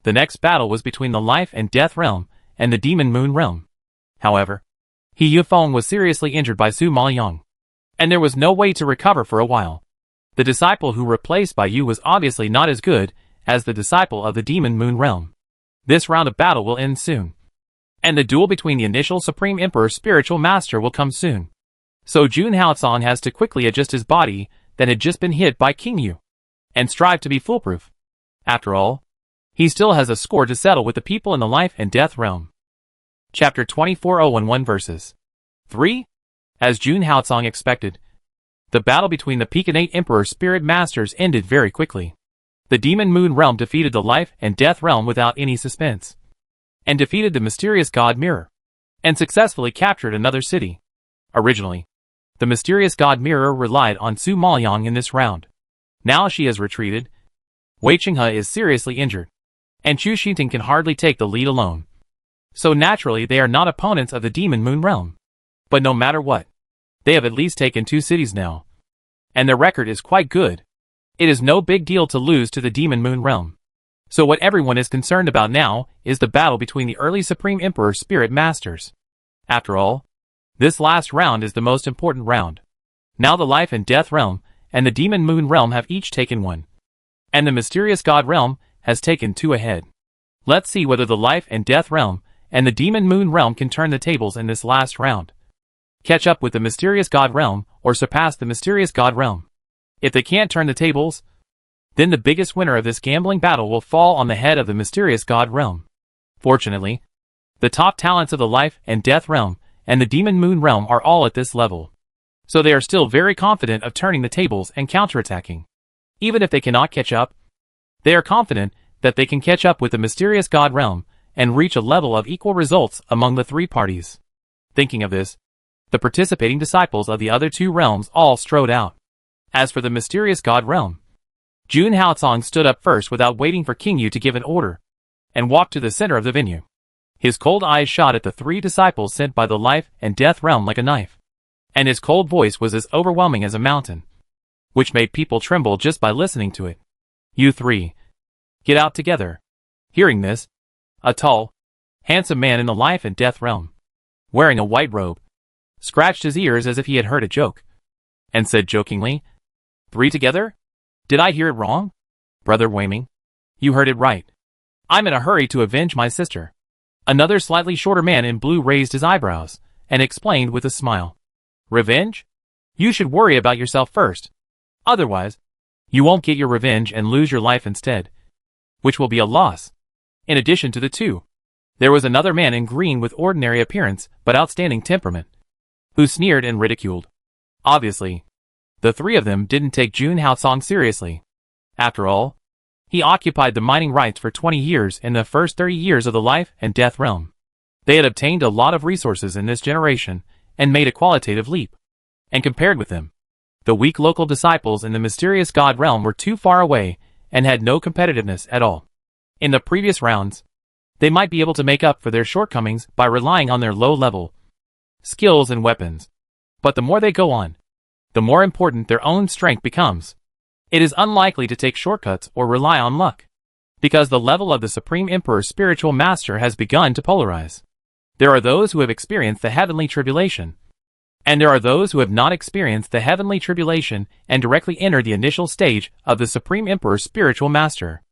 The next battle was between the life and death realm and the demon moon realm. However, He Yunfeng was seriously injured by Su Maoyong, and there was no way to recover for a while. The disciple who replaced Bai Yu was obviously not as good as the disciple of the demon moon realm. This round of battle will end soon, and the duel between the initial Supreme Emperor Spiritual Master will come soon. So Jun Haotsong has to quickly adjust his body that had just been hit by King Yu, and strive to be foolproof. After all, he still has a score to settle with the people in the life and death realm. Chapter 24011 verses 3. As Jun Haotsong expected, the battle between the Pekinate Emperor Spirit Masters ended very quickly. The Demon Moon Realm defeated the Life and Death Realm without any suspense, and defeated the mysterious God Mirror, and successfully captured another city. Originally, the mysterious God Mirror relied on Su Maoyong in this round. Now she has retreated. Wei Chenghe is seriously injured, and Chu Xinting can hardly take the lead alone. So naturally they are not opponents of the Demon Moon Realm. But no matter what, they have at least taken 2 cities now, and their record is quite good. It is no big deal to lose to the Demon Moon Realm. So what everyone is concerned about now is the battle between the early Supreme Emperor Spirit Masters. After all, this last round is the most important round. Now the Life and Death Realm and the Demon Moon Realm have each taken 1, and the Mysterious God Realm has taken 2 ahead. Let's see whether the Life and Death Realm and the Demon Moon Realm can turn the tables in this last round, catch up with the Mysterious God Realm, or surpass the Mysterious God Realm. If they can't turn the tables, then the biggest winner of this gambling battle will fall on the head of the Mysterious God Realm. Fortunately, the top talents of the Life and Death Realm and the Demon Moon Realm are all at this level, so they are still very confident of turning the tables and counterattacking. Even if they cannot catch up, they are confident that they can catch up with the Mysterious God Realm and reach a level of equal results among the 3 parties. Thinking of this, the participating disciples of the other 2 realms all strode out. As for the Mysterious God Realm, Jun Haotsong stood up first without waiting for King Yu to give an order, and walked to the center of the venue. His cold eyes shot at the 3 disciples sent by the Life and Death Realm like a knife, and his cold voice was as overwhelming as a mountain, which made people tremble just by listening to it. You 3, get out together. Hearing this, a tall, handsome man in the Life and Death Realm, wearing a white robe, scratched his ears as if he had heard a joke, and said jokingly, 3 together? Did I hear it wrong? Brother Weiming, you heard it right. I'm in a hurry to avenge my sister. Another slightly shorter man in blue raised his eyebrows, and explained with a smile. Revenge? You should worry about yourself first. Otherwise, you won't get your revenge and lose your life instead, which will be a loss. In addition to the 2, there was another man in green with ordinary appearance but outstanding temperament, who sneered and ridiculed. Obviously, the 3 of them didn't take Jun Haotsong seriously. After all, he occupied the mining rights for 20 years in the first 30 years of the Life and Death Realm. They had obtained a lot of resources in this generation and made a qualitative leap. And compared with them, the weak local disciples in the Mysterious God Realm were too far away and had no competitiveness at all. In the previous rounds, they might be able to make up for their shortcomings by relying on their low-level skills and weapons. But the more they go on, the more important their own strength becomes. It is unlikely to take shortcuts or rely on luck, because the level of the Supreme Emperor Spiritual Master has begun to polarize. There are those who have experienced the heavenly tribulation, and there are those who have not experienced the heavenly tribulation and directly entered the initial stage of the Supreme Emperor Spiritual Master.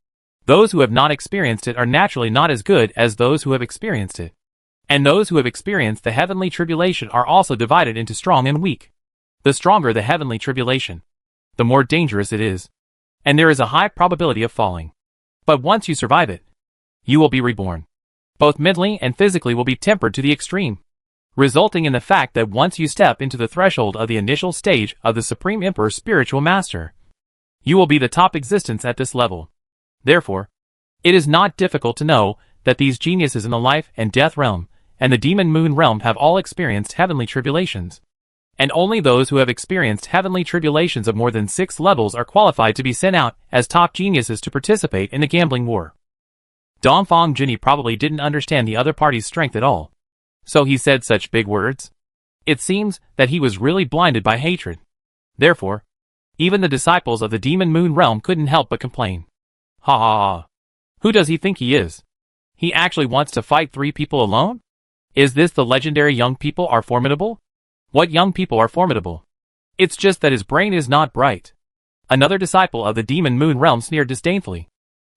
Those who have not experienced it are naturally not as good as those who have experienced it. And those who have experienced the heavenly tribulation are also divided into strong and weak. The stronger the heavenly tribulation, the more dangerous it is, and there is a high probability of falling. But once you survive it, you will be reborn. Both mentally and physically will be tempered to the extreme, resulting in the fact that once you step into the threshold of the initial stage of the Supreme Emperor Spiritual Master, you will be the top existence at this level. Therefore, it is not difficult to know that these geniuses in the Life and Death Realm and the Demon Moon Realm have all experienced heavenly tribulations, and only those who have experienced heavenly tribulations of more than 6 levels are qualified to be sent out as top geniuses to participate in the gambling war. Dongfang Junyi probably didn't understand the other party's strength at all, so he said such big words. It seems that he was really blinded by hatred. Therefore, even the disciples of the Demon Moon Realm couldn't help but complain. Ha ha ha. Who does he think he is? He actually wants to fight 3 people alone? Is this the legendary young people are formidable? What young people are formidable? It's just that his brain is not bright. Another disciple of the Demon Moon Realm sneered disdainfully.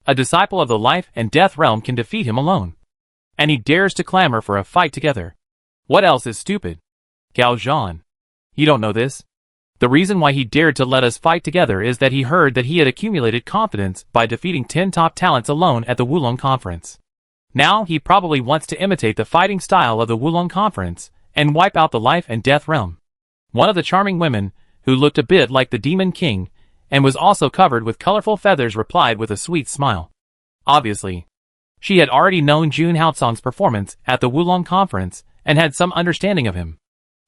A disciple of the Life and Death Realm can defeat him alone. And he dares to clamor for a fight together. What else is stupid? Gao Zhan. You don't know this? The reason why he dared to let us fight together is that he heard that he had accumulated confidence by defeating 10 top talents alone at the Wulong Conference. Now he probably wants to imitate the fighting style of the Wulong Conference and wipe out the Life and Death Realm. One of the charming women, who looked a bit like the Demon King, and was also covered with colorful feathers, replied with a sweet smile. Obviously, she had already known Jun Haotsong's performance at the Wulong Conference and had some understanding of him.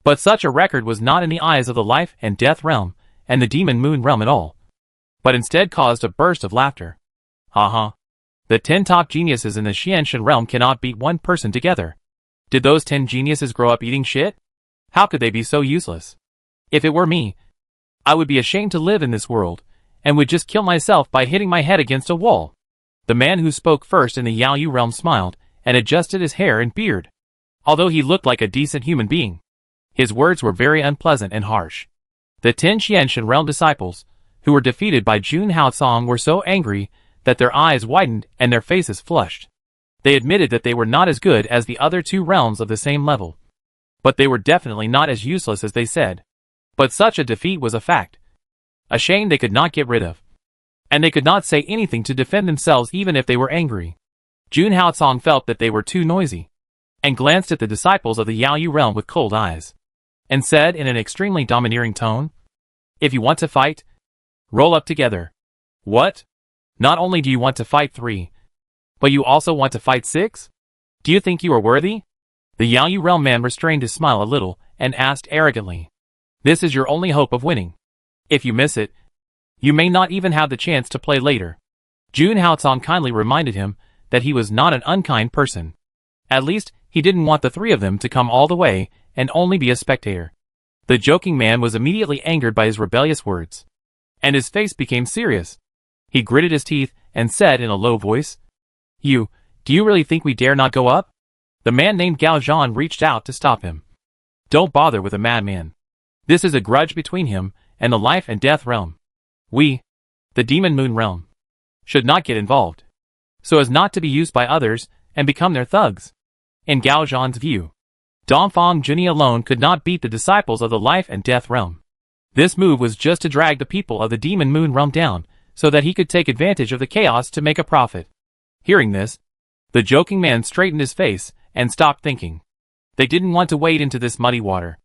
But such a record was not in the eyes of the Life and Death Realm and the Demon Moon Realm at all, but instead caused a burst of laughter. Ha. The 10 top geniuses in the Xianshan realm cannot beat one person together. Did those 10 geniuses grow up eating shit? How could they be so useless? If it were me, I would be ashamed to live in this world, and would just kill myself by hitting my head against a wall. The man who spoke first in the Yaoyu realm smiled, and adjusted his hair and beard. Although he looked like a decent human being, his words were very unpleasant and harsh. The 10 Xianshan realm disciples, who were defeated by Jun Haotsong, were so angry that their eyes widened and their faces flushed. They admitted that they were not as good as the other 2 realms of the same level, but they were definitely not as useless as they said. But such a defeat was a fact, a shame they could not get rid of, and they could not say anything to defend themselves even if they were angry. Jun Haotsong felt that they were too noisy, and glanced at the disciples of the Yaoyu realm with cold eyes, and said in an extremely domineering tone, "If you want to fight, roll up together." What? Not only do you want to fight 3, but you also want to fight 6? Do you think you are worthy? The Yaoyu realm man restrained his smile a little, and asked arrogantly, "This is your only hope of winning. If you miss it, you may not even have the chance to play later." Jun Haotsong kindly reminded him that he was not an unkind person. At least, he didn't want the 3 of them to come all the way and only be a spectator. The joking man was immediately angered by his rebellious words, and his face became serious. He gritted his teeth and said in a low voice, Do you really think we dare not go up?" The man named Gao Zhan reached out to stop him. "Don't bother with a madman. This is a grudge between him and the Life and Death Realm. We, the Demon Moon Realm, should not get involved, so as not to be used by others and become their thugs." In Gao Zhan's view, Dongfang Junyi alone could not beat the disciples of the Life and Death Realm. This move was just to drag the people of the Demon Moon Realm down, so that he could take advantage of the chaos to make a profit. Hearing this, the joking man straightened his face and stopped thinking. They didn't want to wade into this muddy water.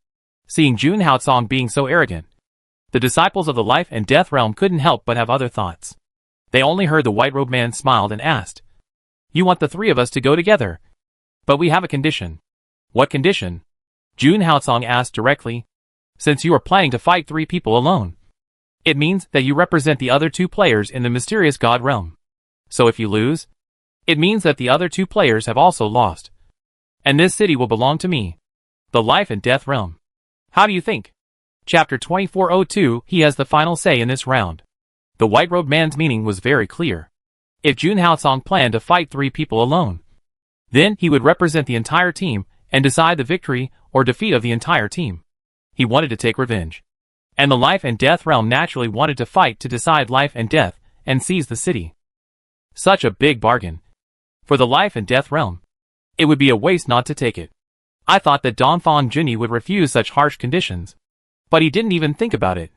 Seeing Jun Haotsong being so arrogant, the disciples of the Life and Death Realm couldn't help but have other thoughts. They only heard the white-robed man smiled and asked, "You want the 3 of us to go together? But we have a condition." "What condition?" Jun Haotsong asked directly. "Since you are planning to fight 3 people alone, it means that you represent the other 2 players in the mysterious God realm. So if you lose, it means that the other 2 players have also lost. And this city will belong to me, the Life and Death Realm. How do you think?" Chapter 2402. He has the final say in this round. The white-robed man's meaning was very clear. If Jun Haotsong planned to fight 3 people alone, then he would represent the entire team and decide the victory or defeat of the entire team. He wanted to take revenge. And the Life and Death Realm naturally wanted to fight to decide life and death and seize the city. Such a big bargain. For the Life and Death Realm, it would be a waste not to take it. I thought that Dongfang Junyi would refuse such harsh conditions, but he didn't even think about it,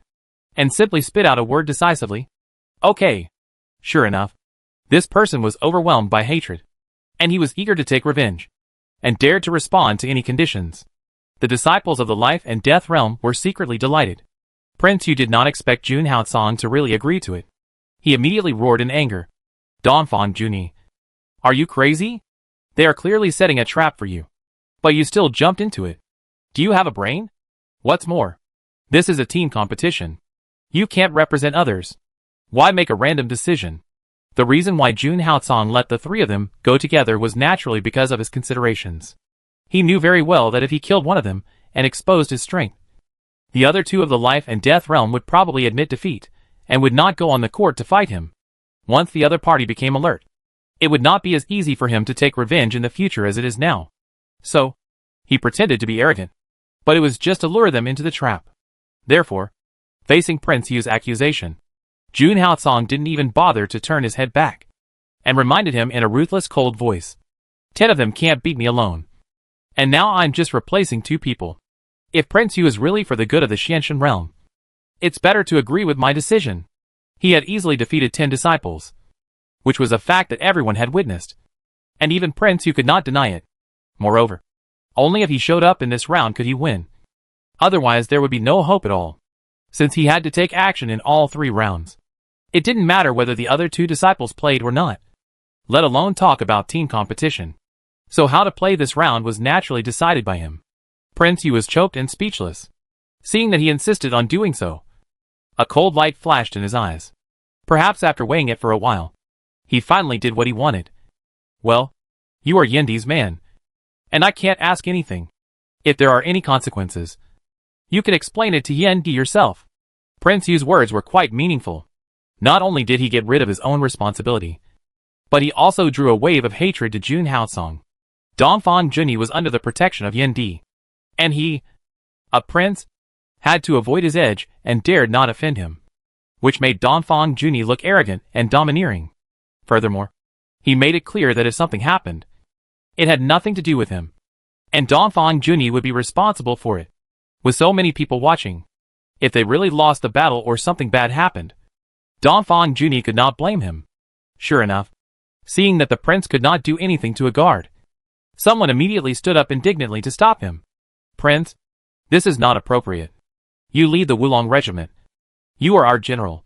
and simply spit out a word decisively. "Okay." Sure enough, this person was overwhelmed by hatred, and he was eager to take revenge, and dared to respond to any conditions. The disciples of the Life and Death Realm were secretly delighted. Prince Yu did not expect Jun Haotsong to really agree to it. He immediately roared in anger. "Dongfang Junyi, are you crazy? They are clearly setting a trap for you. But you still jumped into it. Do you have a brain? What's more, This is a team competition. You can't represent others. Why make a random decision? The reason why Jun Haotsong let the three of them go together was naturally because of his considerations. He knew very well that if he killed one of them and exposed his strength, the other two of the life and death realm would probably admit defeat and would not go on the court to fight him. Once the other party became alert, it would not be as easy for him to take revenge in the future as it is now. So, he pretended to be arrogant, but it was just to lure them into the trap. Therefore, facing Prince Yu's accusation, Jun Haotsong didn't even bother to turn his head back, and reminded him in a ruthless cold voice, 10 of them can't beat me alone. And now I'm just replacing 2 people. If Prince Yu is really for the good of the Xianshan realm, it's better to agree with my decision. He had easily defeated 10 disciples, which was a fact that everyone had witnessed, and even Prince Yu could not deny it. Moreover, only if he showed up in this round could he win. Otherwise there would be no hope at all, since he had to take action in all 3 rounds. It didn't matter whether the other 2 disciples played or not, let alone talk about team competition. So how to play this round was naturally decided by him. Prince Yu was choked and speechless, seeing that he insisted on doing so. A cold light flashed in his eyes. Perhaps after weighing it for a while, he finally did what he wanted. Well, you are Yendi's man, and I can't ask anything. If there are any consequences, you can explain it to Yendi yourself. Prince Yu's words were quite meaningful. Not only did he get rid of his own responsibility, but he also drew a wave of hatred to Jun Haotsong. Dongfang Junyi was under the protection of Yendi, and he, a prince, had to avoid his edge and dared not offend him, which made Dongfang Junyi look arrogant and domineering. Furthermore, he made it clear that if something happened, it had nothing to do with him, and Dongfang Junyi would be responsible for it. With so many people watching, if they really lost the battle or something bad happened, Dongfang Junyi could not blame him. Sure enough, seeing that the prince could not do anything to a guard, someone immediately stood up indignantly to stop him. Prince, this is not appropriate. You lead the Wulong regiment. You are our general.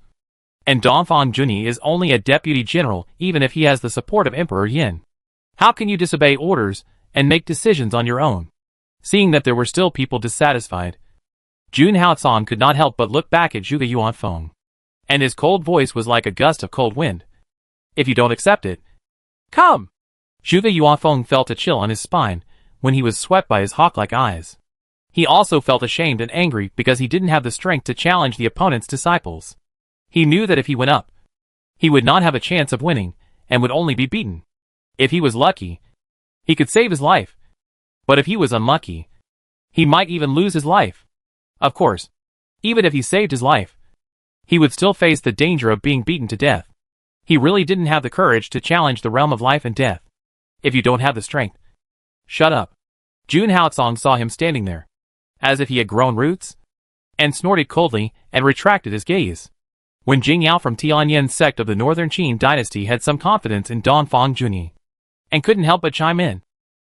And Dongfang Junyi is only a deputy general even if he has the support of Emperor Yin. How can you disobey orders and make decisions on your own? Seeing that there were still people dissatisfied, Jun Haotsong could not help but look back at Zhuge Yuanfeng, and his cold voice was like a gust of cold wind. If you don't accept it, come! Zhuge Yuanfeng felt a chill on his spine when he was swept by his hawk-like eyes. He also felt ashamed and angry because he didn't have the strength to challenge the opponent's disciples. He knew that if he went up, he would not have a chance of winning and would only be beaten. If he was lucky, he could save his life. But if he was unlucky, he might even lose his life. Of course, even if he saved his life, he would still face the danger of being beaten to death. He really didn't have the courage to challenge the realm of life and death. If you don't have the strength, shut up. Jun Haotsong saw him standing there, as if he had grown roots, and snorted coldly and retracted his gaze. When Jing Yao from Tianyan's sect of the Northern Qin dynasty had some confidence in Dongfang Junyi, and couldn't help but chime in.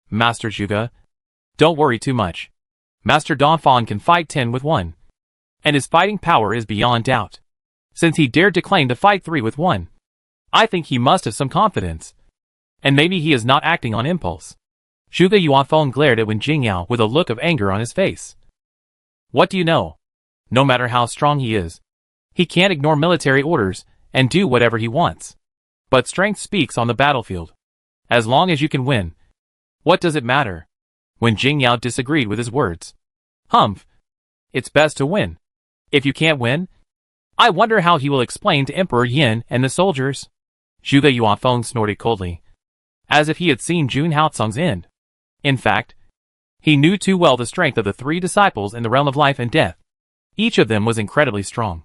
Master Zhuge, don't worry too much. Master Dongfang can fight 10 with 1. And his fighting power is beyond doubt. Since he dared to claim to fight 3 with 1, I think he must have some confidence. And maybe he is not acting on impulse. Zhuge Yuanfeng glared at Wen Jingyao with a look of anger on his face. What do you know? No matter how strong he is, he can't ignore military orders and do whatever he wants. But strength speaks on the battlefield. As long as you can win, what does it matter? Wen Jingyao disagreed with his words. Humph. It's best to win. If you can't win, I wonder how he will explain to Emperor Yin and the soldiers. Zhuge Yuanfeng snorted coldly, as if he had seen Jun Haotsong's end. In fact, he knew too well the strength of the 3 disciples in the realm of life and death. Each of them was incredibly strong,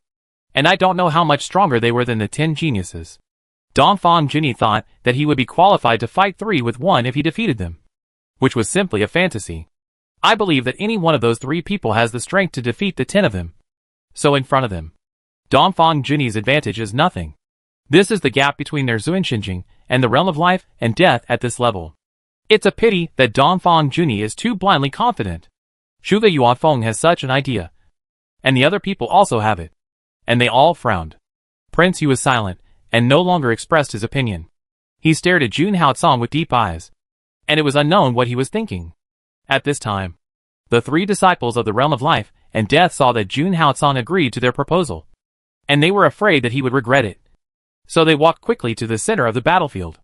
and I don't know how much stronger they were than the 10 geniuses. Dongfang Junyi thought that he would be qualified to fight 3 with 1 if he defeated them, which was simply a fantasy. I believe that any one of those 3 people has the strength to defeat the 10 of them. So in front of them, Dongfang Junyi's advantage is nothing. This is the gap between their Zuanshinjing and the realm of life and death at this level. It's a pity that Dongfang Junyi is too blindly confident. Zhuge Yuanfeng has such an idea, and the other people also have it. And they all frowned. Prince Yu was silent, and no longer expressed his opinion. He stared at Jun Haotsong with deep eyes, and it was unknown what he was thinking. At this time, the 3 disciples of the realm of life and Death saw that Jun Haotsong agreed to their proposal, and they were afraid that he would regret it. So they walked quickly to the center of the battlefield.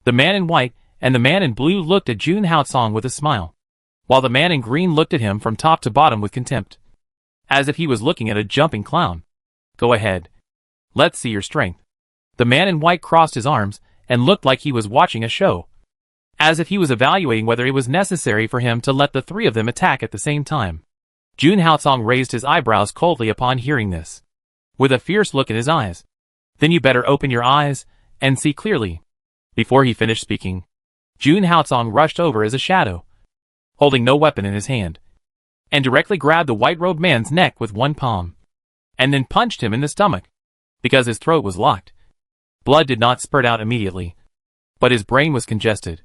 The man in white and the man in blue looked at Jun Haotsong with a smile, while the man in green looked at him from top to bottom with contempt, as if he was looking at a jumping clown. Go ahead. Let's see your strength. The man in white crossed his arms and looked like he was watching a show, as if he was evaluating whether it was necessary for him to let the three of them attack at the same time. Jun Haotsong raised his eyebrows coldly upon hearing this, with a fierce look in his eyes. Then you better open your eyes and see clearly. Before he finished speaking, Jun Haotsong rushed over as a shadow, holding no weapon in his hand, and directly grabbed the white-robed man's neck with one palm, and then punched him in the stomach, because his throat was locked. Blood did not spurt out immediately, but his brain was congested,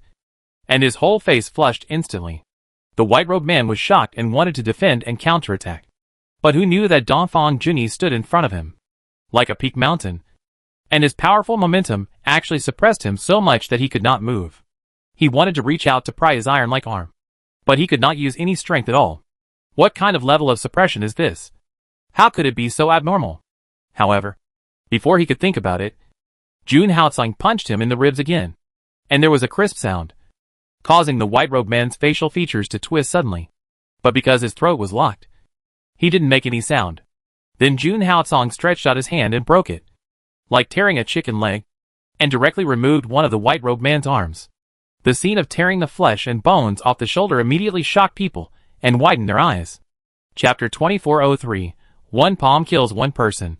and his whole face flushed instantly. The white-robed man was shocked and wanted to defend and counterattack, but who knew that Dongfang Junyi stood in front of him, like a peak mountain, and his powerful momentum actually suppressed him so much that he could not move. He wanted to reach out to pry his iron-like arm, but he could not use any strength at all. What kind of level of suppression is this? How could it be so abnormal? However, before he could think about it, Jun Haotsong punched him in the ribs again, and there was a crisp sound, causing the white-robed man's facial features to twist suddenly. But because his throat was locked, he didn't make any sound. Then Jun Haotsong stretched out his hand and broke it, like tearing a chicken leg, and directly removed one of the white-robed man's arms. The scene of tearing the flesh and bones off the shoulder immediately shocked people and widened their eyes. Chapter 2403. One palm kills one person.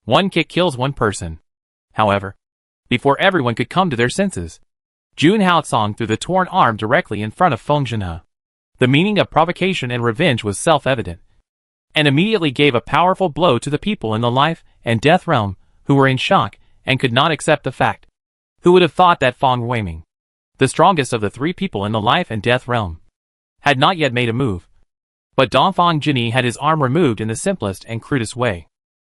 One kick kills one person. However, before everyone could come to their senses, Jun Haotsong threw the torn arm directly in front of Feng Zhenhe. The meaning of provocation and revenge was self-evident, and immediately gave a powerful blow to the people in the life and death realm, who were in shock and could not accept the fact. Who would have thought that Feng Weiming, the strongest of the three people in the life and death realm, had not yet made a move? But Dongfang Junyi had his arm removed in the simplest and crudest way.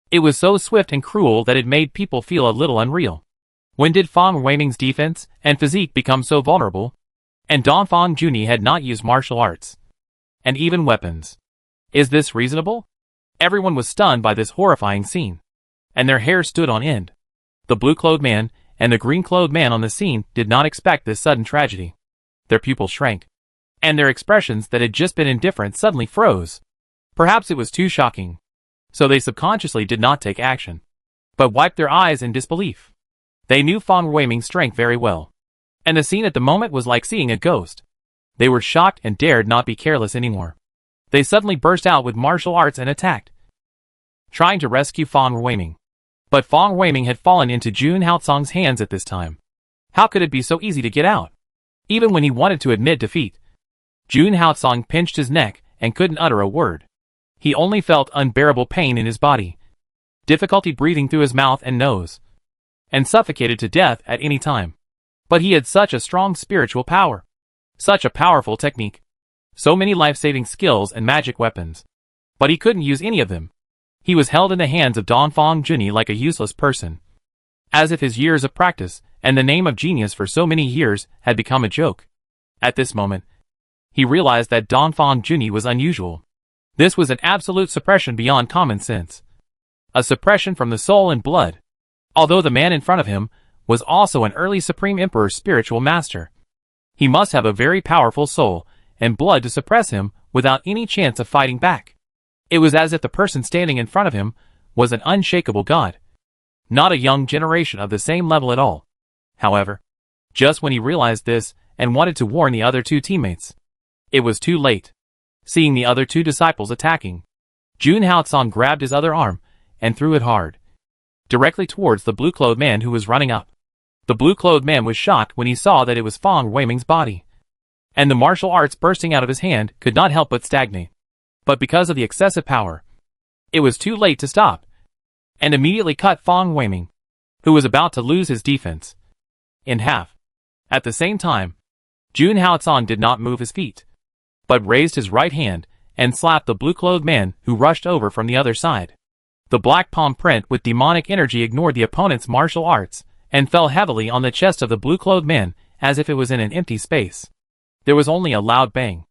It was so swift and cruel that it made people feel a little unreal. When did Feng Weiming's defense and physique become so vulnerable? And Dongfang Junyi had not used martial arts, and even weapons. Is this reasonable? Everyone was stunned by this horrifying scene, and their hair stood on end. The blue-clothed man and the green-clothed man on the scene did not expect this sudden tragedy. Their pupils shrank, and their expressions that had just been indifferent suddenly froze. Perhaps it was too shocking, so they subconsciously did not take action, but wiped their eyes in disbelief. They knew Feng Weiming's strength very well, and the scene at the moment was like seeing a ghost. They were shocked and dared not be careless anymore. They suddenly burst out with martial arts and attacked, trying to rescue Feng Weiming. But Feng Weiming had fallen into Jun Haotsong's hands at this time. How could it be so easy to get out? Even when he wanted to admit defeat, Jun Haotsong pinched his neck and couldn't utter a word. He only felt unbearable pain in his body, difficulty breathing through his mouth and nose, and suffocated to death at any time. But he had such a strong spiritual power, such a powerful technique, so many life-saving skills and magic weapons. But he couldn't use any of them. He was held in the hands of Dongfang Junyi like a useless person, as if his years of practice and the name of genius for so many years had become a joke. At this moment, he realized that Dongfang Junyi was unusual. This was an absolute suppression beyond common sense, a suppression from the soul and blood. Although the man in front of him was also an early Supreme Emperor's spiritual master, he must have a very powerful soul and blood to suppress him without any chance of fighting back. It was as if the person standing in front of him was an unshakable god, not a young generation of the same level at all. However, just when he realized this and wanted to warn the other two teammates, it was too late. Seeing the other two disciples attacking, Jun Haotsong grabbed his other arm and threw it hard, directly towards the blue-clothed man who was running up. The blue-clothed man was shocked when he saw that it was Feng Weiming's body, and the martial arts bursting out of his hand could not help but stagnate. But because of the excessive power, it was too late to stop, and immediately cut Feng Weiming, who was about to lose his defense, in half. At the same time, Jun Haotsong did not move his feet, but raised his right hand and slapped the blue-clothed man who rushed over from the other side. The black palm print with demonic energy ignored the opponent's martial arts and fell heavily on the chest of the blue-clothed man as if it was in an empty space. There was only a loud bang,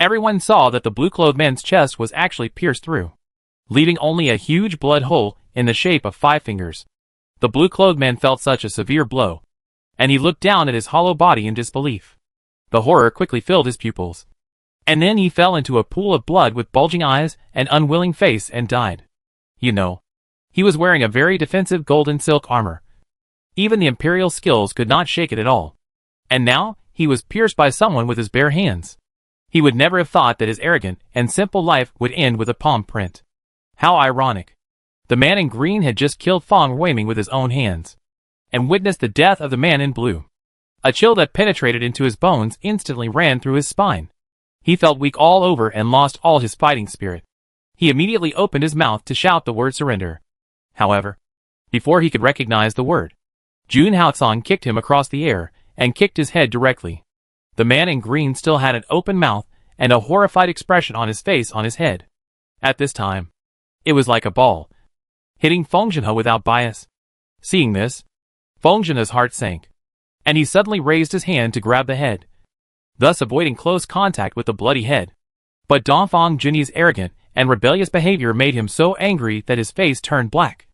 Everyone saw that the blue-clothed man's chest was actually pierced through, leaving only a huge blood hole in the shape of 5 fingers. The blue-clothed man felt such a severe blow, and he looked down at his hollow body in disbelief. The horror quickly filled his pupils, and then he fell into a pool of blood with bulging eyes and unwilling face and died. You know, he was wearing a very defensive golden silk armor. Even the Imperial skills could not shake it at all. And now, he was pierced by someone with his bare hands. He would never have thought that his arrogant and simple life would end with a palm print. How ironic. The man in green had just killed Fong Weiming with his own hands, and witnessed the death of the man in blue. A chill that penetrated into his bones instantly ran through his spine. He felt weak all over and lost all his fighting spirit. He immediately opened his mouth to shout the word surrender. However, before he could recognize the word, Jun Haotsong kicked him across the air and kicked his head directly. The man in green still had an open mouth and a horrified expression on his face on his head. At this time, it was like a ball, hitting Feng Zhenhe without bias. Seeing this, Feng Zhenhe's heart sank, and he suddenly raised his hand to grab the head, thus avoiding close contact with the bloody head. But Dongfang Junyi's arrogant and rebellious behavior made him so angry that his face turned black.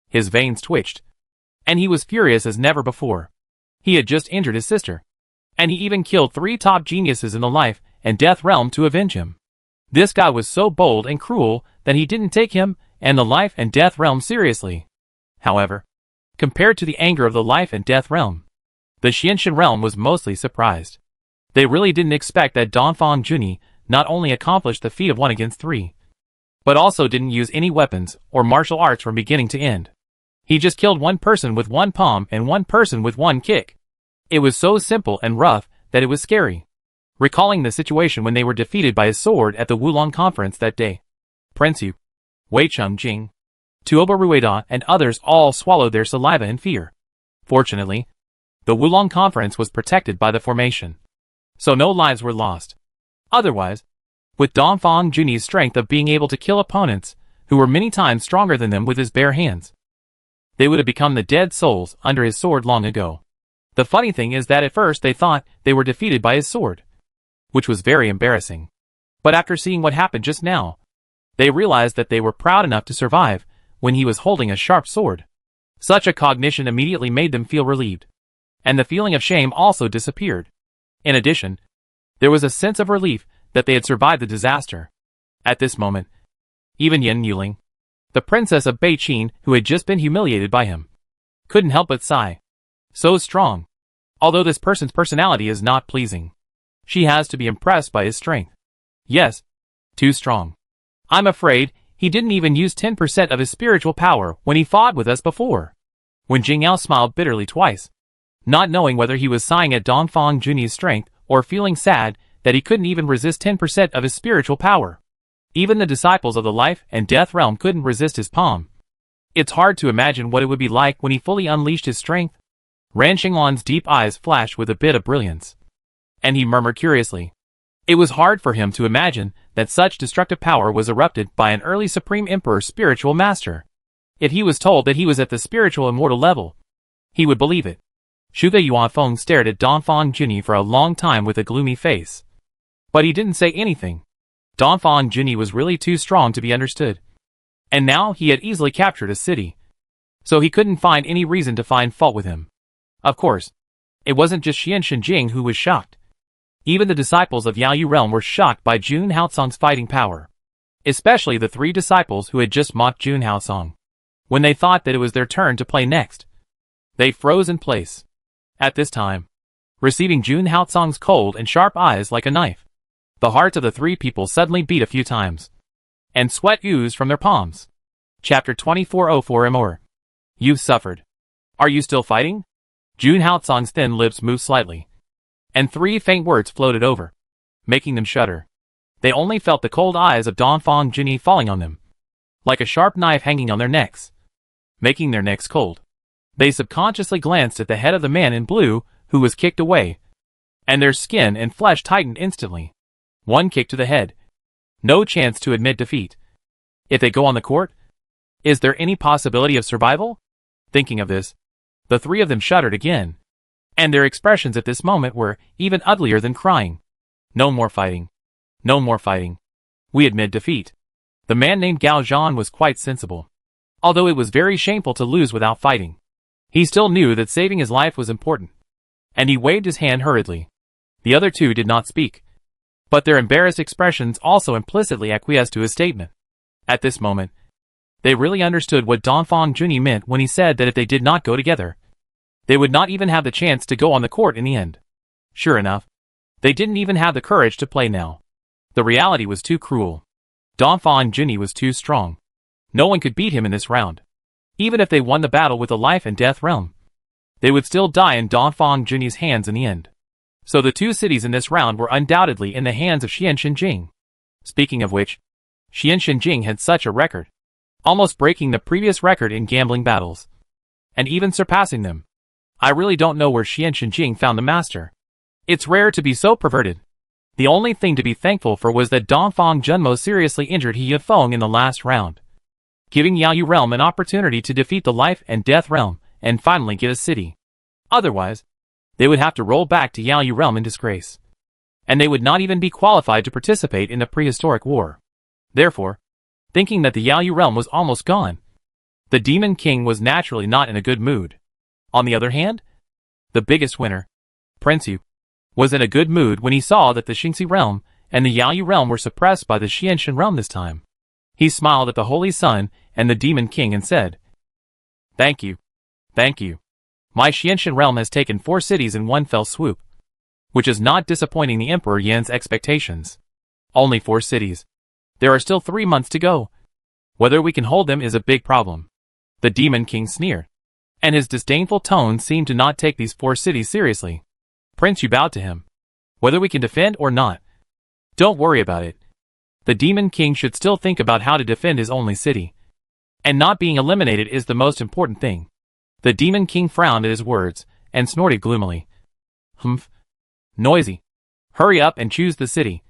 His veins twitched, and he was furious as never before. He had just injured his sister, and he even killed 3 top geniuses in the life and death realm to avenge him. This guy was so bold and cruel that he didn't take him and the life and death realm seriously. However, compared to the anger of the life and death realm, the Xianshan realm was mostly surprised. They really didn't expect that Dongfang Junyi not only accomplished the feat of 1 against 3, but also didn't use any weapons or martial arts from beginning to end. He just killed 1 person with 1 palm and 1 person with 1 kick. It was so simple and rough that it was scary. Recalling the situation when they were defeated by his sword at the Wulong conference that day, Prince Yu, Wei Cheng-jing, Tuoba Rueda and others all swallowed their saliva in fear. Fortunately, the Wulong conference was protected by the formation, so no lives were lost. Otherwise, with Dongfang Junyi's strength of being able to kill opponents who were many times stronger than them with his bare hands, they would have become the dead souls under his sword long ago. The funny thing is that at first they thought they were defeated by his sword, which was very embarrassing. But after seeing what happened just now, they realized that they were proud enough to survive when he was holding a sharp sword. Such a cognition immediately made them feel relieved, and the feeling of shame also disappeared. In addition, there was a sense of relief that they had survived the disaster. At this moment, even Yin Yuling, the princess of Beiqin who had just been humiliated by him, couldn't help but sigh. So strong. Although this person's personality is not pleasing, she has to be impressed by his strength. Yes, too strong. I'm afraid he didn't even use 10% of his spiritual power when he fought with us before. When Jingyao smiled bitterly twice, not knowing whether he was sighing at Dongfang Junyi's strength or feeling sad that he couldn't even resist 10% of his spiritual power. Even the disciples of the life and death realm couldn't resist his palm. It's hard to imagine what it would be like when he fully unleashed his strength. Ran Xinglan's deep eyes flashed with a bit of brilliance, and he murmured curiously. It was hard for him to imagine that such destructive power was erupted by an early Supreme Emperor's spiritual master. If he was told that he was at the spiritual immortal level, he would believe it. Shuge Yuanfeng stared at Dongfang Junyi for a long time with a gloomy face, but he didn't say anything. Dongfang Junyi was really too strong to be understood, and now he had easily captured a city, so he couldn't find any reason to find fault with him. Of course, it wasn't just Xianshan Jing who was shocked. Even the disciples of Yaoyu realm were shocked by Jun Haotsong's fighting power, especially the 3 disciples who had just mocked Jun Haotsong. When they thought that it was their turn to play next, they froze in place. At this time, receiving Jun Haotsong's cold and sharp eyes like a knife, the hearts of the 3 people suddenly beat a few times, and sweat oozed from their palms. Chapter 2404 More. You've suffered. Are you still fighting? Jun Haotsong's thin lips moved slightly, and 3 faint words floated over, making them shudder. They only felt the cold eyes of Dongfang Junyi falling on them, like a sharp knife hanging on their necks, making their necks cold. They subconsciously glanced at the head of the man in blue who was kicked away, and their skin and flesh tightened instantly. 1 kick to the head. No chance to admit defeat. If they go on the court, is there any possibility of survival? Thinking of this, the 3 of them shuddered again, and their expressions at this moment were even uglier than crying. No more fighting. No more fighting. We admit defeat. The man named Gao Zhan was quite sensible. Although it was very shameful to lose without fighting, he still knew that saving his life was important, and he waved his hand hurriedly. The other two did not speak, but their embarrassed expressions also implicitly acquiesced to his statement. At this moment, they really understood what Dongfang Junyi meant when he said that if they did not go together, they would not even have the chance to go on the court in the end. Sure enough, they didn't even have the courage to play now. The reality was too cruel. Dongfang Junyi was too strong. No one could beat him in this round. Even if they won the battle with the life and death realm, they would still die in Dongfang Junyi's hands in the end. So the two cities in this round were undoubtedly in the hands of Xian Shenjing. Speaking of which, Xian Shenjing had such a record, almost breaking the previous record in gambling battles, and even surpassing them. I really don't know where Xian Shenjing found the master. It's rare to be so perverted. The only thing to be thankful for was that Dongfang Junmo seriously injured He Yifeng in the last round, giving Yaoyu Realm an opportunity to defeat the Life and Death Realm and finally get a city. Otherwise, they would have to roll back to Yaoyu Realm in disgrace, and they would not even be qualified to participate in the prehistoric war. Therefore, thinking that the Yaoyu Realm was almost gone, the Demon King was naturally not in a good mood. On the other hand, the biggest winner, Prince Yu, was in a good mood when he saw that the Xingxi Realm and the Yaoyu Realm were suppressed by the Xianshan Realm this time. He smiled at the Holy Sun and the Demon King and said, "Thank you. Thank you. My Xianshan Realm has taken 4 cities in one fell swoop, which is not disappointing the Emperor Yan's expectations. Only 4 cities. There are still 3 months to go. Whether we can hold them is a big problem." The Demon King sneered, and his disdainful tone seemed to not take these 4 cities seriously. Prince Yu bowed to him. "Whether we can defend or not, don't worry about it. The Demon King should still think about how to defend his only city, and not being eliminated is the most important thing." The Demon King frowned at his words and snorted gloomily. "Humph. Noisy. Hurry up and choose the city.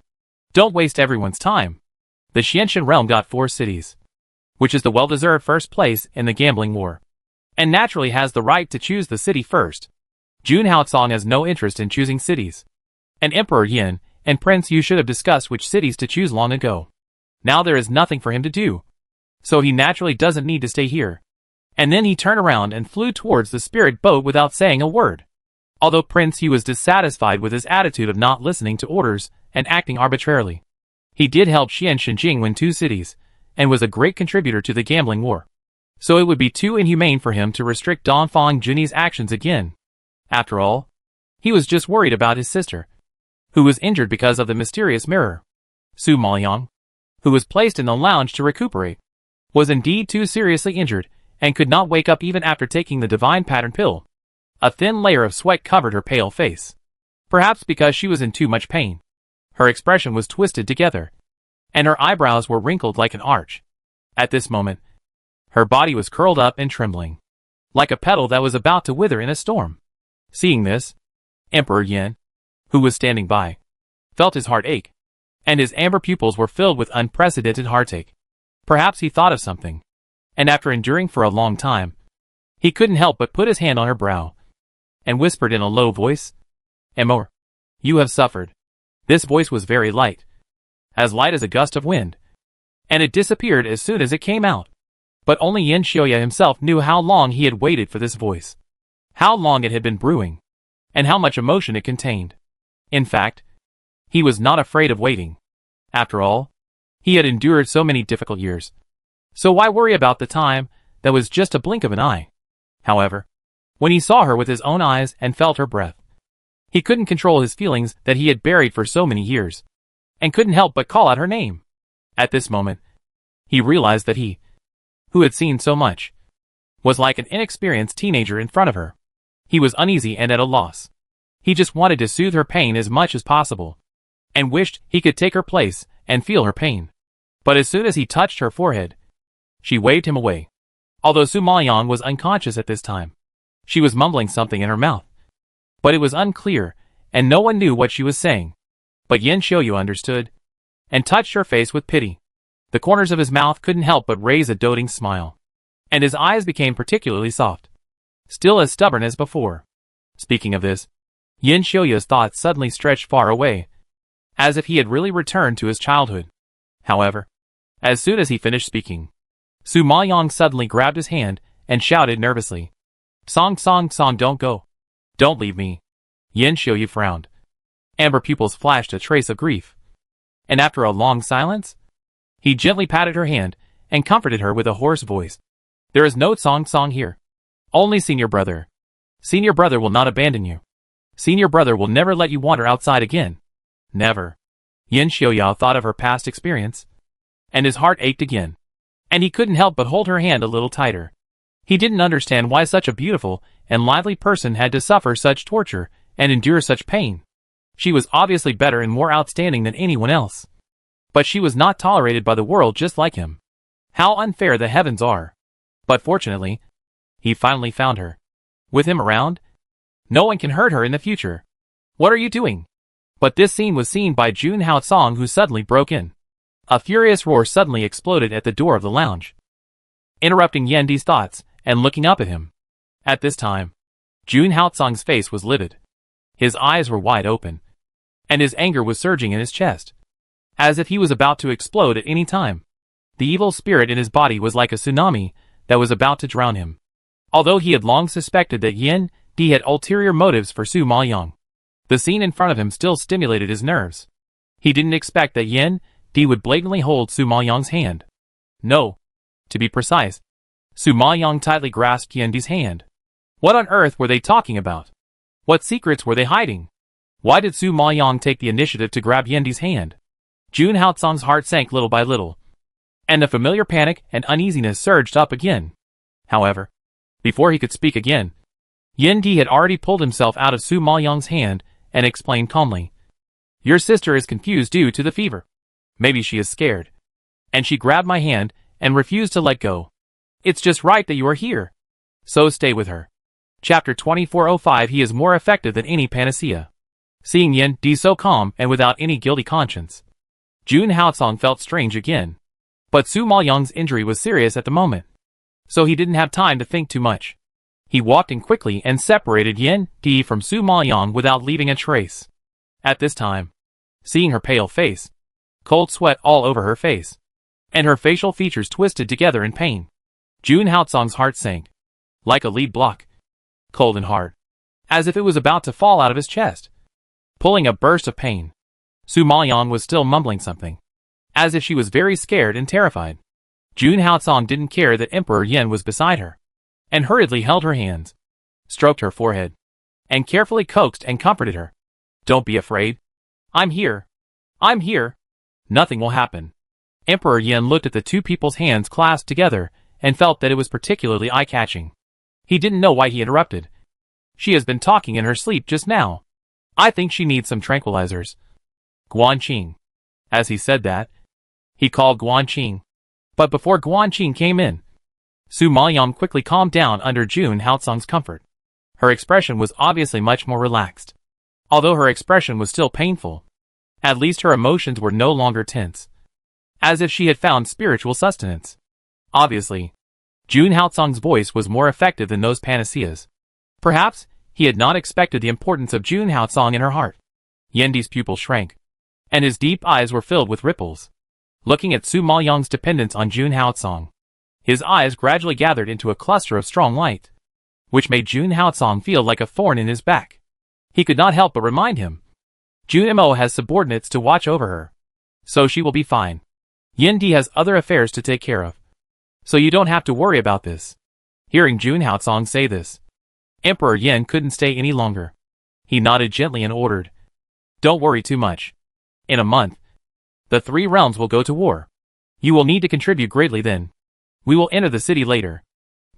Don't waste everyone's time." The Xianshan Realm got 4 cities, which is the well-deserved first place in the gambling war, and naturally has the right to choose the city first. Jun Haocong has no interest in choosing cities, and Emperor Yin and Prince Yu should have discussed which cities to choose long ago. Now there is nothing for him to do, so he naturally doesn't need to stay here. And then he turned around and flew towards the spirit boat without saying a word. Although Prince Yu was dissatisfied with his attitude of not listening to orders and acting arbitrarily, he did help Xian Shenjing win 2 cities, and was a great contributor to the gambling war. So it would be too inhumane for him to restrict Dongfang Junyi's actions again. After all, he was just worried about his sister, who was injured because of the mysterious mirror. Su Maoyang, who was placed in the lounge to recuperate, was indeed too seriously injured and could not wake up even after taking the divine pattern pill. A thin layer of sweat covered her pale face. Perhaps because she was in too much pain, her expression was twisted together, and her eyebrows were wrinkled like an arch. At this moment, her body was curled up and trembling, like a petal that was about to wither in a storm. Seeing this, Emperor Yin, who was standing by, felt his heart ache, and his amber pupils were filled with unprecedented heartache. Perhaps he thought of something, and after enduring for a long time, he couldn't help but put his hand on her brow, and whispered in a low voice, "Amor, you have suffered." This voice was very light as a gust of wind, and it disappeared as soon as it came out. But only Yin Xiaoya himself knew how long he had waited for this voice, how long it had been brewing, and how much emotion it contained. In fact, he was not afraid of waiting. After all, he had endured so many difficult years, so why worry about the time that was just a blink of an eye? However, when he saw her with his own eyes and felt her breath, he couldn't control his feelings that he had buried for so many years, and couldn't help but call out her name. At this moment, he realized that he, who had seen so much, was like an inexperienced teenager in front of her. He was uneasy and at a loss. He just wanted to soothe her pain as much as possible, and wished he could take her place and feel her pain. But as soon as he touched her forehead, she waved him away. Although Su Maoyang was unconscious at this time, she was mumbling something in her mouth, but it was unclear, and no one knew what she was saying. But Yin Xiaoyu understood, and touched her face with pity. The corners of his mouth couldn't help but raise a doting smile, and his eyes became particularly soft, still as stubborn as before. Speaking of this, Yin Xiaoya's thoughts suddenly stretched far away, as if he had really returned to his childhood. However, as soon as he finished speaking, Su Maoyang suddenly grabbed his hand and shouted nervously, "Song, Song, Song, don't go. Don't leave me." Yin Xiuyu frowned. Amber pupils flashed a trace of grief. And after a long silence, he gently patted her hand and comforted her with a hoarse voice. "There is no Song Song here. Only Senior Brother. Senior Brother will not abandon you. Senior Brother will never let you wander outside again. Never." Yin Xiuyu thought of her past experience, and his heart ached again. And he couldn't help but hold her hand a little tighter. He didn't understand why such a beautiful and lively person had to suffer such torture and endure such pain. She was obviously better and more outstanding than anyone else. But she was not tolerated by the world just like him. How unfair the heavens are. But fortunately, he finally found her. With him around, no one can hurt her in the future. "What are you doing?" But this scene was seen by Jun Haotsong, who suddenly broke in. A furious roar suddenly exploded at the door of the lounge, interrupting Yendi's thoughts and looking up at him. At this time, Jun Haotsong's face was livid. His eyes were wide open, and his anger was surging in his chest, as if he was about to explode at any time. The evil spirit in his body was like a tsunami that was about to drown him. Although he had long suspected that Yin Di had ulterior motives for Su Maoyang, the scene in front of him still stimulated his nerves. He didn't expect that Yin Di would blatantly hold Su Maoyang's hand. No. To be precise, Su Maoyang tightly grasped Yin Di's hand. What on earth were they talking about? What secrets were they hiding? Why did Su Maoyang take the initiative to grab Yin Di's hand? Jun Haotsong's heart sank little by little, and the familiar panic and uneasiness surged up again. However, before he could speak again, Yin Di had already pulled himself out of Su Maoyang's hand and explained calmly, "Your sister is confused due to the fever. Maybe she is scared. And she grabbed my hand and refused to let go. It's just right that you are here. So stay with her." Chapter 2405. He is more effective than any panacea. Seeing Yin Di so calm and without any guilty conscience, Jun Haotsong felt strange again. But Su Maoyang's injury was serious at the moment, so he didn't have time to think too much. He walked in quickly and separated Yin Di from Su Maoyang without leaving a trace. At this time, seeing her pale face, cold sweat all over her face, and her facial features twisted together in pain, Jun Haotsong's heart sank, like a lead block, cold and hard, as if it was about to fall out of his chest. Pulling a burst of pain, Su Maoyang was still mumbling something, as if she was very scared and terrified. Jun Haotsong didn't care that Emperor Yin was beside her, and hurriedly held her hands, stroked her forehead, and carefully coaxed and comforted her. "Don't be afraid. I'm here. I'm here. Nothing will happen." Emperor Yin looked at the two people's hands clasped together and felt that it was particularly eye-catching. He didn't know why he interrupted. "She has been talking in her sleep just now. I think she needs some tranquilizers." "Guanqing." As he said that, he called Guanqing. But before Guanqing came in, Su Maoyang quickly calmed down under Jun Haotsong's comfort. Her expression was obviously much more relaxed. Although her expression was still painful, at least her emotions were no longer tense, as if she had found spiritual sustenance. Obviously, Jun Haotsong's voice was more effective than those panaceas. Perhaps he had not expected the importance of Jun Haotsong in her heart. Yendi's pupil shrank, and his deep eyes were filled with ripples. Looking at Su Maoyang's dependence on Jun Haotsong, his eyes gradually gathered into a cluster of strong light, which made Jun Haotsong feel like a thorn in his back. He could not help but remind him, Jun Mo has subordinates to watch over her, so she will be fine. Yin Di has other affairs to take care of, so you don't have to worry about this. Hearing Jun Haotsong say this, Emperor Yin couldn't stay any longer. He nodded gently and ordered, "Don't worry too much. In a month, the three realms will go to war. You will need to contribute greatly then. We will enter the city later.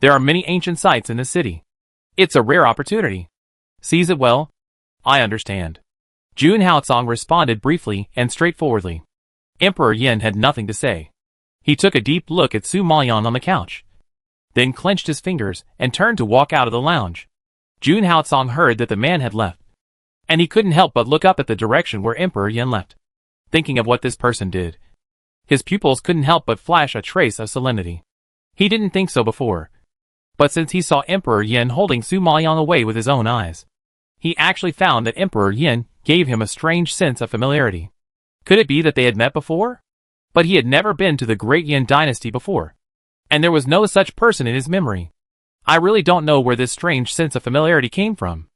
There are many ancient sites in the city. It's a rare opportunity. Seize it well." "I understand." Jun Haotsong responded briefly and straightforwardly. Emperor Yin had nothing to say. He took a deep look at Su Maoyang on the couch, then clenched his fingers and turned to walk out of the lounge. Jun Haotsong heard that the man had left, and he couldn't help but look up at the direction where Emperor Yin left. Thinking of what this person did, his pupils couldn't help but flash a trace of solemnity. He didn't think so before, but since he saw Emperor Yin holding Su Maoyang away with his own eyes, he actually found that Emperor Yin gave him a strange sense of familiarity. Could it be that they had met before? But he had never been to the Great Yin Dynasty before, and there was no such person in his memory. I really don't know where this strange sense of familiarity came from.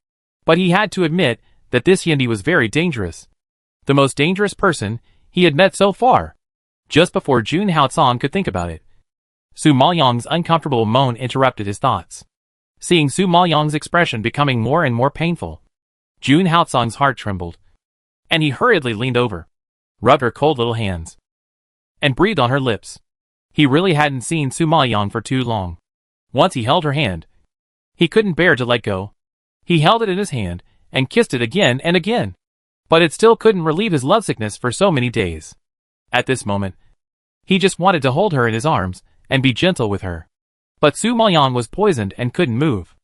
But he had to admit that this Yindi was very dangerous. The most dangerous person he had met so far. Just before Jun Haotsong could think about it, Su Maoyang's uncomfortable moan interrupted his thoughts. Seeing Su Maoyang's expression becoming more and more painful, Jun Haotsong's heart trembled, and he hurriedly leaned over, rubbed her cold little hands, and breathed on her lips. He really hadn't seen Su Maoyang for too long. Once he held her hand, he couldn't bear to let go. He held it in his hand and kissed it again and again, but it still couldn't relieve his lovesickness for so many days. At this moment, he just wanted to hold her in his arms and be gentle with her. But Su Maoyang was poisoned and couldn't move.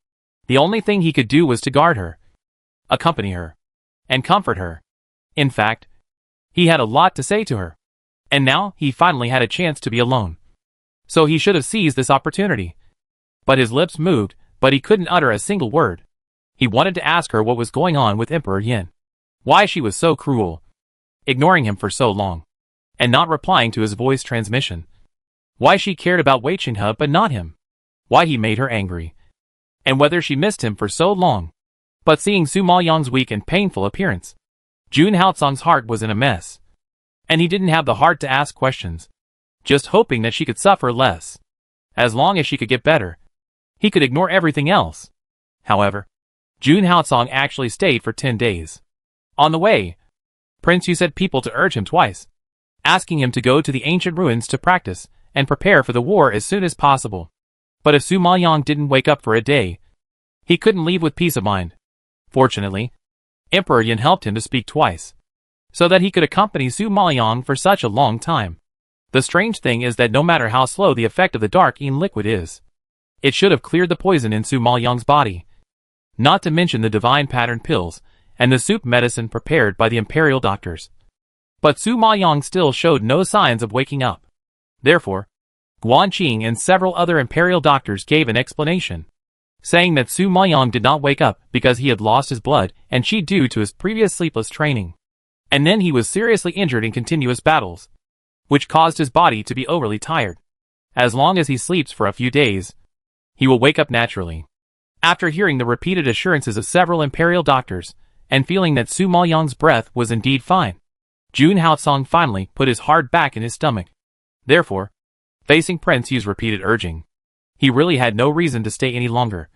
The only thing he could do was to guard her, accompany her, and comfort her. In fact, he had a lot to say to her, and now he finally had a chance to be alone. So he should have seized this opportunity. But his lips moved, but he couldn't utter a single word. He wanted to ask her what was going on with Emperor Yin. Why she was so cruel, ignoring him for so long, and not replying to his voice transmission. Why she cared about Wei Qinghe but not him. Why he made her angry, and whether she missed him for so long. But seeing Su Maoyang's weak and painful appearance, Jun Haotsong's heart was in a mess, and he didn't have the heart to ask questions, just hoping that she could suffer less. As long as she could get better, he could ignore everything else. However, Jun Haotsong actually stayed for 10 days. On the way, Prince Yu sent people to urge him twice, asking him to go to the ancient ruins to practice and prepare for the war as soon as possible. But if Su Maoyang didn't wake up for a day, he couldn't leave with peace of mind. Fortunately, Emperor Yin helped him to speak twice, so that he could accompany Su Maoyang for such a long time. The strange thing is that no matter how slow the effect of the dark Yin liquid is, it should have cleared the poison in Su Maoyang's body. Not to mention the divine pattern pills and the soup medicine prepared by the imperial doctors. But Su Maoyang still showed no signs of waking up. Therefore, Guanqing and several other imperial doctors gave an explanation, saying that Su Maoyang did not wake up because he had lost his blood and qi due to his previous sleepless training. And then he was seriously injured in continuous battles, which caused his body to be overly tired. As long as he sleeps for a few days, he will wake up naturally. After hearing the repeated assurances of several imperial doctors, and feeling that Su Maoyang's breath was indeed fine, Jun Haotsong finally put his heart back in his stomach. Therefore, facing Prince Yu's repeated urging, he really had no reason to stay any longer,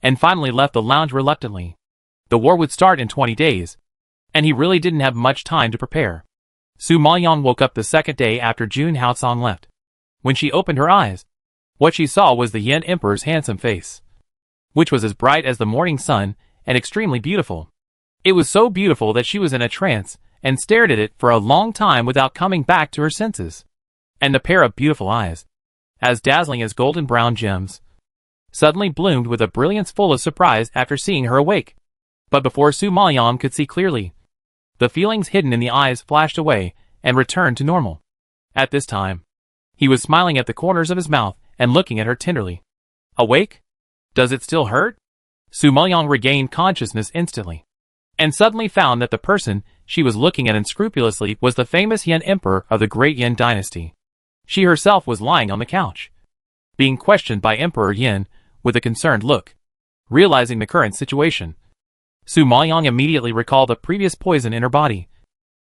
and finally left the lounge reluctantly. The war would start in 20 days, and he really didn't have much time to prepare. Su Maoyang woke up the second day after Jun Haotsong left. When she opened her eyes, what she saw was the Yin Emperor's handsome face, which was as bright as the morning sun and extremely beautiful. It was so beautiful that she was in a trance and stared at it for a long time without coming back to her senses. And the pair of beautiful eyes, as dazzling as golden brown gems, suddenly bloomed with a brilliance full of surprise after seeing her awake. But before Su Maoyang could see clearly, the feelings hidden in the eyes flashed away and returned to normal. At this time, he was smiling at the corners of his mouth and looking at her tenderly. Awake? Does it still hurt? Su Maoyang regained consciousness instantly, and suddenly found that the person she was looking at unscrupulously was the famous Yin Emperor of the Great Yin Dynasty. She herself was lying on the couch, being questioned by Emperor Yin with a concerned look. Realizing the current situation, Su Maoyang immediately recalled the previous poison in her body,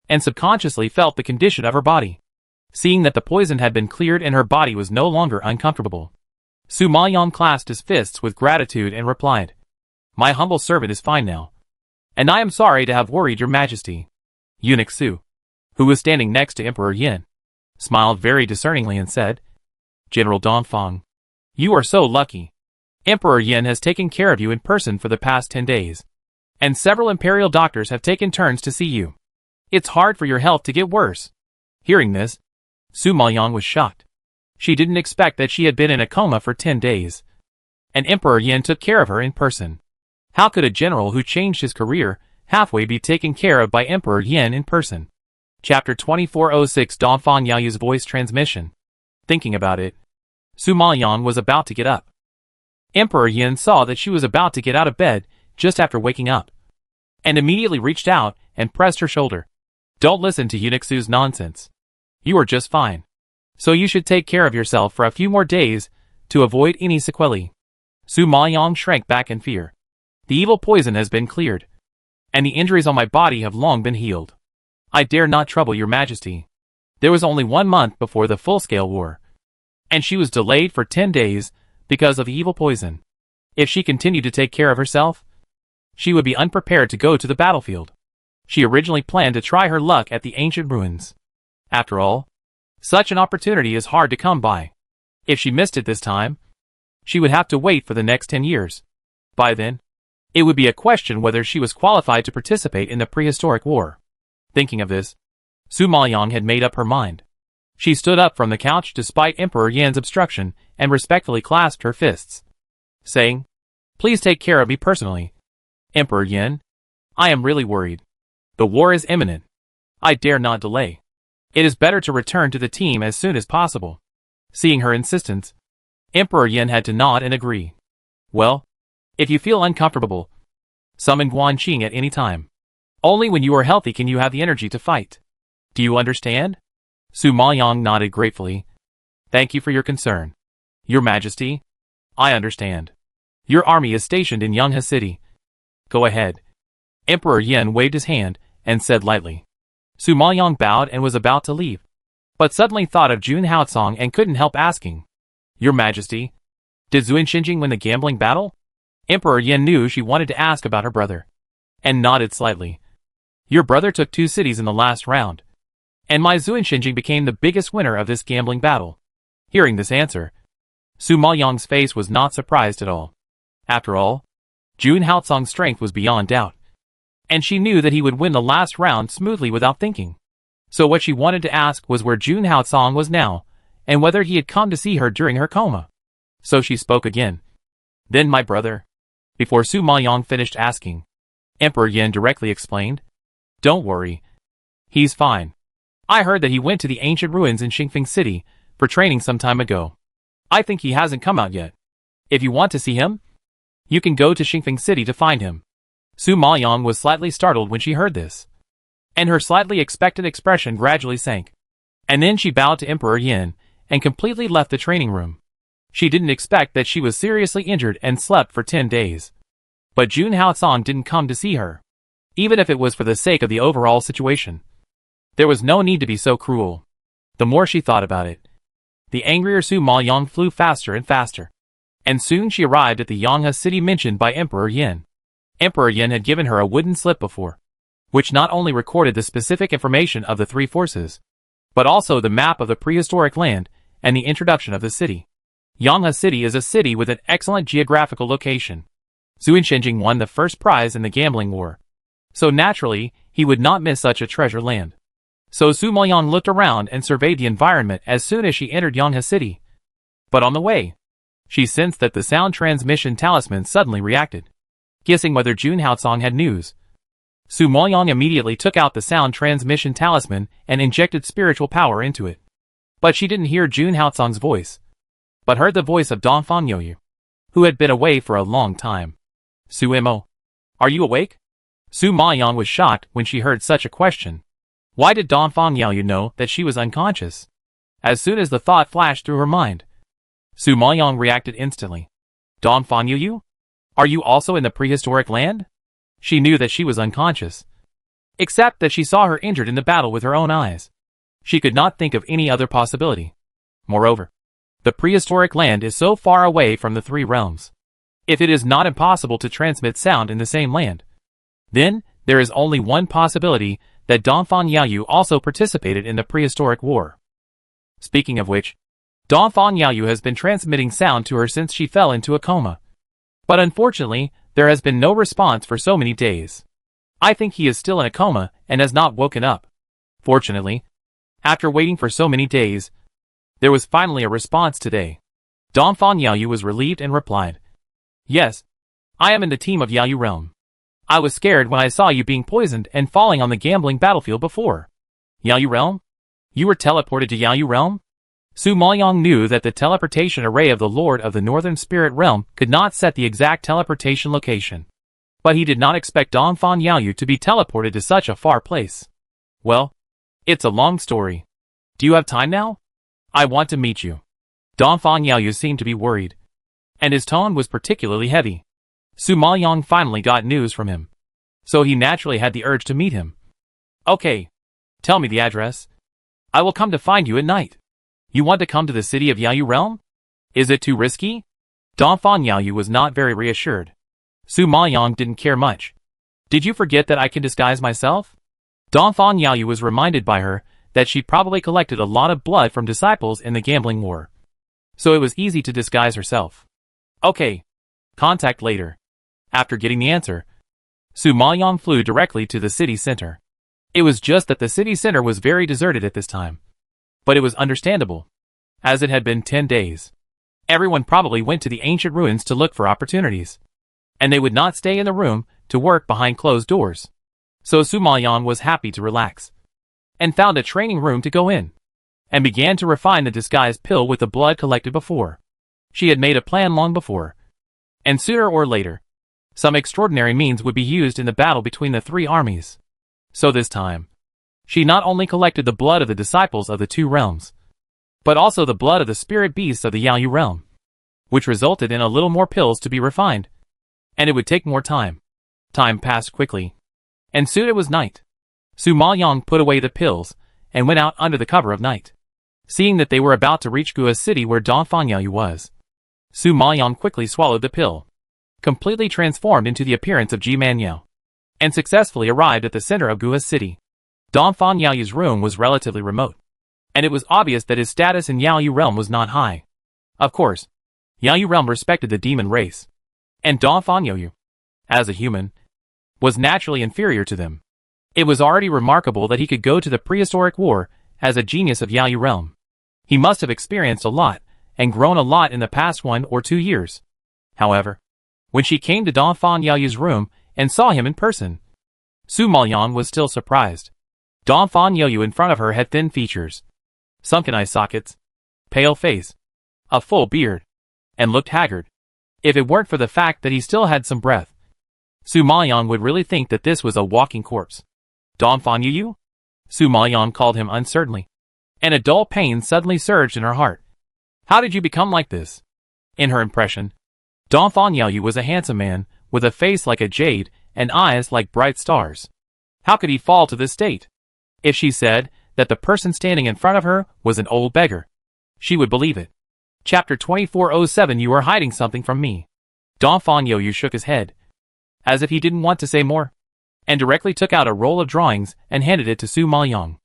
and subconsciously felt the condition of her body. Seeing that the poison had been cleared and her body was no longer uncomfortable, Su Maoyang clasped his fists with gratitude and replied, "My humble servant is fine now, and I am sorry to have worried your majesty." Eunuch Su, who was standing next to Emperor Yin, smiled very discerningly and said, "General Dongfang, you are so lucky. Emperor Yin has taken care of you in person for the past 10 days, and several imperial doctors have taken turns to see you. It's hard for your health to get worse." Hearing this, Su Maoyang was shocked. She didn't expect that she had been in a coma for 10 days, and Emperor Yin took care of her in person. How could a general who changed his career halfway be taken care of by Emperor Yin in person? Chapter 2406 Dongfang Yaoyu's voice transmission. Thinking about it, Su Maoyang was about to get up. Emperor Yin saw that she was about to get out of bed just after waking up, and immediately reached out and pressed her shoulder. Don't listen to Unixu's nonsense. You are just fine. So you should take care of yourself for a few more days to avoid any sequelae. Su Maoyang shrank back in fear. The evil poison has been cleared, and the injuries on my body have long been healed. I dare not trouble your majesty. There was only 1 month before the full-scale war, and she was delayed for 10 days because of the evil poison. If she continued to take care of herself, she would be unprepared to go to the battlefield. She originally planned to try her luck at the ancient ruins. After all, such an opportunity is hard to come by. If she missed it this time, she would have to wait for the next 10 years. By then, it would be a question whether she was qualified to participate in the prehistoric war. Thinking of this, Su Maoyang had made up her mind. She stood up from the couch despite Emperor Yan's obstruction and respectfully clasped her fists, saying, "Please take care of me personally. Emperor Yan, I am really worried. The war is imminent. I dare not delay. It is better to return to the team as soon as possible." Seeing her insistence, Emperor Yan had to nod and agree. "Well, if you feel uncomfortable, summon Guan Qing at any time. Only when you are healthy can you have the energy to fight. Do you understand?" Su Maoyang nodded gratefully. "Thank you for your concern. Your Majesty, I understand. Your army is stationed in Yanghe City. Go ahead." Emperor Yan waved his hand and said lightly. Su Maoyang bowed and was about to leave, but suddenly thought of Jun Haocong and couldn't help asking, "Your Majesty, did Zuin Xinjing win the gambling battle?" Emperor Yan knew she wanted to ask about her brother, and nodded slightly. "Your brother took 2 cities in the last round, and my Zuin Xinjing became the biggest winner of this gambling battle." Hearing this answer, Su Maoyang's face was not surprised at all. After all, Jun Haocong's strength was beyond doubt, and she knew that he would win the last round smoothly without thinking. So what she wanted to ask was where Jun Haocong was now, and whether he had come to see her during her coma. So she spoke again. "Then my brother." Before Su Maoyang finished asking, Emperor Yan directly explained, "Don't worry. He's fine. I heard that he went to the ancient ruins in Xingfeng City for training some time ago. I think he hasn't come out yet. If you want to see him, you can go to Xingfeng City to find him." Su Maoyang was slightly startled when she heard this, and her slightly expectant expression gradually sank. And then she bowed to Emperor Yan and completely left the training room. She didn't expect that she was seriously injured and slept for 10 days. But Jun Haocong didn't come to see her, even if it was for the sake of the overall situation. There was no need to be so cruel. The more she thought about it, the angrier Su Maoyang flew faster and faster, and soon she arrived at the Yanghe city mentioned by Emperor Yan. Emperor Yan had given her a wooden slip before, which not only recorded the specific information of the 3 forces, but also the map of the prehistoric land and the introduction of the city. Yanghe City is a city with an excellent geographical location. Zuin Xinjing won the first prize in the gambling war, so naturally, he would not miss such a treasure land. So Su Maoyang looked around and surveyed the environment as soon as she entered Yanghe City. But on the way, she sensed that the sound transmission talisman suddenly reacted. Guessing whether Jun Haocong had news, Su Maoyang immediately took out the sound transmission talisman and injected spiritual power into it. But she didn't hear Jun Haocong's voice, but heard the voice of Dongfang Youyu, who had been away for a long time. "Su Mo, are you awake?" Su Maoyang was shocked when she heard such a question. Why did Dongfang Youyu know that she was unconscious? As soon as the thought flashed through her mind, Su Maoyang reacted instantly. "Dongfang Youyu? Are you also in the prehistoric land?" She knew that she was unconscious, except that she saw her injured in the battle with her own eyes. She could not think of any other possibility. Moreover, the prehistoric land is so far away from the 3 realms. If it is not impossible to transmit sound in the same land, then there is only one possibility that Dongfang Youyu also participated in the prehistoric war. Speaking of which, Dongfang Youyu has been transmitting sound to her since she fell into a coma. But unfortunately, there has been no response for so many days. I think he is still in a coma and has not woken up. Fortunately, after waiting for so many days, there was finally a response today. Dongfang Youyu was relieved and replied, "Yes, I am in the team of Youyu realm. I was scared when I saw you being poisoned and falling on the gambling battlefield before." "Youyu realm? You were teleported to Youyu realm?" Su Maoyang knew that the teleportation array of the Lord of the Northern Spirit Realm could not set the exact teleportation location. But he did not expect Dongfang Youyu to be teleported to such a far place. Well, it's a long story. Do you have time now? I want to meet you. Donphan Yaoyu seemed to be worried, and his tone was particularly heavy. Su Maoyong finally got news from him, so he naturally had the urge to meet him. Okay. Tell me the address. I will come to find you at night. You want to come to the city of Yaoyu Realm? Is it too risky? Donphan Yaoyu was not very reassured. Su Maoyong didn't care much. Did you forget that I can disguise myself? Donphan Yaoyu was reminded by her that she'd probably collected a lot of blood from disciples in the gambling war, so it was easy to disguise herself. Okay. Contact later. After getting the answer, Su Maoyong flew directly to the city center. It was just that the city center was very deserted at this time. But it was understandable, as it had been 10 days. Everyone probably went to the ancient ruins to look for opportunities, and they would not stay in the room to work behind closed doors. So Su Maoyong was happy to relax, and found a training room to go in, and began to refine the disguise pill with the blood collected before. She had made a plan long before, and sooner or later, some extraordinary means would be used in the battle between the three armies. So this time, she not only collected the blood of the disciples of the two realms, but also the blood of the spirit beasts of the Yaoyu realm, which resulted in a little more pills to be refined, and it would take more time. Time passed quickly, and soon it was night. Su Maoyong put away the pills and went out under the cover of night. Seeing that they were about to reach Gua's city where Donphan Yaoyu was, Su Maoyong quickly swallowed the pill, completely transformed into the appearance of Ji Manyao, and successfully arrived at the center of Gua's city. Donphan Yaoyu's room was relatively remote, and it was obvious that his status in Yaoyu realm was not high. Of course, Yaoyu realm respected the demon race, and Donphan Yaoyu, as a human, was naturally inferior to them. It was already remarkable that he could go to the prehistoric war as a genius of Yaoyu realm. He must have experienced a lot and grown a lot in the past 1 or 2 years. However, when she came to Donphan Yaoyu's room and saw him in person, Su Maoyong was still surprised. Donphan Yaoyu in front of her had thin features, sunken eye sockets, pale face, a full beard, and looked haggard. If it weren't for the fact that he still had some breath, Su Maoyong would really think that this was a walking corpse. Donphan Yaoyu? Su Maoyong called him uncertainly, and a dull pain suddenly surged in her heart. How did you become like this? In her impression, Donphan Yaoyu was a handsome man, with a face like a jade and eyes like bright stars. How could he fall to this state? If she said that the person standing in front of her was an old beggar, she would believe it. Chapter 2407. You are hiding something from me. Donphan Yaoyu shook his head, as if he didn't want to say more, and directly took out a roll of drawings and handed it to Su Maoyong.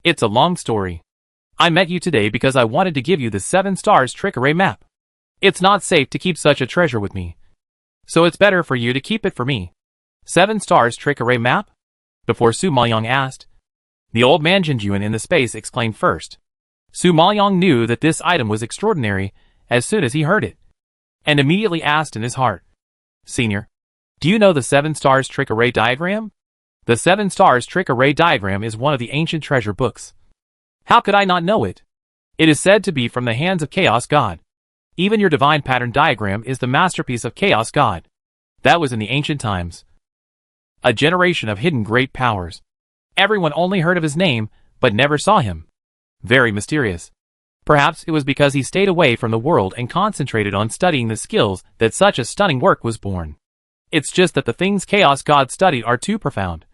It's a long story. I met you today because I wanted to give you the 7 stars trick array map. It's not safe to keep such a treasure with me, so it's better for you to keep it for me. 7 stars trick array map? Before Su Maoyong asked, the old man Jinjuan in the space exclaimed first. Su Maoyong knew that this item was extraordinary as soon as he heard it, and immediately asked in his heart, Senior, do you know the 7 stars trick array diagram? The 7 stars trick array diagram is one of the ancient treasure books. How could I not know it? It is said to be from the hands of Chaos God. Even your divine pattern diagram is the masterpiece of Chaos God. That was in the ancient times. A generation of hidden great powers. Everyone only heard of his name, but never saw him. Very mysterious. Perhaps it was because he stayed away from the world and concentrated on studying the skills that such a stunning work was born. It's just that the things Chaos God studied are too profound.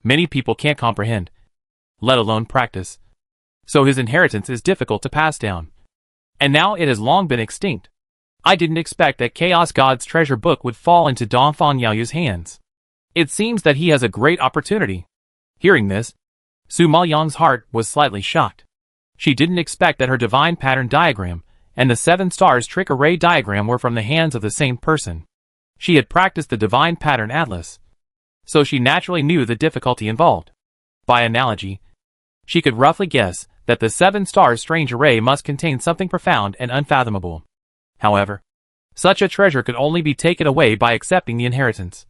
Many people can't comprehend, let alone practice. So his inheritance is difficult to pass down. And now it has long been extinct. I didn't expect that Chaos God's treasure book would fall into Donphan Yaoyu's hands. It seems that he has a great opportunity. Hearing this, Su Maoyong's heart was slightly shocked. She didn't expect that her divine pattern diagram and the 7 stars trick array diagram were from the hands of the same person. She had practiced the divine pattern atlas, so she naturally knew the difficulty involved. By analogy, she could roughly guess that the 7 stars strange array must contain something profound and unfathomable. However, such a treasure could only be taken away by accepting the inheritance.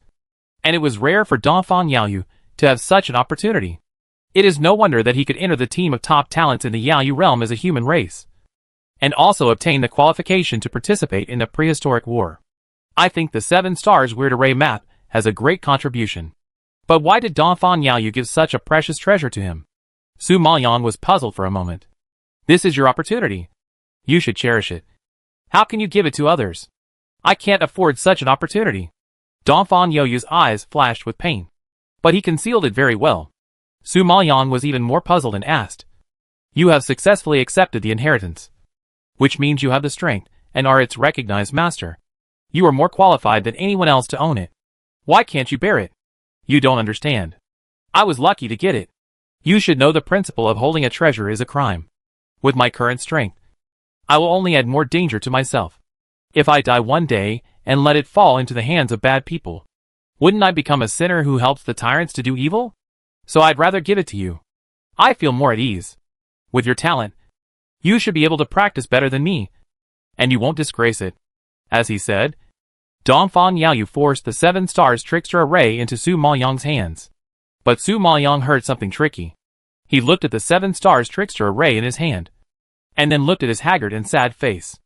And it was rare for Donphan Yaoyu to have such an opportunity. It is no wonder that he could enter the team of top talents in the Yaoyu realm as a human race, and also obtain the qualification to participate in the prehistoric war. I think the 7 stars weird array map has a great contribution. But why did Donphan Yaoyu give such a precious treasure to him? Su Maoyang was puzzled for a moment. This is your opportunity. You should cherish it. How can you give it to others? I can't afford such an opportunity. Donphan Yaoyu's eyes flashed with pain. But he concealed it very well. Su Maoyang was even more puzzled and asked, You have successfully accepted the inheritance. Which means you have the strength, and are its recognized master. You are more qualified than anyone else to own it. Why can't you bear it? You don't understand. I was lucky to get it. You should know the principle of holding a treasure is a crime. With my current strength, I will only add more danger to myself. If I die one day, and let it fall into the hands of bad people, wouldn't I become a sinner who helps the tyrants to do evil? So I'd rather give it to you. I feel more at ease. With your talent, you should be able to practice better than me, and you won't disgrace it. As he said, Donphan Yaoyu forced the 7 stars trickster array into Su Maoyang's hands. But Su Maoyang heard something tricky. He looked at the 7 stars trickster array in his hand, and then looked at his haggard and sad face.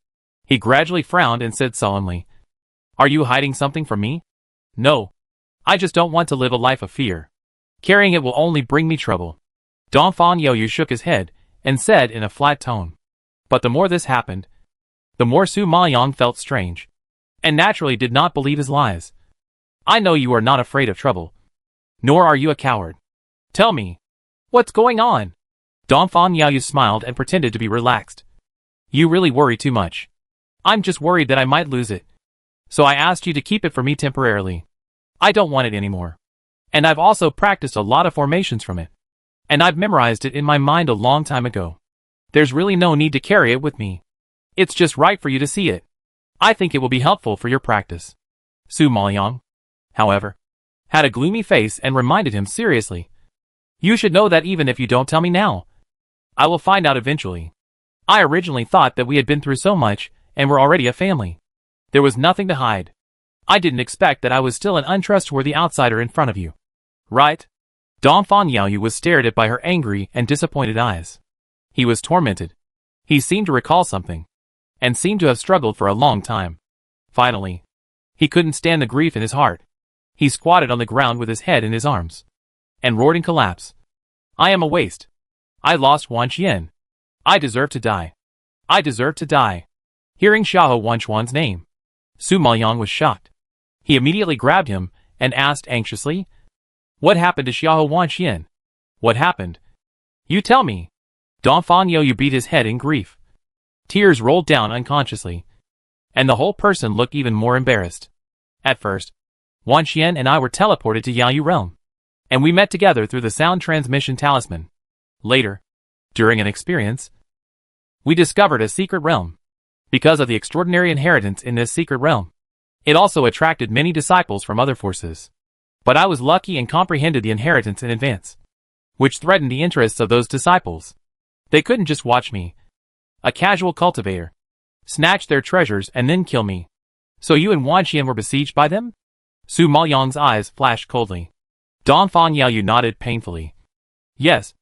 He gradually frowned and said solemnly, Are you hiding something from me? No. I just don't want to live a life of fear. Carrying it will only bring me trouble. Donphan Yaoyu shook his head and said in a flat tone. But the more this happened, the more Su Maoyang felt strange, and naturally did not believe his lies. I know you are not afraid of trouble, nor are you a coward. Tell me, what's going on? Donphan Yaoyu smiled and pretended to be relaxed. You really worry too much. I'm just worried that I might lose it. So I asked you to keep it for me temporarily. I don't want it anymore. And I've also practiced a lot of formations from it. And I've memorized it in my mind a long time ago. There's really no need to carry it with me. It's just right for you to see it. I think it will be helpful for your practice. Su Maoyang, however, had a gloomy face and reminded him seriously. You should know that even if you don't tell me now, I will find out eventually. I originally thought that we had been through so much and were already a family. There was nothing to hide. I didn't expect that I was still an untrustworthy outsider in front of you. Right? Donphan Yaoyu was stared at by her angry and disappointed eyes. He was tormented. He seemed to recall something, and seemed to have struggled for a long time. Finally, he couldn't stand the grief in his heart. He squatted on the ground with his head in his arms, and roared in collapse. I am a waste. I lost Wan Qian. I deserve to die. I deserve to die. Hearing Xiahou Wanchuan's name, Su Maoyang was shocked. He immediately grabbed him and asked anxiously, What happened to Xiahou Wanqian? What happened? You tell me. Donphan Yaoyu beat his head in grief. Tears rolled down unconsciously, and the whole person looked even more embarrassed. At first, Wanqian and I were teleported to Yaoyu realm, and we met together through the sound transmission talisman. Later, during an experience, we discovered a secret realm. Because of the extraordinary inheritance in this secret realm, it also attracted many disciples from other forces. But I was lucky and comprehended the inheritance in advance, which threatened the interests of those disciples. They couldn't just watch me, a casual cultivator, snatch their treasures and then kill me. So you and Wanqian were besieged by them? Su Maoyang's eyes flashed coldly. Donphan Yaoyu nodded painfully. Yes,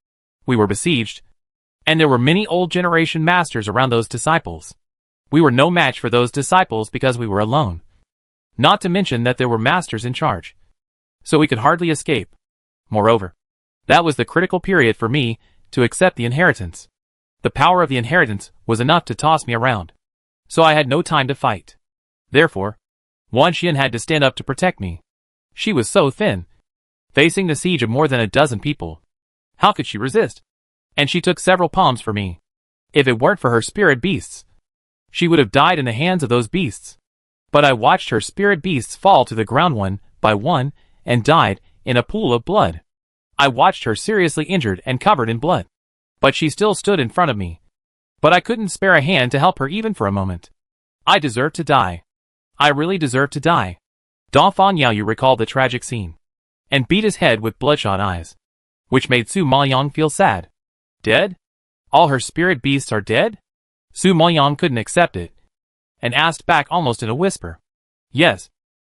we were besieged, and there were many old generation masters around those disciples. We were no match for those disciples because we were alone. Not to mention that there were masters in charge, so we could hardly escape. Moreover, that was the critical period for me to accept the inheritance. The power of the inheritance was enough to toss me around, so I had no time to fight. Therefore, Wanqian had to stand up to protect me. She was so thin, facing the siege of more than a dozen people. How could she resist? And she took several palms for me. If it weren't for her spirit beasts, she would have died in the hands of those beasts. But I watched her spirit beasts fall to the ground one by one and died in a pool of blood. I watched her seriously injured and covered in blood. But she still stood in front of me. But I couldn't spare a hand to help her even for a moment. I deserve to die. I really deserve to die. Donphan Yaoyu recalled the tragic scene, and beat his head with bloodshot eyes, which made Su Maoyang feel sad. Dead? All her spirit beasts are dead? Su Maoyang couldn't accept it, and asked back almost in a whisper. Yes,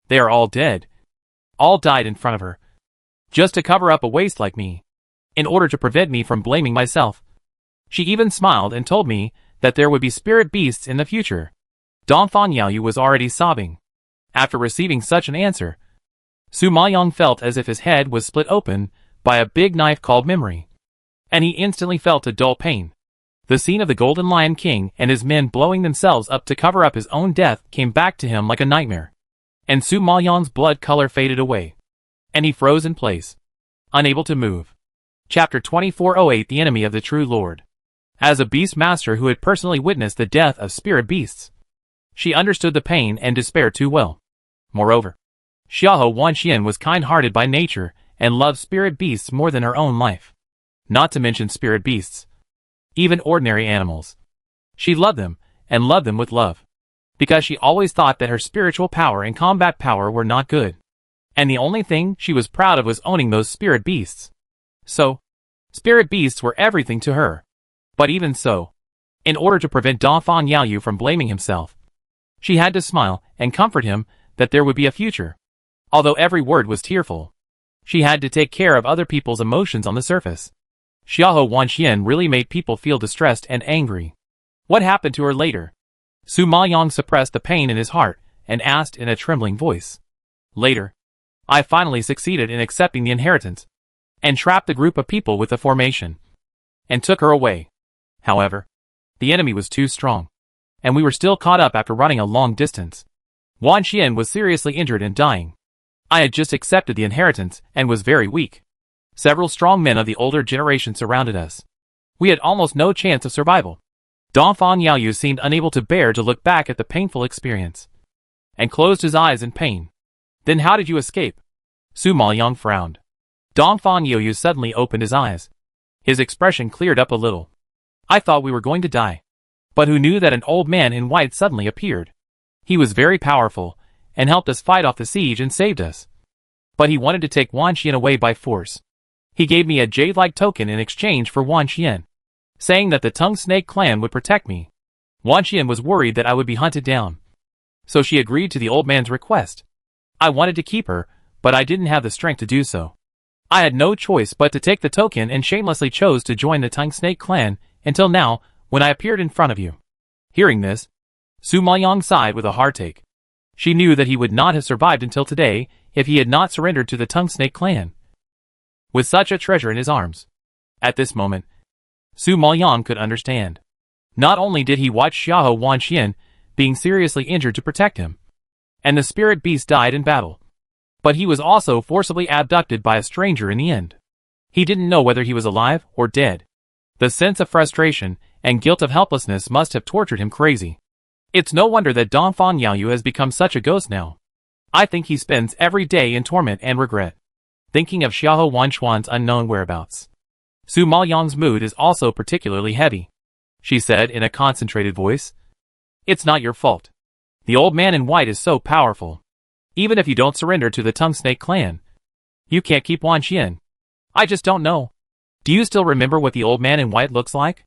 they are all dead. All died in front of her, just to cover up a waste like me, in order to prevent me from blaming myself. She even smiled and told me that there would be spirit beasts in the future. Donphan Yaoyu was already sobbing. After receiving such an answer, Su Maoyang felt as if his head was split open by a big knife called memory. And he instantly felt a dull pain. The scene of the Golden Lion King and his men blowing themselves up to cover up his own death came back to him like a nightmare. And Su Maoyang's blood color faded away. And he froze in place, unable to move. Chapter 2408 The Enemy of the True Lord. As a beast master who had personally witnessed the death of spirit beasts, she understood the pain and despair too well. Moreover, Xiahou Wanxian was kind-hearted by nature and loved spirit beasts more than her own life. Not to mention spirit beasts. Even ordinary animals. She loved them, and loved them with love. Because she always thought that her spiritual power and combat power were not good. And the only thing she was proud of was owning those spirit beasts. So, spirit beasts were everything to her. But even so, in order to prevent Dongfang Yaoyu from blaming himself, she had to smile and comfort him that there would be a future. Although every word was tearful, she had to take care of other people's emotions on the surface. Xiahou Wanxian really made people feel distressed and angry. What happened to her later? Su Maoyang suppressed the pain in his heart and asked in a trembling voice. Later, I finally succeeded in accepting the inheritance and trapped the group of people with the formation and took her away. However, the enemy was too strong, and we were still caught up after running a long distance. Wanxian was seriously injured and dying. I had just accepted the inheritance and was very weak. Several strong men of the older generation surrounded us. We had almost no chance of survival. Dongfang Yaoyu seemed unable to bear to look back at the painful experience, and closed his eyes in pain. Then how did you escape? Su Maoyang frowned. Dongfang Yaoyu suddenly opened his eyes. His expression cleared up a little. I thought we were going to die. But who knew that an old man in white suddenly appeared? He was very powerful, and helped us fight off the siege and saved us. But he wanted to take Wanxian away by force. He gave me a jade-like token in exchange for Wanxian, saying that the Tongue Snake clan would protect me. Wanxian was worried that I would be hunted down, so she agreed to the old man's request. I wanted to keep her, but I didn't have the strength to do so. I had no choice but to take the token and shamelessly chose to join the Tongue Snake clan until now, when I appeared in front of you. Hearing this, Su Maoyang sighed with a heartache. She knew that he would not have survived until today if he had not surrendered to the Tongue Snake clan. With such a treasure in his arms. At this moment, Su Maoyang could understand. Not only did he watch Xiahou Wanxian being seriously injured to protect him, and the spirit beast died in battle, but he was also forcibly abducted by a stranger in the end. He didn't know whether he was alive or dead. The sense of frustration and guilt of helplessness must have tortured him crazy. It's no wonder that Dongfang Yaoyu has become such a ghost now. I think he spends every day in torment and regret, thinking of Xiahou Wanxian's unknown whereabouts. Su Maoyang's mood is also particularly heavy. She said in a concentrated voice. It's not your fault. The old man in white is so powerful. Even if you don't surrender to the Tongue Snake clan, you can't keep Wanxian. I just don't know. Do you still remember what the old man in white looks like?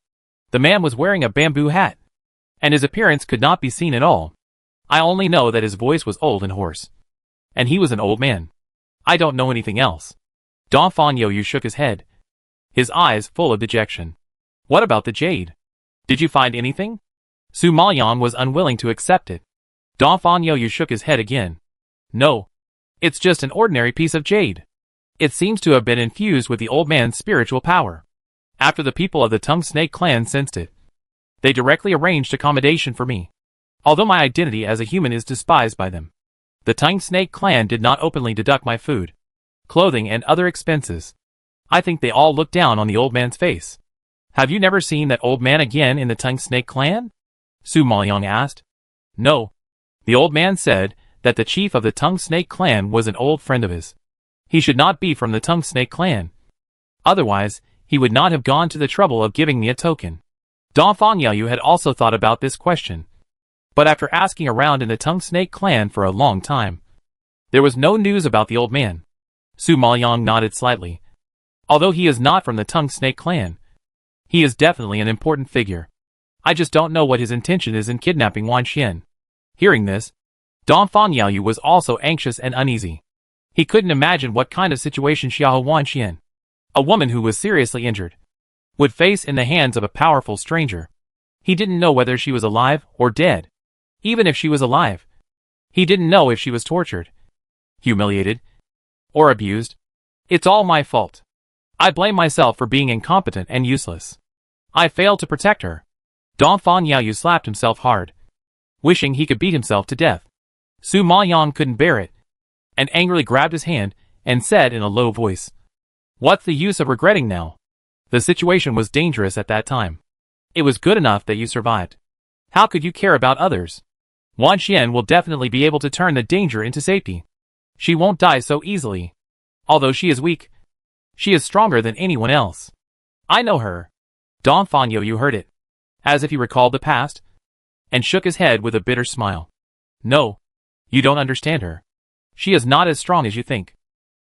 The man was wearing a bamboo hat, and his appearance could not be seen at all. I only know that his voice was old and hoarse, and he was an old man. I don't know anything else. Dongfang Yaoyu shook his head, his eyes full of dejection. What about the jade? Did you find anything? Su Maoyang was unwilling to accept it. Dongfang Yaoyu shook his head again. No. It's just an ordinary piece of jade. It seems to have been infused with the old man's spiritual power. After the people of the Tongue Snake clan sensed it, they directly arranged accommodation for me. Although my identity as a human is despised by them, the Tongue Snake clan did not openly deduct my food, clothing and other expenses. I think they all looked down on the old man's face. Have you never seen that old man again in the Tongue Snake clan? Su Maoyang asked. No. The old man said that the chief of the Tongue Snake clan was an old friend of his. He should not be from the Tongue Snake clan. Otherwise, he would not have gone to the trouble of giving me a token. Dongfang Yaoyu had also thought about this question. But after asking around in the Tongue Snake clan for a long time, there was no news about the old man. Su Maoyang nodded slightly. Although he is not from the Tongue Snake clan, he is definitely an important figure. I just don't know what his intention is in kidnapping Wanxian. Hearing this, Dongfang Yaoyu was also anxious and uneasy. He couldn't imagine what kind of situation Xiahou Wanxian, a woman who was seriously injured, would face in the hands of a powerful stranger. He didn't know whether she was alive or dead. Even if she was alive, he didn't know if she was tortured, humiliated, or abused. It's all my fault. I blame myself for being incompetent and useless. I failed to protect her. Dongfang Yaoyu slapped himself hard, wishing he could beat himself to death. Su Maoyang couldn't bear it, and angrily grabbed his hand and said in a low voice, "What's the use of regretting now? The situation was dangerous at that time. It was good enough that you survived. How could you care about others? Wan Xian will definitely be able to turn the danger into safety. She won't die so easily. Although she is weak, she is stronger than anyone else. I know her." Dongfang Yaoyu heard it, as if he recalled the past, and shook his head with a bitter smile. "No, you don't understand her. She is not as strong as you think.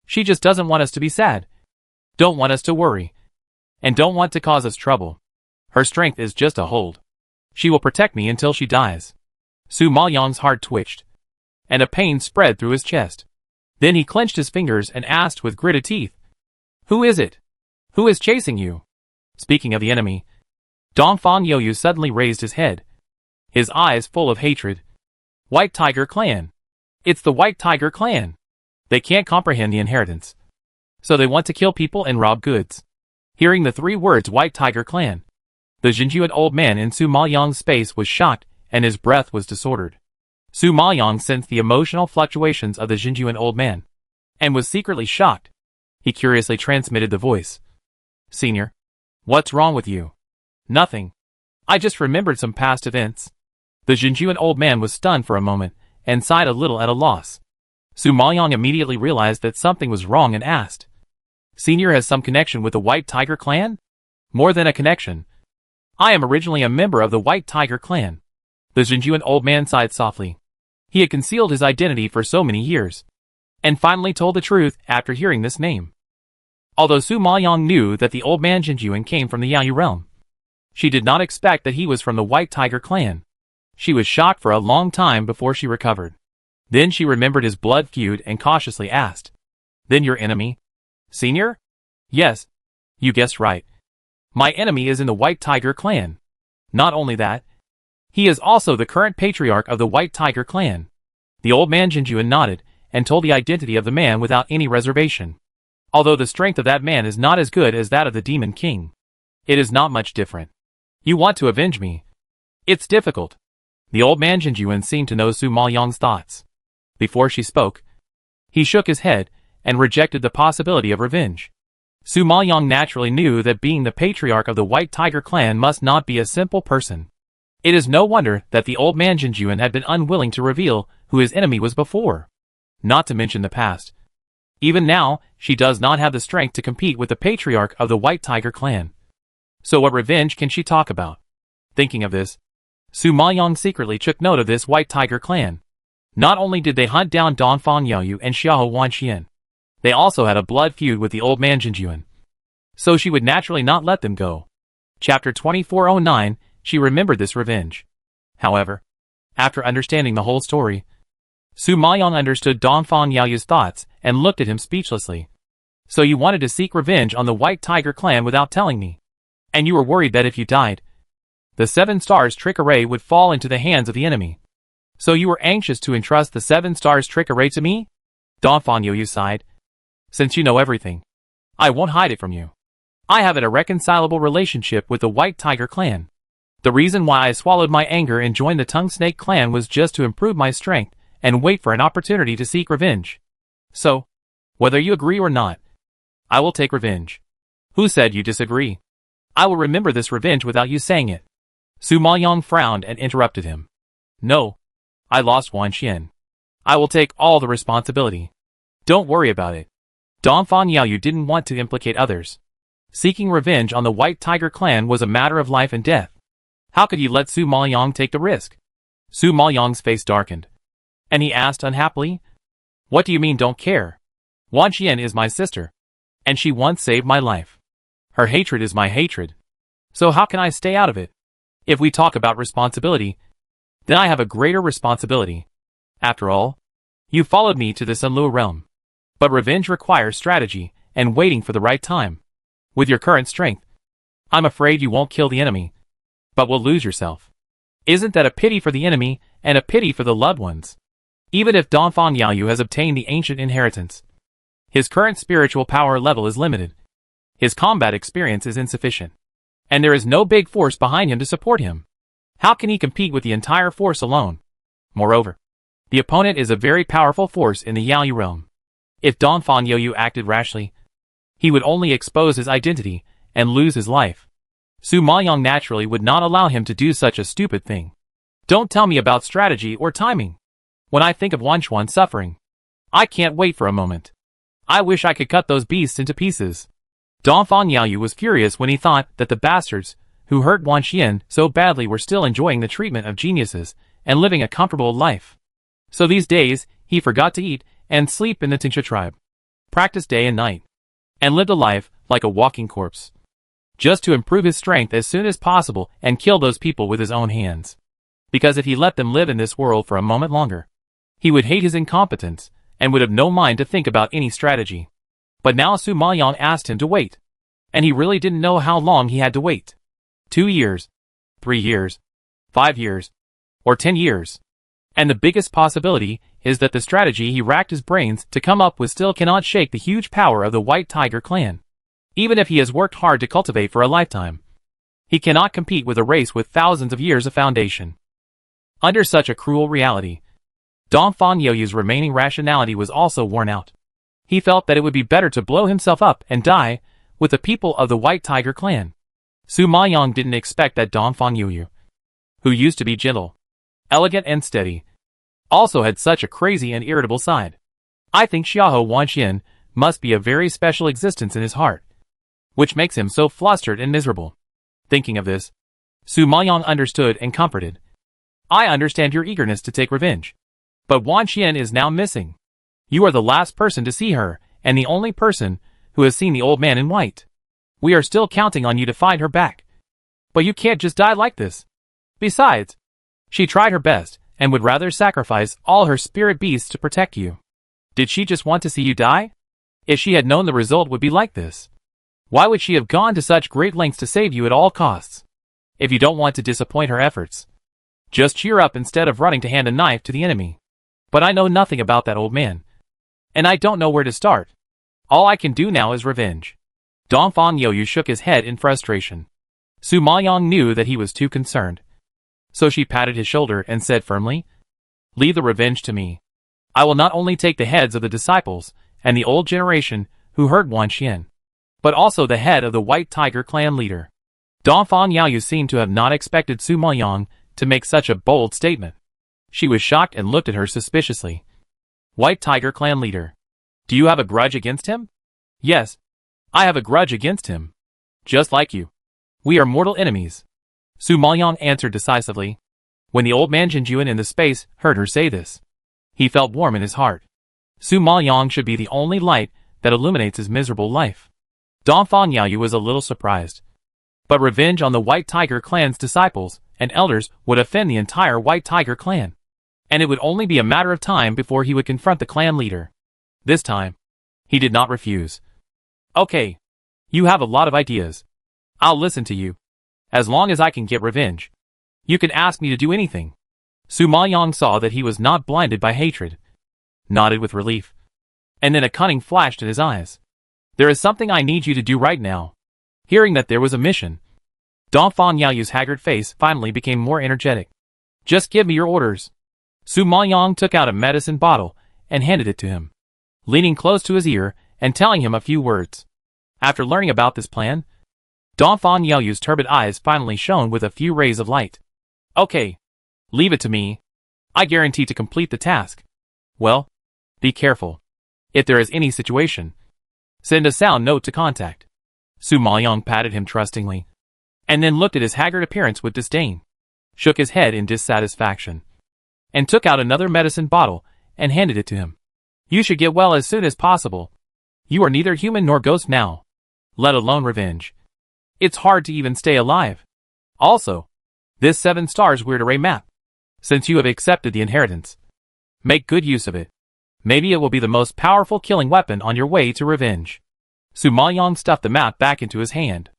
She just doesn't want us to be sad, don't want us to worry, and don't want to cause us trouble. Her strength is just a hold. She will protect me until she dies." Su Maoyang's heart twitched, and a pain spread through his chest. Then he clenched his fingers and asked with gritted teeth, "Who is it? Who is chasing you?" Speaking of the enemy, Dongfang Yaoyu suddenly raised his head, his eyes full of hatred. "White Tiger Clan. It's the White Tiger Clan. They can't comprehend the inheritance, so they want to kill people and rob goods." Hearing the three words White Tiger Clan, the Jinjuan old man in Su Maoyang's face was shocked and his breath was disordered. Su Maoyang sensed the emotional fluctuations of the Jinjuan old man, and was secretly shocked. He curiously transmitted the voice. "Senior, what's wrong with you?" "Nothing. I just remembered some past events." The Jinjuan old man was stunned for a moment, and sighed a little at a loss. Su Maoyang immediately realized that something was wrong and asked, "Senior has some connection with the White Tiger Clan?" "More than a connection. I am originally a member of the White Tiger Clan." The Jinjuan old man sighed softly. He had concealed his identity for so many years, and finally told the truth after hearing this name. Although Su Maoyang knew that the old man Jinjuan came from the Yaoyu realm, she did not expect that he was from the White Tiger Clan. She was shocked for a long time before she recovered. Then she remembered his blood feud and cautiously asked, "Then your enemy, Senior?" "Yes, you guessed right. My enemy is in the White Tiger Clan. Not only that, he is also the current patriarch of the White Tiger Clan." The old man Jinjuan nodded and told the identity of the man without any reservation. "Although the strength of that man is not as good as that of the Demon King, it is not much different. You want to avenge me? It's difficult." The old man Jinjuan seemed to know Su Maoyang's thoughts. Before she spoke, he shook his head and rejected the possibility of revenge. Su Maoyang naturally knew that being the patriarch of the White Tiger Clan must not be a simple person. It is no wonder that the old man Jinjuan had been unwilling to reveal who his enemy was before. Not to mention the past. Even now, she does not have the strength to compete with the patriarch of the White Tiger Clan. So what revenge can she talk about? Thinking of this, Su Maoyang secretly took note of this White Tiger Clan. Not only did they hunt down Dongfang Yaoyu and Xiahou Wanxian, they also had a blood feud with the old man Jinjuan. So she would naturally not let them go. Chapter 2409, she remembered this revenge. However, after understanding the whole story, Su Maoyang understood Dongfang Yaoyu's thoughts and looked at him speechlessly. "So you wanted to seek revenge on the White Tiger Clan without telling me. And you were worried that if you died, the 7 stars trick array would fall into the hands of the enemy. So you were anxious to entrust the 7 stars trick array to me?" Dongfang Yaoyu sighed. "Since you know everything, I won't hide it from you. I have an irreconcilable relationship with the White Tiger Clan. The reason why I swallowed my anger and joined the Tongue Snake Clan was just to improve my strength and wait for an opportunity to seek revenge. So, whether you agree or not, I will take revenge." "Who said you disagree? I will remember this revenge without you saying it." Su Maoyang frowned and interrupted him. "No, I lost Wan Xian. I will take all the responsibility. Don't worry about it." Dongfang Yaoyu didn't want to implicate others. Seeking revenge on the White Tiger Clan was a matter of life and death. How could he let Su Maoyang take the risk? Su Maoyang's face darkened, and he asked unhappily, "What do you mean don't care? Wan Xian is my sister, and she once saved my life. Her hatred is my hatred. So how can I stay out of it? If we talk about responsibility, then I have a greater responsibility. After all, you followed me to the Sunluo realm. But revenge requires strategy and waiting for the right time. With your current strength, I'm afraid you won't kill the enemy, but will lose yourself. Isn't that a pity for the enemy and a pity for the loved ones? Even if Dongfang Yaoyu has obtained the ancient inheritance, His current spiritual power level is limited. His combat experience is insufficient. And there is no big force behind him to support him. How can he compete with the entire force alone? Moreover, the opponent is a very powerful force in the Yaoyu realm. If Donphan Yoyu acted rashly, he would only expose his identity and lose his life. Su Maoyang naturally would not allow him to do such a stupid thing. Don't tell me about strategy or timing. When I think of Wanchuan suffering, I can't wait for a moment. I wish I could cut those beasts into pieces. Donphan Yaoyu was furious when he thought that the bastards who hurt Wan Xian so badly were still enjoying the treatment of geniuses and living a comfortable life. So these days, he forgot to eat and sleep in the Tingsha tribe, practiced day and night, and lived a life like a walking corpse, just to improve his strength as soon as possible and kill those people with his own hands. Because if he let them live in this world for a moment longer, he would hate his incompetence and would have no mind to think about any strategy. But now Su Maoyang asked him to wait, and he really didn't know how long he had to wait. 2 years, 3 years, 5 years, or 10 years. And the biggest possibility is that the strategy he racked his brains to come up with still cannot shake the huge power of the White Tiger clan. Even if he has worked hard to cultivate for a lifetime, he cannot compete with a race with thousands of years of foundation. Under such a cruel reality, Donphan Yoyu's remaining rationality was also worn out. He felt that it would be better to blow himself up and die with the people of the White Tiger clan. Su Maoyang didn't expect that Donphan Yoyu, who used to be gentle, elegant and steady, also had such a crazy and irritable side. I think Xiahou Wanxian must be a very special existence in his heart, which makes him so flustered and miserable. Thinking of this, Su Maoyang understood and comforted. I understand your eagerness to take revenge. But Wanxian is now missing. You are the last person to see her, and the only person who has seen the old man in white. We are still counting on you to find her back. But you can't just die like this. Besides, she tried her best, and would rather sacrifice all her spirit beasts to protect you. Did she just want to see you die? If she had known the result would be like this, why would she have gone to such great lengths to save you at all costs? If you don't want to disappoint her efforts, just cheer up instead of running to hand a knife to the enemy. But I know nothing about that old man, and I don't know where to start. All I can do now is revenge. Donphan Yoyu shook his head in frustration. Su Maoyang knew that he was too concerned, so she patted his shoulder and said firmly, "Leave the revenge to me. I will not only take the heads of the disciples and the old generation who hurt Wan Xian, but also the head of the White Tiger clan leader." Donphan Yaoyu seemed to have not expected Su Maoyang to make such a bold statement. She was shocked and looked at her suspiciously. White Tiger clan leader. Do you have a grudge against him? Yes, I have a grudge against him. Just like you. We are mortal enemies. Su Maoyang answered decisively. When the old man Jinjuan in the space heard her say this, he felt warm in his heart. Su Maoyang should be the only light that illuminates his miserable life. Donphan Yaoyu was a little surprised. But revenge on the White Tiger clan's disciples and elders would offend the entire White Tiger clan, and it would only be a matter of time before he would confront the clan leader. This time, he did not refuse. Okay, you have a lot of ideas. I'll listen to you. As long as I can get revenge, you can ask me to do anything. Su Maoyang saw that he was not blinded by hatred, nodded with relief, and then a cunning flashed in his eyes. There is something I need you to do right now. Hearing that there was a mission, Donphan Yaoyu's haggard face finally became more energetic. Just give me your orders. Su Maoyang took out a medicine bottle and handed it to him, leaning close to his ear and telling him a few words. After learning about this plan, Donphan Yaoyu's turbid eyes finally shone with a few rays of light. Okay, leave it to me. I guarantee to complete the task. Well, be careful. If there is any situation, send a sound note to contact. Su Maoyang patted him trustingly, and then looked at his haggard appearance with disdain, shook his head in dissatisfaction, and took out another medicine bottle and handed it to him. You should get well as soon as possible. You are neither human nor ghost now, let alone revenge. It's hard to even stay alive. Also, this 7 stars weird array map, since you have accepted the inheritance, make good use of it. Maybe it will be the most powerful killing weapon on your way to revenge. Su Maoyang stuffed the map back into his hand.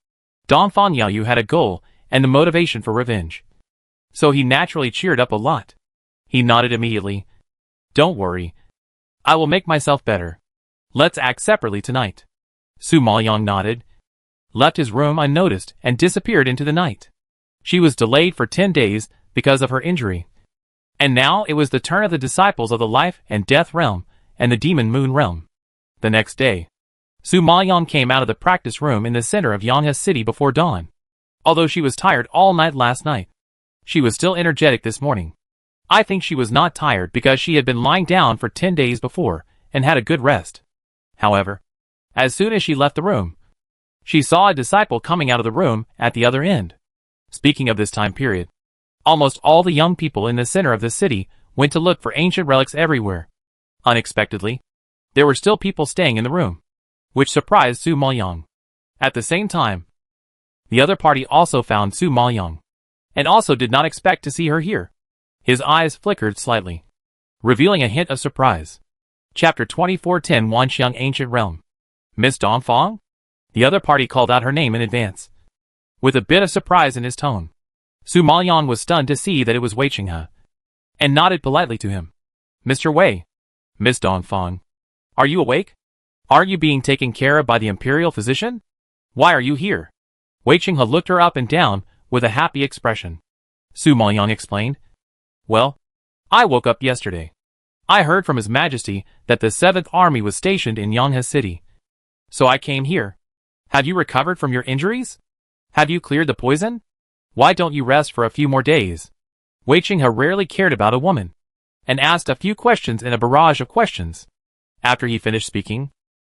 Donphan Yaoyu had a goal and the motivation for revenge, so he naturally cheered up a lot. He nodded immediately. Don't worry. I will make myself better. Let's act separately tonight. Su Maoyang nodded, left his room unnoticed, and disappeared into the night. She was delayed for 10 days because of her injury. And now it was the turn of the disciples of the life and death realm and the demon moon realm. The next day, Su Maoyang came out of the practice room in the center of Yanghe City before dawn. Although she was tired all night last night, she was still energetic this morning. I think she was not tired because she had been lying down for 10 days before and had a good rest. However, as soon as she left the room, she saw a disciple coming out of the room at the other end. Speaking of this time period, almost all the young people in the center of the city went to look for ancient relics everywhere. Unexpectedly, there were still people staying in the room, which surprised Su Maoyang. At the same time, the other party also found Su Maoyang, and also did not expect to see her here. His eyes flickered slightly, revealing a hint of surprise. Chapter 2410 Wanxiang Ancient Realm. Miss Dongfang? The other party called out her name in advance, with a bit of surprise in his tone. Su Maoyang was stunned to see that it was Wei Qinghe, and nodded politely to him. Mr. Wei. Miss Dongfang. Are you awake? Are you being taken care of by the imperial physician? Why are you here? Wei Qinghe looked her up and down with a happy expression. Su Maoyang explained. Well, I woke up yesterday. I heard from His Majesty that the 7th Army was stationed in Yanghe City. So I came here. Have you recovered from your injuries? Have you cleared the poison? Why don't you rest for a few more days? Wei Qinghe rarely cared about a woman, and asked a few questions in a barrage of questions. After he finished speaking,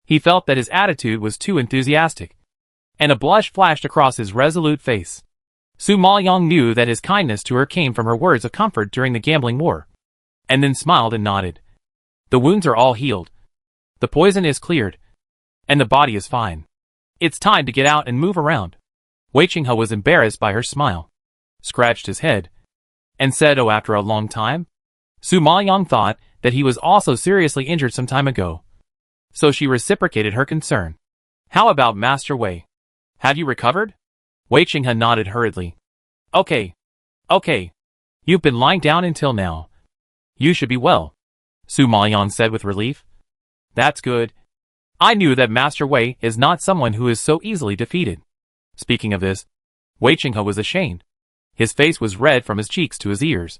he felt that his attitude was too enthusiastic, and a blush flashed across his resolute face. Su Maoyang knew that his kindness to her came from her words of comfort during the gambling war, and then smiled and nodded. The wounds are all healed. The poison is cleared, and the body is fine. It's time to get out and move around. Wei Qinghe was embarrassed by her smile, scratched his head, and said, "Oh, after a long time?" Su Maoyang thought that he was also seriously injured some time ago, so she reciprocated her concern. How about Master Wei? Have you recovered? Wei Qinghe nodded hurriedly. Okay. You've been lying down until now. You should be well, Su Maoyang said with relief. That's good. I knew that Master Wei is not someone who is so easily defeated. Speaking of this, Wei Qinghe was ashamed. His face was red from his cheeks to his ears,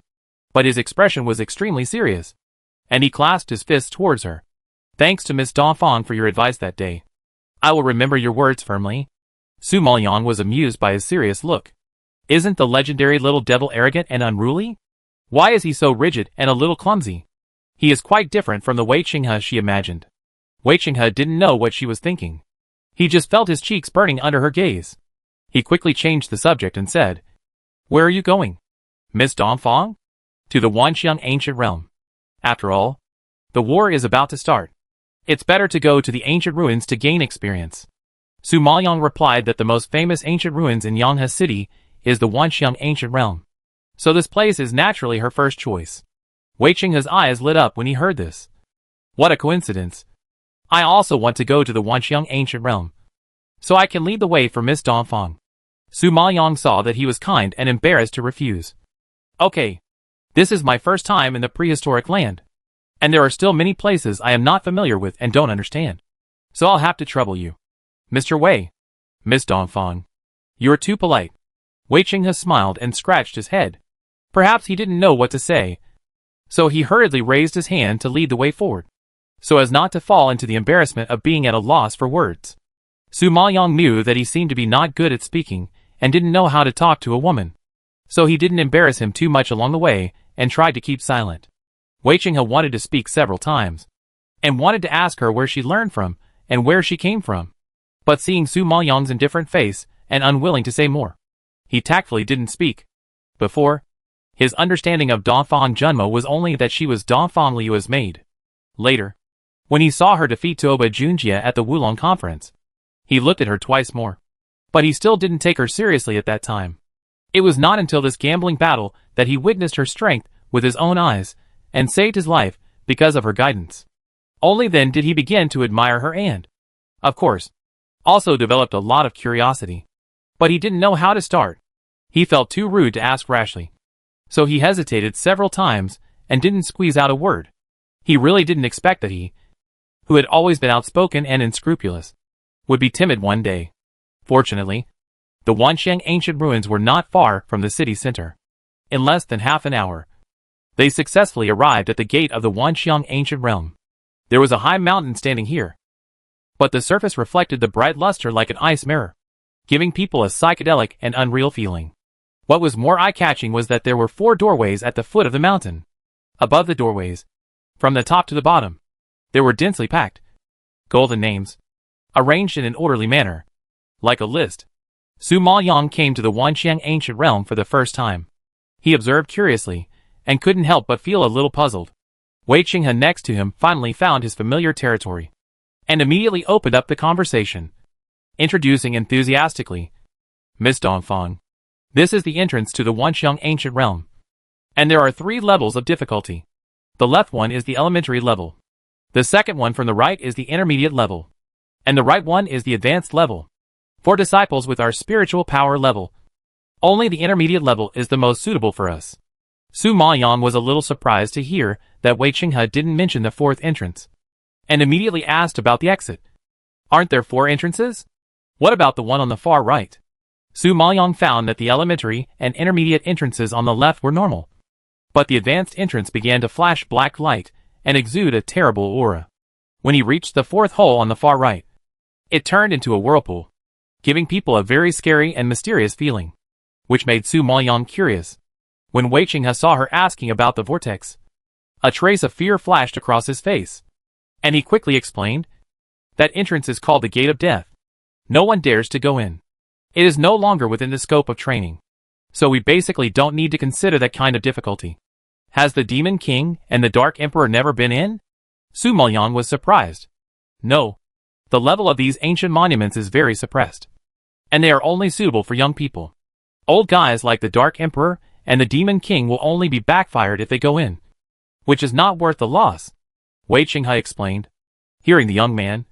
but his expression was extremely serious, and he clasped his fists towards her. Thanks to Miss Dongfang for your advice that day. I will remember your words firmly. Su Maoyang was amused by his serious look. Isn't the legendary little devil arrogant and unruly? Why is he so rigid and a little clumsy? He is quite different from the Wei Qinghe she imagined. Wei Qinghe didn't know what she was thinking. He just felt his cheeks burning under her gaze. He quickly changed the subject and said, Where are you going? Miss Dongfang? To the Wanxiang Ancient Realm. After all, the war is about to start. It's better to go to the ancient ruins to gain experience. Su Maoyang replied that the most famous ancient ruins in Yanghe City is the Wanxiang Ancient Realm. So this place is naturally her first choice. Wei Qinghe's eyes lit up when he heard this. What a coincidence. I also want to go to the Wanxiang Ancient Realm, so I can lead the way for Miss Dongfang. Su Maoyang saw that he was kind and embarrassed to refuse. Okay. This is my first time in the prehistoric land, and there are still many places I am not familiar with and don't understand. So I'll have to trouble you. Mr. Wei. Miss Dongfang. You're too polite. Wei Qinghe smiled and scratched his head. Perhaps he didn't know what to say, so he hurriedly raised his hand to lead the way forward, so as not to fall into the embarrassment of being at a loss for words. Su Maoyang knew that he seemed to be not good at speaking and didn't know how to talk to a woman, so he didn't embarrass him too much along the way and tried to keep silent. Wei Qinghe wanted to speak several times, and wanted to ask her where she learned from and where she came from, but seeing Su Maoyang's indifferent face and unwilling to say more, he tactfully didn't speak. Before, his understanding of Dongfang Junmo was only that she was Dongfang Liu's maid. Later, when he saw her defeat Tuoba Junjie at the Wulong conference, he looked at her twice more, but he still didn't take her seriously at that time. It was not until this gambling battle that he witnessed her strength with his own eyes and saved his life because of her guidance. Only then did he begin to admire her and, of course, also developed a lot of curiosity. But he didn't know how to start. He felt too rude to ask rashly, so he hesitated several times and didn't squeeze out a word. He really didn't expect that he who had always been outspoken and unscrupulous, would be timid one day. Fortunately, the Wanxiang ancient ruins were not far from the city center. In less than half an hour, they successfully arrived at the gate of the Wanxiang ancient realm. There was a high mountain standing here, but the surface reflected the bright luster like an ice mirror, giving people a psychedelic and unreal feeling. What was more eye-catching was that there were 4 doorways at the foot of the mountain. Above the doorways, from the top to the bottom, there were densely packed golden names, arranged in an orderly manner, like a list. Su Maoyang came to the Wanxiang ancient realm for the first time. He observed curiously, and couldn't help but feel a little puzzled. Wei Qinghe next to him finally found his familiar territory, and immediately opened up the conversation, introducing enthusiastically, Miss Dongfang. This is the entrance to the Wanxiang ancient realm, and there are 3 levels of difficulty. The left one is the elementary level. The second one from the right is the intermediate level, and the right one is the advanced level. For disciples with our spiritual power level, only the intermediate level is the most suitable for us. Su Maoyang was a little surprised to hear that Wei Qinghe didn't mention the 4th entrance, and immediately asked about the exit. Aren't there 4 entrances? What about the one on the far right? Su Maoyang found that the elementary and intermediate entrances on the left were normal, but the advanced entrance began to flash black light and exude a terrible aura. When he reached the 4th hole on the far right, it turned into a whirlpool, giving people a very scary and mysterious feeling, which made Su Maoyang curious. When Wei Qinghe saw her asking about the vortex, a trace of fear flashed across his face, and he quickly explained, that entrance is called the Gate of Death. No one dares to go in. It is no longer within the scope of training, so we basically don't need to consider that kind of difficulty. Has the Demon King and the Dark Emperor never been in? Su Maoyang was surprised. No. The level of these ancient monuments is very suppressed, and they are only suitable for young people. Old guys like the Dark Emperor and the Demon King will only be backfired if they go in, which is not worth the loss, Wei Qinghe explained. Hearing the young man,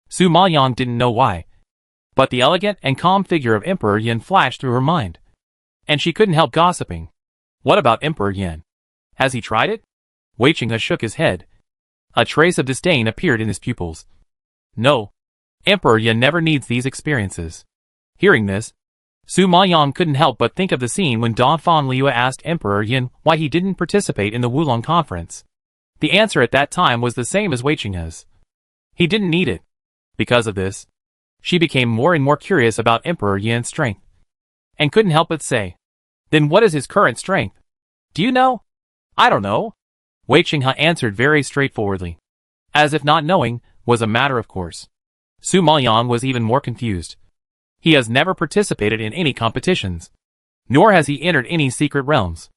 Su Maoyang didn't know why, but the elegant and calm figure of Emperor Yin flashed through her mind, and she couldn't help gossiping. What about Emperor Yin? Has he tried it? Wei Qinghe shook his head. A trace of disdain appeared in his pupils. No. Emperor Yin never needs these experiences. Hearing this, Su Maoyang couldn't help but think of the scene when Dongfang Liu asked Emperor Yin why he didn't participate in the Wulong conference. The answer at that time was the same as Wei Qinghe's. He didn't need it. Because of this, she became more and more curious about Emperor Yin's strength, and couldn't help but say, then what is his current strength? Do you know? I don't know. Wei Qinghe answered very straightforwardly, as if not knowing was a matter of course. Su Maoyang was even more confused. He has never participated in any competitions, nor has he entered any secret realms.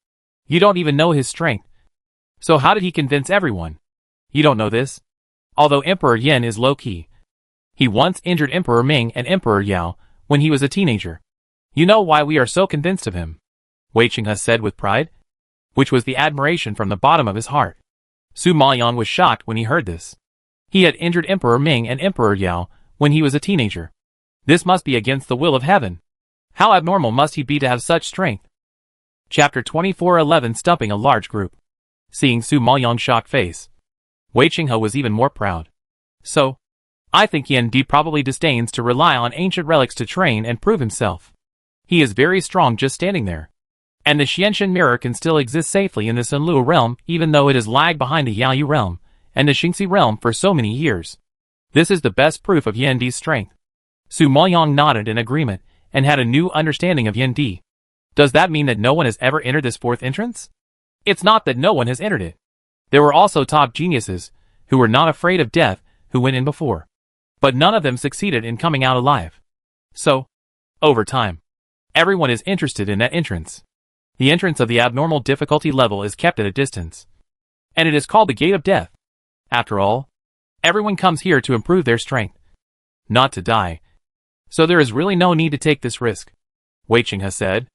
You don't even know his strength. So how did he convince everyone? You don't know this? Although Emperor Yin is low-key, he once injured Emperor Ming and Emperor Yao when he was a teenager. You know why we are so convinced of him, Wei Qinghe said with pride, which was the admiration from the bottom of his heart. Su Maoyang was shocked when he heard this. He had injured Emperor Ming and Emperor Yao when he was a teenager. This must be against the will of heaven. How abnormal must he be to have such strength? Chapter 2411 Stumping a large group. Seeing Su Maoyang's shocked face, Wei Qinghe was even more proud. So, I think Yin Di probably disdains to rely on ancient relics to train and prove himself. He is very strong just standing there. And the Xianshan mirror can still exist safely in the Sunluo realm even though it has lagged behind the Yaoyu realm and the Xingxi realm for so many years. This is the best proof of Yin Di's strength. Su Maoyang nodded in agreement and had a new understanding of Yin Di. Does that mean that no one has ever entered this 4th entrance? It's not that no one has entered it. There were also top geniuses, who were not afraid of death, who went in before. But none of them succeeded in coming out alive. So, over time, everyone is interested in that entrance. The entrance of the abnormal difficulty level is kept at a distance, and it is called the Gate of Death. After all, everyone comes here to improve their strength, not to die. So there is really no need to take this risk, Wei Qinghe said,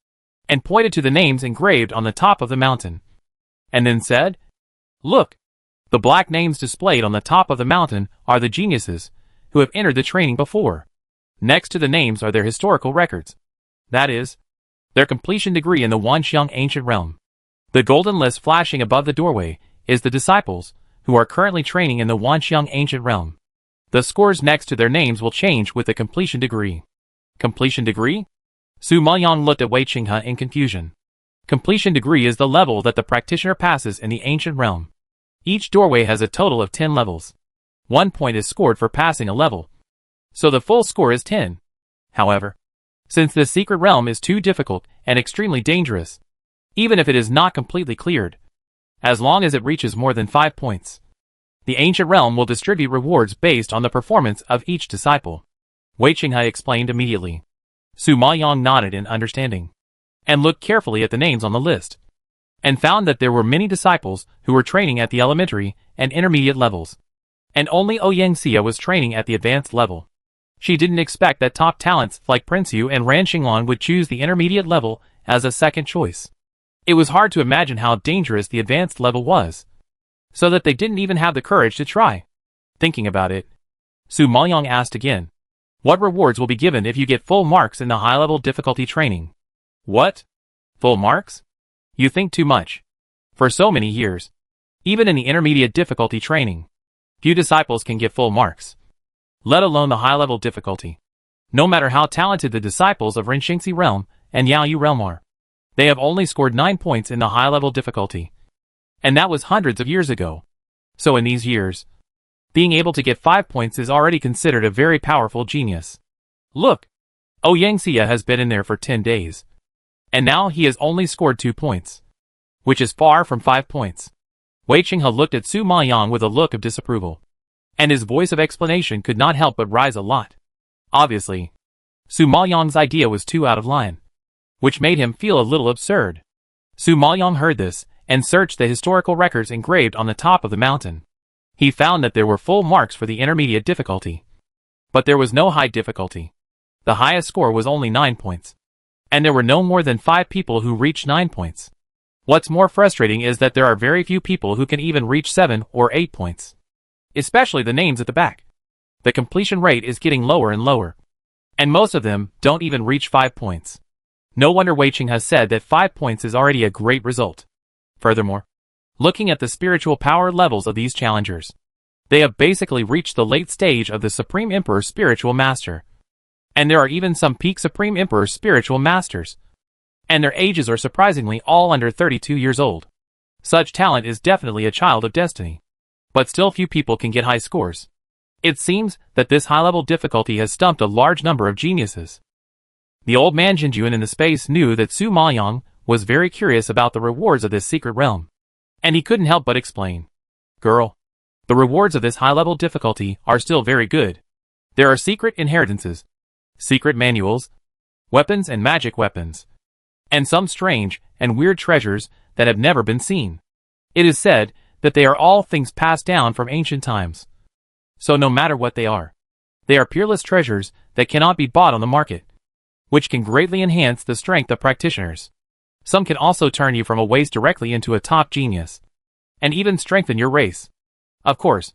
and pointed to the names engraved on the top of the mountain, and then said, Look, the black names displayed on the top of the mountain are the geniuses who have entered the training before. Next to the names are their historical records. That is, their completion degree in the Wanxiang ancient realm. The golden list flashing above the doorway is the disciples who are currently training in the Wanxiang Ancient Realm. The scores next to their names will change with the completion degree. Completion degree? Su Maoyang looked at Wei Qinghe in confusion. Completion degree is the level that the practitioner passes in the Ancient Realm. Each doorway has a total of 10 levels. 1 point is scored for passing a level, so the full score is 10. However, since this secret realm is too difficult and extremely dangerous, even if it is not completely cleared, as long as it reaches more than 5 points, the Ancient Realm will distribute rewards based on the performance of each disciple. Wei Qinghe explained immediately. Su Maoyang nodded in understanding, and looked carefully at the names on the list, and found that there were many disciples who were training at the elementary and intermediate levels, and only Ouyang was training at the advanced level. She didn't expect that top talents like Prince Yu and Ran Xinglan would choose the intermediate level as a second choice. It was hard to imagine how dangerous the advanced level was, so that they didn't even have the courage to try. Thinking about it, Su Maoyang asked again, "What rewards will be given if you get full marks in the high-level difficulty training?" "What? Full marks? You think too much. For so many years, even in the intermediate difficulty training, few disciples can get full marks, let alone the high-level difficulty. No matter how talented the disciples of Rinxingxi Realm and Yaoyu Realm are, they have only scored 9 points in the high-level difficulty. And that was hundreds of years ago. So in these years, being able to get 5 points is already considered a very powerful genius. Look, Ouyang has been in there for 10 days. And now he has only scored 2 points, which is far from 5 points." Wei Qinghe looked at Su Maoyang with a look of disapproval, and his voice of explanation could not help but rise a lot. Obviously, Su Maoyang's idea was too out of line, which made him feel a little absurd. Su Maoyang heard this and searched the historical records engraved on the top of the mountain. He found that there were full marks for the intermediate difficulty, but there was no high difficulty. The highest score was only 9 points, and there were no more than 5 people who reached 9 points. What's more frustrating is that there are very few people who can even reach 7 or 8 points. Especially the names at the back. The completion rate is getting lower and lower, and most of them don't even reach 5 points. No wonder Wei Qinghe has said that 5 points is already a great result. Furthermore, looking at the spiritual power levels of these challengers, they have basically reached the late stage of the Supreme Emperor Spiritual Master. And there are even some peak Supreme Emperor Spiritual Masters, and their ages are surprisingly all under 32 years old. Such talent is definitely a child of destiny. But still few people can get high scores. It seems that this high-level difficulty has stumped a large number of geniuses. The old man Jinjuan in the space knew that Su Maoyang was very curious about the rewards of this secret realm, and he couldn't help but explain. "Girl, the rewards of this high-level difficulty are still very good. There are secret inheritances, secret manuals, weapons and magic weapons, and some strange and weird treasures that have never been seen. It is said that they are all things passed down from ancient times. So no matter what they are peerless treasures that cannot be bought on the market, which can greatly enhance the strength of practitioners. Some can also turn you from a waste directly into a top genius, and even strengthen your race. Of course,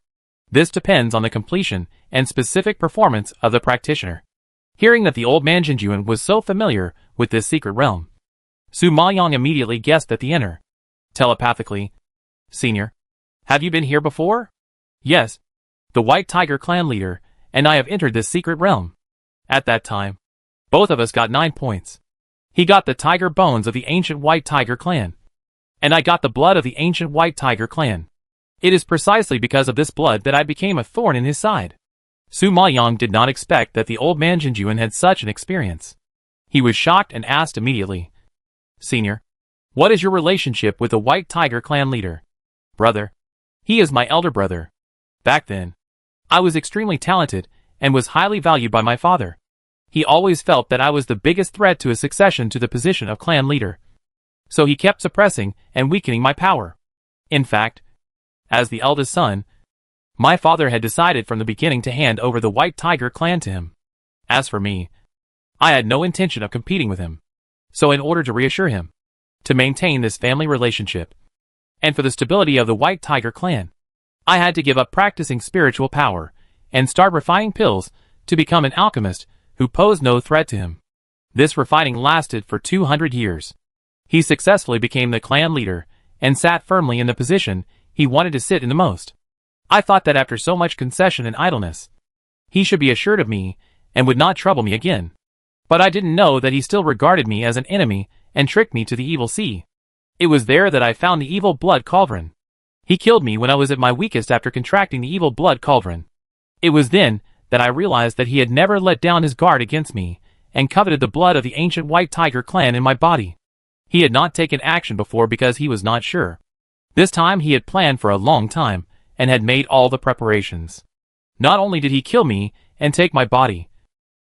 this depends on the completion and specific performance of the practitioner." Hearing that the old man Jinjuan was so familiar with this secret realm, Su Maoyang immediately guessed at the enter. Telepathically, "Senior, have you been here before?" "Yes, the White Tiger clan leader and I have entered this secret realm. At that time, both of us got 9 points. He got the tiger bones of the ancient White Tiger clan, and I got the blood of the ancient White Tiger clan. It is precisely because of this blood that I became a thorn in his side." Su Maoyang did not expect that the old man Jinjuan had such an experience. He was shocked and asked immediately, "Senior, what is your relationship with the White Tiger clan leader?" "Brother. He is my elder brother. Back then, I was extremely talented and was highly valued by my father. He always felt that I was the biggest threat to his succession to the position of clan leader. So he kept suppressing and weakening my power. In fact, as the eldest son, my father had decided from the beginning to hand over the White Tiger clan to him. As for me, I had no intention of competing with him. So in order to reassure him, to maintain this family relationship, and for the stability of the White Tiger clan, I had to give up practicing spiritual power and start refining pills to become an alchemist who posed no threat to him. This refining lasted for 200 years. He successfully became the clan leader and sat firmly in the position he wanted to sit in the most. I thought that after so much concession and idleness, he should be assured of me and would not trouble me again. But I didn't know that he still regarded me as an enemy and tricked me to the evil sea. It was there that I found the evil blood cauldron. He killed me when I was at my weakest after contracting the evil blood cauldron. It was then that I realized that he had never let down his guard against me and coveted the blood of the ancient White Tiger clan in my body. He had not taken action before because he was not sure. This time he had planned for a long time and had made all the preparations. Not only did he kill me and take my body,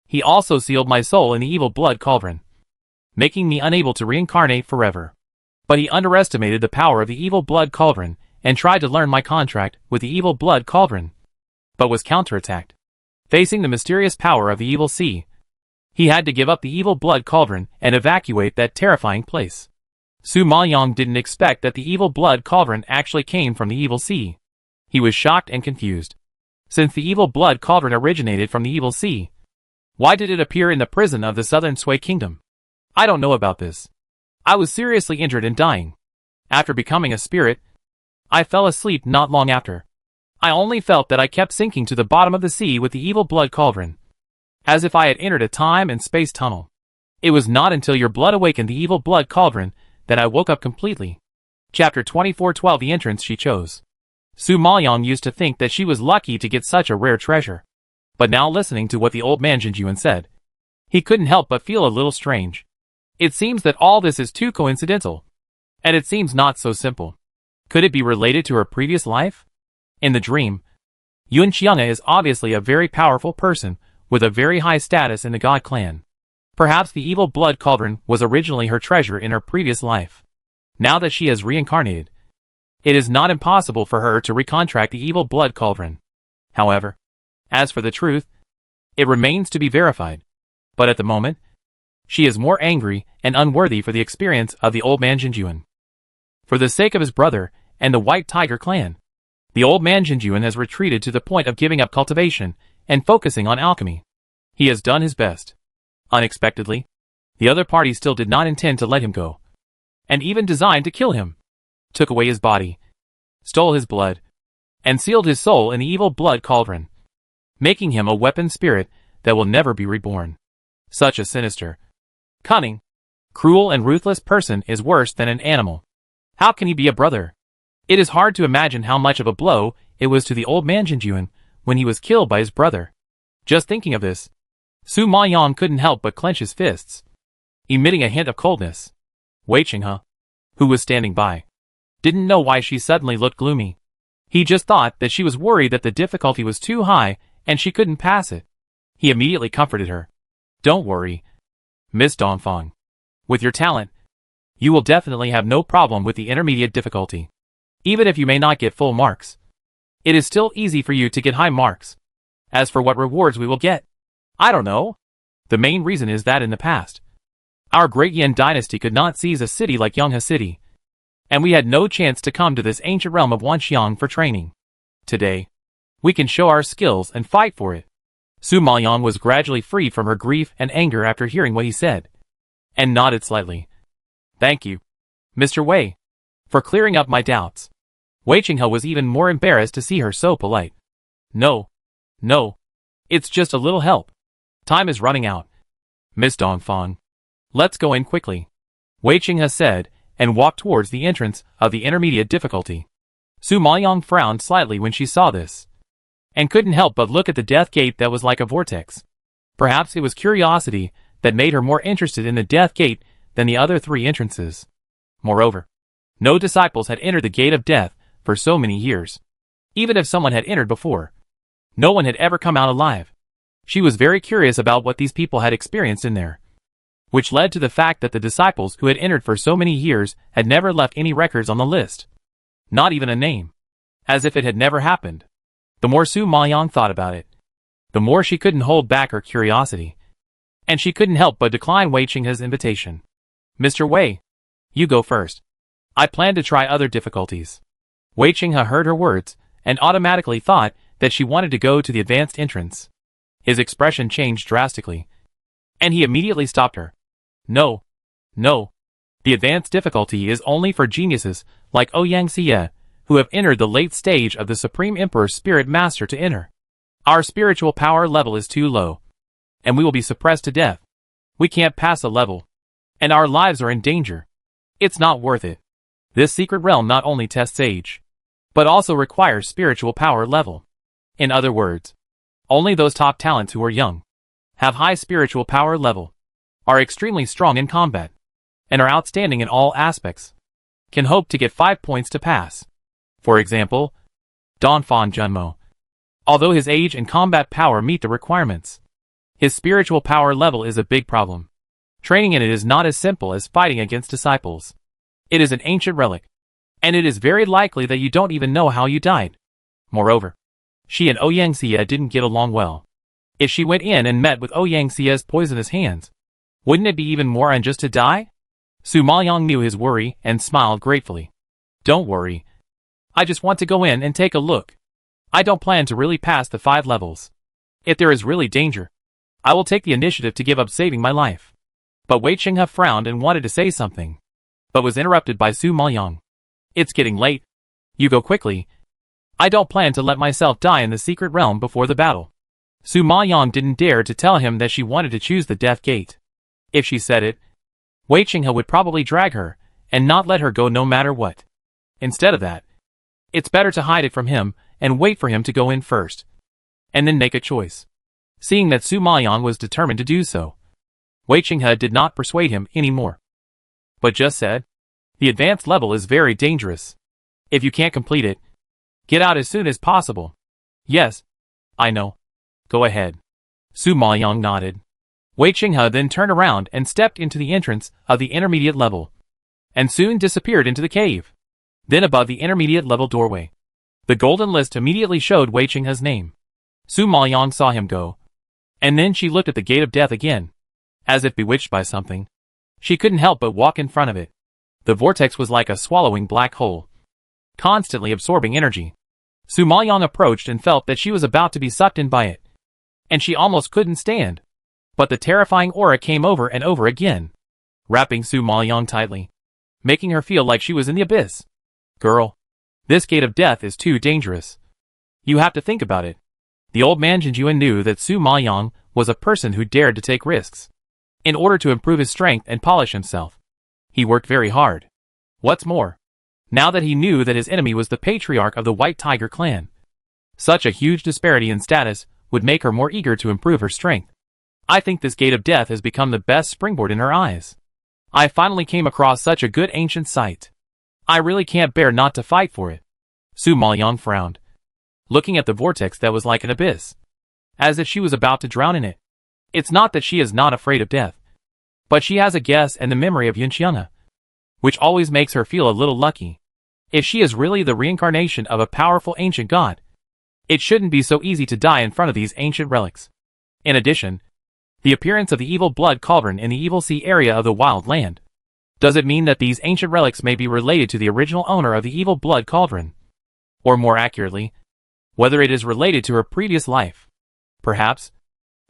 he also sealed my soul in the evil blood cauldron, making me unable to reincarnate forever. But he underestimated the power of the evil blood cauldron and tried to learn my contract with the evil blood cauldron, but was counterattacked. Facing the mysterious power of the evil sea, he had to give up the evil blood cauldron and evacuate that terrifying place. Su Maoyong didn't expect that the evil blood cauldron actually came from the evil sea. He was shocked and confused. Since the evil blood cauldron originated from the evil sea, why did it appear in the prison of the southern Sui kingdom? I don't know about this. I was seriously injured and dying. After becoming a spirit, I fell asleep not long after. I only felt that I kept sinking to the bottom of the sea with the evil blood cauldron, as if I had entered a time and space tunnel. It was not until your blood awakened the evil blood cauldron that I woke up completely. Chapter 2412. The entrance she chose. Su Maoyong used to think that she was lucky to get such a rare treasure. But now listening to what the old man Jinjuan said, he couldn't help but feel a little strange. It seems that all this is too coincidental. And it seems not so simple. Could it be related to her previous life? In the dream, Yun Qiange is obviously a very powerful person with a very high status in the God clan. Perhaps the evil blood cauldron was originally her treasure in her previous life. Now that she has reincarnated, it is not impossible for her to recontract the evil blood cauldron. However, as for the truth, it remains to be verified. But at the moment, she is more angry and unworthy for the experience of the old man Jinjuan. For the sake of his brother and the White Tiger clan, the old man Jinjuan has retreated to the point of giving up cultivation and focusing on alchemy. He has done his best. Unexpectedly, the other party still did not intend to let him go, and even designed to kill him. Took away his body, stole his blood, and sealed his soul in the evil blood cauldron, making him a weapon spirit that will never be reborn. Such a sinister, cunning, cruel and ruthless person is worse than an animal. How can he be a brother? It is hard to imagine how much of a blow it was to the old man Jinjuan when he was killed by his brother. Just thinking of this, Su Maoyong couldn't help but clench his fists, emitting a hint of coldness. Wei Qinghe, who was standing by, didn't know why she suddenly looked gloomy. He just thought that she was worried that the difficulty was too high and she couldn't pass it. He immediately comforted her. Don't worry, Miss Dongfang. With your talent, you will definitely have no problem with the intermediate difficulty. Even if you may not get full marks, it is still easy for you to get high marks. As for what rewards we will get, I don't know. The main reason is that in the past, our great Yan dynasty could not seize a city like Yonghe City, and we had no chance to come to this ancient realm of Wanxiang for training. Today, we can show our skills and fight for it. Su Maoyong was gradually freed from her grief and anger after hearing what he said, and nodded slightly. Thank you, Mr. Wei, for clearing up my doubts. Wei Qinghe was even more embarrassed to see her so polite. No, it's just a little help. Time is running out. Miss Dongfang, let's go in quickly, Wei Qinghe said, and walked towards the entrance of the intermediate difficulty. Su Maoyong frowned slightly when she saw this, and couldn't help but look at the death gate that was like a vortex. Perhaps it was curiosity that made her more interested in the death gate than the other three entrances. Moreover, no disciples had entered the gate of death for so many years. Even if someone had entered before, no one had ever come out alive. She was very curious about what these people had experienced in there, which led to the fact that the disciples who had entered for so many years had never left any records on the list. Not even a name. As if it had never happened. The more Su Maoyong thought about it, the more she couldn't hold back her curiosity. And she couldn't help but decline Wei Qinghe's invitation. Mr. Wei, you go first. I plan to try other difficulties. Wei Qinghe heard her words, and automatically thought that she wanted to go to the advanced entrance. His expression changed drastically, and he immediately stopped her. No. The advanced difficulty is only for geniuses like Ouyang Xie, who have entered the late stage of the Supreme Emperor Spirit Master to enter. Our spiritual power level is too low, and we will be suppressed to death. We can't pass a level, and our lives are in danger. It's not worth it. This secret realm not only tests age, but also requires spiritual power level. In other words, only those top talents who are young, have high spiritual power level, are extremely strong in combat, and are outstanding in all aspects, can hope to get 5 points to pass. For example, Donphan Junmo. Although his age and combat power meet the requirements, his spiritual power level is a big problem. Training in it is not as simple as fighting against disciples. It is an ancient relic, and it is very likely that you don't even know how you died. Moreover, she and Ouyang didn't get along well. If she went in and met with Ouyang poisonous hands, wouldn't it be even more unjust to die? Su Maoyang knew his worry and smiled gratefully. Don't worry. I just want to go in and take a look. I don't plan to really pass the 5 levels. If there is really danger, I will take the initiative to give up saving my life. But Wei Qinghe frowned and wanted to say something, but was interrupted by Su Maoyang. It's getting late. You go quickly. I don't plan to let myself die in the secret realm before the battle. Su Maoyang didn't dare to tell him that she wanted to choose the death gate. If she said it, Wei Qinghe would probably drag her, and not let her go no matter what. Instead of that, it's better to hide it from him, and wait for him to go in first, and then make a choice. Seeing that Su Maoyang was determined to do so, Wei Qinghe did not persuade him anymore, but just said, the advanced level is very dangerous. If you can't complete it, get out as soon as possible. Yes, I know. Go ahead. Su Maoyang nodded. Wei Qinghe then turned around and stepped into the entrance of the intermediate level, and soon disappeared into the cave. Then above the intermediate level doorway, the golden list immediately showed Wei Qinghe's name. Su Maoyang saw him go, and then she looked at the gate of death again, as if bewitched by something. She couldn't help but walk in front of it. The vortex was like a swallowing black hole, constantly absorbing energy. Su Maoyang approached and felt that she was about to be sucked in by it, and she almost couldn't stand. But the terrifying aura came over and over again, wrapping Su Maoyang tightly, making her feel like she was in the abyss. Girl, this gate of death is too dangerous. You have to think about it. The old man Jinjuan knew that Su Maoyang was a person who dared to take risks. In order to improve his strength and polish himself, he worked very hard. What's more, now that he knew that his enemy was the patriarch of the White Tiger clan, such a huge disparity in status would make her more eager to improve her strength. I think this gate of death has become the best springboard in her eyes. I finally came across such a good ancient site. I really can't bear not to fight for it. Su Maoyang frowned, looking at the vortex that was like an abyss, as if she was about to drown in it. It's not that she is not afraid of death, but she has a guess and the memory of Yunqianghe, which always makes her feel a little lucky. If she is really the reincarnation of a powerful ancient god, it shouldn't be so easy to die in front of these ancient relics. In addition, the appearance of the evil blood cauldron in the evil sea area of the wild land. Does it mean that these ancient relics may be related to the original owner of the evil blood cauldron? Or more accurately, whether it is related to her previous life. Perhaps,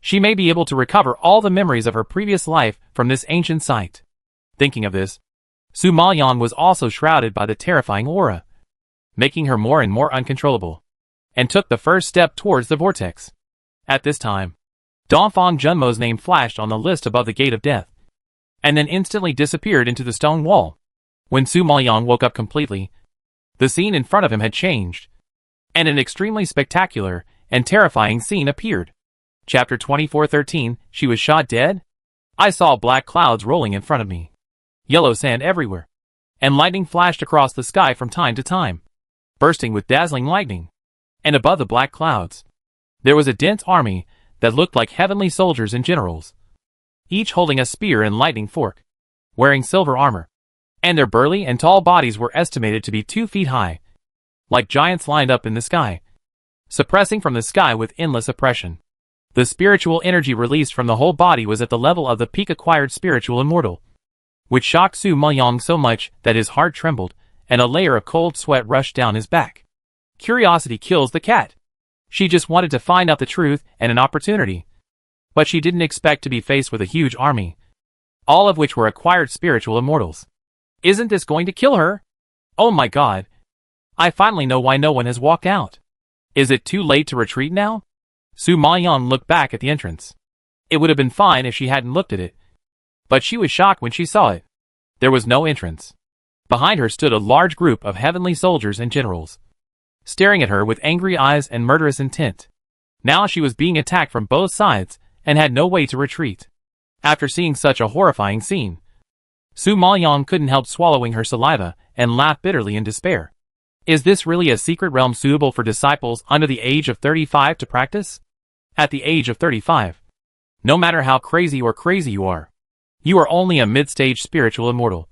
she may be able to recover all the memories of her previous life from this ancient site. Thinking of this, Su Maoyang was also shrouded by the terrifying aura, making her more and more uncontrollable, and took the first step towards the vortex. At this time, Donphan Junmo's name flashed on the list above the gate of death, and then instantly disappeared into the stone wall. When Su Maoyang woke up completely, the scene in front of him had changed, and an extremely spectacular and terrifying scene appeared. Chapter 2413, She was shot dead? I saw black clouds rolling in front of me, yellow sand everywhere, and lightning flashed across the sky from time to time, bursting with dazzling lightning. And above the black clouds, there was a dense army that looked like heavenly soldiers and generals, each holding a spear and lightning fork, wearing silver armor, and their burly and tall bodies were estimated to be 2 feet high, like giants lined up in the sky, suppressing from the sky with endless oppression. The spiritual energy released from the whole body was at the level of the peak-acquired spiritual immortal, which shocked Su Maoyang so much that his heart trembled, and a layer of cold sweat rushed down his back. Curiosity kills the cat. She just wanted to find out the truth and an opportunity. But she didn't expect to be faced with a huge army, all of which were acquired spiritual immortals. Isn't this going to kill her? Oh my god. I finally know why no one has walked out. Is it too late to retreat now? Su Maoyang looked back at the entrance. It would have been fine if she hadn't looked at it. But she was shocked when she saw it. There was no entrance. Behind her stood a large group of heavenly soldiers and generals, staring at her with angry eyes and murderous intent. Now she was being attacked from both sides and had no way to retreat. After seeing such a horrifying scene, Su Maoyang couldn't help swallowing her saliva and laugh bitterly in despair. Is this really a secret realm suitable for disciples under the age of 35 to practice? At the age of 35, no matter how crazy you are only a mid-stage spiritual immortal.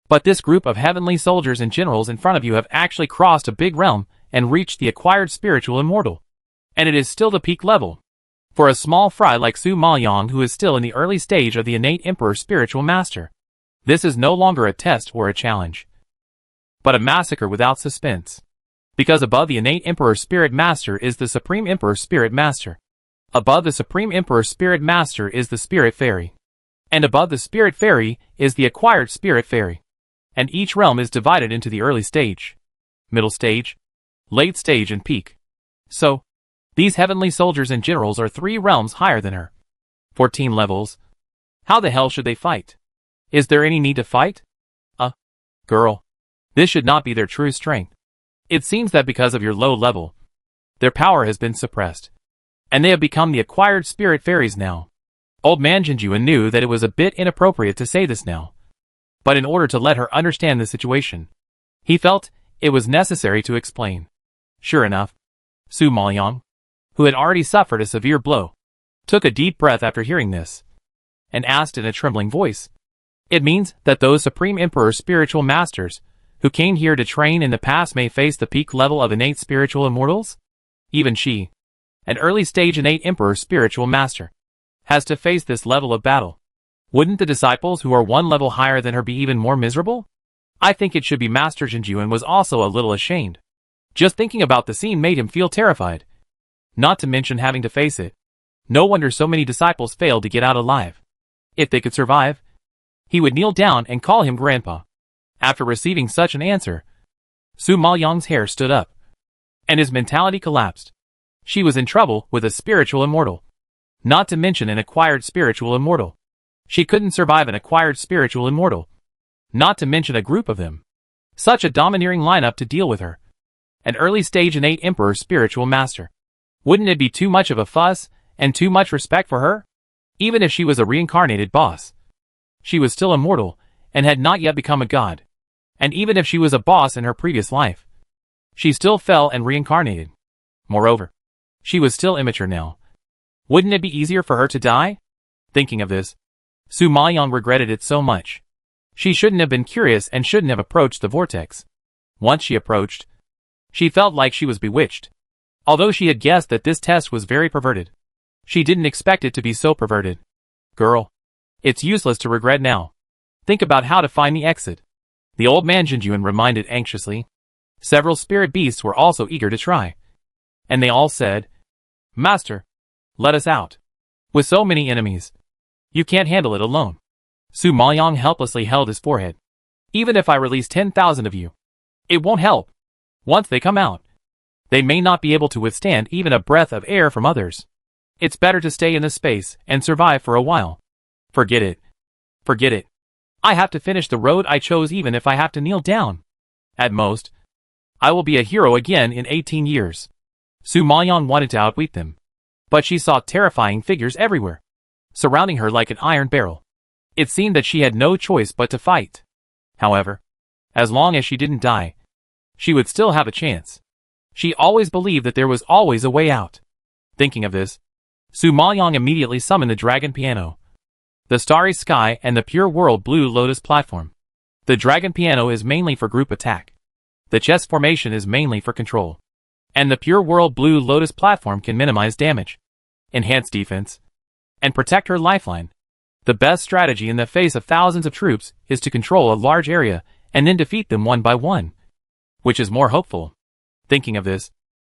But this group of heavenly soldiers and generals in front of you have actually crossed a big realm and reached the acquired spiritual immortal. And it is still the peak level. For a small fry like Su Maoyang, who is still in the early stage of the innate emperor spiritual master, this is no longer a test or a challenge, but a massacre without suspense. Because above the innate emperor spirit master is the supreme emperor spirit master. Above the supreme emperor spirit master is the spirit fairy. And above the spirit fairy is the acquired spirit fairy. And each realm is divided into the early stage, middle stage, late stage and peak. So, these heavenly soldiers and generals are 3 realms higher than her. 14 levels. How the hell should they fight? Is there any need to fight? Girl. This should not be their true strength. It seems that because of your low level, their power has been suppressed, and they have become the acquired spirit fairies now. Old man Jinjuan knew that it was a bit inappropriate to say this now, but in order to let her understand the situation, he felt it was necessary to explain. Sure enough, Su Maoyang, who had already suffered a severe blow, took a deep breath after hearing this, and asked in a trembling voice, "It means that those Supreme Emperor spiritual masters who came here to train in the past may face the peak level of innate spiritual immortals? Even she, an early stage innate emperor spiritual master, has to face this level of battle. Wouldn't the disciples who are 1 level higher than her be even more miserable?" I think it should be Master Jinjuan was also a little ashamed. Just thinking about the scene made him feel terrified. Not to mention having to face it. No wonder so many disciples failed to get out alive. If they could survive, he would kneel down and call him Grandpa. After receiving such an answer, Su Maoyang's hair stood up, and his mentality collapsed. She was in trouble with a spiritual immortal. Not to mention an acquired spiritual immortal. She couldn't survive an acquired spiritual immortal. Not to mention a group of them. Such a domineering lineup to deal with her. An early stage innate emperor spiritual master. Wouldn't it be too much of a fuss, and too much respect for her? Even if she was a reincarnated boss, she was still immortal, and had not yet become a god. And even if she was a boss in her previous life, she still fell and reincarnated. Moreover, she was still immature now. Wouldn't it be easier for her to die? Thinking of this, Su Maoyang regretted it so much. She shouldn't have been curious and shouldn't have approached the vortex. Once she approached, she felt like she was bewitched. Although she had guessed that this test was very perverted, she didn't expect it to be so perverted. Girl, it's useless to regret now. Think about how to find the exit. The old man Jinjuan reminded anxiously. Several spirit beasts were also eager to try. And they all said, "Master, let us out. With so many enemies, you can't handle it alone." Su Maoyang helplessly held his forehead. "Even if I release 10,000 of you, it won't help. Once they come out, they may not be able to withstand even a breath of air from others. It's better to stay in this space and survive for a while. Forget it. Forget it. I have to finish the road I chose even if I have to kneel down. At most, I will be a hero again in 18 years. Su Maoyang wanted to outwit them, but she saw terrifying figures everywhere, surrounding her like an iron barrel. It seemed that she had no choice but to fight. However, as long as she didn't die, she would still have a chance. She always believed that there was always a way out. Thinking of this, Su Maoyang immediately summoned the dragon piano, the starry sky and the pure world blue lotus platform. The dragon piano is mainly for group attack. The chess formation is mainly for control. And the pure world blue lotus platform can minimize damage, enhance defense, and protect her lifeline. The best strategy in the face of thousands of troops is to control a large area and then defeat them one by one. Which is more hopeful. Thinking of this,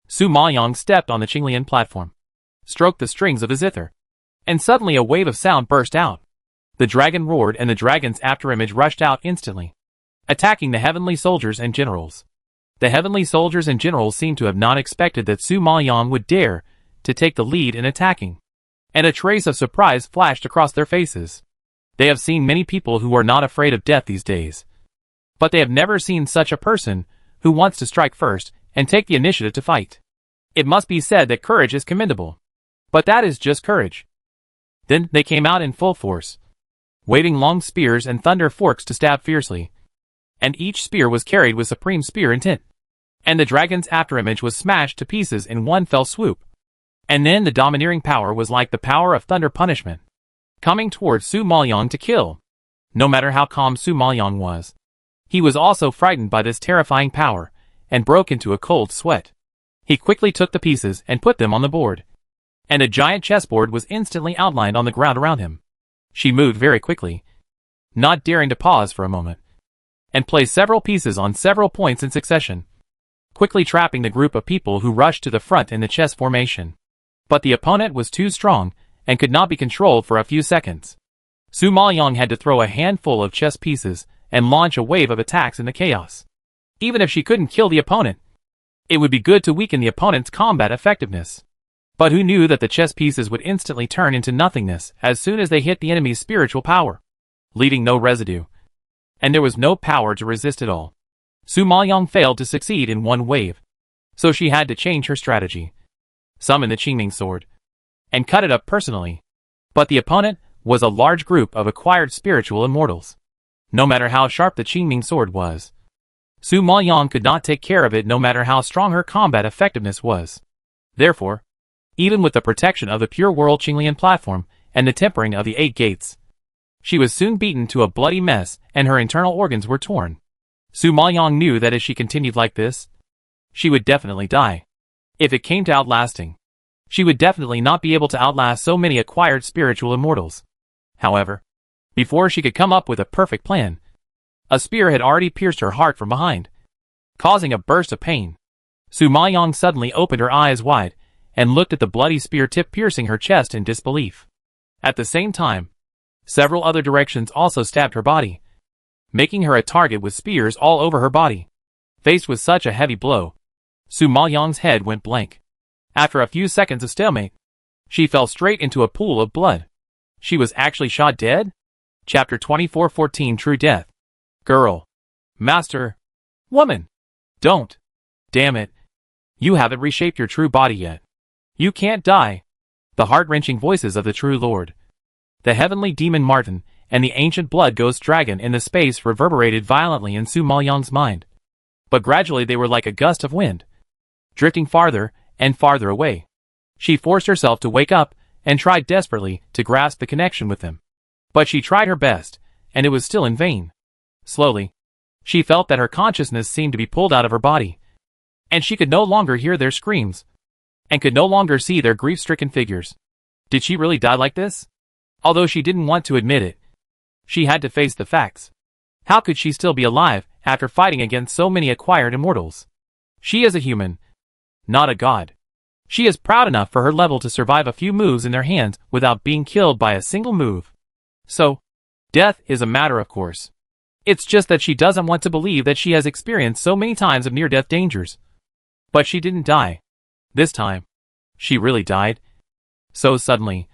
Su Maoyang stepped on the Qinglian platform, stroked the strings of the zither, and suddenly a wave of sound burst out. The dragon roared and the dragon's afterimage rushed out instantly, attacking the heavenly soldiers and generals. The heavenly soldiers and generals seemed to have not expected that Su Maoyang would dare to take the lead in attacking, and a trace of surprise flashed across their faces. They have seen many people who are not afraid of death these days, but they have never seen such a person who wants to strike first and take the initiative to fight. It must be said that courage is commendable, but that is just courage. Then they came out in full force, waving long spears and thunder forks to stab fiercely, and each spear was carried with supreme spear intent, and the dragon's afterimage was smashed to pieces in one fell swoop. And then the domineering power was like the power of thunder punishment, coming towards Su Maoyang to kill. No matter how calm Su Maoyang was, he was also frightened by this terrifying power, and broke into a cold sweat. He quickly took the pieces and put them on the board, and a giant chessboard was instantly outlined on the ground around him. She moved very quickly, not daring to pause for a moment, and placed several pieces on several points in succession, quickly trapping the group of people who rushed to the front in the chess formation. But the opponent was too strong and could not be controlled for a few seconds. Su Maoyang had to throw a handful of chess pieces and launch a wave of attacks in the chaos. Even if she couldn't kill the opponent, it would be good to weaken the opponent's combat effectiveness. But who knew that the chess pieces would instantly turn into nothingness as soon as they hit the enemy's spiritual power, leaving no residue, and there was no power to resist it all. Su Maoyang failed to succeed in one wave, so she had to change her strategy, summon the Qingming sword, and cut it up personally. But the opponent was a large group of acquired spiritual immortals. No matter how sharp the Qingming sword was, Su Maoyang could not take care of it no matter how strong her combat effectiveness was. Therefore, even with the protection of the pure world Qinglian platform and the tempering of the 8 gates, she was soon beaten to a bloody mess and her internal organs were torn. Su Maoyang knew that if she continued like this, she would definitely die. If it came to outlasting, she would definitely not be able to outlast so many acquired spiritual immortals. However, before she could come up with a perfect plan, a spear had already pierced her heart from behind, causing a burst of pain. Su Maoyang suddenly opened her eyes wide and looked at the bloody spear tip piercing her chest in disbelief. At the same time, several other directions also stabbed her body, making her a target with spears all over her body. Faced with such a heavy blow, Su Maoyang's head went blank. After a few seconds of stalemate, she fell straight into a pool of blood. She was actually shot dead? Chapter 2414 True Death. Girl. Master. Woman. Don't. Damn it. You haven't reshaped your true body yet. You can't die. The heart-wrenching voices of the true Lord, the heavenly demon Martin, and the ancient blood ghost dragon in the space reverberated violently in Su Maoyang's mind. But gradually they were like a gust of wind, drifting farther and farther away. She forced herself to wake up and tried desperately to grasp the connection with them. But she tried her best, and it was still in vain. Slowly, she felt that her consciousness seemed to be pulled out of her body, and she could no longer hear their screams, and could no longer see their grief-stricken figures. Did she really die like this? Although she didn't want to admit it, she had to face the facts. How could she still be alive after fighting against so many acquired immortals? She is a human, not a god. She is proud enough for her level to survive a few moves in their hands without being killed by a single move. So, death is a matter of course. It's just that she doesn't want to believe that she has experienced so many times of near-death dangers. But she didn't die. This time, she really died. So suddenly,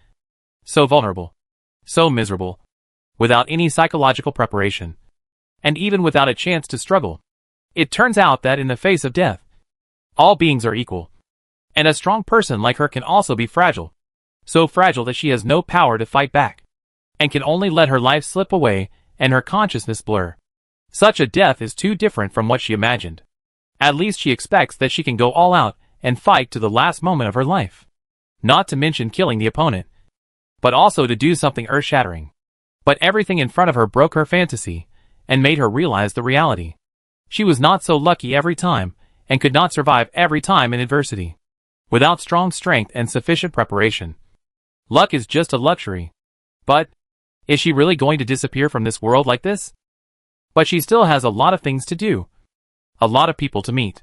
so vulnerable, so miserable, without any psychological preparation, and even without a chance to struggle. It turns out that in the face of death, all beings are equal, and a strong person like her can also be fragile, so fragile that she has no power to fight back, and can only let her life slip away and her consciousness blur. Such a death is too different from what she imagined. At least she expects that she can go all out and fight to the last moment of her life. Not to mention killing the opponent, but also to do something earth-shattering. But everything in front of her broke her fantasy, and made her realize the reality. She was not so lucky every time, and could not survive every time in adversity, without strong strength and sufficient preparation. Luck is just a luxury. But, is she really going to disappear from this world like this? But she still has a lot of things to do, a lot of people to meet,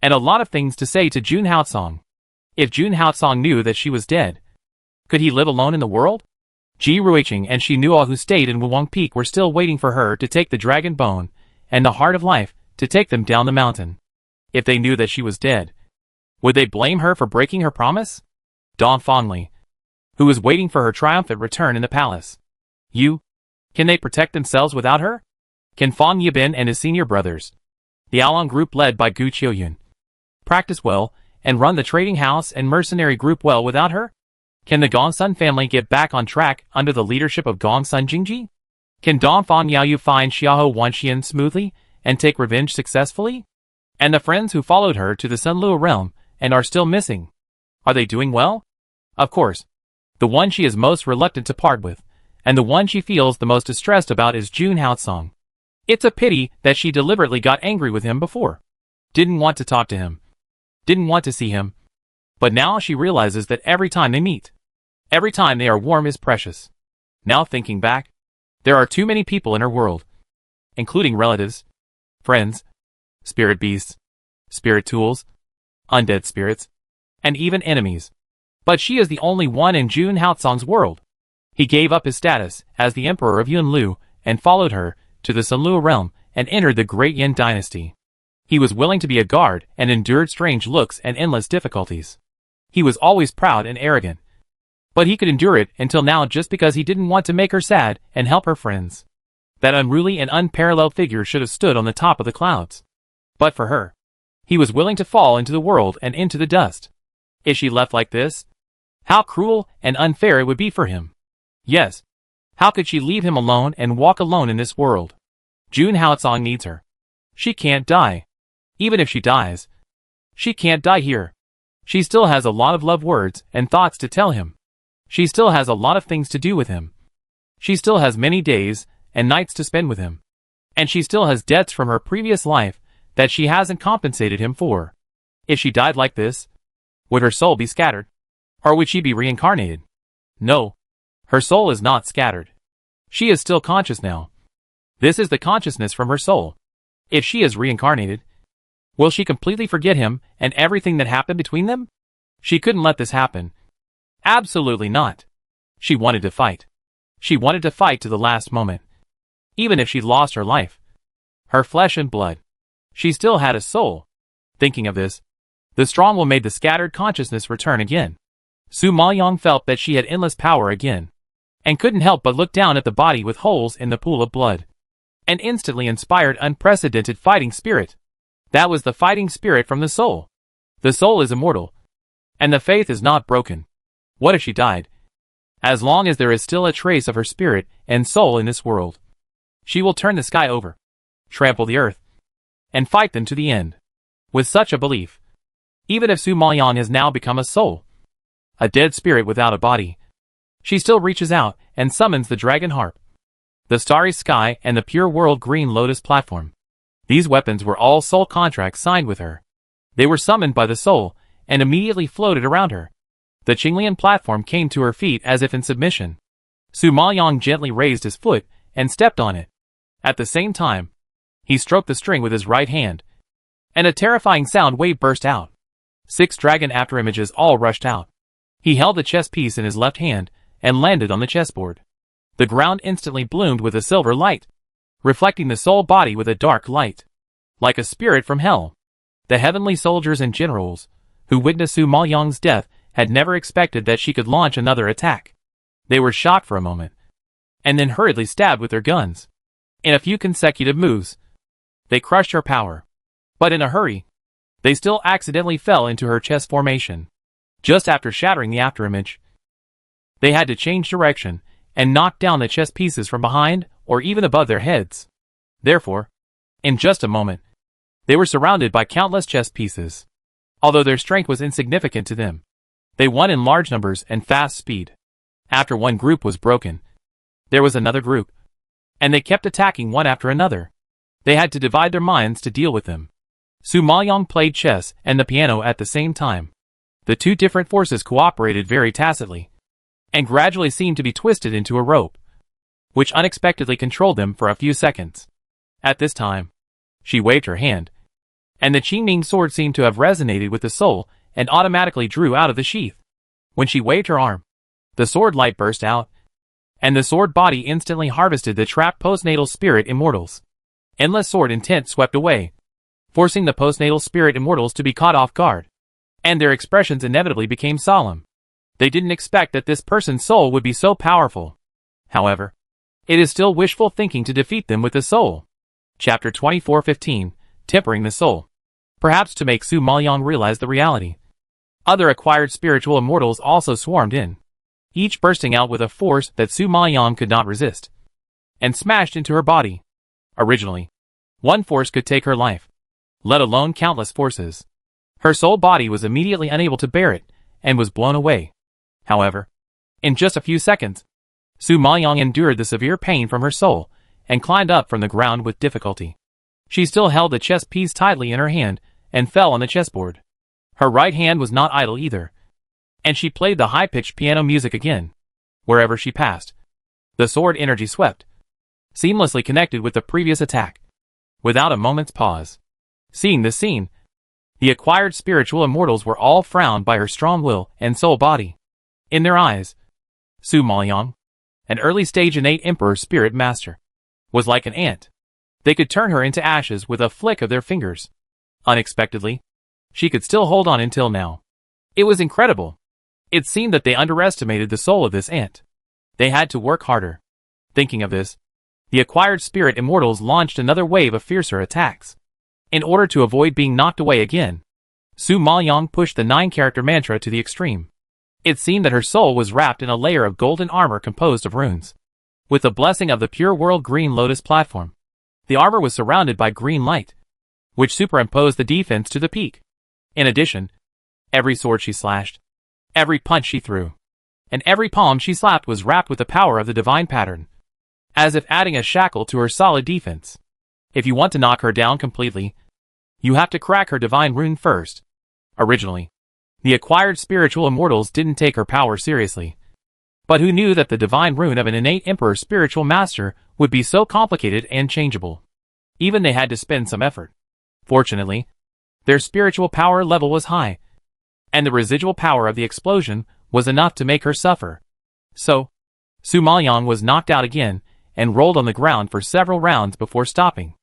and a lot of things to say to Jun Haotsong. If Jun Haotsong knew that she was dead, could he live alone in the world? Ji Ruiqing and Shi Nuo, who stayed in Wuwang Peak, were still waiting for her to take the dragon bone and the heart of life to take them down the mountain. If they knew that she was dead, would they blame her for breaking her promise? Dawn fondly, who was waiting for her triumphant return in the palace. Can they protect themselves without her? Can Fang Yibin and his senior brothers, the Aolong group led by Gu Qiuyun, practice well and run the trading house and mercenary group well without her? Can the Gongsun family get back on track under the leadership of Gongsun Jingji? Can Dongfang Yaoyu find Xiaohou Wanxian smoothly and take revenge successfully? And the friends who followed her to the Sunluo realm and are still missing, are they doing well? Of course. The one she is most reluctant to part with, and the one she feels the most distressed about is Jun Haotsong. It's a pity that she deliberately got angry with him before. Didn't want to talk to him. Didn't want to see him. But now she realizes that every time they meet, every time they are warm is precious. Now thinking back, there are too many people in her world, including relatives, friends, spirit beasts, spirit tools, undead spirits, and even enemies. But she is the only one in Jun Haotsong's world. He gave up his status as the emperor of Yunlu and followed her to the Sunluo realm and entered the Great Yin dynasty. He was willing to be a guard and endured strange looks and endless difficulties. He was always proud and arrogant. But he could endure it until now just because he didn't want to make her sad and help her friends. That unruly and unparalleled figure should have stood on the top of the clouds. But for her, he was willing to fall into the world and into the dust. If she left like this, how cruel and unfair it would be for him. Yes. How could she leave him alone and walk alone in this world? Jun Haotsong needs her. She can't die. Even if she dies, she can't die here. She still has a lot of love words and thoughts to tell him. She still has a lot of things to do with him. She still has many days and nights to spend with him. And she still has debts from her previous life that she hasn't compensated him for. If she died like this, would her soul be scattered? Or would she be reincarnated? No. Her soul is not scattered. She is still conscious now. This is the consciousness from her soul. If she is reincarnated, will she completely forget him and everything that happened between them? She couldn't let this happen. Absolutely not. She wanted to fight. She wanted to fight to the last moment. Even if she lost her life, her flesh and blood, she still had a soul. Thinking of this, the strong will made the scattered consciousness return again. Su Maoyong felt that she had endless power again, and couldn't help but look down at the body with holes in the pool of blood, and instantly inspired unprecedented fighting spirit. That was the fighting spirit from the soul. The soul is immortal, and the faith is not broken. What if she died? As long as there is still a trace of her spirit and soul in this world, she will turn the sky over, trample the earth, and fight them to the end. With such a belief, even if Su Maoyong has now become a soul, a dead spirit without a body, she still reaches out and summons the dragon harp, the starry sky, and the pure world green lotus platform. These weapons were all soul contracts signed with her. They were summoned by the soul and immediately floated around her. The Qinglian platform came to her feet as if in submission. Su Maoyong gently raised his foot and stepped on it. At the same time, he stroked the string with his right hand, and a terrifying sound wave burst out. 6 dragon afterimages all rushed out. He held the chess piece in his left hand and landed on the chessboard. The ground instantly bloomed with a silver light, reflecting the soul body with a dark light, like a spirit from hell. The heavenly soldiers and generals, who witnessed Su Maoyong's death, had never expected that she could launch another attack. They were shocked for a moment, and then hurriedly stabbed with their guns. In a few consecutive moves, they crushed her power. But in a hurry, they still accidentally fell into her chess formation. Just after shattering the afterimage, they had to change direction and knock down the chess pieces from behind or even above their heads. Therefore, in just a moment, they were surrounded by countless chess pieces. Although their strength was insignificant to them, they won in large numbers and fast speed. After one group was broken, there was another group, and they kept attacking one after another. They had to divide their minds to deal with them. Su Maoyong played chess and the piano at the same time. The two different forces cooperated very tacitly, and gradually seemed to be twisted into a rope, which unexpectedly controlled them for a few seconds. At this time, she waved her hand, and the Qingming sword seemed to have resonated with the soul and automatically drew out of the sheath. When she waved her arm, the sword light burst out, and the sword body instantly harvested the trapped postnatal spirit immortals. Endless sword intent swept away, forcing the postnatal spirit immortals to be caught off guard. And their expressions inevitably became solemn. They didn't expect that this person's soul would be so powerful. However, it is still wishful thinking to defeat them with the soul. Chapter 24:15, Tempering the Soul. Perhaps to make Su Maoyang realize the reality, other acquired spiritual immortals also swarmed in, each bursting out with a force that Su Maoyang could not resist, and smashed into her body. Originally, one force could take her life, let alone countless forces. Her soul body was immediately unable to bear it, and was blown away. However, in just a few seconds, Su Maoyang endured the severe pain from her soul, and climbed up from the ground with difficulty. She still held the chess piece tightly in her hand, and fell on the chessboard. Her right hand was not idle either, and she played the high-pitched piano music again. Wherever she passed, the sword energy swept, seamlessly connected with the previous attack, without a moment's pause. Seeing this scene, the acquired spiritual immortals were all frowned by her strong will and soul body. In their eyes, Su Maoyang, an early-stage innate emperor spirit master, was like an ant. They could turn her into ashes with a flick of their fingers. Unexpectedly, she could still hold on until now. It was incredible. It seemed that they underestimated the soul of this ant. They had to work harder. Thinking of this, the acquired spirit immortals launched another wave of fiercer attacks. In order to avoid being knocked away again, Su Maoyang pushed the 9-character mantra to the extreme. It seemed that her soul was wrapped in a layer of golden armor composed of runes. With the blessing of the pure world green lotus platform, the armor was surrounded by green light, which superimposed the defense to the peak. In addition, every sword she slashed, every punch she threw, and every palm she slapped was wrapped with the power of the divine pattern, as if adding a shackle to her solid defense. If you want to knock her down completely, you have to crack her divine rune first. Originally, the acquired spiritual immortals didn't take her power seriously, but who knew that the divine rune of an innate emperor spiritual master would be so complicated and changeable? Even they had to spend some effort. Fortunately, their spiritual power level was high, and the residual power of the explosion was enough to make her suffer. So, Su Maoyang was knocked out again, and rolled on the ground for several rounds before stopping.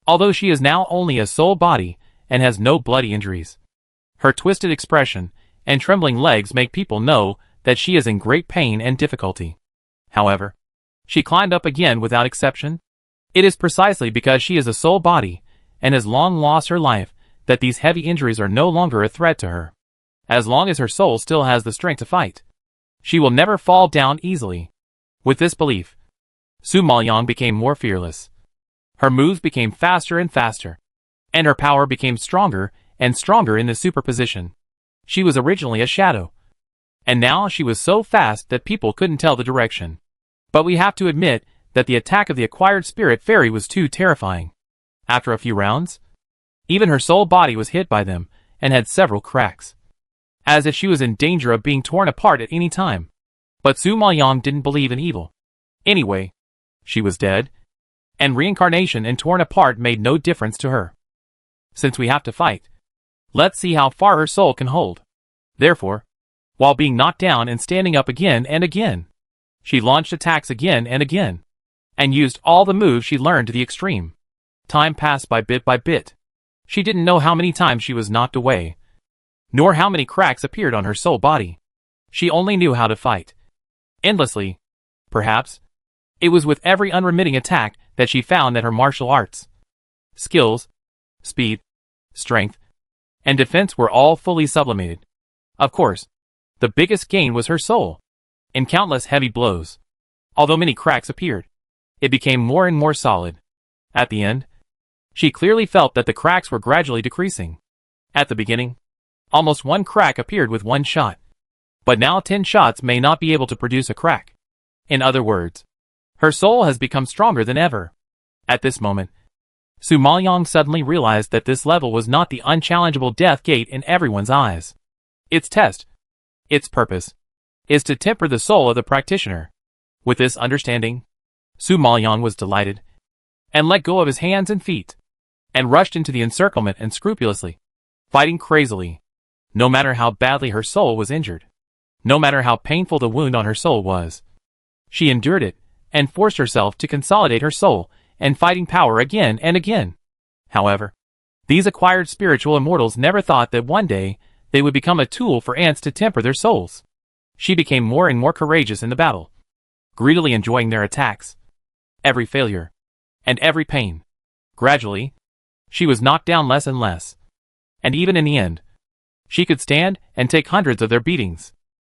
Although she is now only a soul body, and has no bloody injuries, her twisted expression and trembling legs make people know that she is in great pain and difficulty. However, she climbed up again without exception. It is precisely because she is a soul body, and has long lost her life, that these heavy injuries are no longer a threat to her. As long as her soul still has the strength to fight, she will never fall down easily. With this belief, Su Maoyang became more fearless. Her moves became faster and faster, and her power became stronger and stronger in the superposition. She was originally a shadow, and now she was so fast that people couldn't tell the direction. But we have to admit that the attack of the acquired spirit fairy was too terrifying. After a few rounds, even her soul body was hit by them, and had several cracks, as if she was in danger of being torn apart at any time. But Su Maoyang didn't believe in evil. Anyway, she was dead, and reincarnation and torn apart made no difference to her. Since we have to fight, let's see how far her soul can hold. Therefore, while being knocked down and standing up again and again, she launched attacks again and again, and used all the moves she learned to the extreme. Time passed by bit. She didn't know how many times she was knocked away, nor how many cracks appeared on her soul body. She only knew how to fight. Endlessly, perhaps. It was with every unremitting attack that she found that her martial arts, skills, speed, strength, and defense were all fully sublimated. Of course, the biggest gain was her soul. In countless heavy blows, although many cracks appeared, it became more and more solid. At the end, she clearly felt that the cracks were gradually decreasing. At the beginning, almost one crack appeared with one shot, but now 10 shots may not be able to produce a crack. In other words, her soul has become stronger than ever. At this moment, Su Maoyang suddenly realized that this level was not the unchallengeable death gate in everyone's eyes. Its test, its purpose, is to temper the soul of the practitioner. With this understanding, Su Maoyang was delighted, and let go of his hands and feet, and rushed into the encirclement and scrupulously, fighting crazily, no matter how badly her soul was injured, no matter how painful the wound on her soul was. She endured it, and forced herself to consolidate her soul and fighting power again and again. However, These acquired spiritual immortals never thought that one day they would become a tool for ants to temper their souls. She became more and more courageous in the battle, greedily enjoying their attacks, every failure, and every pain. Gradually, she was knocked down less and less, and even in the end, she could stand and take hundreds of their beatings.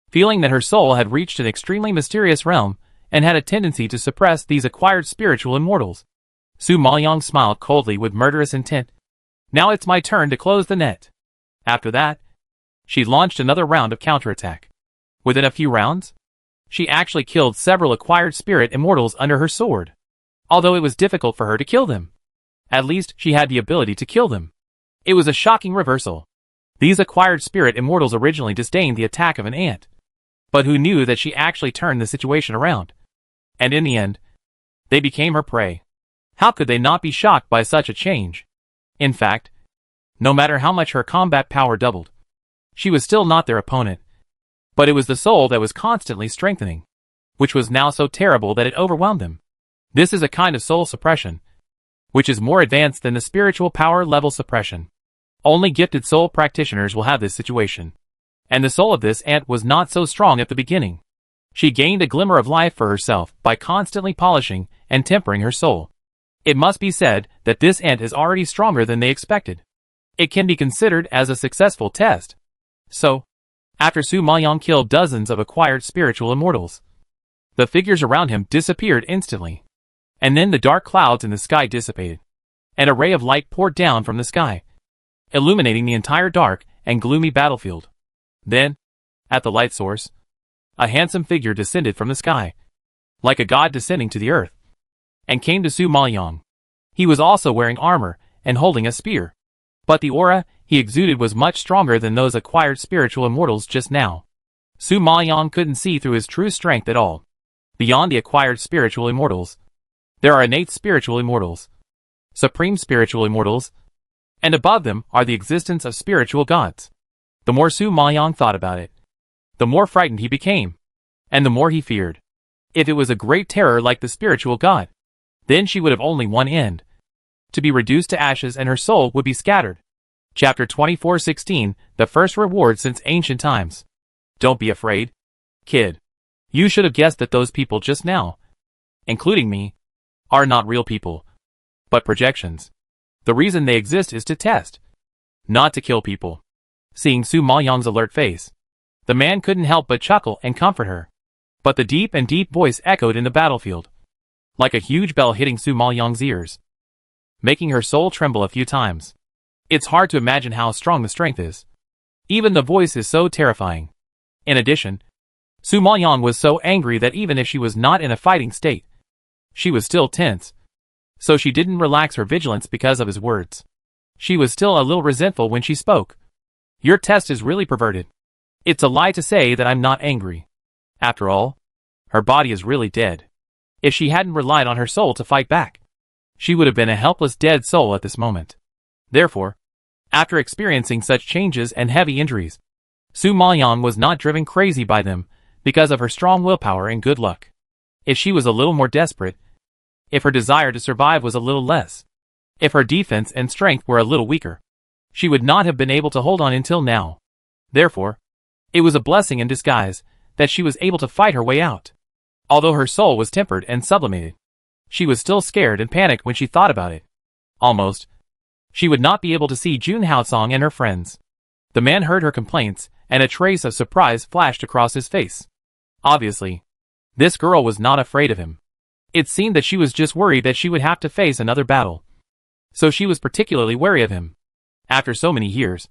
Feeling that her soul had reached an extremely mysterious realm and had a tendency to suppress these acquired spiritual immortals, Su Maoyang smiled coldly with murderous intent. Now it's my turn to close the net. After that, she launched another round of counterattack. Within a few rounds, she actually killed several acquired spirit immortals under her sword. Although it was difficult for her to kill them, at least she had the ability to kill them. It was a shocking reversal. These acquired spirit immortals originally disdained the attack of an ant, but who knew that she actually turned the situation around? And in the end, they became her prey. How could they not be shocked by such a change? In fact, no matter how much her combat power doubled, she was still not their opponent. But it was the soul that was constantly strengthening, which was now so terrible that it overwhelmed them. This is a kind of soul suppression, which is more advanced than the spiritual power level suppression. Only gifted soul practitioners will have this situation. And the soul of this ant was not so strong at the beginning. She gained a glimmer of life for herself by constantly polishing and tempering her soul. It must be said that this ant is already stronger than they expected. It can be considered as a successful test. So, after Su Maoyang killed dozens of acquired spiritual immortals, the figures around him disappeared instantly. And then the dark clouds in the sky dissipated. An ray of light poured down from the sky, illuminating the entire dark and gloomy battlefield. Then, at the light source, a handsome figure descended from the sky, like a god descending to the earth, and came to Su Maoyang. He was also wearing armor and holding a spear, but the aura he exuded was much stronger than those acquired spiritual immortals just now. Su Maoyang couldn't see through his true strength at all. Beyond the acquired spiritual immortals, there are innate spiritual immortals, supreme spiritual immortals, and above them are the existence of spiritual gods. The more Su Maoyang thought about it, the more frightened he became, and the more he feared. If it was a great terror like the spiritual god, then she would have only one end, to be reduced to ashes and her soul would be scattered. Chapter 24:16, the first reward since ancient times. Don't be afraid, kid. You should have guessed that those people just now, including me, are not real people, but projections. The reason they exist is to test, not to kill people. Seeing Su Maoyang's alert face, the man couldn't help but chuckle and comfort her. But the deep voice echoed in the battlefield, like a huge bell hitting Su Maoyang's ears, making her soul tremble a few times. It's hard to imagine how strong the strength is. Even the voice is so terrifying. In addition, Su Maoyang was so angry that even if she was not in a fighting state, she was still tense. So she didn't relax her vigilance because of his words. She was still a little resentful when she spoke. Your test is really perverted. It's a lie to say that I'm not angry. After all, her body is really dead. If she hadn't relied on her soul to fight back, she would have been a helpless dead soul at this moment. Therefore, after experiencing such changes and heavy injuries, Su Maoyang was not driven crazy by them because of her strong willpower and good luck. If she was a little more desperate, if her desire to survive was a little less, if her defense and strength were a little weaker, she would not have been able to hold on until now. Therefore, it was a blessing in disguise that she was able to fight her way out. Although her soul was tempered and sublimated, she was still scared and panicked when she thought about it. Almost, she would not be able to see Jun Haosong and her friends. The man heard her complaints, and a trace of surprise flashed across his face. Obviously, this girl was not afraid of him. It seemed that she was just worried that she would have to face another battle. So she was particularly wary of him. After so many years,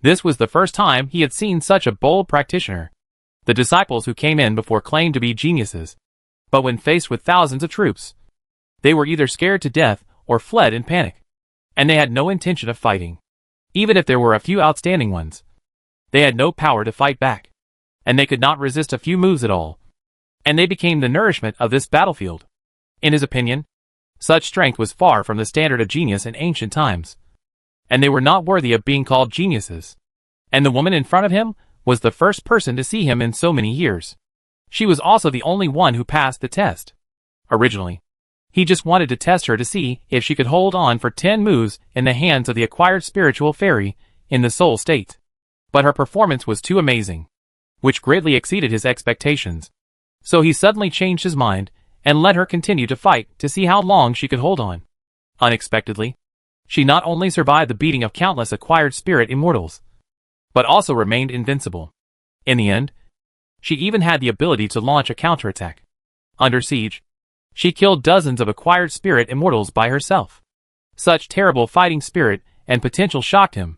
this was the first time he had seen such a bold practitioner. The disciples who came in before claimed to be geniuses, but when faced with thousands of troops, they were either scared to death or fled in panic, and they had no intention of fighting. Even if there were a few outstanding ones, they had no power to fight back, and they could not resist a few moves at all, and they became the nourishment of this battlefield. In his opinion, such strength was far from the standard of genius in ancient times, and they were not worthy of being called geniuses. And the woman in front of him was the first person to see him in so many years. She was also the only one who passed the test. Originally, He just wanted to test her to see if she could hold on for 10 moves in the hands of the acquired spiritual fairy in the soul state. But her performance was too amazing, which greatly exceeded his expectations. So he suddenly changed his mind and let her continue to fight to see how long she could hold on. Unexpectedly, she not only survived the beating of countless acquired spirit immortals, but also remained invincible. In the end, she even had the ability to launch a counterattack. Under siege, she killed dozens of acquired spirit immortals by herself. Such terrible fighting spirit and potential shocked him.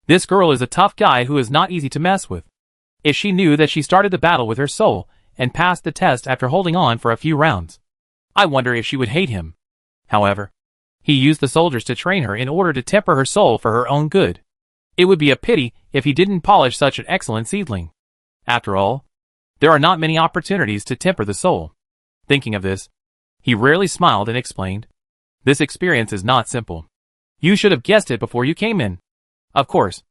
This girl is a tough guy who is not easy to mess with. If she knew that she started the battle with her soul and passed the test after holding on for a few rounds, I wonder if she would hate him. However, he used the soldiers to train her in order to temper her soul for her own good. It would be a pity if he didn't polish such an excellent seedling. After all, there are not many opportunities to temper the soul. Thinking of this, he rarely smiled and explained, "This experience is not simple. You should have guessed it before you came in. Of course,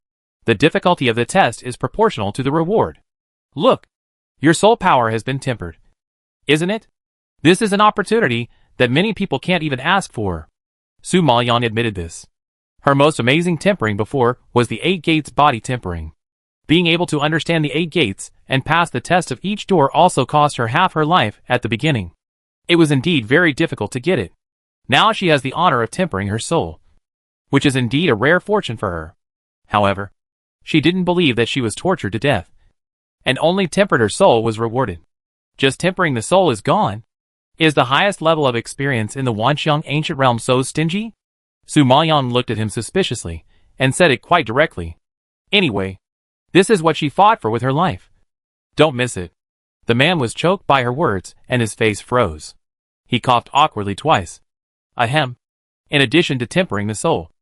the difficulty of the test is proportional to the reward. Look, your soul power has been tempered. Isn't it? This is an opportunity that many people can't even ask for." Su Maoyan admitted this. Her most amazing tempering before was the 8 gates body tempering. Being able to understand the 8 gates and pass the test of each door also cost her half her life at the beginning. It was indeed very difficult to get it. Now she has the honor of tempering her soul, which is indeed a rare fortune for her. However, she didn't believe that she was tortured to death, and only tempered her soul was rewarded. Just tempering the soul is gone. Is the highest level of experience in the Wanxiang ancient realm so stingy? Su Maoyan looked at him suspiciously, and said it quite directly. Anyway, this is what she fought for with her life. Don't miss it. The man was choked by her words, and his face froze. He coughed awkwardly twice. Ahem. In addition to tempering the soul,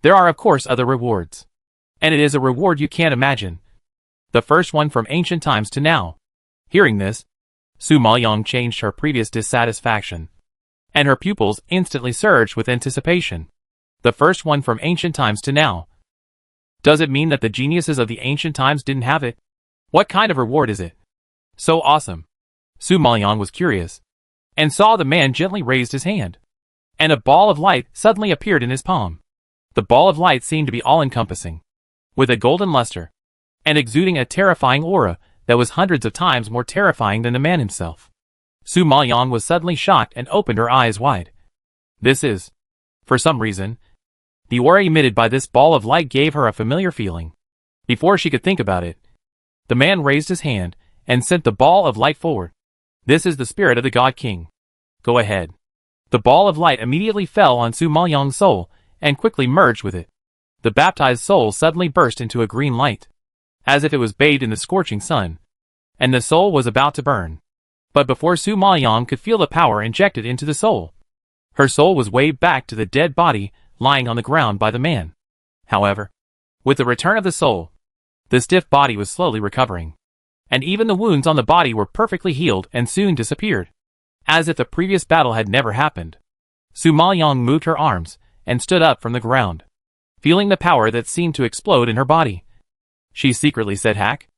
there are of course other rewards. And it is a reward you can't imagine. The first one from ancient times to now. Hearing this, Su Maoyan changed her previous dissatisfaction, and her pupils instantly surged with anticipation. The first one from ancient times to now. Does it mean that the geniuses of the ancient times didn't have it? What kind of reward is it? So awesome. Su Maoyan was curious, and saw the man gently raised his hand, and a ball of light suddenly appeared in his palm. The ball of light seemed to be all-encompassing, with a golden luster, and exuding a terrifying aura that was hundreds of times more terrifying than the man himself. Su Maoyan was suddenly shocked and opened her eyes wide. This is, for some reason, the aura emitted by this ball of light gave her a familiar feeling. Before she could think about it, the man raised his hand and sent the ball of light forward. This is the spirit of the God King. Go ahead. The ball of light immediately fell on Su Maoyan's soul and quickly merged with it. The baptized soul suddenly burst into a green light, as if it was bathed in the scorching sun, and the soul was about to burn. But before Su Maoyan could feel the power injected into the soul, her soul was waved back to the dead body lying on the ground by the man. However, with the return of the soul, the stiff body was slowly recovering, and even the wounds on the body were perfectly healed and soon disappeared, as if the previous battle had never happened. Su Maoyan moved her arms and stood up from the ground, feeling the power that seemed to explode in her body. She secretly said hack.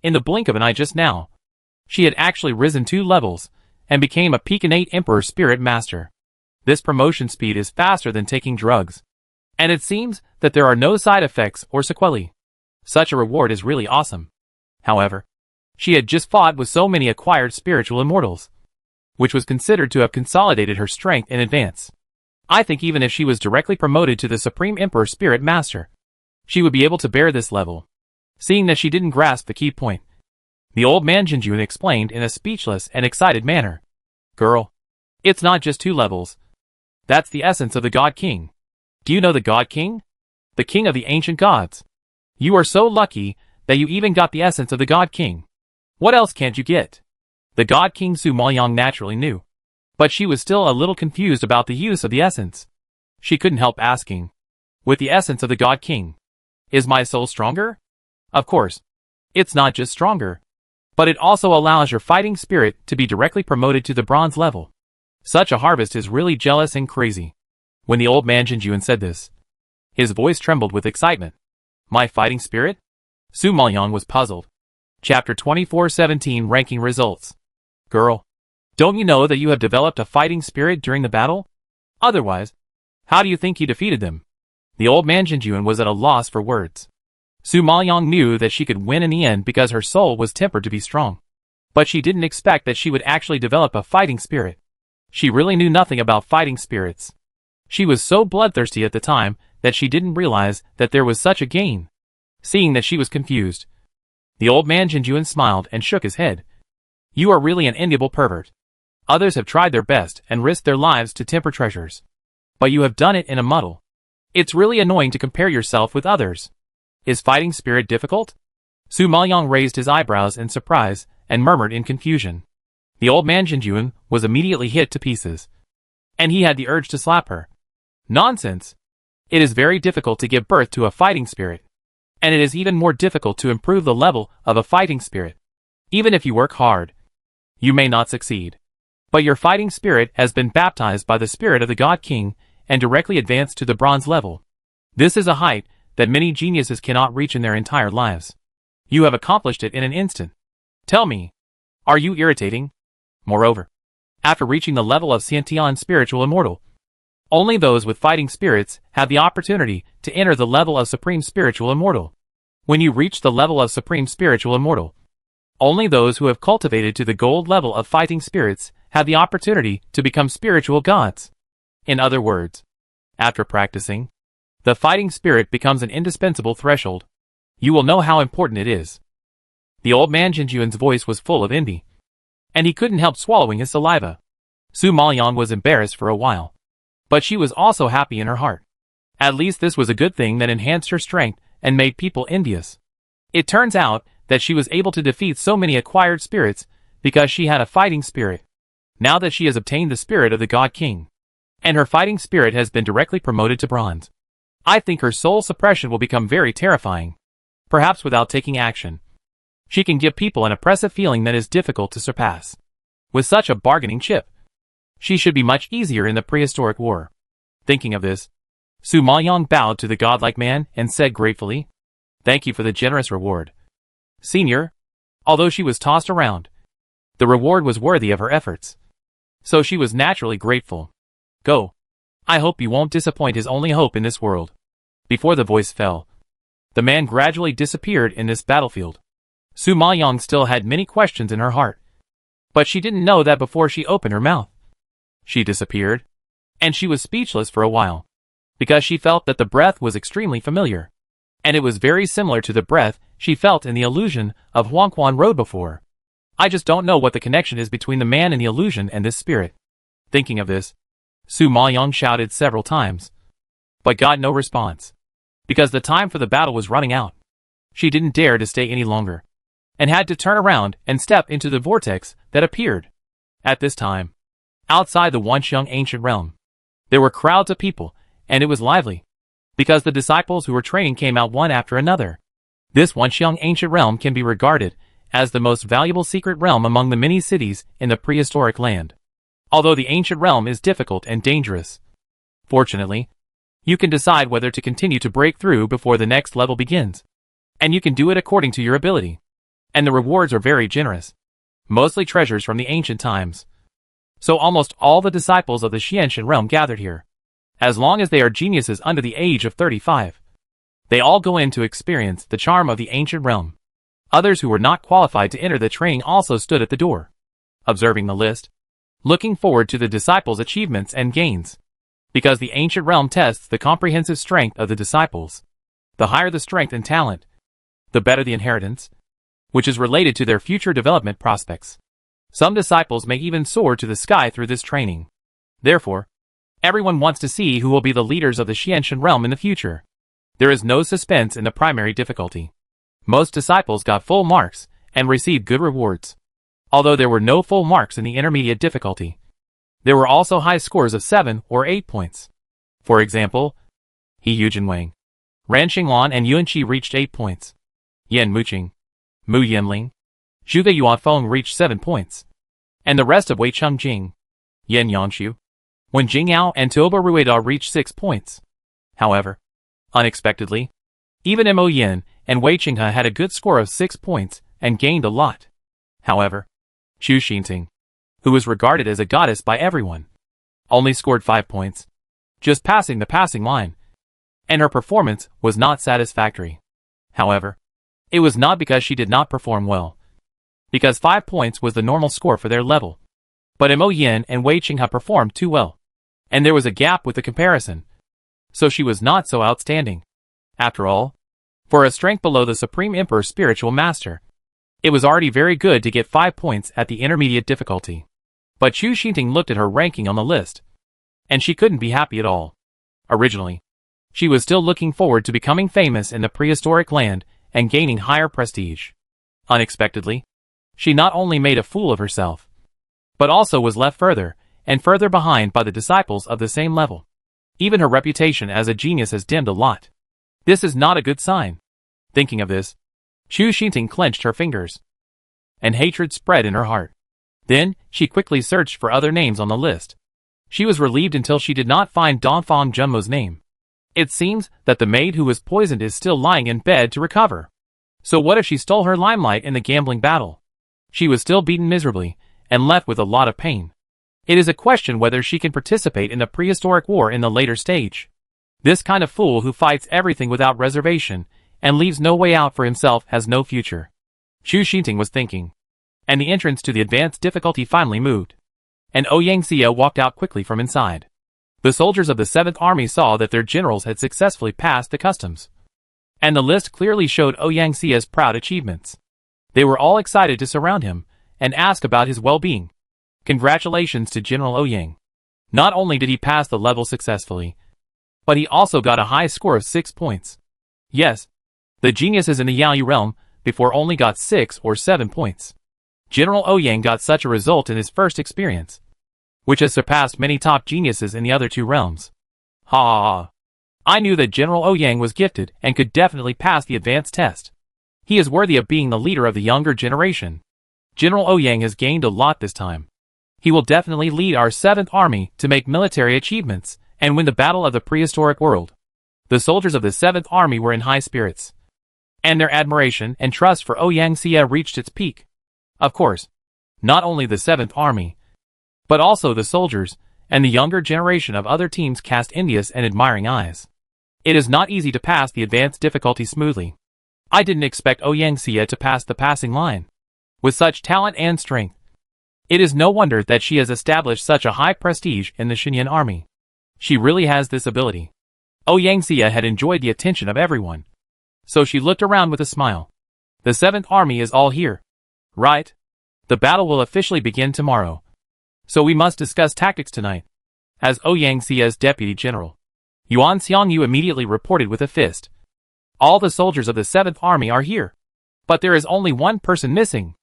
In the blink of an eye just now, she had actually risen 2 levels and became a Peak 8 Emperor Spirit Master. This promotion speed is faster than taking drugs, and it seems that there are no side effects or sequelae. Such a reward is really awesome. However, she had just fought with so many acquired spiritual immortals, which was considered to have consolidated her strength in advance. I think even if she was directly promoted to the Supreme Emperor Spirit Master, she would be able to bear this level. Seeing that she didn't grasp the key point, the old man Jinjun explained in a speechless and excited manner. Girl, it's not just 2 levels. That's the essence of the God King. Do you know the God King? The King of the ancient gods. You are so lucky that you even got the essence of the God King. What else can't you get? The God King Su Maoyan naturally knew, but she was still a little confused about the use of the essence. She couldn't help asking, with the essence of the God King, is my soul stronger? Of course, it's not just stronger, but it also allows your fighting spirit to be directly promoted to the bronze level. Such a harvest is really jealous and crazy. When the old man Jinjun said this, his voice trembled with excitement. My fighting spirit? Su Maoyan was puzzled. Chapter 24:17 Ranking Results. Girl, Don't you know that you have developed a fighting spirit during the battle? Otherwise, how do you think you defeated them? The old man Jinjun was at a loss for words. Su Maoyang knew that she could win in the end because her soul was tempered to be strong. But she didn't expect that she would actually develop a fighting spirit. She really knew nothing about fighting spirits. She was so bloodthirsty at the time that she didn't realize that there was such a gain. Seeing that she was confused, the old man Jinjun smiled and shook his head. You are really an enviable pervert. Others have tried their best and risked their lives to temper treasures. But you have done it in a muddle. It's really annoying to compare yourself with others. Is fighting spirit difficult? Su Maoyang raised his eyebrows in surprise and murmured in confusion. The old man Jinjun was immediately hit to pieces. And he had the urge to slap her. Nonsense! It is very difficult to give birth to a fighting spirit. And it is even more difficult to improve the level of a fighting spirit. Even if you work hard, you may not succeed. But your fighting spirit has been baptized by the spirit of the God King and directly advanced to the bronze level. This is a height that many geniuses cannot reach in their entire lives. You have accomplished it in an instant. Tell me, are you irritating? Moreover, after reaching the level of Xiantian spiritual immortal, only those with fighting spirits have the opportunity to enter the level of supreme spiritual immortal. When you reach the level of supreme spiritual immortal, only those who have cultivated to the gold level of fighting spirits have the opportunity to become spiritual gods. In other words, after practicing, the fighting spirit becomes an indispensable threshold. You will know how important it is. The old man Jinjun's voice was full of envy, and he couldn't help swallowing his saliva. Su Maoyang was embarrassed for a while, but she was also happy in her heart. At least this was a good thing that enhanced her strength and made people envious. It turns out that she was able to defeat so many acquired spirits because she had a fighting spirit. Now that she has obtained the spirit of the God King, and her fighting spirit has been directly promoted to bronze, I think her soul suppression will become very terrifying. Perhaps without taking action, she can give people an oppressive feeling that is difficult to surpass. With such a bargaining chip, she should be much easier in the prehistoric war. Thinking of this, Su Maoyang bowed to the godlike man and said gratefully, "Thank you for the generous reward, Senior." Although she was tossed around, the reward was worthy of her efforts. So she was naturally grateful. Go. I hope you won't disappoint his only hope in this world. Before the voice fell, the man gradually disappeared in this battlefield. Su Maoyang still had many questions in her heart, but she didn't know that before she opened her mouth. She disappeared, and she was speechless for a while, because she felt that the breath was extremely familiar, and it was very similar to the breath she felt in the illusion of Huangquan Road before. I just don't know what the connection is between the man in the illusion and this spirit. Thinking of this, Su Maoyang shouted several times, but got no response. Because the time for the battle was running out, she didn't dare to stay any longer, and had to turn around and step into the vortex that appeared. At this time, outside the Wanxiang ancient realm, there were crowds of people, and it was lively, because the disciples who were training came out one after another. This Wanxiang ancient realm can be regarded as the most valuable secret realm among the many cities in the prehistoric land. Although the ancient realm is difficult and dangerous, fortunately, you can decide whether to continue to break through before the next level begins. And you can do it according to your ability. And the rewards are very generous. Mostly treasures from the ancient times. So almost all the disciples of the Xianshan realm gathered here. As long as they are geniuses under the age of 35. They all go in to experience the charm of the ancient realm. Others who were not qualified to enter the training also stood at the door, observing the list, looking forward to the disciples' achievements and gains. Because the ancient realm tests the comprehensive strength of the disciples. The higher the strength and talent, the better the inheritance, which is related to their future development prospects. Some disciples may even soar to the sky through this training. Therefore, everyone wants to see who will be the leaders of the Xianshan realm in the future. There is no suspense in the primary difficulty. Most disciples got full marks and received good rewards. Although there were no full marks in the intermediate difficulty, there were also high scores of 7 or 8 points. For example, He Yujinwang, Ran Xinglan and Yuan Qi reached 8 points. Yan Muqing, Mu Yanling, Zhuge Yuanfeng reached 7 points. And the rest of Wei Chungjing, Yan Yangshu, Wen Jingyao and Toba Rueda reached 6 points. However, unexpectedly, even Mo Yin and Wei Qinghe had a good score of 6 points and gained a lot. However, Chu Xinting, who was regarded as a goddess by everyone, only scored 5 points, just passing the passing line, and her performance was not satisfactory. However, it was not because she did not perform well, because 5 points was the normal score for their level. But Mo Yin and Wei Qinghe performed too well, and there was a gap with the comparison, so she was not so outstanding. After all, for a strength below the Supreme Emperor Spiritual Master, it was already very good to get 5 points at the intermediate difficulty. But Chu Xinting looked at her ranking on the list, and she couldn't be happy at all. Originally, she was still looking forward to becoming famous in the prehistoric land and gaining higher prestige. Unexpectedly, she not only made a fool of herself, but also was left further and further behind by the disciples of the same level. Even her reputation as a genius has dimmed a lot. This is not a good sign. Thinking of this, Chu Xinting clenched her fingers, and hatred spread in her heart. Then, she quickly searched for other names on the list. She was relieved until she did not find Dongfang Junmo's name. It seems that the maid who was poisoned is still lying in bed to recover. So what if she stole her limelight in the gambling battle? She was still beaten miserably, and left with a lot of pain. It is a question whether she can participate in the prehistoric war in the later stage. This kind of fool who fights everything without reservation, and leaves no way out for himself has no future. Chu Xinting was thinking. And the entrance to the advanced difficulty finally moved. And Ouyang Xie walked out quickly from inside. The soldiers of the 7th Army saw that their generals had successfully passed the customs. And the list clearly showed Ouyang Xie's proud achievements. They were all excited to surround him, and ask about his well-being. Congratulations to General Ouyang. Not only did he pass the level successfully, but he also got a high score of 6 points. Yes, the geniuses in the Yaoyu realm before only got 6 or 7 points. General Ouyang got such a result in his first experience, which has surpassed many top geniuses in the other 2 realms. Ha ha ha. I knew that General Ouyang was gifted and could definitely pass the advanced test. He is worthy of being the leader of the younger generation. General Ouyang has gained a lot this time. He will definitely lead our 7th Army to make military achievements and win the battle of the prehistoric world. The soldiers of the 7th Army were in high spirits, and their admiration and trust for Ouyang Xie reached its peak. Of course, not only the 7th Army, but also the soldiers and the younger generation of other teams cast envious and admiring eyes. It is not easy to pass the advanced difficulty smoothly. I didn't expect Ouyang Xie to pass the passing line. With such talent and strength, it is no wonder that she has established such a high prestige in the Xinyan army. She really has this ability. Ouyang Xie had enjoyed the attention of everyone, so she looked around with a smile. The 7th Army is all here, right? The battle will officially begin tomorrow, so we must discuss tactics tonight. As Ouyang Xie's deputy general, Yuan Xiangyu immediately reported with a fist. All the soldiers of the 7th Army are here, but there is only one person missing.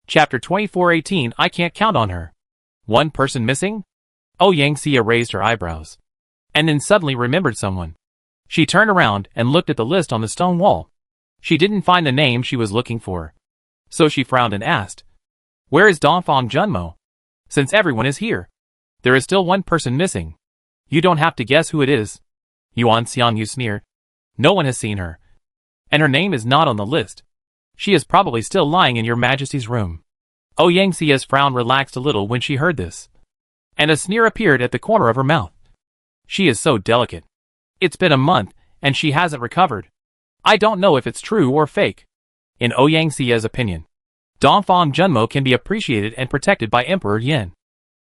Chapter 2418. I can't count on her. One person missing? Ouyang Xie raised her eyebrows, and then suddenly remembered someone. She turned around and looked at the list on the stone wall. She didn't find the name she was looking for, so she frowned and asked, "Where is Dongfang Junmo? Since everyone is here, there is still one person missing. You don't have to guess who it is." Yuan Xiangyu sneered. "No one has seen her, and her name is not on the list. She is probably still lying in your Majesty's room." Ouyang Xie's frown relaxed a little when she heard this, and a sneer appeared at the corner of her mouth. She is so delicate. It's been a month, and she hasn't recovered. I don't know if it's true or fake. In Ouyang Xie's opinion, Dongfang Junmo can be appreciated and protected by Emperor Yin,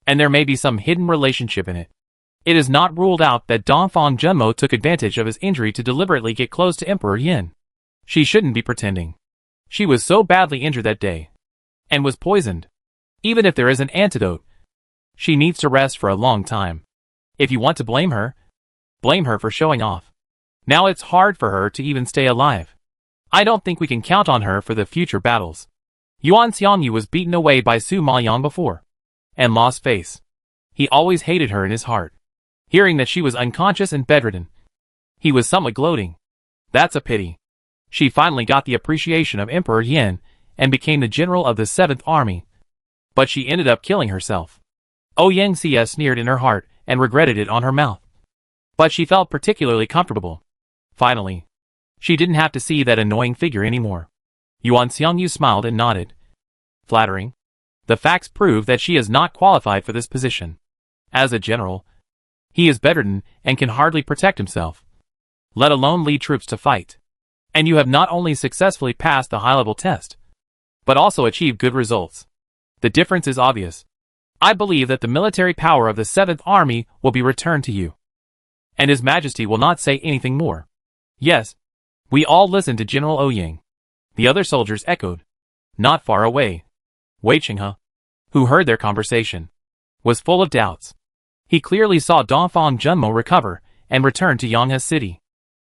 and there may be some hidden relationship in it. It is not ruled out that Dongfang Junmo took advantage of his injury to deliberately get close to Emperor Yin. She shouldn't be pretending. She was so badly injured that day, and was poisoned. Even if there is an antidote, she needs to rest for a long time. If you want to blame her for showing off. Now it's hard for her to even stay alive. I don't think we can count on her for the future battles. Yuan Xiangyu was beaten away by Su Maoyang before, and lost face. He always hated her in his heart. Hearing that she was unconscious and bedridden, he was somewhat gloating. That's a pity. She finally got the appreciation of Emperor Yin, and became the general of the 7th Army. But she ended up killing herself. Ouyang Xie sneered in her heart, and regretted it on her mouth. But she felt particularly comfortable. Finally, she didn't have to see that annoying figure anymore. Yuan Xiangyu smiled and nodded. Flattering. The facts prove that she is not qualified for this position. As a general, he is bedridden and can hardly protect himself, let alone lead troops to fight. And you have not only successfully passed the high-level test, but also achieved good results. The difference is obvious. I believe that the military power of the 7th Army will be returned to you. And His Majesty will not say anything more. Yes. We all listened to General Ouyang. The other soldiers echoed. Not far away, Wei Qinghe, who heard their conversation, was full of doubts. He clearly saw Dongfang Junmo recover and return to Yanghe City.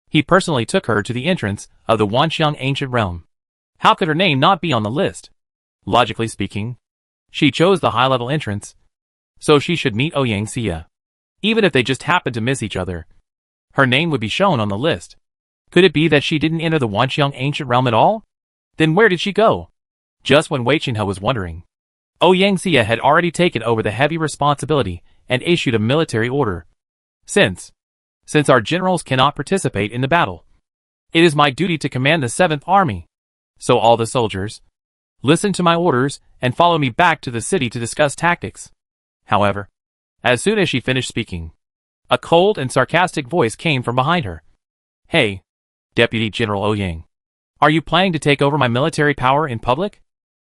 He personally took her to the entrance of the Wanxiang ancient realm. How could her name not be on the list? Logically speaking, she chose the high-level entrance, so she should meet Ouyang Xie. Even if they just happened to miss each other, her name would be shown on the list. Could it be that she didn't enter the Wanxiang ancient realm at all? Then where did she go? Just when Wei Qinghe was wondering, Ouyang Xie had already taken over the heavy responsibility and issued a military order. Since our generals cannot participate in the battle, it is my duty to command the 7th Army. So all the soldiers, listen to my orders and follow me back to the city to discuss tactics. However, as soon as she finished speaking, a cold and sarcastic voice came from behind her. Hey, Deputy General Ouyang, are you planning to take over my military power in public?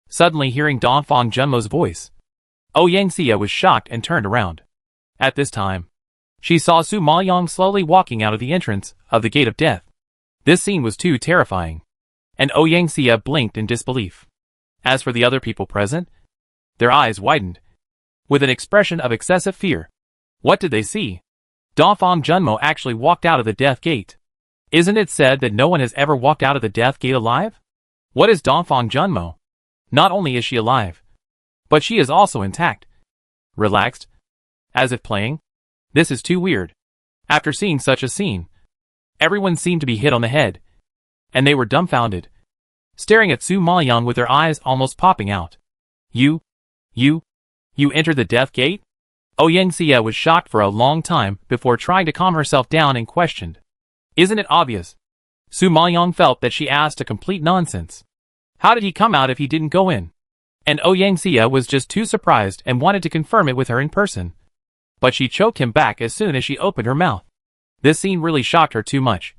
Suddenly hearing Dongfang Junmo's voice, Ouyang Xie was shocked and turned around. At this time, she saw Su Maoyang slowly walking out of the entrance of the Gate of Death. This scene was too terrifying, and Ouyang Xie blinked in disbelief. As for the other people present, their eyes widened, with an expression of excessive fear. What did they see? Dongfang Junmo actually walked out of the Death Gate. Isn't it said that no one has ever walked out of the Death Gate alive? What is Dongfang Junmo? Not only is she alive, but she is also intact, relaxed, as if playing. This is too weird. After seeing such a scene, everyone seemed to be hit on the head, and they were dumbfounded, staring at Su Maoyang with their eyes almost popping out. You entered the Death Gate? Ouyang Xie was shocked for a long time before trying to calm herself down and questioned. Isn't it obvious? Su Maoyang felt that she asked a complete nonsense. How did he come out if he didn't go in? And Ouyang Xie was just too surprised and wanted to confirm it with her in person. But she choked him back as soon as she opened her mouth. This scene really shocked her too much.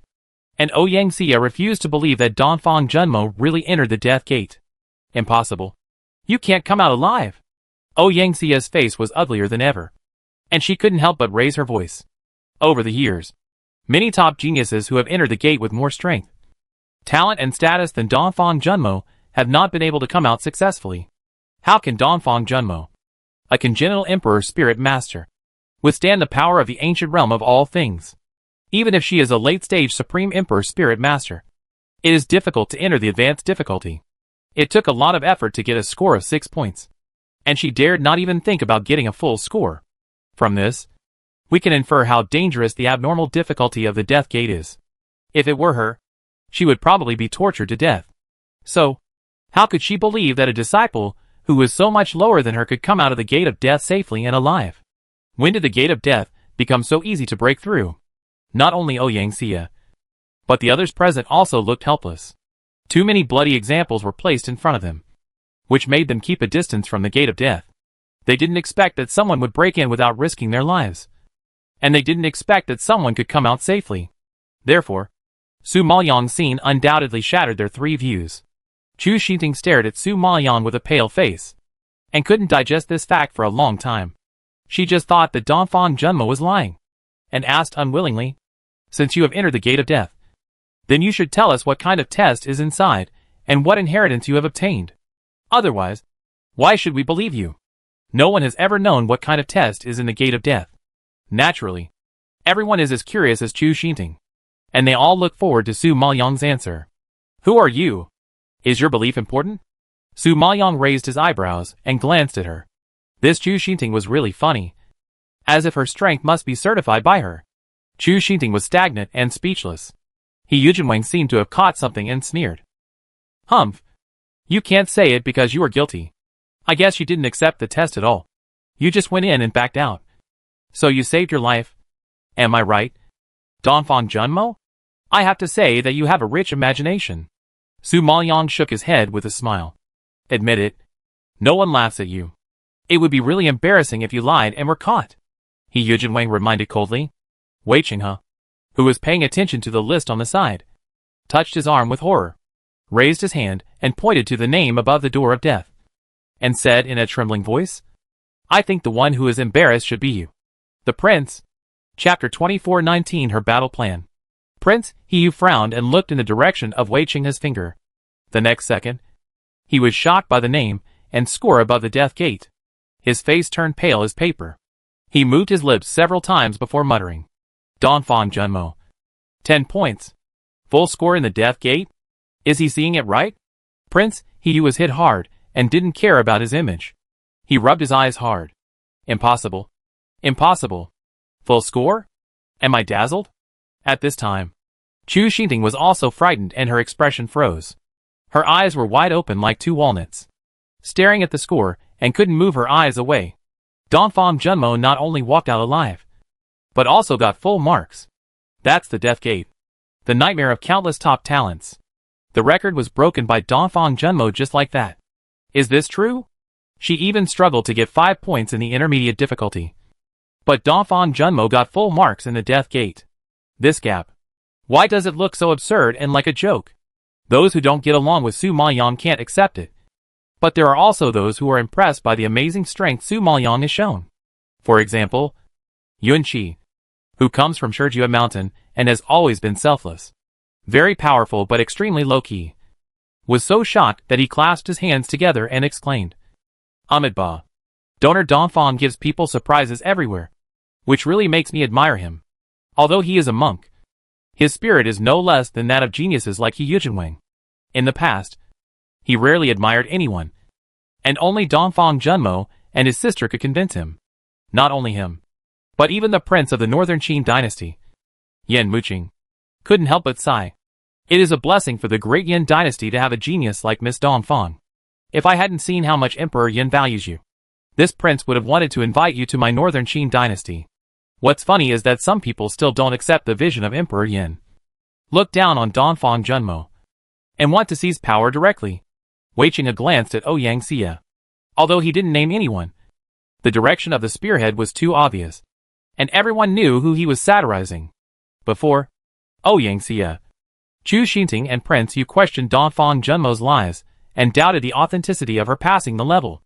And Ouyang Xie refused to believe that Dongfang Junmo really entered the Death Gate. Impossible. You can't come out alive. Ouyang Xie's face was uglier than ever, and she couldn't help but raise her voice. Over the years, many top geniuses who have entered the gate with more strength, talent and status than Dongfang Junmo have not been able to come out successfully. How can Dongfang Junmo, a congenital emperor spirit master, withstand the power of the ancient realm of all things? Even if she is a late-stage supreme emperor spirit master, it is difficult to enter the advanced difficulty. It took a lot of effort to get a score of 6 points, and she dared not even think about getting a full score. From this, we can infer how dangerous the abnormal difficulty of the Death Gate is. If it were her, she would probably be tortured to death. So, how could she believe that a disciple who was so much lower than her could come out of the Gate of Death safely and alive? When did the Gate of Death become so easy to break through? Not only Ouyang Xie, but the others present also looked helpless. Too many bloody examples were placed in front of them, which made them keep a distance from the Gate of Death. They didn't expect that someone would break in without risking their lives, and they didn't expect that someone could come out safely. Therefore, Su Maoyang's scene undoubtedly shattered their three views. Chu Xinting stared at Su Maoyang with a pale face, and couldn't digest this fact for a long time. She just thought that Dongfang Junmo was lying, and asked unwillingly, since you have entered the Gate of Death, then you should tell us what kind of test is inside, and what inheritance you have obtained. Otherwise, why should we believe you? No one has ever known what kind of test is in the Gate of Death. Naturally, everyone is as curious as Chu Xinting, and they all look forward to Su Maoyang's answer. Who are you? Is your belief important? Su Maoyang raised his eyebrows and glanced at her. This Chu Xinting was really funny, as if her strength must be certified by her. Chu Xinting was stagnant and speechless. He Yujinwang seemed to have caught something and sneered. Humph. You can't say it because you are guilty. I guess you didn't accept the test at all. You just went in and backed out. So you saved your life. Am I right? Dongfang Junmo? I have to say that you have a rich imagination. Su Maoyang shook his head with a smile. Admit it. No one laughs at you. It would be really embarrassing if you lied and were caught, he Yujinwang reminded coldly. Wei Qinghe, who was paying attention to the list on the side, touched his arm with horror, raised his hand and pointed to the name above the door of death, and said in a trembling voice, I think the one who is embarrassed should be you. The prince. Chapter 24:19 Her battle plan. Prince He frowned and looked in the direction of Wei Qinghe's finger. The next second, he was shocked by the name and score above the death gate. His face turned pale as paper. He moved his lips several times before muttering, Donfang Junmo. 10 points. Full score in the death gate? Is he seeing it right? Prince He was hit hard and didn't care about his image. He rubbed his eyes hard. Impossible. Impossible. Full score? Am I dazzled? At this time, Chu Xingting was also frightened and her expression froze. Her eyes were wide open like two walnuts, staring at the score and couldn't move her eyes away. Donfang Junmo not only walked out alive, but also got full marks. That's the death gate. The nightmare of countless top talents. The record was broken by Donfang Junmo just like that. Is this true? She even struggled to get 5 points in the intermediate difficulty. But Donfang Junmo got full marks in the death gate. This gap. Why does it look so absurd and like a joke? Those who don't get along with Su Maoyang can't accept it. But there are also those who are impressed by the amazing strength Su Maoyang has shown. For example, Yun Qi, who comes from Shijue Mountain and has always been selfless, very powerful but extremely low-key, was so shocked that he clasped his hands together and exclaimed, Amitabha. Donor Donfang gives people surprises everywhere, which really makes me admire him. Although he is a monk, his spirit is no less than that of geniuses like He Yujinwang. In the past, he rarely admired anyone, and only Donfang Junmo and his sister could convince him. Not only him, but even the prince of the northern Qin dynasty, Yan Muqing, couldn't help but sigh. It is a blessing for the great Yan dynasty to have a genius like Miss Donfang. If I hadn't seen how much Emperor Yan values you, this prince would have wanted to invite you to my northern Qin dynasty. What's funny is that some people still don't accept the vision of Emperor Yan. Look down on Donfang Junmo, and want to seize power directly. Wei Qinghe glanced at Ouyang Xie. Although he didn't name anyone, the direction of the spearhead was too obvious, and everyone knew who he was satirizing. Before Ouyang Xie, Chu Xingting and Prince Yu questioned Donfang Junmo's lies, and doubted the authenticity of her passing the level.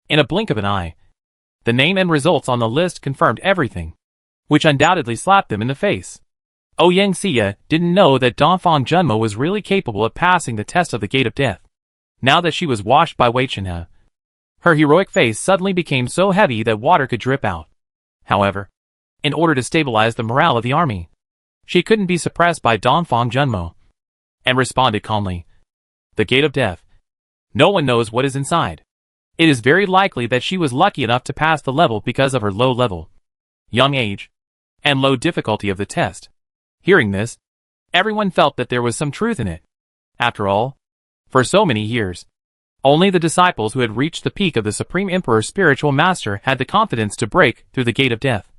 In a blink of an eye, the name and results on the list confirmed everything, which undoubtedly slapped them in the face. Ouyang Xie didn't know that Donfang Junmo was really capable of passing the test of the Gate of Death. Now that she was washed by Wei Qinghe, her heroic face suddenly became so heavy that water could drip out. However, in order to stabilize the morale of the army, she couldn't be suppressed by Donfang Junmo, and responded calmly, The Gate of Death. No one knows what is inside. It is very likely that she was lucky enough to pass the level because of her low level, young age, and low difficulty of the test. Hearing this, everyone felt that there was some truth in it. After all, for so many years, only the disciples who had reached the peak of the Supreme Emperor's spiritual master had the confidence to break through the Gate of Death.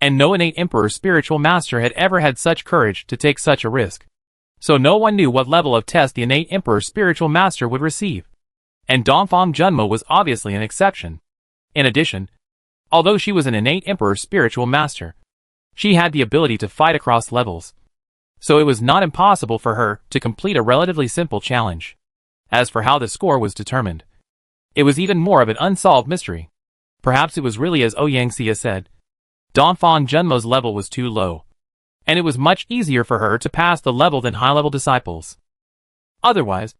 And no innate Emperor's spiritual master had ever had such courage to take such a risk. So no one knew what level of test the innate Emperor's spiritual master would receive. And Donfang Junmo was obviously an exception. In addition, although she was an innate Emperor's spiritual master, she had the ability to fight across levels. So it was not impossible for her to complete a relatively simple challenge. As for how the score was determined, it was even more of an unsolved mystery. Perhaps it was really as Ouyang Xie said. Donfang Junmo's level was too low, and it was much easier for her to pass the level than high-level disciples. Otherwise,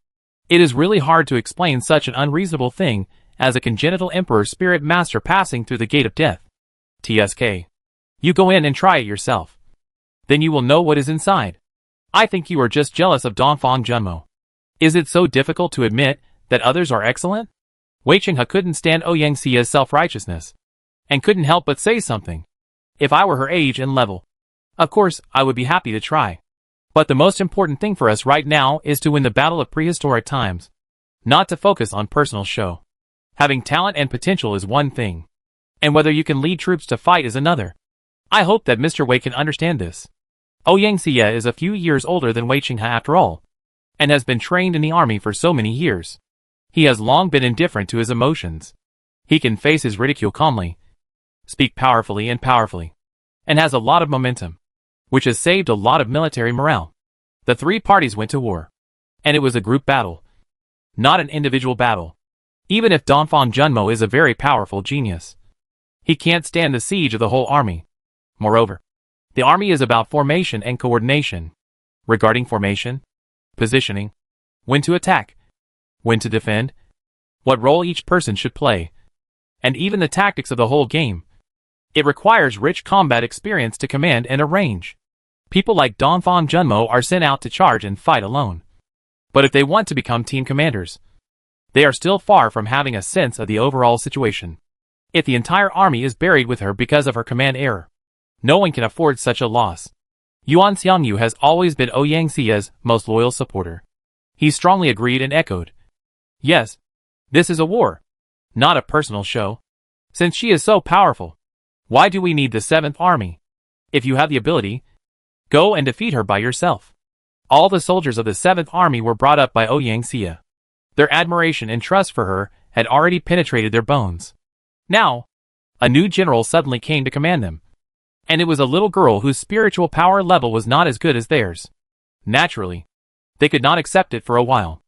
it is really hard to explain such an unreasonable thing as a congenital Emperor Spirit Master passing through the Gate of Death. TSK. You go in and try it yourself. Then you will know what is inside. I think you are just jealous of Donfang Junmo. Is it so difficult to admit that others are excellent? Wei Qinghe couldn't stand Ouyang Xie's self-righteousness, and couldn't help but say something. If I were her age and level, of course, I would be happy to try. But the most important thing for us right now is to win the battle of prehistoric times, not to focus on personal show. Having talent and potential is one thing, and whether you can lead troops to fight is another. I hope that Mr. Wei can understand this. Ouyang Xie is a few years older than Wei Qinghe after all, and has been trained in the army for so many years. He has long been indifferent to his emotions. He can face his ridicule calmly, speak powerfully, and has a lot of momentum, which has saved a lot of military morale. The three parties went to war, and it was a group battle, not an individual battle. Even if Donphan Junmo is a very powerful genius, he can't stand the siege of the whole army. Moreover, the army is about formation and coordination. Regarding formation, positioning, when to attack, when to defend, what role each person should play, and even the tactics of the whole game. It requires rich combat experience to command and arrange. People like Donphan Junmo are sent out to charge and fight alone. But if they want to become team commanders, they are still far from having a sense of the overall situation. If the entire army is buried with her because of her command error, no one can afford such a loss. Yuan Xiangyu has always been Ouyang Xia's most loyal supporter. He strongly agreed and echoed, "Yes, this is a war, not a personal show. Since she is so powerful, why do we need the 7th Army? If you have the ability, go and defeat her by yourself." All the soldiers of the 7th Army were brought up by Ouyang Xia. Their admiration and trust for her had already penetrated their bones. Now, a new general suddenly came to command them. And it was a little girl whose spiritual power level was not as good as theirs. Naturally, they could not accept it for a while.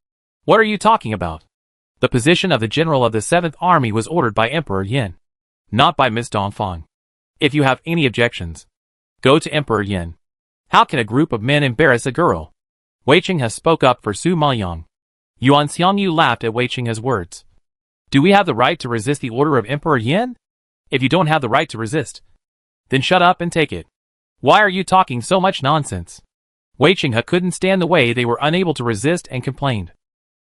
"What are you talking about?" The position of the general of the 7th Army was ordered by Emperor Yin, not by Miss Donphan. If you have any objections, go to Emperor Yin. How can a group of men embarrass a girl? Wei Qinghe spoke up for Su Maoyang. Yuan Xiangyu laughed at Wei Qinghe's words. "Do we have the right to resist the order of Emperor Yin? If you don't have the right to resist, then shut up and take it. Why are you talking so much nonsense?" Wei Qinghe couldn't stand the way they were unable to resist and complained.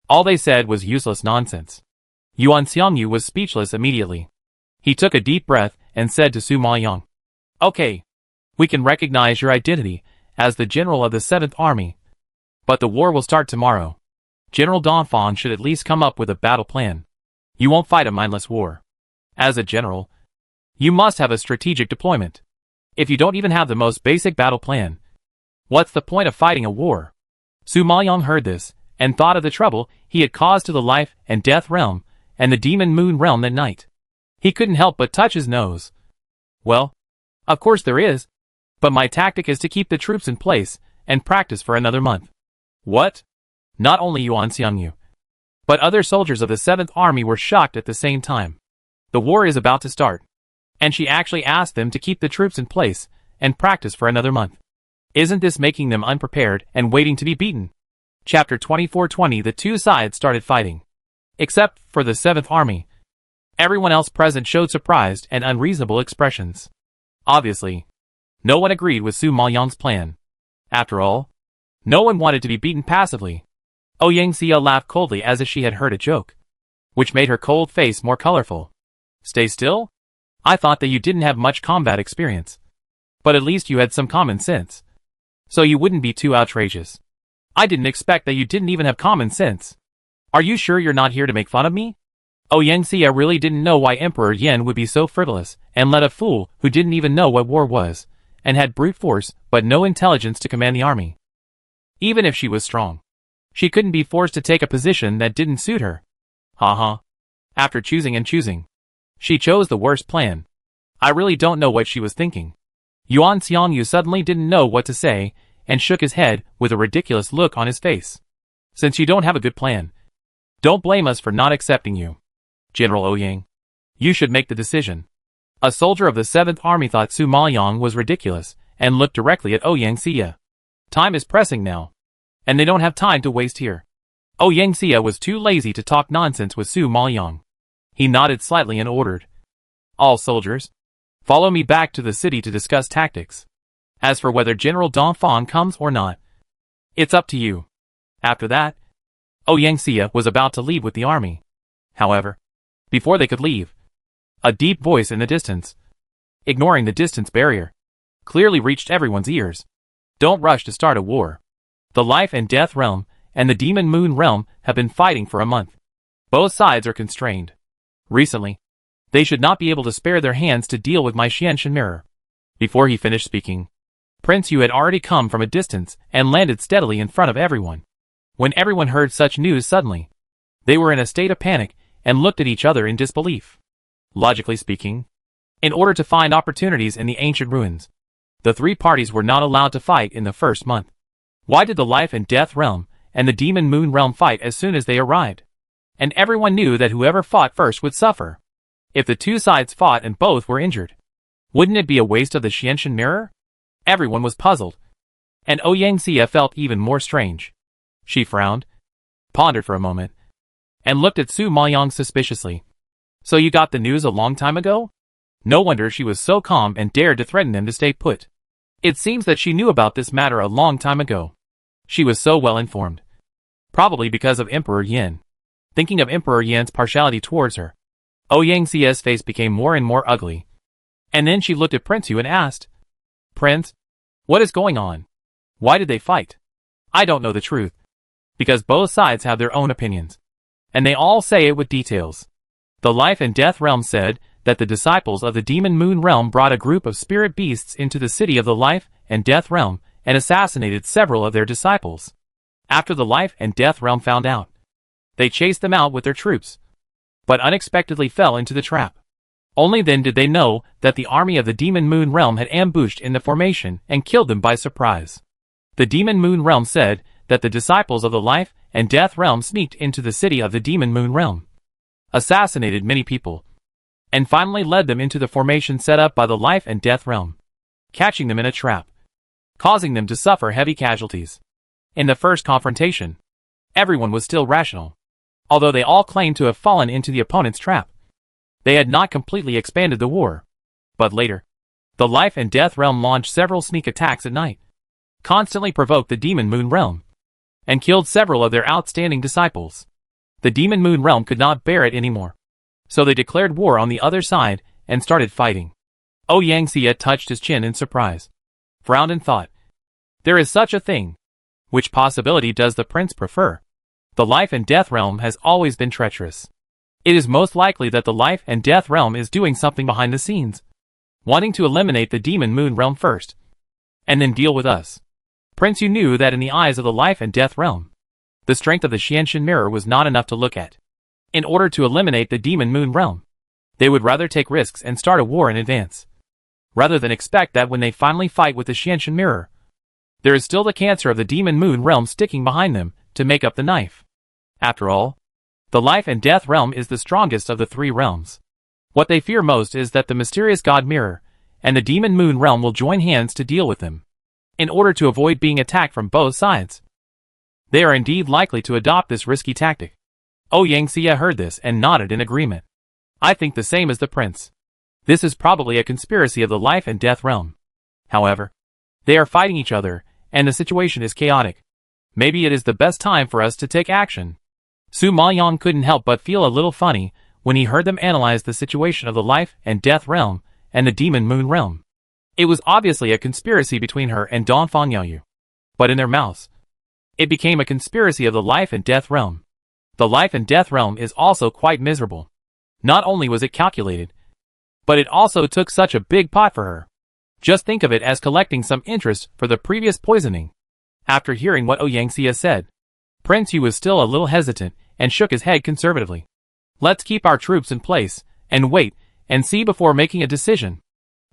All they said was useless nonsense. Yuan Xiangyu was speechless immediately. He took a deep breath and said to Su Maoyang, "Okay, we can recognize your identity as the general of the 7th Army. But the war will start tomorrow. General Donphan should at least come up with a battle plan. You won't fight a mindless war. As a general, you must have a strategic deployment. If you don't even have the most basic battle plan, what's the point of fighting a war?" Su Maoyang heard this and thought of the trouble he had caused to the life and death realm and the demon moon realm that night. He couldn't help but touch his nose. "Well, of course there is. But my tactic is to keep the troops in place and practice for another month." "What?" Not only Yuan Xiangyu, but other soldiers of the 7th Army were shocked at the same time. The war is about to start, and she actually asked them to keep the troops in place and practice for another month. Isn't this making them unprepared and waiting to be beaten? Chapter 2420. The two sides started fighting. Except for the 7th Army, everyone else present showed surprised and unreasonable expressions. Obviously, no one agreed with Su Maoyang's plan. After all, no one wanted to be beaten passively. Ouyang Xia laughed coldly as if she had heard a joke, which made her cold face more colorful. "Stay still? I thought that you didn't have much combat experience. But at least you had some common sense, so you wouldn't be too outrageous. I didn't expect that you didn't even have common sense. Are you sure you're not here to make fun of me?" Ouyang Xia really didn't know why Emperor Yin would be so frivolous and let a fool who didn't even know what war was, and had brute force but no intelligence to command the army. Even if she was strong, she couldn't be forced to take a position that didn't suit her. After choosing and choosing, she chose the worst plan. I really don't know what she was thinking. Yuan Xiangyu suddenly didn't know what to say and shook his head with a ridiculous look on his face. "Since you don't have a good plan, don't blame us for not accepting you. General Ouyang, you should make the decision." A soldier of the 7th Army thought Su Maoyang was ridiculous and looked directly at Ouyang Xia. Time is pressing now, and they don't have time to waste here. Ouyang Xia was too lazy to talk nonsense with Su Maoyang. He nodded slightly and ordered, "All soldiers, follow me back to the city to discuss tactics. As for whether General Donphan comes or not, it's up to you." After that, Ouyang Xia was about to leave with the army. However, before they could leave, a deep voice in the distance, ignoring the distance barrier, clearly reached everyone's ears. "Don't rush to start a war. The life and death realm and the demon moon realm have been fighting for a month. Both sides are constrained. Recently, they should not be able to spare their hands to deal with my Xianshan mirror." Before he finished speaking, Prince Yu had already come from a distance and landed steadily in front of everyone. When everyone heard such news suddenly, They were in a state of panic and looked at each other in disbelief. Logically speaking, in order to find opportunities in the ancient ruins, the three parties were not allowed to fight in the first month. Why did the life and death realm and the demon moon realm fight as soon as they arrived? And everyone knew that whoever fought first would suffer. If the two sides fought and both were injured, wouldn't it be a waste of the Xianshan mirror? Everyone was puzzled. And Ouyang felt even more strange. She frowned, pondered for a moment, and looked at Su Maoyang suspiciously. So you got the news a long time ago? No wonder she was so calm and dared to threaten them to stay put. It seems that she knew about this matter a long time ago. She was so well informed. Probably because of Emperor Yin. Thinking of Emperor Yin's partiality towards her, Ouyang's face became more and more ugly. And then she looked at Prince Yu and asked, Prince, what is going on? Why did they fight? I don't know the truth. Because both sides have their own opinions. And they all say it with details. The life and death realm said that the disciples of the demon moon realm brought a group of spirit beasts into the city of the life and death realm and assassinated several of their disciples. After the life and death realm found out, they chased them out with their troops, but unexpectedly fell into the trap. Only then did they know that the army of the demon moon realm had ambushed in the formation and killed them by surprise. The demon moon realm said that the disciples of the life and death realm sneaked into the city of the demon moon realm, assassinated many people, and finally led them into the formation set up by the life and death realm, catching them in a trap, causing them to suffer heavy casualties. In the first confrontation, everyone was still rational, although they all claimed to have fallen into the opponent's trap. They had not completely expanded the war. But later, the life and death realm launched several sneak attacks at night, constantly provoked the demon moon realm, and killed several of their outstanding disciples. The demon moon realm could not bear it anymore, so they declared war on the other side and started fighting. Ouyang touched his chin in surprise, frowned and thought, there is such a thing. Which possibility does the prince prefer? The life and death realm has always been treacherous. It is most likely that the life and death realm is doing something behind the scenes, wanting to eliminate the demon moon realm first, and then deal with us. Prince Yu knew that in the eyes of the life and death realm, the strength of the Xianshan mirror was not enough to look at. In order to eliminate the demon moon realm, they would rather take risks and start a war in advance, rather than expect that when they finally fight with the Xianshan mirror, there is still the cancer of the demon moon realm sticking behind them to make up the knife. After all, the life and death realm is the strongest of the three realms. What they fear most is that the mysterious god mirror and the demon moon realm will join hands to deal with them, in order to avoid being attacked from both sides. They are indeed likely to adopt this risky tactic. Ouyang heard this and nodded in agreement. I think the same as the prince. This is probably a conspiracy of the life and death realm. However, they are fighting each other, and the situation is chaotic. Maybe it is the best time for us to take action. Su Maoyang couldn't help but feel a little funny when he heard them analyze the situation of the life and death realm and the demon moon realm. It was obviously a conspiracy between her and Dongfang Yaoyu. But in their mouths, it became a conspiracy of the life and death realm. The life and death realm is also quite miserable. Not only was it calculated, but it also took such a big pot for her. Just think of it as collecting some interest for the previous poisoning. After hearing what Ouyang said, Prince Yu was still a little hesitant and shook his head conservatively. Let's keep our troops in place and wait and see before making a decision.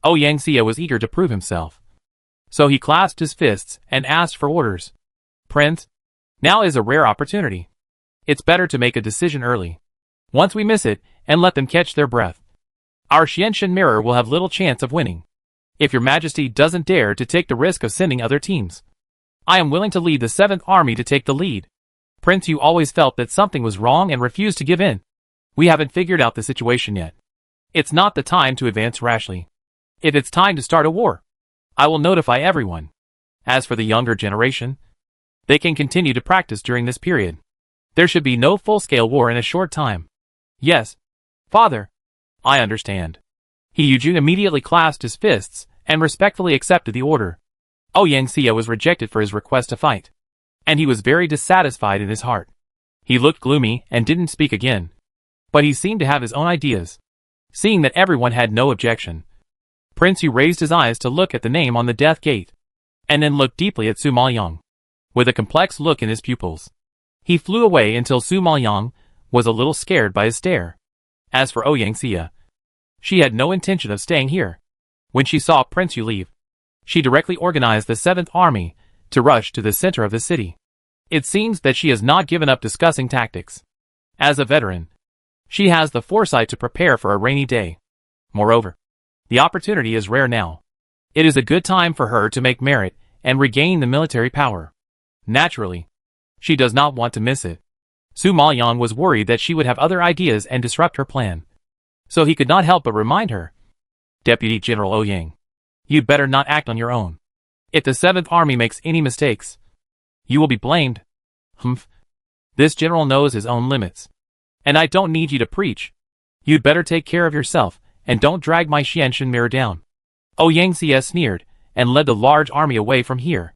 Ouyang was eager to prove himself. So he clasped his fists and asked for orders. Prince, now is a rare opportunity. It's better to make a decision early. Once we miss it and let them catch their breath, our Xianshan mirror will have little chance of winning. If your majesty doesn't dare to take the risk of sending other teams, I am willing to lead the 7th Army to take the lead. Prince Yu always felt that something was wrong and refused to give in. We haven't figured out the situation yet. It's not the time to advance rashly. If it's time to start a war, I will notify everyone. As for the younger generation, they can continue to practice during this period. There should be no full-scale war in a short time. Yes, father, I understand. Yujun immediately clasped his fists and respectfully accepted the order. Ouyang was rejected for his request to fight, and he was very dissatisfied in his heart. He looked gloomy and didn't speak again, but he seemed to have his own ideas. Seeing that everyone had no objection, Prince Yu raised his eyes to look at the name on the death gate, and then looked deeply at Su Maoyang, with a complex look in his pupils. He flew away until Su Maoyang was a little scared by his stare. As for Ouyang Xia, she had no intention of staying here. When she saw Prince Yu leave, she directly organized the 7th Army to rush to the center of the city. It seems that she has not given up discussing tactics. As a veteran, she has the foresight to prepare for a rainy day. Moreover, the opportunity is rare now. It is a good time for her to make merit and regain the military power. Naturally, she does not want to miss it. Su Mayan was worried that she would have other ideas and disrupt her plan. So he could not help but remind her, Deputy General Ouyang, you'd better not act on your own. If the 7th Army makes any mistakes, you will be blamed. Humph. This general knows his own limits. And I don't need you to preach. You'd better take care of yourself, and don't drag my Xianshan mirror down. Ouyang Xia sneered, and led the large army away from here.